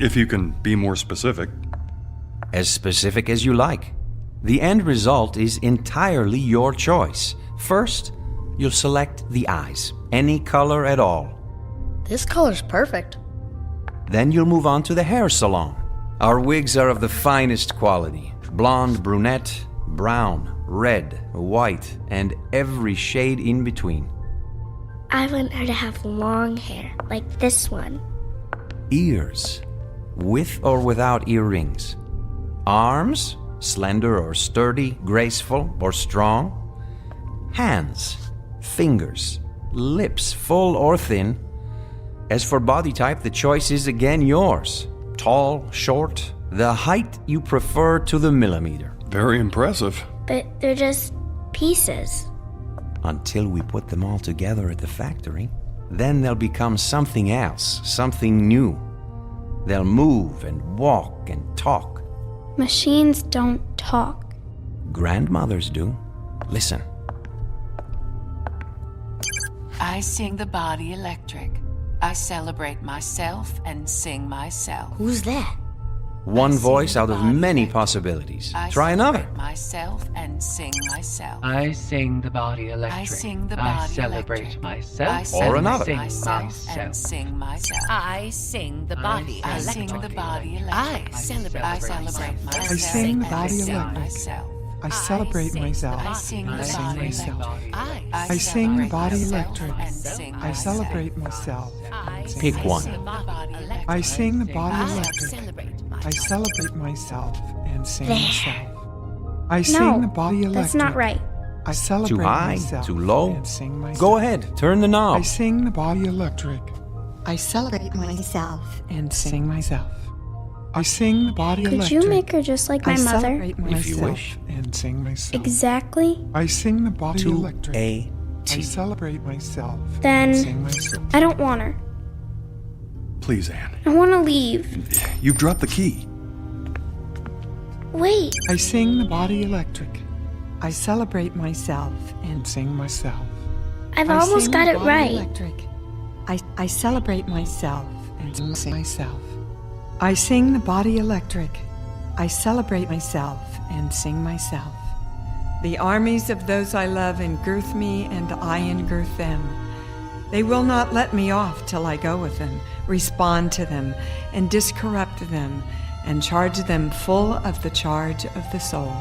If you can be more specific. As specific as you like. The end result is entirely your choice. First, you'll select the eyes, any color at all. This color's perfect. Then you'll move on to the hair salon. Our wigs are of the finest quality. Blonde, brunette, brown, red, white, and every shade in between. I want her to have long hair, like this one. Ears, with or without earrings. Arms, slender or sturdy, graceful or strong. Hands, fingers, lips, full or thin. As for body type, the choice is again yours. Tall, short, the height you prefer to the millimeter. Very impressive. But they're just pieces. Until we put them all together at the factory. Then they'll become something else, something new. They'll move and walk and talk. Machines don't talk. Grandmothers do. Listen. I sing the body electric. I celebrate myself and sing myself. Who's that? One voice out of many possibilities. Try another. Myself and sing myself. I sing the body electric. I sing the body celebrate electric. myself. Or another. Sing myself and sing myself. I sing the body I electric. sing the body electric. I celebrate myself. I sing the body electric. Myself. I celebrate myself. I sing the I sing body myself. electric. I sing the body electric. I myself. celebrate myself. Pick one. I sing the body I electric. celebrate I celebrate myself and sing There. myself. I sing the body electric. That's not right. I celebrate Too high? myself Too low? and sing myself. Go ahead. Turn the knob. I sing the body electric. I celebrate myself and sing myself. I sing the body Could electric. you make her just like my I mother? celebrate myself If you wish. and sing myself. Exactly? I sing the body To electric. a I celebrate myself Then and sing myself. I don't want her. Please, Anne. I want to leave. You've dropped the key. Wait. I sing the body electric. I celebrate myself and sing myself. I've almost got it right. Electric. I celebrate myself and sing myself. I sing the body electric. I celebrate myself and sing myself. The armies of those I love engirth me, and I engirth them. They will not let me off till I go with them, respond to them, and discorrupt them, and charge them full of the charge of the soul.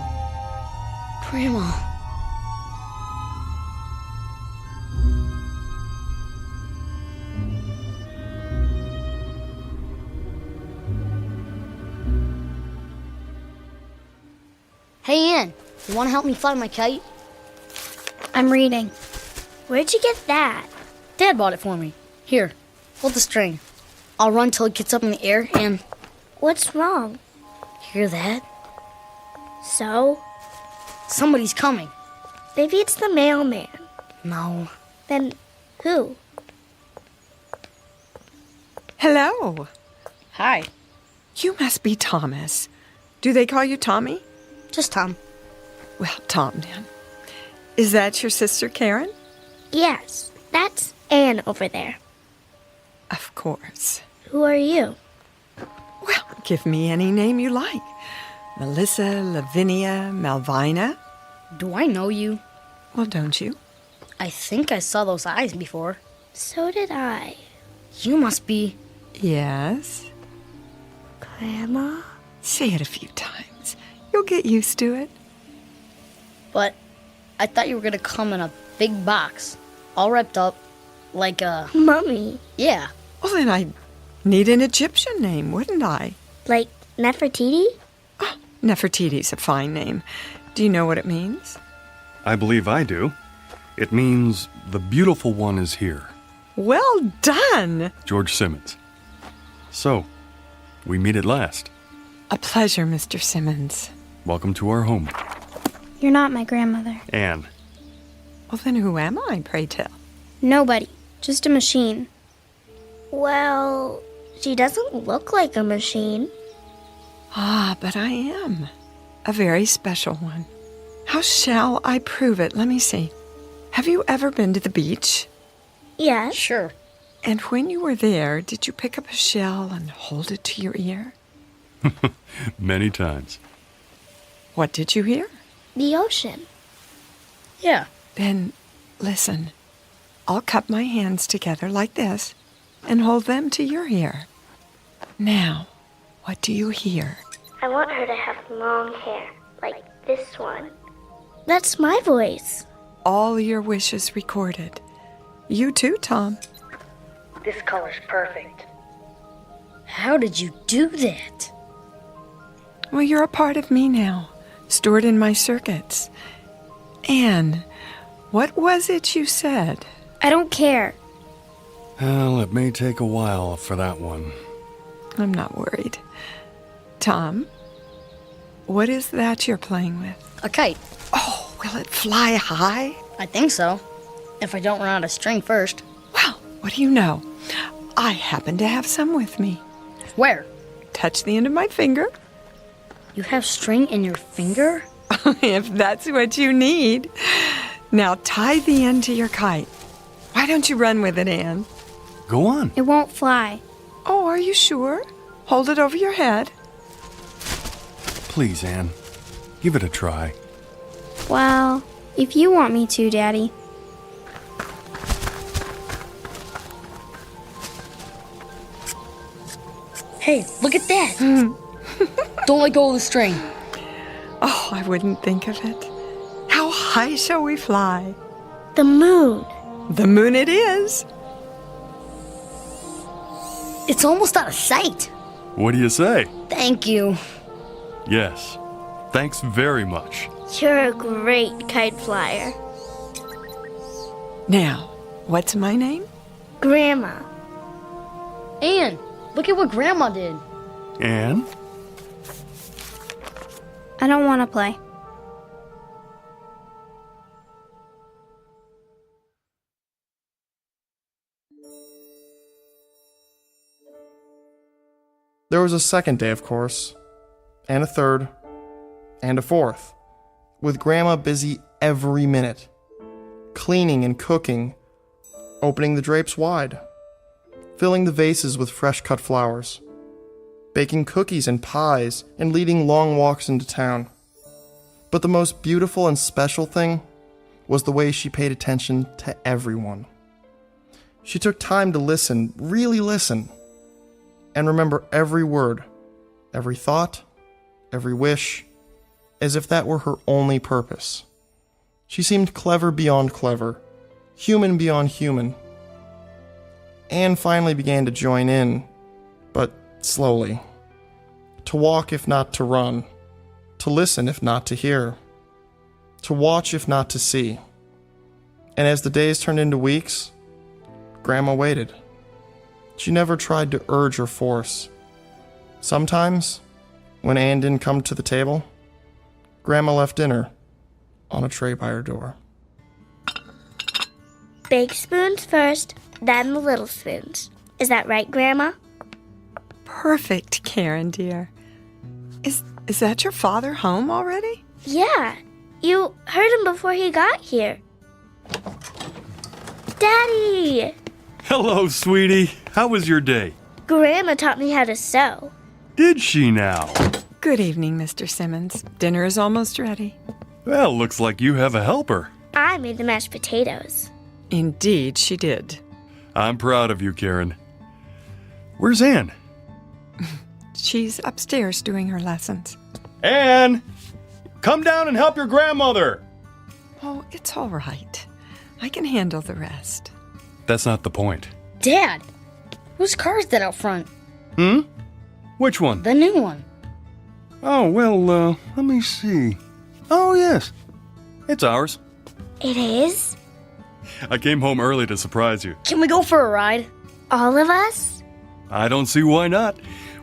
Grandma. Hey, Ann, you want to help me fly my kite? I'm reading. Where'd you get that? Dad bought it for me. Here, hold the string. I'll run till it gets up in the air and... What's wrong? Hear that? So? Somebody's coming. Maybe it's the mailman. No. Then who? Hello. Hi. You must be Thomas. Do they call you Tommy? Just Tom. Well, Tom, then. Is that your sister, Karen? Yes, that's Anne over there. Of course. Who are you? Well, give me any name you like. Melissa, Lavinia, Malvina. Do I know you? Well, don't you? I think I saw those eyes before. So did I. You must be... Yes? Grandma? Say it a few times. You'll get used to it. But I thought you were going to come in a big box, all wrapped up like a... Mummy? Yeah. Well, then I'd need an Egyptian name, wouldn't I? Like Nefertiti? Oh, Nefertiti's a fine name. Do you know what it means? I believe I do. It means the beautiful one is here. Well done! George Simmons. So, we meet at last. A pleasure, Mr. Simmons. Welcome to our home. You're not my grandmother. Anne. Well, then who am I, pray tell? Nobody. Just a machine. Well, she doesn't look like a machine. Ah, but I am. A very special one. How shall I prove it? Let me see. Have you ever been to the beach? Yes. Sure. And when you were there, did you pick up a shell and hold it to your ear? Many times. What did you hear? The ocean. Yeah. Then listen. I'll cup my hands together like this and hold them to your ear. Now, what do you hear? I want her to have long hair, like this one. That's my voice. All your wishes recorded. You too, Tom. This color's perfect. How did you do that? Well, you're a part of me now, stored in my circuits. Anne, what was it you said? I don't care. Well, it may take a while for that one. I'm not worried. Tom, what is that you're playing with? A kite. Oh, will it fly high? I think so. If I don't run out of string first. Well, what do you know? I happen to have some with me. Where? Touch the end of my finger. You have string in your finger? If that's what you need. Now tie the end to your kite. Why don't you run with it, Anne? Go on. It won't fly. Oh, are you sure? Hold it over your head. Please, Anne. Give it a try. Well, if you want me to, Daddy. Hey, look at that! Don't let go of the string. Oh, I wouldn't think of it. How high shall we fly? The moon. The moon it is. It's almost out of sight. What do you say? Thank you. Yes. Thanks very much. You're a great kite flyer. Now, what's my name? Grandma. Anne, look at what Grandma did. Anne? I don't want to play. There was a second day, of course, and a third, and a fourth, with Grandma busy every minute, cleaning and cooking, opening the drapes wide, filling the vases with fresh-cut flowers, baking cookies and pies, and leading long walks into town. But the most beautiful and special thing was the way she paid attention to everyone. She took time to listen, really listen, and remember every word, every thought, every wish, as if that were her only purpose. She seemed clever beyond clever, human beyond human. Anne finally began to join in, but slowly. To walk if not to run, to listen if not to hear, to watch if not to see. And as the days turned into weeks, Grandma waited. She never tried to urge or force. Sometimes, when Anne didn't come to the table, Grandma left dinner on a tray by her door. Big spoons first, then the little spoons. Is that right, Grandma? Perfect, Karen, dear. Is that your father home already? Yeah. You heard him before he got here. Daddy! Hello, sweetie. How was your day? Grandma taught me how to sew. Did she now? Good evening, Mr. Simmons. Dinner is almost ready. Well, looks like you have a helper. I made the mashed potatoes. Indeed, she did. I'm proud of you, Karen. Where's Anne? She's upstairs doing her lessons. Anne! Come down and help your grandmother! Oh, it's all right. I can handle the rest. That's not the point. Dad, whose car is that out front? Which one? The new one. Oh, well, let me see. Oh, yes. It's ours. It is? I came home early to surprise you. Can we go for a ride? All of us? I don't see why not.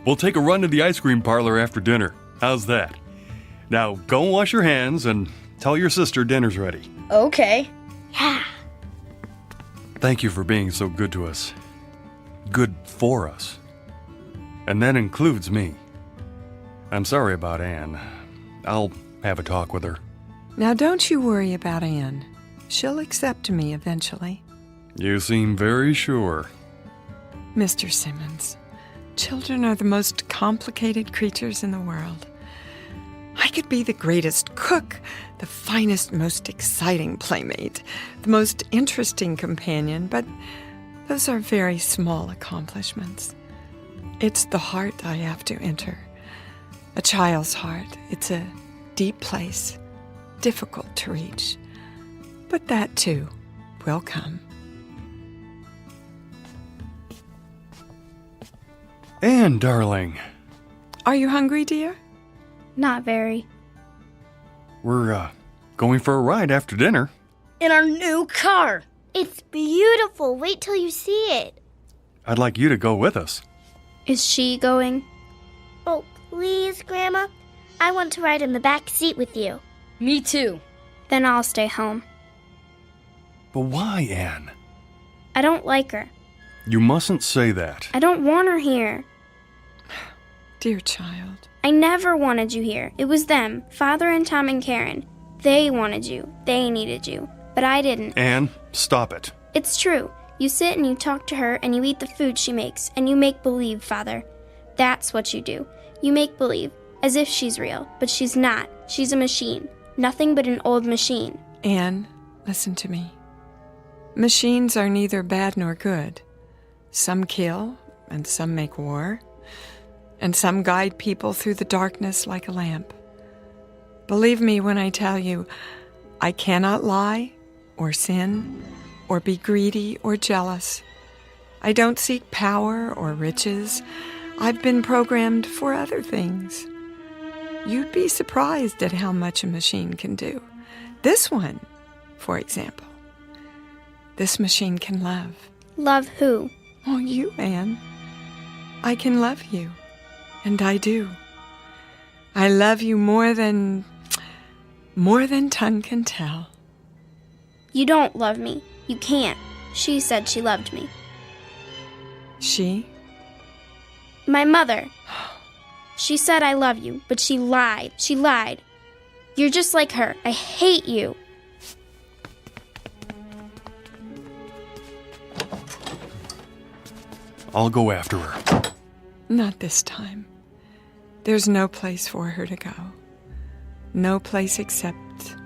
We'll take a run to the ice cream parlor after dinner. How's that? Now, go and wash your hands and tell your sister dinner's ready. Okay. Yeah. Thank you for being so good to us. Good for us. And that includes me. I'm sorry about Anne. I'll have a talk with her. Now, don't you worry about Anne. She'll accept me eventually. You seem very sure. Mr. Simmons, children are the most complicated creatures in the world. I could be the greatest cook, the finest, most exciting playmate, the most interesting companion, but those are very small accomplishments. It's the heart I have to enter. A child's heart. It's a deep place, difficult to reach. But that, too, will come. Anne, darling. Are you hungry, dear? Not very. We're, going for a ride after dinner. In our new car. It's beautiful. Wait till you see it. I'd like you to go with us. Is she going? Oh, please, Grandma. I want to ride in the back seat with you. Me too. Then I'll stay home. But why, Anne? I don't like her. You mustn't say that. I don't want her here. Dear child. I never wanted you here. It was them, Father and Tom and Karen. They wanted you. They needed you. But I didn't. Anne, stop it. It's true. You sit and you talk to her and you eat the food she makes and you make believe, Father. That's what you do. You make believe, as if she's real, but she's not. She's a machine. Nothing but an old machine. Anne, listen to me. Machines are neither bad nor good. Some kill, and some make war, and some guide people through the darkness like a lamp. Believe me when I tell you, I cannot lie, or sin, or be greedy or jealous. I don't seek power or riches. I've been programmed for other things. You'd be surprised at how much a machine can do. This one, for example. This machine can love. Love who? Oh, you, Anne. I can love you. And I do. I love you more than tongue can tell. You don't love me. You can't. She said she loved me. She? My mother. She said I love you, but she lied. She lied. You're just like her. I hate you. I'll go after her. Not this time. There's no place for her to go. No place except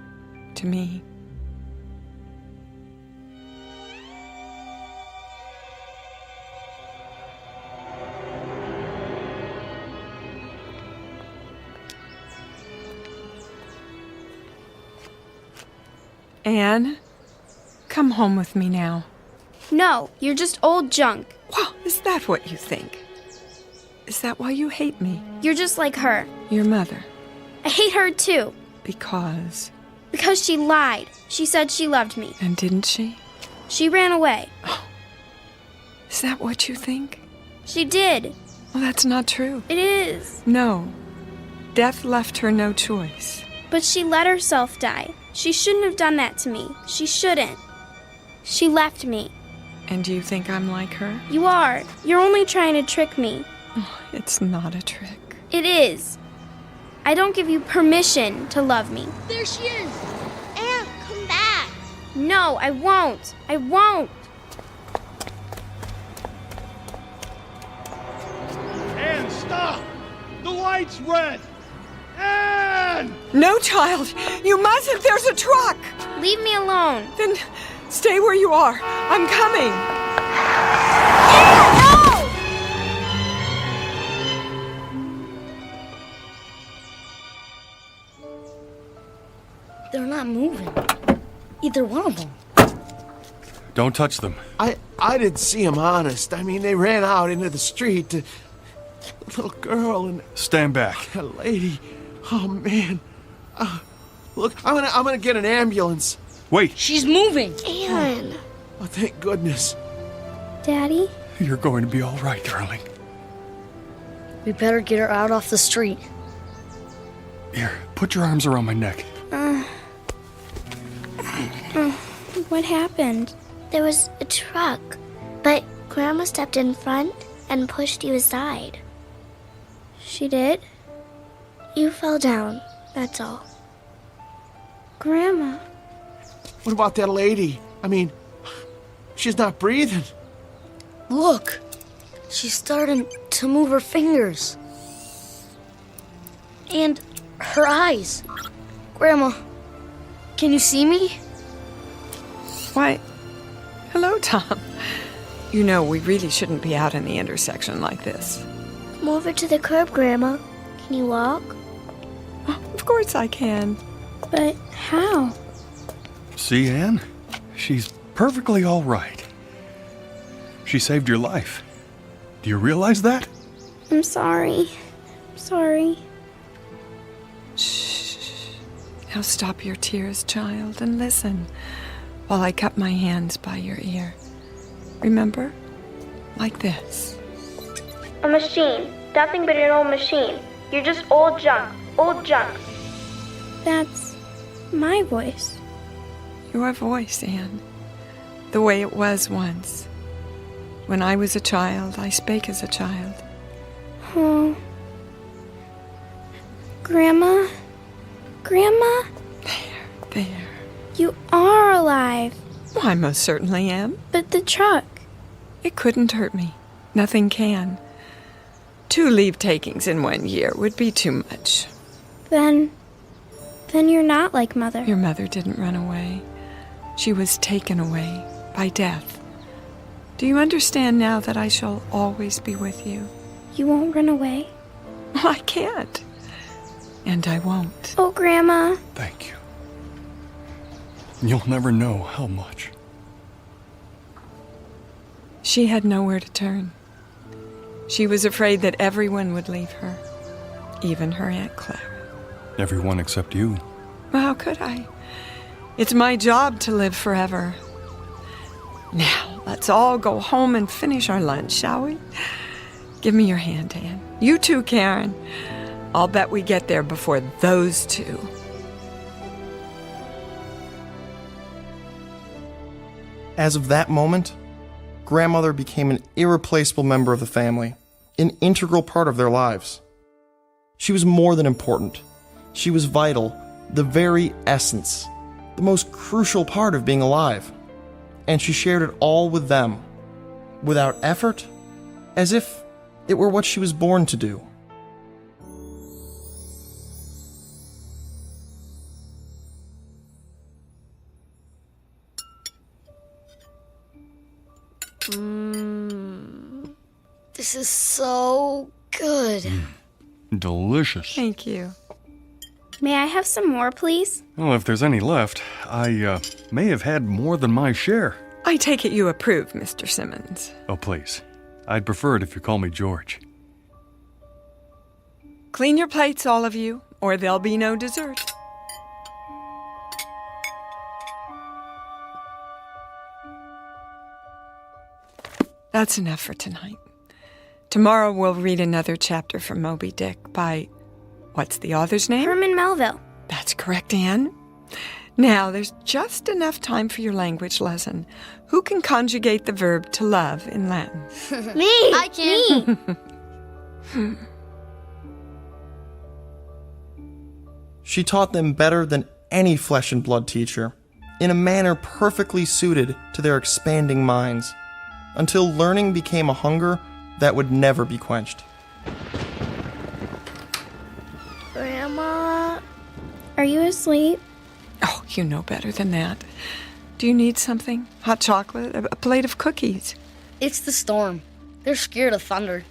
to me. Anne, come home with me now. No, you're just old junk. Well, is that what you think? Is that why you hate me? You're just like her. Your mother. I hate her too. Because? Because she lied. She said she loved me. And didn't she? She ran away. Oh. Is that what you think? She did. Well, that's not true. It is. No. Death left her no choice. But she let herself die. She shouldn't have done that to me. She shouldn't. She left me. And you think I'm like her? You are. You're only trying to trick me. Oh, it's not a trick. It is. I don't give you permission to love me. There she is. Anne, come back. No, I won't. I won't. Anne, stop! The light's red! Anne! No, child! You mustn't! There's a truck! Leave me alone. Then stay where you are. I'm coming. Anne, no! They're not moving. Either one of them. Don't touch them. I didn't see them, honest. I mean, they ran out into the street. A little girl and Stand back. a lady. Oh, man. Look, I'm gonna get an ambulance. Wait. She's moving. Anne. Oh, thank goodness. Daddy? You're going to be all right, darling. We better get her out off the street. Here, put your arms around my neck. What happened? There was a truck, but Grandma stepped in front and pushed you aside. She did? You fell down, that's all. Grandma. What about that lady? I mean, she's not breathing. Look, she's starting to move her fingers. And her eyes. Grandma, can you see me? Why, hello, Tom. You know, we really shouldn't be out in the intersection like this. Come over to the curb, Grandma. Can you walk? Oh, of course I can. But how? See, Anne? She's perfectly all right. She saved your life. Do you realize that? I'm sorry. I'm sorry. Shh. Now stop your tears, child, and listen while I cup my hands by your ear. Remember? Like this. A machine. Nothing but an old machine. You're just old junk. Old junk. That's my voice. Your voice, Anne. The way it was once. When I was a child, I spake as a child. Oh. Grandma? Grandma? There. You are alive. Well, I most certainly am. But the truck. It couldn't hurt me. Nothing can. 2 leave takings in 1 year would be too much. Then you're not like Mother. Your mother didn't run away. She was taken away by death. Do you understand now that I shall always be with you? You won't run away? Well, I can't. And I won't. Oh, Grandma. Thank you. You'll never know how much. She had nowhere to turn. She was afraid that everyone would leave her, even her Aunt Clara. Everyone except you. Well, how could I? It's my job to live forever. Now, let's all go home and finish our lunch, shall we? Give me your hand, Anne. You too, Karen. I'll bet we get there before those two. As of that moment, Grandmother became an irreplaceable member of the family, an integral part of their lives. She was more than important. She was vital, the very essence, the most crucial part of being alive. And she shared it all with them, without effort, as if it were what she was born to do. This is so good. Delicious. Thank you. May I have some more, please? Well, if there's any left, I may have had more than my share. I take it you approve, Mr. Simmons. Oh, please. I'd prefer it if you call me George. Clean your plates, all of you, or there'll be no dessert. That's enough for tonight. Tomorrow we'll read another chapter from Moby Dick by... What's the author's name? Herman Melville. That's correct, Anne. Now, there's just enough time for your language lesson. Who can conjugate the verb to love in Latin? Me! I can! Me! She taught them better than any flesh and blood teacher, in a manner perfectly suited to their expanding minds, until learning became a hunger that would never be quenched. Grandma, are you asleep? Oh, you know better than that. Do you need something? Hot chocolate? A plate of cookies? It's the storm. They're scared of thunder.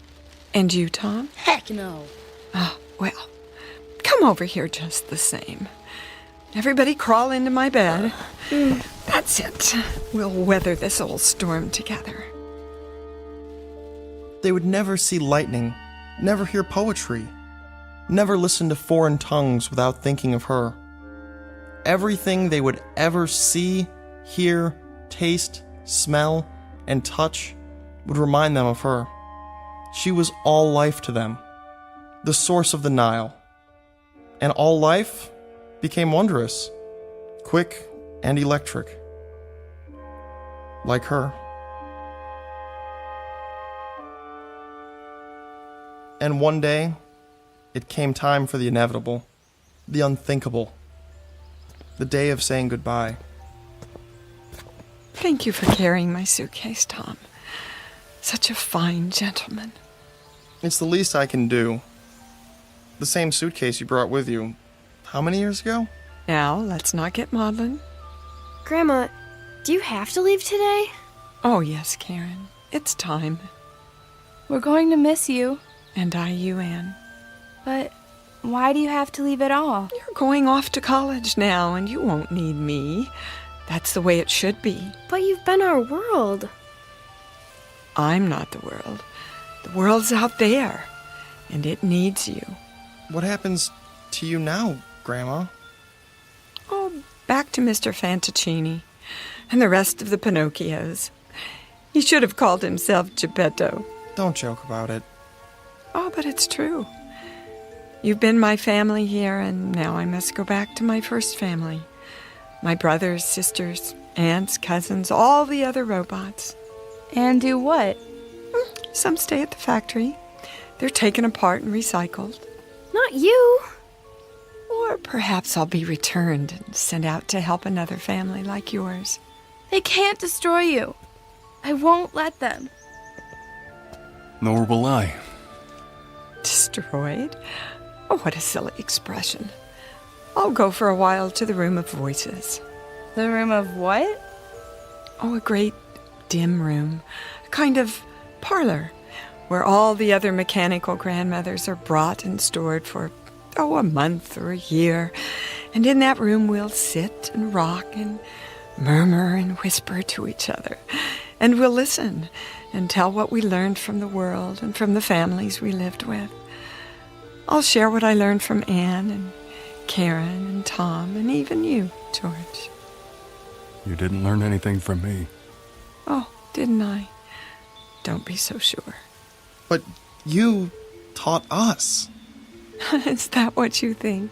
And you, Tom? Heck no. Oh, well, come over here just the same. Everybody crawl into my bed. That's it. We'll weather this old storm together. They would never see lightning, never hear poetry, never listen to foreign tongues without thinking of her. Everything they would ever see, hear, taste, smell, and touch would remind them of her. She was all life to them, the source of the Nile. And all life became wondrous, quick and electric, like her. And one day, it came time for the inevitable, the unthinkable, the day of saying goodbye. Thank you for carrying my suitcase, Tom. Such a fine gentleman. It's the least I can do. The same suitcase you brought with you, how many years ago? Now, let's not get maudlin. Grandma, do you have to leave today? Oh, yes, Karen. It's time. We're going to miss you. And I you, Anne. But why do you have to leave at all? You're going off to college now, and you won't need me. That's the way it should be. But you've been our world. I'm not the world. The world's out there, and it needs you. What happens to you now, Grandma? Oh, back to Mr. Fantaccini and the rest of the Pinocchios. He should have called himself Geppetto. Don't joke about it. Oh, but it's true. You've been my family here, and now I must go back to my first family. My brothers, sisters, aunts, cousins, all the other robots. And do what? Some stay at the factory. They're taken apart and recycled. Not you. Or perhaps I'll be returned and sent out to help another family like yours. They can't destroy you. I won't let them. Nor will I. Destroyed? Oh, what a silly expression. I'll go for a while to the room of voices. The room of what? Oh, a great dim room. A kind of parlor where all the other mechanical grandmothers are brought and stored for, a month or a year. And in that room we'll sit and rock and murmur and whisper to each other. And we'll listen and tell what we learned from the world and from the families we lived with. I'll share what I learned from Anne and Karen and Tom and even you, George. You didn't learn anything from me. Oh, didn't I? Don't be so sure. But you taught us. Is that what you think?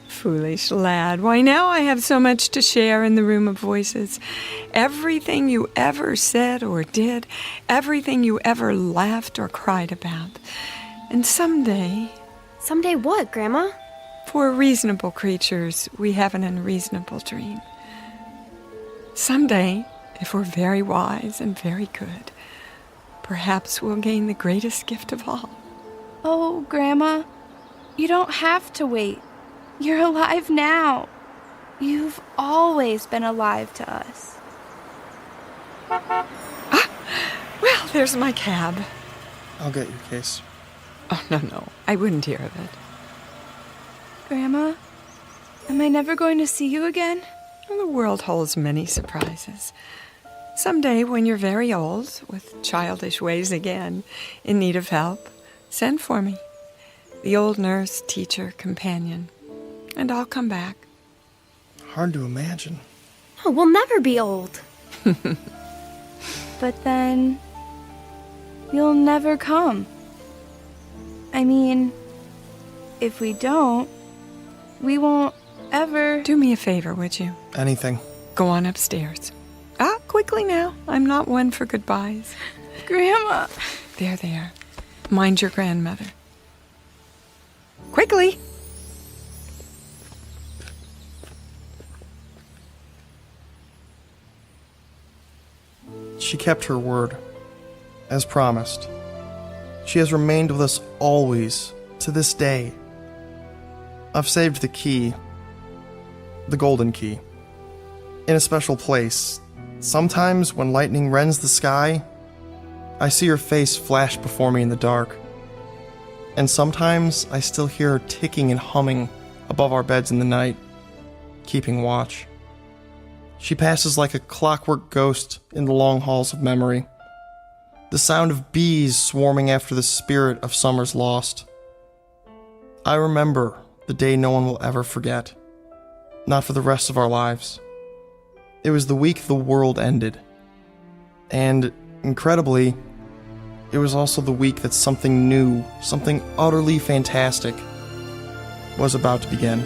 Foolish lad. Why, now I have so much to share in the room of voices. Everything you ever said or did, everything you ever laughed or cried about. And someday... Someday what, Grandma? For reasonable creatures, we have an unreasonable dream. Someday, if we're very wise and very good, perhaps we'll gain the greatest gift of all. Oh, Grandma, you don't have to wait. You're alive now. You've always been alive to us. Well, there's my cab. I'll get your case. Oh, no, I wouldn't hear of it. Grandma, am I never going to see you again? Well, the world holds many surprises. Someday, when you're very old, with childish ways again, in need of help, send for me. The old nurse, teacher, companion. And I'll come back. Hard to imagine. Oh, we'll never be old. But then, you'll never come. I mean, if we don't, we won't ever... Do me a favor, would you? Anything. Go on upstairs. Quickly now. I'm not one for goodbyes. Grandma! There. Mind your grandmother. Quickly! She kept her word, as promised. She has remained with us always, to this day. I've saved the key, the golden key, in a special place. Sometimes when lightning rends the sky, I see her face flash before me in the dark. And sometimes I still hear her ticking and humming above our beds in the night, keeping watch. She passes like a clockwork ghost in the long halls of memory. The sound of bees swarming after the spirit of summer's lost. I remember the day no one will ever forget. Not for the rest of our lives. It was the week the world ended. And, incredibly, it was also the week that something new, something utterly fantastic, was about to begin.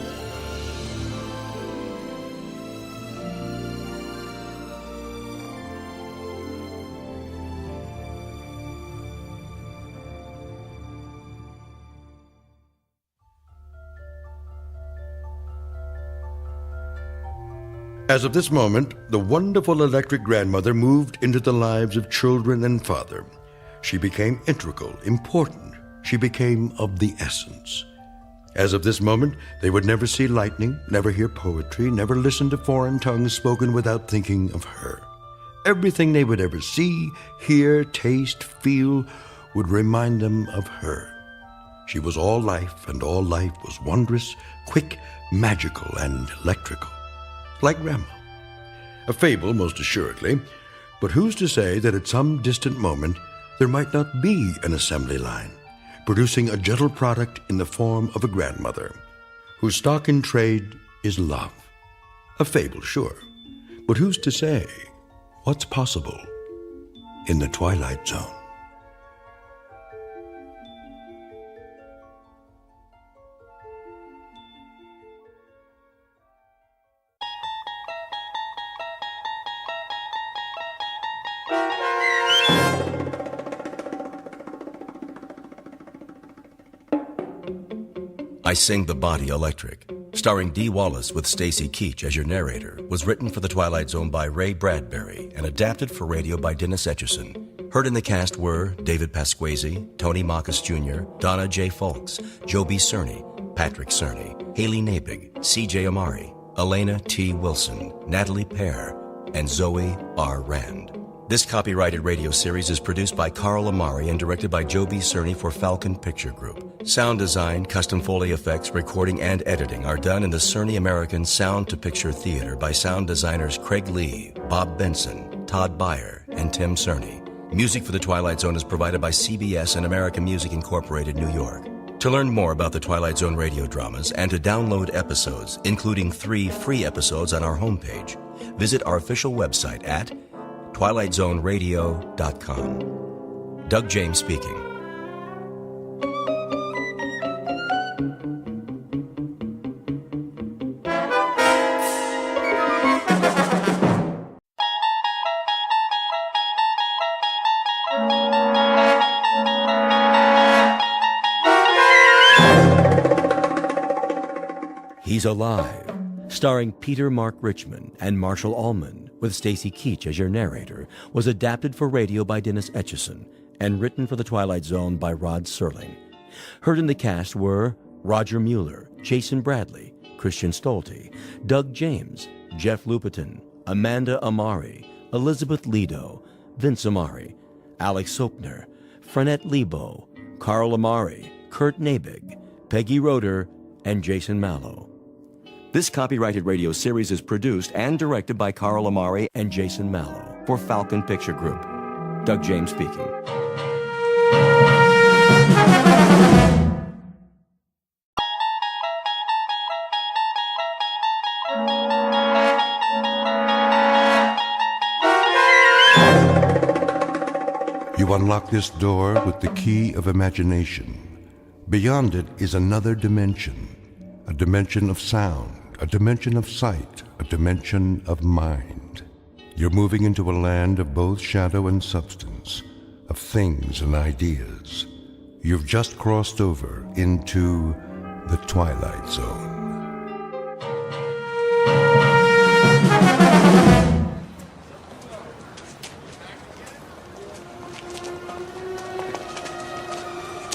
As of this moment, the wonderful electric grandmother moved into the lives of children and father. She became integral, important. She became of the essence. As of this moment, they would never see lightning, never hear poetry, never listen to foreign tongues spoken without thinking of her. Everything they would ever see, hear, taste, feel would remind them of her. She was all life, and all life was wondrous, quick, magical, and electrical. Like Grandma. A fable, most assuredly, but who's to say that at some distant moment there might not be an assembly line, producing a gentle product in the form of a grandmother, whose stock in trade is love. A fable, sure, but who's to say what's possible in the Twilight Zone? I Sing the Body Electric, starring Dee Wallace with Stacy Keach as your narrator, was written for The Twilight Zone by Ray Bradbury and adapted for radio by Dennis Etchison. Heard in the cast were David Pasquesi, Tony Marcus Jr., Donna J. Folks, Joe B. Cerny, Patrick Cerny, Haley Nabig, C.J. Amari, Elena T. Wilson, Natalie Pear, and Zoe R. Rand. This copyrighted radio series is produced by Carl Amari and directed by Joe B. Cerny for Falcon Picture Group. Sound design, custom Foley effects, recording, and editing are done in the Cerny American Sound to Picture Theater by sound designers Craig Lee, Bob Benson, Todd Beyer, and Tim Cerny. Music for The Twilight Zone is provided by CBS and American Music Incorporated, New York. To learn more about the Twilight Zone radio dramas and to download episodes, including 3 free episodes on our homepage, visit our official website at twilightzoneradio.com. Doug James speaking. He's Alive, starring Peter Mark Richmond and Marshall Allman, with Stacy Keach as your narrator, was adapted for radio by Dennis Etchison and written for The Twilight Zone by Rod Serling. Heard in the cast were Roger Mueller, Jason Bradley, Christian Stolte, Doug James, Jeff Lupetin, Amanda Amari, Elizabeth Lido, Vince Amari, Alex Sopner, Frenette Lebo, Carl Amari, Kurt Nabig, Peggy Roeder, and Jason Mallow. This copyrighted radio series is produced and directed by Carl Amari and Jason Mallow for Falcon Picture Group. Doug James speaking. You unlock this door with the key of imagination. Beyond it is another dimension, a dimension of sound, a dimension of sight, a dimension of mind. You're moving into a land of both shadow and substance, of things and ideas. You've just crossed over into the Twilight Zone.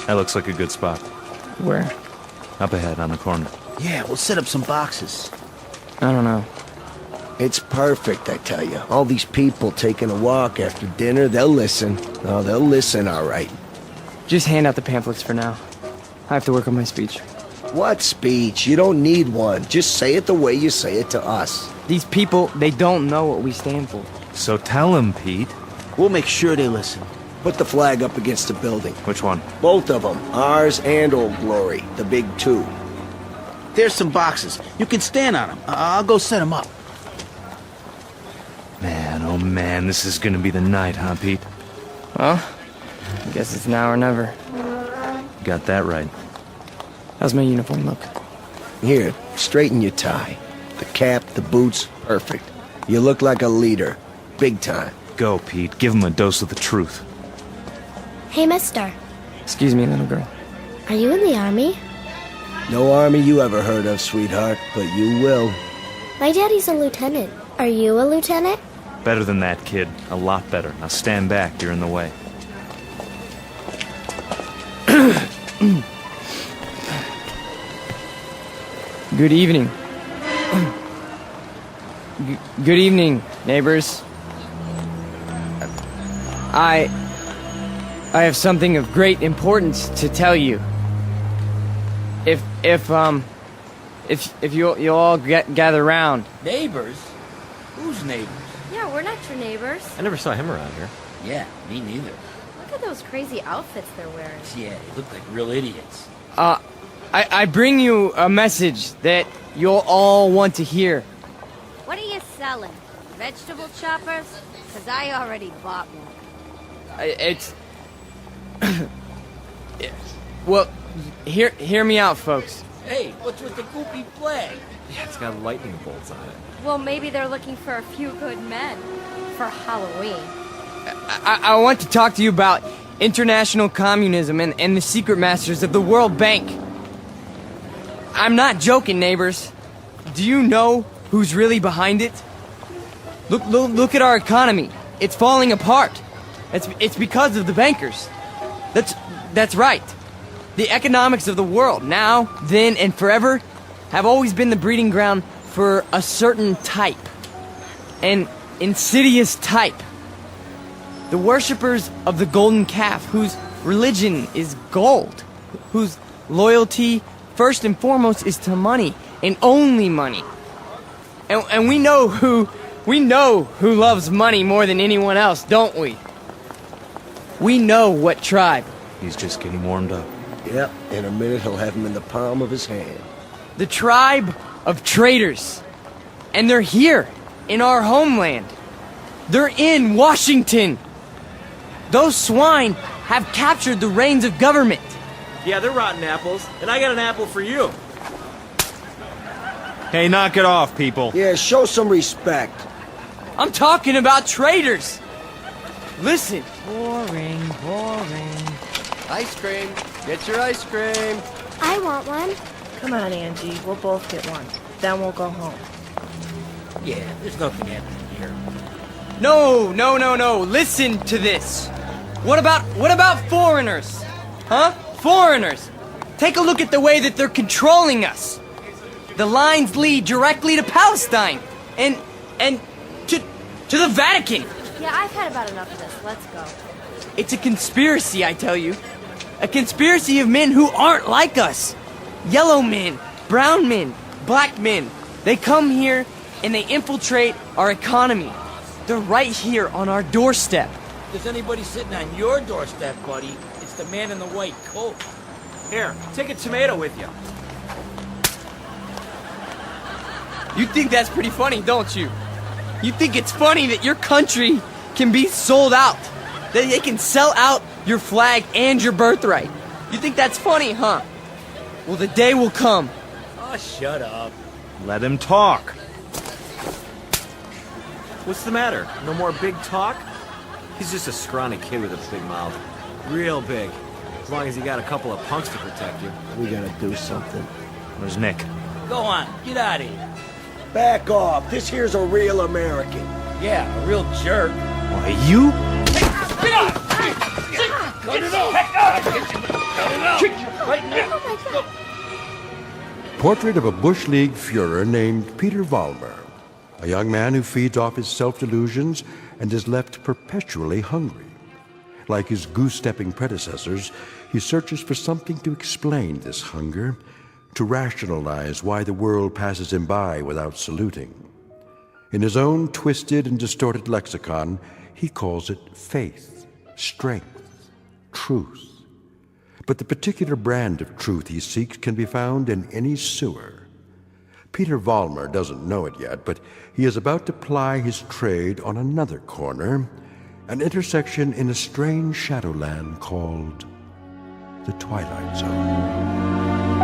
That looks like a good spot. Where? Up ahead on the corner. Yeah, we'll set up some boxes. I don't know. It's perfect, I tell you. All these people taking a walk after dinner, they'll listen. Oh, they'll listen, all right. Just hand out the pamphlets for now. I have to work on my speech. What speech? You don't need one. Just say it the way you say it to us. These people, they don't know what we stand for. So tell them, Pete. We'll make sure they listen. Put the flag up against the building. Which one? Both of them. Ours and Old Glory. The big two. There's some boxes. You can stand on them. I'll go set them up. Man, oh man, this is gonna be the night, huh, Pete? Well, I guess it's now or never. Got that right. How's my uniform look? Here, straighten your tie. The cap, the boots, perfect. You look like a leader. Big time. Go, Pete. Give him a dose of the truth. Hey, mister. Excuse me, little girl. Are you in the army? No army you ever heard of, sweetheart, but you will. My daddy's a lieutenant. Are you a lieutenant? Better than that, kid. A lot better. Now stand back. You're in the way. Good evening. Good evening, neighbors. I have something of great importance to tell you. If you'll all gather round. Neighbors? Who's neighbors? Yeah, we're not your neighbors. I never saw him around here. Yeah, me neither. Look at those crazy outfits they're wearing. Yeah, they look like real idiots. I bring you a message that you'll all want to hear. What are you selling? Vegetable choppers? Because I already bought one. It's... Well, hear me out, folks. Hey, what's with the goopy flag? Yeah, it's got lightning bolts on it. Well, maybe they're looking for a few good men for Halloween. I want to talk to you about international communism and the secret masters of the World Bank. I'm not joking, neighbors. Do you know who's really behind it? Look at our economy. It's falling apart. It's because of the bankers. That's right. The economics of the world, now, then, and forever, have always been the breeding ground for a certain type. An insidious type. The worshippers of the golden calf, whose religion is gold, whose loyalty, first and foremost, is to money, and only money. And we know who loves money more than anyone else, don't we? We know what tribe. He's just getting warmed up. Yep, in a minute he'll have him in the palm of his hand. The tribe of traitors. And they're here, in our homeland. They're in Washington. Those swine have captured the reins of government. Yeah, they're rotten apples, and I got an apple for you. Hey, knock it off, people. Yeah, show some respect. I'm talking about traitors. Listen. Boring. Ice cream. Get your ice cream. I want one. Come on, Angie. We'll both get one. Then we'll go home. Yeah, there's nothing happening here. No. Listen to this. What about foreigners? Huh? Foreigners. Take a look at the way that they're controlling us. The lines lead directly to Palestine and to the Vatican. Yeah, I've had about enough of this. Let's go. It's a conspiracy, I tell you. A conspiracy of men who aren't like us. Yellow men, Brown men, black men, they come here and they infiltrate our economy. They're right here on our doorstep. If there's anybody sitting on your doorstep, buddy, it's the man in the white coat. Here, take a tomato with you. You think that's pretty funny, don't you? You think it's funny that your country can be sold out? That they can sell out your flag and your birthright? You think that's funny, huh? Well, the day will come. Oh, shut up. Let him talk. What's the matter? No more big talk? He's just a scrawny kid with a big mouth. Real big. As long as you got a couple of punks to protect you. We gotta do something. Where's Nick? Go on, get out of here. Back off. This here's a real American. Yeah, a real jerk. Why, you? Get out! Cut it off! Cut it off! Right now! Portrait of a Bush League Führer named Peter Vollmer, a young man who feeds off his self-delusions and is left perpetually hungry. Like his goose-stepping predecessors, he searches for something to explain this hunger, to rationalize why the world passes him by without saluting. In his own twisted and distorted lexicon, he calls it faith, strength, truth. But the particular brand of truth he seeks can be found in any sewer. Peter Vollmer doesn't know it yet, but he is about to ply his trade on another corner, an intersection in a strange shadowland called the Twilight Zone.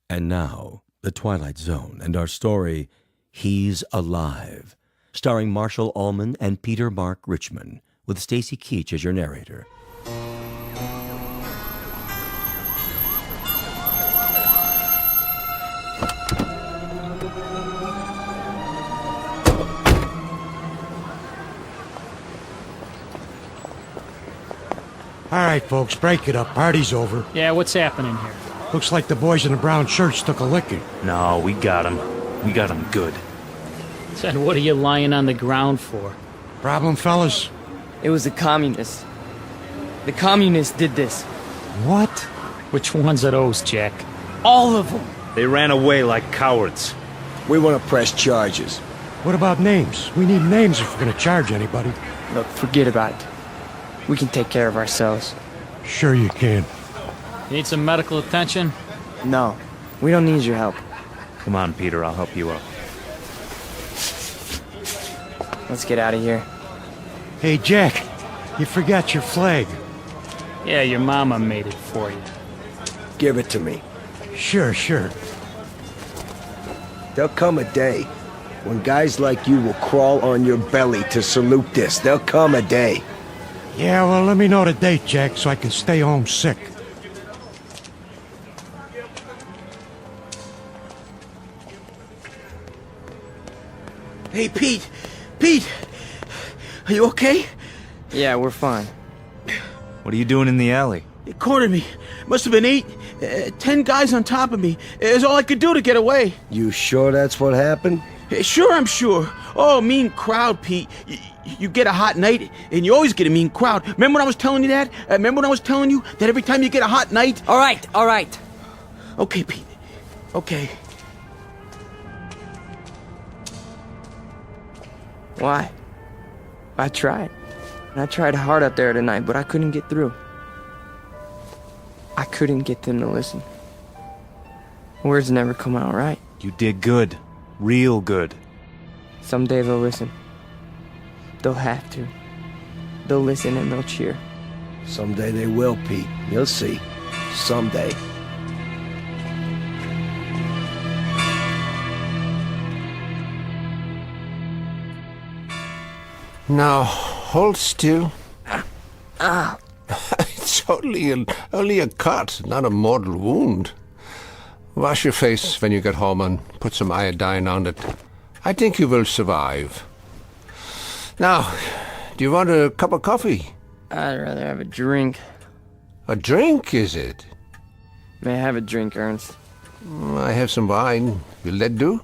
And now, the Twilight Zone and our story, He's Alive, starring Marshall Allman and Peter Mark Richmond, with Stacy Keach as your narrator. All right, folks, break it up. Party's over. Yeah, what's happening here? Looks like the boys in the brown shirts took a licking. No, we got him. We got him good. Said, what are you lying on the ground for? Problem, fellas? It was the communists. The communists did this. What? Which ones are those, Jack? All of them. They ran away like cowards. We want to press charges. What about names? We need names if we're going to charge anybody. Look, forget about it. We can take care of ourselves. Sure you can. You need some medical attention? No, we don't need your help. Come on, Peter, I'll help you out. Let's get out of here. Hey, Jack, you forgot your flag. Yeah, your mama made it for you. Give it to me. Sure. There'll come a day when guys like you will crawl on your belly to salute this. There'll come a day. Yeah, well, let me know the date, Jack, so I can stay home sick. Hey, Pete! Pete! Are you okay? Yeah, we're fine. What are you doing in the alley? They cornered me. Must have been 10 guys on top of me. It was all I could do to get away. You sure that's what happened? Sure, I'm sure. Oh, mean crowd, Pete. You get a hot night, and you always get a mean crowd. Remember when I was telling you that? Remember when I was telling you that every time you get a hot night... All right. Okay, Pete. Okay. Why? I tried. And I tried hard up there tonight, but I couldn't get through. I couldn't get them to listen. Words never come out right. You did good. Real good. Someday they'll listen. They'll have to. They'll listen and they'll cheer. Someday they will, Pete. You'll see. Someday. Now, hold still. It's only a cut, not a mortal wound. Wash your face when you get home and put some iodine on it. I think you will survive. Now, do you want a cup of coffee? I'd rather have a drink. A drink, is it? May I have a drink, Ernst? I have some wine. Will that do?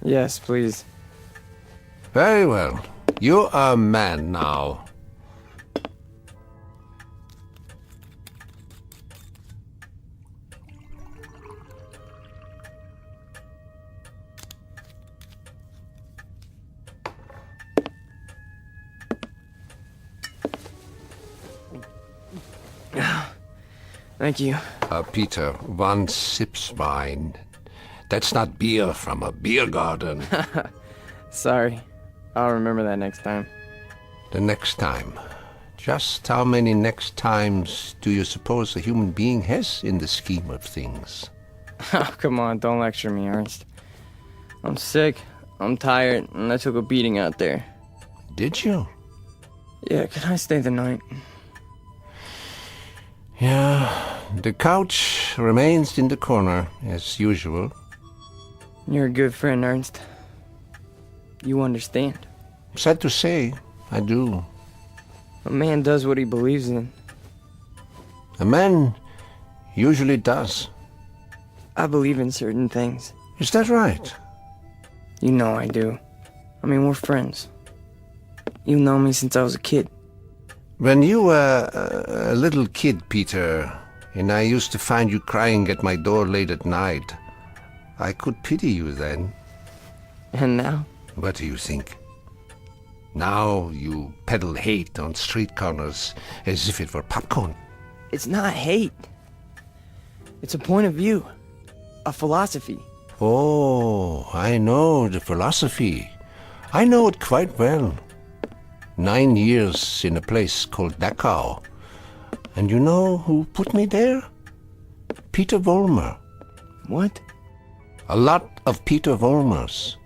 Yes, please. Very well. You are a man now. Thank you. Peter, one sips wine. That's not beer from a beer garden. Sorry. I'll remember that next time. The next time. Just how many next times do you suppose a human being has in the scheme of things? Oh, come on, don't lecture me, Ernst. I'm sick, I'm tired, and I took a beating out there. Did you? Yeah, can I stay the night? Yeah, the couch remains in the corner, as usual. You're a good friend, Ernst. You understand. Sad to say, I do. A man does what he believes in. A man usually does. I believe in certain things. Is that right? You know I do. I mean, we're friends. You know me since I was a kid. When you were a little kid, Peter, and I used to find you crying at my door late at night, I could pity you then. And now? What do you think? Now you peddle hate on street corners as if it were popcorn. It's not hate. It's a point of view. A philosophy. Oh, I know the philosophy. I know it quite well. 9 years in a place called Dachau. And you know who put me there? Peter Vollmer. What? A lot of Peter Vollmers.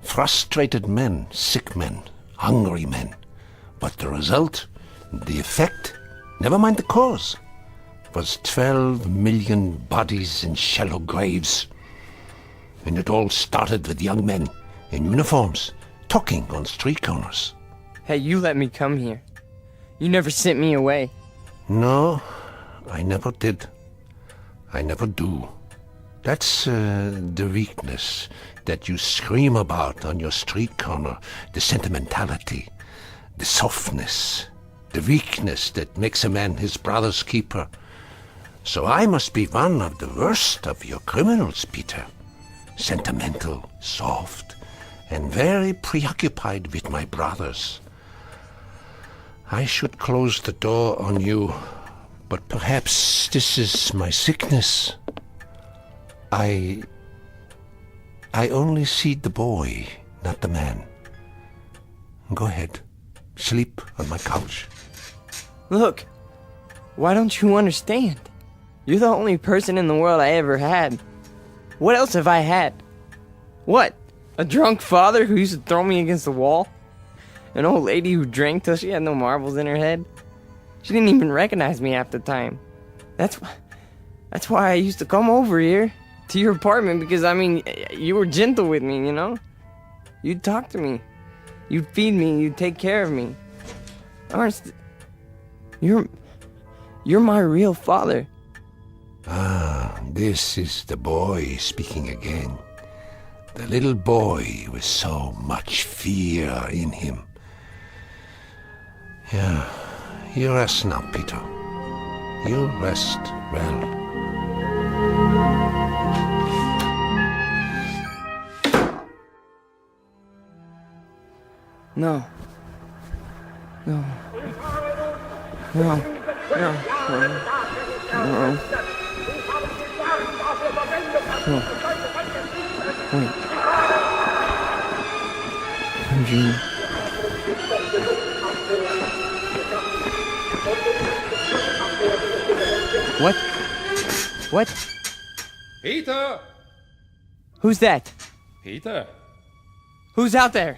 Frustrated men, sick men, hungry men. But the result, the effect, never mind the cause, was 12 million bodies in shallow graves. And it all started with young men in uniforms, talking on street corners. Hey, you let me come here. You never sent me away. No, I never did. I never do. That's the weakness that you scream about on your street corner, the sentimentality, the softness, the weakness that makes a man his brother's keeper. So I must be one of the worst of your criminals, Peter. Sentimental, soft, and very preoccupied with my brothers. I should close the door on you, but perhaps this is my sickness. I only see the boy, not the man. Go ahead. Sleep on my couch. Look, why don't you understand? You're the only person in the world I ever had. What else have I had? What? A drunk father who used to throw me against the wall? An old lady who drank till she had no marbles in her head? She didn't even recognize me half the time. That's why I used to come over here to your apartment, because, I mean, you were gentle with me, you know? You'd talk to me. You'd feed me. You'd take care of me. Ernst, you're my real father. Ah, this is the boy speaking again. The little boy with so much fear in him. Yeah, you rest now, Peter. You rest well. No. No. No. No. No. No. Wait. I'm dreaming. What? What? Peter! Who's that? Peter? Who's out there?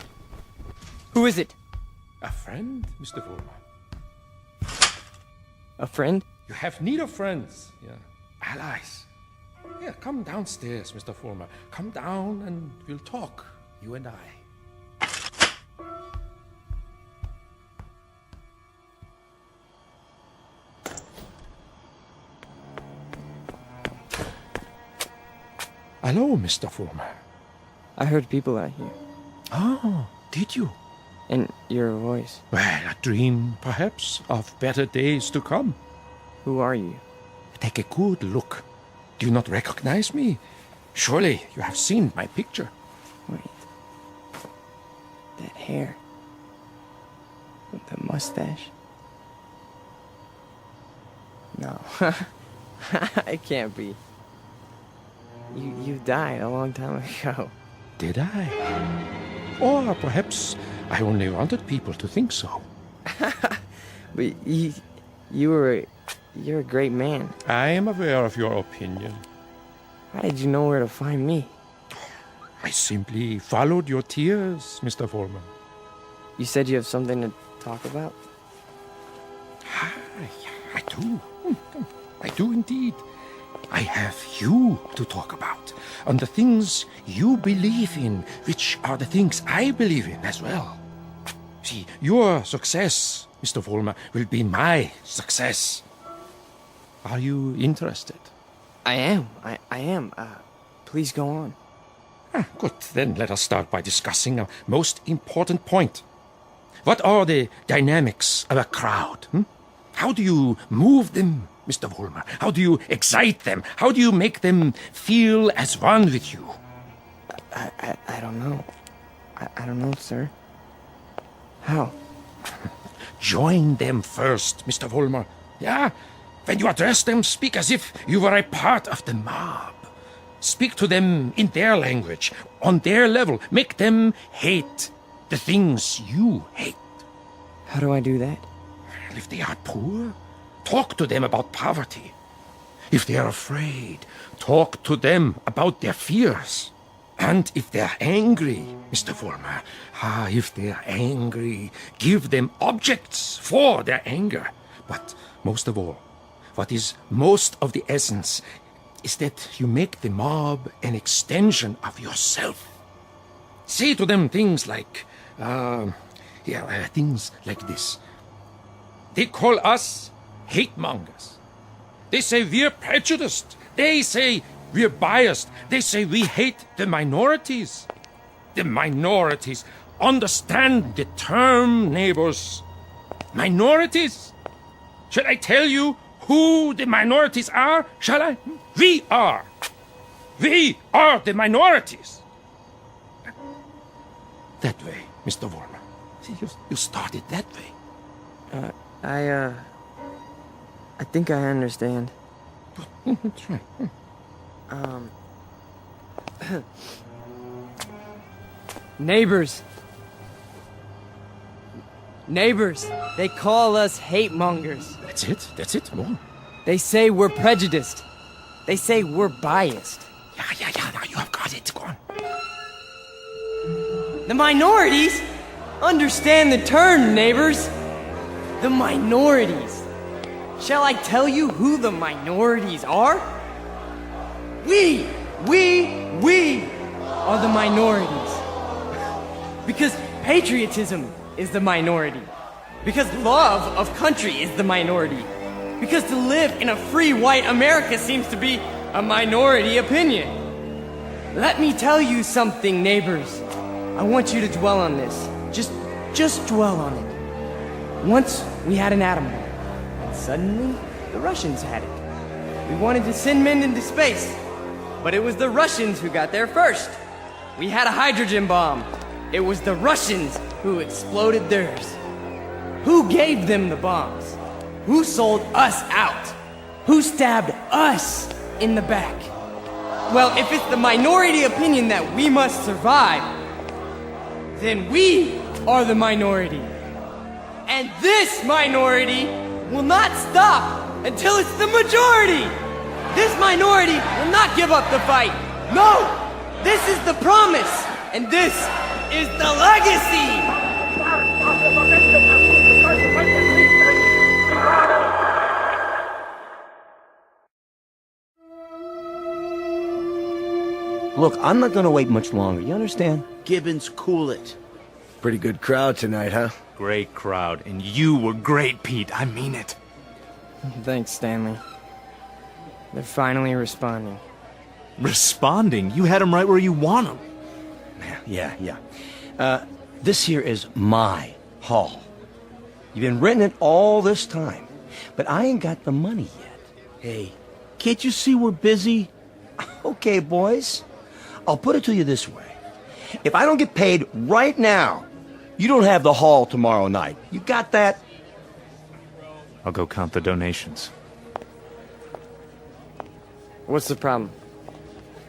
Who is it? A friend, Mr. Vollmer. A friend? You have need of friends, allies. Yeah, come downstairs, Mr. Vollmer. Come down and we'll talk, you and I. Hello, Mr. Vollmer. I heard people out here. Oh, did you? And your voice. Well, a dream, perhaps, of better days to come. Who are you? Take a good look. Do you not recognize me? Surely you have seen my picture. Wait. That hair. With the mustache. No. It can't be. You died a long time ago. Did I? Or perhaps I only wanted people to think so. But you're a great man. I am aware of your opinion. How did you know where to find me? I simply followed your tears, Mr. Foreman. You said you have something to talk about? I do. I do indeed. I have you to talk about, and the things you believe in, which are the things I believe in as well. See, your success, Mr. Vollmer, will be my success. Are you interested? I am. I am. Please go on. Good. Then let us start by discussing a most important point. What are the dynamics of a crowd? How do you move them, Mr. Vollmer? How do you excite them? How do you make them feel as one with you? I don't know. I don't know, sir. How? Join them first, Mr. Vollmer. Yeah? When you address them, speak as if you were a part of the mob. Speak to them in their language, on their level. Make them hate the things you hate. How do I do that? If they are poor, talk to them about poverty. If they are afraid, talk to them about their fears. And if they're angry, Mr. Vollmer, if they're angry, give them objects for their anger. But most of all, what is most of the essence is that you make the mob an extension of yourself. Say to them things like, things like this. They call us hate mongers. They say we're prejudiced. They say we're biased. They say we hate the minorities. The minorities. Understand the term, neighbors. Minorities. Shall I tell you who the minorities are? Shall I? We are. We are the minorities. That way, Mr. Vollmer. See, you started that way. I think I understand. That's right. Neighbors. Neighbors. They call us hate mongers. That's it. That's it. More. They say we're prejudiced. They say we're biased. Yeah. Now you have got it. Go on. The minorities? Understand the term, neighbors. The minorities. Shall I tell you who the minorities are? We are the minorities. Because patriotism is the minority. Because love of country is the minority. Because to live in a free white America seems to be a minority opinion. Let me tell you something, neighbors. I want you to dwell on this. Just dwell on it. Once we had an atom bomb, and suddenly the Russians had it. We wanted to send men into space, but it was the Russians who got there first. We had a hydrogen bomb. It was the Russians who exploded theirs. Who gave them the bombs? Who sold us out? Who stabbed us in the back? Well, if it's the minority opinion that we must survive, then we are the minority. And this minority will not stop until it's the majority. This minority will not give up the fight. No, this is the promise, and this is the legacy. Look, I'm not gonna wait much longer, you understand? Gibbons, cool it. Pretty good crowd tonight, huh? Great crowd, and you were great, Pete. I mean it. Thanks, Stanley. They're finally responding. Responding? You had them right where you want them. Yeah. This here is my hall. You've been renting it all this time, but I ain't got the money yet. Hey, can't you see we're busy? Okay, boys. I'll put it to you this way. If I don't get paid right now, you don't have the hall tomorrow night. You got that? I'll go count the donations. What's the problem?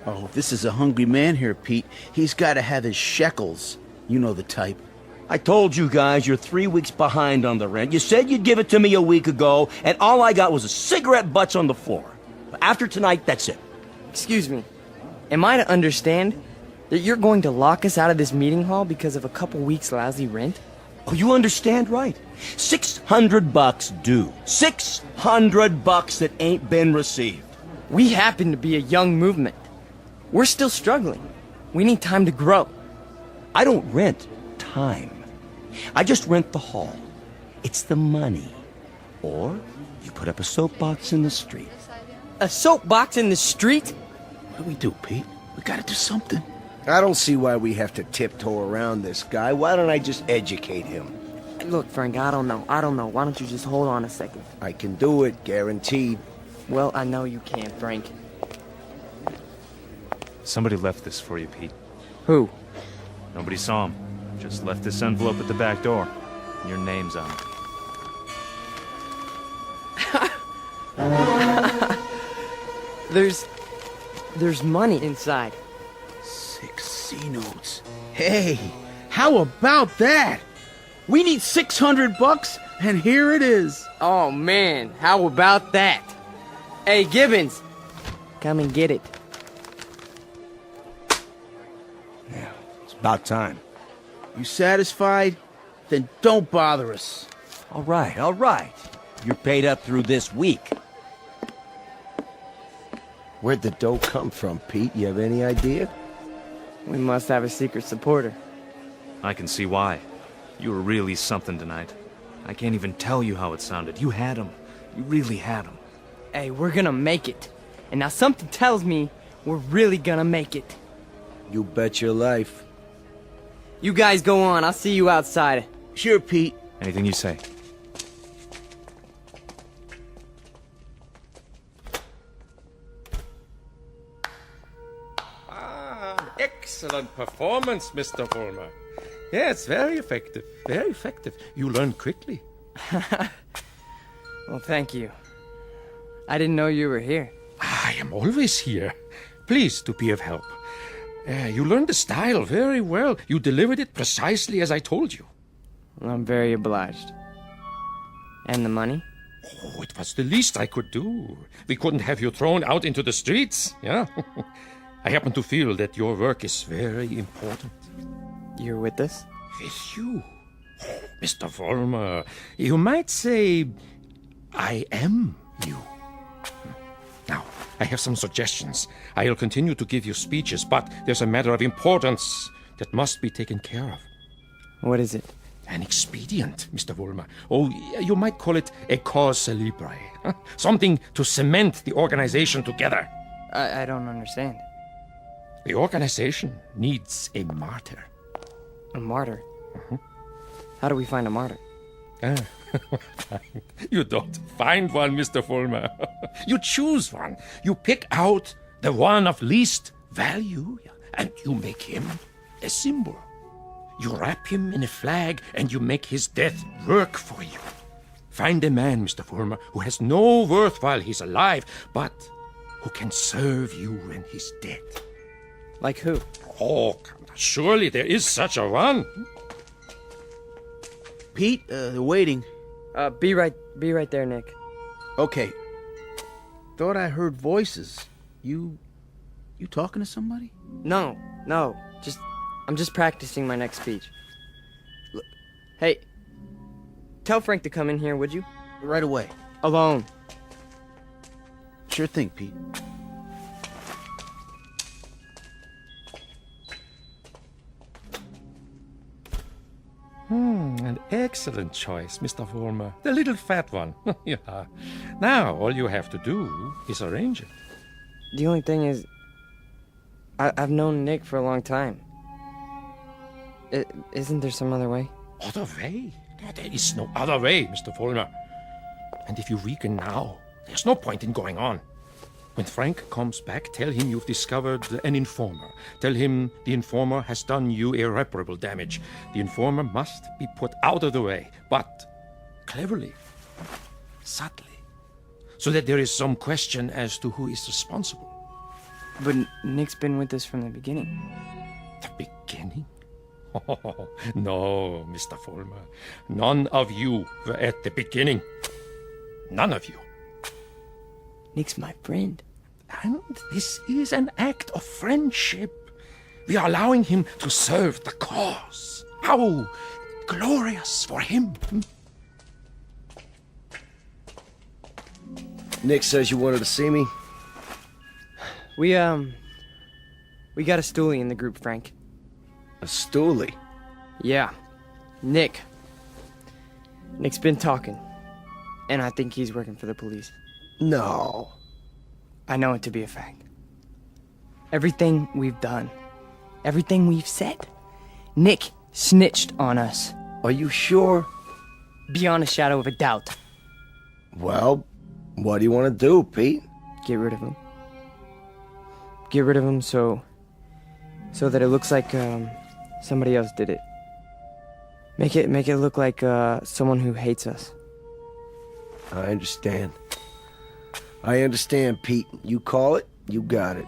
Oh, this is a hungry man here, Pete. He's got to have his shekels. You know the type. I told you guys you're 3 weeks behind on the rent. You said you'd give it to me a week ago, and all I got was a cigarette butts on the floor. After tonight, that's it. Excuse me. Am I to understand that you're going to lock us out of this meeting hall because of a couple weeks lousy rent? Oh, you understand right. $600 due. $600 that ain't been received. We happen to be a young movement. We're still struggling. We need time to grow. I don't rent time. I just rent the hall. It's the money. Or you put up a soapbox in the street. A soapbox in the street? What do we do, Pete? We gotta do something. I don't see why we have to tiptoe around this guy. Why don't I just educate him? Look, Frank, I don't know. Why don't you just hold on a second? I can do it, guaranteed. Well, I know you can, Frank. Somebody left this for you, Pete. Who? Nobody saw him. Just left this envelope at the back door. Your name's on it. There's money inside. 6 C-notes. Hey, how about that? We need $600, and here it is. Oh, man, how about that? Hey, Gibbons, come and get it. Yeah, it's about time. You satisfied? Then don't bother us. All right. You're paid up through this week. Where'd the dough come from, Pete? You have any idea? We must have a secret supporter. I can see why. You were really something tonight. I can't even tell you how it sounded. You had him. You really had him. Hey, we're gonna make it. And now something tells me we're really gonna make it. You bet your life. You guys go on. I'll see you outside. Sure, Pete. Anything you say. Excellent performance, Mr. Vollmer. Yes, very effective. Very effective. You learn quickly. Well, thank you. I didn't know you were here. I am always here. Pleased to be of help. You learned the style very well. You delivered it precisely as I told you. I'm very obliged. And the money? Oh, it was the least I could do. We couldn't have you thrown out into the streets, yeah? I happen to feel that your work is very important. You're with us? With you? Oh, Mr. Vollmer, you might say I am you. Now, I have some suggestions. I'll continue to give you speeches, but there's a matter of importance that must be taken care of. What is it? An expedient, Mr. Vollmer. Oh, you might call it a cause célèbre. Something to cement the organization together. I don't understand. The organization needs a martyr. A martyr? How do we find a martyr? You don't find one, Mr. Vollmer. You choose one. You pick out the one of least value, and you make him a symbol. You wrap him in a flag, and you make his death work for you. Find a man, Mr. Vollmer, who has no worth while he's alive, but who can serve you when he's dead. Like who? Oh, surely there is such a one. Pete, they're waiting. Be right there, Nick. Okay. Thought I heard voices. You talking to somebody? No. I'm just practicing my next speech. Look, hey, tell Frank to come in here, would you? Right away. Alone. Sure thing, Pete. An excellent choice, Mr. Vollmer. The little fat one. Yeah. Now, all you have to do is arrange it. The only thing is, I've known Nick for a long time. Isn't there some other way? Other way? There is no other way, Mr. Vollmer. And if you weaken now, there's no point in going on. When Frank comes back, tell him you've discovered an informer. Tell him the informer has done you irreparable damage. The informer must be put out of the way, but cleverly, subtly, so that there is some question as to who is responsible. But Nick's been with us from the beginning. The beginning? Oh, no, Mr. Fulmer. None of you were at the beginning. None of you. Nick's my friend. And this is an act of friendship. We are allowing him to serve the cause. How glorious for him. Nick says you wanted to see me. We got a stoolie in the group, Frank. A stoolie? Yeah. Nick's been talking. And I think he's working for the police. No. I know it to be a fact. Everything we've done, everything we've said, Nick snitched on us. Are you sure? Beyond a shadow of a doubt. Well, what do you want to do, Pete? Get rid of him. Get rid of him so that it looks like somebody else did it. Make it look like someone who hates us. I understand. I understand, Pete. You call it, you got it.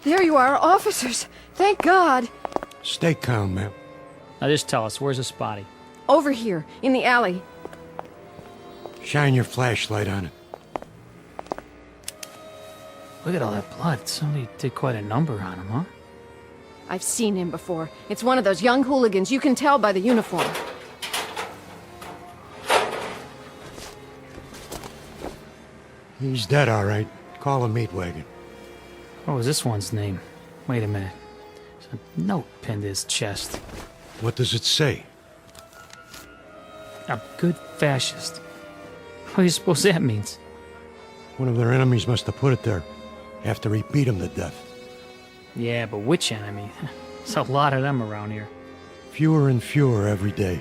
There you are, officers. Thank God. Stay calm, ma'am. Now just tell us, where's the spotty? Over here, in the alley. Shine your flashlight on it. Look at all that blood. Somebody did quite a number on him, huh? I've seen him before. It's one of those young hooligans. You can tell by the uniform. He's dead, all right. Call a meat wagon. What was this one's name? Wait a minute. There's a note pinned to his chest. What does it say? A good fascist. What do you suppose that means? One of their enemies must have put it there after he beat him to death. Yeah, but which enemy? There's a lot of them around here. Fewer and fewer every day.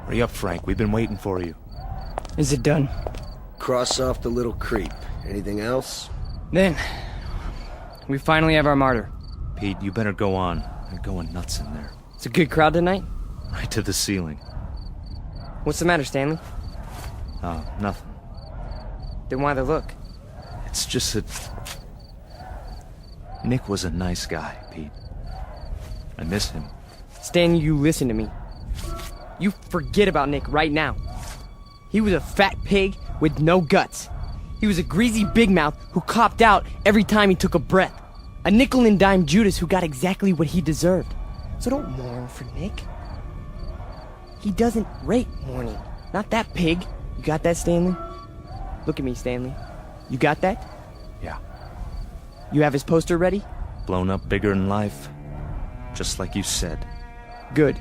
Hurry up, Frank. We've been waiting for you. Is it done? Cross off the little creep. Anything else? Then, we finally have our martyr. Pete, you better go on. They're going nuts in there. It's a good crowd tonight? Right to the ceiling. What's the matter, Stanley? Oh, nothing. Then why the look? It's just that... Nick was a nice guy, Pete. I miss him. Stan, you listen to me. You forget about Nick right now. He was a fat pig with no guts. He was a greasy big mouth who copped out every time he took a breath. A nickel and dime Judas who got exactly what he deserved. So don't mourn for Nick. He doesn't rate mourning. Not that pig. You got that, Stanley? Look at me, Stanley. You got that? Yeah. You have his poster ready? Blown up bigger than life. Just like you said. Good.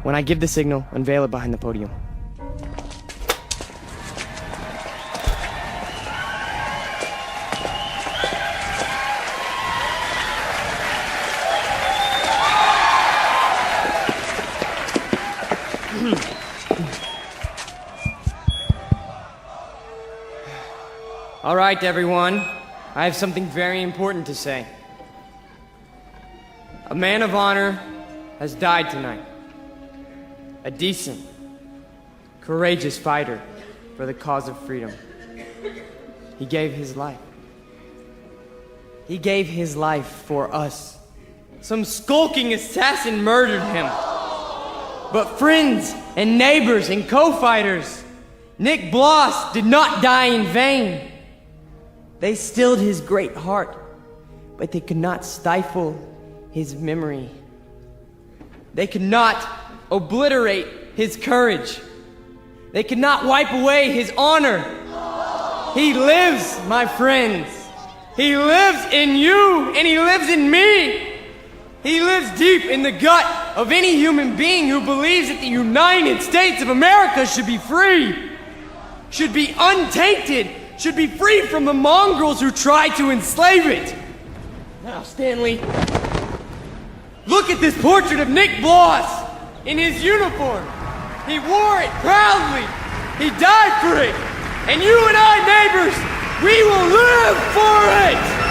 When I give the signal, unveil it behind the podium. All right, everyone. I have something very important to say. A man of honor has died tonight. A decent, courageous fighter for the cause of freedom. He gave his life. He gave his life for us. Some skulking assassin murdered him. But friends and neighbors and co-fighters, Nick Bloss did not die in vain. They stilled his great heart, but they could not stifle his memory. They could not obliterate his courage. They could not wipe away his honor. He lives, my friends. He lives in you, and he lives in me. He lives deep in the gut of any human being who believes that the United States of America should be free, should be untainted, should be free from the mongrels who try to enslave it. Now, Stanley, Look at this portrait of Nick Bloss in his uniform. He wore it proudly. He died for it. And you and I, neighbors, we will live for it!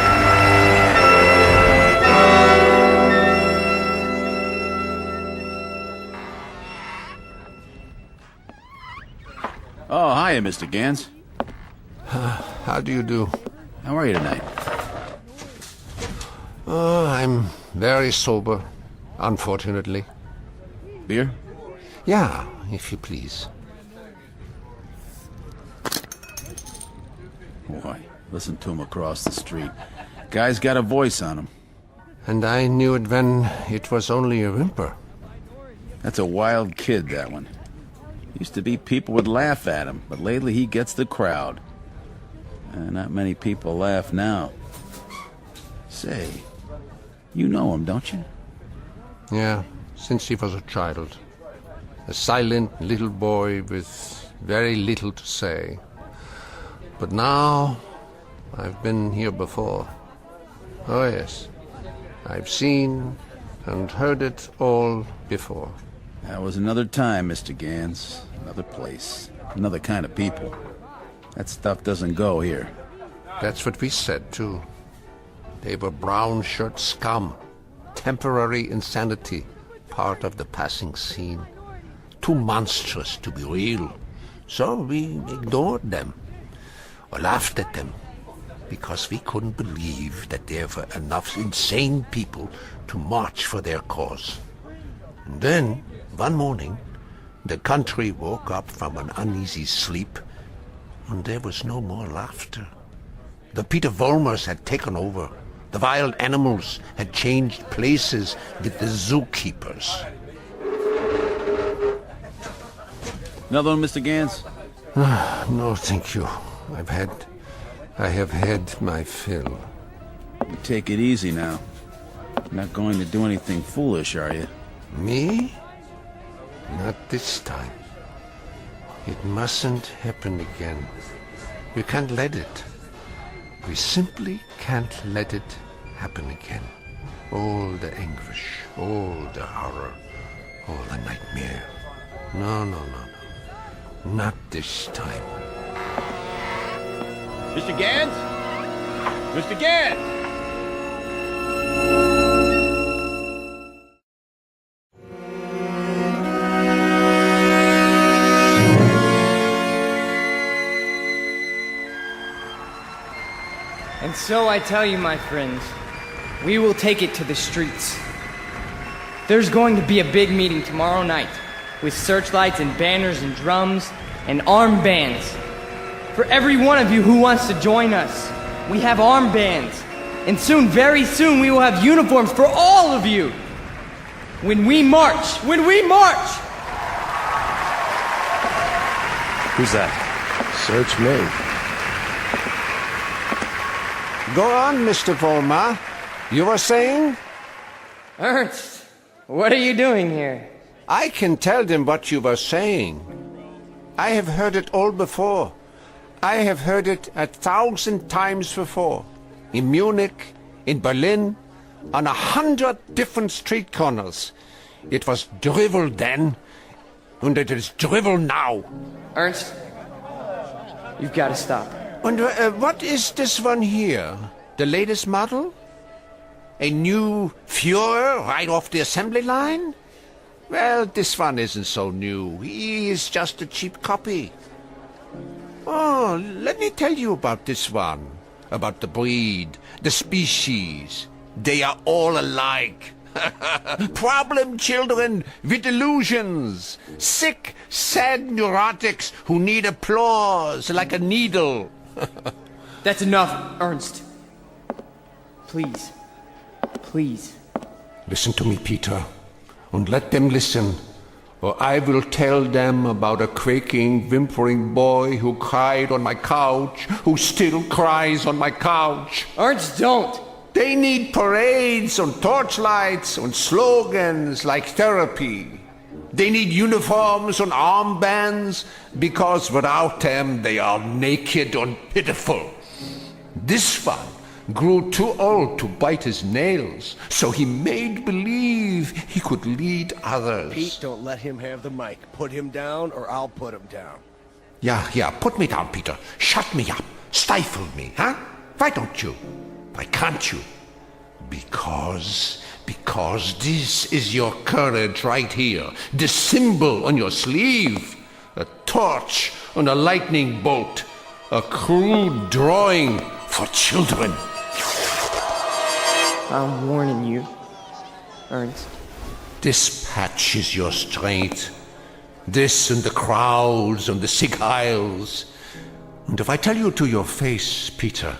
Oh, hiya, Mr. Gans. How do you do? How are you tonight? Oh, I'm very sober, unfortunately. Beer? Yeah, if you please. Boy, listen to him across the street. Guy's got a voice on him. And I knew it when it was only a whimper. That's a wild kid, that one. Used to be people would laugh at him, but lately he gets the crowd. Not many people laugh now. Say, you know him, don't you? Yeah, since he was a child. A silent little boy with very little to say. But now, I've been here before. Oh yes, I've seen and heard it all before. That was another time, Mr. Gans. Another place. Another kind of people. That stuff doesn't go here. That's what we said, too. They were brown shirt scum. Temporary insanity. Part of the passing scene. Too monstrous to be real. So we ignored them. Or laughed at them. Because we couldn't believe that there were enough insane people to march for their cause. And then, one morning, the country woke up from an uneasy sleep, and there was no more laughter. The Peter Volmers had taken over. The wild animals had changed places with the zookeepers. Another one, Mr. Gans? No, thank you. I have had my fill. You take it easy now. You're not going to do anything foolish, are you? Me? Not this time. It mustn't happen again. We can't let it. We simply can't let it happen again. All the anguish, all the horror, all the nightmare. No. Not this time. Mr. Gans? Mr. Gans! And so I tell you, my friends, we will take it to the streets. There's going to be a big meeting tomorrow night with searchlights and banners and drums and armbands. For every one of you who wants to join us, we have armbands. And soon, very soon, we will have uniforms for all of you. When we march! Who's that? Search me. Go on, Mr. Volmar. You were saying? Ernst, what are you doing here? I can tell them what you were saying. I have heard it all before. I have heard it 1,000 times before. In Munich, in Berlin, on 100 different street corners. It was drivel then, and it is drivel now. Ernst, you've got to stop. And what is this one here? The latest model? A new Führer right off the assembly line? Well, this one isn't so new. He is just a cheap copy. Oh, let me tell you about this one. About the breed, the species. They are all alike. Problem children with illusions. Sick, sad neurotics who need applause like a needle. That's enough, Ernst. Please. Listen to me, Peter, and let them listen, or I will tell them about a quaking, whimpering boy who cried on my couch, who still cries on my couch. Ernst, don't! They need parades and torchlights and slogans like therapy. They need uniforms and armbands, because without them they are naked and pitiful. This one grew too old to bite his nails, so he made believe he could lead others. Pete, don't let him have the mic. Put him down or I'll put him down. Yeah, put me down, Peter. Shut me up. Stifle me, huh? Why don't you? Why can't you? Because this is your courage right here. The symbol on your sleeve. A torch on a lightning bolt. A crude drawing for children. I'm warning you, Ernst. This patch is your strength. This and the crowds and the sick isles. And if I tell you to your face, Peter,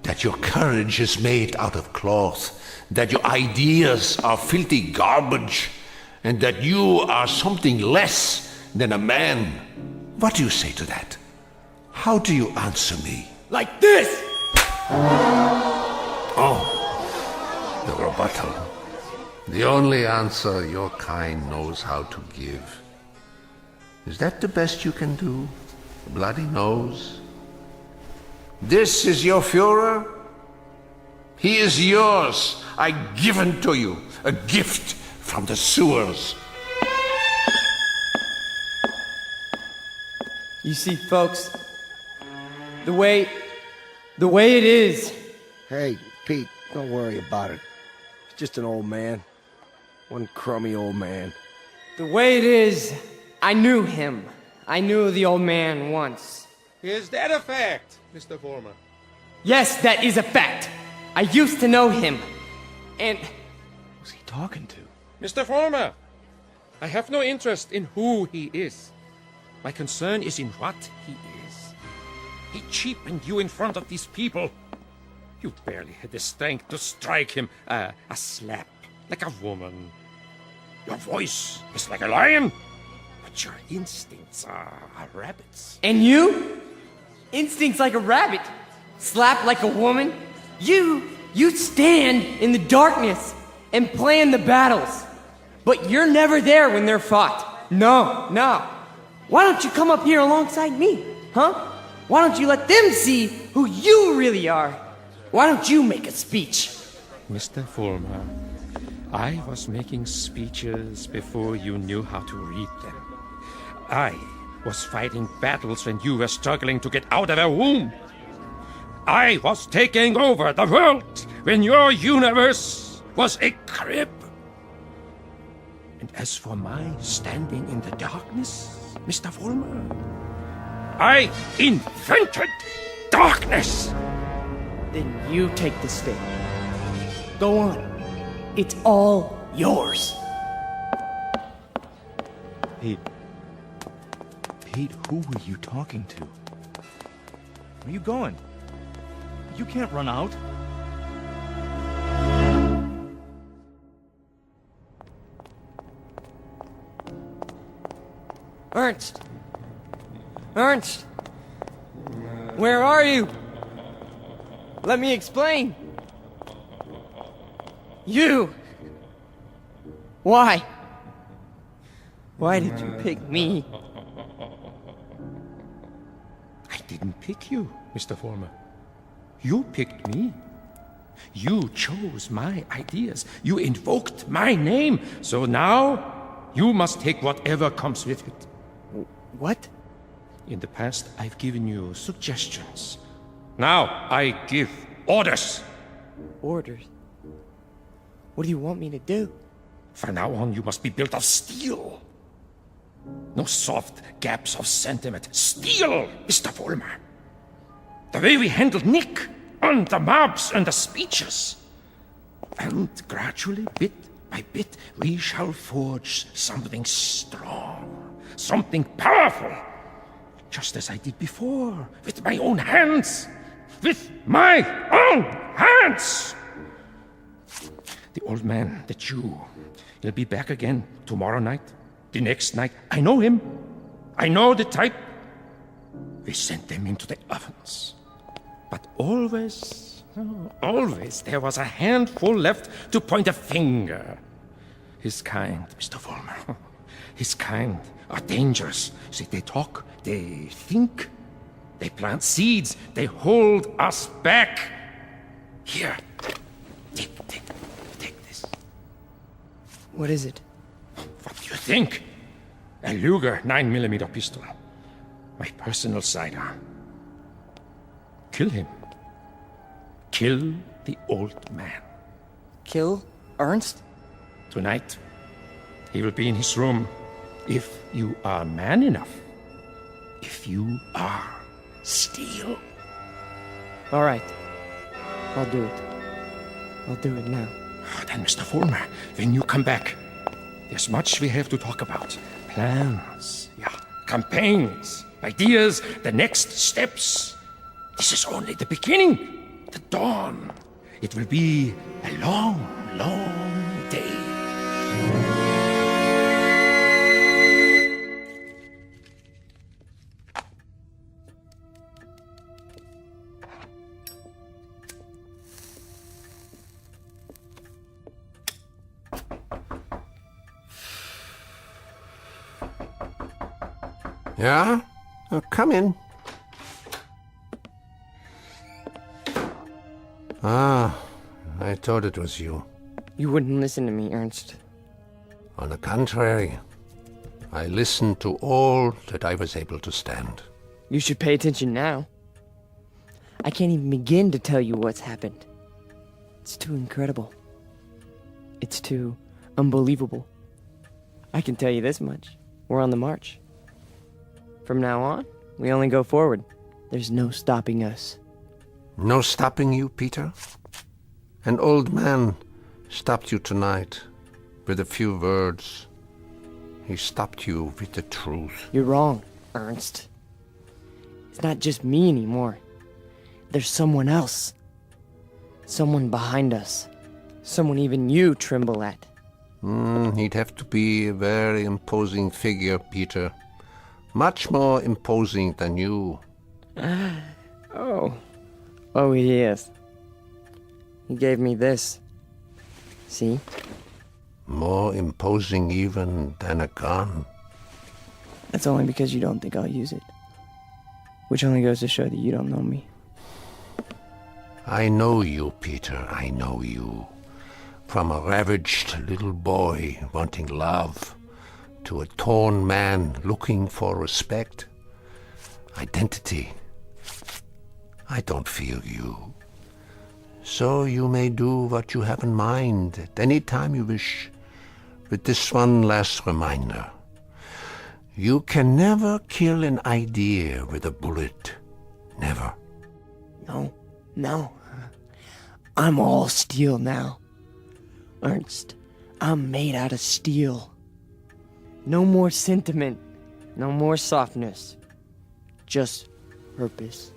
that your courage is made out of cloth, that your ideas are filthy garbage, and that you are something less than a man, what do you say to that? How do you answer me? Like this! Oh, the rebuttal. The only answer your kind knows how to give. Is that the best you can do? Bloody nose? This is your Führer? He is yours. I give him to you. A gift from the sewers. You see, folks, the way it is. Hey, Pete, don't worry about it. He's just an old man. One crummy old man. The way it is, I knew him. I knew the old man once. Is that a fact, Mr. Former? Yes, that is a fact. I used to know him. And... Who's he talking to? Mr. Former, I have no interest in who he is. My concern is in what he is. He cheapened you in front of these people. You barely had the strength to strike him a slap, like a woman. Your voice is like a lion, but your instincts are rabbits. And you? Instincts like a rabbit. Slap like a woman. You stand in the darkness and plan the battles. But you're never there when they're fought. No. Why don't you come up here alongside me, huh? Why don't you let them see who you really are? Why don't you make a speech? Mr. Fulmer, I was making speeches before you knew how to read them. I was fighting battles when you were struggling to get out of a womb. I was taking over the world when your universe was a crib. And as for my standing in the darkness, Mr. Fulmer, I invented darkness. Then you take the stage. Go on. It's all yours. Pete, who were you talking to? Where are you going? You can't run out. Ernst! Where are you? Let me explain. You! Why? Why did you pick me? I didn't pick you, Mr. Former. You picked me. You chose my ideas. You invoked my name. So now, you must take whatever comes with it. What? In the past, I've given you suggestions. Now, I give orders. Orders? What do you want me to do? From now on, you must be built of steel. No soft gaps of sentiment. Steel, Mr. Fulmer. The way we handled Nick, and the mobs and the speeches. And gradually, bit by bit, we shall forge something strong, something powerful. Just as I did before, with my own hands. With my own hands! The old man, the Jew, he'll be back again tomorrow night, the next night. I know him. I know the type. We sent them into the ovens. But always there was a handful left to point a finger. His kind, Mr. Fulmer, his kind are dangerous. See, they talk, they think, they plant seeds, they hold us back. Here. Take this. What is it? What do you think? A Luger 9mm pistol. My personal sidearm. Kill him. Kill the old man. Kill Ernst? Tonight, he will be in his room. If you are man enough. If you are steel. All right. I'll do it. I'll do it now. Then, Mr. Fulmer, when you come back, there's much we have to talk about. Plans, campaigns, ideas, the next steps. This is only the beginning, the dawn. It will be a long, long day. Yeah? Come in. Ah, I thought it was you. You wouldn't listen to me, Ernst. On the contrary, I listened to all that I was able to stand. You should pay attention now. I can't even begin to tell you what's happened. It's too incredible. It's too unbelievable. I can tell you this much. We're on the march. From now on, we only go forward. There's no stopping us. No stopping you, Peter? An old man stopped you tonight with a few words. He stopped you with the truth. You're wrong, Ernst. It's not just me anymore. There's someone else. Someone behind us. Someone even you tremble at. He'd have to be a very imposing figure, Peter. Much more imposing than you. Oh, he is. He gave me this. See? More imposing even than a gun. That's only because you don't think I'll use it. Which only goes to show that you don't know me. I know you, Peter, I know you. From a ravaged little boy wanting love to a torn man looking for respect, identity. I don't fear you. So you may do what you have in mind at any time you wish. With this one last reminder. You can never kill an idea with a bullet. Never. No. I'm all steel now. Ernst, I'm made out of steel. No more sentiment. No more softness. Just purpose.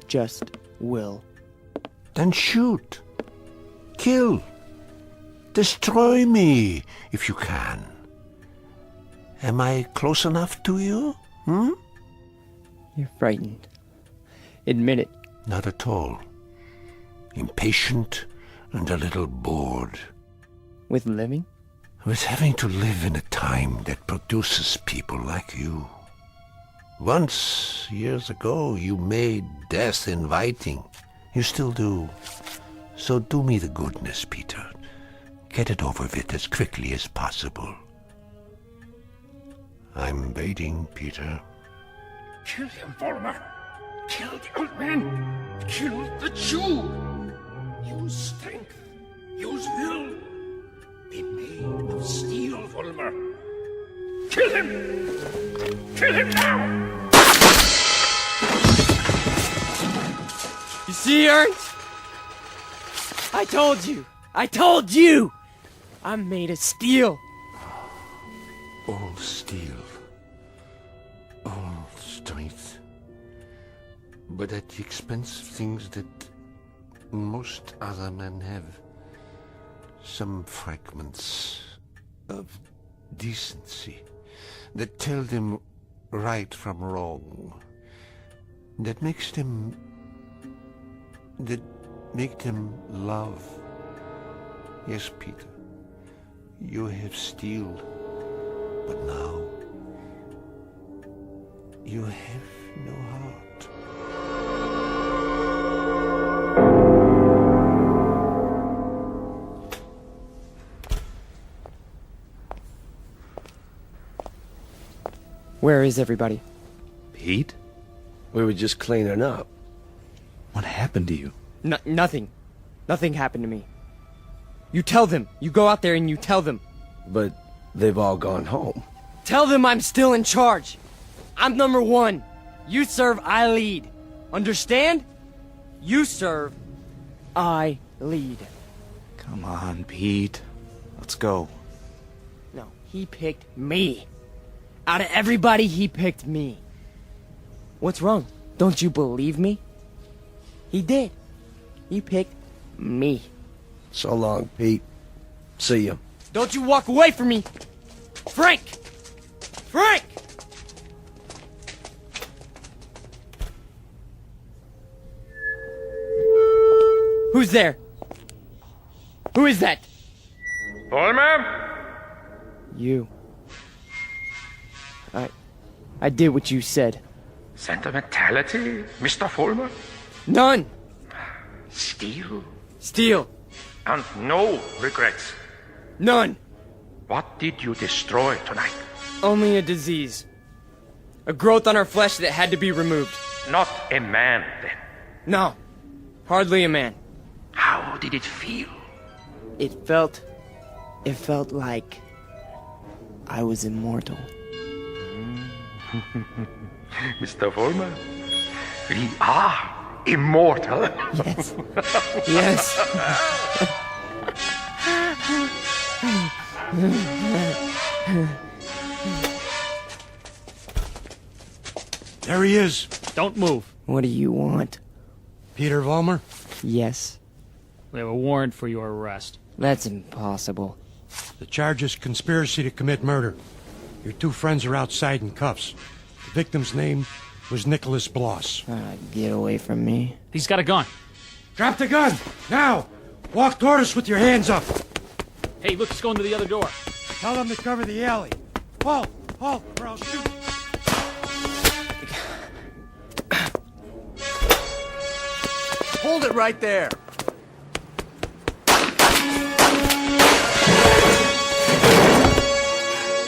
Just will. Then shoot. Kill. Destroy me, if you can. Am I close enough to you? You're frightened. Admit it. Not at all. Impatient and a little bored. With living? With having to live in a time that produces people like you. Once, years ago, you made death inviting. You still do. So do me the goodness, Peter. Get it over with as quickly as possible. I'm waiting, Peter. Kill him, Volmer. Kill the old man. Kill the Jew. Use strength. Use will. Be made of steel, Volmer. Kill him! Kill him now! You see, Ernst? I told you! I'm made of steel. All steel. All strength. But at the expense of things that most other men have. Some fragments of decency that tell them right from wrong. That make them love. Yes, Peter, you have steel, but now you have no heart. Where is everybody? Pete? We were just cleaning up. What happened to you? Nothing. Nothing happened to me. You tell them. You go out there and you tell them. But they've all gone home. Tell them I'm still in charge. I'm number one. You serve, I lead. Understand? You serve, I lead. Come on, Pete. Let's go. No, he picked me. Out of everybody, he picked me. What's wrong? Don't you believe me? He did. He picked me. So long, Pete. See ya. Don't you walk away from me! Frank! Frank! Who's there? Who is that? Vollmer? You. I did what you said. Sentimentality, Mr. Vollmer? None! Steal? Steal. And no regrets? None! What did you destroy tonight? Only a disease. A growth on our flesh that had to be removed. Not a man, then? No. Hardly a man. How did it feel? It felt like I was immortal. Mr. Vollmer, we are immortal. Yes. Yes. There he is. Don't move. What do you want? Peter Vollmer? Yes. We have a warrant for your arrest. That's impossible. The charge is conspiracy to commit murder. Your two friends are outside in cuffs. The victim's name was Nicholas Bloss. Get away from me. He's got a gun. Drop the gun! Now! Walk toward us with your hands up! Hey, look, he's going to the other door. Tell them to cover the alley. Halt! Halt, or I'll shoot! Hold it right there.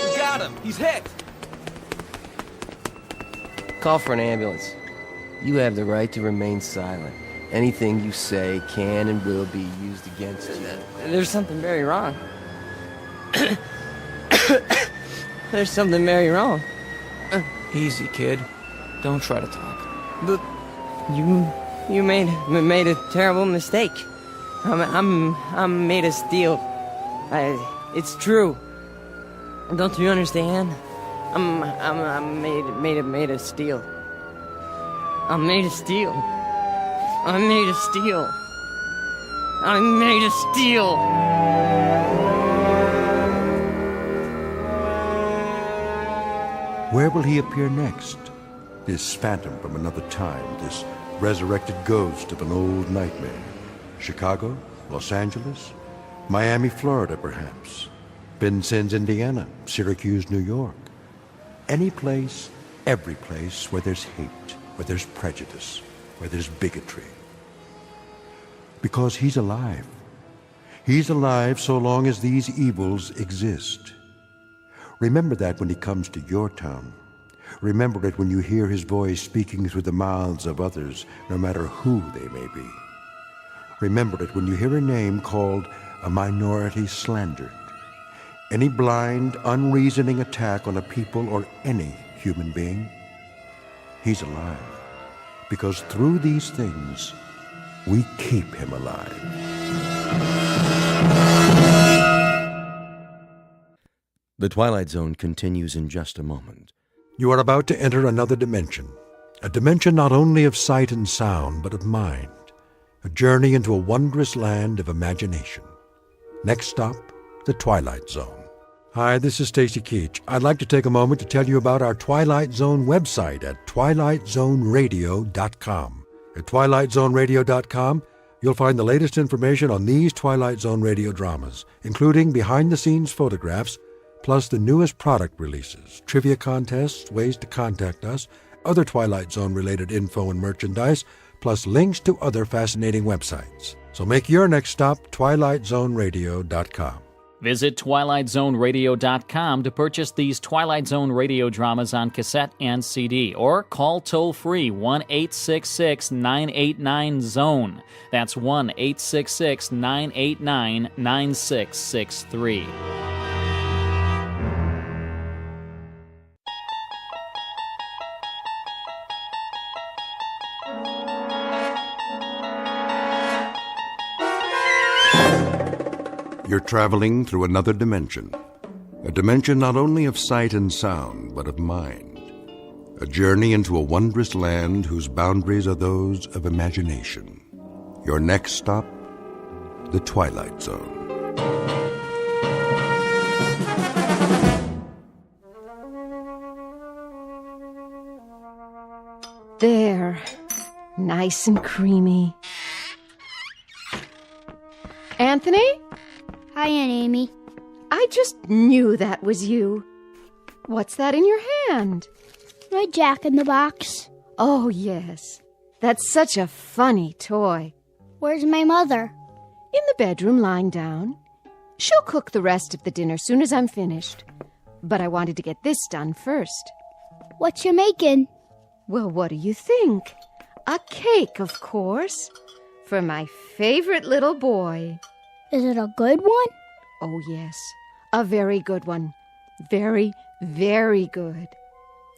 We got him. He's hit. Call for an ambulance. You have the right to remain silent. Anything you say can and will be used against you. There's something very wrong. There's something very wrong. Easy, kid. Don't try to talk. But you made a terrible mistake. I'm made of steel. It's true. Don't you understand? I'm made of steel. I'm made of steel. I'm made of steel. I'm made of steel. Where will he appear next? This phantom from another time, this resurrected ghost of an old nightmare. Chicago? Los Angeles? Miami, Florida, perhaps. Vincennes, Indiana. Syracuse, New York. Any place, every place where there's hate, where there's prejudice, where there's bigotry. Because he's alive. He's alive so long as these evils exist. Remember that when he comes to your town. Remember it when you hear his voice speaking through the mouths of others, no matter who they may be. Remember it when you hear a name called a minority slandered. Any blind, unreasoning attack on a people or any human being. He's alive. Because through these things, we keep him alive. The Twilight Zone continues in just a moment. You are about to enter another dimension. A dimension not only of sight and sound, but of mind. A journey into a wondrous land of imagination. Next stop, the Twilight Zone. Hi, this is Stacy Keach. I'd like to take a moment to tell you about our Twilight Zone website at twilightzoneradio.com. At twilightzoneradio.com, you'll find the latest information on these Twilight Zone radio dramas, including behind-the-scenes photographs, plus the newest product releases, trivia contests, ways to contact us, other Twilight Zone-related info and merchandise, plus links to other fascinating websites. So make your next stop twilightzoneradio.com. Visit TwilightZoneRadio.com to purchase these Twilight Zone radio dramas on cassette and CD, or call toll-free 1-866-989-ZONE. That's 1-866-989-9663. You're traveling through another dimension. A dimension not only of sight and sound, but of mind. A journey into a wondrous land whose boundaries are those of imagination. Your next stop, the Twilight Zone. There. Nice and creamy. Anthony? Hi, Aunt Amy. I just knew that was you. What's that in your hand? My Jack-in-the-Box. Oh, yes. That's such a funny toy. Where's my mother? In the bedroom, lying down. She'll cook the rest of the dinner soon as I'm finished. But I wanted to get this done first. What you making? Well, what do you think? A cake, of course. For my favorite little boy. Is it a good one? Oh, yes. A very good one. Very, very good.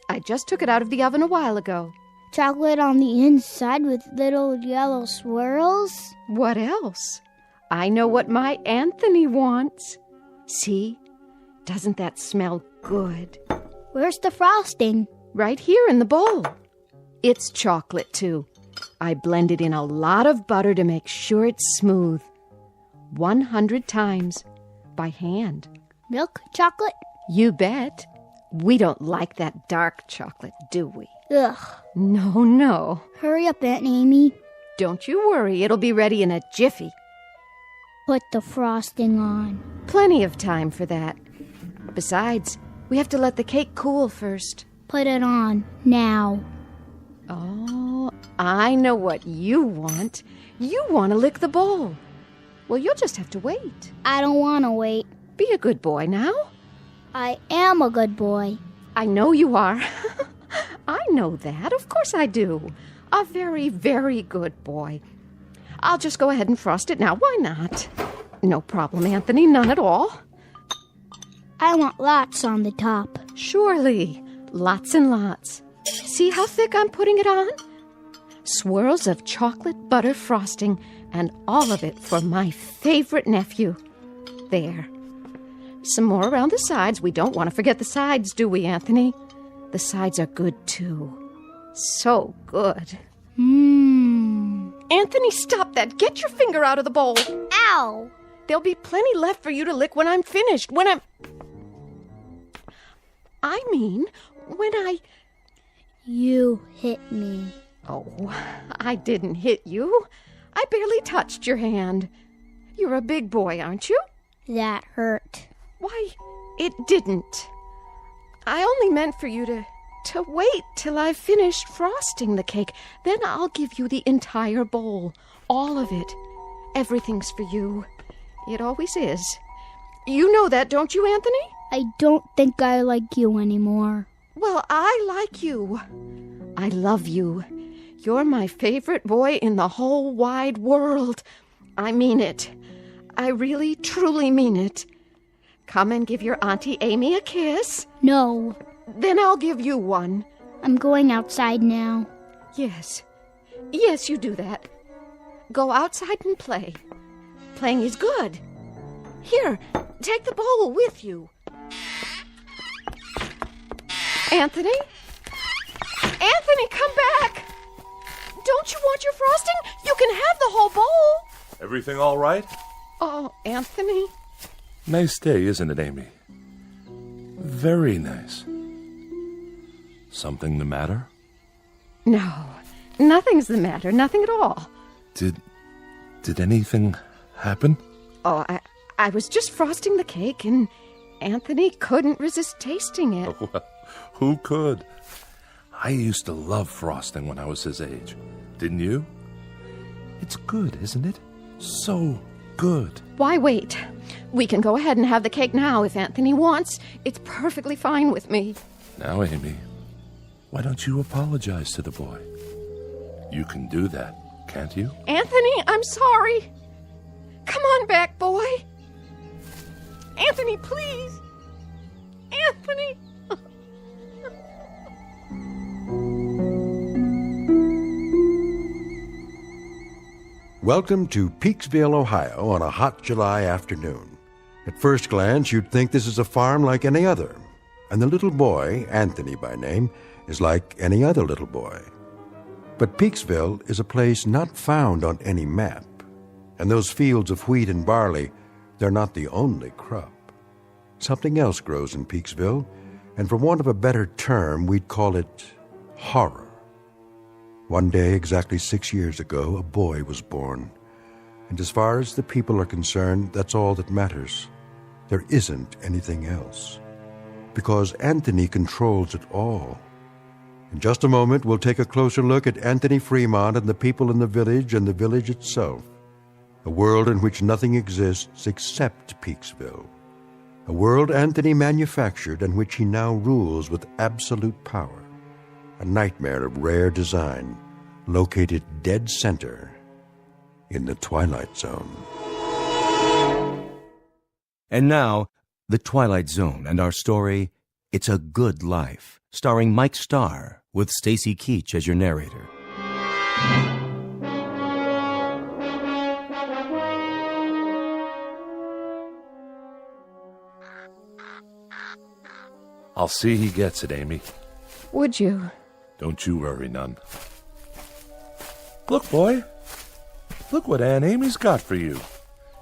I just took it out of the oven a while ago. Chocolate on the inside with little yellow swirls? What else? I know what my Anthony wants. See? Doesn't that smell good? Where's the frosting? Right here in the bowl. It's chocolate, too. I blended in a lot of butter to make sure it's smooth. 100 times. By hand. Milk chocolate? You bet. We don't like that dark chocolate, do we? Ugh. No. Hurry up, Aunt Amy. Don't you worry. It'll be ready in a jiffy. Put the frosting on. Plenty of time for that. Besides, we have to let the cake cool first. Put it on. Now. Oh, I know what you want. You want to lick the bowl. Well, you'll just have to wait. I don't want to wait. Be a good boy now. I am a good boy. I know you are. I know that. Of course I do. A very, very good boy. I'll just go ahead and frost it now. Why not? No problem, Anthony. None at all. I want lots on the top. Surely. Lots and lots. See how thick I'm putting it on? Swirls of chocolate butter frosting, and all of it for my favorite nephew. There. Some more around the sides. We don't want to forget the sides, do we, Anthony? The sides are good, too. So good. Anthony, stop that. Get your finger out of the bowl. Ow! There'll be plenty left for you to lick when I'm finished. I mean, when I... You hit me. Oh, I didn't hit you. I barely touched your hand. You're a big boy, aren't you? That hurt. Why, it didn't. I only meant for you to wait till I've finished frosting the cake. Then I'll give you the entire bowl. All of it. Everything's for you. It always is. You know that, don't you, Anthony? I don't think I like you anymore. Well, I like you. I love you. You're my favorite boy in the whole wide world. I mean it. I really, truly mean it. Come and give your Auntie Amy a kiss. No. Then I'll give you one. I'm going outside now. Yes. Yes, you do that. Go outside and play. Playing is good. Here, take the bowl with you. Anthony? Anthony, come back! Don't you want your frosting? You can have the whole bowl. Everything all right? Oh, Anthony. Nice day, isn't it, Amy? Very nice. Something the matter? No, nothing's the matter. Nothing at all. Did anything happen? Oh, I was just frosting the cake, and Anthony couldn't resist tasting it. Oh, well, who could? I used to love frosting when I was his age. Didn't you? It's good, isn't it? So good. Why wait? We can go ahead and have the cake now if Anthony wants. It's perfectly fine with me. Now, Amy, why don't you apologize to the boy? You can do that, can't you? Anthony, I'm sorry. Come on back, boy. Anthony, please. Anthony. Welcome to Peaksville, Ohio on a hot July afternoon. At first glance, you'd think this is a farm like any other. And the little boy, Anthony by name, is like any other little boy. But Peaksville is a place not found on any map. And those fields of wheat and barley, they're not the only crop. Something else grows in Peaksville, and for want of a better term, we'd call it horror. One day, exactly 6 years ago, a boy was born. And as far as the people are concerned, that's all that matters. There isn't anything else. Because Anthony controls it all. In just a moment, we'll take a closer look at Anthony Fremont and the people in the village and the village itself. A world in which nothing exists except Peaksville. A world Anthony manufactured and which he now rules with absolute power. A nightmare of rare design, located dead center in the Twilight Zone. And now, The Twilight Zone and our story, It's a Good Life, starring Mike Starr, with Stacy Keach as your narrator. I'll see he gets it, Amy. Would you? Don't you worry none. Look, boy. Look what Aunt Amy's got for you.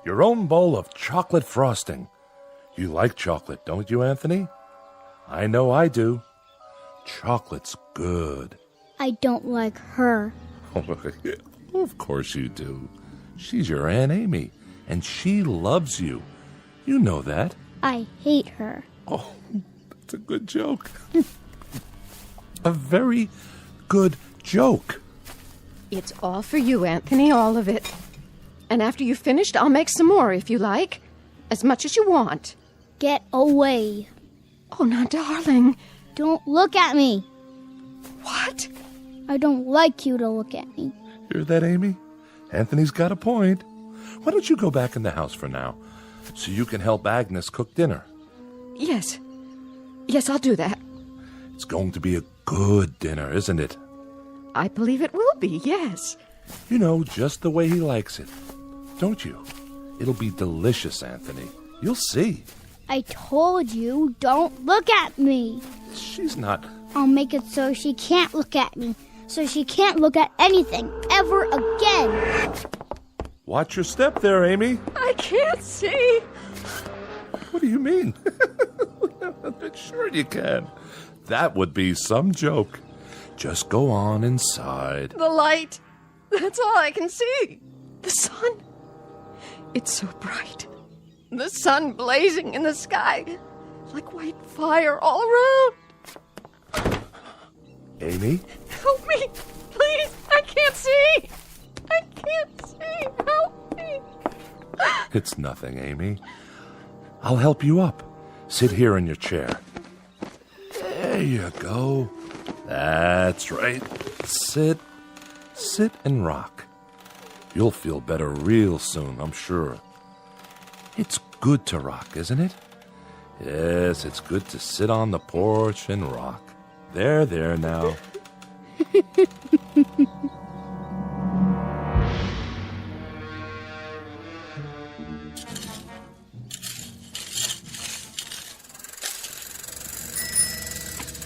Your own bowl of chocolate frosting. You like chocolate, don't you, Anthony? I know I do. Chocolate's good. I don't like her. Of course you do. She's your Aunt Amy, and she loves you. You know that. I hate her. Oh, that's a good joke. A very good joke. It's all for you, Anthony, all of it. And after you've finished, I'll make some more if you like. As much as you want. Get away. Oh, now, darling. Don't look at me. What? I don't like you to look at me. Hear that, Amy? Anthony's got a point. Why don't you go back in the house for now, so you can help Agnes cook dinner? Yes. Yes, I'll do that. It's going to be a good dinner, isn't it? I believe it will be, yes. You know, just the way he likes it. Don't you? It'll be delicious, Anthony. You'll see. I told you, don't look at me. She's not... I'll make it so she can't look at me. So she can't look at anything ever again. Watch your step there, Amy. I can't see. What do you mean? Sure you can. That would be some joke. Just go on inside. The light. That's all I can see. The sun. It's so bright. The sun blazing in the sky. Like white fire all around. Amy? Help me. Please. I can't see. I can't see. Help me. It's nothing, Amy. I'll help you up. Sit here in your chair. There you go. That's right. Sit and rock. You'll feel better real soon, I'm sure. It's good to rock, isn't it? Yes, it's good to sit on the porch and rock. There now.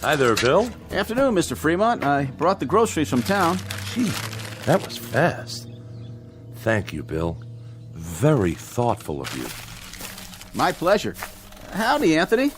Hi there, Bill. Afternoon, Mr. Fremont. I brought the groceries from town. Gee, that was fast. Thank you, Bill. Very thoughtful of you. My pleasure. Howdy, Anthony.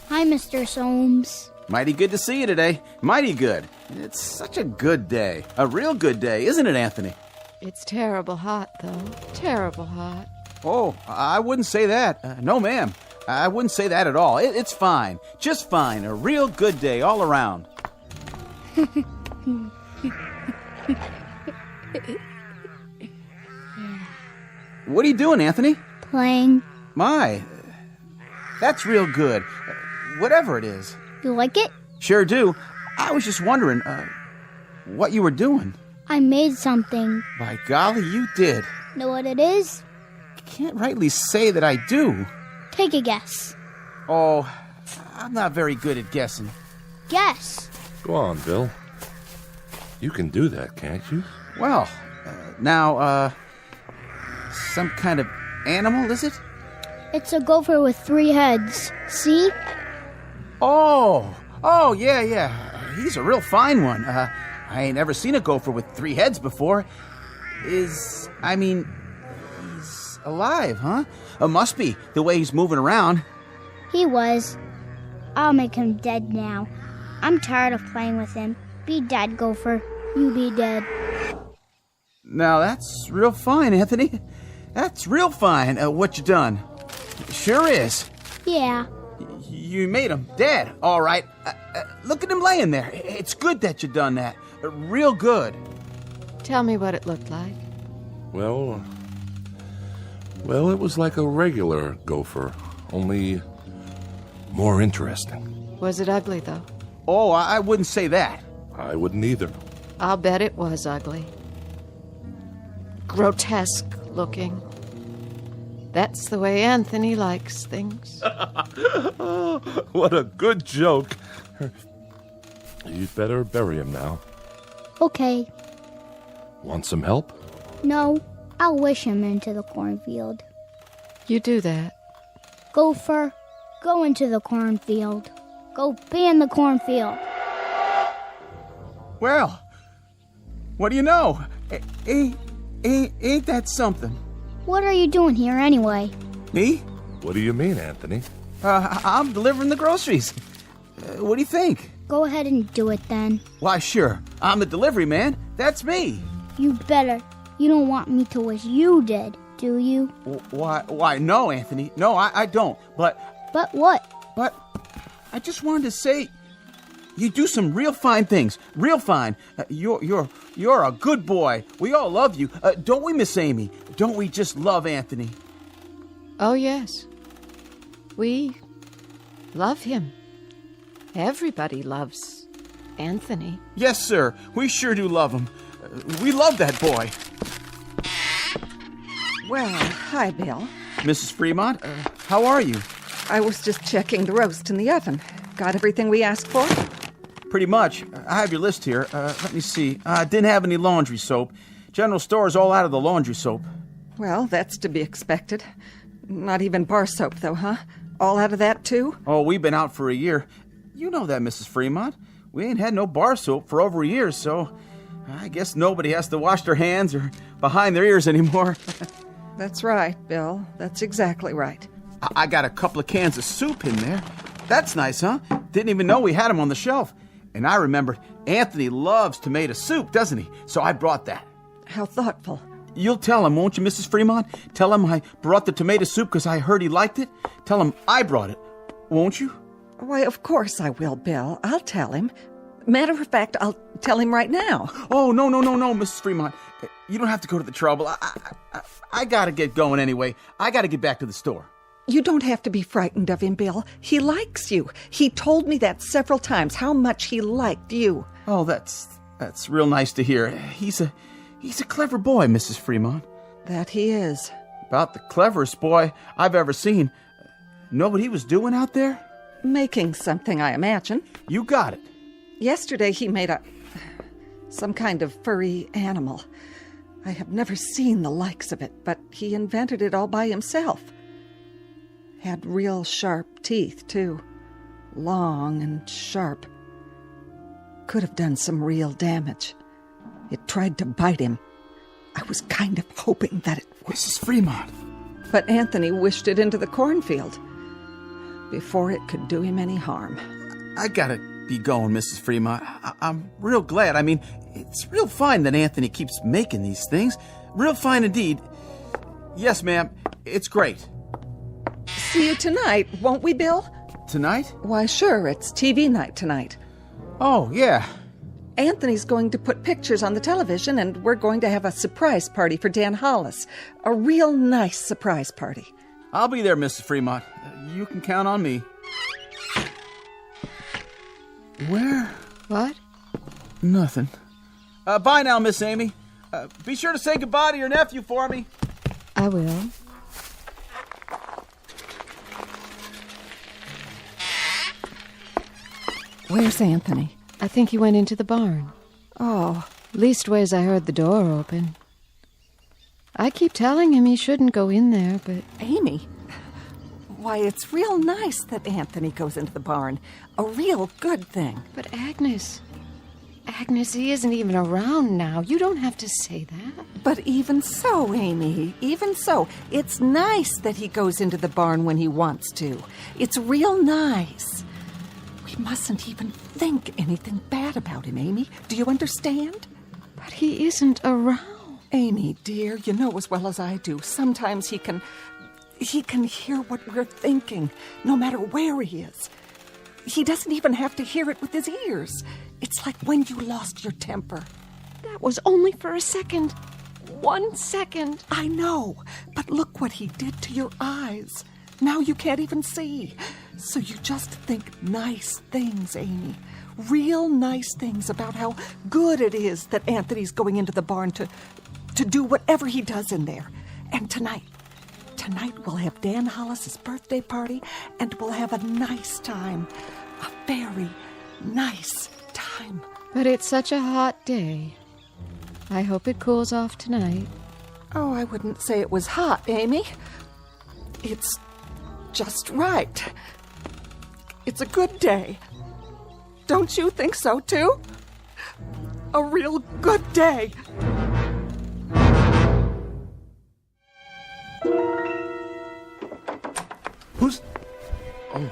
Hi, Mr. Soames. Mighty good to see you today. Mighty good. It's such a good day. A real good day, isn't it, Anthony? It's terrible hot, though. Terrible hot. Oh, I wouldn't say that. No, ma'am. I wouldn't say that at all. It's fine. Just fine. A real good day all around. What are you doing, Anthony? Playing. My, that's real good. Whatever it is. You like it? Sure do. I was just wondering, what you were doing. I made something. By golly, you did. Know what it is? Can't rightly say that I do. Take a guess. Oh, I'm not very good at guessing. Guess. Go on, Bill. You can do that, can't you? Well, now, some kind of animal, is it? It's a gopher with 3 heads. See? Oh, yeah. He's a real fine one. I ain't ever seen a gopher with 3 heads before. He's alive, huh? Must be, the way he's moving around. He was. I'll make him dead now. I'm tired of playing with him. Be dead, gopher. You be dead. Now, that's real fine, Anthony. That's real fine, what you done. Sure is. Yeah. You made him dead, all right. Look at him laying there. It's good that you done that. Real good. Tell me what it looked like. Well, it was like a regular gopher, only more interesting. Was it ugly, though? Oh, I wouldn't say that. I wouldn't either. I'll bet it was ugly. Grotesque looking. That's the way Anthony likes things. What a good joke. You'd better bury him now. Okay. Want some help? No, I'll wish him into the cornfield. You do that. Gopher, go into the cornfield. Go be in the cornfield. Well, what do you know? Ain't that something? What are you doing here anyway? Me? What do you mean, Anthony? I'm delivering the groceries. What do you think? Go ahead and do it then. Why, sure. I'm the delivery man. That's me. You better. You don't want me to wish you did, do you? Why, no, Anthony. No, I don't. But what? But I just wanted to say, you do some real fine things. Real fine. You're a good boy. We all love you. Don't we, Miss Amy? Don't we just love Anthony? Oh, yes. We love him. Everybody loves Anthony. Yes, sir. We sure do love him. We love that boy. Well, hi, Bill. Mrs. Fremont, how are you? I was just checking the roast in the oven. Got everything we asked for? Pretty much. I have your list here. Let me see. Didn't have any laundry soap. General store's all out of the laundry soap. Well, that's to be expected. Not even bar soap, though, huh? All out of that, too? Oh, we've been out for a year. You know that, Mrs. Fremont. We ain't had no bar soap for over a year, so I guess nobody has to wash their hands or behind their ears anymore. That's right, Bill. That's exactly right. I got a couple of cans of soup in there. That's nice, huh? Didn't even know we had them on the shelf. And I remembered Anthony loves tomato soup, doesn't he? So I brought that. How thoughtful. You'll tell him, won't you, Mrs. Fremont? Tell him I brought the tomato soup because I heard he liked it. Tell him I brought it, won't you? Why, of course I will, Bill. I'll tell him. Matter of fact, I'll tell him right now. Oh, no, Mrs. Fremont. You don't have to go to the trouble. I gotta get going anyway. I gotta get back to the store. You don't have to be frightened of him, Bill. He likes you. He told me that several times, how much he liked you. Oh, that's real nice to hear. He's a clever boy, Mrs. Fremont. That he is. About the cleverest boy I've ever seen. Know what he was doing out there? Making something, I imagine. You got it. Yesterday he made some kind of furry animal. I have never seen the likes of it, but he invented it all by himself. Had real sharp teeth, too. Long and sharp. Could have done some real damage. It tried to bite him. I was kind of hoping that it would. Mrs. Fremont. But Anthony wished it into the cornfield before it could do him any harm. I gotta be going, Mrs. Fremont. I'm real glad. I mean, it's real fine that Anthony keeps making these things. Real fine indeed. Yes, ma'am. It's great. See you tonight, won't we, Bill? Tonight? Why, sure. It's TV night tonight. Oh, yeah. Anthony's going to put pictures on the television, and we're going to have a surprise party for Dan Hollis. A real nice surprise party. I'll be there, Mrs. Fremont. You can count on me. Where? What? Nothing. Bye now, Miss Amy. Be sure to say goodbye to your nephew for me. I will. Where's Anthony? I think he went into the barn. Oh. Leastways, I heard the door open. I keep telling him he shouldn't go in there, but... Amy, why, it's real nice that Anthony goes into the barn. A real good thing. But Agnes, he isn't even around now. You don't have to say that. But even so, Amy, even so, it's nice that he goes into the barn when he wants to. It's real nice. We mustn't even think anything bad about him, Amy. Do you understand? But he isn't around. Amy, dear, you know as well as I do. Sometimes he can hear what we're thinking, no matter where he is. He doesn't even have to hear it with his ears. It's like when you lost your temper. That was only for a second. 1 second. I know, but look what he did to your eyes. Now you can't even see. So you just think nice things, Amy. Real nice things about how good it is that Anthony's going into the barn to do whatever he does in there. And tonight we'll have Dan Hollis's birthday party, and we'll have a nice time. A very nice time. But it's such a hot day. I hope it cools off tonight. Oh, I wouldn't say it was hot, Amy. It's just right. It's a good day. Don't you think so, too? A real good day. Who's... Oh.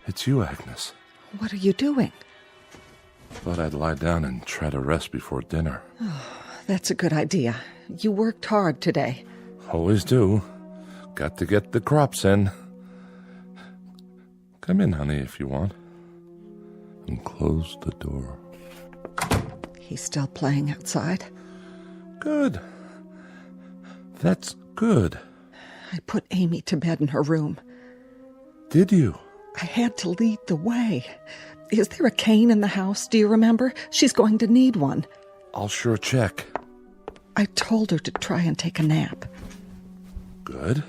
It's you, Agnes. What are you doing? Thought I'd lie down and try to rest before dinner. Oh, that's a good idea. You worked hard today. Always do. Got to get the crops in. Come in, honey, if you want. And close the door. He's still playing outside? Good. That's good. I put Amy to bed in her room. Did you? I had to lead the way. Is there a cane in the house? Do you remember? She's going to need one. I'll sure check. I told her to try and take a nap. Good.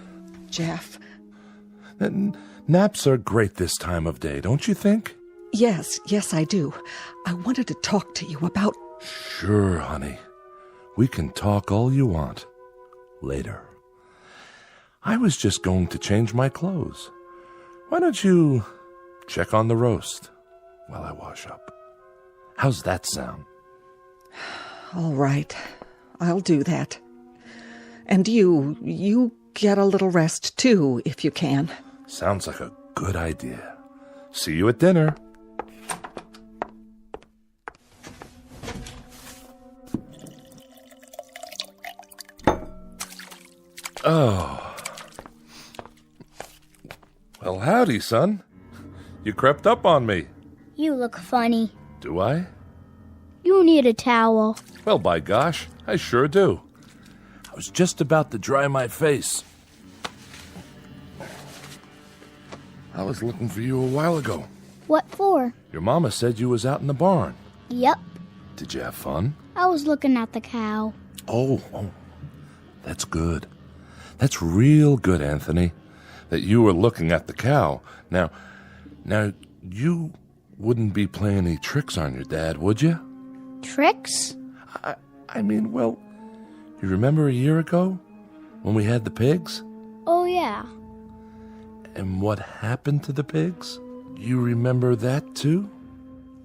Jeff. Naps are great this time of day, don't you think? Yes, I do. I wanted to talk to you about... Sure, honey. We can talk all you want. Later. I was just going to change my clothes. Why don't you check on the roast while I wash up? How's that sound? All right. I'll do that. And you get a little rest, too, if you can. Sounds like a good idea. See you at dinner. Oh. Well, howdy, son. You crept up on me. You look funny. Do I? You need a towel. Well, by gosh, I sure do. I was just about to dry my face. I was looking for you a while ago. What for? Your mama said you was out in the barn. Yep. Did you have fun? I was looking at the cow. Oh, that's good. That's real good, Anthony, that you were looking at the cow. Now, you wouldn't be playing any tricks on your dad, would you? Tricks? I mean, well, you remember a year ago when we had the pigs? Oh, yeah. And what happened to the pigs? You remember that, too?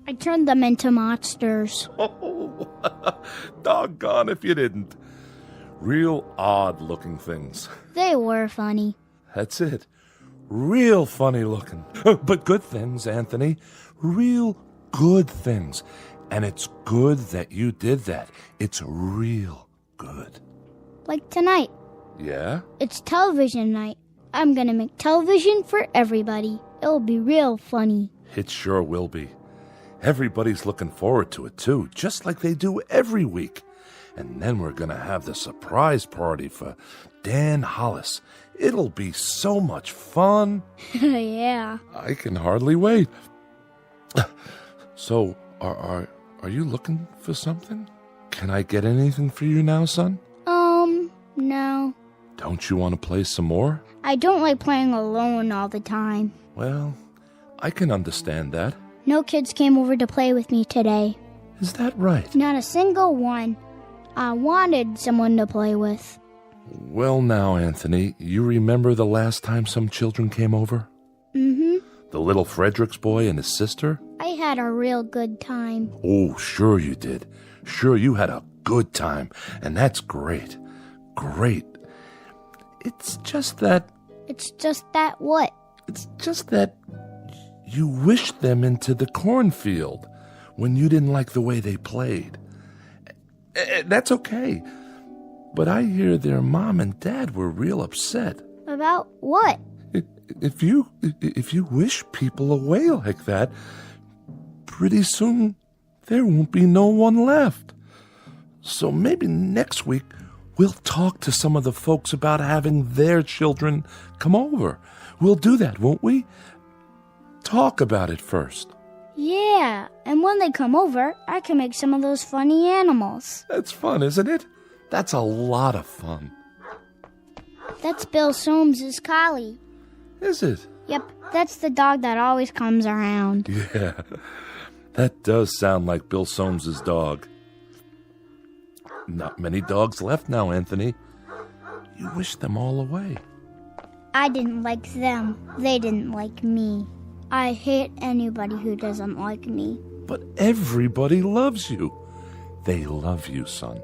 I turned them into monsters. Oh, doggone if you didn't. Real odd-looking things. They were funny. That's it. Real funny looking. But good things, Anthony. Real good things. And it's good that you did that. It's real good. Like tonight. Yeah? It's television night. I'm gonna make television for everybody. It'll be real funny. It sure will be. Everybody's looking forward to it, too, just like they do every week. And then we're going to have the surprise party for Dan Hollis. It'll be so much fun. Yeah. I can hardly wait. So, are you looking for something? Can I get anything for you now, son? No. Don't you want to play some more? I don't like playing alone all the time. Well, I can understand that. No kids came over to play with me today. Is that right? Not a single one. I wanted someone to play with. Well now, Anthony, you remember the last time some children came over? Mm-hmm. The little Fredericks boy and his sister? I had a real good time. Oh, sure you did. Sure, you had a good time, and that's great. Great. It's just that... It's just that what? It's just that you wished them into the cornfield when you didn't like the way they played. That's okay. But I hear their mom and dad were real upset. About what? If you wish people away like that, pretty soon there won't be no one left. So maybe next week we'll talk to some of the folks about having their children come over. We'll do that, won't we? Talk about it first. Yeah, and when they come over, I can make some of those funny animals. That's fun, isn't it? That's a lot of fun. That's Bill Soames's collie. Is it? Yep, that's the dog that always comes around. Yeah, that does sound like Bill Soames's dog. Not many dogs left now, Anthony. You wish them all away. I didn't like them. They didn't like me. I hate anybody who doesn't like me. But everybody loves you. They love you, son.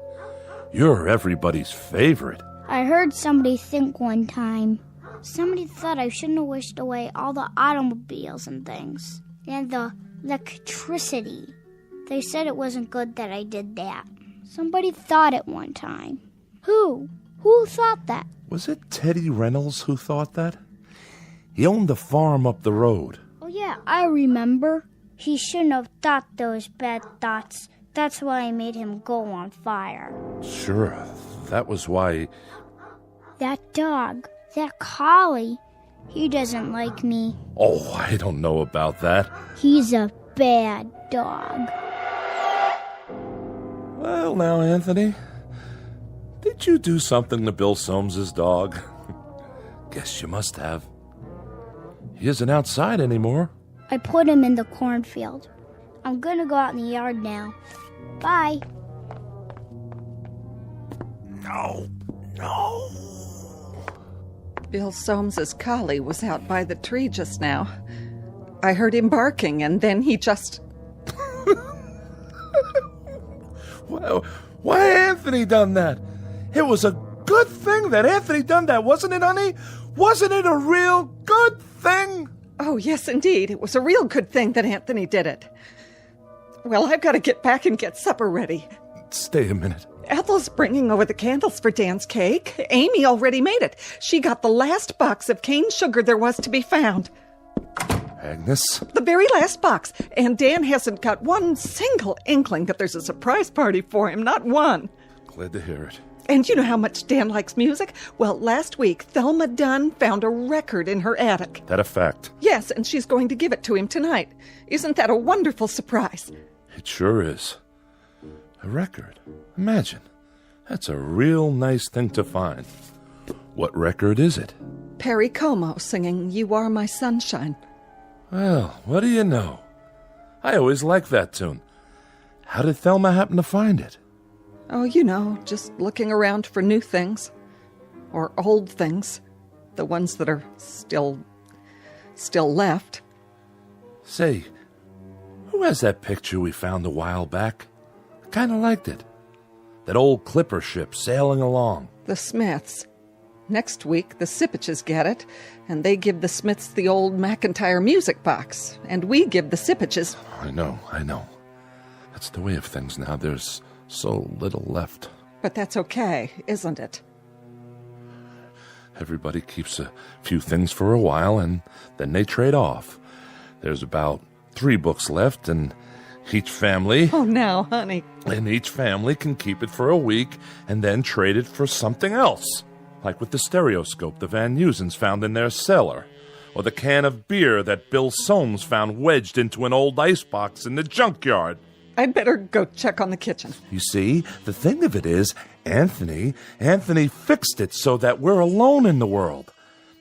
You're everybody's favorite. I heard somebody think one time. Somebody thought I shouldn't have wished away all the automobiles and things. And the electricity. They said it wasn't good that I did that. Somebody thought it one time. Who? Who thought that? Was it Teddy Reynolds who thought that? He owned the farm up the road. Oh yeah, I remember. He shouldn't have thought those bad thoughts. That's why I made him go on fire. Sure, that was why... That dog, that collie, he doesn't like me. Oh, I don't know about that. He's a bad dog. Well, now, Anthony, did you do something to Bill Soames's dog? Guess you must have. He isn't outside anymore. I put him in the cornfield. I'm gonna go out in the yard now. Bye. No. Bill Soames's collie was out by the tree just now. I heard him barking, and then he just... Why Anthony done that? It was a good thing that Anthony done that, wasn't it, honey? Wasn't it a real good thing? Oh, yes, indeed. It was a real good thing that Anthony did it. Well, I've got to get back and get supper ready. Stay a minute. Ethel's bringing over the candles for Dan's cake. Amy already made it. She got the last box of cane sugar there was to be found. Agnes? The very last box. And Dan hasn't got one single inkling that there's a surprise party for him. Not one. Glad to hear it. And you know how much Dan likes music? Well, last week, Thelma Dunn found a record in her attic. That a fact? Yes, and she's going to give it to him tonight. Isn't that a wonderful surprise? It sure is. A record. Imagine. That's a real nice thing to find. What record is it? Perry Como singing You Are My Sunshine. Well, what do you know? I always liked that tune. How did Thelma happen to find it? Oh, you know, just looking around for new things. Or old things. The ones that are still left. Say, who has that picture we found a while back? I kind of liked it. That old clipper ship sailing along. The Smiths. Next week, the Sipaches get it, and they give the Smiths the old McIntyre music box, and we give the Sipaches... I know. That's the way of things now. There's so little left. But that's okay, isn't it? Everybody keeps a few things for a while, and then they trade off. There's about 3 books left, and Each family... Oh, now, honey. And each family can keep it for a week and then trade it for something else. Like with the stereoscope the Van Nusens found in their cellar. Or the can of beer that Bill Soames found wedged into an old icebox in the junkyard. I'd better go check on the kitchen. You see, the thing of it is, Anthony fixed it so that we're alone in the world.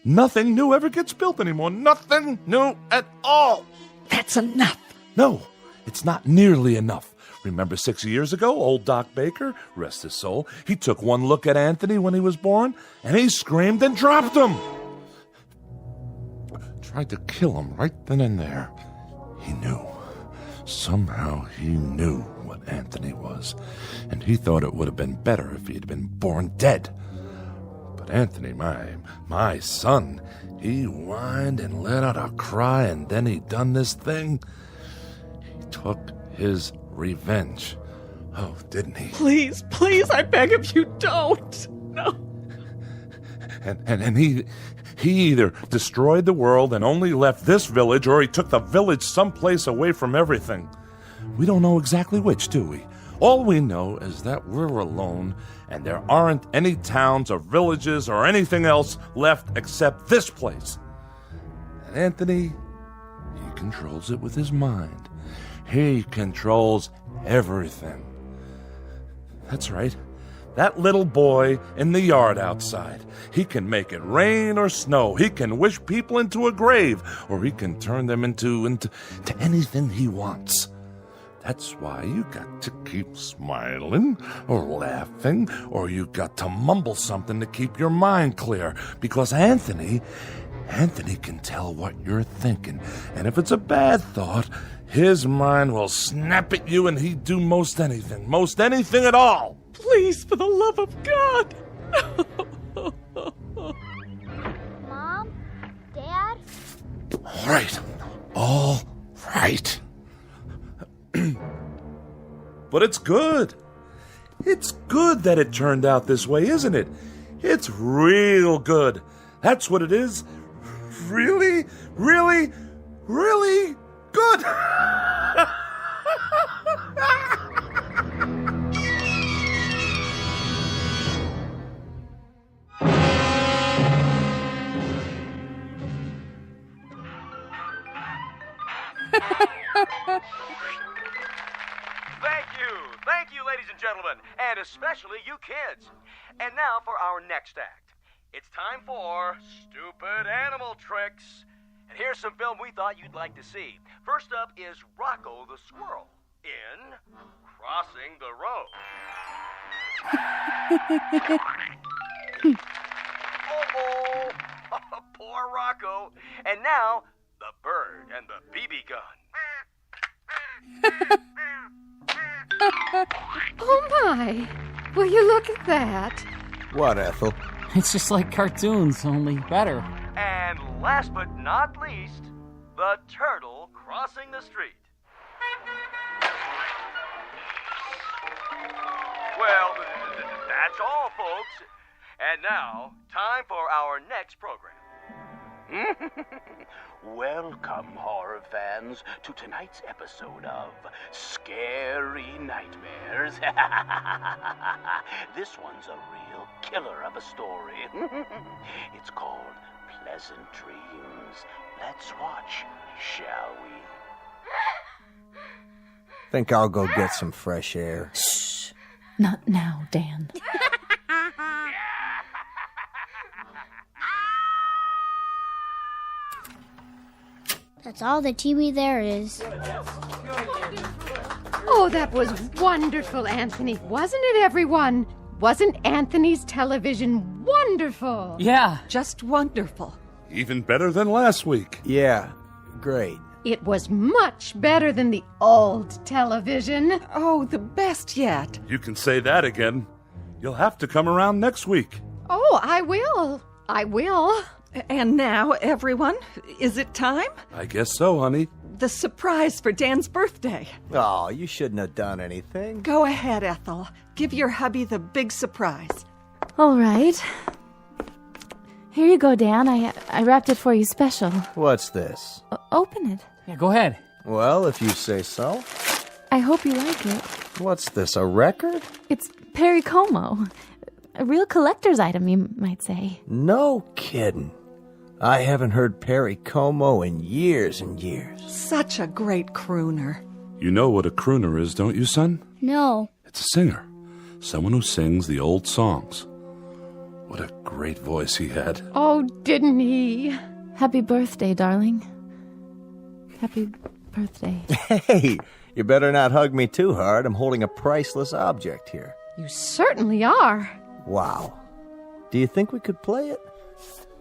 Nothing new ever gets built anymore. Nothing new at all. That's enough. No, it's not nearly enough. Remember 6 years ago, old Doc Baker, rest his soul, he took one look at Anthony when he was born, and he screamed and dropped him. Tried to kill him right then and there. He knew. Somehow he knew what Anthony was, and he thought it would have been better if he had been born dead. But Anthony, my son, he whined and let out a cry, and then he done this thing. He took his revenge. Oh, didn't he? Please, I beg of you, don't. No. And he either destroyed the world and only left this village, or he took the village someplace away from everything. We don't know exactly which, do we? All we know is that we're alone, and there aren't any towns or villages or anything else left except this place. And Anthony, he controls it with his mind. He controls everything. That's right. That little boy in the yard outside. He can make it rain or snow. He can wish people into a grave, or he can turn them into anything he wants. That's why you got to keep smiling or laughing, or you got to mumble something to keep your mind clear, because Anthony can tell what you're thinking, and if it's a bad thought, his mind will snap at you, and he'd do most anything at all. Please, for the love of God. Mom? Dad? All right. But it's good. It's good that it turned out this way, isn't it? It's real good. That's what it is. Really, really, really good. Thank you, ladies and gentlemen, and especially you kids. And now for our next act. It's time for Stupid Animal Tricks. And here's some film we thought you'd like to see. First up is Rocco the Squirrel in Crossing the Road. Oh, poor Rocco. And now, the bird and the BB gun. Oh, my. Will you look at that? What, Ethel? It's just like cartoons, only better. And last but not least, the turtle crossing the street. Well, that's all, folks. And now, time for our next program. Welcome, horror fans, to tonight's episode of Scary Nightmares. This one's a real killer of a story. It's called Pleasant Dreams. Let's watch, shall we? Think I'll go get some fresh air. Shh. Not now, Dan. That's all the TV there is. Oh, that was wonderful, Anthony. Wasn't it, everyone? Wasn't Anthony's television wonderful? Yeah. Just wonderful. Even better than last week. Yeah, great. It was much better than the old television. Oh, the best yet. You can say that again. You'll have to come around next week. Oh, I will. I will. And now, everyone, is it time? I guess so, honey. The surprise for Dan's birthday. Oh, you shouldn't have done anything. Go ahead, Ethel. Give your hubby the big surprise. All right. Here you go, Dan. I wrapped it for you special. What's this? Open it. Yeah, go ahead. Well, if you say so. I hope you like it. What's this, a record? It's Perry Como. A real collector's item, you might say. No kidding. I haven't heard Perry Como in years and years. Such a great crooner. You know what a crooner is, don't you, son? No. It's a singer. Someone who sings the old songs. What a great voice he had. Oh, didn't he? Happy birthday, darling. Happy birthday. Hey, you better not hug me too hard. I'm holding a priceless object here. You certainly are. Wow. Do you think we could play it?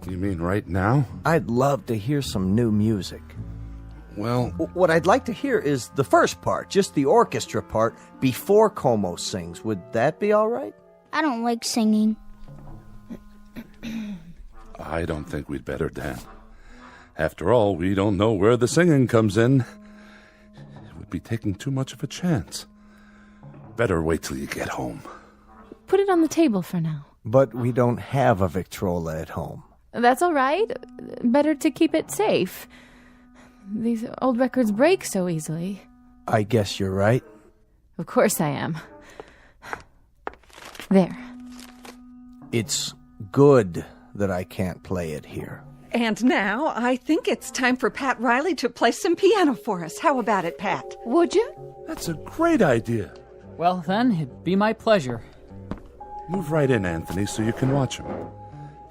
You mean right now? I'd love to hear some new music. Well... What I'd like to hear is the first part, just the orchestra part, before Como sings. Would that be all right? I don't like singing. I don't think we'd better, Dan. After all, we don't know where the singing comes in. It would be taking too much of a chance. Better wait till you get home. Put it on the table for now. But we don't have a Victrola at home. That's all right. Better to keep it safe. These old records break so easily. I guess you're right. Of course I am. There. It's good that I can't play it here. And now I think it's time for Pat Riley to play some piano for us. How about it, Pat? Would you? That's a great idea. Well, then, it'd be my pleasure. Move right in, Anthony, so you can watch him.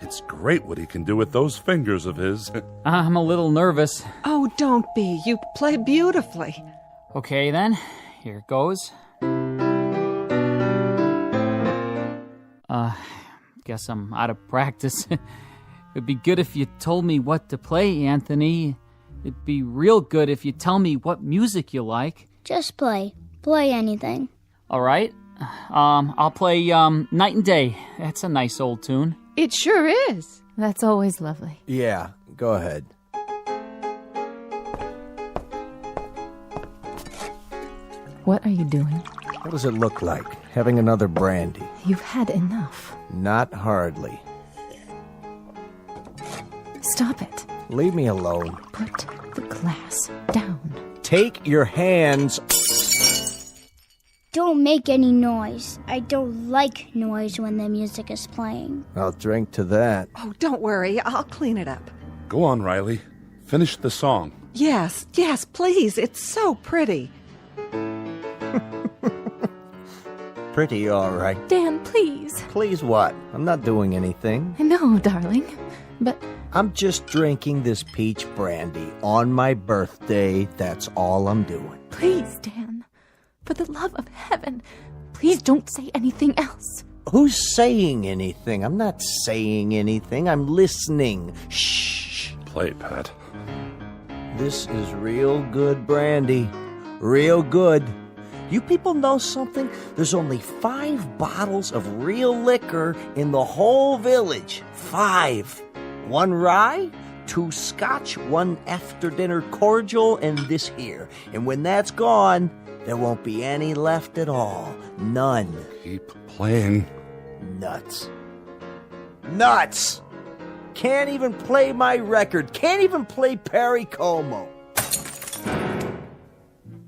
It's great what he can do with those fingers of his. I'm a little nervous. Oh, don't be. You play beautifully. Okay, then. Here goes. Guess I'm out of practice. It'd be good if you told me what to play, Anthony. It'd be real good if you tell me what music you like. Just play. Play anything. All right. I'll play Night and Day. That's a nice old tune. It sure is. That's always lovely. Yeah, go ahead. What are you doing? What does it look like? Having another brandy? You've had enough. Not hardly. Stop it. Leave me alone. Put the glass down. Take your hands. Don't make any noise. I don't like noise when the music is playing. I'll drink to that. Oh, don't worry. I'll clean it up. Go on, Riley. Finish the song. Yes, please. It's so pretty. Pretty all right. Dan, please. Please what? I'm not doing anything. I know, darling, but... I'm just drinking this peach brandy on my birthday. That's all I'm doing. Please, Dan. For the love of heaven, please don't say anything else. Who's saying anything? I'm not saying anything. I'm listening. Shh. Play, Pat. This is real good brandy. Real good. You people know something? There's only 5 bottles of real liquor in the whole village. 5. 1 rye, 2 scotch, 1 after-dinner cordial, and this here. And when that's gone, there won't be any left at all. None. Keep playing. Nuts. Nuts! Can't even play my record. Can't even play Perry Como.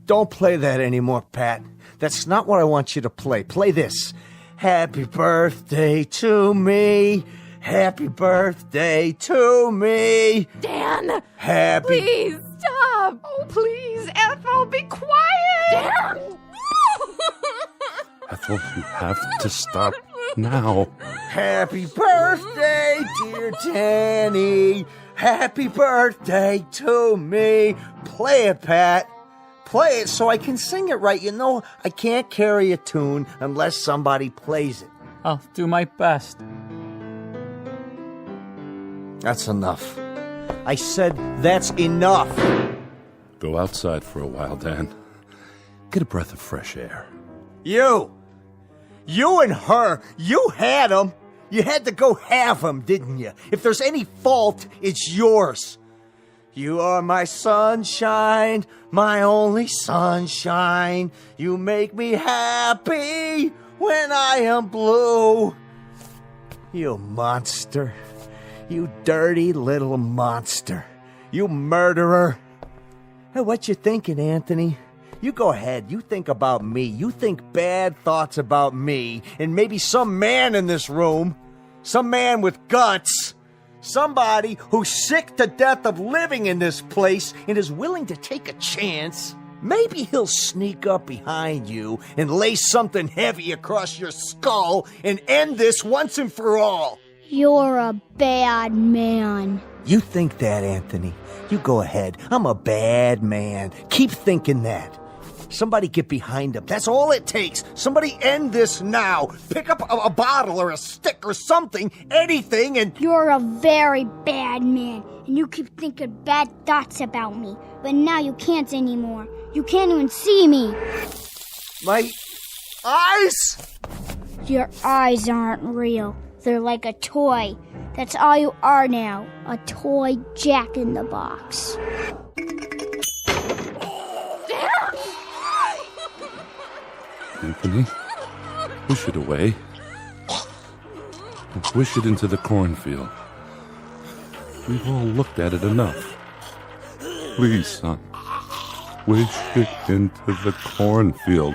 Don't play that anymore, Pat. That's not what I want you to play. Play this. Happy birthday to me. Happy birthday to me. Dan! Happy... Please, stop! Oh, please, Ethel, be quiet! Dan! Ethel, you have to stop now. Happy birthday, dear Danny. Happy birthday to me. Play it, Pat. Play it so I can sing it right. You know, I can't carry a tune unless somebody plays it. I'll do my best. That's enough. I said that's enough. Go outside for a while, Dan. Get a breath of fresh air. You and her, you had them. You had to go have them, didn't you? If there's any fault, it's yours. You are my sunshine, my only sunshine. You make me happy when I am blue. You monster. You dirty little monster. You murderer. Hey, what you thinking, Anthony? You go ahead. You think about me. You think bad thoughts about me and maybe some man in this room. Some man with guts. Somebody who's sick to death of living in this place and is willing to take a chance. Maybe he'll sneak up behind you and lay something heavy across your skull and end this once and for all. You're a bad man. You think that, Anthony. You go ahead. I'm a bad man. Keep thinking that. Somebody get behind him. That's all it takes. Somebody end this now. Pick up a bottle or a stick or something, anything, and... You're a very bad man, and you keep thinking bad thoughts about me. But now you can't anymore. You can't even see me. My eyes? Your eyes aren't real. They're like a toy. That's all you are now. A toy Jack-in-the-Box. Anthony, wish it away. Wish it into the cornfield. We've all looked at it enough. Please, son. Wish it into the cornfield.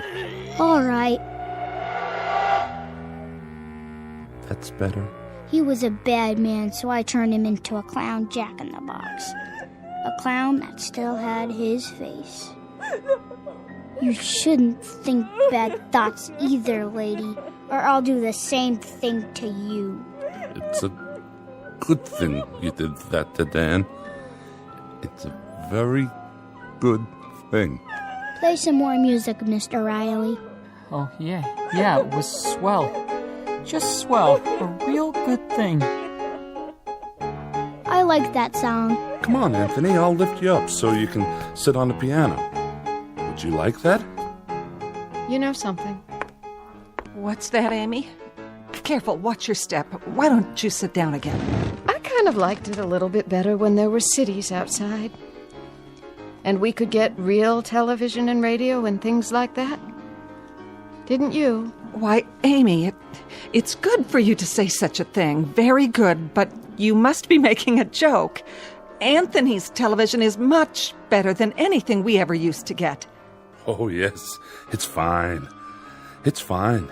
All right. That's better. He was a bad man, so I turned him into a clown Jack-in-the-Box. A clown that still had his face. You shouldn't think bad thoughts either, lady, or I'll do the same thing to you. It's a good thing you did that to Dan. It's a very good thing. Play some more music, Mr. Riley. Oh, yeah, it was swell. Just swell. A real good thing. I like that song. Come on, Anthony, I'll lift you up so you can sit on the piano. Would you like that? You know something? What's that, Amy? Careful, watch your step. Why don't you sit down again? I kind of liked it a little bit better when there were cities outside. And we could get real television and radio and things like that. Didn't you? Why, Amy, it's good for you to say such a thing. Very good, but you must be making a joke. Anthony's television is much better than anything we ever used to get. Oh, yes. It's fine. It's fine.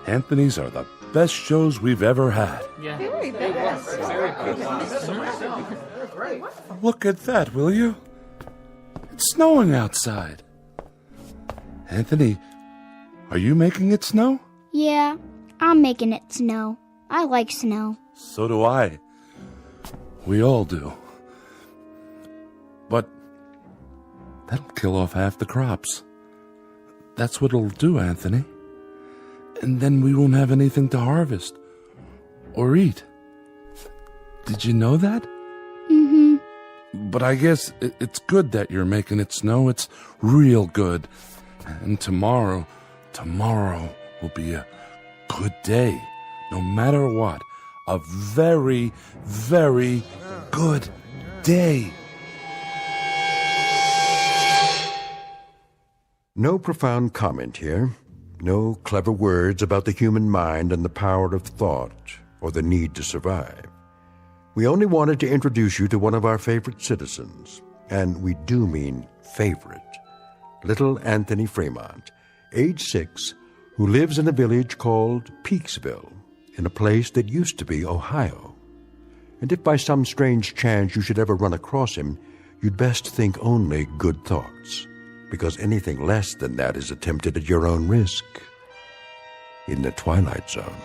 Anthony's are the best shows we've ever had. Yeah. Very best. Look at that, will you? It's snowing outside. Anthony, are you making it snow? Yeah, I'm making it snow. I like snow. So do I. We all do. But that'll kill off half the crops. That's what it'll do, Anthony. And then we won't have anything to harvest or eat. Did you know that? Mm-hmm. But I guess it's good that you're making it snow. It's real good. And tomorrow will be a good day. No matter what. A very, very good day. No profound comment here. No clever words about the human mind and the power of thought or the need to survive. We only wanted to introduce you to one of our favorite citizens, and we do mean favorite, little Anthony Fremont, age 6, who lives in a village called Peaksville, in a place that used to be Ohio. And if by some strange chance you should ever run across him, you'd best think only good thoughts, because anything less than that is attempted at your own risk. In the Twilight Zone.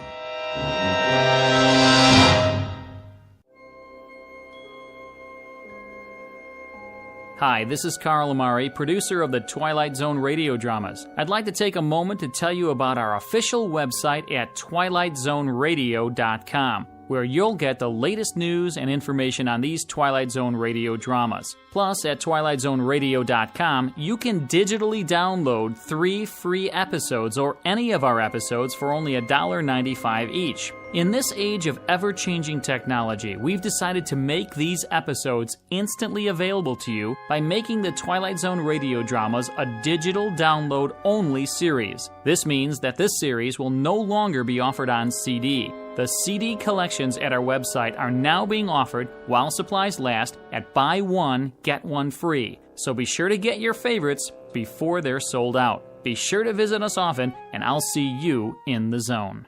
Hi, this is Carl Amari, producer of the Twilight Zone Radio Dramas. I'd like to take a moment to tell you about our official website at twilightzoneradio.com, where you'll get the latest news and information on these Twilight Zone radio dramas. Plus, at twilightzoneradio.com, you can digitally download 3 free episodes or any of our episodes for only $1.95 each. In this age of ever-changing technology, we've decided to make these episodes instantly available to you by making the Twilight Zone radio dramas a digital download-only series. This means that this series will no longer be offered on CD. The CD collections at our website are now being offered while supplies last at buy one, get one free. So be sure to get your favorites before they're sold out. Be sure to visit us often, and I'll see you in the zone.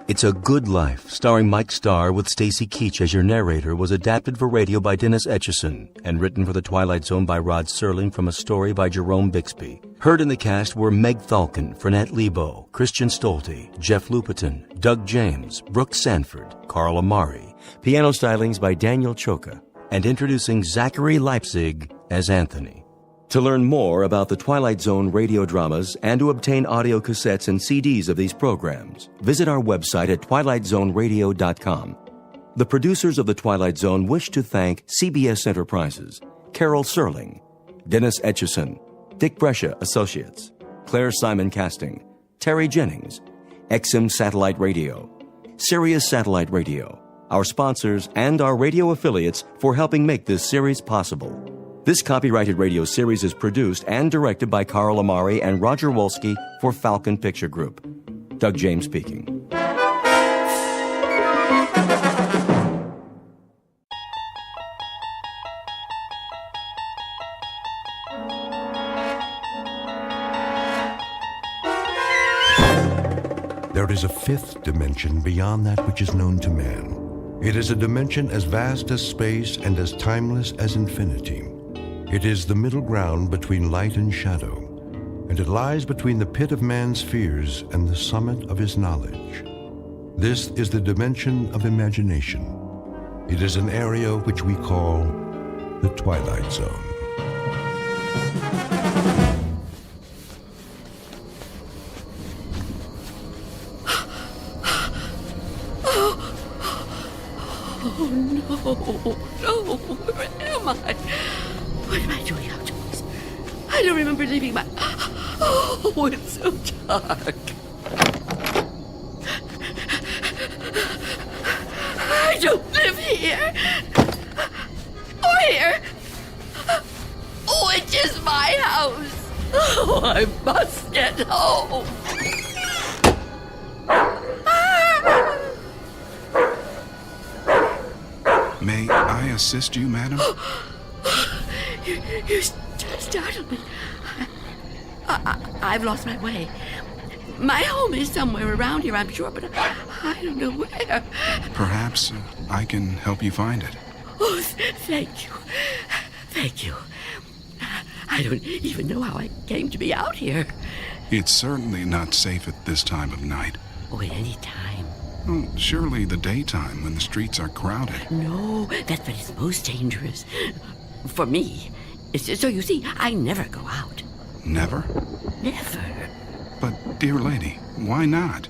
It's a Good Life, starring Mike Starr with Stacy Keach as your narrator, was adapted for radio by Dennis Etchison and written for the Twilight Zone by Rod Serling from a story by Jerome Bixby. Heard in the cast were Meg Thalken, Frenette Lebo, Christian Stolte, Jeff Lupetin, Doug James, Brooke Sanford, Carl Amari, piano stylings by Daniel Choka, and introducing Zachary Leipzig as Anthony. To learn more about the Twilight Zone radio dramas and to obtain audio cassettes and CDs of these programs, visit our website at twilightzoneradio.com. The producers of The Twilight Zone wish to thank CBS Enterprises, Carol Serling, Dennis Etchison, Dick Brescia Associates, Claire Simon Casting, Terry Jennings, XM Satellite Radio, Sirius Satellite Radio, our sponsors, and our radio affiliates for helping make this series possible. This copyrighted radio series is produced and directed by Carl Amari and Roger Wolski for Falcon Picture Group. Doug James speaking. There is a fifth dimension beyond that which is known to man. It is a dimension as vast as space and as timeless as infinity. It is the middle ground between light and shadow, and it lies between the pit of man's fears and the summit of his knowledge. This is the dimension of imagination. It is an area which we call the Twilight Zone. No, where am I? What am I doing outdoors? I don't remember leaving my... Oh, it's so dark. I don't live here. Or here. Oh, it is my house. Oh, I must get home. May I assist you, madam? You startled me. I've lost my way. My home is somewhere around here, I'm sure, but I don't know where. Perhaps I can help you find it. Oh, thank you. Thank you. I don't even know how I came to be out here. It's certainly not safe at this time of night. Oh, at any time. Well, surely the daytime when the streets are crowded. No, that's when it's most dangerous. For me. So you see, I never go out. Never? Never. But, dear lady, why not?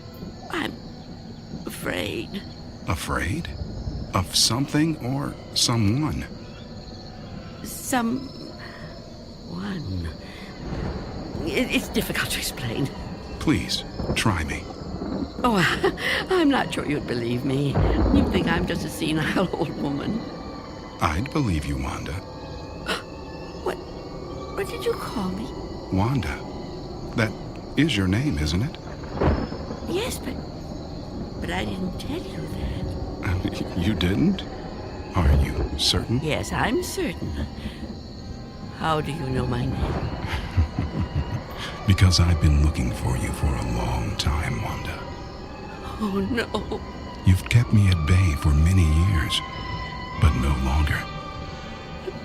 I'm afraid. Afraid? Of something or someone? Someone. It's difficult to explain. Please, try me. Oh, I'm not sure you'd believe me. You'd think I'm just a senile old woman. I'd believe you, Wanda. What did you call me? Wanda. That is your name, isn't it? Yes, but I didn't tell you that. You didn't? Are you certain? Yes, I'm certain. How do you know my name? Because I've been looking for you for a long time, Wanda. Oh, no. You've kept me at bay for many years, but no longer.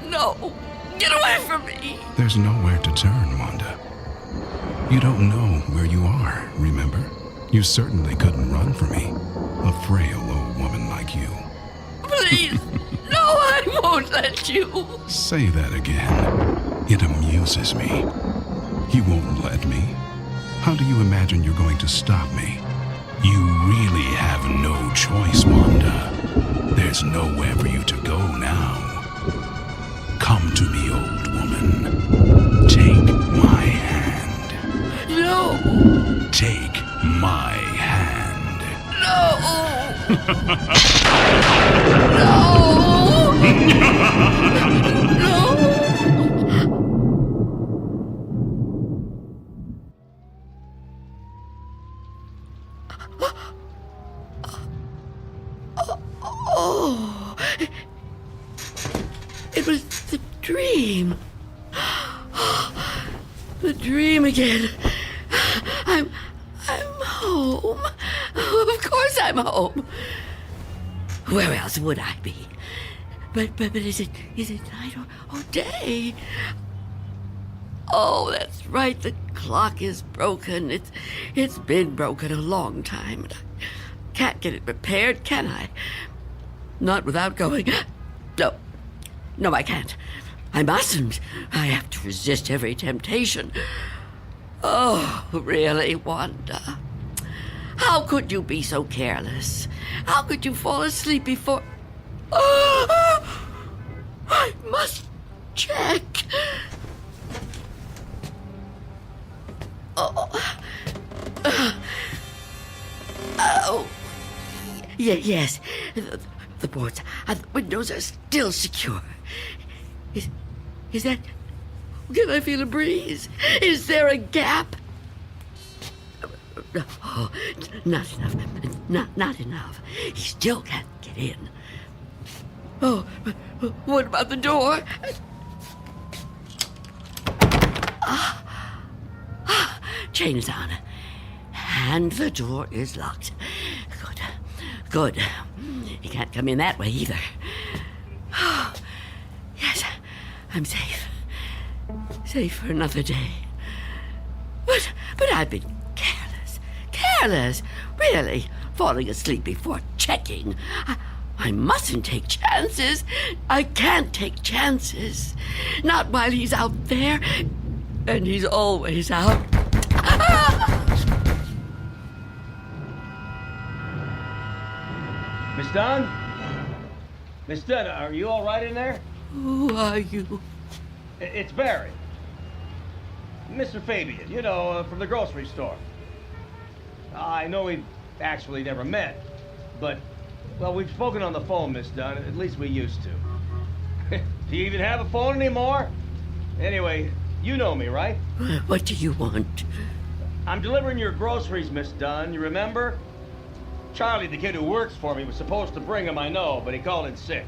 No. Get away from me. There's nowhere to turn, Wanda. You don't know where you are, remember? You certainly couldn't run from me, a frail old woman like you. Please. No, I won't let you. Say that again. It amuses me. You won't let me? How do you imagine you're going to stop me? You really have no choice, Wanda. There's nowhere for you to go now. Come to me, old woman. Take my hand. No. Take my hand. No. No. dream. The dream again. I'm home. Of course I'm home. Where else would I be? But is it night or day? Oh, that's right. The clock is broken. It's been broken a long time. And I can't get it repaired, can I? Not without going. No, I can't. I mustn't. I have to resist every temptation. Oh, really, Wanda? How could you be so careless? How could you fall asleep before... I must check. Yes. The boards and the windows are still secure. Is that... Can I feel a breeze? Is there a gap? Oh, not enough. Not enough. He still can't get in. Oh, what about the door? Chain is on. And the door is locked. Good. He can't come in that way either. Yes, I'm safe. Safe for another day. But I've been careless. Really, falling asleep before checking. I mustn't take chances. I can't take chances. Not while he's out there. And he's always out. Miss Dunn? Miss Dunn, are you all right in there? Who are you? It's Barry. Mr. Fabian, you know, from the grocery store. I know we've actually never met, but, well, we've spoken on the phone, Miss Dunn. At least we used to. Do you even have a phone anymore? Anyway, you know me, right? What do you want? I'm delivering your groceries, Miss Dunn. You remember? Charlie, the kid who works for me, was supposed to bring them, I know, but he called in sick.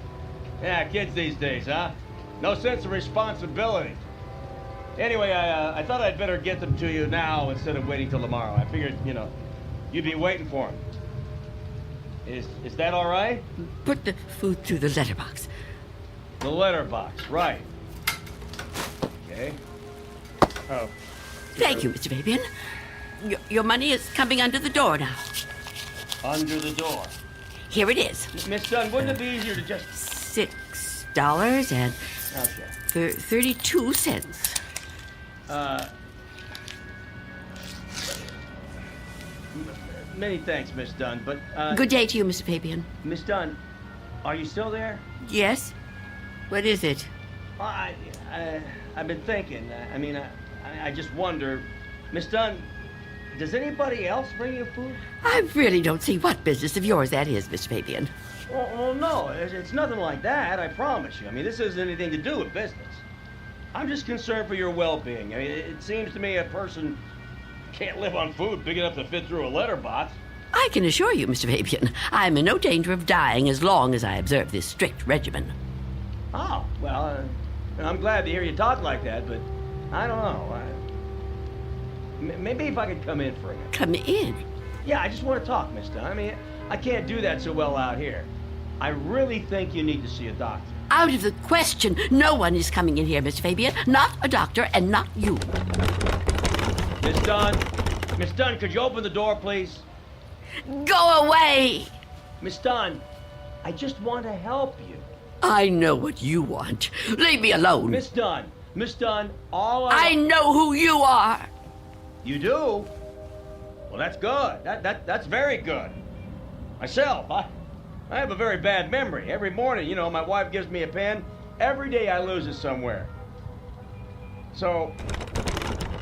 Yeah, kids these days, huh? No sense of responsibility. Anyway, I thought I'd better get them to you now instead of waiting till tomorrow. I figured, you know, you'd be waiting for them. Is that all right? Put the food through the letterbox. The letterbox, right. Okay. Oh. Thank you, Mr. Fabian. Your money is coming under the door now. Under the door? Here it is. Miss Dunn, wouldn't it be easier to just... $6 and... Okay. 32 cents. Many thanks, Miss Dunn, but, Good day to you, Mr. Fabian. Miss Dunn, are you still there? Yes? What is it? Well, I've been thinking. I just wonder, Miss Dunn, does anybody else bring you food? I really don't see what business of yours that is, Mr. Fabian. Well, no, it's nothing like that, I promise you. I mean, this isn't anything to do with business. I'm just concerned for your well-being. I mean, it seems to me a person can't live on food big enough to fit through a letterbox. I can assure you, Mr. Fabian, I'm in no danger of dying as long as I observe this strict regimen. Oh, well, I'm glad to hear you talk like that, but I don't know. Maybe if I could come in for a minute. Come in? Yeah, I just want to talk, Miss Dunn. I mean, I can't do that so well out here. I really think you need to see a doctor. Out of the question. No one is coming in here, Mr. Fabian. Not a doctor and not you. Miss Dunn? Miss Dunn, could you open the door, please? Go away! Miss Dunn, I just want to help you. I know what you want. Leave me alone. Miss Dunn, all I know who you are. You do? Well, that's good. That's very good. Myself, I have a very bad memory. Every morning, you know, my wife gives me a pen. Every day I lose it somewhere. So,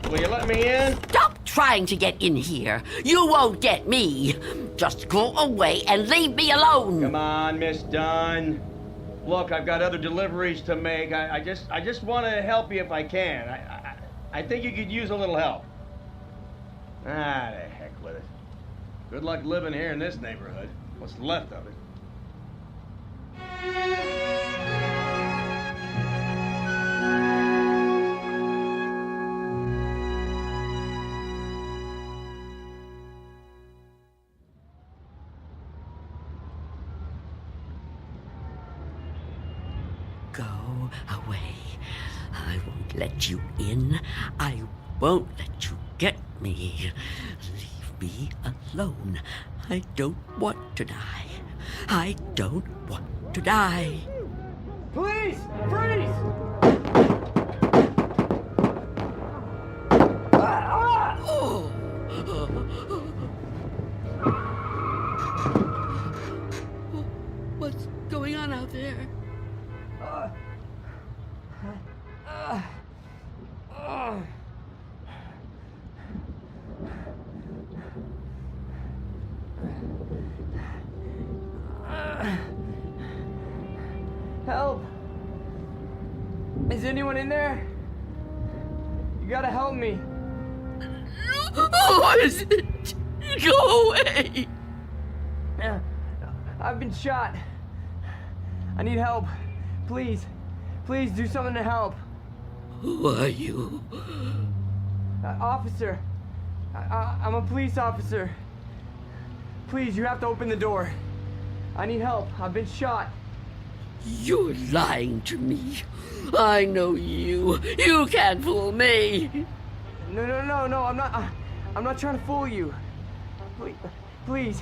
will you let me in? Stop trying to get in here. You won't get me. Just go away and leave me alone. Come on, Miss Dunn. Look, I've got other deliveries to make. I just want to help you if I can. I think you could use a little help. Ah, the heck with it. Good luck living here in this neighborhood. What's left of it. away. I won't let you in. I won't let you get me. Leave me alone. I don't want to die. I don't want to die. Please, freeze! Oh. What's going on out there? Help! Is anyone in there? You gotta help me. What is it? Go away! I've been shot. I need help. Please. Please do something to help. Who are you? Officer. I'm a police officer. Please, you have to open the door. I need help. I've been shot. You're lying to me. I know you. You can't fool me. No, I'm not trying to fool you. Please.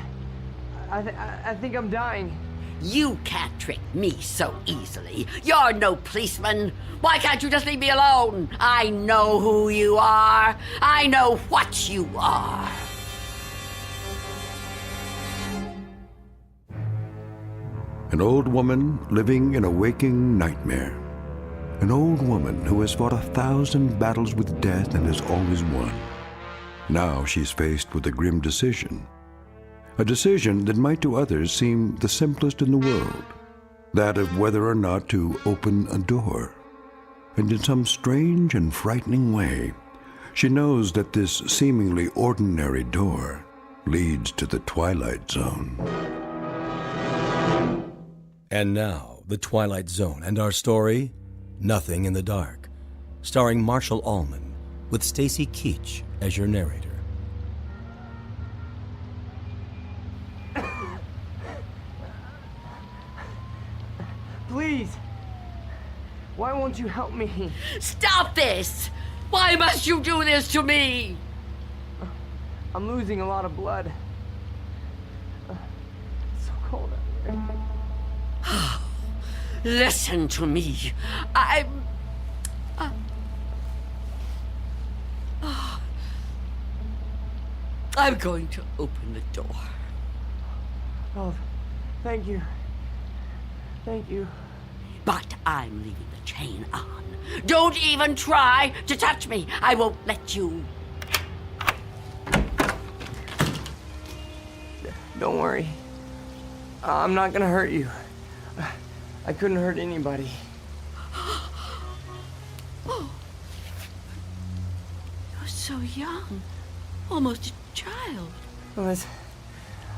I think I'm dying. You can't trick me so easily. You're no policeman. Why can't you just leave me alone? I know who you are. I know what you are. An old woman living in a waking nightmare. An old woman who has fought 1,000 battles with death and has always won. Now she's faced with a grim decision. A decision that might to others seem the simplest in the world. That of whether or not to open a door. And in some strange and frightening way, she knows that this seemingly ordinary door leads to the Twilight Zone. And now, The Twilight Zone and our story, Nothing in the Dark, starring Marshall Allman, with Stacy Keach as your narrator. Please. Why won't you help me? Stop this! Why must you do this to me? I'm losing a lot of blood. It's so cold out here. Listen to me. I'm going to open the door. Oh, thank you. Thank you. But I'm leaving the chain on. Don't even try to touch me. I won't let you. Don't worry. I'm not gonna hurt you. I couldn't hurt anybody. Oh. You're so young. Almost a child.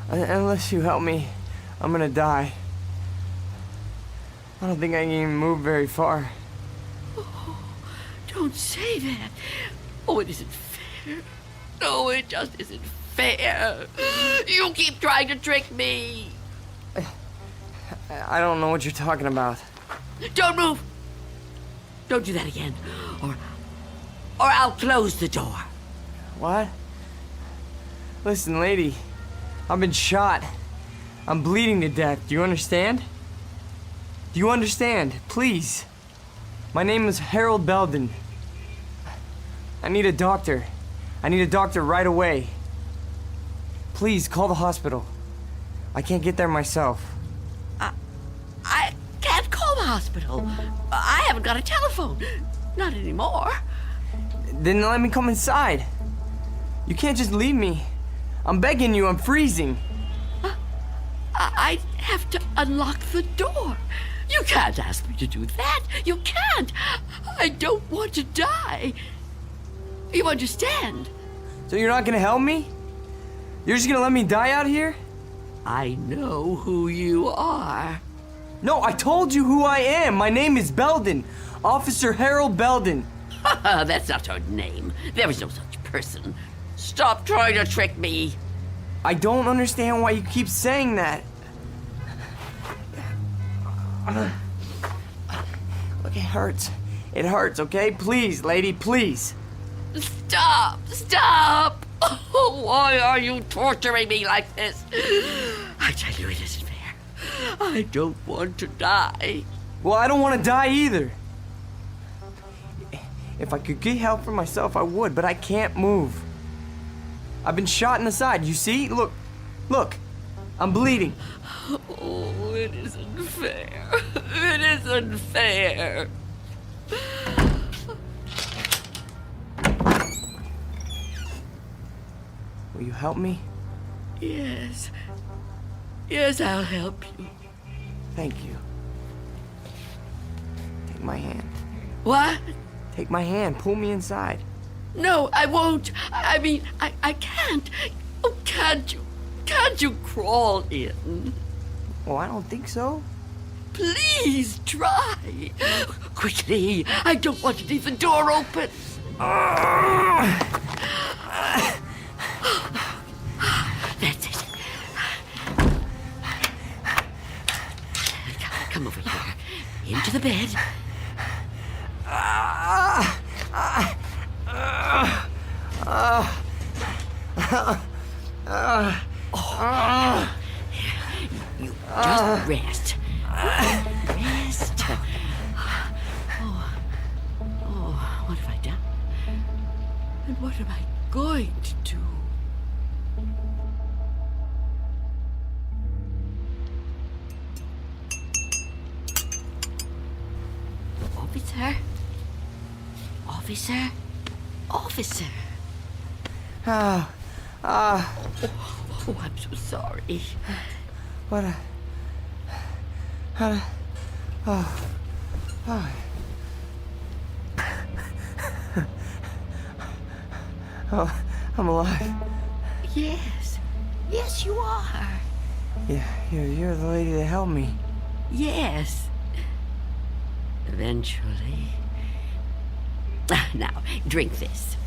Unless you help me, I'm gonna die. I don't think I can even move very far. Oh, don't say that. Oh, it isn't fair. No, it just isn't fair. You keep trying to trick me. I don't know what you're talking about. Don't move. Don't do that again. Or I'll close the door. What? Listen, lady. I've been shot. I'm bleeding to death. Do you understand? Do you understand? Please. My name is Harold Belden. I need a doctor. I need a doctor right away. Please, call the hospital. I can't get there myself. I can't call the hospital. I haven't got a telephone. Not anymore. Then let me come inside. You can't just leave me. I'm begging you, I'm freezing. I have to unlock the door. You can't ask me to do that. You can't. I don't want to die. You understand? So you're not gonna help me? You're just gonna let me die out here? I know who you are. No, I told you who I am. My name is Belden. Officer Harold Belden. That's not her name. There is no such person. Stop trying to trick me. I don't understand why you keep saying that. Look, It hurts. It hurts, okay? Please, lady, please. Stop! Stop! Oh, why are you torturing me like this? I tell you, it isn't fair. I don't want to die. Well, I don't want to die either. If I could get help for myself, I would, but I can't move. I've been shot in the side, you see? Look, look, I'm bleeding. Oh, it isn't fair. It isn't fair. Will you help me? Yes. Yes, I'll help you. Thank you. Take my hand. What? Take my hand. Pull me inside. No, I won't. I mean, I can't. Oh, can't you? Can't you crawl in? Oh, I don't think so. Please try. Quickly. I don't want to leave the door open. That's it. Come over here. Into the bed. You just rest. Rest. Oh, what have I done? And what am I going to do? Officer? Officer? Officer? Oh, I'm so sorry. Oh. Oh, I'm alive. Yes. Yes, you are. Yeah, you're the lady that helped me. Yes. Eventually. Now, drink this.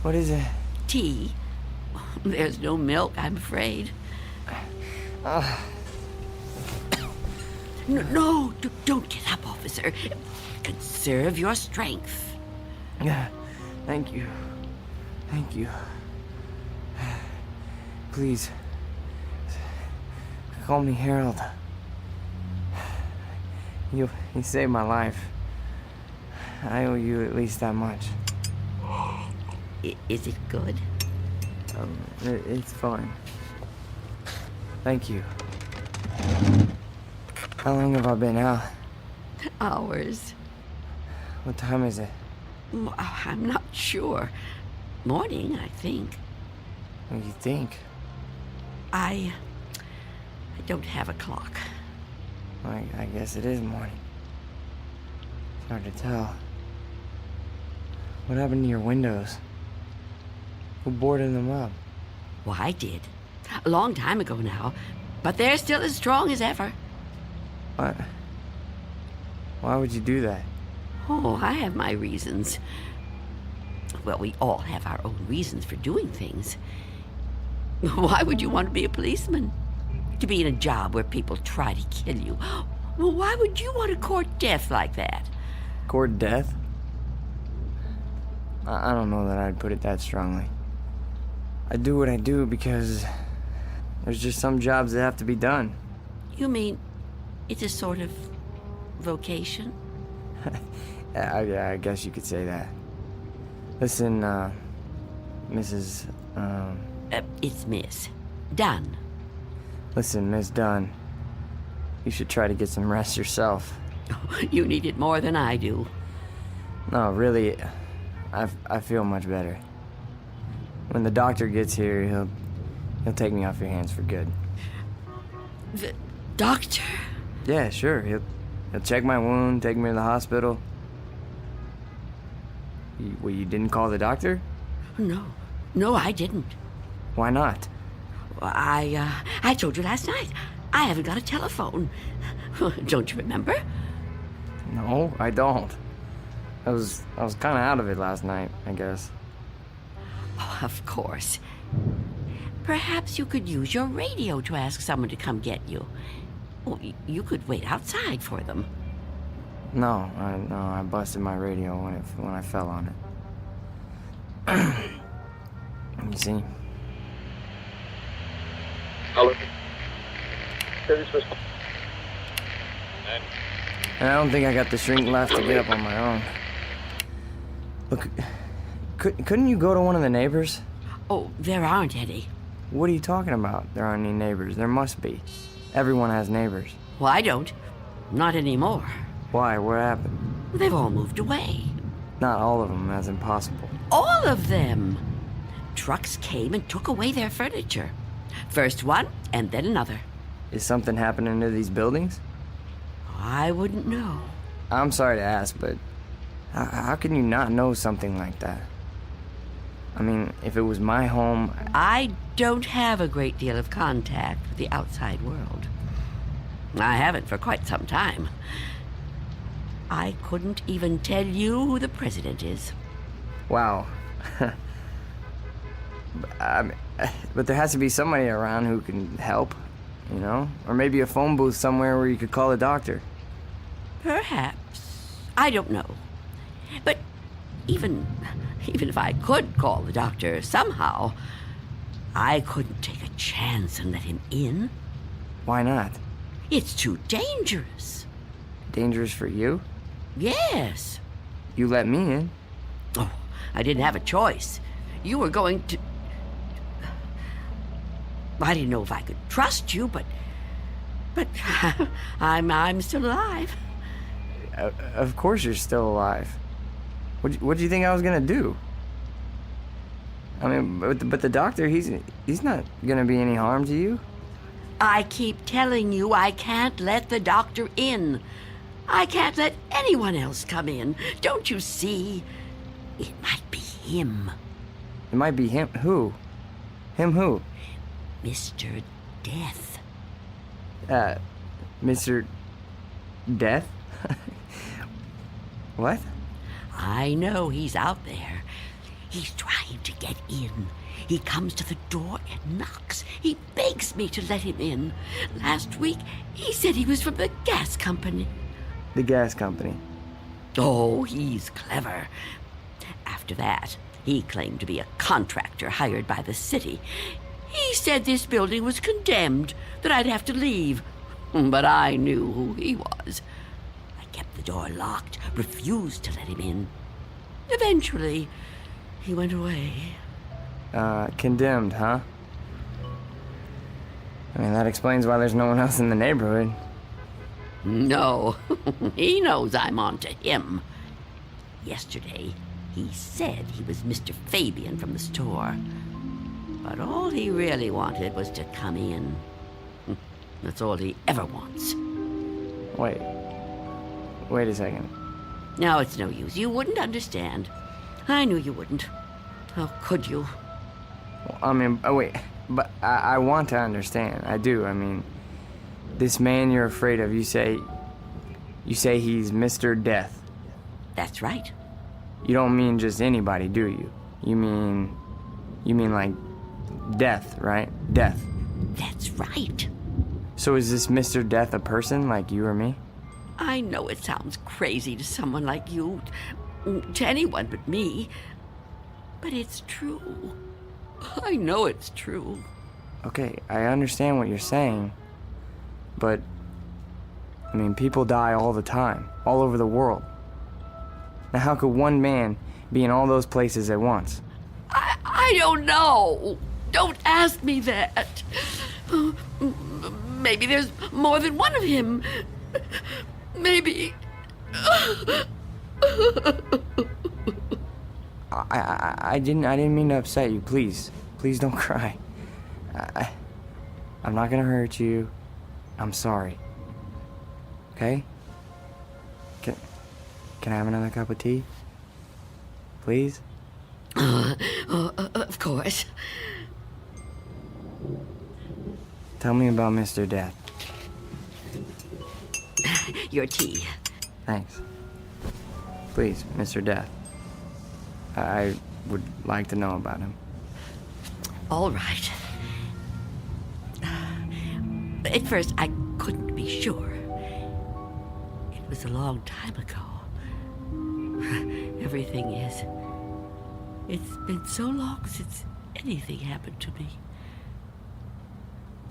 What is it? Tea. There's no milk, I'm afraid. No, don't get up, officer. Conserve your strength. Yeah, thank you. Thank you. Please, call me Harold. You saved my life. I owe you at least that much. Is it good? It's fine. Thank you. How long have I been out? Hours. What time is it? I'm not sure. Morning, I think. What do you think? I don't have a clock. I guess it is morning. It's hard to tell. What happened to your windows? Who boarded them up? Well, I did. A long time ago now. But they're still as strong as ever. What? Why would you do that? Oh, I have my reasons. Well, we all have our own reasons for doing things. Why would you want to be a policeman? To be in a job where people try to kill you. Well, why would you want to court death like that? Court death? I don't know that I'd put it that strongly. I do what I do because there's just some jobs that have to be done. You mean it's a sort of vocation? I guess you could say that. Listen, Mrs. It's Miss Dunn. Listen, Miss Dunn. You should try to get some rest yourself. You need it more than I do. No, really, I feel much better. When the doctor gets here, he'll take me off your hands for good. The doctor? Yeah, sure. He'll check my wound, take me to the hospital. You didn't call the doctor? No, I didn't. Why not? I told you last night. I haven't got a telephone. Don't you remember? No, I don't. I was kind of out of it last night, I guess. Oh, of course. Perhaps you could use your radio to ask someone to come get you. Well, you could wait outside for them. No, I busted my radio when I fell on it. You see? Hello. And I don't think I got the strength left to get up on my own. Look, couldn't you go to one of the neighbors? Oh, there aren't any. What are you talking about? There aren't any neighbors. There must be. Everyone has neighbors. Well, I don't. Not anymore. Why? What happened? They've all moved away. Not all of them. That's impossible. All of them. Trucks came and took away their furniture. First one, and then another. Is something happening to these buildings? I wouldn't know. I'm sorry to ask, but how can you not know something like that? I mean, if it was my home... I don't have a great deal of contact with the outside world. I haven't for quite some time. I couldn't even tell you who the president is. Wow. But there has to be somebody around who can help, you know? Or maybe a phone booth somewhere where you could call a doctor. Perhaps. I don't know. But even if I could call the doctor somehow, I couldn't take a chance and let him in. Why not? It's too dangerous. Dangerous for you? Yes. You let me in. Oh, I didn't have a choice. You were going to... I didn't know if I could trust you, but I'm still alive. Of course you're still alive. What do you think I was gonna do? I mean, but the doctor, he's not gonna be any harm to you. I keep telling you I can't let the doctor in. I can't let anyone else come in. Don't you see? It might be him. It might be him. Who? Him who? Mr. Death. Mr. Death? What? I know he's out there. He's trying to get in. He comes to the door and knocks. He begs me to let him in. Last week, he said he was from the gas company. The gas company? Oh, he's clever. After that, he claimed to be a contractor hired by the city. He said this building was condemned, that I'd have to leave. But I knew who he was. I kept the door locked, refused to let him in. Eventually, he went away. Condemned, huh? I mean, that explains why there's no one else in the neighborhood. No, he knows I'm on to him. Yesterday, he said he was Mr. Fabian from the store. But all he really wanted was to come in. That's all he ever wants. Wait a second. No, it's no use. You wouldn't understand. I knew you wouldn't. How could you? Well, I mean, wait. But I want to understand. I do. I mean, this man you're afraid of, you say he's Mr. Death. That's right. You don't mean just anybody, do you? You mean like Death, right? Death. That's right. So is this Mr. Death a person like you or me? I know it sounds crazy to someone like you, to anyone but me, but it's true. I know it's true. Okay, I understand what you're saying, but, I mean, people die all the time, all over the world. Now, how could one man be in all those places at once? I don't know. Don't ask me that. Maybe there's more than one of him. Maybe. I didn't mean to upset you. Please don't cry. I'm not gonna hurt you. I'm sorry. Okay? Can I have another cup of tea? Please? Of course. Tell me about Mr. Death. Your tea. Thanks. Please, Mr. Death. I would like to know about him. All right. At first, I couldn't be sure. It was a long time ago. Everything is. It's been so long since anything happened to me.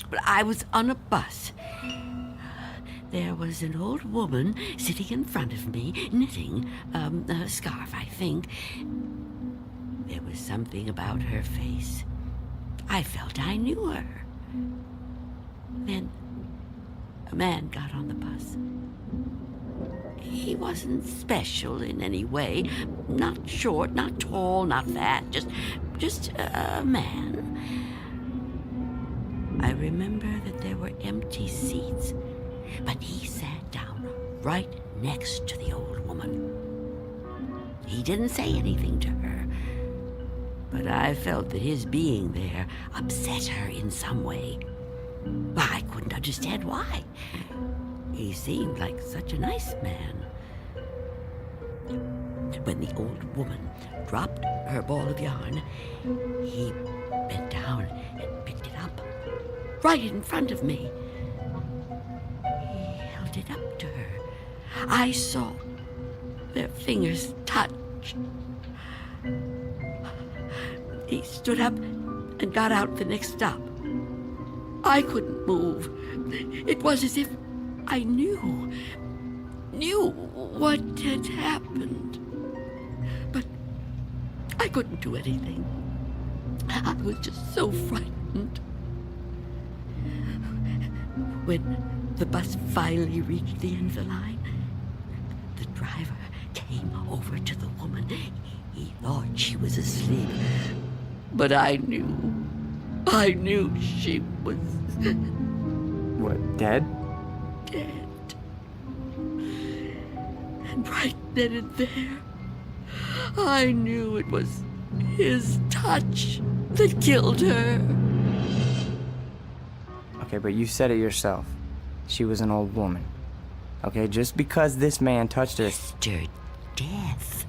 But I was on a bus. There was an old woman sitting in front of me, knitting a scarf, I think. There was something about her face. I felt I knew her. Then a man got on the bus. He wasn't special in any way. Not short, not tall, not fat, just a man. I remember that there were empty seats, but he sat down right next to the old woman. He didn't say anything to her, but I felt that his being there upset her in some way. I couldn't understand why. He seemed like such a nice man. When the old woman dropped her ball of yarn, he bent down and picked it up, right in front of me. He held it up to her. I saw their fingers touch. He stood up and got out the next stop. I couldn't move. It was as if I knew what had happened. But I couldn't do anything. I was just so frightened. When the bus finally reached the end of the line, the driver came over to the woman. He thought she was asleep, but I knew she was... What, dead? Dead. And right then and there, I knew it was his touch that killed her. Okay, but you said it yourself. She was an old woman. Okay, just because this man touched her... Mr. Death.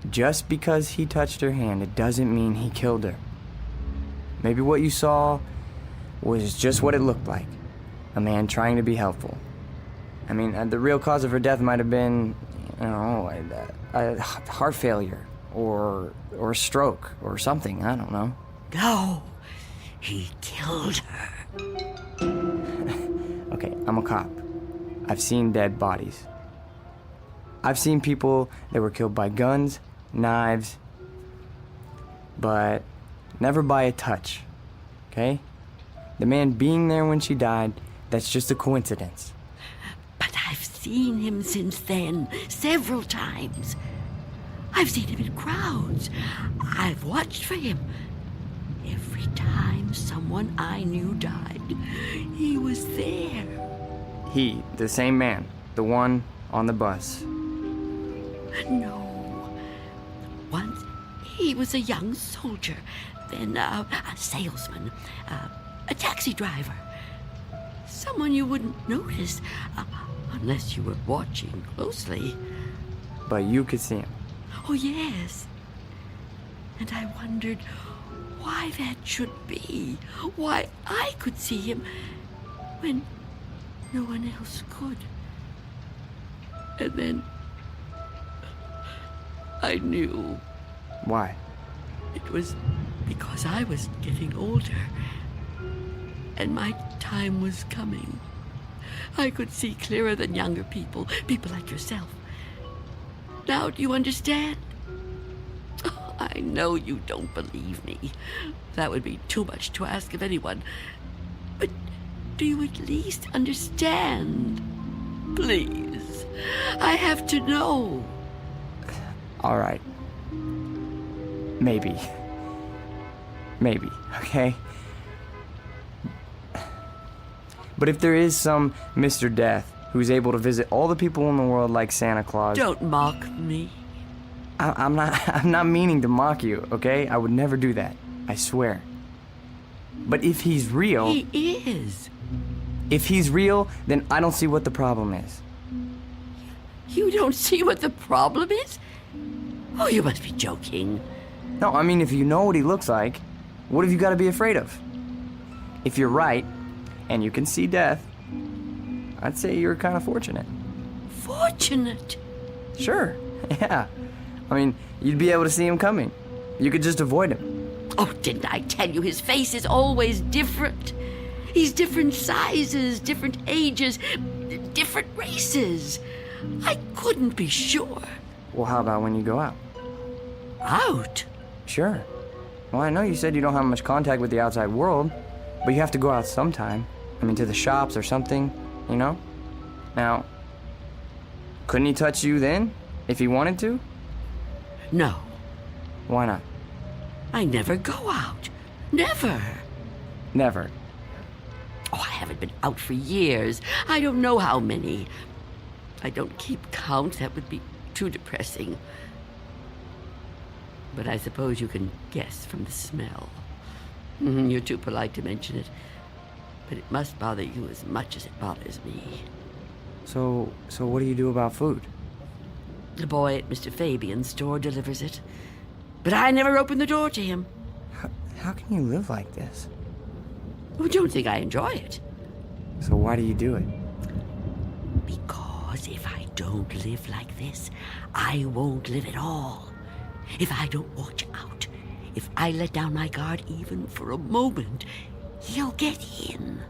Just because he touched her hand, it doesn't mean he killed her. Maybe what you saw was just what it looked like. A man trying to be helpful. I mean, the real cause of her death might have been, you know, a heart failure or a stroke or something. I don't know. No, he killed her. Okay, I'm a cop. I've seen dead bodies. I've seen people that were killed by guns, knives, but never by a touch, okay? The man being there when she died, that's just a coincidence. But I've seen him since then, several times. I've seen him in crowds. I've watched for him. Every time someone I knew died, he was there. He, the same man, the one on the bus. No. Once he was a young soldier, then a salesman, a taxi driver. Someone you wouldn't notice unless you were watching closely. But you could see him. Oh, yes. And I wondered why that should be. Why I could see him when no one else could. And then I knew. Why? It was because I was getting older. And my time was coming. I could see clearer than younger people like yourself. Now, do you understand? Oh, I know you don't believe me. That would be too much to ask of anyone. But do you at least understand? Please, I have to know. All right. Maybe, okay? But if there is some Mr. Death who's able to visit all the people in the world like Santa Claus... Don't mock me. I'm not meaning to mock you, okay? I would never do that. I swear. But if he's real... He is. If he's real, then I don't see what the problem is. You don't see what the problem is? Oh, you must be joking. No, I mean, if you know what he looks like, what have you got to be afraid of? If you're right, and you can see death, I'd say you're kind of fortunate. fortunate. Sure, yeah. I mean, you'd be able to see him coming. You could just avoid him. Oh, didn't I tell you his face is always different? He's different sizes, different ages, different races. I couldn't be sure. Well, how about when you go out? Out? Sure. Well, I know you said you don't have much contact with the outside world, but you have to go out sometime. I mean, to the shops or something, you know? Now, couldn't he touch you then, if he wanted to? No. Why not? I never go out. Never. Never. Oh, I haven't been out for years. I don't know how many. I don't keep count. That would be too depressing. But I suppose you can guess from the smell. You're too polite to mention it. But it must bother you as much as it bothers me. So what do you do about food? The boy at Mr. Fabian's store delivers it. But I never open the door to him. How can you live like this? Oh, don't think I enjoy it. So why do you do it? Because if I don't live like this, I won't live at all. If I don't watch out, if I let down my guard even for a moment, he'll get in.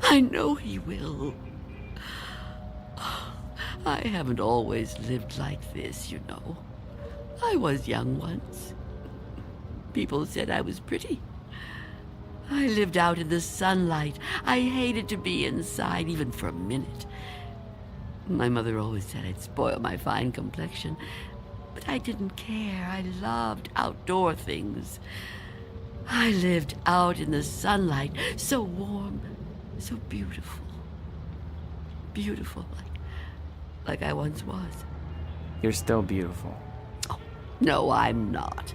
I know he will. I haven't always lived like this, you know. I was young once. People said I was pretty. I lived out in the sunlight. I hated to be inside, even for a minute. My mother always said I'd spoil my fine complexion, but I didn't care. I loved outdoor things. I lived out in the sunlight, so warm, so beautiful. Beautiful, like I once was. You're still beautiful. Oh, no, I'm not.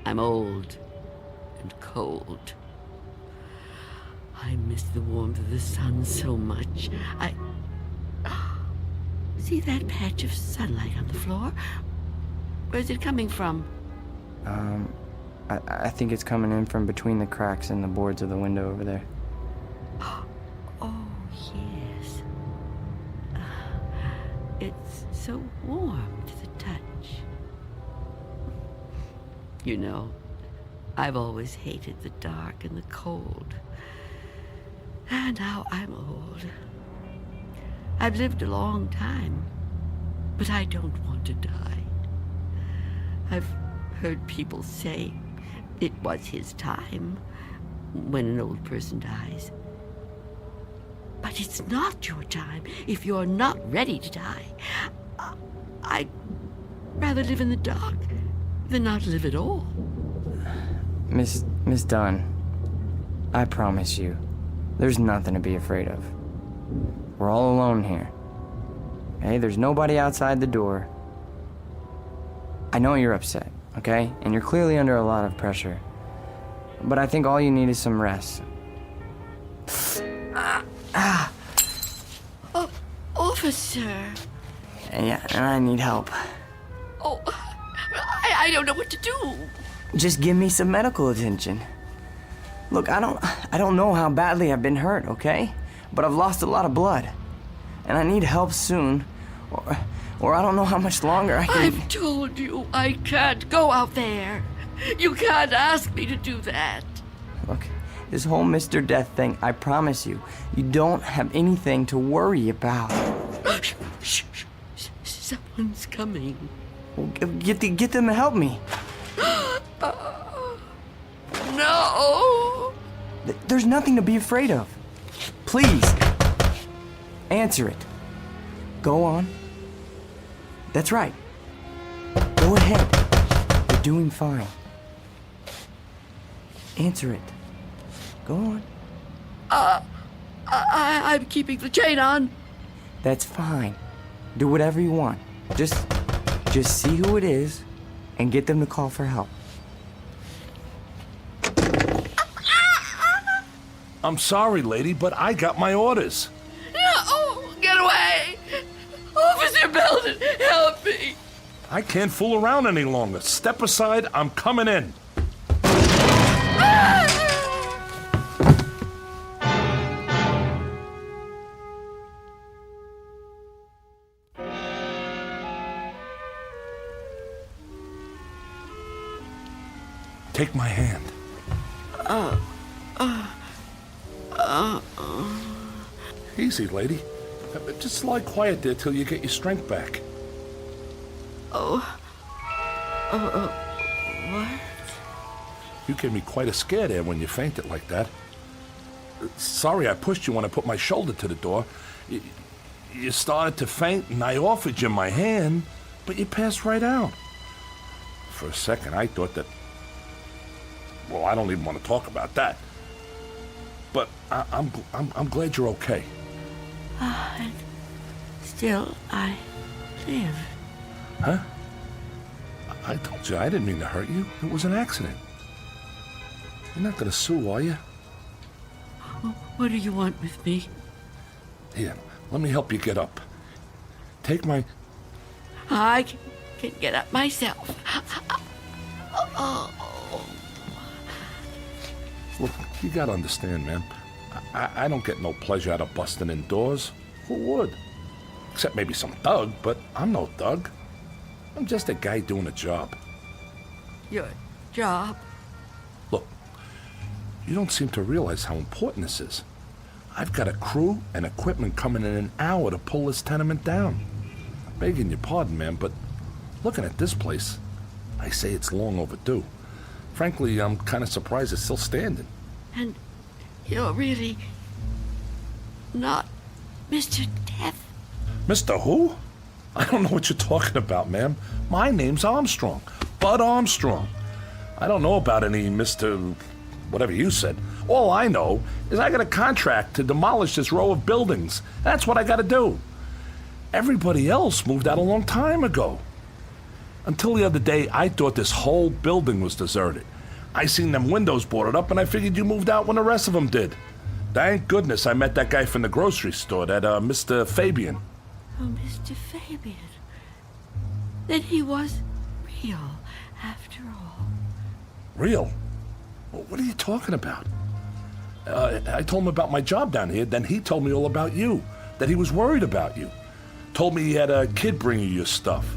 I'm old and cold. I miss the warmth of the sun so much. See that patch of sunlight on the floor? Where's it coming from? I think it's coming in from between the cracks in the boards of the window over there. Oh, yes. It's so warm to the touch. You know, I've always hated the dark and the cold. And now I'm old. I've lived a long time, but I don't want to die. I've heard people say it was his time when an old person dies. But it's not your time if you're not ready to die. I'd rather live in the dark than not live at all. Miss Dunn, I promise you, there's nothing to be afraid of. We're all alone here. Okay? There's nobody outside the door. I know you're upset, okay? And you're clearly under a lot of pressure. But I think all you need is some rest. Officer. Yeah, and I need help. Oh, I don't know what to do. Just give me some medical attention. Look, I don't know how badly I've been hurt, okay? But I've lost a lot of blood. And I need help soon. Or I don't know how much longer I can... I've told you I can't go out there. You can't ask me to do that. Look, this whole Mr. Death thing, I promise you, you don't have anything to worry about. Shh. Someone's coming. Well, get them to help me. No! There's nothing to be afraid of. Please. Answer it. Go on. That's right. Go ahead. You're doing fine. Answer it. Go on. I'm keeping the chain on. That's fine. Do whatever you want. Just see who it is and get them to call for help. I'm sorry, lady, but I got my orders. No! Get away! Officer Belden, help me! I can't fool around any longer. Step aside, I'm coming in. Take my hand. Easy, lady. Just lie quiet there till you get your strength back. What? You gave me quite a scare there when you fainted like that. Sorry I pushed you when I put my shoulder to the door. You started to faint and I offered you my hand, but you passed right out. For a second I thought that... Well, I don't even want to talk about that. But I'm glad you're okay. And still I live. Huh? I told you I didn't mean to hurt you. It was an accident. You're not gonna sue, are you? What do you want with me? Here, let me help you get up. Take my... I can get up myself. Look, you gotta understand, man. I don't get no pleasure out of busting in doors. Who would? Except maybe some thug, but I'm no thug. I'm just a guy doing a job. Your job? Look, you don't seem to realize how important this is. I've got a crew and equipment coming in an hour to pull this tenement down. Begging your pardon, man, but looking at this place, I say it's long overdue. Frankly, I'm kind of surprised it's still standing. And you're really not Mr. Death? Mr. Who? I don't know what you're talking about, ma'am. My name's Armstrong. Bud Armstrong. I don't know about any Mr. whatever you said. All I know is I got a contract to demolish this row of buildings. That's what I got to do. Everybody else moved out a long time ago. Until the other day, I thought this whole building was deserted. I seen them windows boarded up, and I figured you moved out when the rest of them did. Thank goodness I met that guy from the grocery store, that Mr. Fabian. Oh, Mr. Fabian. Then he was real, after all. Real? What are you talking about? I told him about my job down here, then he told me all about you, that he was worried about you. Told me he had a kid bring you your stuff.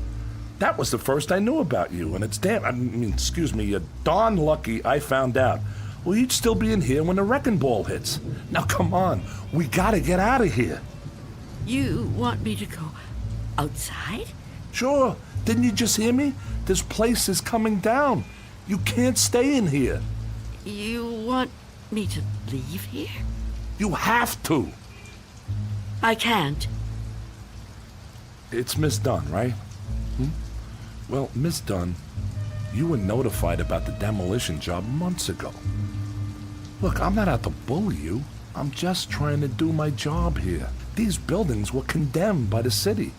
That was the first I knew about you, and it's you're darn lucky I found out. Well, you'd still be in here when the wrecking ball hits. Now, come on, we gotta get out of here. You want me to go outside? Sure. Didn't you just hear me? This place is coming down. You can't stay in here. You want me to leave here? You have to. I can't. It's Miss Dunn, right? Well, Miss Dunn, you were notified about the demolition job months ago. Look, I'm not out to bully you. I'm just trying to do my job here. These buildings were condemned by the city.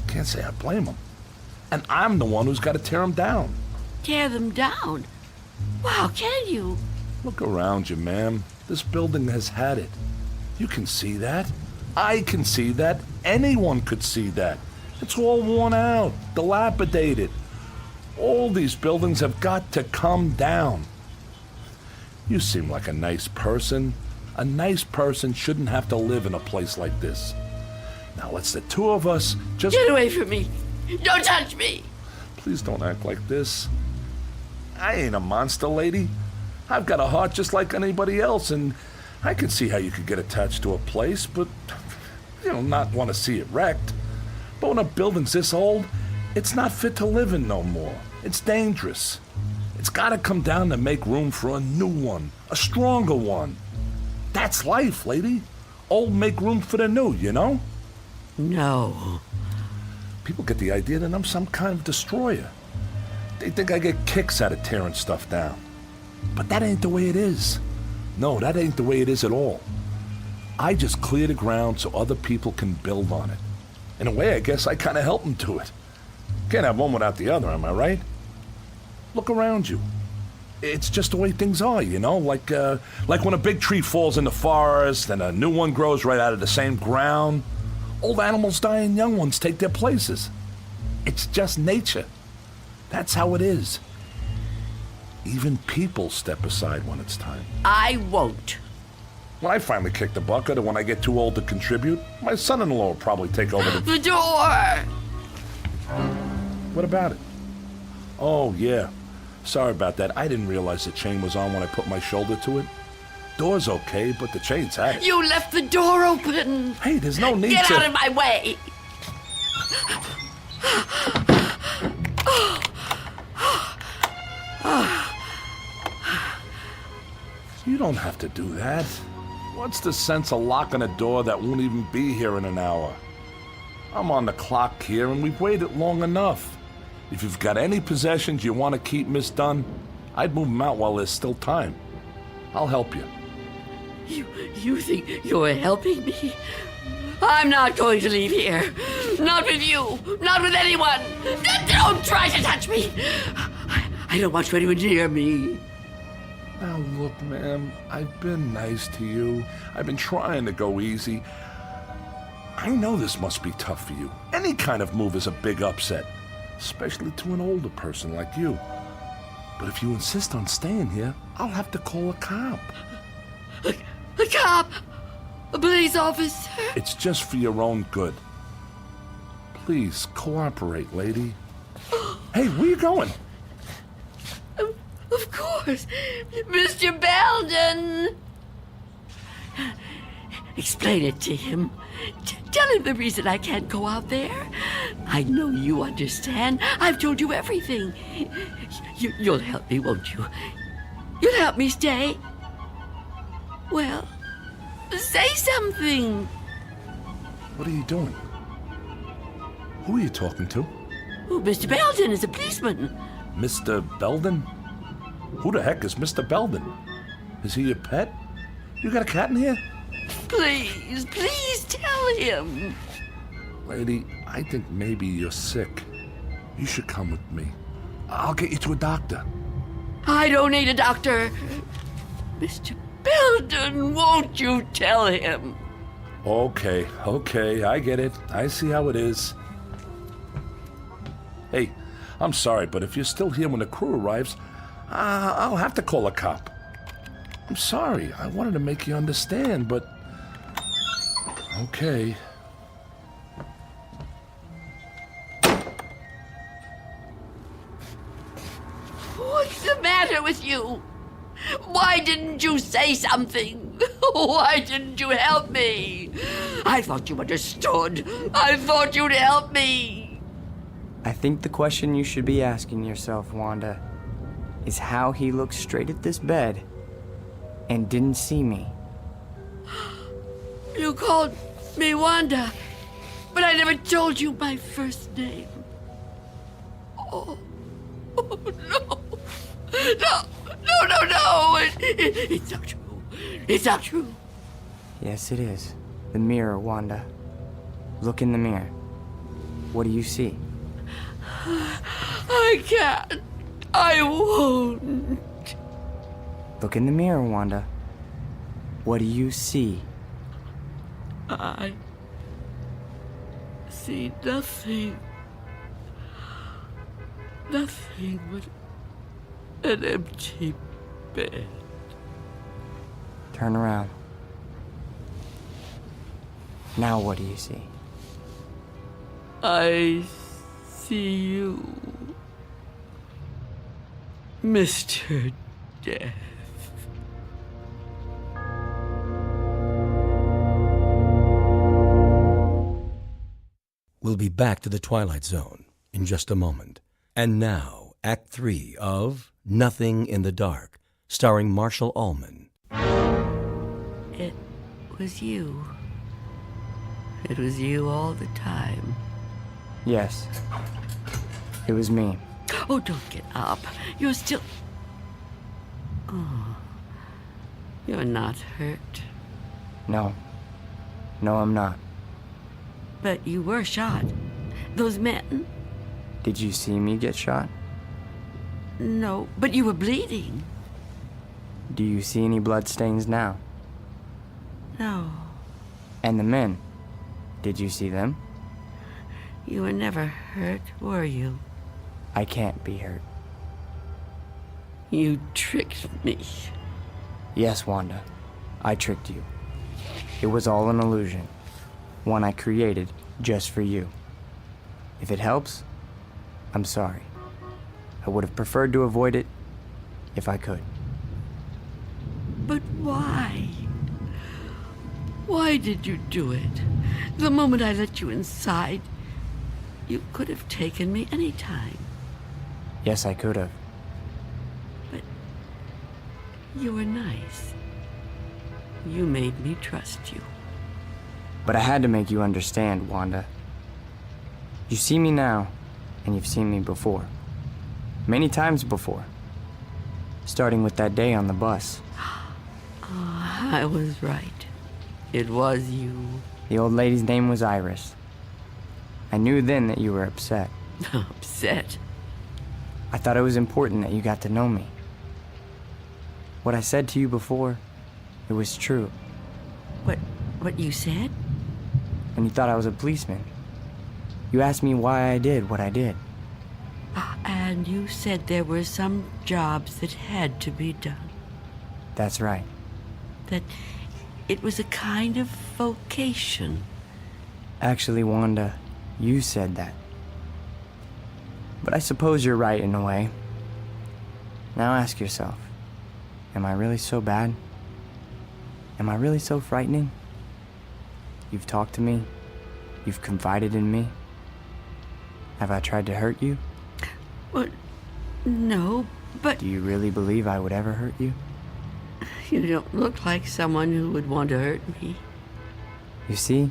Can't say I blame them. And I'm the one who's got to tear them down. Tear them down? Wow, can you? Look around you, ma'am. This building has had it. You can see that. I can see that. Anyone could see that. It's all worn out, dilapidated. All these buildings have got to come down. You seem like a nice person. A nice person shouldn't have to live in a place like this. Now let's the two of us just... Get away from me! Don't touch me! Please don't act like this. I ain't a monster, lady. I've got a heart just like anybody else, and I can see how you could get attached to a place, but, not want to see it wrecked. But when a building's this old, it's not fit to live in no more. It's dangerous. It's got to come down to make room for a new one, a stronger one. That's life, lady. Old make room for the new, you know? No. People get the idea that I'm some kind of destroyer. They think I get kicks out of tearing stuff down. But that ain't the way it is. No, that ain't the way it is at all. I just clear the ground so other people can build on it. In a way, I guess I kind of help them to it. Can't have one without the other, am I right? Look around you. It's just the way things are, like when a big tree falls in the forest and a new one grows right out of the same ground. Old animals die and young ones take their places. It's just nature. That's how it is. Even people step aside when it's time. I won't. When I finally kick the bucket, or when I get too old to contribute, my son-in-law will probably take over the door! What about it? Oh, yeah. Sorry about that. I didn't realize the chain was on when I put my shoulder to it. Door's okay, but the chain's out. You left the door open. Hey, there's no need Get to... out of my way. You don't have to do that. What's the sense of locking a door that won't even be here in an hour? I'm on the clock here, and we've waited long enough. If you've got any possessions you want to keep, Miss Dunn, I'd move them out while there's still time. I'll help you. You think you're helping me? I'm not going to leave here. Not with you. Not with anyone. Don't try to touch me. I don't want anyone near me. Now look, ma'am, I've been nice to you. I've been trying to go easy. I know this must be tough for you. Any kind of move is a big upset, especially to an older person like you. But if you insist on staying here, I'll have to call a cop. A cop? A police officer? It's just for your own good. Please, cooperate, lady. Hey, where you going? Of course. Mr. Belden! Explain it to him. Tell him the reason I can't go out there. I know you understand. I've told you everything. You'll help me, won't you? You'll help me stay. Well, say something. What are you doing? Who are you talking to? Oh, Mr. Belden is a policeman. Mr. Belden? Who the heck is Mr. Belden? Is he your pet? You got a cat in here? Please tell him. Lady, I think maybe you're sick. You should come with me. I'll get you to a doctor. I don't need a doctor. Mr. Belden, won't you tell him? Okay, I get it. I see how it is. Hey, I'm sorry, but if you're still here when the crew arrives, I'll have to call a cop. I'm sorry. I wanted to make you understand, but... Okay. What's the matter with you? Why didn't you say something? Why didn't you help me? I thought you understood. I thought you'd help me. I think the question you should be asking yourself, Wanda, is how he looked straight at this bed and didn't see me. You called me Wanda, but I never told you my first name. Oh no. No. It's not true. It's not true. Yes, it is. The mirror, Wanda. Look in the mirror. What do you see? I can't. I won't. Look in the mirror, Wanda. What do you see? I see nothing. Nothing but an empty bed. Turn around. Now what do you see? I see you, Mr. Death. We'll be back to the Twilight Zone in just a moment. And now, Act 3 of Nothing in the Dark, starring Marshall Allman. It was you. It was you all the time. Yes. It was me. Oh, don't get up. You're still... Oh. You're not hurt. No. No, I'm not. But you were shot. Those men... Did you see me get shot? No, but you were bleeding. Do you see any bloodstains now? No. And the men? Did you see them? You were never hurt, were you? I can't be hurt. You tricked me. Yes, Wanda. I tricked you. It was all an illusion. One I created just for you. If it helps, I'm sorry. I would have preferred to avoid it if I could. But why? Why did you do it? The moment I let you inside, you could have taken me any time. Yes, I could have. But you were nice. You made me trust you. But I had to make you understand, Wanda. You see me now, and you've seen me before. Many times before. Starting with that day on the bus. Oh, I was right. It was you. The old lady's name was Iris. I knew then that you were upset. Upset? I thought it was important that you got to know me. What I said to you before, it was true. What you said? When you thought I was a policeman. You asked me why I did what I did. And you said there were some jobs that had to be done. That's right. That it was a kind of vocation. Actually, Wanda, you said that. But I suppose you're right in a way. Now ask yourself, am I really so bad? Am I really so frightening? You've talked to me. You've confided in me. Have I tried to hurt you? Well, no, but... Do you really believe I would ever hurt you? You don't look like someone who would want to hurt me. You see?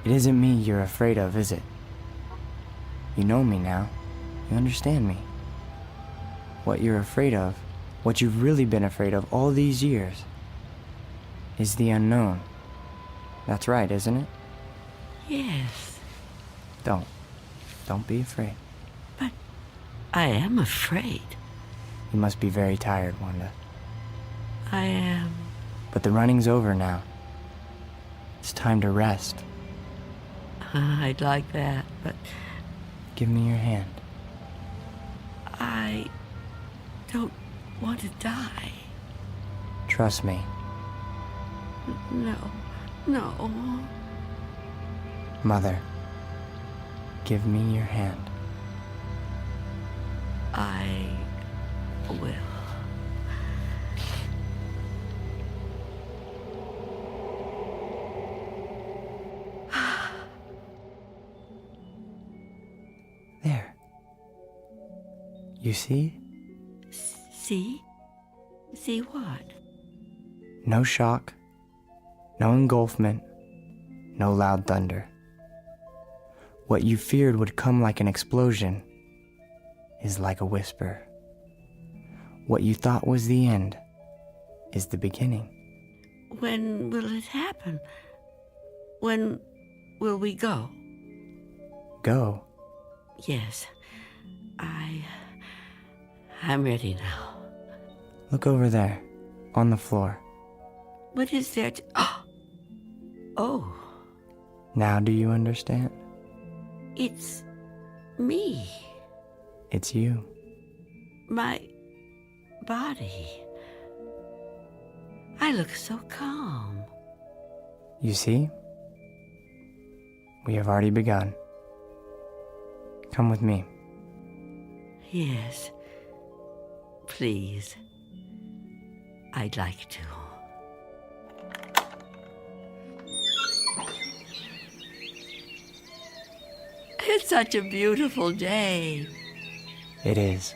It isn't me you're afraid of, is it? You know me now. You understand me. What you're afraid of, what you've really been afraid of all these years, is the unknown. That's right, isn't it? Yes. Don't be afraid. But I am afraid. You must be very tired, Wanda. I am. But the running's over now. It's time to rest. I'd like that, but... Give me your hand. I don't want to die. Trust me. No. Mother, give me your hand. I will. There. You see? See? See what? No shock, no engulfment, no loud thunder. What you feared would come like an explosion is like a whisper. What you thought was the end is the beginning. When will it happen? When will we go? Go? Yes. I'm ready now. Look over there, on the floor. What is there to... Oh. Now do you understand? It's me. It's you. My body. I look so calm. You see? We have already begun. Come with me. Yes. Please. I'd like to. It's such a beautiful day. It is.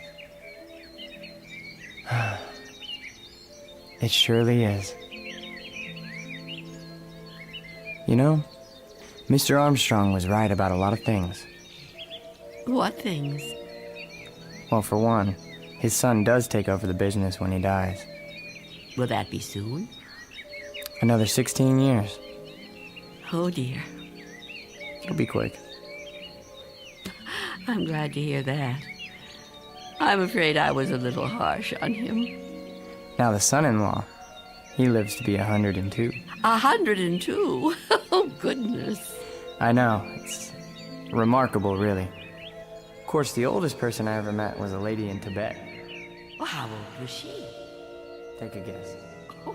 It surely is. You know, Mr. Armstrong was right about a lot of things. What things? Well, for one, his son does take over the business when he dies. Will that be soon? Another 16 years. Oh, dear. It'll be quick. I'm glad to hear that. I'm afraid I was a little harsh on him. Now the son-in-law, he lives to be 102. 102? Oh, goodness. I know. It's remarkable, really. Of course, the oldest person I ever met was a lady in Tibet. Well, how old was she? Take a guess. Oh,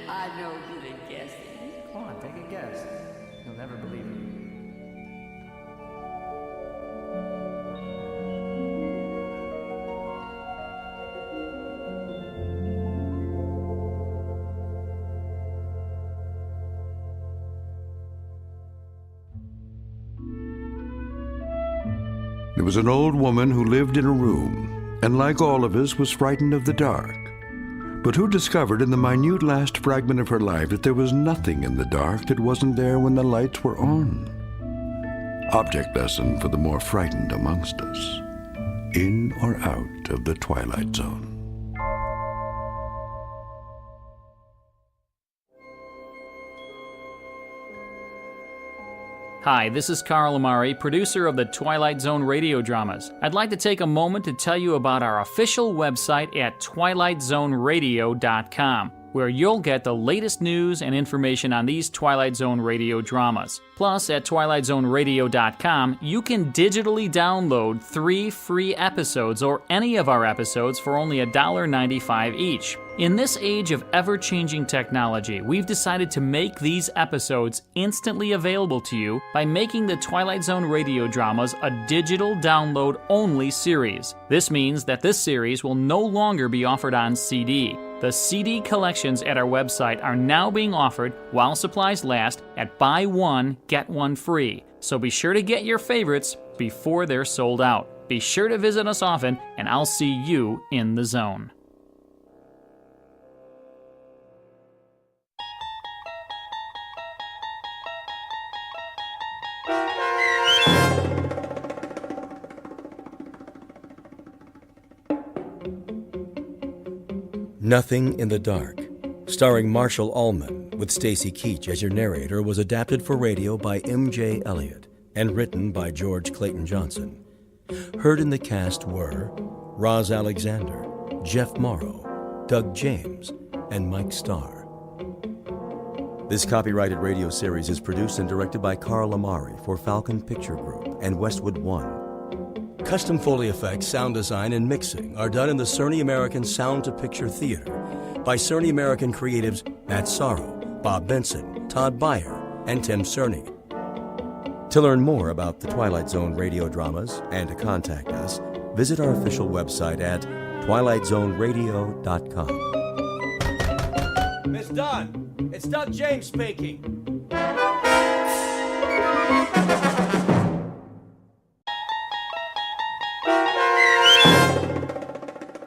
I'm no good at guessing. Come on, take a guess. You'll never believe it. There was an old woman who lived in a room, and like all of us, was frightened of the dark, but who discovered in the minute last fragment of her life that there was nothing in the dark that wasn't there when the lights were on. Object lesson for the more frightened amongst us. In or out of the Twilight Zone. Hi, this is Carl Amari, producer of the Twilight Zone Radio Dramas. I'd like to take a moment to tell you about our official website at twilightzoneradio.com, where you'll get the latest news and information on these Twilight Zone Radio dramas. Plus, at twilightzoneradio.com, you can digitally download 3 free episodes or any of our episodes for only $1.95 each. In this age of ever-changing technology, we've decided to make these episodes instantly available to you by making the Twilight Zone Radio Dramas a digital download-only series. This means that this series will no longer be offered on CD. The CD collections at our website are now being offered, while supplies last, at buy one, get one free. So be sure to get your favorites before they're sold out. Be sure to visit us often, and I'll see you in the zone. Nothing in the Dark, starring Marshall Ullman, with Stacy Keach as your narrator, was adapted for radio by M.J. Elliott and written by George Clayton Johnson. Heard in the cast were Roz Alexander, Jeff Morrow, Doug James, and Mike Starr. This copyrighted radio series is produced and directed by Carl Amari for Falcon Picture Group and Westwood One. Custom Foley effects, sound design, and mixing are done in the Cerny American Sound to Picture Theater by Cerny American creatives Matt Sorrow, Bob Benson, Todd Beyer, and Tim Cerny. To learn more about the Twilight Zone radio dramas and to contact us, visit our official website at twilightzoneradio.com. Miss Dunn, it's Doug James speaking.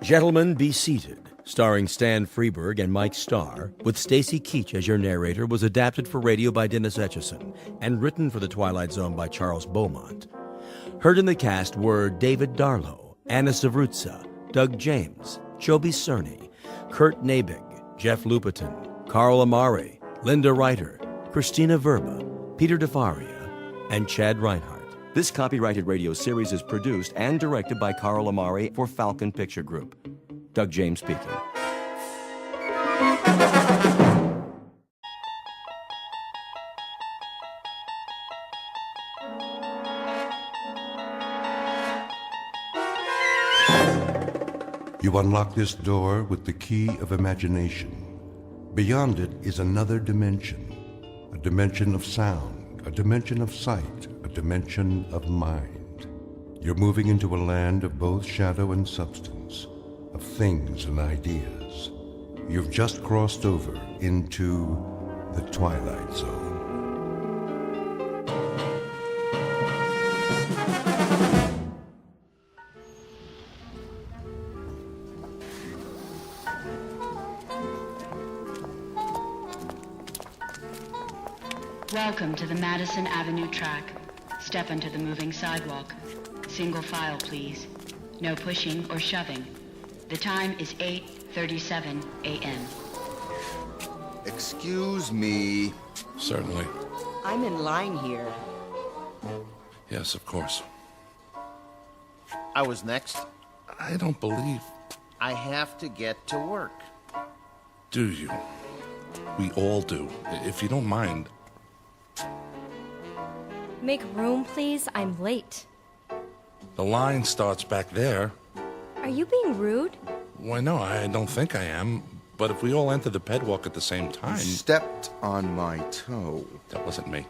Gentlemen, Be Seated, starring Stan Freberg and Mike Starr, with Stacy Keach as your narrator, was adapted for radio by Dennis Etchison and written for The Twilight Zone by Charles Beaumont. Heard in the cast were David Darlow, Anna Zavrutsa, Doug James, Joby Cerny, Kurt Nabig, Jeff Lupiton, Carl Amari, Linda Reiter, Christina Verba, Peter DeFaria, and Chad Reinhardt. This copyrighted radio series is produced and directed by Carl Amari for Falcon Picture Group. Doug James speaking. You unlock this door with the key of imagination. Beyond it is another dimension, a dimension of sound, a dimension of sight, a dimension of mind. You're moving into a land of both shadow and substance, of things and ideas. You've just crossed over into the Twilight Zone. Welcome to the Madison Avenue track. Step onto the moving sidewalk. Single file, please. No pushing or shoving. The time is 8:37 a.m. Excuse me. Certainly. I'm in line here. Yes, of course. I was next. I don't believe... I have to get to work. Do you? We all do. If you don't mind... Make room, please. I'm late. The line starts back there. Are you being rude? Why, no, I don't think I am. But if we all enter the pedwalk at the same time... You stepped on my toe. That wasn't me.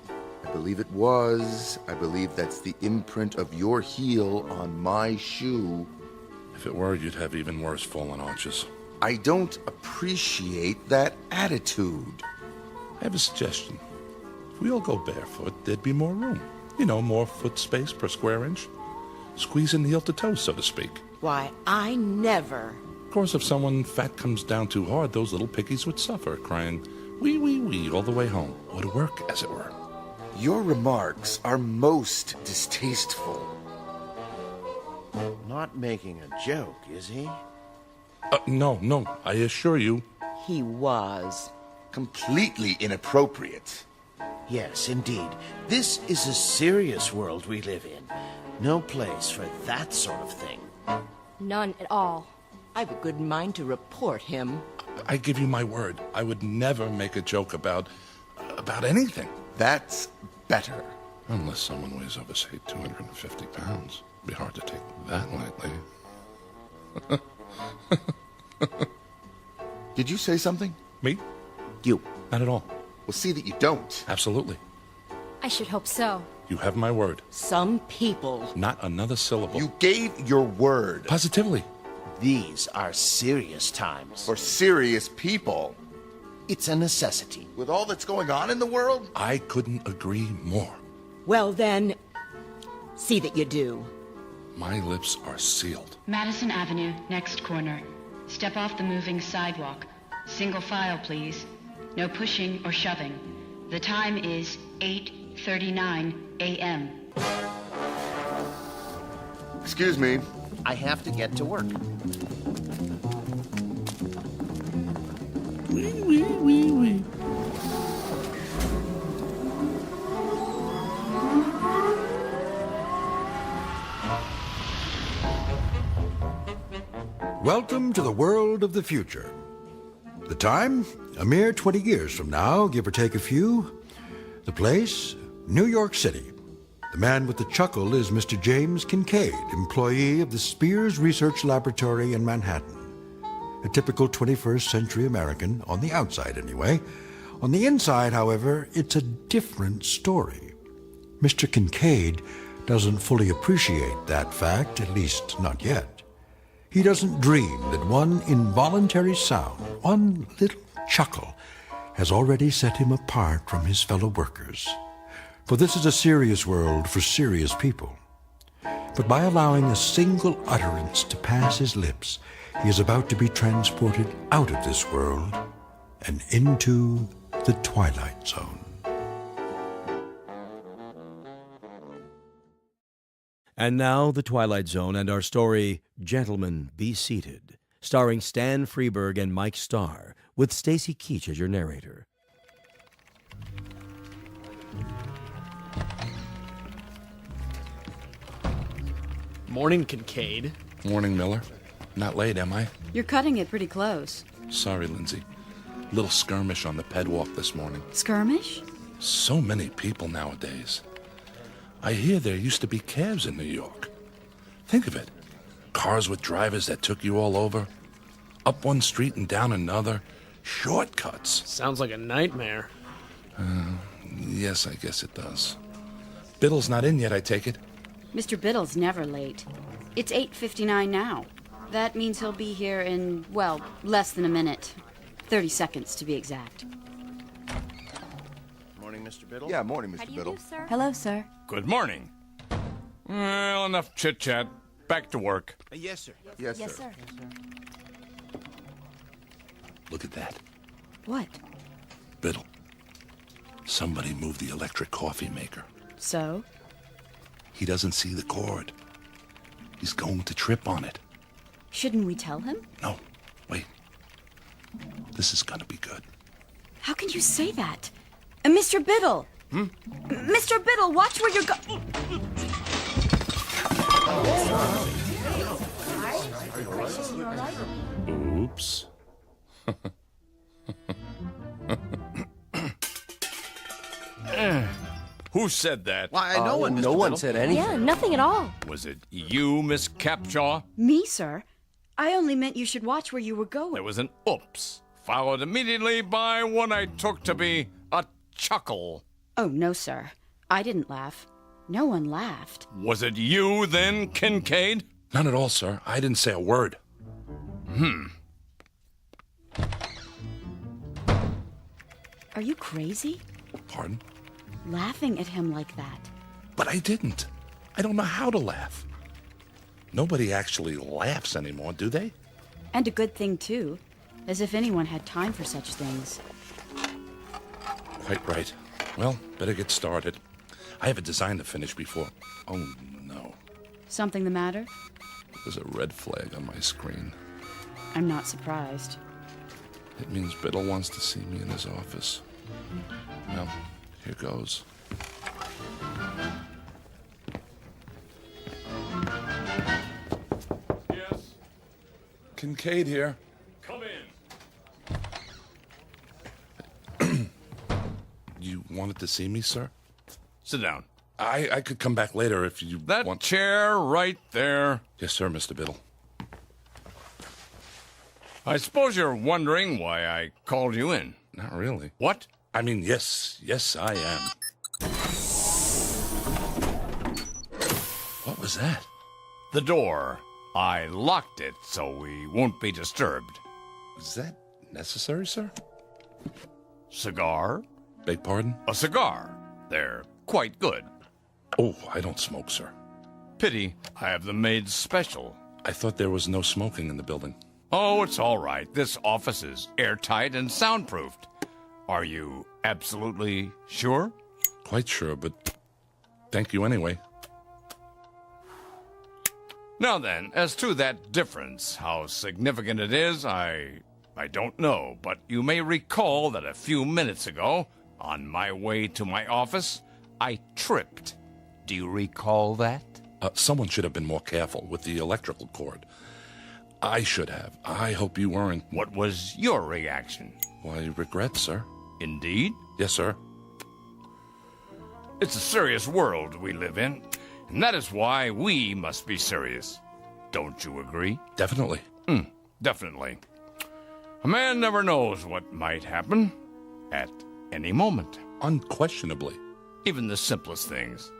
I believe it was. I believe that's the imprint of your heel on my shoe. If it were, you'd have even worse fallen arches. I don't appreciate that attitude. I have a suggestion. If we all go barefoot, there'd be more room. You know, more foot space per square inch. Squeezing the heel to toe, so to speak. Why, I never. Of course, if someone fat comes down too hard, those little piggies would suffer, crying, wee, wee, wee, all the way home. Or to work, as it were. Your remarks are most distasteful. Not making a joke, is he? No, I assure you. He was. Completely inappropriate. Yes, indeed. This is a serious world we live in. No place for that sort of thing. None at all. I've a good mind to report him. I give you my word, I would never make a joke about anything. That's better. Unless someone weighs over, say, 250 pounds. It'd be hard to take that lightly. Did you say something? Me? You. Not at all. Well, see that you don't. Absolutely. I should hope so. You have my word. Some people. Not another syllable. You gave your word. Positively. These are serious times. For serious people. It's a necessity. With all that's going on in the world? I couldn't agree more. Well, then, see that you do. My lips are sealed. Madison Avenue, next corner. Step off the moving sidewalk. Single file, please. No pushing or shoving. The time is 8:39 a.m. Excuse me. I have to get to work. Wee. Welcome to the world of the future. The time? A mere 20 years from now, give or take a few. The place? New York City. The man with the chuckle is Mr. James Kincaid, employee of the Spears Research Laboratory in Manhattan. A typical 21st century American, on the outside anyway. On the inside, however, it's a different story. Mr. Kincaid doesn't fully appreciate that fact, at least not yet. He doesn't dream that one involuntary sound, one little chuckle, has already set him apart from his fellow workers. For this is a serious world for serious people. But by allowing a single utterance to pass his lips, he is about to be transported out of this world and into the Twilight Zone. And now, The Twilight Zone and our story, Gentlemen, Be Seated, starring Stan Freberg and Mike Starr, with Stacy Keach as your narrator. Morning, Kincaid. Morning, Miller. Not late, am I? You're cutting it pretty close. Sorry, Lindsay. Little skirmish on the pedwalk this morning. Skirmish? So many people nowadays. I hear there used to be cabs in New York. Think of it. Cars with drivers that took you all over. Up one street and down another. Shortcuts. Sounds like a nightmare. Yes, I guess it does. Biddle's not in yet, I take it? Mr. Biddle's never late. It's 8:59 now. That means he'll be here in, well, less than a minute. 30 seconds, to be exact. Morning, Mr. Biddle. Yeah, morning, Mr. Biddle. Hello, sir. Good morning. Well, enough chit-chat. Back to work. Yes, sir. Yes, Yes, sir. sir. Look at that. What? Biddle. Somebody moved the electric coffee maker. So? He doesn't see the cord. He's going to trip on it. Shouldn't we tell him? No, wait. This is gonna be good. How can you say that? Mr. Biddle! Mr. Biddle, watch where you're going. Oops. Who said that? Why, no one, Mr. No one Biddle. said anything. Yeah, nothing at all. Was it you, Miss Capshaw? Me, sir? I only meant you should watch where you were going. There was an oops, followed immediately by what I took to be a chuckle. Oh, no, sir. I didn't laugh. No one laughed. Was it you, then, Kincaid? None at all, sir. I didn't say a word. Are you crazy? Pardon? Laughing at him like that. But I didn't. I don't know how to laugh. Nobody actually laughs anymore, do they? And a good thing, too. As if anyone had time for such things. Quite right. Well, better get started. I have a design to finish before... Oh, no. Something the matter? There's a red flag on my screen. I'm not surprised. It means Biddle wants to see me in his office. Well, here goes. Yes? Kincaid here. Come in. You wanted to see me, sir? Sit down. I could come back later if you That want... chair right there. Yes, sir, Mr. Biddle. I suppose you're wondering why I called you in. Not really. What? I mean, yes, I am. What was that? The door. I locked it so we won't be disturbed. Is that necessary, sir? Cigar? Beg pardon? A cigar. They're quite good. Oh, I don't smoke, sir. Pity. I have them made special. I thought there was no smoking in the building. Oh, it's all right. This office is airtight and soundproofed. Are you absolutely sure? Quite sure, but thank you anyway. Now then, as to that difference, how significant it is, I don't know, but you may recall that a few minutes ago, on my way to my office, I tripped. Do you recall that? Someone should have been more careful with the electrical cord. I should have. I hope you weren't. What was your reaction? Why, regret, sir. Indeed? Yes, sir. It's a serious world we live in, and that is why we must be serious. Don't you agree? Definitely. Definitely. A man never knows what might happen at any moment. Unquestionably. Even the simplest things.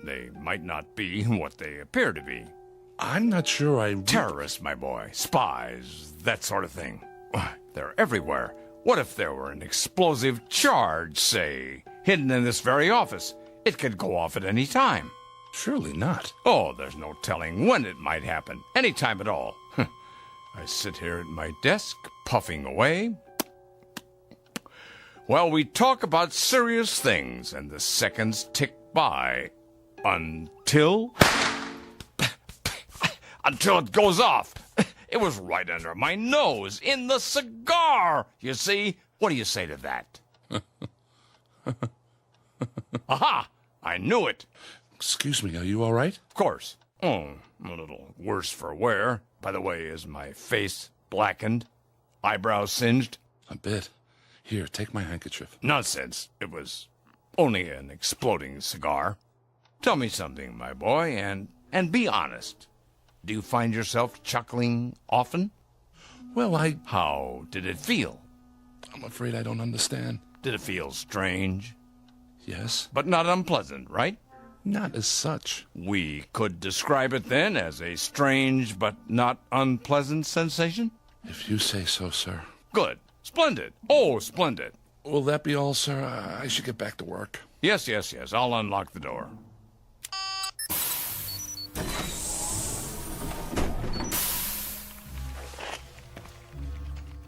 They might not be what they appear to be. I'm not sure I... Terrorists, my boy. Spies. That sort of thing. They're everywhere. What if there were an explosive charge, say, hidden in this very office? It could go off at any time. Surely not. Oh, there's no telling when it might happen. Any time at all. I sit here at my desk, puffing away. Well, we talk about serious things, and the seconds tick by. Until it goes off. It was right under my nose, in the cigar, you see. What do you say to that? Aha! I knew it. Excuse me, are you all right? Of course. Oh, a little worse for wear. By the way, is my face blackened? Eyebrows singed? A bit. Here, take my handkerchief. Nonsense. It was only an exploding cigar. Tell me something, my boy, and be honest. Do you find yourself chuckling often? Well, How did it feel? I'm afraid I don't understand. Did it feel strange? Yes. But not unpleasant, right? Not as such. We could describe it then as a strange but not unpleasant sensation? If you say so, sir. Good. Splendid. Oh, splendid. Will that be all, sir? I should get back to work. Yes. I'll unlock the door.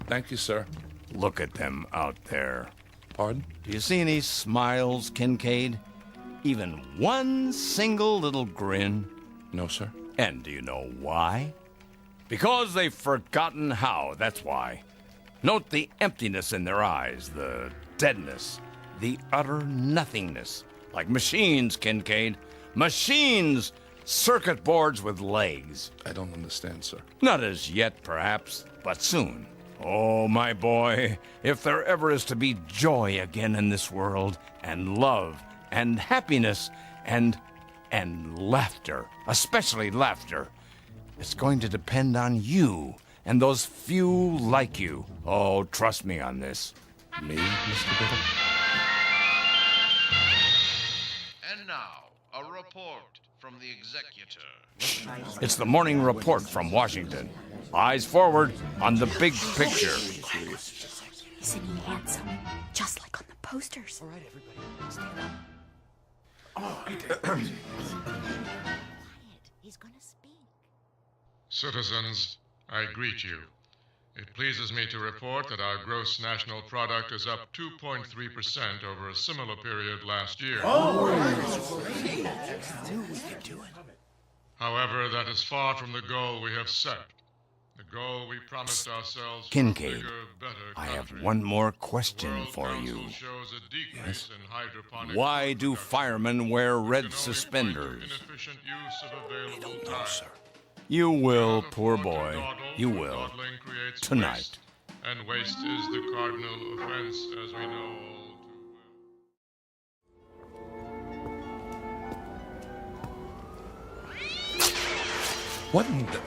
Thank you, sir. Look at them out there. Pardon? Do you see any smiles, Kincaid? Even one single little grin? No, sir. And do you know why? Because they've forgotten how, that's why. Note the emptiness in their eyes, the deadness, the utter nothingness. Like machines, Kincaid. Machines! Circuit boards with legs. I don't understand, sir. Not as yet, perhaps, but soon. Oh, my boy, if there ever is to be joy again in this world, and love, and happiness, and laughter, especially laughter, it's going to depend on you and those few like you. Oh, trust me on this. Me, Mr. Biddle? And now, a report from the executor. It's the morning report from Washington. Eyes forward on the big picture. Isn't he handsome? Just like on the posters. All right, everybody, stand up. Oh, Quiet. He's gonna speak. Citizens, I greet you. It pleases me to report that our gross national product is up 2.3% over a similar period last year. However, that is far from the goal we have set. The goal we promised ourselves for a Kincaid, bigger, better I have country. one more question for you. Shows a decrease in hydroponic Why do firemen wear red suspenders? inefficient use of available time. Sir. You will, poor boy. You will. Dawdling creates Tonight. waste, and waste is the cardinal offense, as we know all too What in the...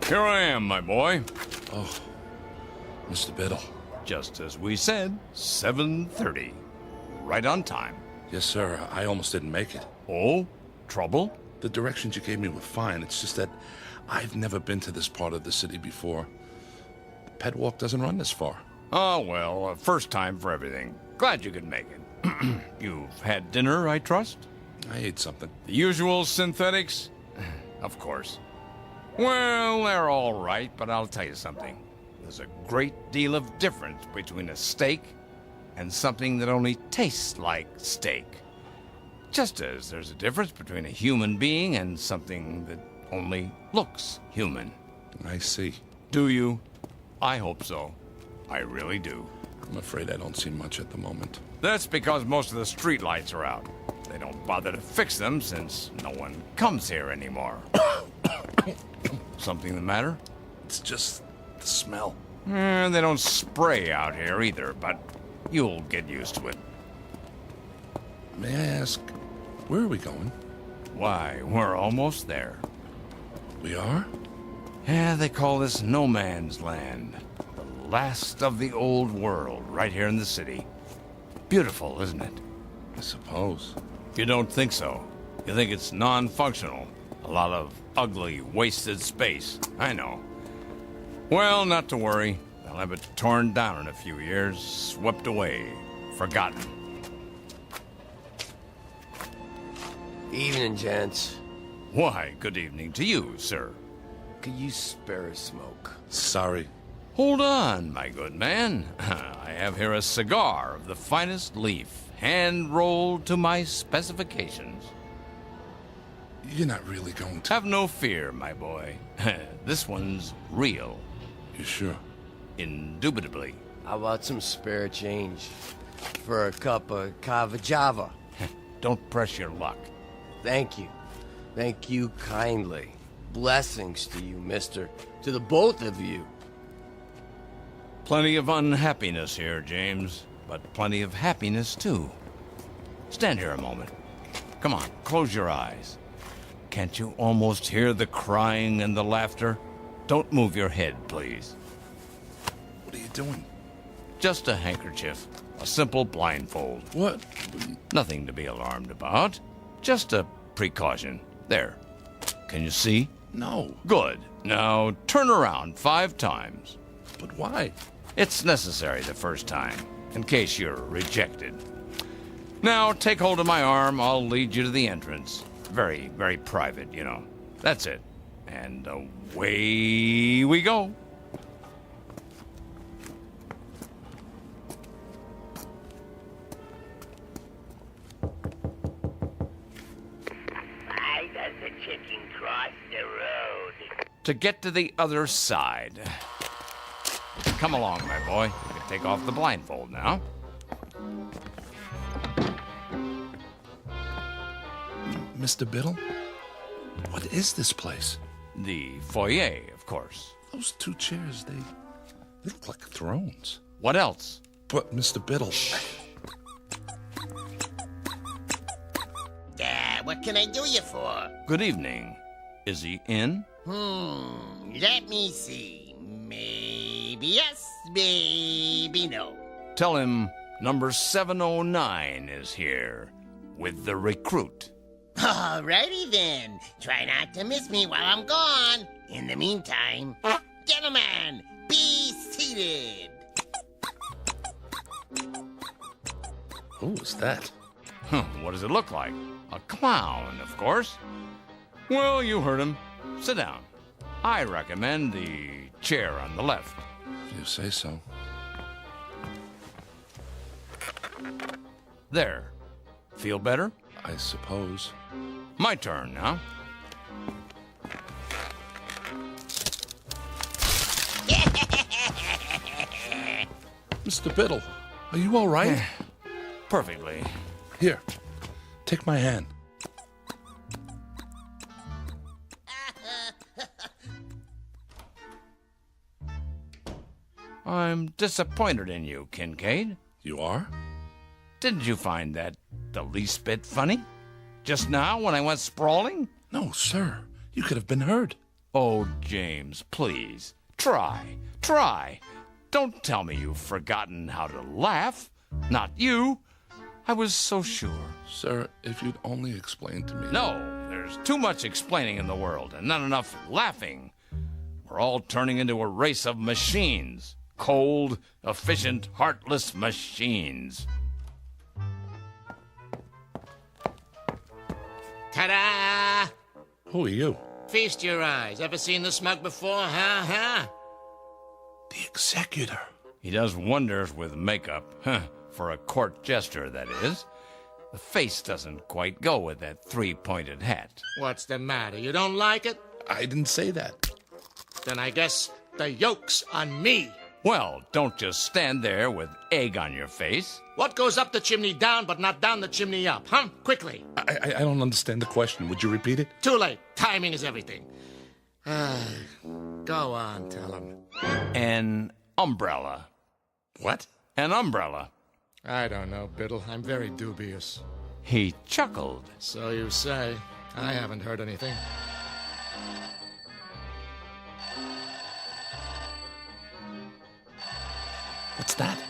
Here I am, my boy. Oh, Mr. Biddle. Just as we said, 7:30. Right on time. Yes, sir. I almost didn't make it. Oh? Trouble? The directions you gave me were fine. It's just that I've never been to this part of the city before. Pet Walk doesn't run this far. Oh, well, first time for everything. Glad you could make it. You've had dinner, I trust? I ate something. The usual synthetics? Of course. Well, they're all right, but I'll tell you something. There's a great deal of difference between a steak and something that only tastes like steak. Just as there's a difference between a human being and something that only looks human. I see. Do you? I hope so. I really do. I'm afraid I don't see much at the moment. That's because most of the streetlights are out. They don't bother to fix them since no one comes here anymore. Something the matter? It's just the smell. They don't spray out here either, but you'll get used to it. May I ask, where are we going? Why, we're almost there. We are? Yeah, they call this no man's land. The last of the old world, right here in the city. Beautiful, isn't it? I suppose. You don't think so. You think it's non-functional. A lot of ugly, wasted space. I know. Well, not to worry. They'll have it torn down in a few years, swept away, forgotten. Evening, gents. Why, good evening to you, sir. Could you spare a smoke? Sorry. Hold on, my good man. I have here a cigar of the finest leaf, hand-rolled to my specifications. You're not really going to... Have no fear, my boy. This one's real. You sure? Indubitably. How about some spare change for a cup of Caviezel? Don't press your luck. Thank you. Thank you kindly. Blessings to you, mister. To the both of you. Plenty of unhappiness here, James, but plenty of happiness, too. Stand here a moment. Come on, close your eyes. Can't you almost hear the crying and the laughter? Don't move your head, please. What are you doing? Just a handkerchief. A simple blindfold. What? Nothing to be alarmed about. Just a precaution. There. Can you see? No. Good. Now turn around 5 times. But why? It's necessary the first time, in case you're rejected. Now take hold of my arm. I'll lead you to the entrance. Very, very private, you know. That's it. And away we go. Why does the chicken cross the road? To get to the other side. Come along, my boy. You can take off the blindfold now. Mr. Biddle? What is this place? The foyer, of course. Those 2 chairs, they look like thrones. What else? But, Mr. Biddle... What can I do you for? Good evening. Is he in? Let me see. Maybe yes, maybe no. Tell him number 709 is here with the recruit. Alrighty then. Try not to miss me while I'm gone. In the meantime, gentlemen, be seated. Who is that? What does it look like? A clown, of course. Well, you heard him. sit down. I recommend the chair on the left. If you say so. There. Feel better? I suppose. My turn now. Mr. Biddle, are you all right? Perfectly. Here, take my hand. I'm disappointed in you, Kincaid. You are? Didn't you find that the least bit funny? Just now when I went sprawling? No, sir. You could have been hurt. Oh, James, please. Try. Don't tell me you've forgotten how to laugh. Not you. I was so sure. Sir, if you'd only explain to me... No, there's too much explaining in the world and not enough laughing. We're all turning into a race of machines. Cold, efficient, heartless machines. Ta-da! Who are you? Feast your eyes. Ever seen the smug before, huh? The executor. He does wonders with makeup. For a court jester, that is. The face doesn't quite go with that three-pointed hat. What's the matter? You don't like it? I didn't say that. Then I guess the yoke's on me. Well, don't just stand there with egg on your face. What goes up the chimney down but not down the chimney up, huh? Quickly. I don't understand the question. Would you repeat it? Too late. Timing is everything. Go on, tell him. An umbrella. What? An umbrella. I don't know, Biddle. I'm very dubious. He chuckled. So you say. I haven't heard anything. What's that?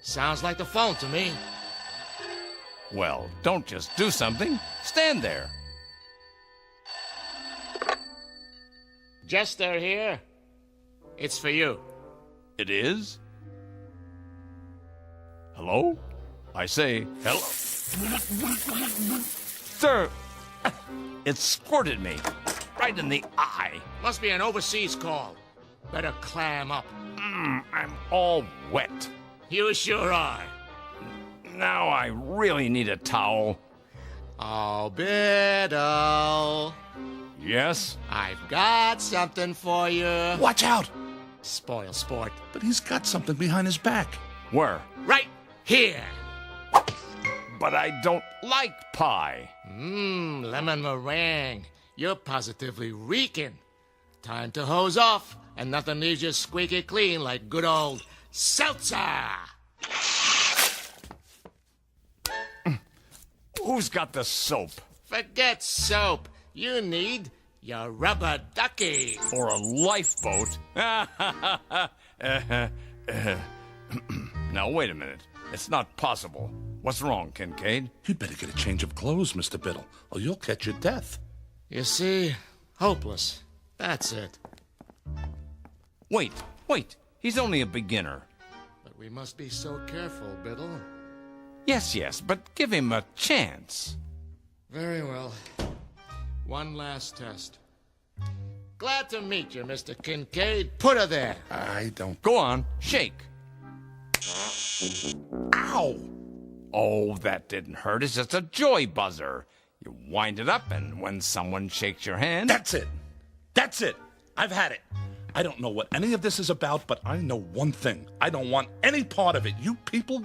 Sounds like the phone to me. Well, don't just do something. Stand there. Jester here. It's for you. It is? Hello? I say, hello? Sir, it squirted me right in the eye. Must be an overseas call. Better clam up. I'm all wet. You sure are. Now I really need a towel. Oh, Biddle. Yes? I've got something for you. Watch out! Spoil sport. But he's got something behind his back. Where? Right here. But I don't like pie. Lemon meringue. You're positively reeking. Time to hose off, and nothing leaves you squeaky clean like good old seltzer. Who's got the soap? Forget soap. You need your rubber ducky. Or a lifeboat. Now, wait a minute. It's not possible. What's wrong, Kincaid? You'd better get a change of clothes, Mr. Biddle, or you'll catch your death. You see, hopeless. That's it. Wait. He's only a beginner. But we must be so careful, Biddle. Yes, but give him a chance. Very well. One last test. Glad to meet you, Mr. Kincaid. Put her there. I don't... Go on, shake. Ow! Oh, that didn't hurt. It's just a joy buzzer. You wind it up, and when someone shakes your hand... That's it. I've had it. I don't know what any of this is about, but I know one thing. I don't want any part of it. You people,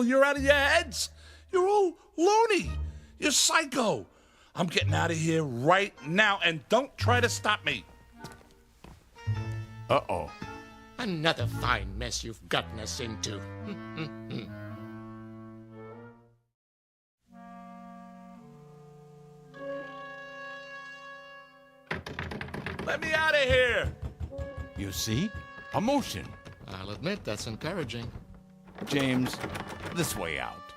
you're out of your heads. You're all loony. You're psycho. I'm getting out of here right now, and don't try to stop me. Uh-oh. Another fine mess you've gotten us into. Let me out of here! You see? A motion. I'll admit that's encouraging. James, this way out.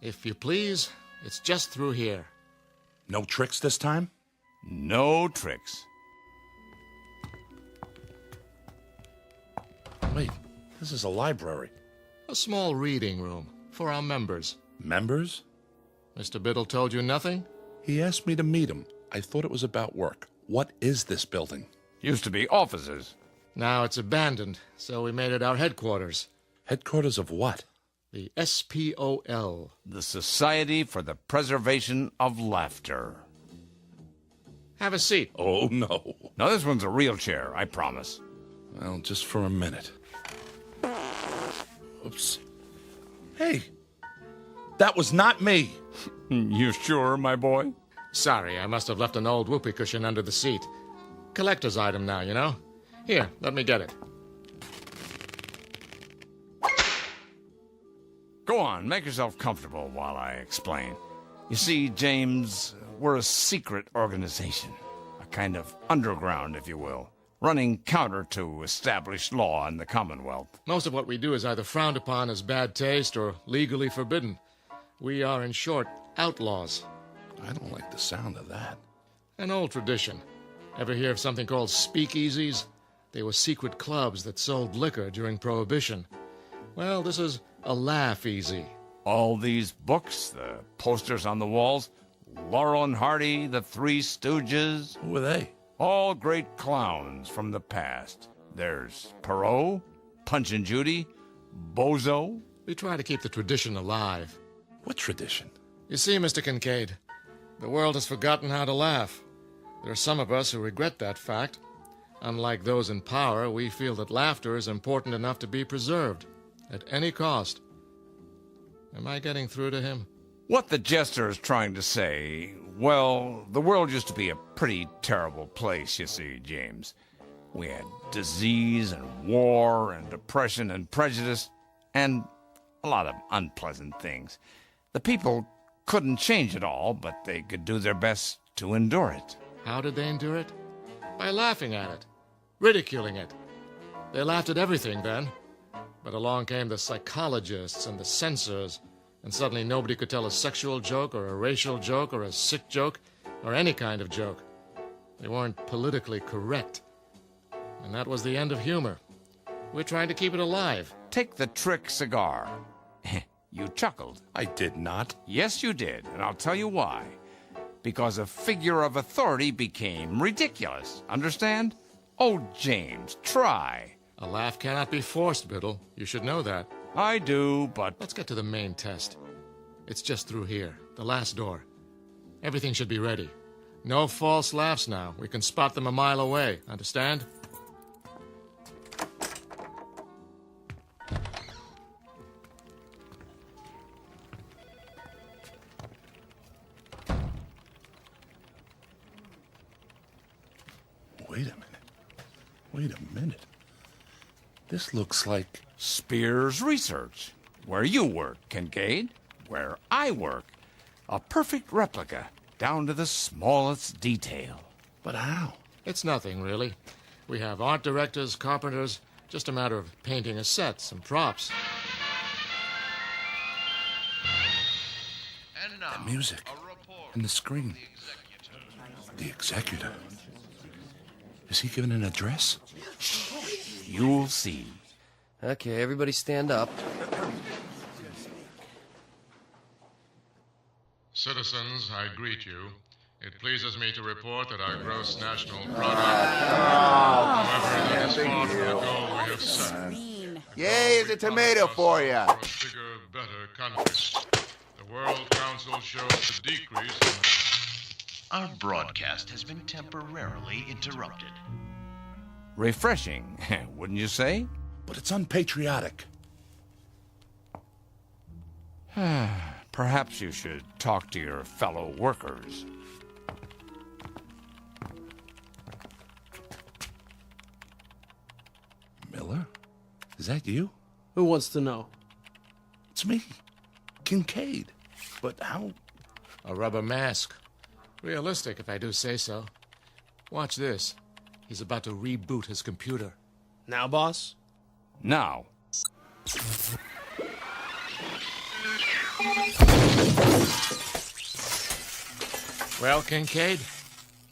If you please, it's just through here. No tricks this time? No tricks. Wait, this is a library. A small reading room for our members. Members? Mr. Biddle told you nothing? He asked me to meet him. I thought it was about work. What is this building? Used to be offices. Now it's abandoned, so we made it our headquarters. Headquarters of what? The SPOL. The Society for the Preservation of Laughter. Have a seat. Oh, no. Now, this one's a real chair, I promise. Well, just for a minute. Oops. Hey, that was not me. You sure, my boy? Sorry, I must have left an old whoopee cushion under the seat. Collector's item now, you know? Here, let me get it. Go on, make yourself comfortable while I explain. You see, James, we're a secret organization. A kind of underground, if you will. Running counter to established law in the Commonwealth. Most of what we do is either frowned upon as bad taste or legally forbidden. We are, in short, outlaws. I don't like the sound of that. An old tradition. Ever hear of something called speakeasies? They were secret clubs that sold liquor during Prohibition. Well, this is a laugh-easy. All these books, the posters on the walls, Laurel and Hardy, the Three Stooges. Who are they? All great clowns from the past. There's Perot, Punch and Judy, Bozo. We try to keep the tradition alive. What tradition? You see, Mr. Kincaid, the world has forgotten how to laugh. There are some of us who regret that fact. Unlike those in power, we feel that laughter is important enough to be preserved, at any cost. Am I getting through to him? What the jester is trying to say, well, the world used to be a pretty terrible place, you see, James. We had disease and war and depression and prejudice and a lot of unpleasant things. The people couldn't change it all, but they could do their best to endure it. How did they endure it? By laughing at it, ridiculing it. They laughed at everything then. But along came the psychologists and the censors, and suddenly nobody could tell a sexual joke or a racial joke or a sick joke or any kind of joke. They weren't politically correct. And that was the end of humor. We're trying to keep it alive. Take the trick cigar. You chuckled. I did not. Yes, you did, and I'll tell you why. Because a figure of authority became ridiculous. Understand? Oh, James, try. A laugh cannot be forced, Biddle. You should know that. I do, but... Let's get to the main test. It's just through here, the last door. Everything should be ready. No false laughs now. We can spot them a mile away. Understand? Wait a minute. This looks like... Spears Research. Where you work, Kincaid. Where I work. A perfect replica, down to the smallest detail. But how? It's nothing, really. We have art directors, carpenters, just a matter of painting a set, some props. And now, the music and the screen. The executor. Is he giving an address? You'll see. Okay, everybody stand up. Citizens, I greet you. It pleases me to report that our gross national product... However, that is far from the goal we have set. Yay, it's a tomato for you. For a bigger, better country. The World Council shows a decrease in... Our broadcast has been temporarily interrupted. Refreshing, wouldn't you say? But it's unpatriotic. Perhaps you should talk to your fellow workers. Miller? Is that you? Who wants to know? It's me, Kincaid. But how? A rubber mask. Realistic, if I do say so. Watch this. He's about to reboot his computer. Now, boss? Now. Well, Kincaid?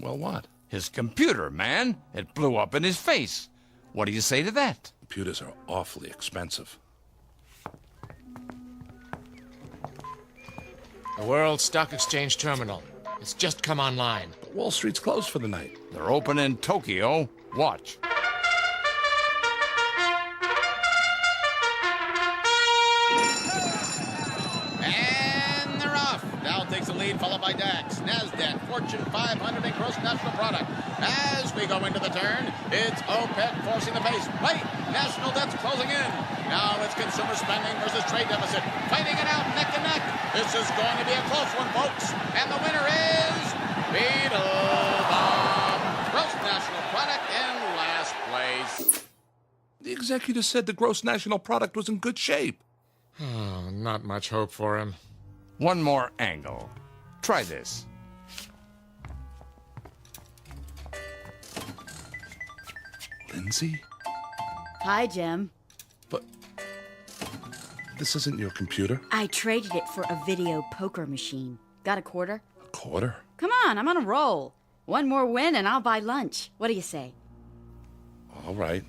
Well, what? His computer, man. It blew up in his face. What do you say to that? Computers are awfully expensive. The World Stock Exchange Terminal. It's just come online. But Wall Street's closed for the night. They're open in Tokyo. Watch. And they're off. Dow takes the lead, followed by DAX, NASDAQ, Fortune 500, and gross national product. As we go into the turn, it's OPEC forcing the pace. Wait, national debt's closing in. Now it's consumer spending versus trade deficit. Fighting it out neck and neck. This is going to be a close one, folks. And the winner is Beetlebomb. Gross national product in last place. The executive said the gross national product was in good shape. Oh, not much hope for him. One more angle. Try this. Lindsay? Hi, Jim. But this isn't your computer. I traded it for a video poker machine. Got a quarter? A quarter? Come on, I'm on a roll. One more win and I'll buy lunch. What do you say? All right.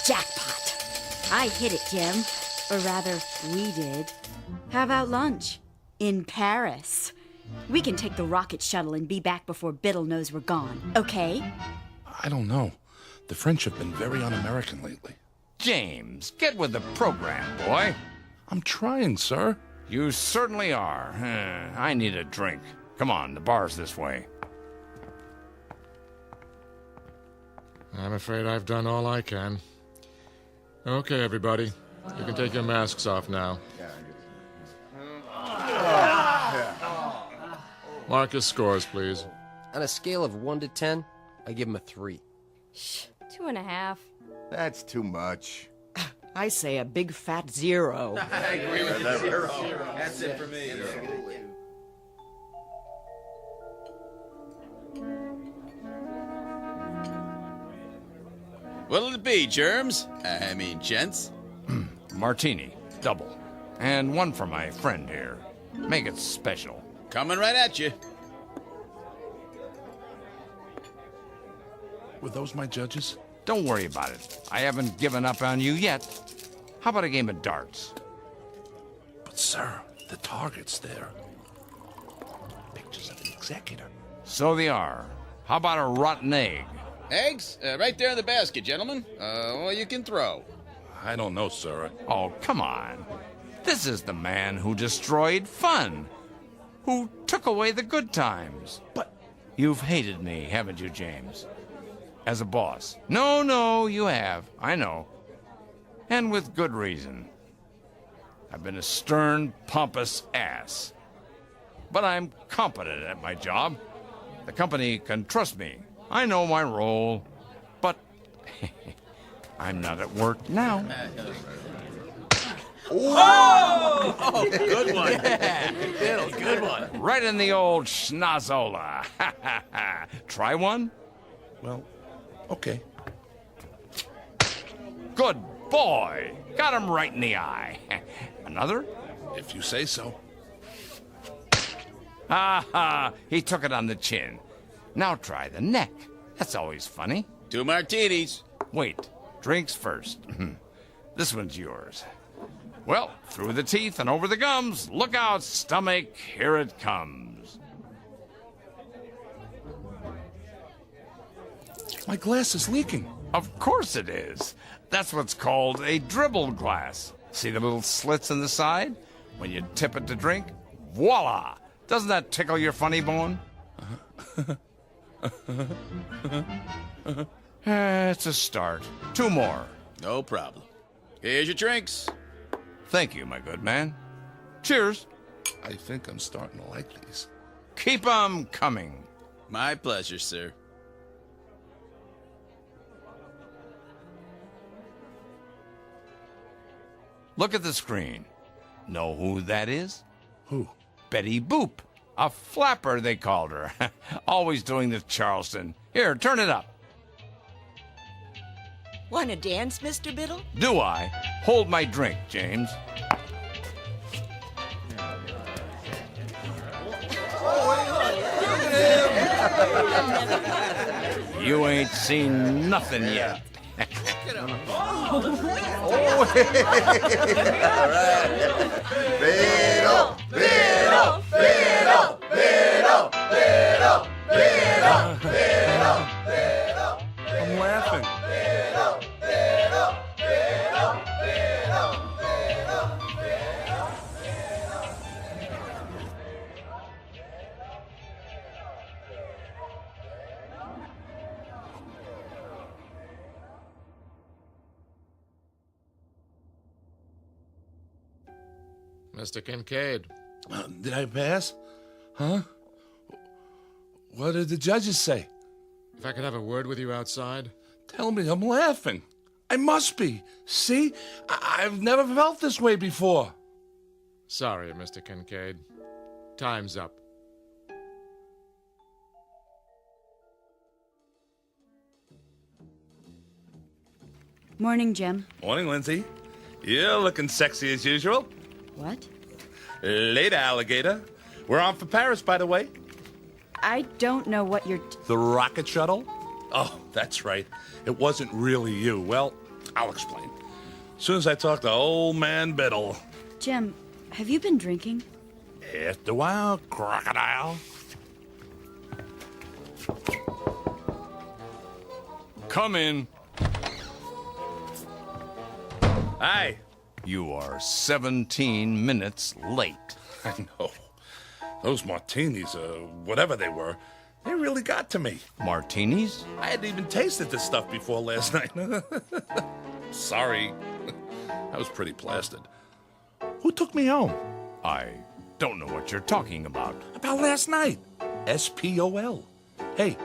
Jackpot. I hit it, Jim. Or rather, we did. How about lunch? In Paris. We can take the rocket shuttle and be back before Biddle knows we're gone, okay? I don't know. The French have been very un-American lately. James, get with the program, boy. I'm trying, sir. You certainly are. I need a drink. Come on, the bar's this way. I'm afraid I've done all I can. Okay, everybody. You can take your masks off now. Marcus scores, please. On a scale of 1 to 10, I give him a 3. Shh, 2.5. That's too much. I say a big fat 0. I agree with you. 0. That's it for me. What'll it be, germs? I mean, gents? Martini, double. And one for my friend here. Make it special. Coming right at you. Were those my judges? Don't worry about it. I haven't given up on you yet. How about a game of darts? But, sir, the target's there. Pictures of the executor. So they are. How about a rotten egg? Eggs? Right there in the basket, gentlemen. Well, you can throw. I don't know, sir. Oh, come on. This is the man who destroyed fun. Who took away the good times. But you've hated me, haven't you, James? As a boss. No, you have. I know. And with good reason. I've been a stern, pompous ass. But I'm competent at my job. The company can trust me. I know my role. But I'm not at work now. Oh, good one. Yeah. Good one. Right in the old schnozola. Try one? Well, okay. Good boy. Got him right in the eye. Another? If you say so. He took it on the chin. Now try the neck. That's always funny. 2 martinis. Wait, drinks first. This one's yours. Well, through the teeth and over the gums. Look out, stomach, here it comes. My glass is leaking. Of course it is. That's what's called a dribble glass. See the little slits in the side? When you tip it to drink, voila! Doesn't that tickle your funny bone? It's a start. 2 more. No problem. Here's your drinks. Thank you, my good man. Cheers. I think I'm starting to like these. Keep 'em coming. My pleasure, sir. Look at the screen. Know who that is? Who? Betty Boop. A flapper, they called her. Always doing the Charleston. Here, turn it up. Want to dance, Mr. Biddle? Do I? Hold my drink, James. You ain't seen nothing yet. All right. Beetle, Beetle, Beetle, Beetle, Beetle, Beetle, Beetle, Beetle. I'm laughing. Beetle, Beetle, Beetle, Beetle, Mr. Kincaid. Did I pass? Huh? What did the judges say? If I could have a word with you outside? Tell me I'm laughing. I must be. See? I've never felt this way before. Sorry, Mr. Kincaid. Time's up. Morning, Jim. Morning, Lindsay. You're looking sexy as usual. What? Later, alligator. We're on for Paris, by the way. I don't know what you're... The rocket shuttle? Oh, that's right. It wasn't really you. Well, I'll explain. As soon as I talk to old man Biddle. Jim, have you been drinking? After a while, crocodile. Come in. Hi. You are 17 minutes late. I know. Those martinis, whatever they were, they really got to me. Martinis? I hadn't even tasted this stuff before last night. Sorry. I was pretty plastered. Who took me home? I don't know what you're talking about. About last night. SPOL. Hey,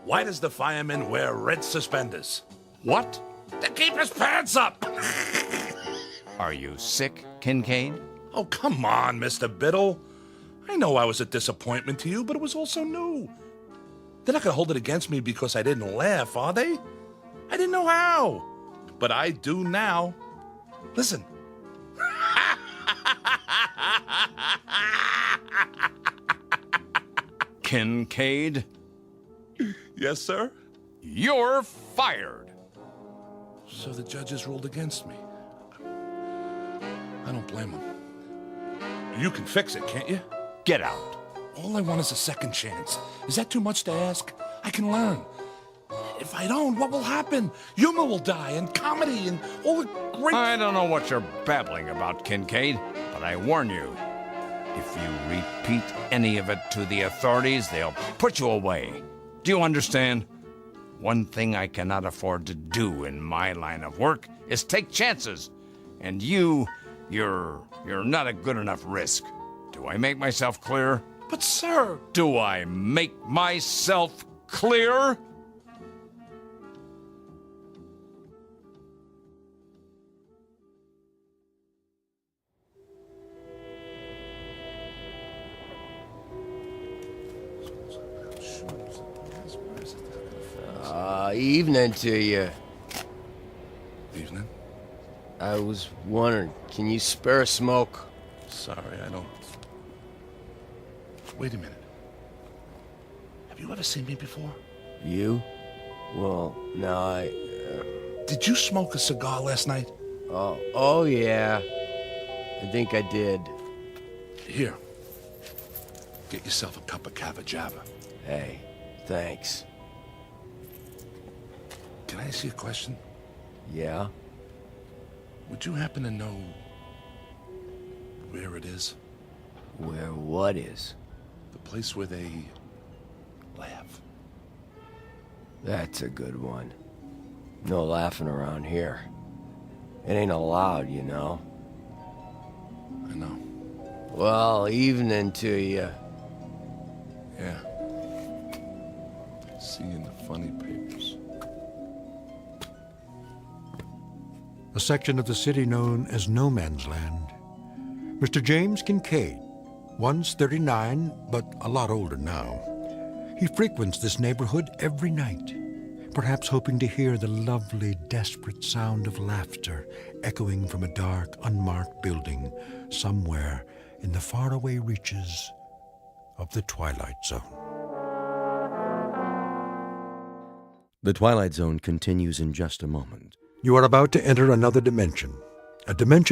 why does the fireman wear red suspenders? What? To keep his pants up! Are you sick, Kincaid? Oh, come on, Mr. Biddle. I know I was a disappointment to you, but it was also new. They're not going to hold it against me because I didn't laugh, are they? I didn't know how. But I do now. Listen. Kincaid? Yes, sir? You're fired. So the judges ruled against me. I don't blame them. You can fix it, can't you? Get out. All I want is a second chance. Is that too much to ask? I can learn. If I don't, what will happen? Humor will die, and comedy, and all the great... I don't know what you're babbling about, Kincaid, but I warn you, if you repeat any of it to the authorities, they'll put you away. Do you understand? One thing I cannot afford to do in my line of work is take chances. And you're not a good enough risk. Do I make myself clear? But, sir... Do I make myself clear? Evening to you. Evening. I was wondering, can you spare a smoke? Sorry, I don't... Wait a minute. Have you ever seen me before? You? Well, no, Did you smoke a cigar last night? Oh yeah. I think I did. Here. Get yourself a cup of Caviezel. Hey, thanks. Can I ask you a question? Yeah? Would you happen to know where it is? Where what is? The place where they laugh. That's a good one. No laughing around here. It ain't allowed, you know. I know. Well, evening to you. Yeah. See you in the funny papers. A section of the city known as No Man's Land. Mr. James Kincaid, once 39, but a lot older now. He frequents this neighborhood every night, perhaps hoping to hear the lovely, desperate sound of laughter echoing from a dark, unmarked building somewhere in the faraway reaches of the Twilight Zone. The Twilight Zone continues in just a moment. You are about to enter another dimension. A dimension